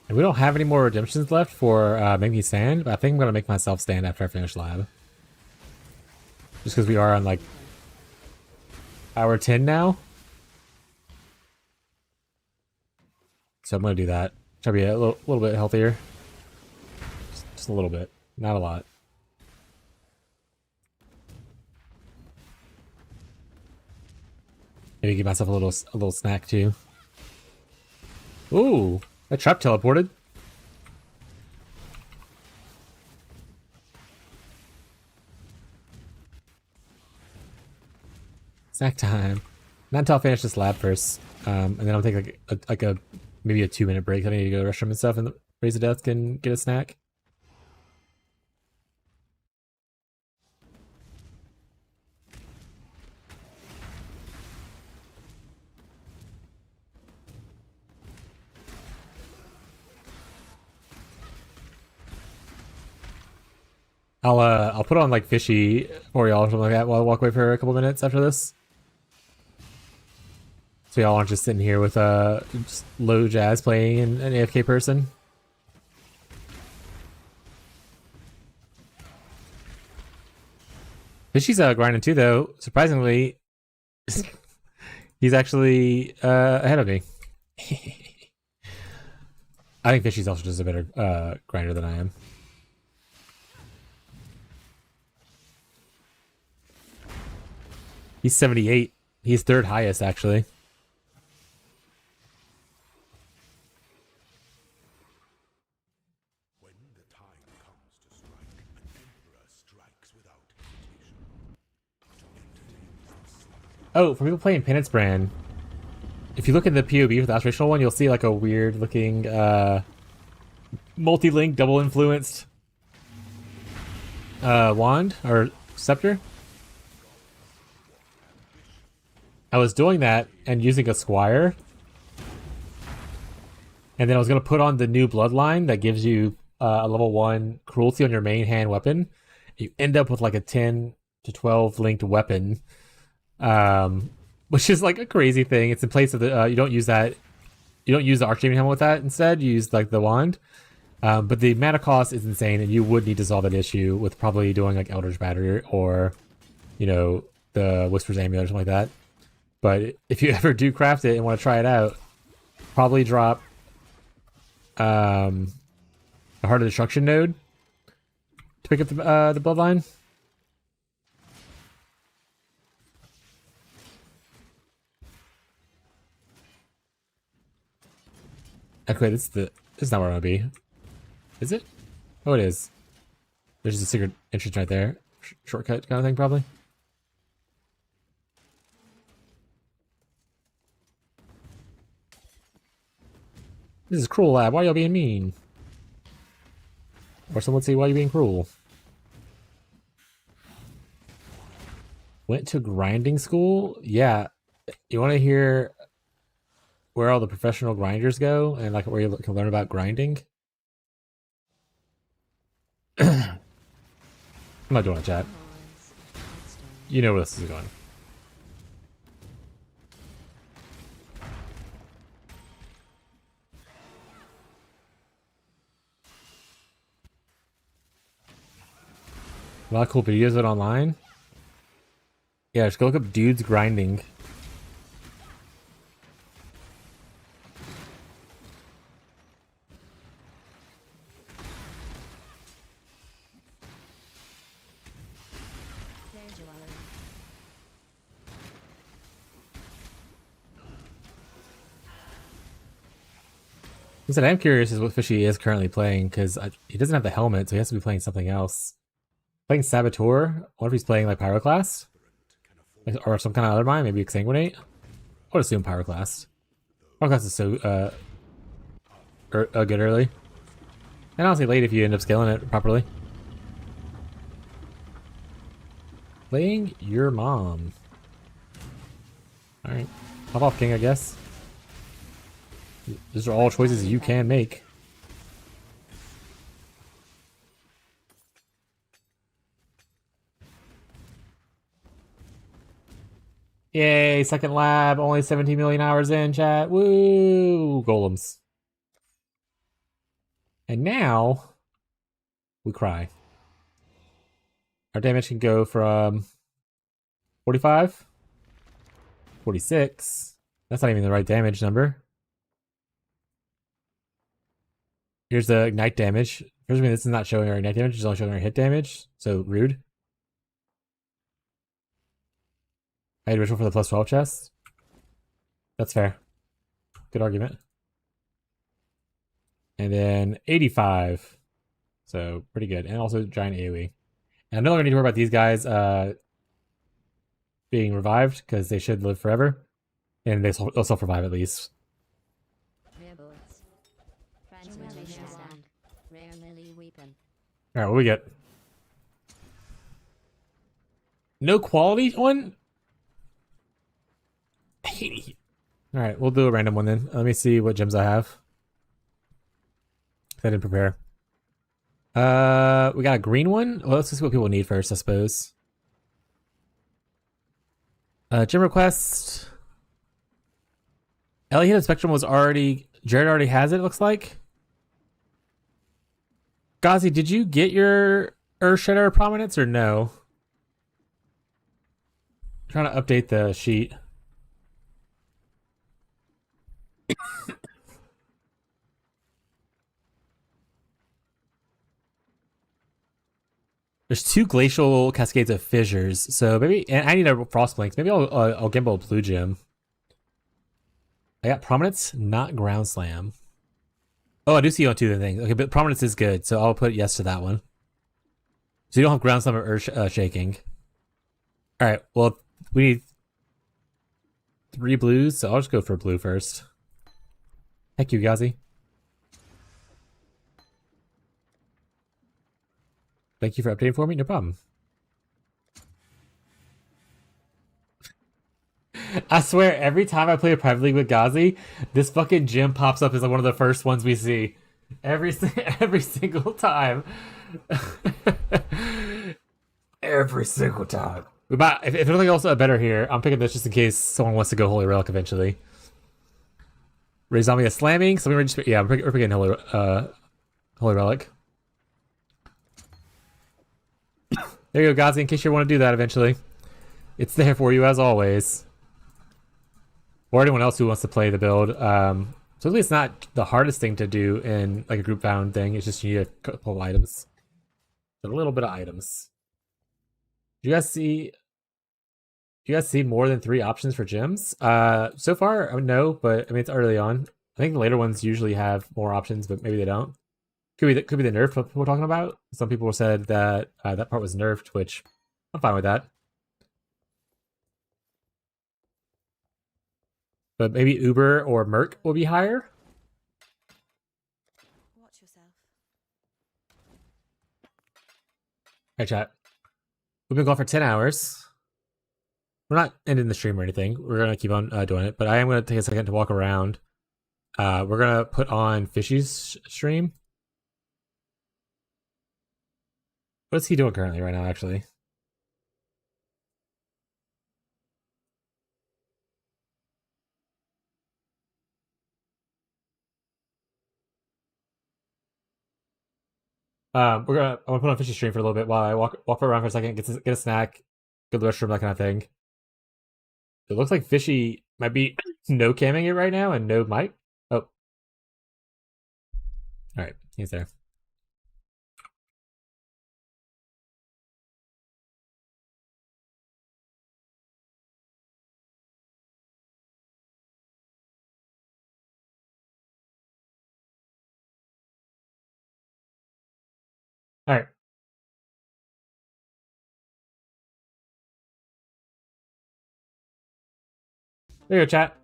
And we don't have any more redemptions left for Make Me Stand, but I think I'm going to make myself stand after I finish lab. Just because we are on like hour 10 now. So I'm going to do that. Try to be a little bit healthier. Just a little bit, not a lot. Maybe give myself a little snack too. Ooh. That trap teleported. Snack time. Not until I finish this lab first, and then I'll take like a maybe a 2-minute break. I need to go to the restroom and stuff, and raise the desk and get a snack. I'll put on like Fishy for y'all or something like that while I walk away for a couple minutes after this. So y'all aren't just sitting here with just low jazz playing and an AFK person. Fishy's grinding too though. Surprisingly, he's actually ahead of me. I think Fishy's also just a better grinder than I am. He's 78. He's 3rd highest, actually. When the time comes to strike, an emperor strikes without hesitation. Oh, for people playing Penance Brand, if you look at the POV for the aspirational one, you'll see like a weird looking multi-link double influenced wand or scepter. I was doing that and using a squire. And then I was going to put on the new bloodline that gives you a level 1 cruelty on your main hand weapon. You end up with like a 10 to 12 linked weapon. Which is like a crazy thing. It's in place of the, you don't use that. You don't use the Archdemon helmet with that. Instead, you use like the wand. But the mana cost is insane, and you would need to solve that issue with probably doing like Eldritch Battery or, you know, the Whisper's Amulet or something like that. But if you ever do craft it and want to try it out, probably drop a Heart of Destruction node to pick up the bloodline. Okay, this is not where I want to be. Is it? Oh, it is. There's just a secret entrance right there. Shortcut kind of thing, probably. This is cruel, lab. Why are y'all being mean? Or someone would say, why are you being cruel? Went to grinding school? Yeah. You want to hear where all the professional grinders go and like where you can learn about grinding? I'm not doing a chat. You know where this is going. A lot of cool videos out online. Yeah, just go look up dudes grinding. I said, I'm curious as what Fishy is currently playing, because he doesn't have the helmet, so he has to be playing something else. Playing Saboteur? What if he's playing like Pyroclast? Like, or some kind of other mine, maybe Exsanguinate? I would assume Pyroclast. Pyroclast is so good early. And honestly late if you end up scaling it properly. Playing your mom. Alright. Pop off, King, I guess. These are all choices you can make. Yay, second lab, only 17 million hours in, chat. Woo! Golems. And now, we cry. Our damage can go from 45, 46. That's not even the right damage number. Here's the ignite damage. First of all, this is not showing our ignite damage, it's only showing our hit damage. So rude. I had ritual for the plus 12 chest. That's fair. Good argument. And then 85. So pretty good. And also giant AoE. And I'm no longer need to worry about these guys being revived, because they should live forever. And they'll self-revive at least. Alright, what we get? No quality one? Alright, we'll do a random one then. Let me see what gems I have. I didn't prepare. We got a green one? Well, let's see what people need first, I suppose. Gem request. Ellie Spectrum was already... Jared already has it, looks like. Ghazi, did you get your Earthshedder prominence or no? I'm trying to update the sheet. There's 2 glacial cascades of fissures, so maybe, and I need a frost blinks. Maybe I'll gimbal a blue gem. I got prominence, not ground slam. Oh, I do see you on 2 of the things. Okay, but prominence is good, so I'll put yes to that one. So you don't have ground slam or earth shaking. All right, well, we need 3 blues, so I'll just go for blue first. Thank you, Ghazi. Thank you for updating for me. No problem. I swear, every time I play a private league with Ghazi, this fucking gym pops up as like one of the first ones we see. Every single time. Every single time. But if there's also a better here, I'm picking this just in case someone wants to go Holy Relic eventually. Raise Zombie is slamming, so we're just, yeah, we're picking Holy Relic. There you go, Ghazi, in case you want to do that eventually. It's there for you as always. Or anyone else who wants to play the build. So at least it's not the hardest thing to do in like a group bound thing. It's just you need a couple of items. A little bit of items. Do you guys see more than 3 options for gyms? So far, no, but I mean it's early on. I think the later ones usually have more options, but maybe they don't. Could be the nerf what people are talking about. Some people said that that part was nerfed, which I'm fine with that. But maybe Uber or Merc will be higher. Watch yourself. Hey chat. We've been going for 10 hours. We're not ending the stream or anything. We're gonna keep on doing it, but I am gonna take a second to walk around. We're gonna put on Fishy's stream. What's he doing currently right now, actually? I'm gonna put on Fishy's stream for a little bit while I walk around for a second, get a snack, go to the restroom, that kind of thing. It looks like Fishy might be no camming it right now and no mic. Oh. Alright, he's there. Alright. There you go, chat.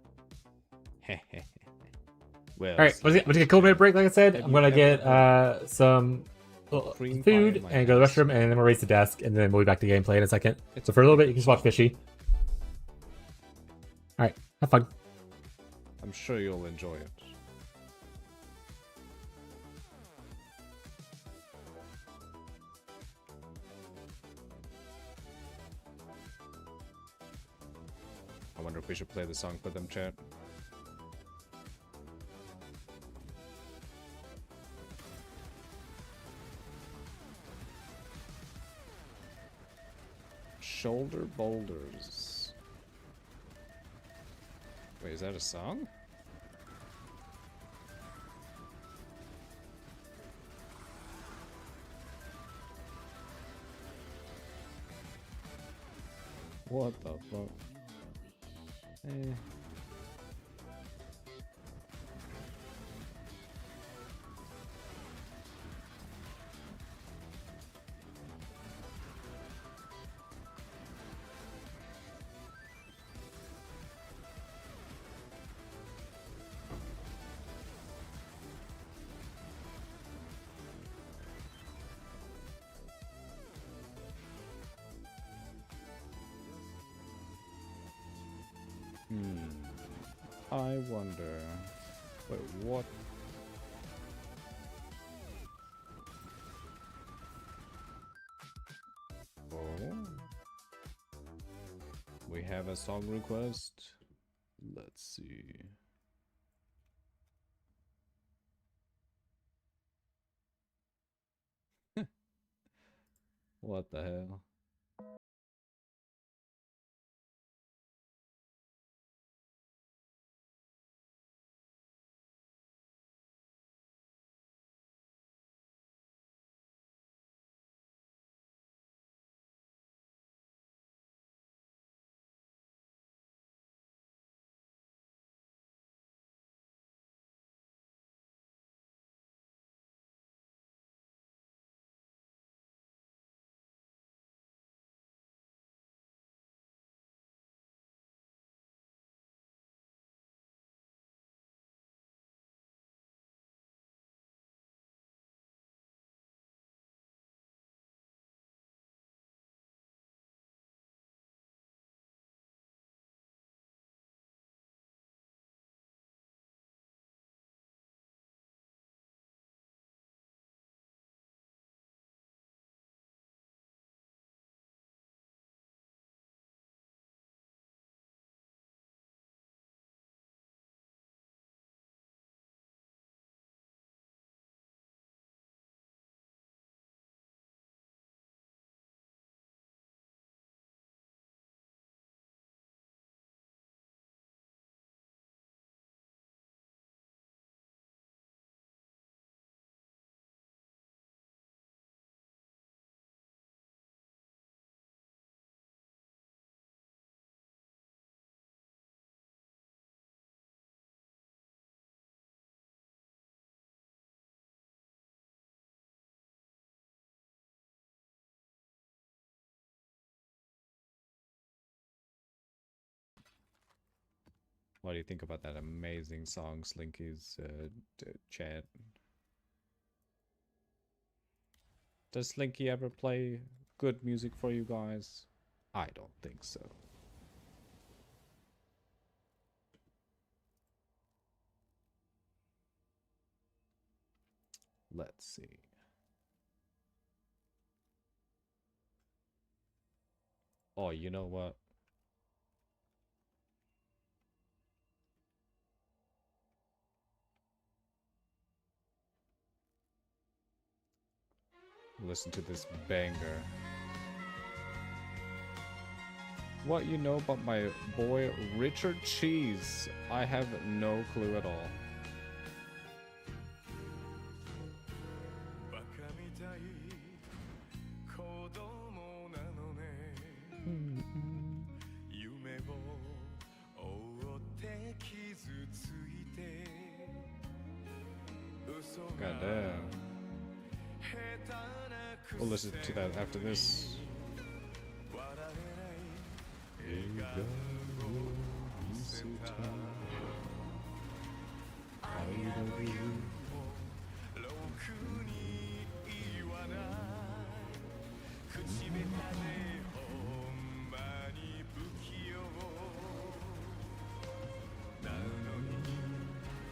Well, alright, I'm gonna take a cool minute break, like I said. I'm gonna get some food and go to the restroom, and then we'll raise the desk, and then we'll be back to gameplay in a second. So for a little bit, you can just watch Fishy. Alright, have fun. I'm sure you'll enjoy it. I wonder if we should play the song for them, chat. Shoulder boulders. Wait, is that a song? What the fuck? Eh. I wonder. Wait, what? Oh. We have a song request. Let's see. What the hell? What do you think about that amazing song, Slinky's chant? Does Slinky ever play good music for you guys? I don't think so. Let's see. Oh, you know what? Listen to this banger. What you know about my boy Richard Cheese? I have no clue at all. God damn. We'll listen to that after this.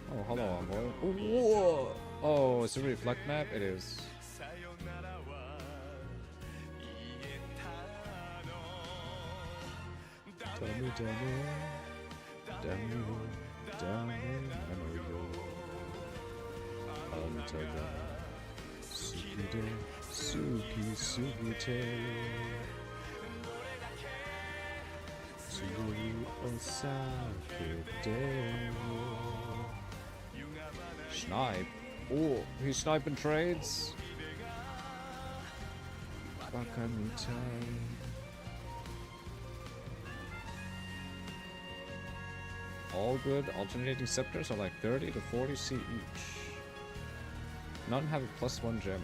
Oh, hello, boy. Whoa! Oh, it's a reflect map? It is. Dummy, I know you. Antaga, Sugide, Sugite, Suguru Osakide. Snipe? Oh, he's sniping trades. Bakamitai. All good. Alternating scepters are like 30 to 40 C each. None have a +1 gem.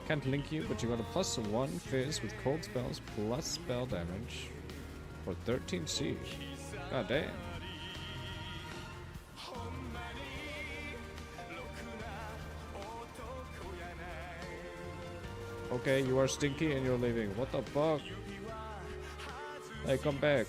Can't link you, but you got a +1 fizz with cold spells plus spell damage for 13 C. God damn. Okay, you are stinky and you're leaving. What the fuck? Hey, come back.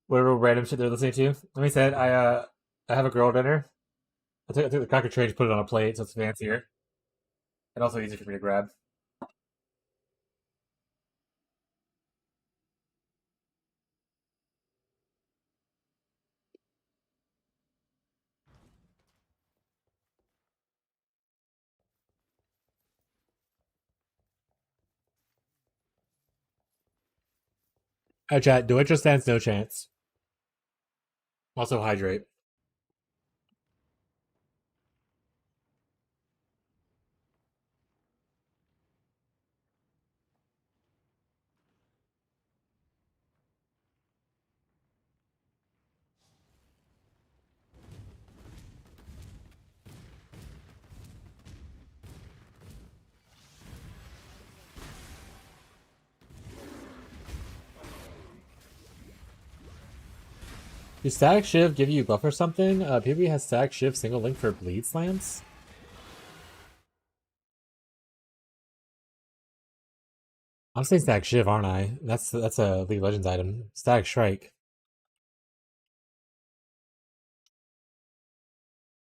Whatever random shit they're listening to. Let me say it. I have a girl dinner. I took the cracker tray to put it on a plate so it's fancier. And also easier for me to grab. Alright, chat. Do it just stands no chance. Also hydrate. Does Static Shiv give you buff or something? PB has Static Shiv single link for bleed slants. I'm saying Static Shiv, aren't I? That's a League of Legends item. Static Strike.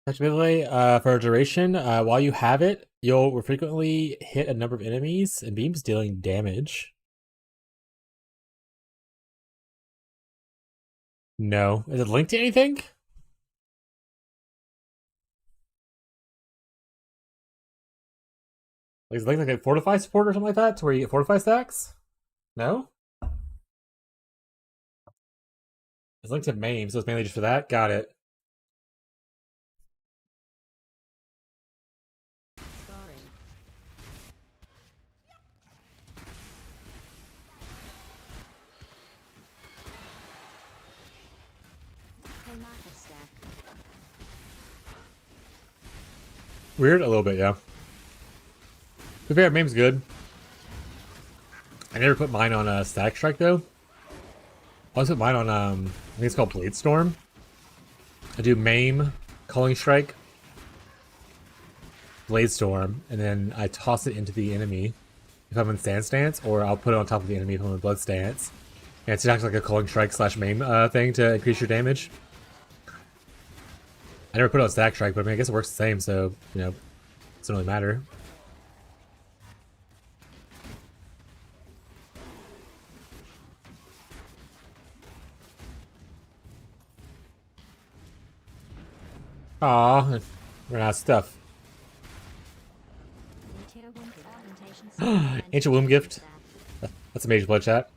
Effectively, for a duration, while you have it, you'll frequently hit a number of enemies and beams dealing damage. No. Is it linked to anything? Like, is it linked like a fortify support or something like that, to where you get fortify stacks? No? It's linked to maim, so it's mainly just for that? Got it. Weird? A little bit, yeah. To be fair, maim's good. I never put mine on Static Strike, though. I always put mine on, I think it's called Blade Storm. I do maim, Culling Strike, Blade Storm, and then I toss it into the enemy if I'm in Sand Stance, or I'll put it on top of the enemy if I'm in Blood Stance. And it's actually like a Culling Strike / maim thing to increase your damage. I never put it on Static Strike, but I mean, I guess it works the same, so, you know, it doesn't really matter. Aw, ran out of stuff. Ancient Womb Gift. That's a major blood chat.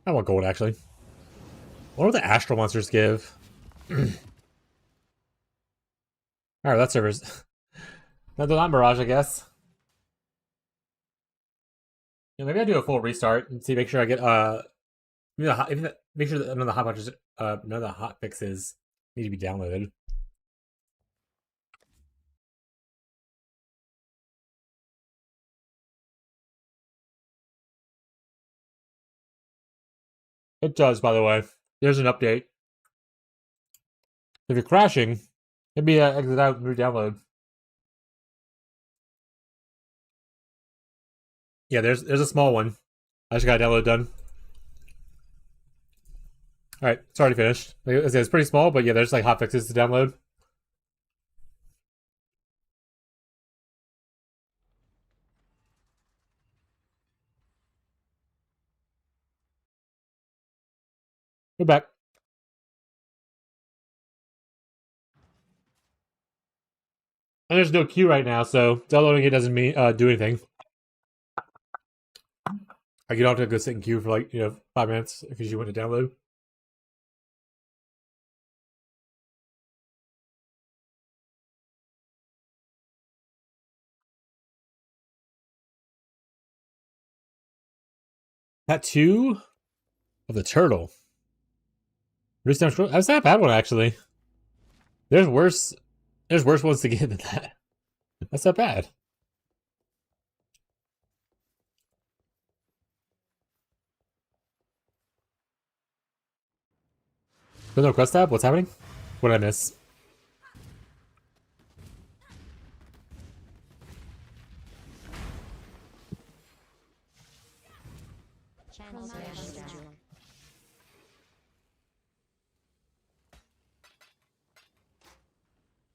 I want gold, actually. What do the Astral Monsters give? Alright, that servers. No, they're not Mirage, I guess. Yeah, maybe I do a full restart and see, make sure I get, make sure that none of the hot punches, none of the hot fixes need to be downloaded. It does, by the way. There's an update. If you're crashing, maybe exit out and re-download. Yeah, there's a small one. I just got a download done. Alright, it's already finished. It's pretty small, but yeah, there's like hotfixes to download. We're back. And there's no queue right now, so downloading it doesn't mean do anything. Like, you don't have to go sit in queue for like, 5 minutes because you want to download. Tattoo of the turtle. That's not a bad one, actually. There's worse ones to get than that. That's not bad. There's no quest tab? What's happening? What did I miss?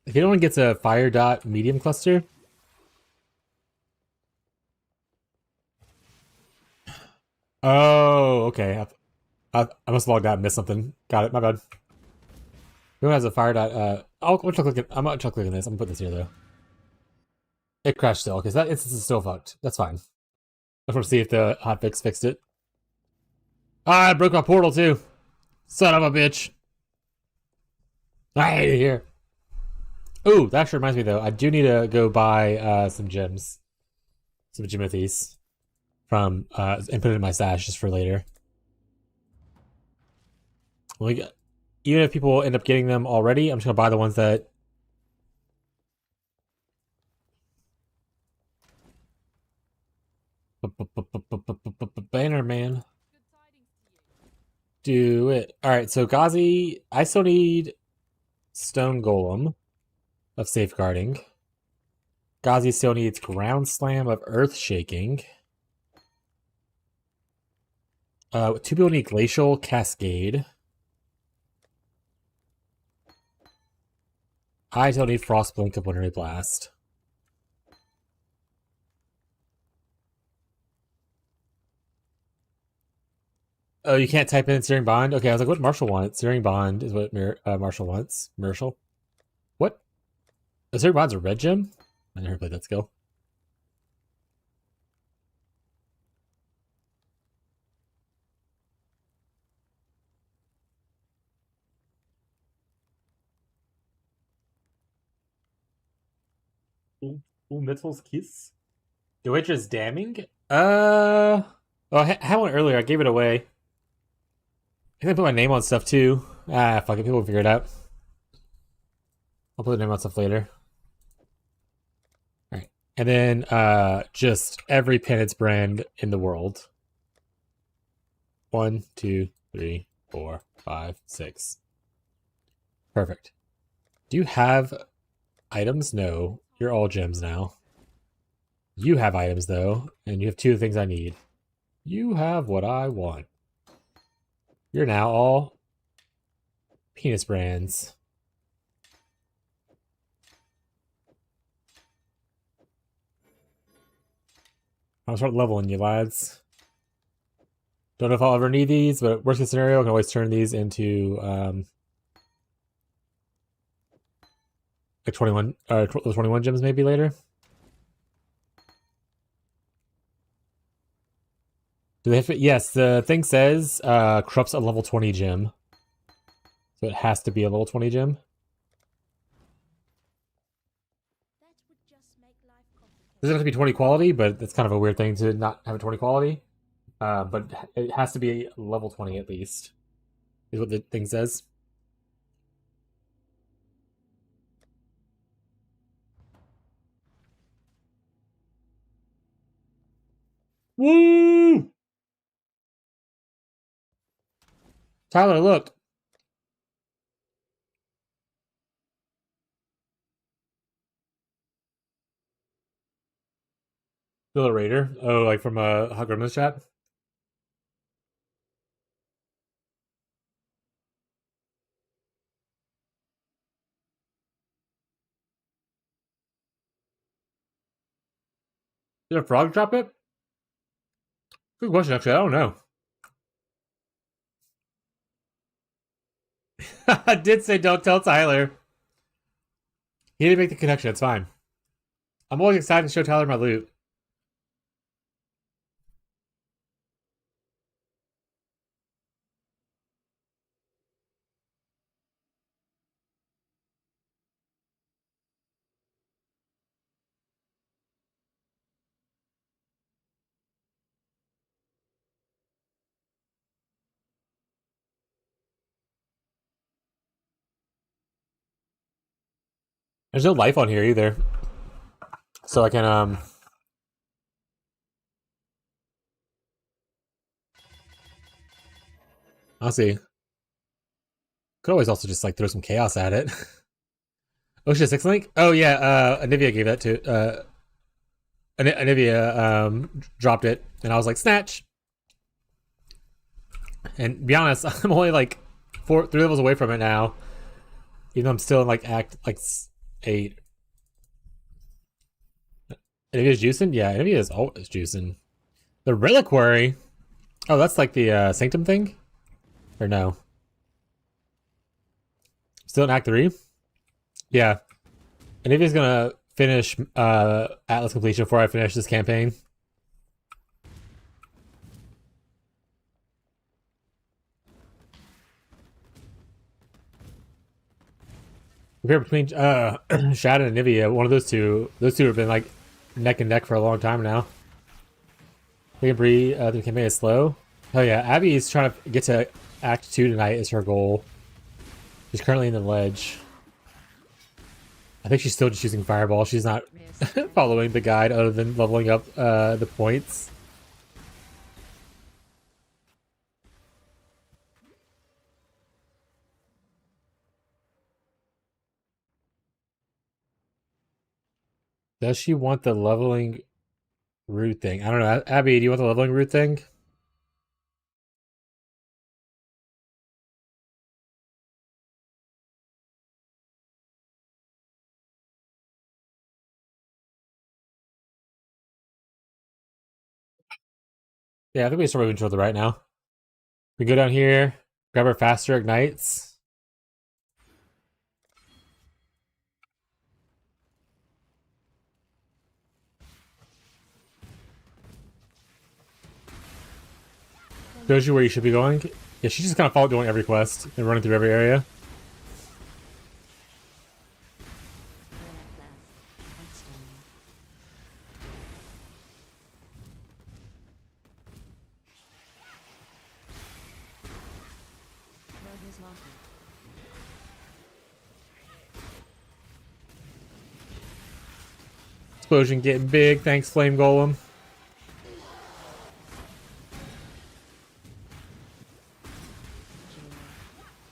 If anyone gets a fire dot medium cluster, oh, okay. I must have logged out and missed something. Got it. My bad. Who has a fire dot? I'm gonna try clicking this. I'm gonna put this here though. It crashed still because that instance is still fucked. That's fine. I just want to see if the hotfix fixed it. Ah, I broke my portal too. Son of a bitch. I hate it here. Ooh, that actually reminds me though. I do need to go buy some gems, some Jimothies from and put it in my stash just for later. Even if people end up getting them already, I'm just gonna buy the ones that. Banner man. Do it. Alright, so Ghazi, I still need Stone Golem of Safeguarding. Ghazi still needs Ground Slam of Earth Shaking. Two people need Glacial Cascade. I don't need Frostblink of Wintry Blast. Oh, you can't type in Searing Bond? Okay, I was like, what Marshall wants? Searing Bond is what Marshall wants. Marshall? What? Oh, Searing Bond's a red gem? I never played that skill. Mitzel's Kiss? The Witcher's Damning? Oh, I had one earlier. I gave it away. I think I put my name on stuff too. Ah, fuck it. People will figure it out. I'll put the name on stuff later. Alright. And then just every penance brand in the world. 1, 2, 3, 4, 5, 6. Perfect. Do you have items? No. You're all gems now. You have items though, and you have 2 things I need. You have what I want. You're now all penis brands. I'll start leveling you, lads. Don't know if I'll ever need these, but worst case scenario, I can always turn these into like 21, those 21 gems maybe later. Do they have to, yes, the thing says corrupts a level 20 gem. So it has to be a level 20 gem. It doesn't have to be 20 quality, but it's kind of a weird thing to not have a 20 quality. But it has to be level 20 at least, is what the thing says. Woo! Tyler, look. Still a raider? Oh, like from Hot Gremlin's chat? Did a frog drop it? Good question, actually. I don't know. I did say don't tell Tyler. He didn't make the connection. It's fine. I'm always excited to show Tyler my loot. There's no life on here either. So I can, I'll see. Could always also just like throw some chaos at it. Oh shit, 6 link? Oh yeah, Anivia gave that to, Anivia, dropped it, and I was like, snatch! And to be honest, I'm only like 3 levels away from it now. Even though I'm still in like act, like 8. Anivia's juicing? Yeah, Anivia is always juicing. The Reliquary? Oh, that's like the Sanctum thing? Or no? Still in Act 3? Yeah. Anivia's gonna finish Atlas completion before I finish this campaign. Compare between Shad and Anivia, one of those two have been like neck and neck for a long time now. Making Bree the campaign is slow. Hell yeah, Abby is trying to get to Act 2 tonight is her goal. She's currently in the ledge. I think she's still just using Fireball. She's not following the guide other than leveling up the points. Does she want the leveling root thing? I don't know. Abby, do you want the leveling root thing? Yeah, I think we start moving toward the right now. We go down here, grab our faster ignites. Shows you where you should be going. Yeah, she's just kind of doing every quest and running through every area. Explosion getting big. Thanks, Flame Golem.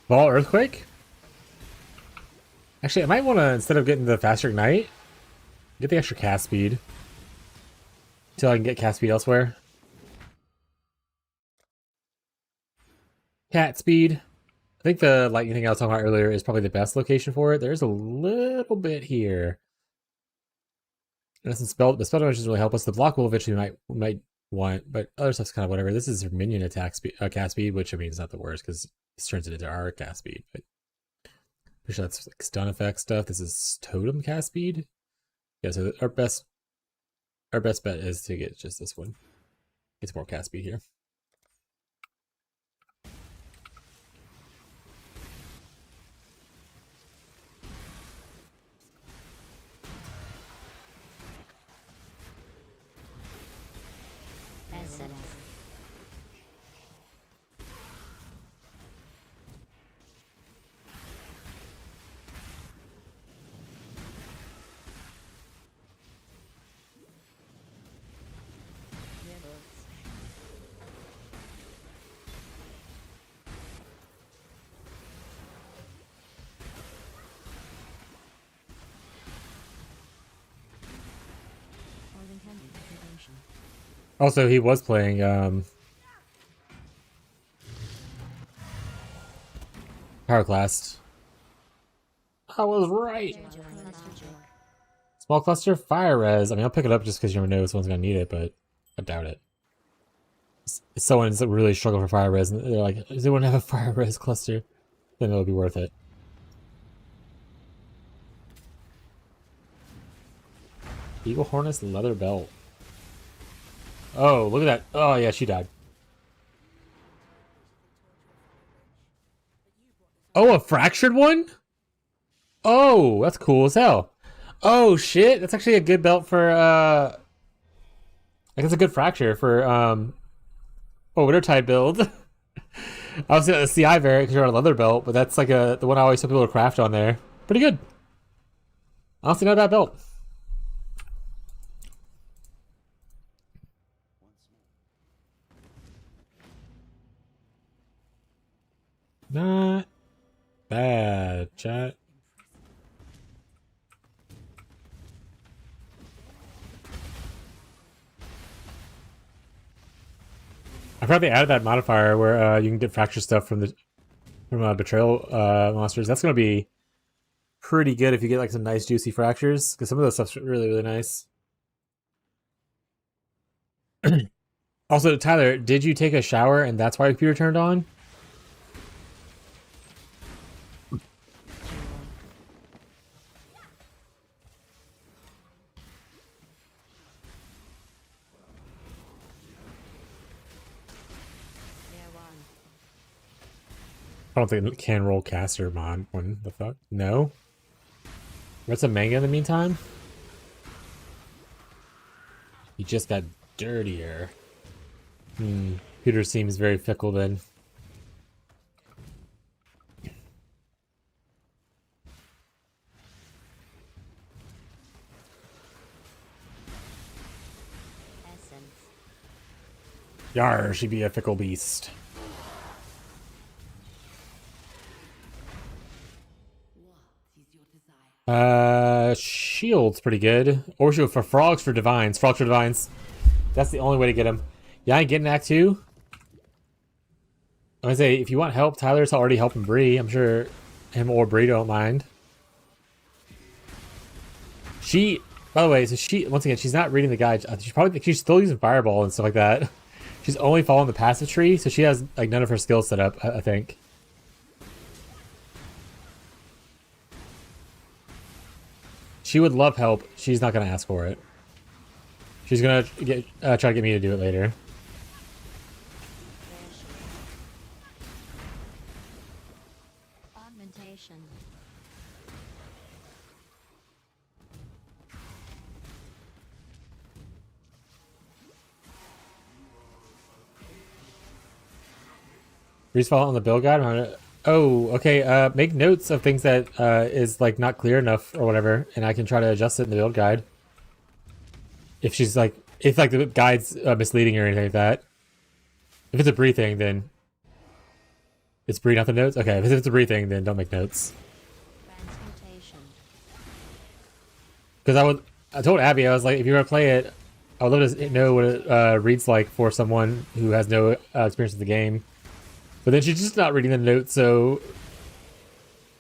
Ball Earthquake? Actually, I might want to, instead of getting the faster ignite, get the extra cast speed. Until I can get cast speed elsewhere. Cat speed. I think the lightning thing I was talking about earlier is probably the best location for it. There's a little bit here. And the spell damage doesn't really help us. The block will eventually might want, but other stuff's kind of whatever. This is minion attack speed, cast speed, which I mean is not the worst because this turns it into our cast speed. But pretty sure that's like stun effect stuff. This is totem cast speed. Yeah, so our best bet is to get just this one. It's more cast speed here. Also, he was playing Pyroclast. I was right. Small cluster, fire res. I mean, I'll pick it up just because you never know someone's gonna need it, but I doubt it. If someone's really struggling for fire res, and they're like, "Does anyone have a fire res cluster?" Then it'll be worth it. Eagle Harness leather belt. Oh, look at that. Oh, yeah, she died. Oh, a fractured one? Oh, that's cool as hell. Oh, shit. That's actually a good belt for, like, it's a good fracture for, Wintertide build. I was gonna the CI variant because you're on a leather belt, but that's like the one I always tell people to craft on there. Pretty good. Honestly, not a bad belt. Not bad, chat. I forgot they added that modifier where you can get fracture stuff from betrayal monsters. That's gonna be pretty good if you get like some nice juicy fractures, because some of those stuff's really, really nice. Also, Tyler, did you take a shower and that's why your computer turned on? I don't think it can roll caster mod one. The fuck? No? What's a manga in the meantime? He just got dirtier. Computer seems very fickle then. Yar, she be a fickle beast. Shield's pretty good. Or shield for frogs for divines. Frogs for divines. That's the only way to get him. Yeah, I get an act 2. I'm gonna say, if you want help, Tyler's already helping Bree. I'm sure him or Bree don't mind. By the way, so once again, she's not reading the guide. She's still using Fireball and stuff like that. She's only following the passive tree, so she has like none of her skills set up, I think. She would love help. She's not gonna ask for it. She's gonna try to get me to do it later. Augmentation. Reese follow on the build guide. Oh, okay. Make notes of things that is like not clear enough or whatever, and I can try to adjust it in the build guide. If she's like, if like the guide's misleading or anything like that. If it's a Bree thing, then it's Bree, not the notes. Okay, if it's a Bree thing, then don't make notes. Transmutation. Because I told Abby, I was like, if you're gonna play it, I would love to know what it reads like for someone who has no experience with the game. But then she's just not reading the notes, so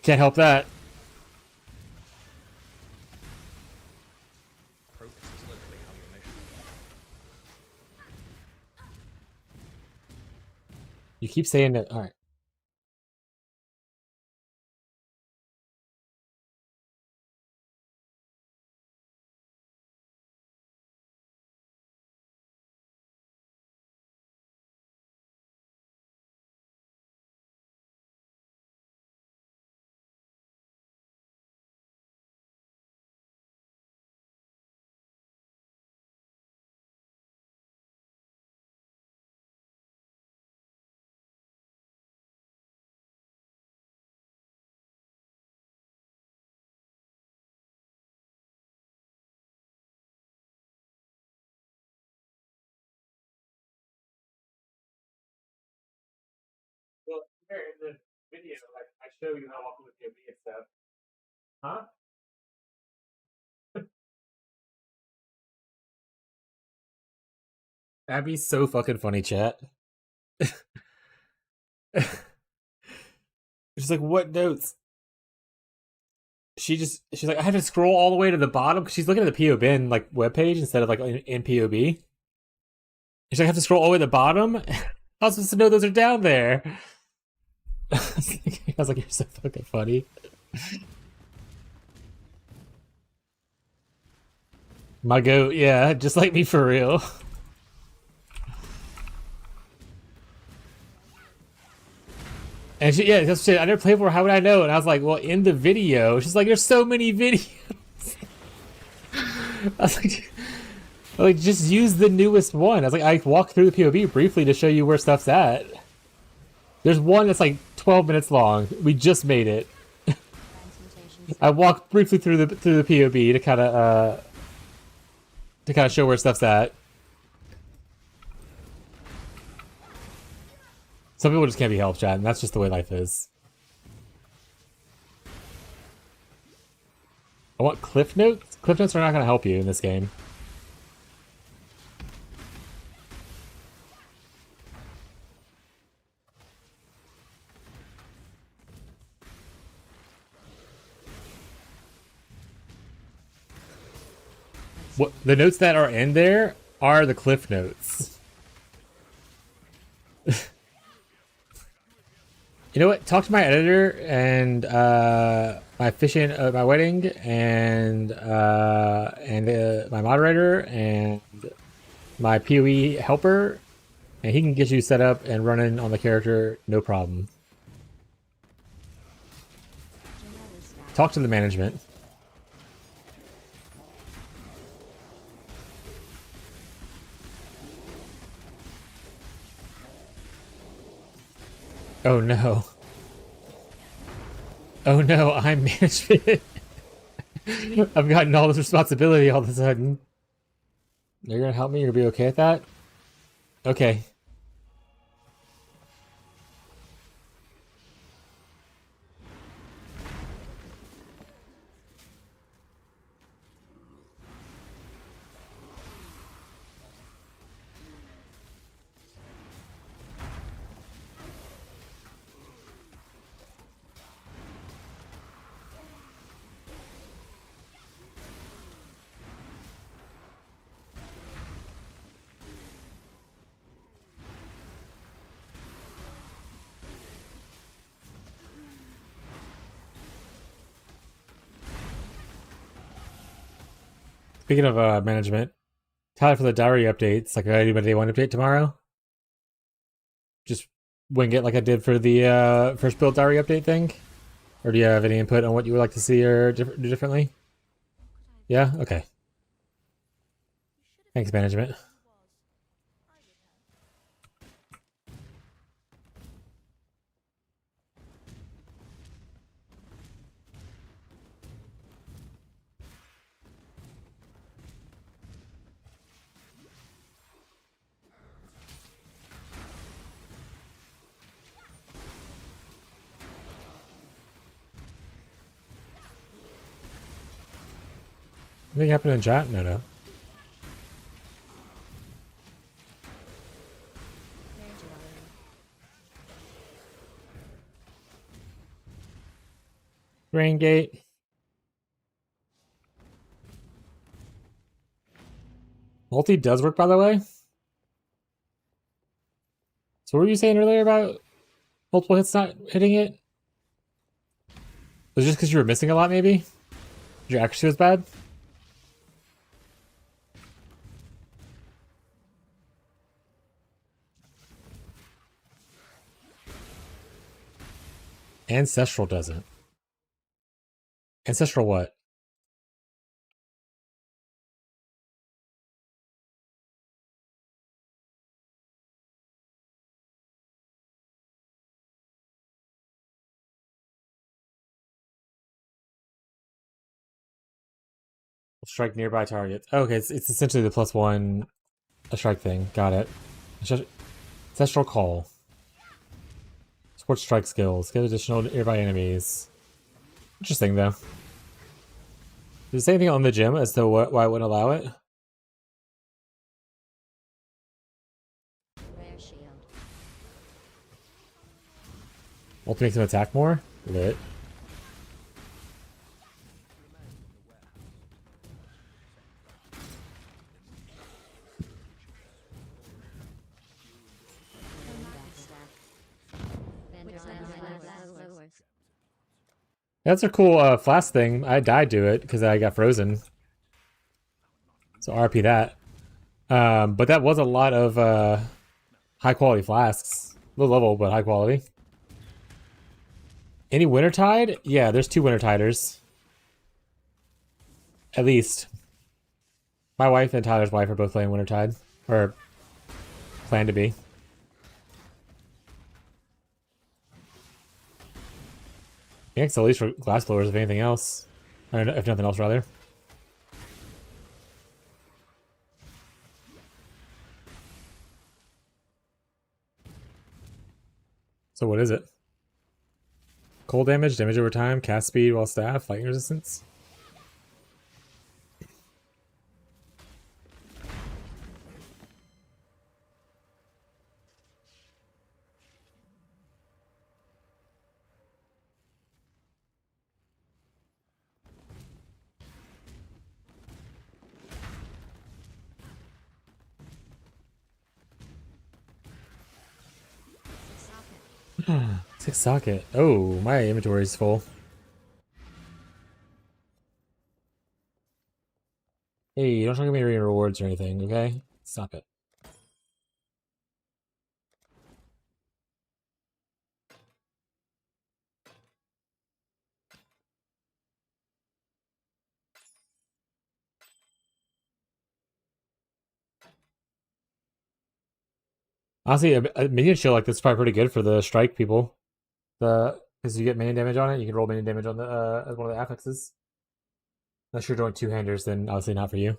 can't help that. Progress is literally how you're measured. You keep saying that. All right. Well, here in the video, I show you how often with POV and stuff. Huh? Abby's so fucking funny, chat. She's like, what notes? She's like, I have to scroll all the way to the bottom because she's looking at the POBin like webpage instead of like in POB. She's like, I have to scroll all the way to the bottom. I was supposed to know those are down there. I was like, you're so fucking funny. My goat, yeah, just like me for real. And she, yeah, that's shit. I never played before. How would I know? And I was like, well, in the video. She's like, there's so many videos. I was like, just use the newest one. I was like, I walked through the POV briefly to show you where stuff's at. There's one that's like 12 minutes long. We just made it. I walked briefly through the POV to kind of show where stuff's at. Some people just can't be helped, chat, and that's just the way life is. I want cliff notes. Cliff notes are not going to help you in this game. What the notes that are in there are the cliff notes. You know what? Talk to my editor and my officiant at my wedding and my moderator and my PoE helper, and he can get you set up and running on the character, no problem. Talk to the management. Oh no. Oh no, I'm management. I've gotten all this responsibility all of a sudden. You're gonna help me? You're gonna be okay with that? Okay. Speaking of management, Tyler, for the diary updates, like I do my day one update tomorrow. Just wing it like I did for the first build diary update thing. Or do you have any input on what you would like to see or do differently? Yeah? Okay. Thanks, management. Anything happened in chat? No, no. Rain gate. Multi does work, by the way. So what were you saying earlier about multiple hits not hitting it? Was it just because you were missing a lot, maybe? Your accuracy was bad? Ancestral doesn't. Ancestral what? Strike nearby targets. Okay, it's essentially the +1 a strike thing. Got it. Ancestral call. Support strike skills. Get additional nearby enemies. Interesting though. Does it say anything on the gym as to why I wouldn't allow it? Rare shield. Multi makes him attack more? Lit. That's a cool flask thing. I died to it because I got frozen. So RP that. But that was a lot of high quality flasks. Low level, but high quality. Any Wintertide? Yeah, there's 2 Wintertiders. At least. My wife and Tyler's wife are both playing Wintertide. Or plan to be. I think it's at least for glass blowers, if anything else. Or if nothing else, rather. So what is it? Cold damage, damage over time, cast speed while staff, lightning resistance? Six socket. Oh, my inventory is full. Hey, don't try to give me any rewards or anything, okay? Stop it. Honestly, a minion shield like this is probably pretty good for the strike people. Because you get minion damage on it, you can roll minion damage on the as one of the affixes. Unless you're doing 2-handers, then obviously not for you.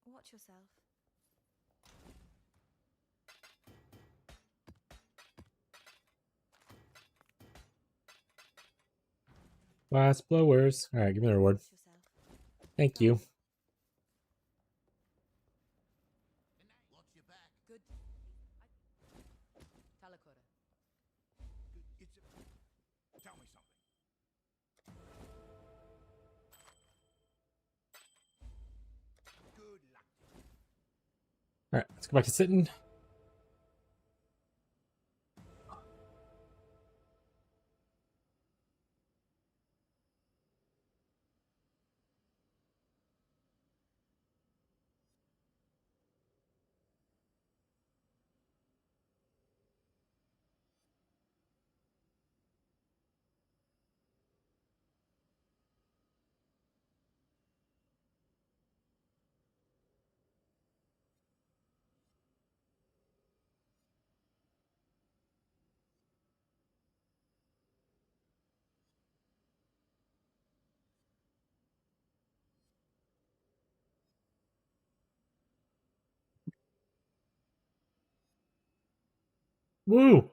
Watch yourself. Glass blowers. Alright, give me the reward. Watch yourself. Thank you. Good. Talakura. Tell me something. Alright, let's go back to sitting. Woo!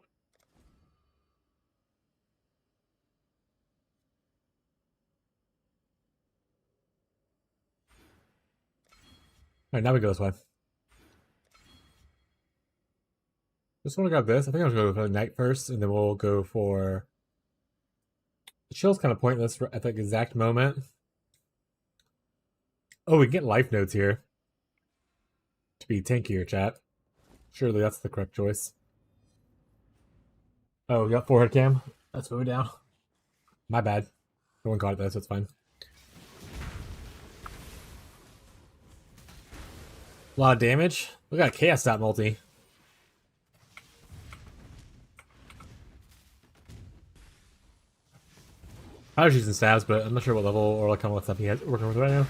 Alright, now we go this way. Just want to grab this. I think I'm going to go for the knight first, and then we'll go for... The shield's kind of pointless at the exact moment. Oh, we can get life nodes here. To be tankier, chat. Surely that's the correct choice. Oh, we got forehead cam. Let's move it down. My bad. No one got it though, so it's fine. A lot of damage. We got a chaos stat multi. I was using stabs, but I'm not sure what level or like kind of what stuff he has working with right now.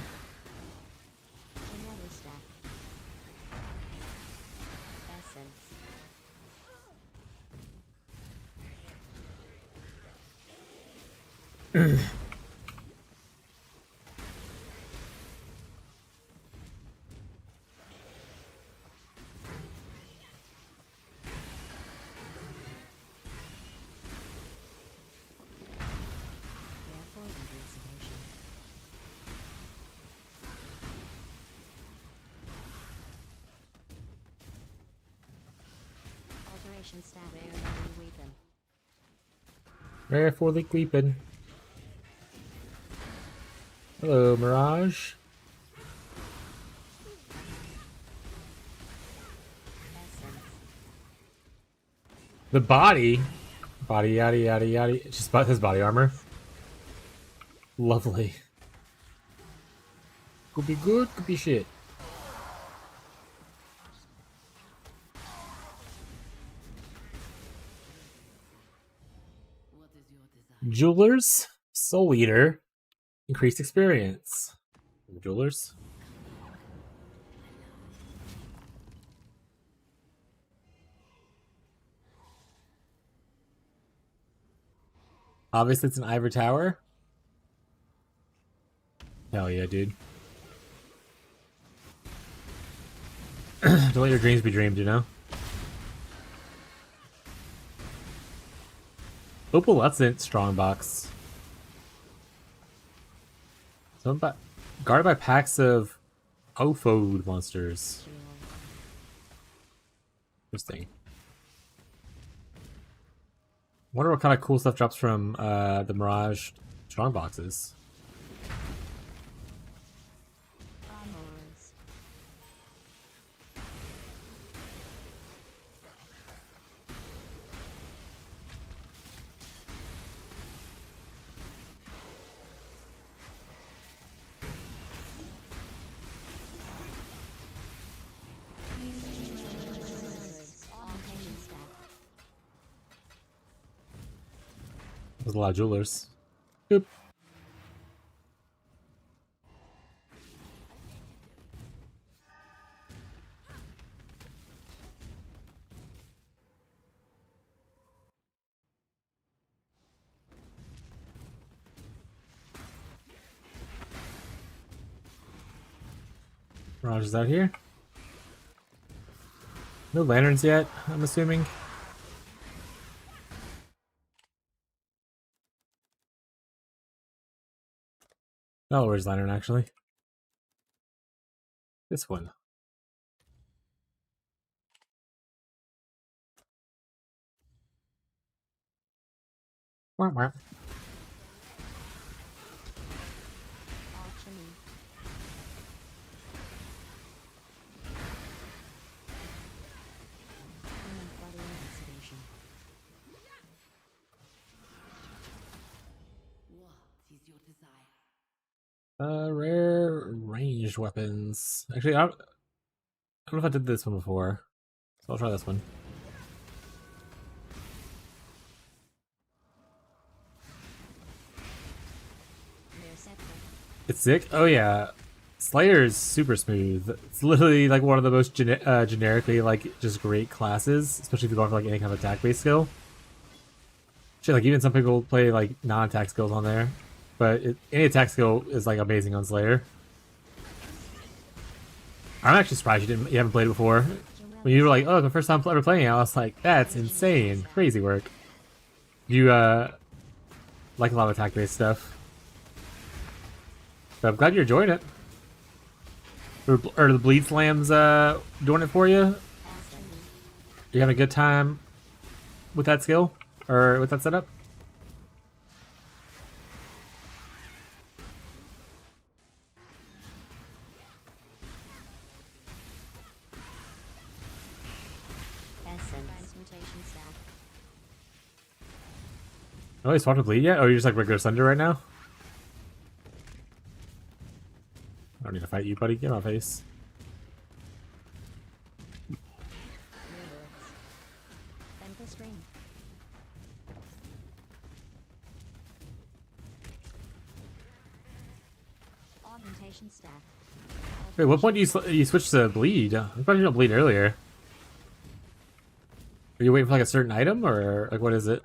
Another stack. Essence. Therefore, invincibility. Alteration stat. Rare enemy weapon. Rare for the weeping. Hello, Mirage. Essence. The body. Body, yada, yada, yada. It's just his body armor. Lovely. Could be good, could be shit. What is your desire? Jewelers, Soul Eater, increased experience. Jewelers. Obviously, it's an Ivory Tower. Hell yeah, dude. Don't let your dreams be dreamed, you know? Opalescent Strongbox. Guarded by packs of Ophode monsters. Interesting. Wonder what kind of cool stuff drops from the Mirage Strongboxes. Armors. Alteration stat. There's a lot of jewelers. Boop. Mirage is out here. No lanterns yet, I'm assuming. Oh, where's lantern actually? This one. Wah, wah. Alchemy. Rare ranged weapons. Actually, I don't know if I did this one before, so I'll try this one. It's sick. Oh yeah, Slayer is super smooth. It's literally like one of the most generically like just great classes, especially if you're going for like any kind of attack based skill. Shit, like even some people play like non-attack skills on there, but any attack skill is like amazing on Slayer. I'm actually surprised you haven't played it before. When you were like, "Oh, the first time ever playing it," I was like, "That's insane, crazy work." You like a lot of attack based stuff, but I'm glad you're enjoying it. Are the bleed slams doing it for you? Are you having a good time with that skill or with that setup? Oh, you swapped to bleed yet? Oh, you're just like regular Sunder right now? I don't need to fight you, buddy. Get my face. Wait, what point do you switch to bleed? I thought you don't bleed earlier. Are you waiting for like a certain item, or like what is it?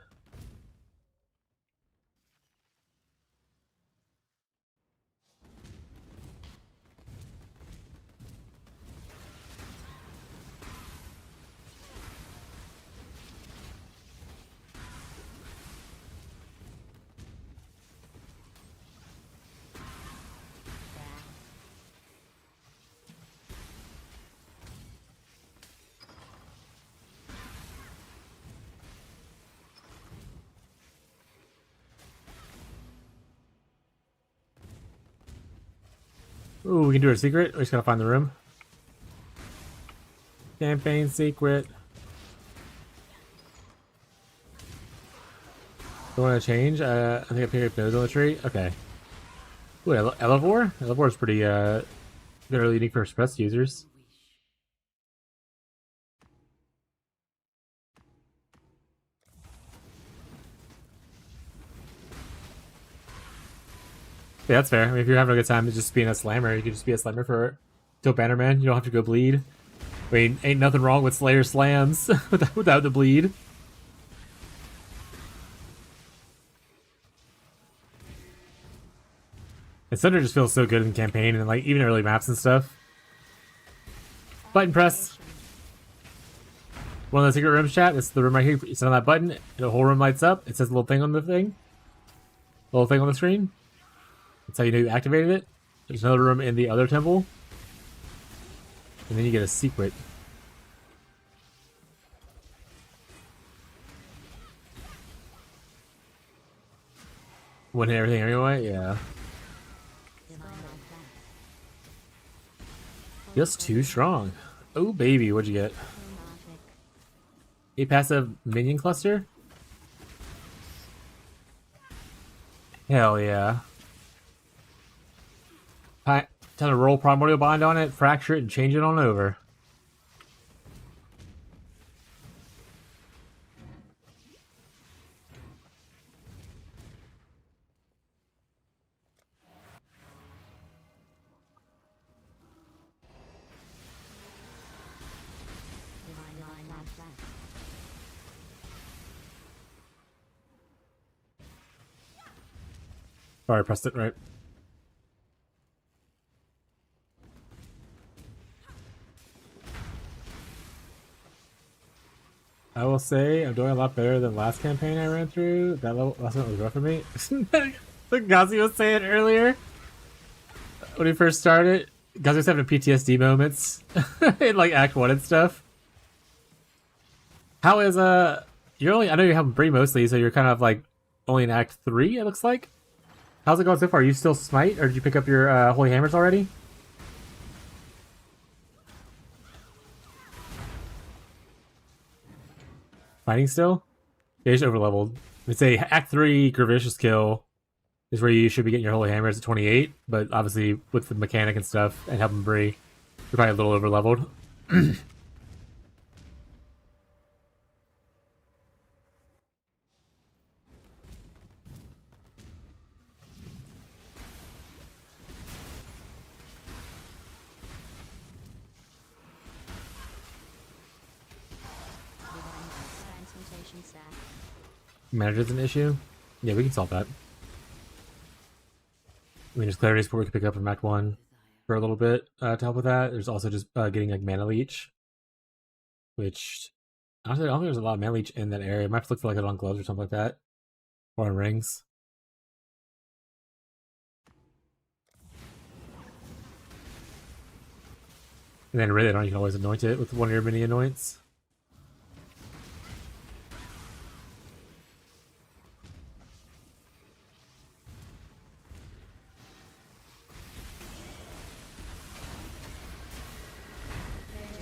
Ooh, we can do a secret. We just gotta find the room. Campaign secret. You want to change? I think I picked up nose on the tree. Okay. Ooh, Elevore? Elevore is pretty very unique for suppressed users. Yeah, that's fair. I mean, if you're having a good time just being a slammer, you can just be a slammer for till Bannerman. You don't have to go bleed. I mean, ain't nothing wrong with Slayer slams without the bleed. And Thunder just feels so good in campaign and like even early maps and stuff. Button press. One of the secret rooms, chat. It's the room right here. You sit on that button, and the whole room lights up. It says a little thing on the thing. Little thing on the screen. That's how you know you activated it. There's another room in the other temple. And then you get a secret. One hit everything anyway? Yeah. Just too strong. Oh baby, what'd you get? A passive minion cluster? Hell yeah. Time to roll Primordial Bind on it, fracture it, and change it on over. Sorry, I pressed it right. I will say I'm doing a lot better than last campaign I ran through. That last one was rough for me. Like Gazi was saying earlier when he first started, Gazi was having PTSD moments in like Act 1 and stuff. How is you're only, I know you're helping Bree mostly, so you're kind of like only in Act 3, it looks like. How's it going so far? Are you still smite, or did you pick up your holy hammers already? Fighting still? Yeah, you're just overleveled. I'd say Act 3 Gravicious Kill is where you should be getting your holy hammers at 28, but obviously with the mechanic and stuff and helping Bree, you're probably a little over leveled. Transmutation staff. Manager's an issue? Yeah, we can solve that. I mean, there's clarity support we can pick up from Act 1 for a little bit to help with that. There's also just getting like mana leech, which honestly I don't think there's a lot of mana leech in that area. I might have to look for like it on gloves or something like that, or on rings. And then really, you can always anoint it with one of your mini anoints.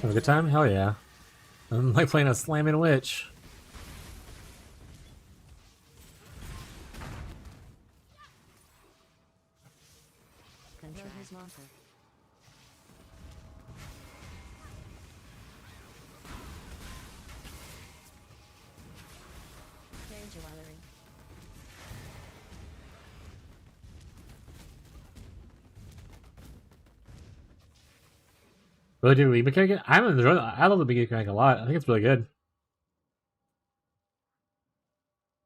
Have a good time? Hell yeah. I'm like playing a slamming witch. Rogue's marker. Jewelry. Really do league mechanic? I'm enjoying. I love the league mechanic a lot. I think it's really good.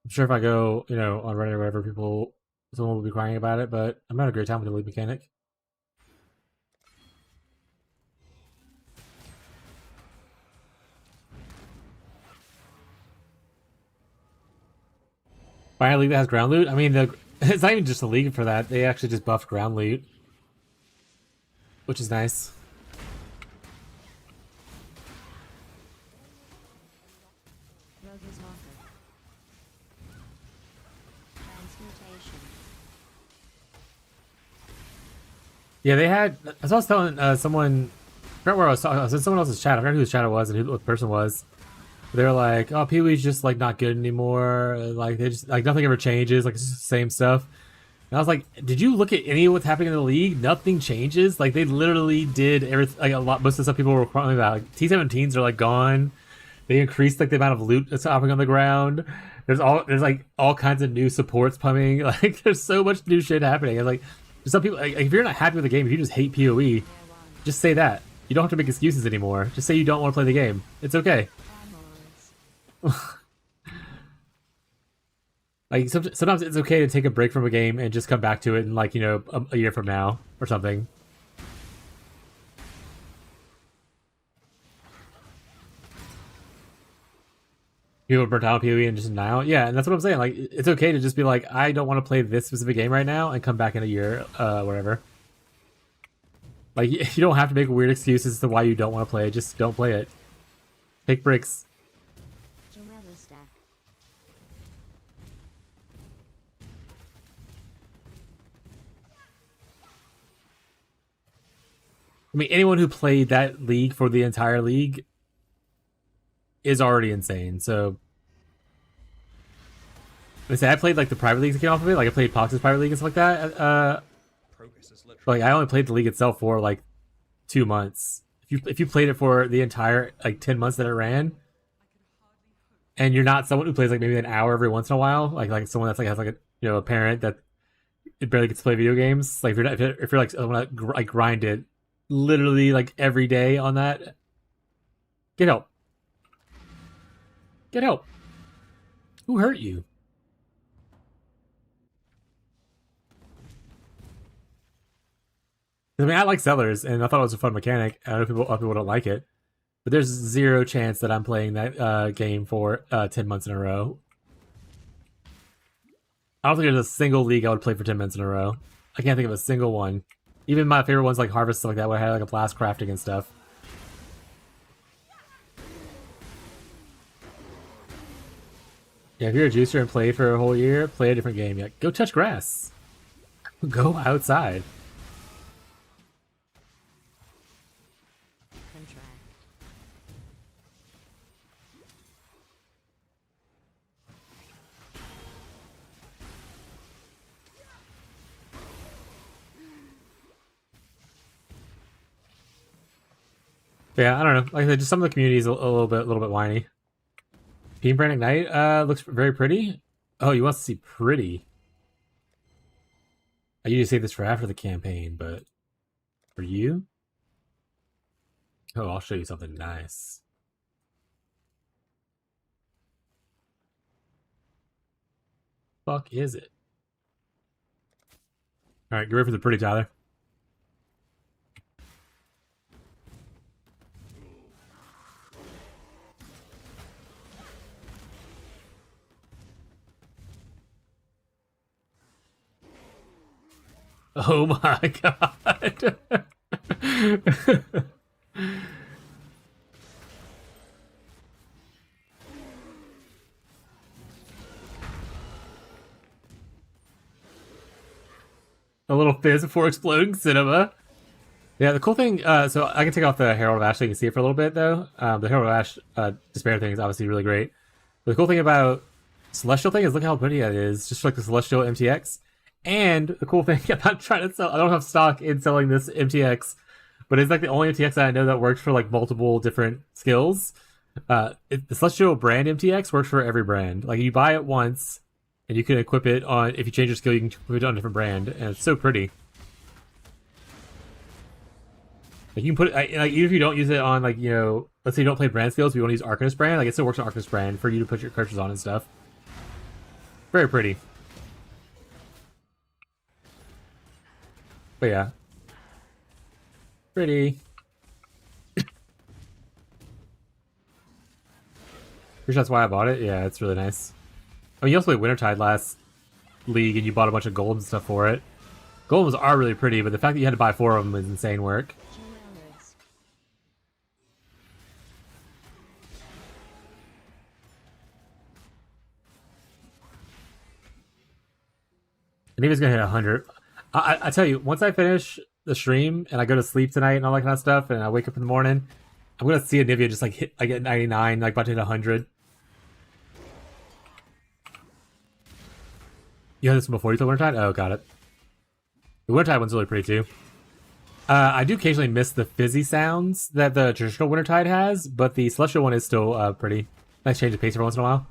I'm sure if I go, on Reddit or whatever, someone will be crying about it, but I'm having a great time with the league mechanic. Find a league that has ground loot. I mean, it's not even just a league for that. They actually just buffed ground loot, which is nice. Rogue's marker. Transmutation. Yeah, they had. As I was telling someone, I forgot where I was talking. I was in someone else's chat. I forgot whose chat it was and who the person was. They were like, "Oh, Pee Wee's just like not good anymore. Like they just like nothing ever changes. Like it's just the same stuff." And I was like, "Did you look at any of what's happening in the league? Nothing changes. Like they literally did everything. Like a lot, most of the stuff people were crying about. Like T17s are like gone. They increased like the amount of loot that's hopping on the ground. There's like all kinds of new supports coming. Like there's so much new shit happening. And like there's some people. Like, if you're not happy with the game, if you just hate PoE, just say that. You don't have to make excuses anymore. Just say you don't want to play the game. It's okay." Like sometimes it's okay to take a break from a game and just come back to it in like a year from now or something. People burnt out on PoE and just now, yeah, and that's what I'm saying. Like it's okay to just be like, I don't want to play this specific game right now, and come back in a year, whatever. Like you don't have to make weird excuses as to why you don't want to play it. Just don't play it. Take breaks. I mean, anyone who played that league for the entire league is already insane. So, I played like the private leagues that came off of it. Like I played Pox's private league and stuff like that. Like I only played the league itself for like 2 months. If you played it for the entire like 10 months that it ran, and you're not someone who plays like maybe an hour every once in a while, like someone that's like has like a parent that it barely gets to play video games. Like if you're like someone that like grind it literally like every day on that, get help. Get help. Who hurt you? I mean, I like Sellers, and I thought it was a fun mechanic. I know a lot of people don't like it, but there's zero chance that I'm playing that game for 10 months in a row. I don't think there's a single league I would play for 10 minutes in a row. I can't think of a single one. Even my favorite ones like Harvest, stuff like that, where I had like a blast crafting and stuff. Yeah, if you're a juicer and played for a whole year, play a different game. Yeah, go touch grass. Go outside. But yeah, I don't know. Like I said, just some of the community is a little bit whiny. Penance Brand Ignite looks very pretty. Oh, you want to see pretty? I usually save this for after the campaign, but for you? Oh, I'll show you something nice. Fuck is it? All right, get ready for the pretty, Tyler. Oh my god. A little fizz before exploding cinema. Yeah, the cool thing, so I can take off the Herald of Ash so you can see it for a little bit, though. The Herald of Ash Despair thing is obviously really great. But the cool thing about Celestial thing is look how pretty that is, just like the Celestial MTX. And the cool thing, I'm not trying to sell, I don't have stock in selling this MTX, but it's like the only MTX that I know that works for like multiple different skills. The Celestial brand MTX works for every brand. Like you buy it once, and you can equip it on, if you change your skill, you can equip it on a different brand, and it's so pretty. Like you can put it, like even if you don't use it on, like, you know, let's say you don't play brand skills, but you want to use Arcanist brand, like it still works on Arcanist brand for you to put your characters on and stuff. Very pretty. But yeah. Pretty. Pretty sure that's why I bought it. Yeah, it's really nice. I mean, you also played Wintertide last league, and you bought a bunch of gold and stuff for it. Gold ones are really pretty, but the fact that you had to buy 4 of them is insane work. And he was gonna hit 100. I tell you, once I finish the stream and I go to sleep tonight and all that kind of stuff, and I wake up in the morning, I'm gonna see Anivia just like hit, I get 99, like about to hit 100. You had this one before you told Wintertide? Oh, got it. The Wintertide one's really pretty too. I do occasionally miss the fizzy sounds that the traditional Wintertide has, but the Celestial one is still pretty. Nice change of pace every once in a while.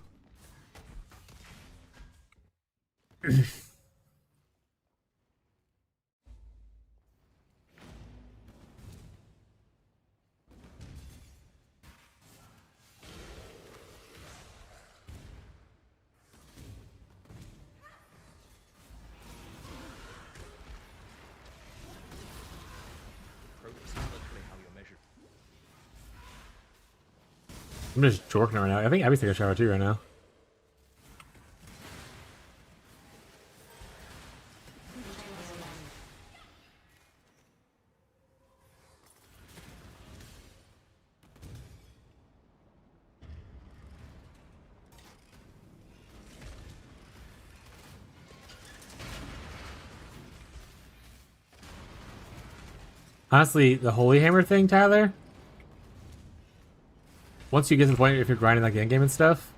Progress is literally how you're measured. I'm just jorking right now. I think Abby's taking a shower too right now. Honestly, the Holy Hammer thing, Tyler, once you get to the point if you're grinding like the end game and stuff,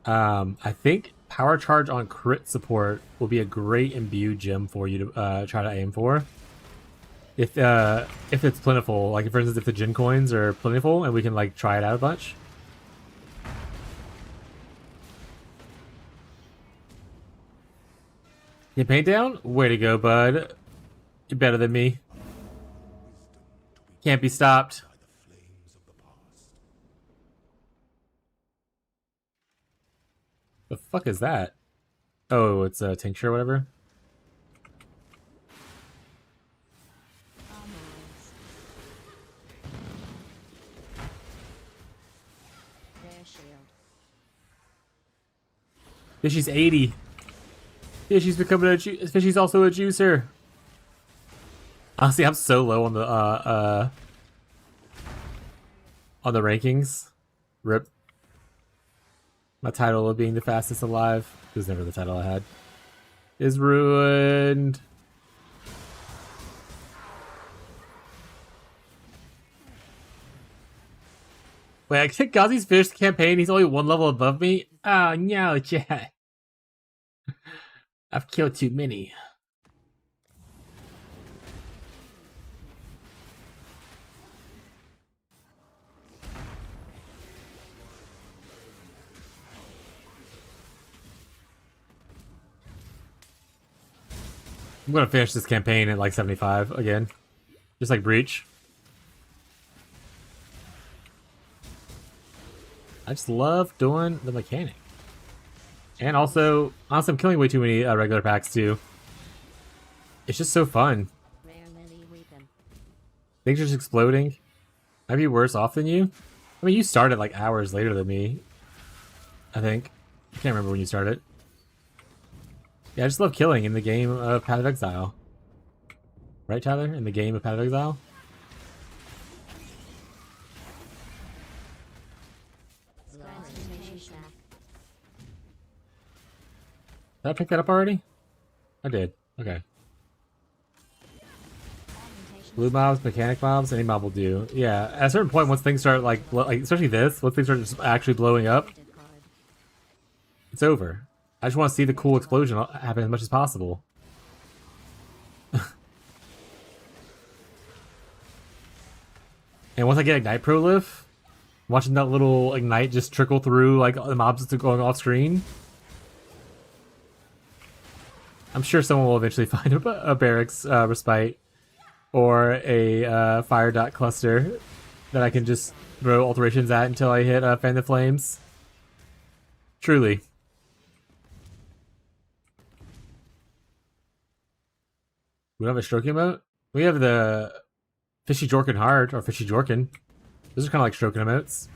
I think Power Charge on crit support will be a great imbue gem for you to try to aim for. If it's plentiful, like for instance, if the Jin coins are plentiful and we can like try it out a bunch. You paint down? Way to go, bud. You're better than me. Can't be stopped. The fuck is that? Oh, it's a tincture or whatever. Fishy's 80. Fishy's becoming a Fishy's also a juicer. Honestly, I'm so low on the rankings. Rip. My title of being the fastest alive, it was never the title I had, is ruined. Wait, I think Gazi's finished the campaign. He's only 1 level above me. Oh no, chat. I've killed too many. I'm gonna finish this campaign at like 75 again. Just like Breach. I just love doing the mechanic. And also, honestly, I'm killing way too many regular packs too. It's just so fun. Rare lily weeping. Things are just exploding. I'd be worse off than you. I mean, you started like hours later than me. I think. I can't remember when you started. Yeah, I just love killing in the game of Path of Exile. Right, Tyler? In the game of Path of Exile? Transmutation stack. Did I pick that up already? I did. Okay. Blue mobs, mechanic mobs, any mob will do. Yeah, at a certain point, once things start like especially this, once things start just actually blowing up, it's over. I just want to see the cool explosion happen as much as possible. And once I get Ignite Prolif, watching that little Ignite just trickle through like the mobs that's going off screen, I'm sure someone will eventually find a barracks respite or a fire dot cluster that I can just throw alterations at until I hit Fan the Flames. Truly. We don't have a stroke emote? We have the Fishy Jorkin Hard, or Fishy Jorkin. Those are kind of like stroking emotes.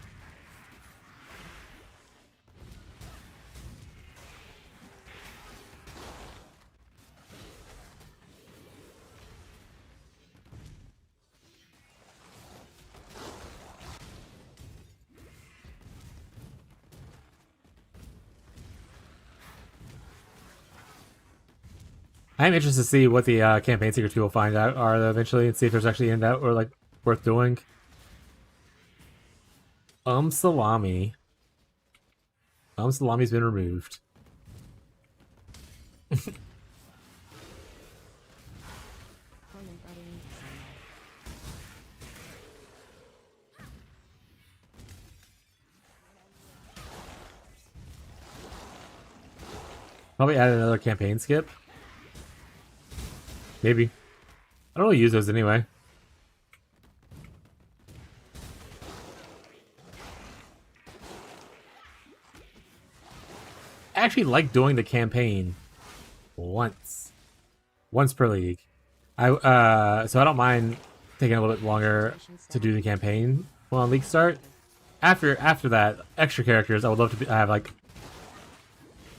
I am interested to see what the campaign secrets we will find out are eventually, and see if there's actually in that or like worth doing. Salami. Salami's been removed. Probably add another campaign skip. Maybe. I don't really use those anyway. I actually like doing the campaign once per league. So I don't mind taking a little bit longer to do the campaign on league start. After that, extra characters, I would love to have like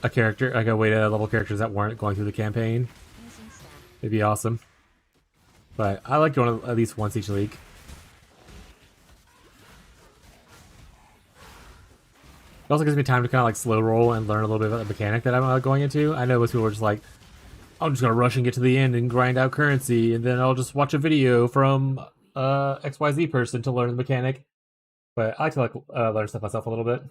a character, like a way to level characters that weren't going through the campaign. It'd be awesome. But I like doing it at least once each league. It also gives me time to kind of like slow roll and learn a little bit about the mechanic that I'm going into. I know most people are just like, I'm just gonna rush and get to the end and grind out currency, and then I'll just watch a video from XYZ person to learn the mechanic. But I like to learn stuff myself a little bit.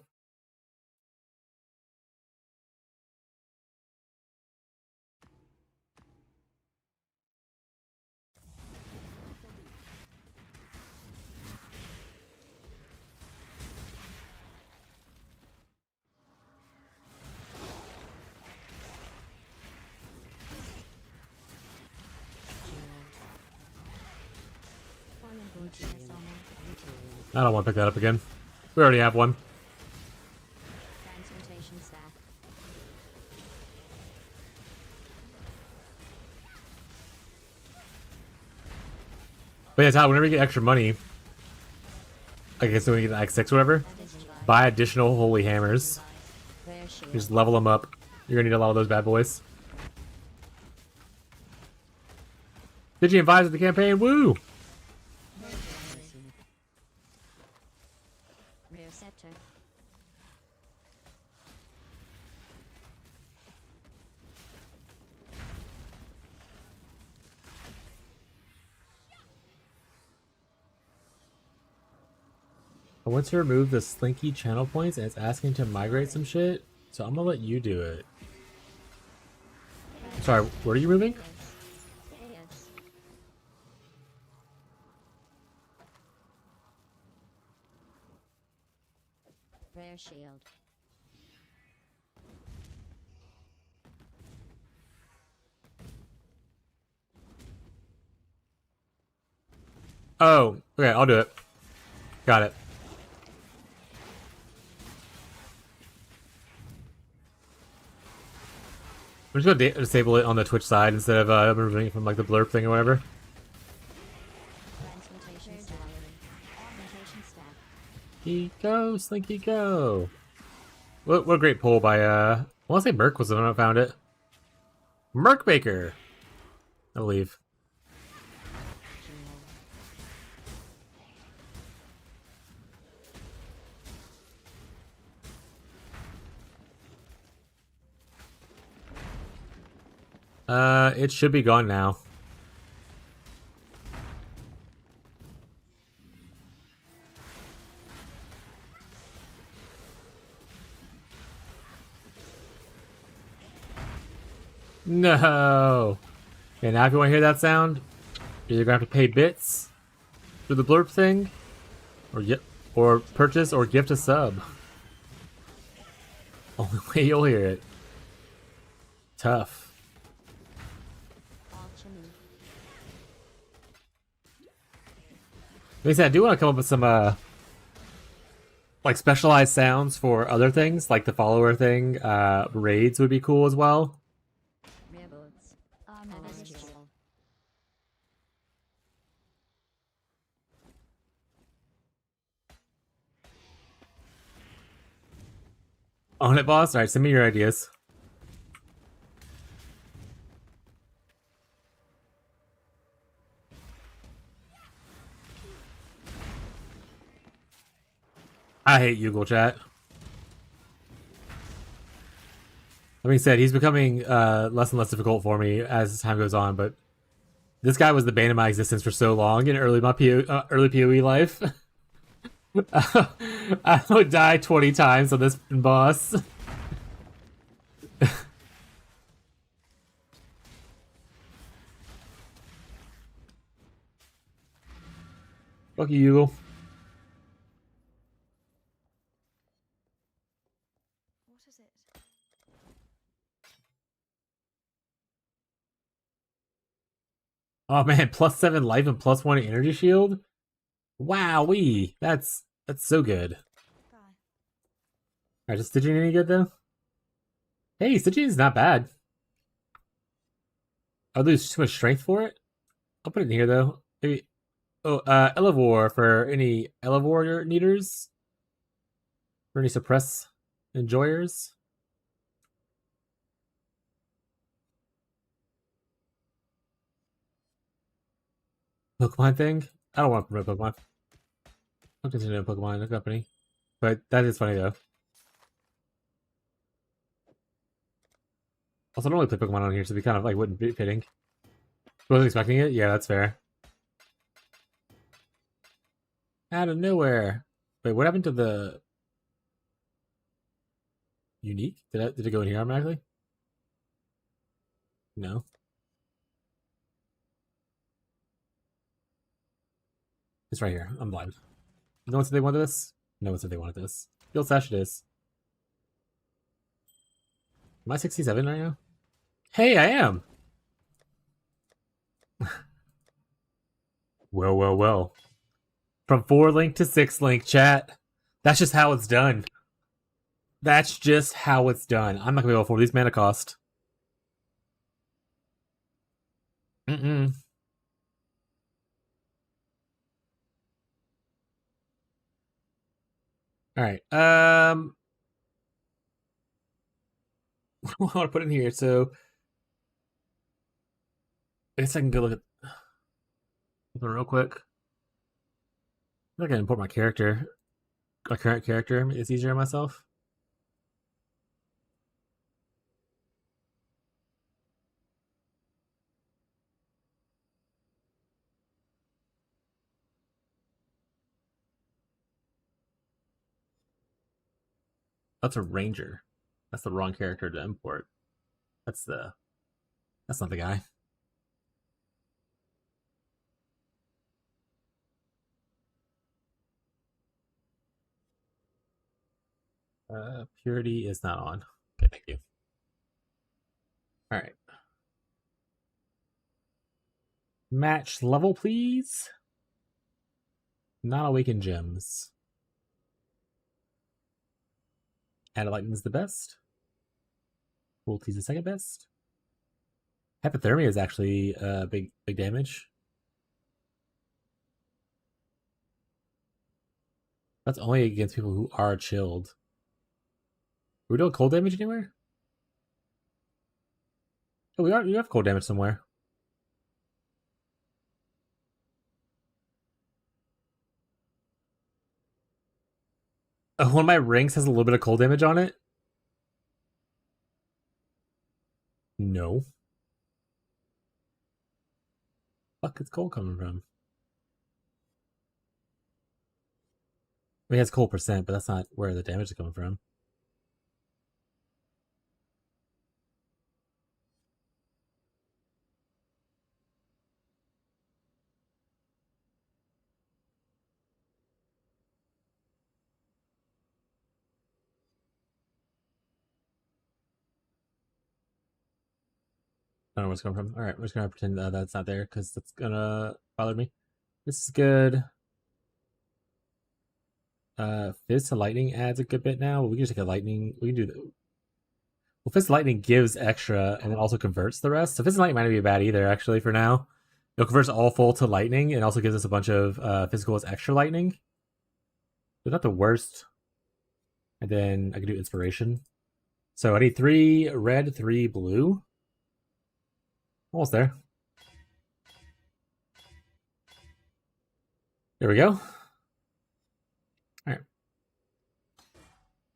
I don't want to pick that up again. We already have one. Transmutation stack. But yeah, Todd, whenever you get extra money, I guess when you get like 6 or whatever, buy additional holy hammers. Just level them up. You're gonna need a lot of those bad boys. Did you advise of the campaign? Woo! Rare scepter. I want to remove the slinky channel points, and it's asking to migrate some shit, so I'm gonna let you do it. Sorry, what are you moving? Yes. Rare shield. Oh, okay, I'll do it. Got it. I'm just gonna disable it on the Twitch side instead of removing it from like the blurb thing or whatever. Transmutation staff. Augmentation staff. Go, Slinky, go. What a great poll by, I want to say Merc was the one that found it. Merc Baker, I believe. It should be gone now. No. Okay, now if you want to hear that sound, you're either gonna have to pay bits through the blurb thing, or purchase or gift a sub. Only way you'll hear it. Tough. Like I said, I do want to come up with some like specialized sounds for other things, like the follower thing. Raids would be cool as well. On it, boss. All right, send me your ideas. I hate Yugle chat. That being said, he's becoming less and less difficult for me as time goes on, but this guy was the bane of my existence for so long in early PoE life. I would die 20 times on this boss. Fuck you, Yugle. What is it? Oh man, +7 life and +1 energy shield? Wowee! That's so good. Alright, is Stitching any good though? Hey, Stitching is not bad. I'll lose too much strength for it. I'll put it in here though. Maybe. Oh, Elevore for any Elevore needers? For any suppress enjoyers? Pokemon thing? I don't want to promote Pokemon. I'll continue Pokemon company. But that is funny though. Also, I don't really play Pokemon on here, so we kind of like wouldn't be fitting. Wasn't expecting it? Yeah, that's fair. Out of nowhere. Wait, what happened to the unique? Did it go in here automatically? No. It's right here. I'm blind. No one said they wanted this? No one said they wanted this. Field Sash it is. Am I 67 right now? Hey, I am! Well. From 4-link to 6-link, chat. That's just how it's done. That's just how it's done. I'm not gonna be able to afford these mana cost. Mm-mm. Alright, what do I want to put in here? So, I guess I can go look at something real quick. I'm not gonna import my character. My current character. It's easier on myself. That's a ranger. That's the wrong character to import. That's not the guy. Purity is not on. Okay, thank you. All right. Match level, please. Not awakened gems. Added lightning is the best. Cruelty is the second best. Hypothermia is actually big damage. That's only against people who are chilled. Are we doing cold damage anywhere? Oh, we are. You have cold damage somewhere. One of my rings has a little bit of cold damage on it. No. Fuck, it's cold coming from. I mean, it has cold percent, but that's not where the damage is coming from. I don't know where it's coming from. Alright, we're just gonna pretend that's not there because that's gonna bother me. This is good. Fizz to lightning adds a good bit now. We can just take a lightning. We can do the. Well, Fizz to lightning gives extra and then also converts the rest. So Fizz to lightning might not be bad either, actually, for now. It converts all full to lightning and also gives us a bunch of physical as extra lightning. So not the worst. And then I can do inspiration. So I need 3 red, 3 blue. Almost there. There we go. Alright.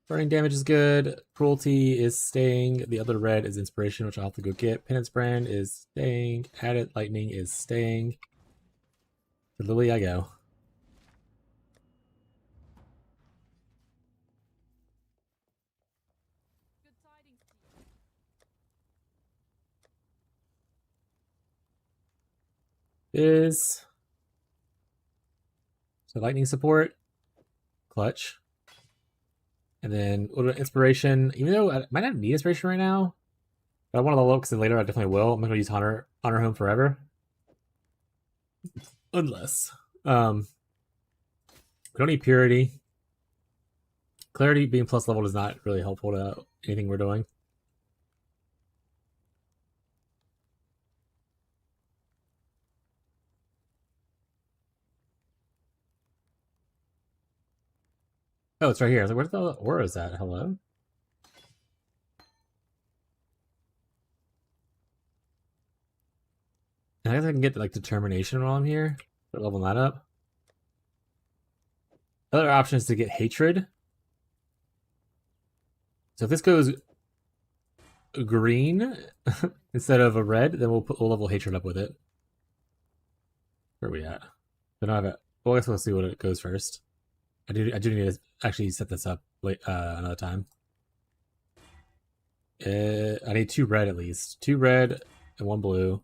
Burning damage is good. Cruelty is staying. The other red is inspiration, which I'll have to go get. Penance Brand is staying. Added lightning is staying. To Lily I go. Good tidings to you. Is so lightning support, clutch, and then a little bit of inspiration. Even though I might not need inspiration right now, but I want to level up because later I definitely will. I'm not gonna use honor home forever, unless we don't need purity. Clarity being plus leveled is not really helpful to anything we're doing. Oh, it's right here. I was like, where's the aura is at? Hello? And I guess I can get like determination while I'm here. Start leveling that up. Other option is to get hatred. So if this goes green instead of a red, then we'll level hatred up with it. Where are we at? I don't have it. Well, I guess we'll see what it goes first. I do need to actually set this up another time. I need 2 red at least. 2 red and 1 blue.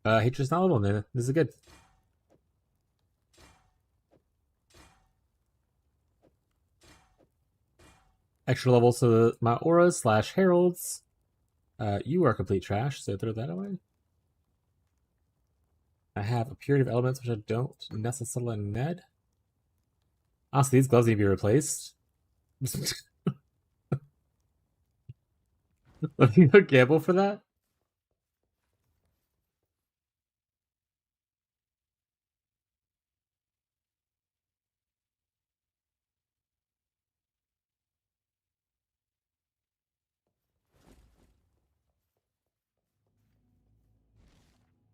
Hatred's not level, man. This is good. Extra level, so my auras / heralds. You are complete trash, so throw that away. I have a period of elements, which I don't necessarily need. Honestly, these gloves need to be replaced. Let me go gamble for that.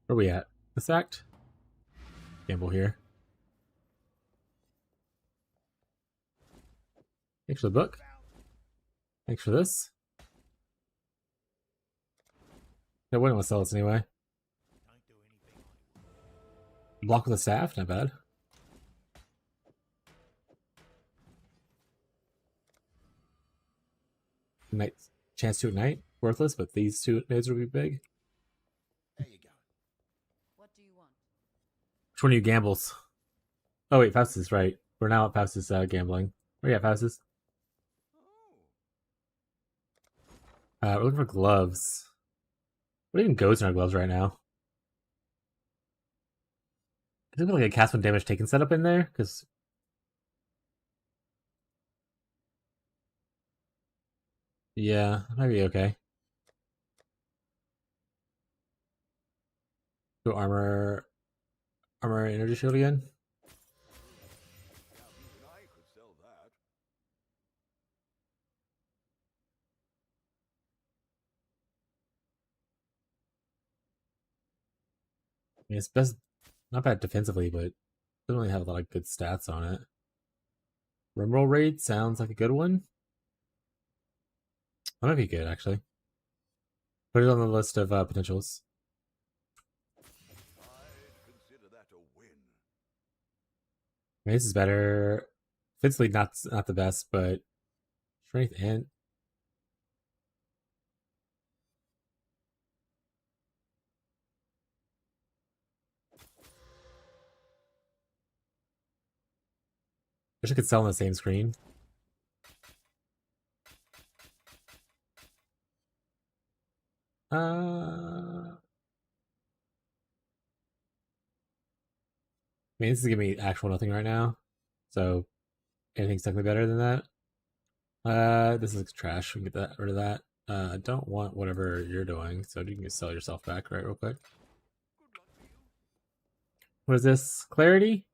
Where are we at? This act? Gamble here. Thanks for the book. Thanks for this. I wouldn't want to sell this anyway. Block with a staff, not bad. Ignite, chance to ignite, worthless, but these 2 nodes will be big. There you go. What do you want? Which one of you gambles? Oh wait, Faustus is right. We're now at Faustus gambling. Where you at, Faustus? We're looking for gloves. What even goes in our gloves right now? Is there like a cast when damage taken setup in there? Because yeah, that might be okay. Go armor energy shield again. I mean, it's best, not bad defensively, but doesn't really have a lot of good stats on it. Rimroll rate sounds like a good one. That might be good, actually. Put it on the list of potentials. I mean, this is better. Defensively, not the best, but strength and wish I could sell on the same screen. I mean, this is giving me actual nothing right now, so anything's definitely better than that. This is trash. We can get rid of that. I don't want whatever you're doing, so you can just sell yourself back, right, real quick. What is this? Clarity?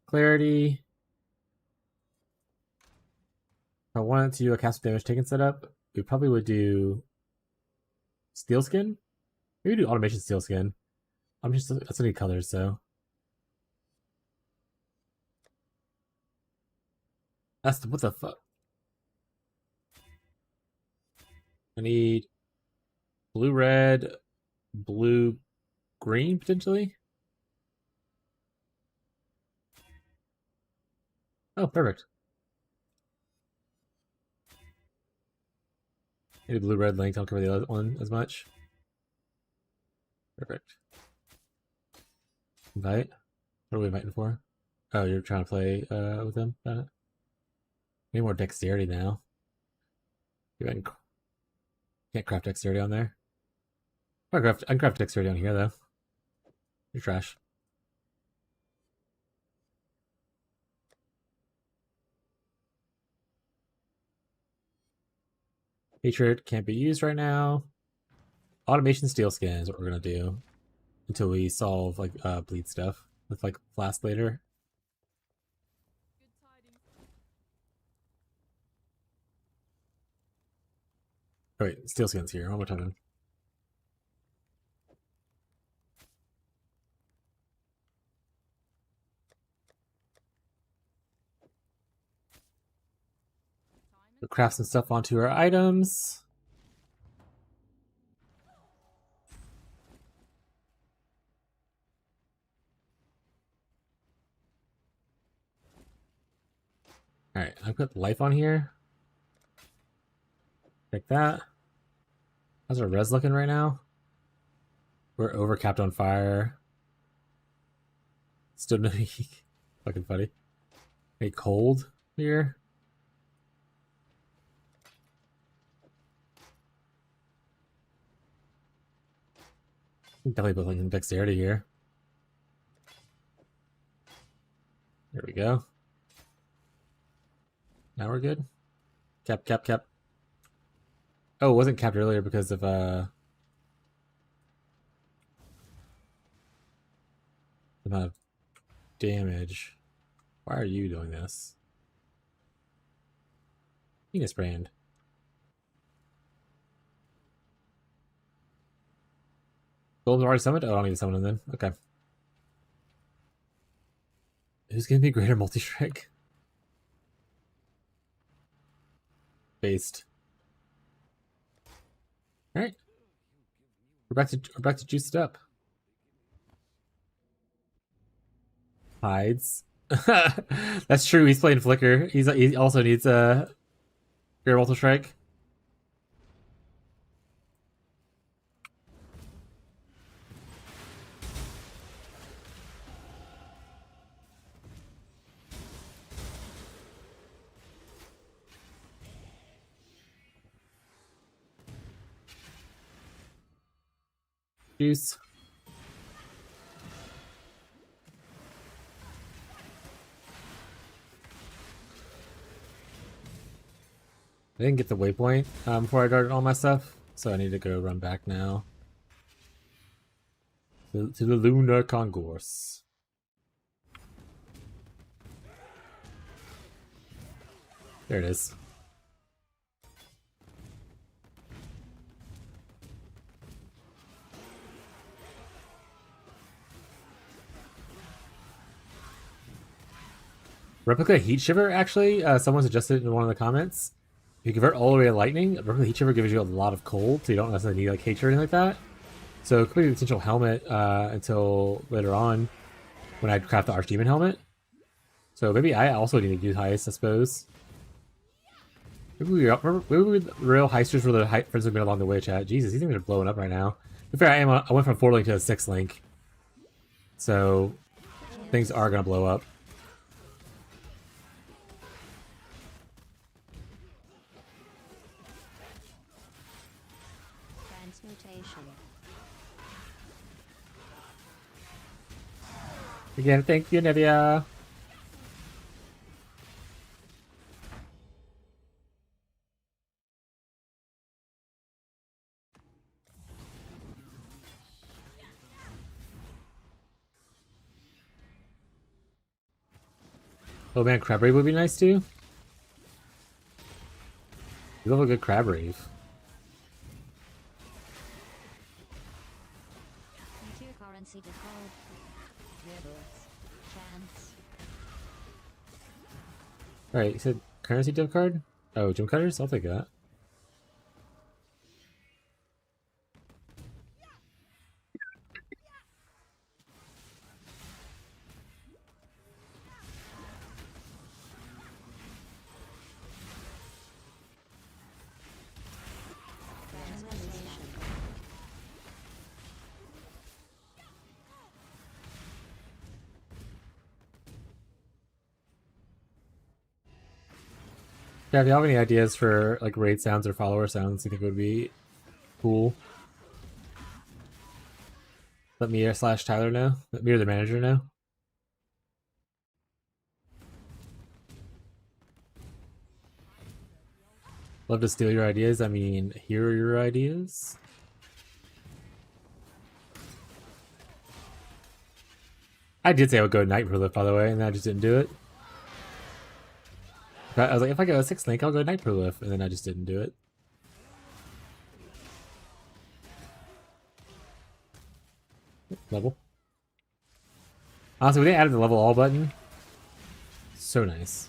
Clarity. If I wanted to do a cast damage taken setup, we probably would do Steel Skin. Maybe do automation Steel Skin. That's any colors, so. What the fuck? I need blue, red, blue, green, potentially. Oh, perfect. Maybe blue, red, link. Don't cover the other one as much. Perfect. Invite. What are we inviting for? Oh, you're trying to play with them? Got it. Need more dexterity now. Can't craft dexterity on there. I can craft dexterity on here, though. You're trash. Hatred can't be used right now. Automation Steel Skin is what we're gonna do until we solve like bleed stuff with like Flask later. Oh, wait, Steel Skin's here. One more time. We'll craft some stuff onto our items. Alright, I've got life on here. Like that. How's our res looking right now? We're overcapped on fire. Still no fucking funny. Any cold here? Definitely building dexterity here. There we go. Now we're good. Cap. Oh, it wasn't capped earlier because of the amount of damage. Why are you doing this? Penance Brand. Gold's already summoned? Oh, I don't need to summon him then. Okay. Who's gonna be greater multi-strike? Based. Alright. We're back to juiced up. Hides. That's true, he's playing Flicker. He also needs a greater multi-strike. juice. I didn't get the waypoint before I guarded all my stuff, so I need to go run back now to the Lunar Concourse. There it is. Replica Heat Shiver, actually, someone suggested in one of the comments. If you convert all the way to lightning, Replica Heat Shiver gives you a lot of cold, so you don't necessarily need like H or anything like that. So it could be a potential helmet until later on when I craft the Archdemon helmet. So maybe I also need to do heist, I suppose. Maybe we the real heisters were the friends we've been along the way, chat. Jesus, these things are blowing up right now. To be fair, I went from 4 link to a 6 link. So things are gonna blow up. Transmutation. Again, thank you, Nevia. Oh man, Crab Rave would be nice too. You love a good Crab Rave. Currency decode. Dribbles. Chance. Alright, you said currency div card? Oh, gem cutters? I'll take that. Yeah, if you have any ideas for like raid sounds or follower sounds you think would be cool, let me or /Tyler know. Let me or the manager know. Love to steal your ideas. I mean, hear your ideas. I did say I would go Night Prolift, by the way, and I just didn't do it. I was like, if I go a 6 link, I'll go Night Prolift, and then I just didn't do it. Level. Honestly, when they added the level all button, so nice.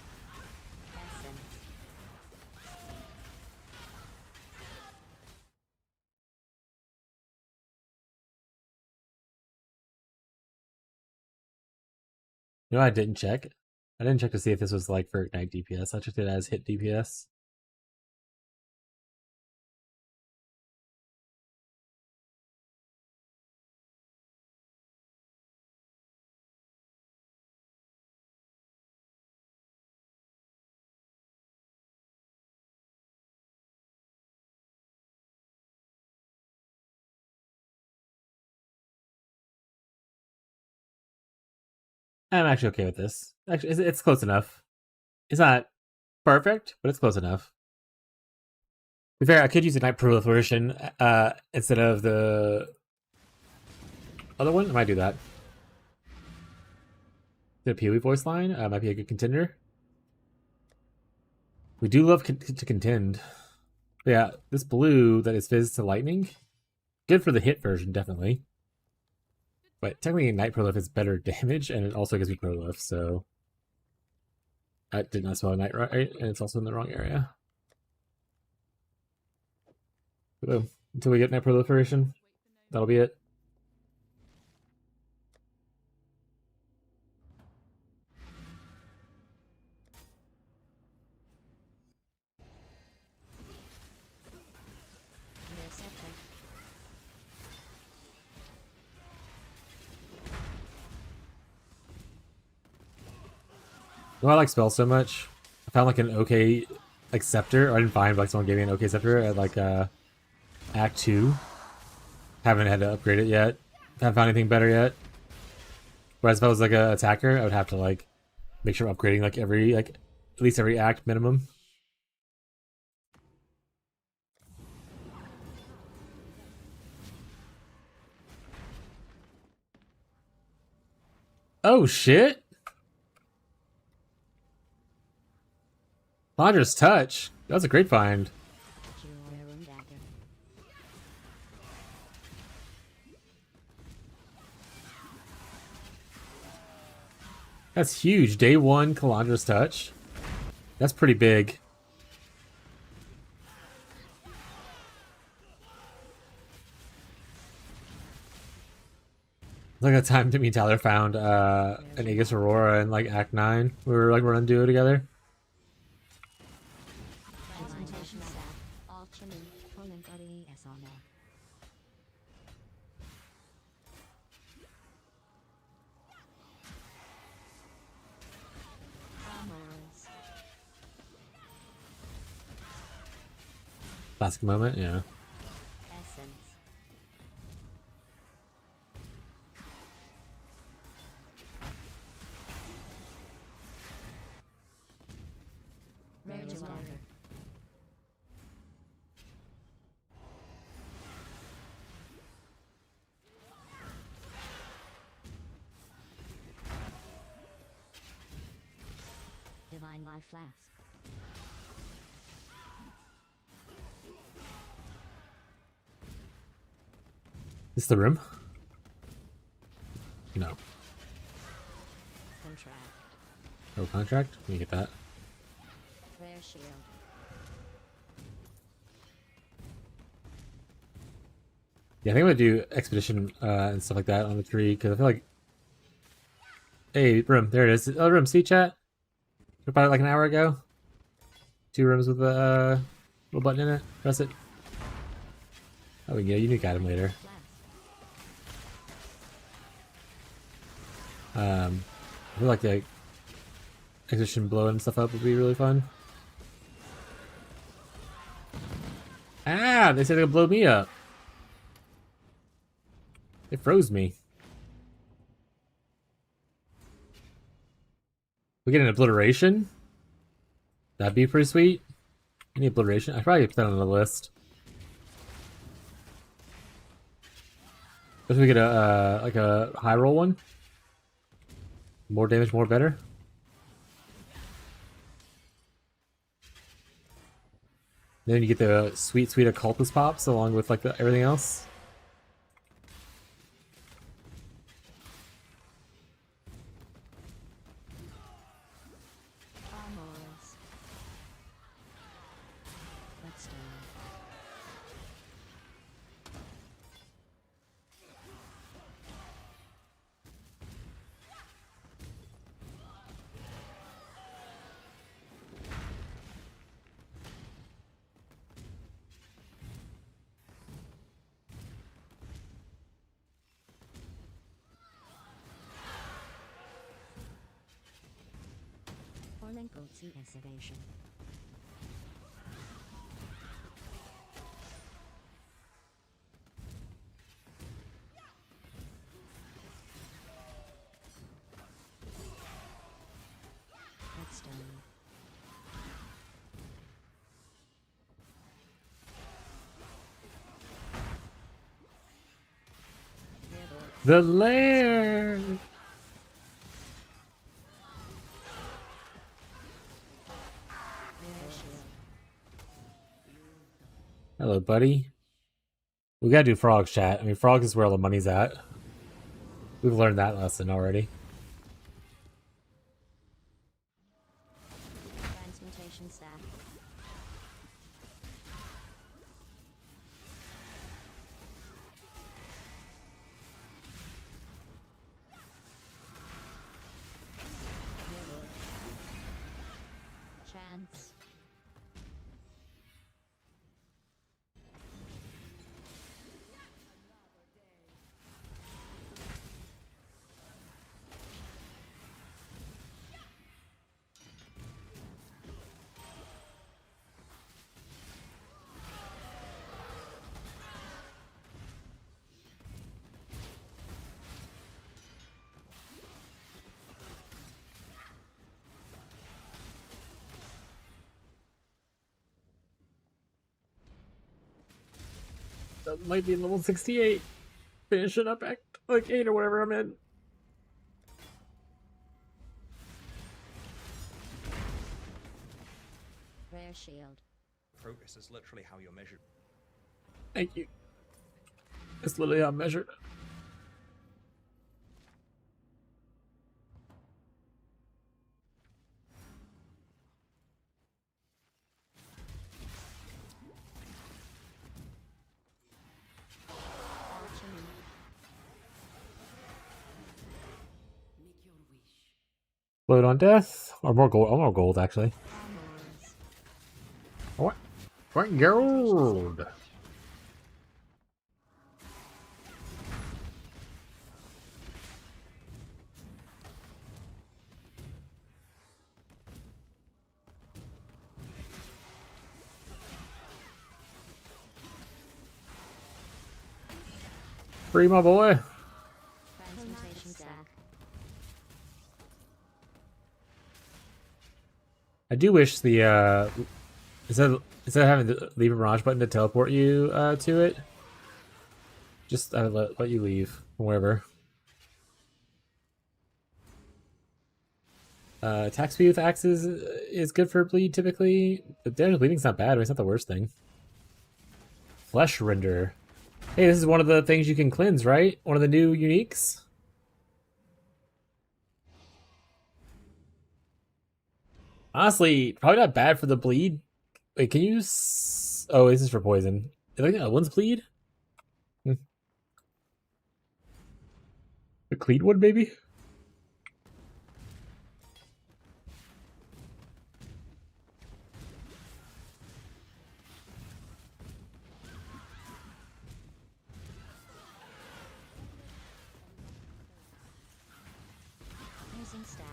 You know, I didn't check. I didn't check to see if this was like for Ignite DPS. I checked it as hit DPS. I'm actually okay with this. Actually, it's close enough. It's not perfect, but it's close enough. To be fair, I could use Ignite Proliferation instead of the other one. I might do that. The Pee-wee voice line might be a good contender. We do love to contend. But yeah, this blue that is Fizz to Lightning, good for the hit version, definitely. But technically, Ignite Prolift is better damage, and it also gives me Prolift, so I did not spell Ignite right, and it's also in the wrong area. So, until we get Ignite Proliferation, that'll be it. You know, I like spells so much. I found like an okay like scepter. Or I didn't find, but like someone gave me an okay scepter at like Act 2. Haven't had to upgrade it yet. Haven't found anything better yet. Whereas if I was like an attacker, I would have to like make sure I'm upgrading like every like at least every act minimum. Oh shit! Ponderous Touch. That was a great find. That's huge. Day 1 Calandra's Touch. That's pretty big. Like a time that me and Tyler found an Aegis Aurora in like Act 9. We were like running duo together. Classic moment, yeah. Divine Life Flask. Is this the room? No. Contract. No contract? Let me get that. Rare Shield. Yeah, I think I'm gonna do expedition and stuff like that on the tree because I feel like. Hey, room, there it is. Oh, room, see chat? About it like an hour ago. 2 rooms with a little button in it. Press it. Oh, yeah, unique item later. I feel like the expedition blowing stuff up would be really fun. Ah, they said they could blow me up. It froze me. We get an obliteration? That'd be pretty sweet. Any obliteration? I probably put that on the list. If we get a like a high roll one. More damage, more better. Then you get the sweet, sweet occultist pops along with like everything else. Excavation. The lair. Hello, buddy. We gotta do frogs, chat. I mean, frogs is where all the money's at. We've learned that lesson already. Transmutation staff. Chance. That might be level 68. Finishing up act like 8 or whatever I'm in. Rare shield. Progress is literally how you're measured. Thank you. It's literally how I'm measured. Make your wish. Load on death. Or more gold. Or more gold, actually. What? What gold? Free my boy. Transmutation stack. I do wish the instead of having the leave a mirage button to teleport you to it, just let you leave wherever. Attack speed with axes is good for bleed typically. The damage of bleeding's not bad, but it's not the worst thing. Flesh render. Hey, this is one of the things you can cleanse, right? One of the new uniques. Honestly, probably not bad for the bleed. Wait, can you? Oh, this is for poison. Is there that one's bleed? The Cleedwood, maybe? Using stack.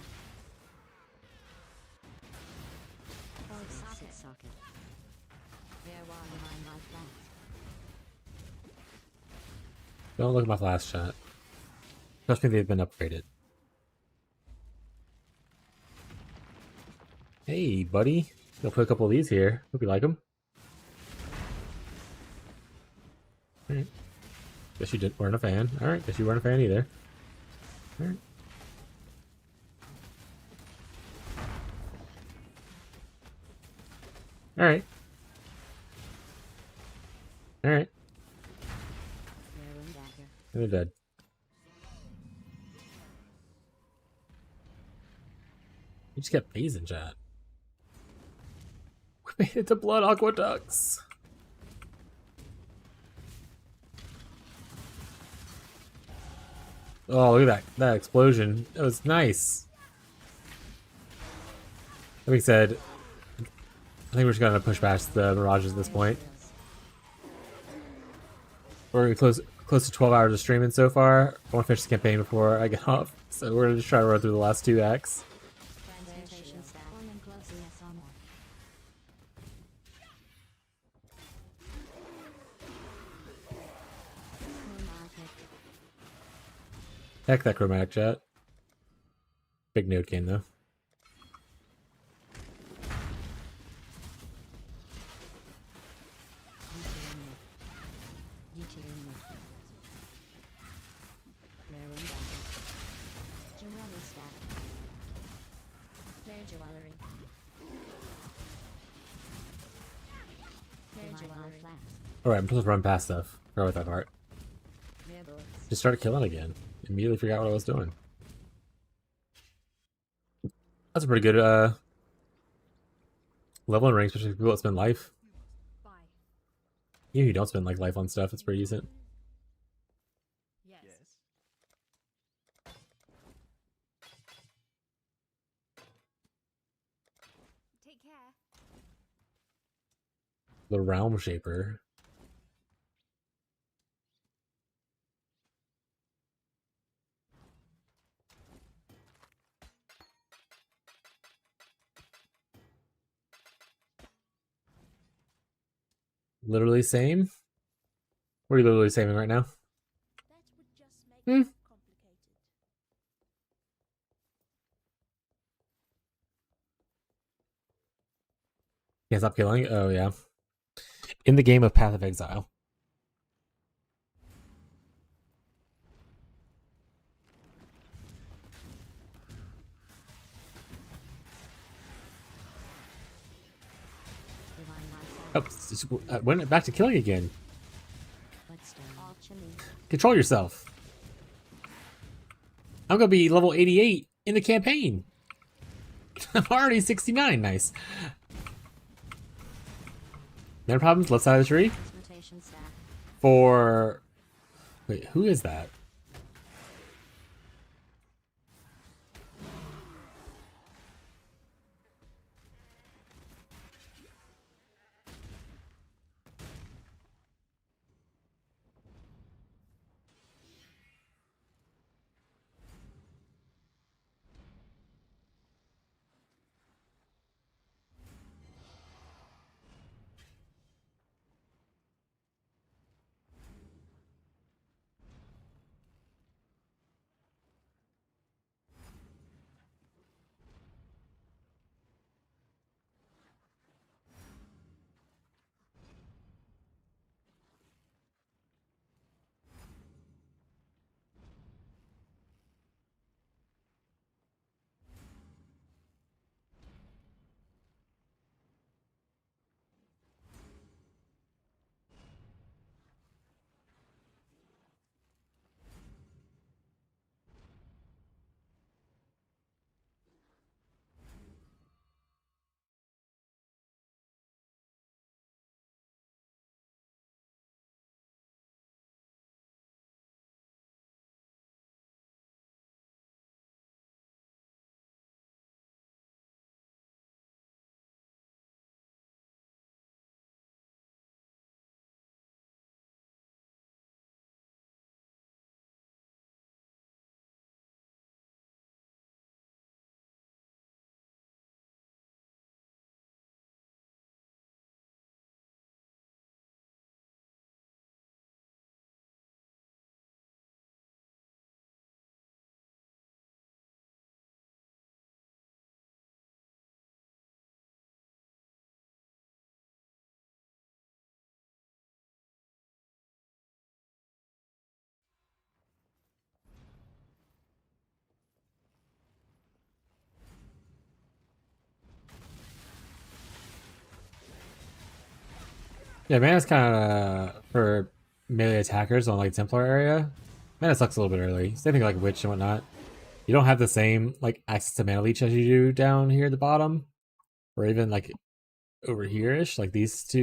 Socket. Rare one behind my flat. Don't look at my flash chat. Trust me, they've been upgraded. Hey, buddy. Gonna put a couple of these here. Hope you like them. Alright. Guess you weren't a fan. Alright, guess you weren't a fan either. Alright. Alright. Alright. Rare one dagger. And they're dead. You just kept phasing, chat. We made it to Blood Aqueducts. Oh, look at that explosion. That was nice. Like we said, I think we're just gonna push past the mirages at this point. We're close to 12 hours of streaming so far. I want to finish the campaign before I get off, so we're gonna just try to run through the last 2 acts. Transmutation stack. Volume close. Yes, on one. Chromatic. Heck that chromatic chat. Big node game though. Rare one dagger. Jewelry stack. Rare jewelry. Rare jewelry. Alright, I'm supposed to run past stuff. Forgot about that part. Rare bullets. Just started killing again. Immediately forgot what I was doing. That's a pretty good leveling ring, especially for people that spend life. Bye. Even if you don't spend like life on stuff, it's pretty decent. Yes. Take care. The Realm Shaper. Literally same? What are you literally saving right now? That would just make it complicated. Can't stop killing? Oh, yeah. In the game of Path of Exile. Oh, went back to killing again. Archery. Control yourself. I'm gonna be level 88 in the campaign. I'm already 69. Nice. No problems. Left side of the tree. Transmutation staff. For wait, who is that? Yeah, mana's kind of for melee attackers on like Templar area. Mana sucks a little bit early. Same thing like Witch and whatnot. You don't have the same like access to mana leech as you do down here at the bottom, or even like over here-ish. Like these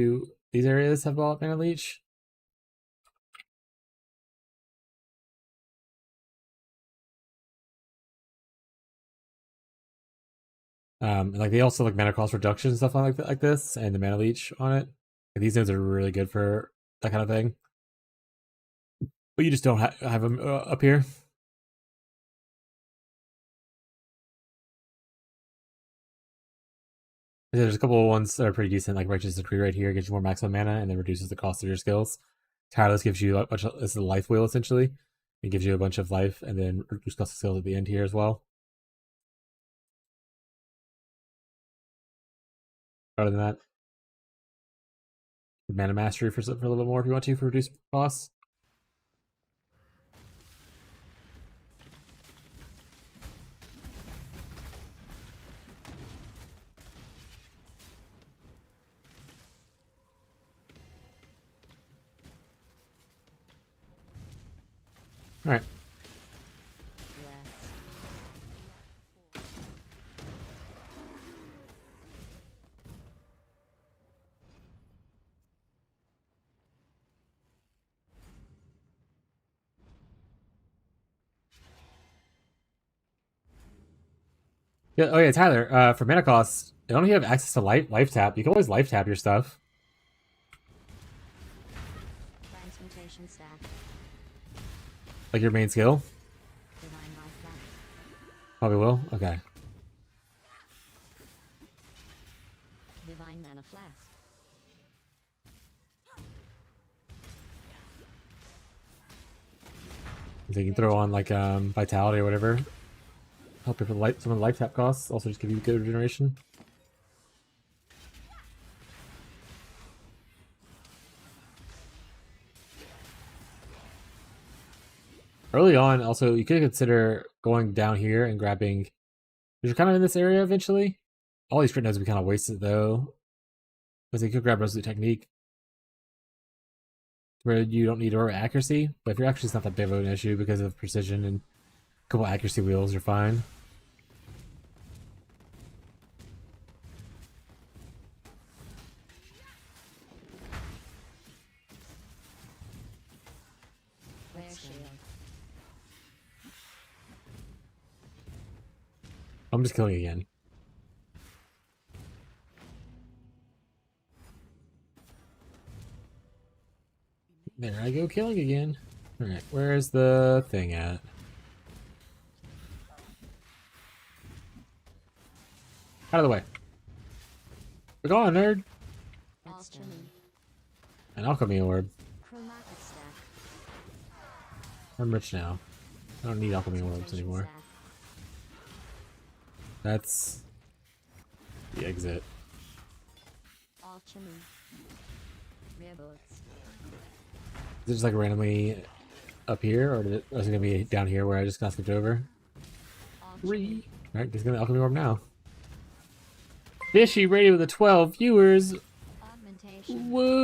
areas have a lot of mana leech. And like they also like mana cost reduction and stuff like this, and the mana leech on it. Like, these nodes are really good for that kind of thing. But you just don't have them up here. There's a couple of ones that are pretty decent, like Righteous Decree right here gives you more maximum mana and then reduces the cost of your skills. Tireless gives you a bunch of, it's a life wheel essentially. It gives you a bunch of life and then reduce cost of skills at the end here as well. Other than that, mana mastery for a little bit more if you want to for reduced costs. All right. Yeah, oh yeah, Tyler. For mana costs, you don't have access to life tap. You can always life tap your stuff. Transmutation staff. Like your main skill. Divine life flask. Probably will. Okay. Divine mana flask. So you can throw on like vitality or whatever. Help you for some of the life tap costs. Also just give you good regeneration. Early on, also you could consider going down here and grabbing. You're kind of in this area eventually. All these crit nodes will be kind of wasted though. Because you could grab Resolute Technique, where you don't need aura accuracy, but if your accuracy is not that big of an issue because of precision and a couple accuracy wheels, you're fine. I'm just killing again. There I go, killing again. Alright, where's the thing at? Out of the way. We're gone, nerd! An alchemy orb. I'm rich now. I don't need alchemy orbs anymore. That's the exit. Is it just like randomly up here, or was it gonna be down here where I just got skipped over? Alright, he's gonna alchemy orb now. Fishy rated with the 12 viewers. Woo!